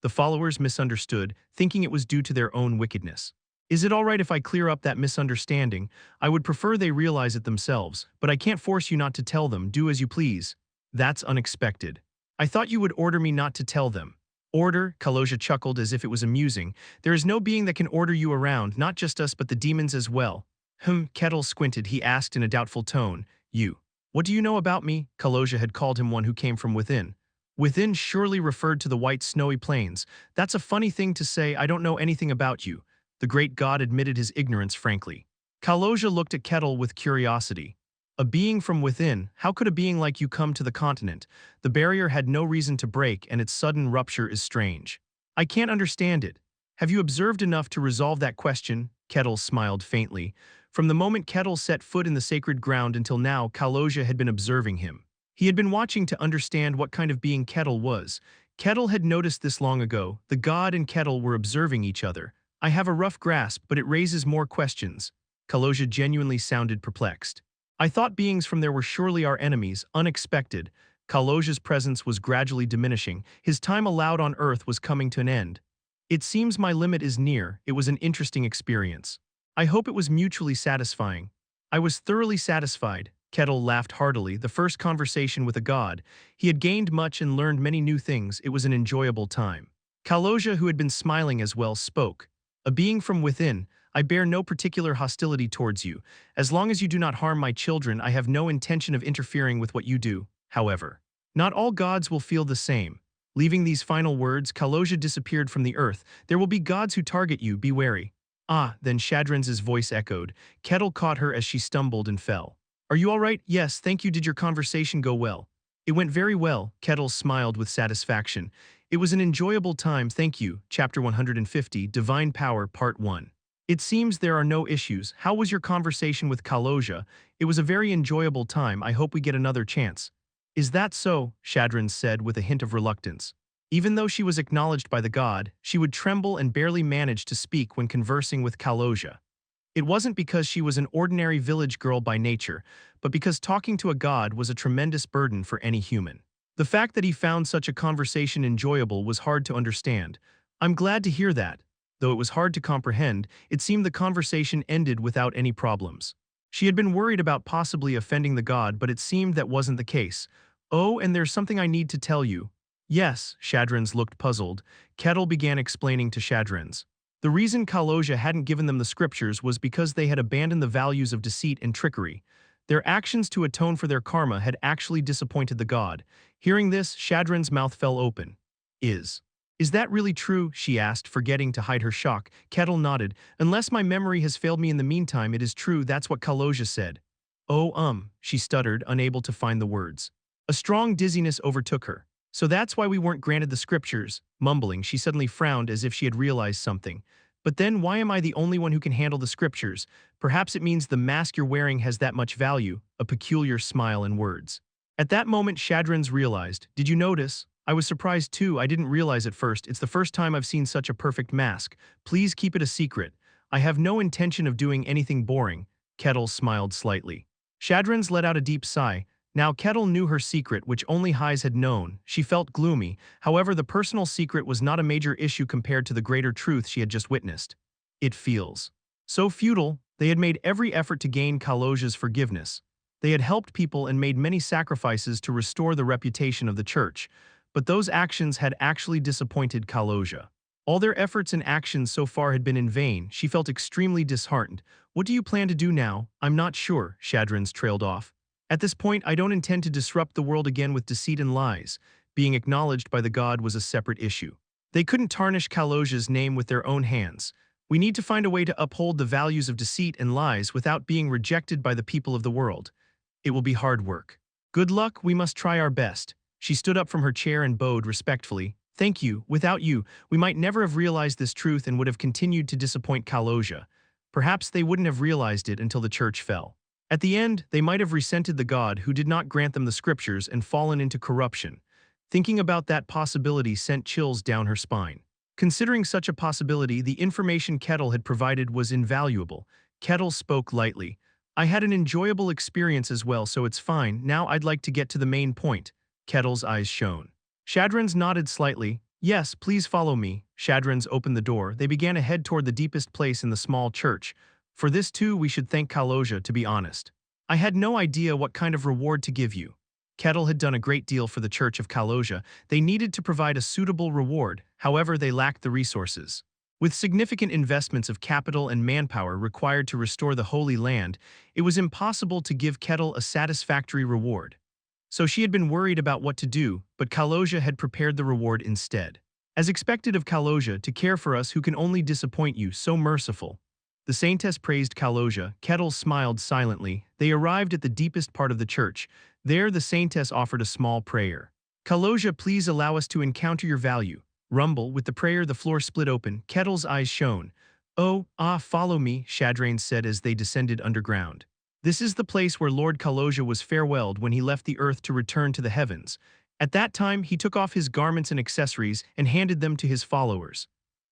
Speaker 1: The followers misunderstood, thinking it was due to their own wickedness. Is it all right if I clear up that misunderstanding? I would prefer they realize it themselves, but I can't force you not to tell them. Do as you please. That's unexpected. I thought you would order me not to tell them. Order? Kaloja chuckled as if it was amusing. There is no being that can order you around, not just us but the demons as well. Kettle squinted. He asked in a doubtful tone. You. What do you know about me? Kaloja had called him one who came from within. Within surely referred to the white snowy plains. That's a funny thing to say. I don't know anything about you. The great god admitted his ignorance frankly. Kaloja looked at Kettle with curiosity. A being from within? How could a being like you come to the continent? The barrier had no reason to break, and its sudden rupture is strange. I can't understand it. Have you observed enough to resolve that question? Kettle smiled faintly. From the moment Kettle set foot in the sacred ground until now, Kaloja had been observing him. He had been watching to understand what kind of being Kettle was. Kettle had noticed this long ago. The god and Kettle were observing each other. I have a rough grasp, but it raises more questions. Kaloja genuinely sounded perplexed. I thought beings from there were surely our enemies, unexpected. Kaloja's presence was gradually diminishing. His time allowed on Earth was coming to an end. It seems my limit is near. It was an interesting experience. I hope it was mutually satisfying. I was thoroughly satisfied. Kettle laughed heartily. The first conversation with a god. He had gained much and learned many new things. It was an enjoyable time. Kaloja, who had been smiling as well, spoke. A being from within. I bear no particular hostility towards you. As long as you do not harm my children, I have no intention of interfering with what you do. However, not all gods will feel the same. Leaving these final words, Kaloja disappeared from the earth. There will be gods who target you, be wary. Ah, then Shadrin's voice echoed. Kettle caught her as she stumbled and fell. Are you all right? Yes, thank you. Did your conversation go well? It went very well. Kettle smiled with satisfaction. It was an enjoyable time, thank you. Chapter 150, Divine Power, Part 1. It seems there are no issues. How was your conversation with Kaloja? It was a very enjoyable time. I hope we get another chance. Is that so? Shadrin said with a hint of reluctance. Even though she was acknowledged by the god, she would tremble and barely manage to speak when conversing with Kaloja. It wasn't because she was an ordinary village girl by nature, but because talking to a god was a tremendous burden for any human. The fact that he found such a conversation enjoyable was hard to understand. I'm glad to hear that. Though it was hard to comprehend, it seemed the conversation ended without any problems. She had been worried about possibly offending the god, but it seemed that wasn't the case. Oh, and there's something I need to tell you. Yes, Shadrin's looked puzzled. Kettle began explaining to Shadrin's. The reason Kaloja hadn't given them the scriptures was because they had abandoned the values of deceit and trickery. Their actions to atone for their karma had actually disappointed the god. Hearing this, Shadrin's mouth fell open. Is that really true? She asked, forgetting to hide her shock. Kettle nodded. Unless my memory has failed me in the meantime, it is true. That's what Kaloja said. Oh, she stuttered, unable to find the words. A strong dizziness overtook her. So that's why we weren't granted the scriptures. Mumbling, she suddenly frowned as if she had realized something. But then why am I the only one who can handle the scriptures? Perhaps it means the mask you're wearing has that much value, a peculiar smile and words. At that moment, Shadrin's realized. Did you notice? I was surprised too. I didn't realize at first. It's the first time I've seen such a perfect mask. Please keep it a secret. I have no intention of doing anything boring. Kettle smiled slightly. Shadrins let out a deep sigh. Now Kettle knew her secret, which only Hyes had known. She felt gloomy. However, the personal secret was not a major issue compared to the greater truth she had just witnessed. It feels so futile. They had made every effort to gain Kalosia's forgiveness. They had helped people and made many sacrifices to restore the reputation of the church, but those actions had actually disappointed Kalosia. All their efforts and actions so far had been in vain. She felt extremely disheartened. What do you plan to do now? I'm not sure, Shadrins trailed off. At this point, I don't intend to disrupt the world again with deceit and lies. Being acknowledged by the god was a separate issue. They couldn't tarnish Kalosia's name with their own hands. We need to find a way to uphold the values of deceit and lies without being rejected by the people of the world. It will be hard work. Good luck, we must try our best. She stood up from her chair and bowed respectfully. Thank you. Without you, we might never have realized this truth and would have continued to disappoint Kalosia. Perhaps they wouldn't have realized it until the church fell. At the end, they might have resented the god who did not grant them the scriptures and fallen into corruption. Thinking about that possibility sent chills down her spine. Considering such a possibility, the information Kettle had provided was invaluable. Kettle spoke lightly. I had an enjoyable experience as well, so it's fine. Now I'd like to get to the main point. Kettle's eyes shone. Shadrins nodded slightly. Yes, please follow me. Shadrins opened the door. They began to head toward the deepest place in the small church. For this too, we should thank Kalosia, to be honest. I had no idea what kind of reward to give you. Kettle had done a great deal for the Church of Kalosia. They needed to provide a suitable reward, however they lacked the resources. With significant investments of capital and manpower required to restore the Holy Land, it was impossible to give Kettle a satisfactory reward. So she had been worried about what to do, but Kalosia had prepared the reward instead. As expected of Kalosia to care for us who can only disappoint you, so merciful. The saintess praised Kalosia. Kettle smiled silently. They arrived at the deepest part of the church. There the saintess offered a small prayer. Kalosia, please allow us to encounter your value. Rumble, with the prayer the floor split open. Kettle's eyes shone. Follow me, Shadrain said as they descended underground. This is the place where Lord Kalosia was farewelled when he left the earth to return to the heavens. At that time, he took off his garments and accessories and handed them to his followers.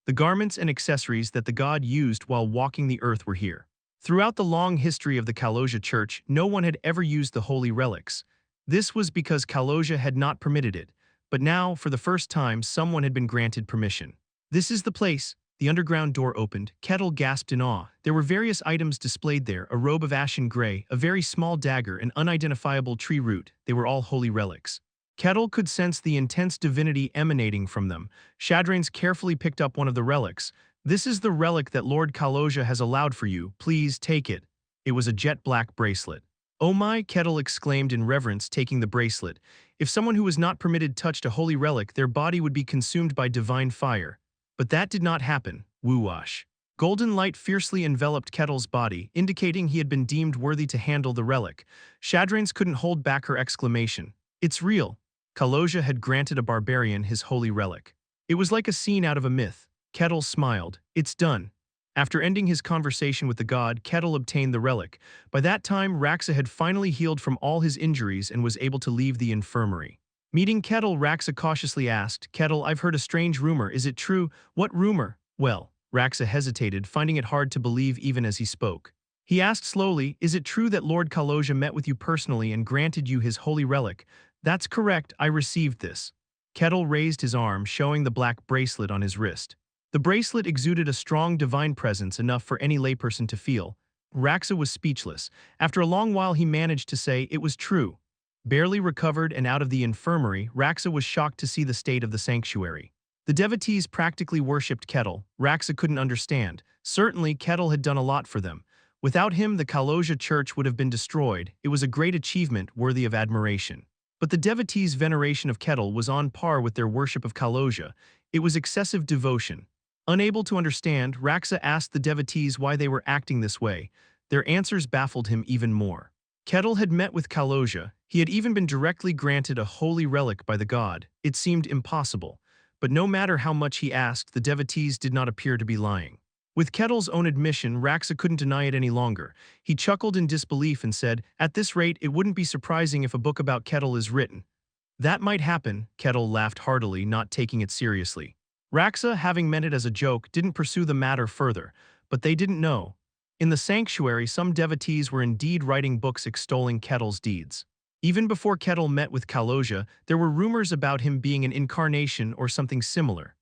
Speaker 1: The garments and accessories that the god used while walking the earth were here. Throughout the long history of the Kalosia Church, no one had ever used the holy relics. This was because Kalosia had not permitted it, but now, for the first time, someone had been granted permission. This is the place. The underground door opened. Kettle gasped in awe. There were various items displayed there, a robe of ashen gray, a very small dagger, an unidentifiable tree root. They were all holy relics. Kettle could sense the intense divinity emanating from them. Shadrains carefully picked up one of the relics. This is the relic that Lord Kalosia has allowed for you. Please take it. It was a jet-black bracelet. Oh my, Kettle exclaimed in reverence, taking the bracelet. If someone who was not permitted touched a holy relic, their body would be consumed by divine fire. But that did not happen. Woo-wash. Golden light fiercely enveloped Kettle's body, indicating he had been deemed worthy to handle the relic. Shadrains couldn't hold back her exclamation. It's real. Kalosia had granted a barbarian his holy relic. It was like a scene out of a myth. Kettle smiled. It's done. After ending his conversation with the god, Kettle obtained the relic. By that time, Raxa had finally healed from all his injuries and was able to leave the infirmary. Meeting Kettle, Raxa cautiously asked, Kettle, I've heard a strange rumor. Is it true? What rumor? Well, Raxa hesitated, finding it hard to believe even as he spoke. He asked slowly, is it true that Lord Kalosia met with you personally and granted you his holy relic? That's correct, I received this. Kettle raised his arm, showing the black bracelet on his wrist. The bracelet exuded a strong divine presence enough for any layperson to feel. Raxa was speechless. After a long while he managed to say it was true. Barely recovered and out of the infirmary, Raxa was shocked to see the state of the sanctuary. The devotees practically worshipped Kettle. Raxa couldn't understand. Certainly, Kettle had done a lot for them. Without him, the Kalosia Church would have been destroyed. It was a great achievement worthy of admiration. But the devotees' veneration of Kettle was on par with their worship of Kalosia. It was excessive devotion. Unable to understand, Raxa asked the devotees why they were acting this way. Their answers baffled him even more. Kettle had met with Kalosia. He had even been directly granted a holy relic by the god. It seemed impossible. But no matter how much he asked, the devotees did not appear to be lying. With Kettle's own admission, Raxa couldn't deny it any longer. He chuckled in disbelief and said, at this rate, it wouldn't be surprising if a book about Kettle is written. That might happen, Kettle laughed heartily, not taking it seriously. Raxa, having meant it as a joke, didn't pursue the matter further, but they didn't know. In the sanctuary, some devotees were indeed writing books extolling Kettle's deeds. Even before Kettle met with Kaloja, there were rumors about him being an incarnation or something similar.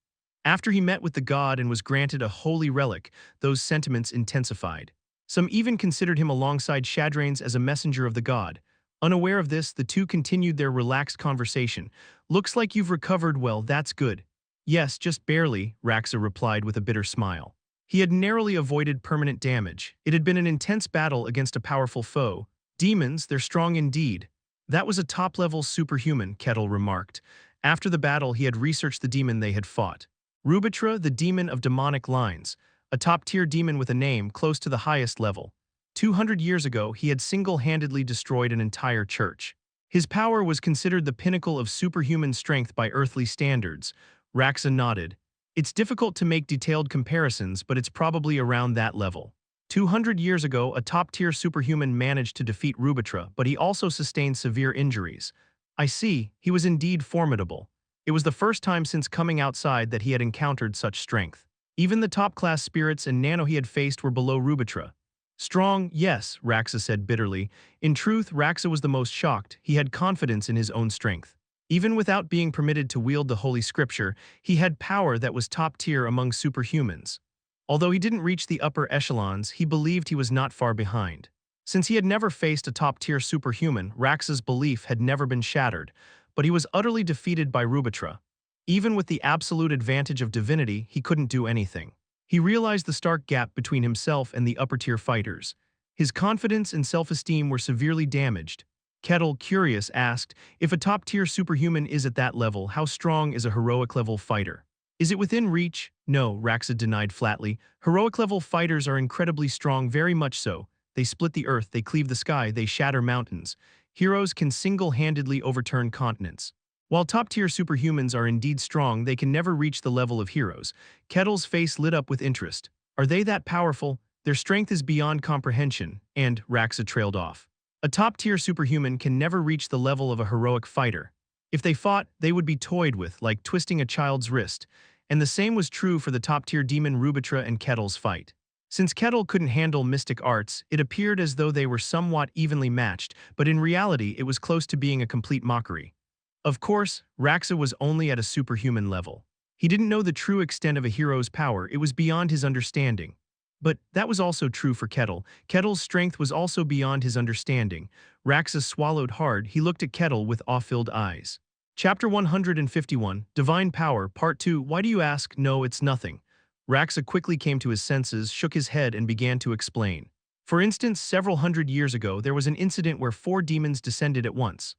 Speaker 1: After he met with the god and was granted a holy relic, those sentiments intensified. Some even considered him alongside Shadranes as a messenger of the god. Unaware of this, the two continued their relaxed conversation. "Looks like you've recovered well, that's good." "Yes, just barely," Raxa replied with a bitter smile. He had narrowly avoided permanent damage. It had been an intense battle against a powerful foe. "Demons, they're strong indeed." "That was a top-level superhuman," Kettle remarked. After the battle, he had researched the demon they had fought. Rubitra, the demon of demonic lines, a top-tier demon with a name close to the highest level. 200 years ago, he had single-handedly destroyed an entire church. His power was considered the pinnacle of superhuman strength by earthly standards. Raxa nodded. "It's difficult to make detailed comparisons, but it's probably around that level." 200 years ago, a top-tier superhuman managed to defeat Rubitra, but he also sustained severe injuries. "I see, he was indeed formidable." It was the first time since coming outside that he had encountered such strength. Even the top-class spirits and nano he had faced were below Rubitra. "Strong, yes," Raxa said bitterly. In truth, Raxa was the most shocked. He had confidence in his own strength. Even without being permitted to wield the Holy Scripture, he had power that was top-tier among superhumans. Although he didn't reach the upper echelons, he believed he was not far behind. Since he had never faced a top-tier superhuman, Raxa's belief had never been shattered, but he was utterly defeated by Rubitra. Even with the absolute advantage of divinity, he couldn't do anything. He realized the stark gap between himself and the upper-tier fighters. His confidence and self-esteem were severely damaged. Kettle, curious, asked, "If a top-tier superhuman is at that level, how strong is a heroic-level fighter? Is it within reach?" "No," Raxa denied flatly. "Heroic-level fighters are incredibly strong, very much so. They split the earth, they cleave the sky, they shatter mountains. Heroes can single-handedly overturn continents. While top-tier superhumans are indeed strong, they can never reach the level of heroes." Kettle's face lit up with interest. "Are they that powerful? Their strength is beyond comprehension," and Raxa trailed off. "A top-tier superhuman can never reach the level of a heroic fighter. If they fought, they would be toyed with, like twisting a child's wrist." And the same was true for the top-tier demon Rubitra and Kettle's fight. Since Kettle couldn't handle mystic arts, it appeared as though they were somewhat evenly matched, but in reality it was close to being a complete mockery. Of course, Raxa was only at a superhuman level. He didn't know the true extent of a hero's power, it was beyond his understanding. But that was also true for Kettle. Kettle's strength was also beyond his understanding. Raxa swallowed hard. He looked at Kettle with awe-filled eyes. Chapter 151, Divine Power, Part 2. "Why do you ask?" "No, it's nothing." Raxa quickly came to his senses, shook his head, and began to explain. For instance, several hundred years ago, there was an incident where 4 demons descended at once.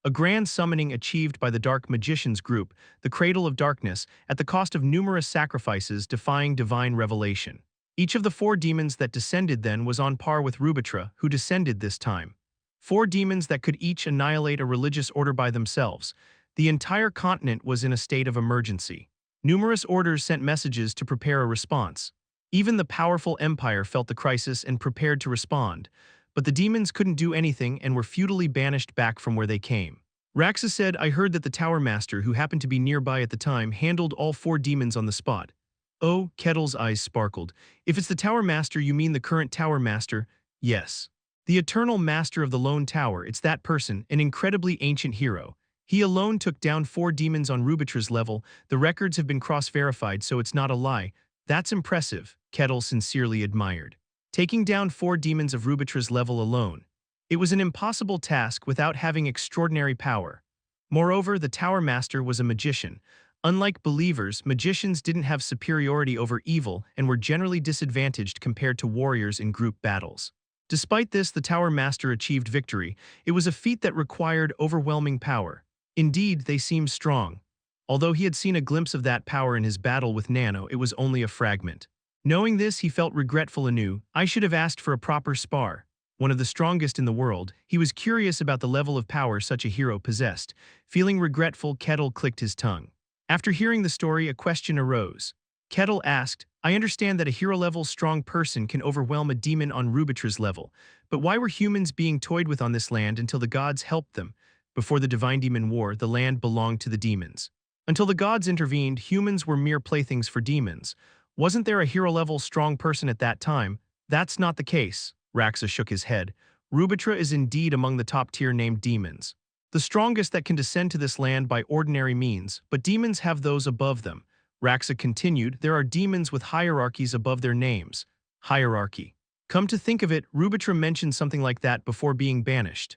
Speaker 1: A grand summoning achieved by the Dark Magicians group, the Cradle of Darkness, at the cost of numerous sacrifices defying divine revelation. Each of the 4 demons that descended then was on par with Rubitra, who descended this time. 4 demons that could each annihilate a religious order by themselves. The entire continent was in a state of emergency. Numerous orders sent messages to prepare a response. Even the powerful empire felt the crisis and prepared to respond. But the demons couldn't do anything and were futilely banished back from where they came. Raxa said, "I heard that the Tower Master, who happened to be nearby at the time, handled all 4 demons on the spot." "Oh," Kettle's eyes sparkled. "If it's the Tower Master, you mean the current Tower Master?" "Yes. The Eternal Master of the Lone Tower, it's that person, an incredibly ancient hero. He alone took down 4 demons on Rubitra's level. The records have been cross-verified, so it's not a lie." "That's impressive," Kettle sincerely admired. Taking down 4 demons of Rubitra's level alone. It was an impossible task without having extraordinary power. Moreover, the Tower Master was a magician. Unlike believers, magicians didn't have superiority over evil and were generally disadvantaged compared to warriors in group battles. Despite this, the Tower Master achieved victory. It was a feat that required overwhelming power. Indeed, they seemed strong. Although he had seen a glimpse of that power in his battle with Nano, it was only a fragment. Knowing this, he felt regretful anew. "I should have asked for a proper spar." One of the strongest in the world, he was curious about the level of power such a hero possessed. Feeling regretful, Kettle clicked his tongue. After hearing the story, a question arose. Kettle asked, "I understand that a hero-level strong person can overwhelm a demon on Rubitra's level, but why were humans being toyed with on this land until the gods helped them? Before the Divine Demon War, the land belonged to the demons. Until the gods intervened, humans were mere playthings for demons. Wasn't there a hero-level strong person at that time?" That's not the case, Raxa shook his head. Rubitra is indeed among the top-tier named demons. The strongest that can descend to this land by ordinary means, but demons have those above them. Raxa continued, there are demons with hierarchies above their names. Hierarchy. Come to think of it, Rubitra mentioned something like that before being banished.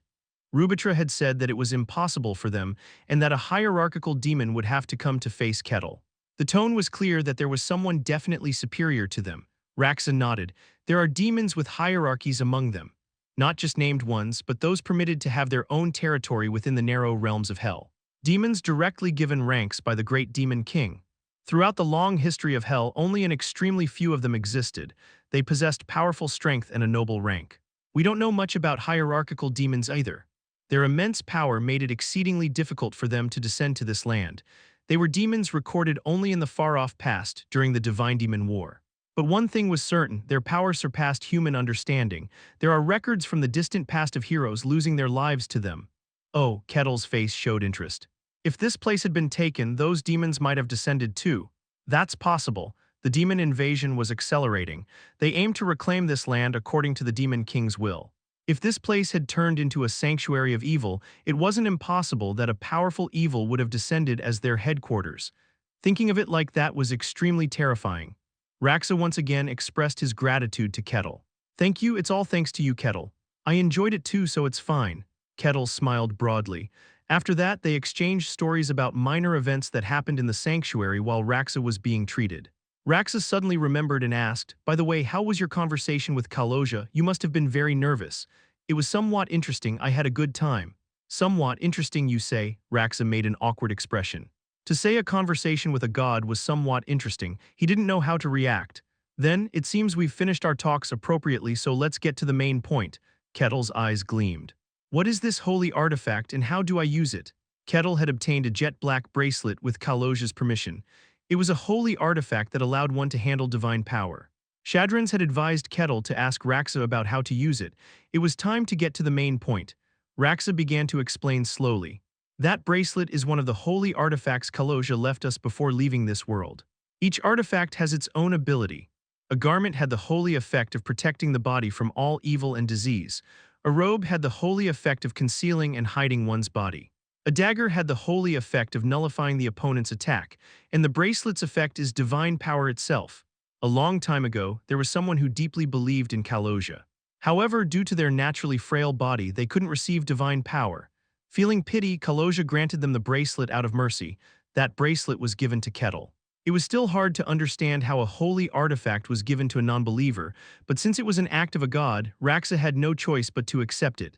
Speaker 1: Rubitra had said that it was impossible for them, and that a hierarchical demon would have to come to face Kettle. The tone was clear that there was someone definitely superior to them. Raxa nodded. There are demons with hierarchies among them. Not just named ones, but those permitted to have their own territory within the narrow realms of hell. Demons directly given ranks by the great demon king. Throughout the long history of hell, only an extremely few of them existed. They possessed powerful strength and a noble rank. We don't know much about hierarchical demons either. Their immense power made it exceedingly difficult for them to descend to this land. They were demons recorded only in the far-off past during the Divine Demon War. But one thing was certain, their power surpassed human understanding. There are records from the distant past of heroes losing their lives to them. Oh, Kettle's face showed interest. If this place had been taken, those demons might have descended too. That's possible. The demon invasion was accelerating. They aimed to reclaim this land according to the Demon King's will. If this place had turned into a sanctuary of evil, it wasn't impossible that a powerful evil would have descended as their headquarters. Thinking of it like that was extremely terrifying. Raxa once again expressed his gratitude to Kettle. Thank you, it's all thanks to you, Kettle. I enjoyed it too, so it's fine. Kettle smiled broadly. After that, they exchanged stories about minor events that happened in the sanctuary while Raxa was being treated. Raxa suddenly remembered and asked, by the way, how was your conversation with Kaloja? You must have been very nervous. It was somewhat interesting, I had a good time. Somewhat interesting, you say? Raxa made an awkward expression. To say a conversation with a god was somewhat interesting, he didn't know how to react. Then, it seems we've finished our talks appropriately, so let's get to the main point. Kettle's eyes gleamed. What is this holy artifact and how do I use it? Kettle had obtained a jet-black bracelet with Kaloja's permission. It was a holy artifact that allowed one to handle divine power. Shadrans had advised Kettle to ask Raxa about how to use it. It was time to get to the main point. Raxa began to explain slowly. That bracelet is one of the holy artifacts Kaloja left us before leaving this world. Each artifact has its own ability. A garment had the holy effect of protecting the body from all evil and disease. A robe had the holy effect of concealing and hiding one's body. A dagger had the holy effect of nullifying the opponent's attack, and the bracelet's effect is divine power itself. A long time ago, there was someone who deeply believed in Kaloja. However, due to their naturally frail body, they couldn't receive divine power. Feeling pity, Kaloja granted them the bracelet out of mercy. That bracelet was given to Kettle. It was still hard to understand how a holy artifact was given to a non-believer, but since it was an act of a god, Raxa had no choice but to accept it.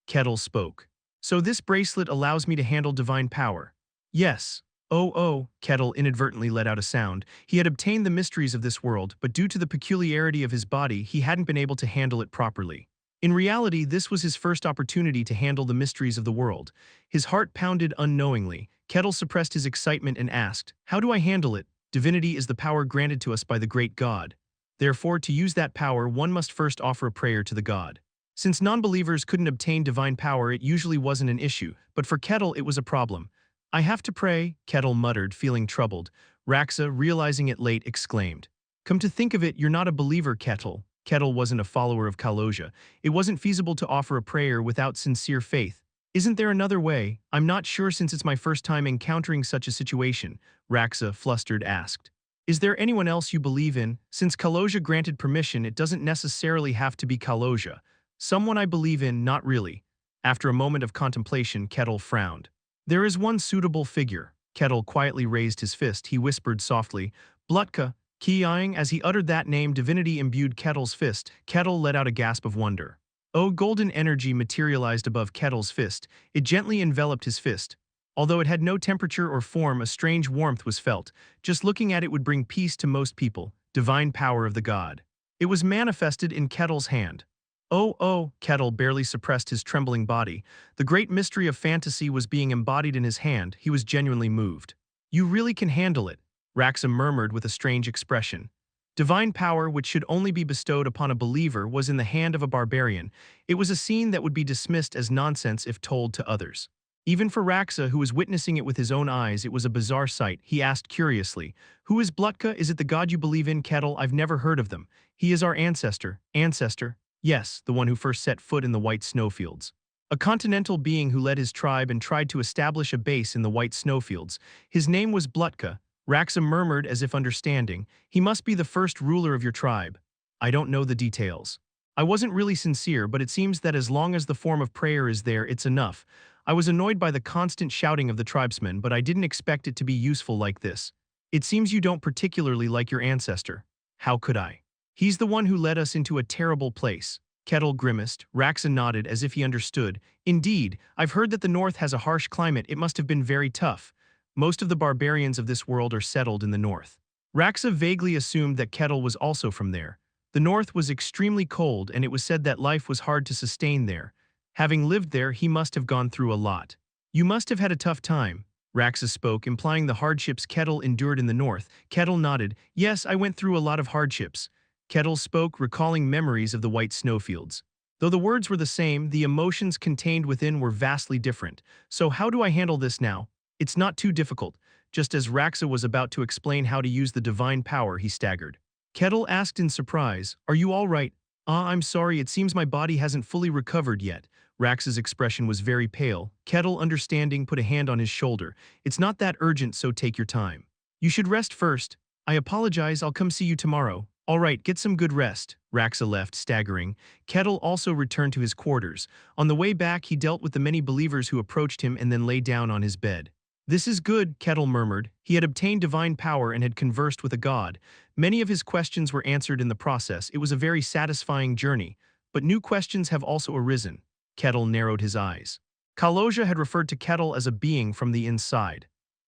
Speaker 1: Kettle spoke. So this bracelet allows me to handle divine power? Yes. Oh, Kettle inadvertently let out a sound. He had obtained the mysteries of this world, but due to the peculiarity of his body, he hadn't been able to handle it properly. In reality, this was his first opportunity to handle the mysteries of the world. His heart pounded unknowingly. Kettle suppressed his excitement and asked, how do I handle it? Divinity is the power granted to us by the great god. Therefore, to use that power, one must first offer a prayer to the god. Since non-believers couldn't obtain divine power, it usually wasn't an issue, but for Kettle it was a problem. I have to pray, Kettle muttered, feeling troubled. Raxa, realizing it late, exclaimed. Come to think of it, you're not a believer, Kettle. Kettle wasn't a follower of Kaloja. It wasn't feasible to offer a prayer without sincere faith. Isn't there another way? I'm not sure since it's my first time encountering such a situation, Raxa, flustered, asked. Is there anyone else you believe in? Since Kaloja granted permission, it doesn't necessarily have to be Kaloja. Someone I believe in, not really. After a moment of contemplation, Kettle frowned. There is one suitable figure. Kettle quietly raised his fist. He whispered softly, Blutka. Ki-eyeing as he uttered that name, divinity imbued Kettle's fist. Kettle let out a gasp of wonder. Oh, golden energy materialized above Kettle's fist. It gently enveloped his fist. Although it had no temperature or form, a strange warmth was felt. Just looking at it would bring peace to most people. Divine power of the god. It was manifested in Kettle's hand. Oh, Kettle barely suppressed his trembling body. The great mystery of fantasy was being embodied in his hand. He was genuinely moved. You really can handle it, Raxa murmured with a strange expression. Divine power, which should only be bestowed upon a believer, was in the hand of a barbarian. It was a scene that would be dismissed as nonsense if told to others. Even for Raxa, who was witnessing it with his own eyes, it was a bizarre sight. He asked curiously, "Who is Blutka? Is it the god you believe in, Kettle? I've never heard of them." "He is our ancestor." "Ancestor?" "Yes, the one who first set foot in the White Snowfields. A continental being who led his tribe and tried to establish a base in the White Snowfields. His name was Blutka." Raxa murmured as if understanding. "He must be the first ruler of your tribe." "I don't know the details." I wasn't really sincere, but it seems that as long as the form of prayer is there, it's enough. I was annoyed by the constant shouting of the tribesmen, but I didn't expect it to be useful like this. "It seems you don't particularly like your ancestor." "How could I? He's the one who led us into a terrible place." Kettle grimaced. Raxa nodded as if he understood. "Indeed, I've heard that the north has a harsh climate. It must have been very tough. Most of the barbarians of this world are settled in the north." Raxa vaguely assumed that Kettle was also from there. The north was extremely cold, and it was said that life was hard to sustain there. Having lived there, he must have gone through a lot. "You must have had a tough time," Raxa spoke, implying the hardships Kettle endured in the north. Kettle nodded. "Yes, I went through a lot of hardships." Kettle spoke, recalling memories of the White Snowfields. Though the words were the same, the emotions contained within were vastly different. "So how do I handle this now?" "It's not too difficult." Just as Raxa was about to explain how to use the divine power, he staggered. Kettle asked in surprise, "Are you all right?" I'm sorry, it seems my body hasn't fully recovered yet." Raxa's expression was very pale. Kettle, understanding, put a hand on his shoulder. "It's not that urgent, so take your time. You should rest first." "I apologize, I'll come see you tomorrow." "All right, get some good rest." Raxa left, staggering. Kettle also returned to his quarters. On the way back, he dealt with the many believers who approached him and then lay down on his bed. "This is good," Kettle murmured. He had obtained divine power and had conversed with a god. Many of his questions were answered in the process. It was a very satisfying journey. But new questions have also arisen. Kettle narrowed his eyes. Kaloja had referred to Kettle as a being from the inside.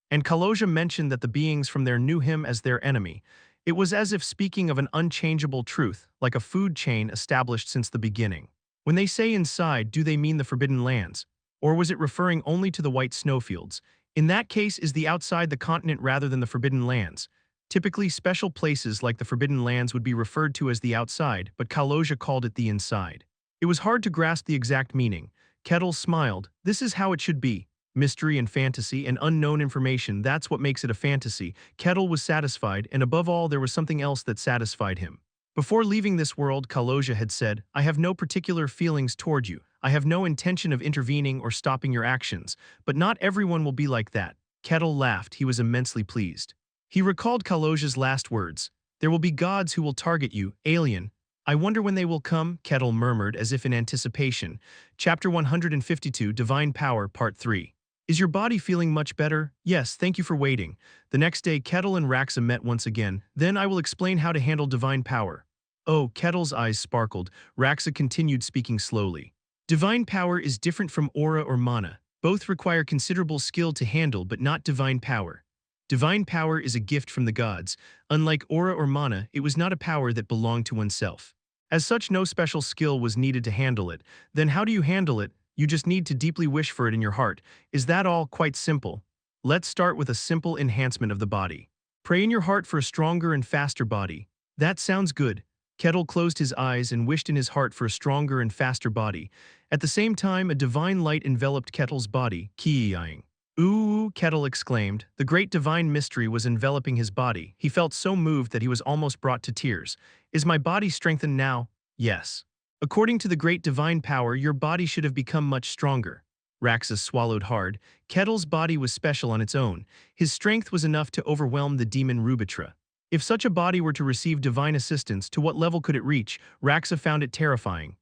Speaker 1: And Kaloja mentioned that the beings from there knew him as their enemy. It was as if speaking of an unchangeable truth, like a food chain established since the beginning. When they say inside, do they mean the Forbidden Lands? Or was it referring only to the White Snowfields? In that case, is the outside the continent rather than the Forbidden Lands? Typically, special places like the Forbidden Lands would be referred to as the outside, but Kaloja called it the inside. It was hard to grasp the exact meaning. Kettle smiled. "This is how it should be. Mystery and fantasy and unknown information, that's what makes it a fantasy." Kettle was satisfied, and above all, there was something else that satisfied him. Before leaving this world, Kaloja had said, "I have no particular feelings toward you. I have no intention of intervening or stopping your actions. But not everyone will be like that." Kettle laughed. He was immensely pleased. He recalled Kaloja's last words. "There will be gods who will target you, alien. I wonder when they will come," Kettle murmured as if in anticipation. Chapter 152, Divine Power, Part 3. "Is your body feeling much better?" "Yes, thank you for waiting." The next day, Kettle and Raxa met once again. "Then I will explain how to handle divine power." "Oh," Kettle's eyes sparkled. Raxa continued, speaking slowly. "Divine power is different from aura or mana. Both require considerable skill to handle, but not divine power. Divine power is a gift from the gods. Unlike aura or mana, it was not a power that belonged to oneself. As such, no special skill was needed to handle it. Then how do you handle it? You just need to deeply wish for it in your heart. Is that all? Quite simple. Let's start with a simple enhancement of the body. Pray in your heart for a stronger and faster body." "That sounds good." Kettle closed his eyes and wished in his heart for a stronger and faster body. At the same time, a divine light enveloped Kettle's body, ki-ing. "Ooh," Kettle exclaimed. The great divine mystery was enveloping his body. He felt so moved that he was almost brought to tears. "Is my body strengthened now?" "Yes. According to the great divine power, your body should have become much stronger." Raxa swallowed hard. Kettle's body was special on its own. His strength was enough to overwhelm the demon Rubitra. If such a body were to receive divine assistance, to what level could it reach? Raxa found it terrifying.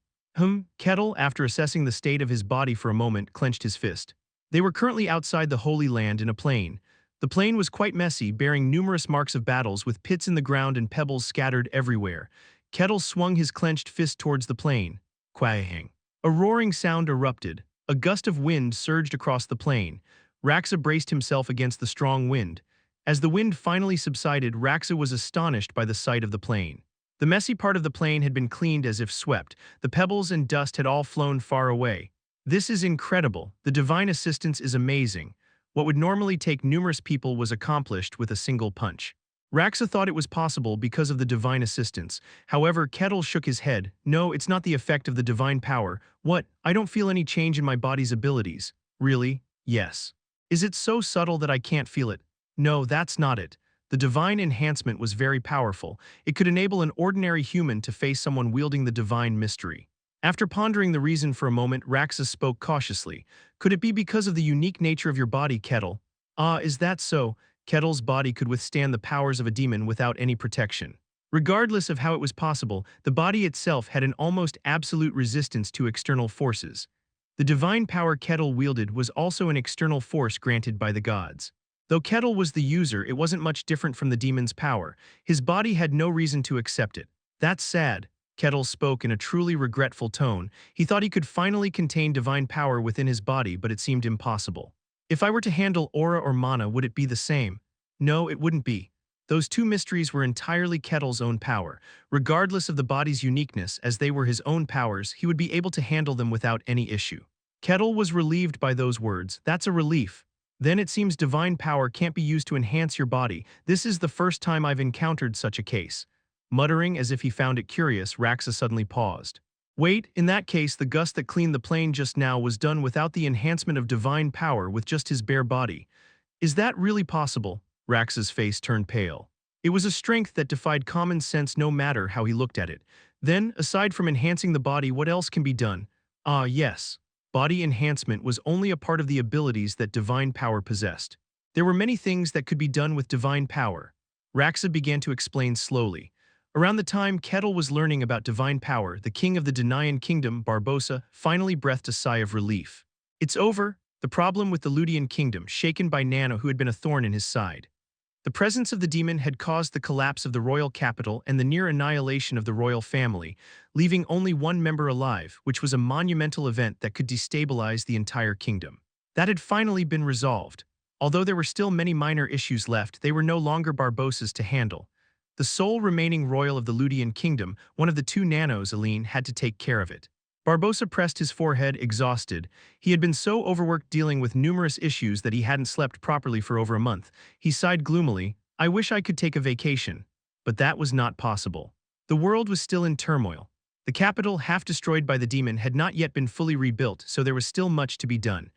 Speaker 1: Kettle, after assessing the state of his body for a moment, clenched his fist. They were currently outside the Holy Land in a plain. The plain was quite messy, bearing numerous marks of battles with pits in the ground and pebbles scattered everywhere. Kettle swung his clenched fist towards the plain. Quang. A roaring sound erupted. A gust of wind surged across the plain. Raxa braced himself against the strong wind. As the wind finally subsided, Raxa was astonished by the sight of the plain. The messy part of the plain had been cleaned as if swept. The pebbles and dust had all flown far away. "This is incredible. The divine assistance is amazing. What would normally take numerous people was accomplished with a single punch." Raxa thought it was possible because of the divine assistance. However, Kettle shook his head. "No, it's not the effect of the divine power." "What? I don't feel any change in my body's abilities." "Really?" Yes. Is it so subtle that I can't feel it? No, that's not it. The divine enhancement was very powerful. It could enable an ordinary human to face someone wielding the divine mystery. After pondering the reason for a moment, Raxus spoke cautiously. Could it be because of the unique nature of your body, Kettle? Ah, is that so? Kettle's body could withstand the powers of a demon without any protection. Regardless of how it was possible, the body itself had an almost absolute resistance to external forces. The divine power Kettle wielded was also an external force granted by the gods. Though Kettle was the user, it wasn't much different from the demon's power. His body had no reason to accept it. That's sad. Kettle spoke in a truly regretful tone. He thought he could finally contain divine power within his body, but it seemed impossible. If I were to handle aura or mana, would it be the same? No, it wouldn't be. Those two mysteries were entirely Kettle's own power. Regardless of the body's uniqueness, as they were his own powers, he would be able to handle them without any issue. Kettle was relieved by those words. That's a relief. Then it seems divine power can't be used to enhance your body. This is the first time I've encountered such a case. Muttering as if he found it curious, Raxa suddenly paused. Wait, in that case, the gust that cleaned the plane just now was done without the enhancement of divine power with just his bare body. Is that really possible? Raxa's face turned pale. It was a strength that defied common sense no matter how he looked at it. Then, aside from enhancing the body, what else can be done? Ah, yes. Body enhancement was only a part of the abilities that divine power possessed. There were many things that could be done with divine power. Raxa began to explain slowly. Around the time Kettle was learning about divine power, the king of the Denayan kingdom, Barbosa, finally breathed a sigh of relief. It's over, the problem with the Ludian kingdom, shaken by Nana who had been a thorn in his side. The presence of the demon had caused the collapse of the royal capital and the near annihilation of the royal family, leaving only one member alive, which was a monumental event that could destabilize the entire kingdom. That had finally been resolved. Although there were still many minor issues left, they were no longer Barbosa's to handle. The sole remaining royal of the Ludian kingdom, one of the two nanos, Aline, had to take care of it. Barbosa pressed his forehead, exhausted. He had been so overworked dealing with numerous issues that he hadn't slept properly for over a month. He sighed gloomily. I wish I could take a vacation. But that was not possible. The world was still in turmoil. The capital, half destroyed by the demon, had not yet been fully rebuilt, so there was still much to be done.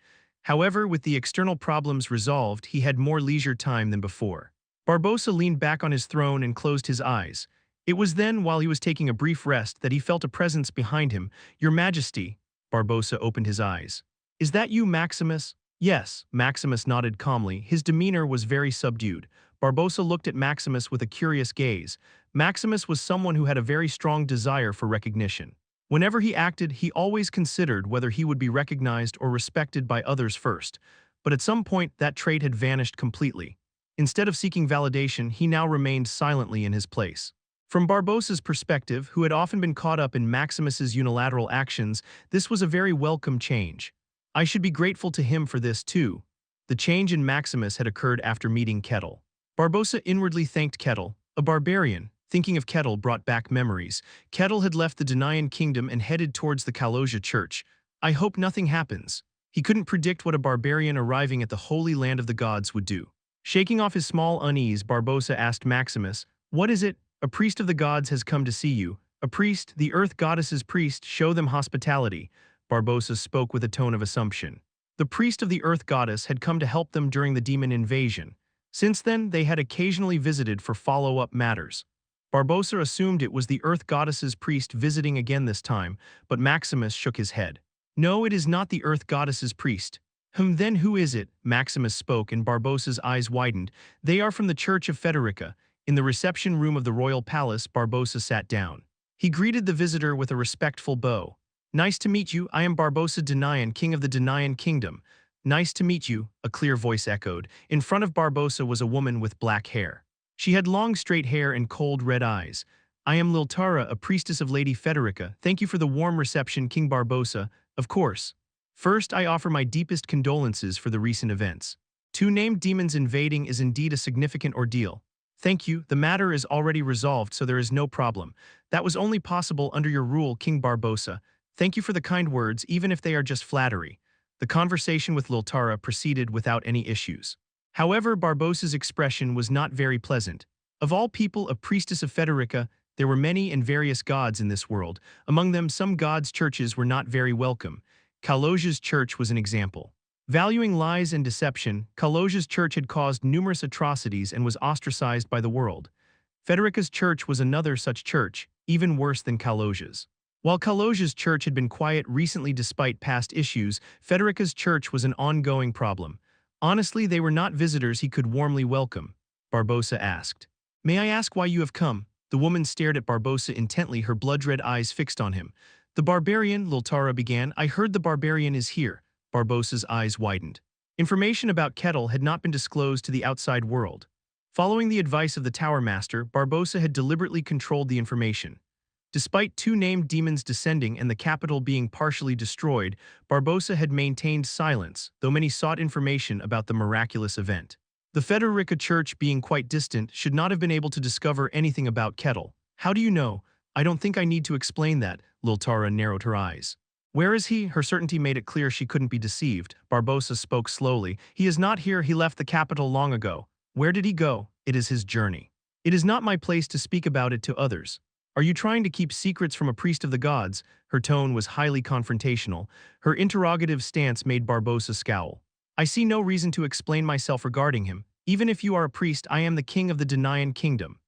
Speaker 1: However, with the external problems resolved, he had more leisure time than before. Barbosa leaned back on his throne and closed his eyes. It was then, while he was taking a brief rest, that he felt a presence behind him. Your Majesty. Barbosa opened his eyes. Is that you, Maximus? Yes, Maximus nodded calmly. His demeanor was very subdued. Barbosa looked at Maximus with a curious gaze. Maximus was someone who had a very strong desire for recognition. Whenever he acted, he always considered whether he would be recognized or respected by others first. But at some point, that trait had vanished completely. Instead of seeking validation, he now remained silently in his place. From Barbosa's perspective, who had often been caught up in Maximus's unilateral actions, this was a very welcome change. I should be grateful to him for this too. The change in Maximus had occurred after meeting Kettle. Barbosa inwardly thanked Kettle. A barbarian, thinking of Kettle, brought back memories. Kettle had left the Denayan kingdom and headed towards the Kaloja church. I hope nothing happens. He couldn't predict what a barbarian arriving at the holy land of the gods would do. Shaking off his small unease, Barbosa asked Maximus, What is it? A priest of the gods has come to see you. A priest, the earth goddess's priest, show them hospitality. Barbosa spoke with a tone of assumption. The priest of the earth goddess had come to help them during the demon invasion. Since then, they had occasionally visited for follow-up matters. Barbosa assumed it was the earth goddess's priest visiting again this time, but Maximus shook his head. No, it is not the earth goddess's priest. Then who is it? Maximus spoke and Barbosa's eyes widened. They are from the Church of Federica. In the reception room of the royal palace, Barbosa sat down. He greeted the visitor with a respectful bow. Nice to meet you, I am Barbosa Denayan, king of the Denayan kingdom. Nice to meet you, a clear voice echoed. In front of Barbosa was a woman with black hair. She had long straight hair and cold red eyes. I am Liltara, a priestess of Lady Federica. Thank you for the warm reception, King Barbosa. Of course. First, I offer my deepest condolences for the recent events. Two named demons invading is indeed a significant ordeal. Thank you, the matter is already resolved, so there is no problem. That was only possible under your rule, King Barbosa. Thank you for the kind words, even if they are just flattery. The conversation with Liltara proceeded without any issues. However, Barbosa's expression was not very pleasant. Of all people, a priestess of Federica, there were many and various gods in this world. Among them, some gods' churches were not very welcome. Kaloja's church was an example. Valuing lies and deception, Kalosha's church had caused numerous atrocities and was ostracized by the world. Federica's church was another such church, even worse than Kalosha's. While Kalosha's church had been quiet recently despite past issues, Federica's church was an ongoing problem. Honestly, they were not visitors he could warmly welcome, Barbosa asked. May I ask why you have come? The woman stared at Barbosa intently, her blood-red eyes fixed on him. The Barbarian, Liltara began. I heard the Barbarian is here. Barbosa's eyes widened. Information about Kettle had not been disclosed to the outside world. Following the advice of the Tower Master, Barbosa had deliberately controlled the information. Despite two named demons descending and the capital being partially destroyed, Barbosa had maintained silence, though many sought information about the miraculous event. The Federica Church, being quite distant, should not have been able to discover anything about Kettle. How do you know? I don't think I need to explain that, Liltara narrowed her eyes. Where is he? Her certainty made it clear she couldn't be deceived. Barbosa spoke slowly. He is not here. He left the capital long ago. Where did he go? It is his journey. It is not my place to speak about it to others. Are you trying to keep secrets from a priest of the gods? Her tone was highly confrontational. Her interrogative stance made Barbosa scowl. I see no reason to explain myself regarding him. Even if you are a priest, I am the king of the Denayan kingdom.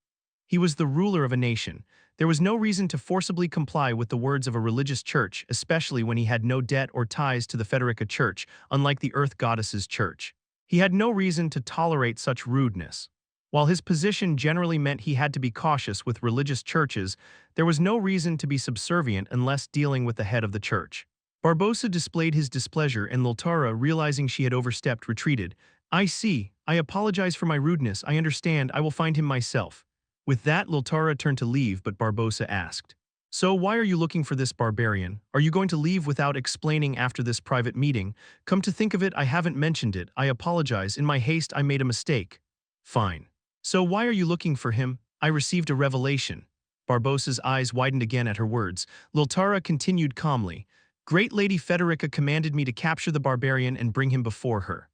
Speaker 1: He was the ruler of a nation. There was no reason to forcibly comply with the words of a religious church, especially when he had no debt or ties to the Federica Church, unlike the Earth Goddess's church. He had no reason to tolerate such rudeness. While his position generally meant he had to be cautious with religious churches, there was no reason to be subservient unless dealing with the head of the church. Barbosa displayed his displeasure and Liltara, realizing she had overstepped, retreated. I see. I apologize for my rudeness. I understand. I will find him myself. With that, Liltara turned to leave, but Barbosa asked, so why are you looking for this barbarian? Are you going to leave without explaining after this private meeting? Come to think of it, I haven't mentioned it. I apologize. In my haste, I made a mistake. Fine. So why are you looking for him? I received a revelation. Barbosa's eyes widened again at her words. Liltara continued calmly. Great Lady Federica commanded me to capture the barbarian and bring him before her.